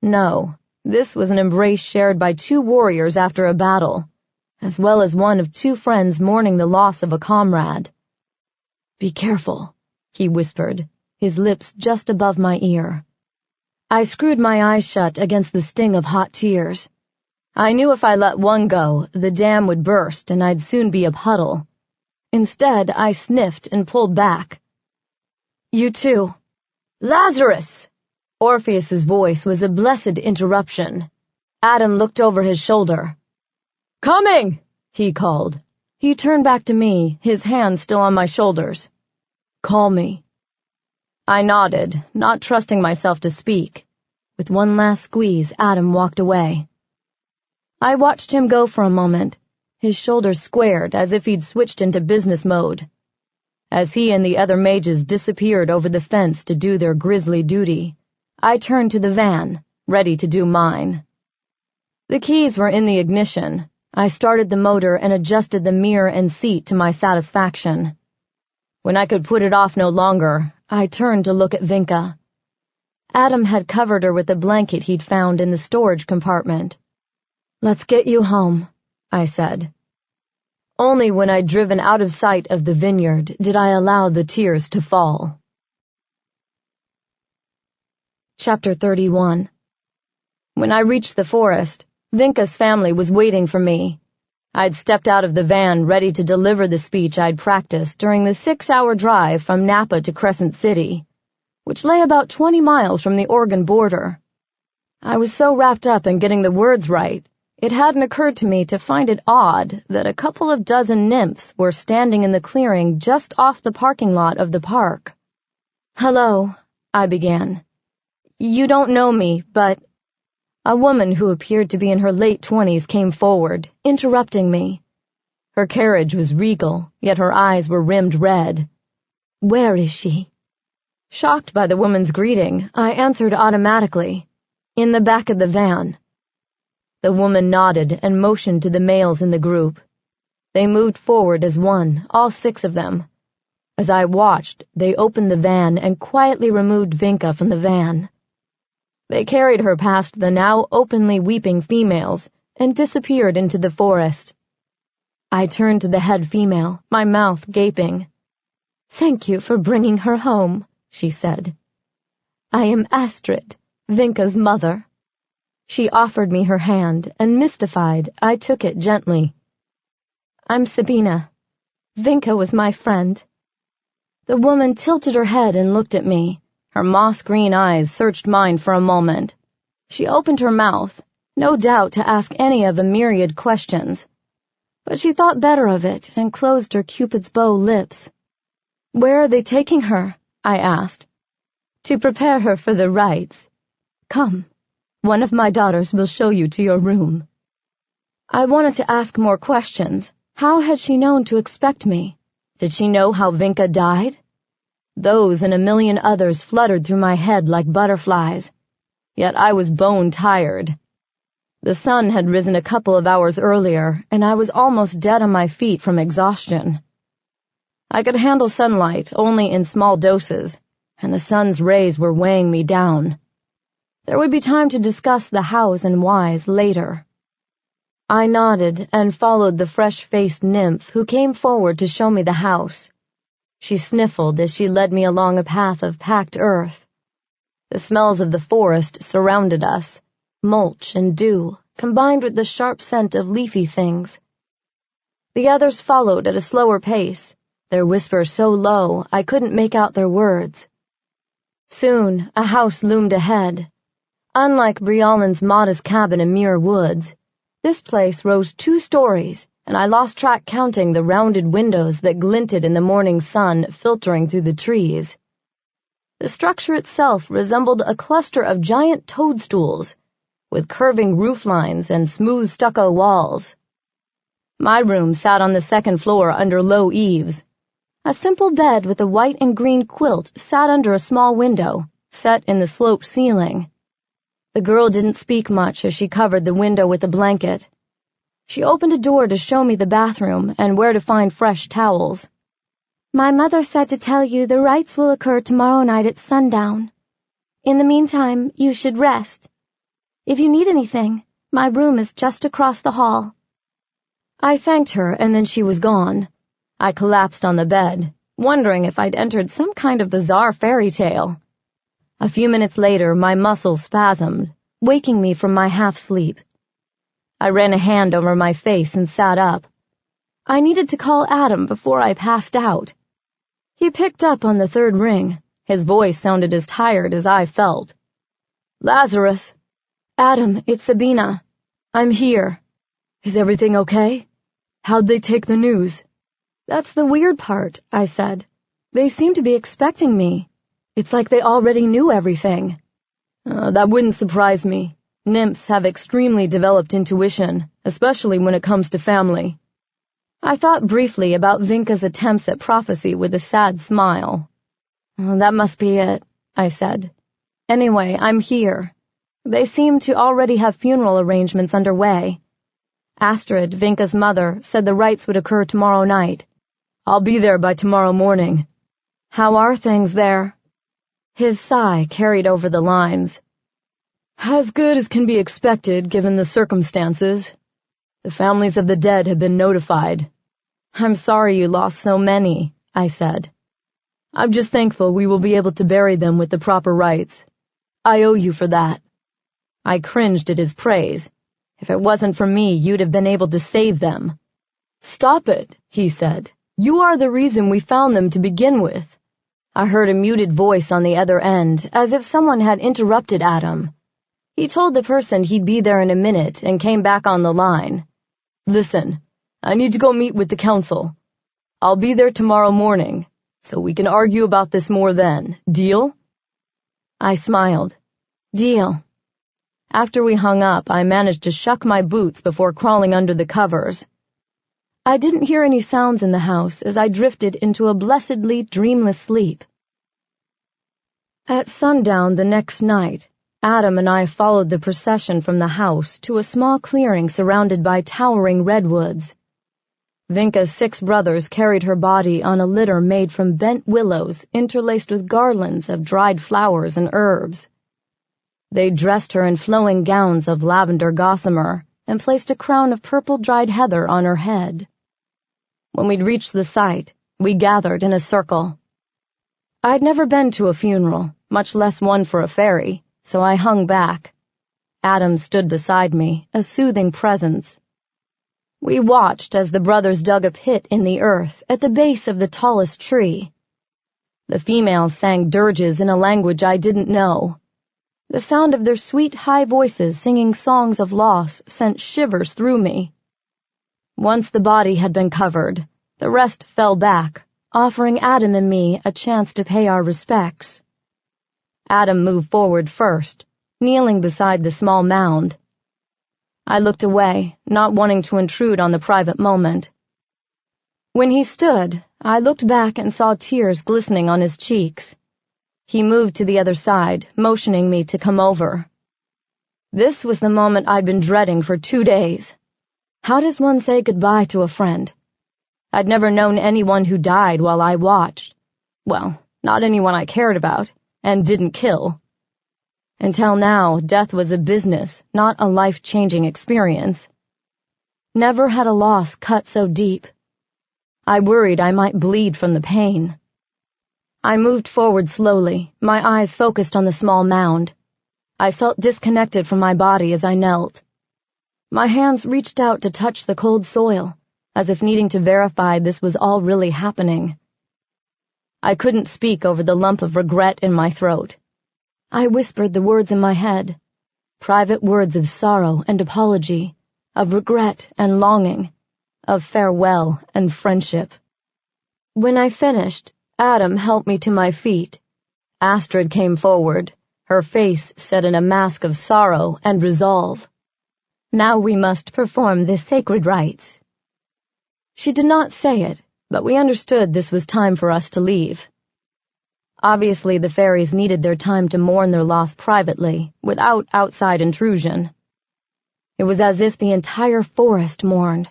No, this was an embrace shared by 2 warriors after a battle, as well as one of 2 friends mourning the loss of a comrade. "Be careful," he whispered, his lips just above my ear. I screwed my eyes shut against the sting of hot tears. I knew if I let one go, the dam would burst and I'd soon be a puddle. Instead, I sniffed and pulled back. "You too." "Lazarus!" Orpheus's voice was a blessed interruption. Adam looked over his shoulder. "Coming!" he called. He turned back to me, his hands still on my shoulders. "Call me." I nodded, not trusting myself to speak. With one last squeeze, Adam walked away. I watched him go for a moment, his shoulders squared as if he'd switched into business mode. As he and the other mages disappeared over the fence to do their grisly duty, I turned to the van, ready to do mine. The keys were in the ignition. I started the motor and adjusted the mirror and seat to my satisfaction. When I could put it off no longer, I turned to look at Vinka. Adam had covered her with a blanket he'd found in the storage compartment. "Let's get you home," I said. Only when I'd driven out of sight of the vineyard did I allow the tears to fall. Chapter 31. When I reached the forest, Vinka's family was waiting for me. I'd stepped out of the van ready to deliver the speech I'd practiced during the 6-hour drive from Napa to Crescent City, which lay about 20 miles from the Oregon border. I was so wrapped up in getting the words right, it hadn't occurred to me to find it odd that a couple of dozen nymphs were standing in the clearing just off the parking lot of the park. "Hello," I began. "You don't know me, but—" A woman who appeared to be in her late 20s came forward, interrupting me. Her carriage was regal, yet her eyes were rimmed red. "Where is she?" Shocked by the woman's greeting, I answered automatically, "In the back of the van." The woman nodded and motioned to the males in the group. They moved forward as one, all 6 of them. As I watched, they opened the van and quietly removed Vinka from the van. They carried her past the now openly weeping females and disappeared into the forest. I turned to the head female, my mouth gaping. "Thank you for bringing her home," she said. "I am Astrid, Vinka's mother." She offered me her hand, and mystified, I took it gently. "I'm Sabina. Vinka was my friend." The woman tilted her head and looked at me. Her moss-green eyes searched mine for a moment. She opened her mouth, no doubt to ask any of a myriad questions. But she thought better of it and closed her Cupid's bow lips. "Where are they taking her?" I asked. "To prepare her for the rites. Come, one of my daughters will show you to your room." I wanted to ask more questions. How had she known to expect me? Did she know how Vinka died? Those and a million others fluttered through my head like butterflies. Yet I was bone-tired. The sun had risen a couple of hours earlier, and I was almost dead on my feet from exhaustion. I could handle sunlight only in small doses, and the sun's rays were weighing me down. There would be time to discuss the hows and whys later. I nodded and followed the fresh-faced nymph who came forward to show me the house. She sniffled as she led me along a path of packed earth. The smells of the forest surrounded us, mulch and dew, combined with the sharp scent of leafy things. The others followed at a slower pace, their whispers so low I couldn't make out their words. Soon, a house loomed ahead. Unlike Brialen's modest cabin in Muir Woods, this place rose 2 stories, and I lost track counting the rounded windows that glinted in the morning sun filtering through the trees. The structure itself resembled a cluster of giant toadstools, with curving roof lines and smooth stucco walls. My room sat on the 2nd floor under low eaves. A simple bed with a white and green quilt sat under a small window, set in the sloped ceiling. The girl didn't speak much as she covered the window with a blanket. She opened a door to show me the bathroom and where to find fresh towels. "My mother said to tell you the rites will occur tomorrow night at sundown. In the meantime, you should rest. If you need anything, my room is just across the hall." I thanked her, and then she was gone. I collapsed on the bed, wondering if I'd entered some kind of bizarre fairy tale. A few minutes later, my muscles spasmed, waking me from my half-sleep. I ran a hand over my face and sat up. I needed to call Adam before I passed out. He picked up on the 3rd ring. His voice sounded as tired as I felt. "Lazarus." "Adam, it's Sabina. I'm here. Is everything okay? How'd they take the news?" "That's the weird part," I said. "They seem to be expecting me. It's like they already knew everything." That wouldn't surprise me. Nymphs have extremely developed intuition, especially when it comes to family. I thought briefly about Vinka's attempts at prophecy with a sad smile. "That must be it," I said. "Anyway, I'm here. They seem to already have funeral arrangements underway. Astrid, Vinka's mother, said the rites would occur tomorrow night. I'll be there by tomorrow morning. How are things there?" His sigh carried over the lines. "As good as can be expected given the circumstances. The families of the dead have been notified." "I'm sorry you lost so many," I said. "I'm just thankful we will be able to bury them with the proper rites. I owe you for that." I cringed at his praise. "If it wasn't for me, you'd have been able to save them." "Stop it," he said. "You are the reason we found them to begin with." I heard a muted voice on the other end, as if someone had interrupted Adam. He told the person he'd be there in a minute and came back on the line. "Listen, I need to go meet with the council. I'll be there tomorrow morning, so we can argue about this more then. Deal?" I smiled. "Deal." After we hung up, I managed to shuck my boots before crawling under the covers. I didn't hear any sounds in the house as I drifted into a blessedly dreamless sleep. At sundown the next night, Adam and I followed the procession from the house to a small clearing surrounded by towering redwoods. Vinka's 6 brothers carried her body on a litter made from bent willows interlaced with garlands of dried flowers and herbs. They dressed her in flowing gowns of lavender gossamer and placed a crown of purple dried heather on her head. When we'd reached the site, we gathered in a circle. I'd never been to a funeral, much less one for a fairy, so I hung back. Adam stood beside me, a soothing presence. We watched as the brothers dug a pit in the earth at the base of the tallest tree. The females sang dirges in a language I didn't know. The sound of their sweet high voices singing songs of loss sent shivers through me. Once the body had been covered, the rest fell back, offering Adam and me a chance to pay our respects. Adam moved forward first, kneeling beside the small mound. I looked away, not wanting to intrude on the private moment. When he stood, I looked back and saw tears glistening on his cheeks. He moved to the other side, motioning me to come over. This was the moment I'd been dreading for 2 days. How does one say goodbye to a friend? I'd never known anyone who died while I watched. Well, not anyone I cared about, and didn't kill. Until now, death was a business, not a life-changing experience. Never had a loss cut so deep. I worried I might bleed from the pain. I moved forward slowly, my eyes focused on the small mound. I felt disconnected from my body as I knelt. My hands reached out to touch the cold soil, as if needing to verify this was all really happening. I couldn't speak over the lump of regret in my throat. I whispered the words in my head, private words of sorrow and apology, of regret and longing, of farewell and friendship. When I finished, Adam helped me to my feet. Astrid came forward, her face set in a mask of sorrow and resolve. Now we must perform the sacred rites. She did not say it, but we understood this was time for us to leave. Obviously, the fairies needed their time to mourn their loss privately, without outside intrusion. It was as if the entire forest mourned.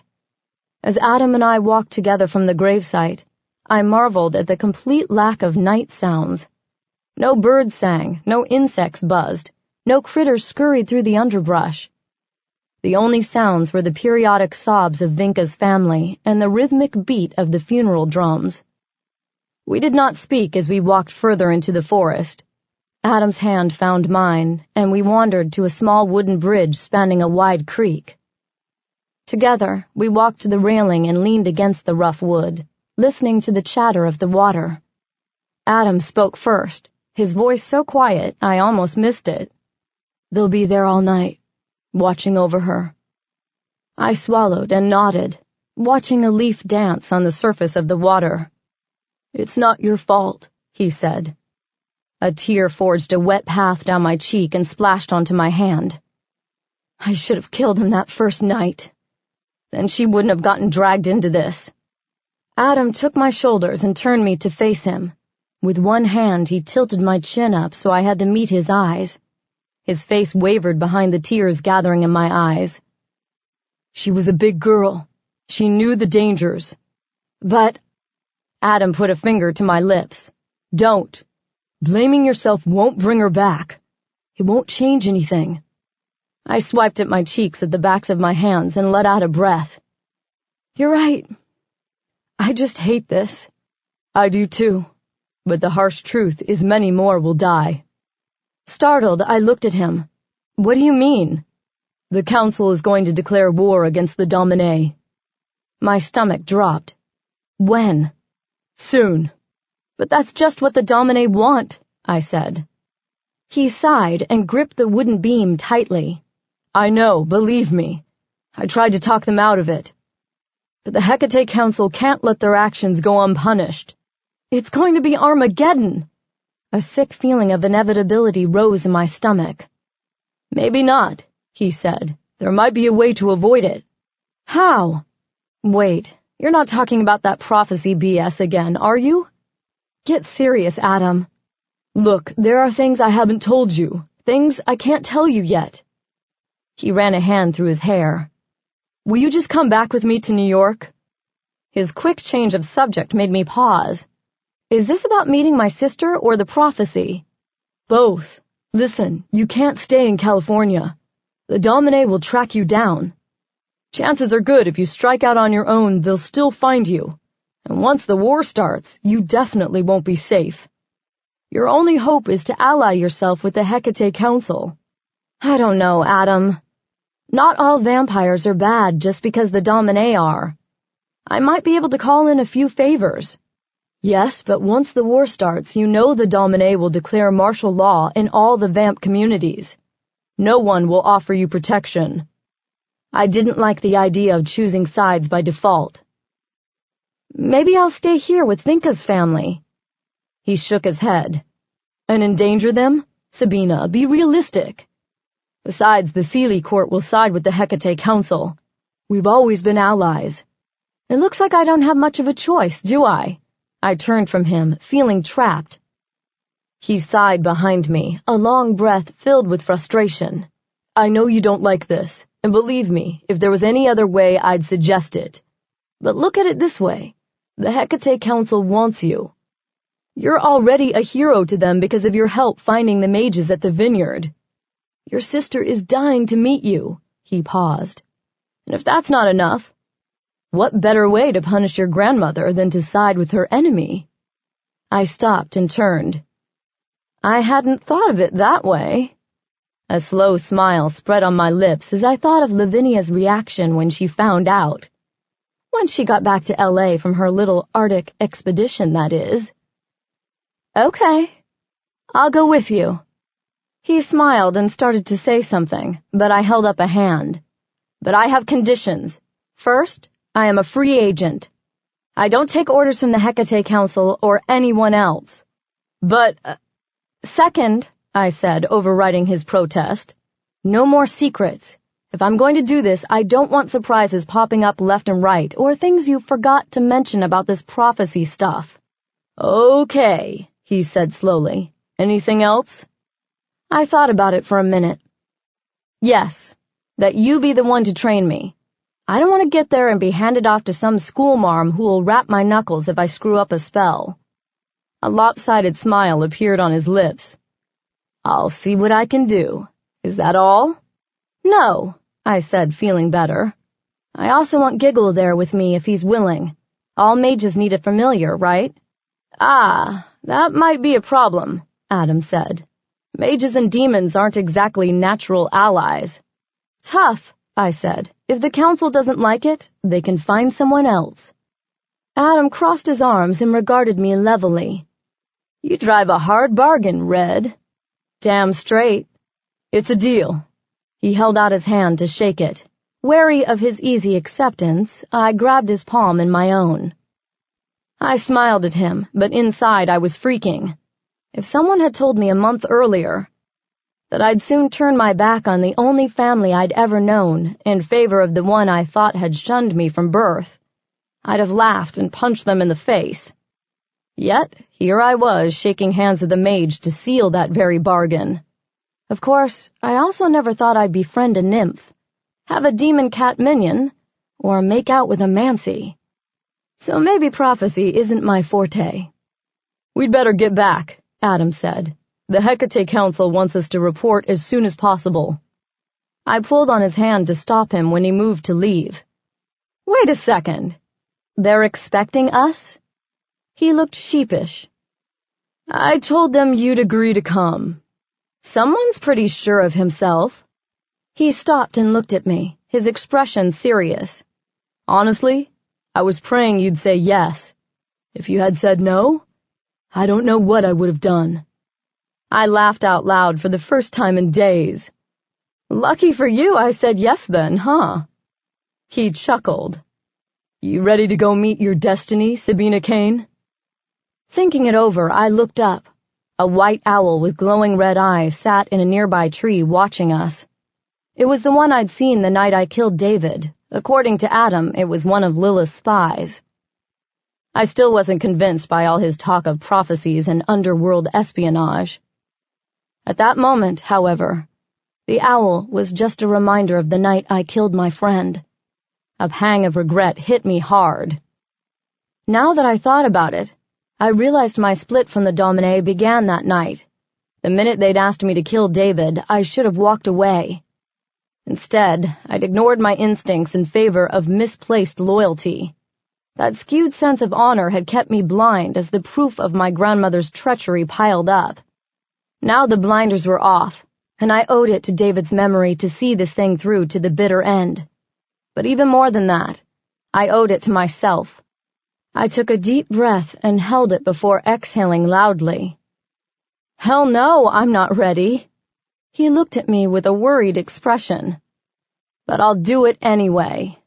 As Adam and I walked together from the gravesite, I marveled at the complete lack of night sounds. No birds sang, no insects buzzed, no critters scurried through the underbrush. The only sounds were the periodic sobs of Vinka's family and the rhythmic beat of the funeral drums. We did not speak as we walked further into the forest. Adam's hand found mine, and we wandered to a small wooden bridge spanning a wide creek. Together, we walked to the railing and leaned against the rough wood, listening to the chatter of the water. Adam spoke first, his voice so quiet I almost missed it. "They'll be there all night, watching over her." I swallowed and nodded, watching a leaf dance on the surface of the water. "It's not your fault," he said. A tear forged a wet path down my cheek and splashed onto my hand. I should have killed him that first night. Then she wouldn't have gotten dragged into this. Adam took my shoulders and turned me to face him. With one hand, he tilted my chin up so I had to meet his eyes. His face wavered behind the tears gathering in my eyes. "She was a big girl. She knew the dangers. But—" Adam put a finger to my lips. "Don't. Blaming yourself won't bring her back. It won't change anything." I swiped at my cheeks with the backs of my hands and let out a breath. "You're right. I just hate this." "I do too. But the harsh truth is many more will die." Startled, I looked at him. "What do you mean?" "The council is going to declare war against the Domin. My stomach dropped. "When?" "Soon." "But that's just what the Domin want," I said. He sighed and gripped the wooden beam tightly. "I know, believe me. I tried to talk them out of it. But the Hecate Council can't let their actions go unpunished. It's going to be Armageddon." A sick feeling of inevitability rose in my stomach. Maybe not, he said. There might be a way to avoid it. How? Wait, you're not talking about that prophecy BS again, are you? Get serious, Adam. Look, there are things I haven't told you, things I can't tell you yet. He ran a hand through his hair. Will you just come back with me to New York? His quick change of subject made me pause. Is this about meeting my sister or the prophecy? Both. Listen, you can't stay in California. The Domin will track you down. Chances are good if you strike out on your own, they'll still find you. And once the war starts, you definitely won't be safe. Your only hope is to ally yourself with the Hecate Council. I don't know, Adam. Not all vampires are bad just because the Domin are. I might be able to call in a few favors. Yes, but once the war starts, you know the Domin will declare martial law in all the vamp communities. No one will offer you protection. I didn't like the idea of choosing sides by default. Maybe I'll stay here with Vinka's family. He shook his head. And endanger them? Sabina, be realistic. Besides, the Sealy Court will side with the Hecate Council. We've always been allies. It looks like I don't have much of a choice, do I? I turned from him, feeling trapped. He sighed behind me, a long breath filled with frustration. I know you don't like this, and believe me, if there was any other way, I'd suggest it. But look at it this way. The Hecate Council wants you. You're already a hero to them because of your help finding the mages at the vineyard. Your sister is dying to meet you. He paused. And if that's not enough, what better way to punish your grandmother than to side with her enemy? I stopped and turned. I hadn't thought of it that way. A slow smile spread on my lips as I thought of Lavinia's reaction when she found out. When she got back to L.A. from her little Arctic expedition, that is. Okay, I'll go with you. He smiled and started to say something, but I held up a hand. But I have conditions. First, I am a free agent. I don't take orders from the Hecate Council or anyone else. But, second, I said, overriding his protest, no more secrets. If I'm going to do this, I don't want surprises popping up left and right, or things you forgot to mention about this prophecy stuff. Okay, he said slowly. Anything else? I thought about it for a minute. Yes, that you be the one to train me. I don't want to get there and be handed off to some schoolmarm who will rap my knuckles if I screw up a spell. A lopsided smile appeared on his lips. I'll see what I can do. Is that all? No, I said, feeling better. I also want Giggle there with me if he's willing. All mages need a familiar, right? Ah, that might be a problem, Adam said. Mages and demons aren't exactly natural allies. Tough, I said. If the council doesn't like it, they can find someone else. Adam crossed his arms and regarded me levelly. You drive a hard bargain, Red. Damn straight. It's a deal. He held out his hand to shake it. Wary of his easy acceptance, I grabbed his palm in my own. I smiled at him, but inside I was freaking. If someone had told me a month earlier that I'd soon turn my back on the only family I'd ever known in favor of the one I thought had shunned me from birth, I'd have laughed and punched them in the face. Yet, here I was shaking hands with the mage to seal that very bargain. Of course, I also never thought I'd befriend a nymph, have a demon cat minion, or make out with a mancy. So maybe prophecy isn't my forte. We'd better get back, Adam said. The Hecate Council wants us to report as soon as possible. I pulled on his hand to stop him when he moved to leave. Wait a second. They're expecting us? He looked sheepish. I told them you'd agree to come. Someone's pretty sure of himself. He stopped and looked at me, his expression serious. Honestly, I was praying you'd say yes. If you had said no, I don't know what I would have done. I laughed out loud for the first time in days. Lucky for you I said yes then, huh? He chuckled. You ready to go meet your destiny, Sabina Kane? Thinking it over, I looked up. A white owl with glowing red eyes sat in a nearby tree watching us. It was the one I'd seen the night I killed David. According to Adam, it was one of Lilith's spies. I still wasn't convinced by all his talk of prophecies and underworld espionage. At that moment, however, the owl was just a reminder of the night I killed my friend. A pang of regret hit me hard. Now that I thought about it, I realized my split from the Domin began that night. The minute they'd asked me to kill David, I should have walked away. Instead, I'd ignored my instincts in favor of misplaced loyalty. That skewed sense of honor had kept me blind as the proof of my grandmother's treachery piled up. Now the blinders were off, and I owed it to David's memory to see this thing through to the bitter end. But even more than that, I owed it to myself. I took a deep breath and held it before exhaling loudly. "Hell no, I'm not ready." He looked at me with a worried expression. "But I'll do it anyway."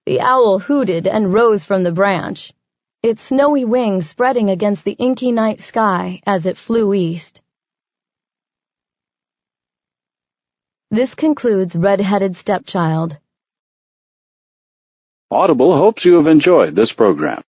The owl hooted and rose from the branch, its snowy wings spreading against the inky night sky as it flew east. This concludes Red-Headed Stepchild. Audible hopes you have enjoyed this program.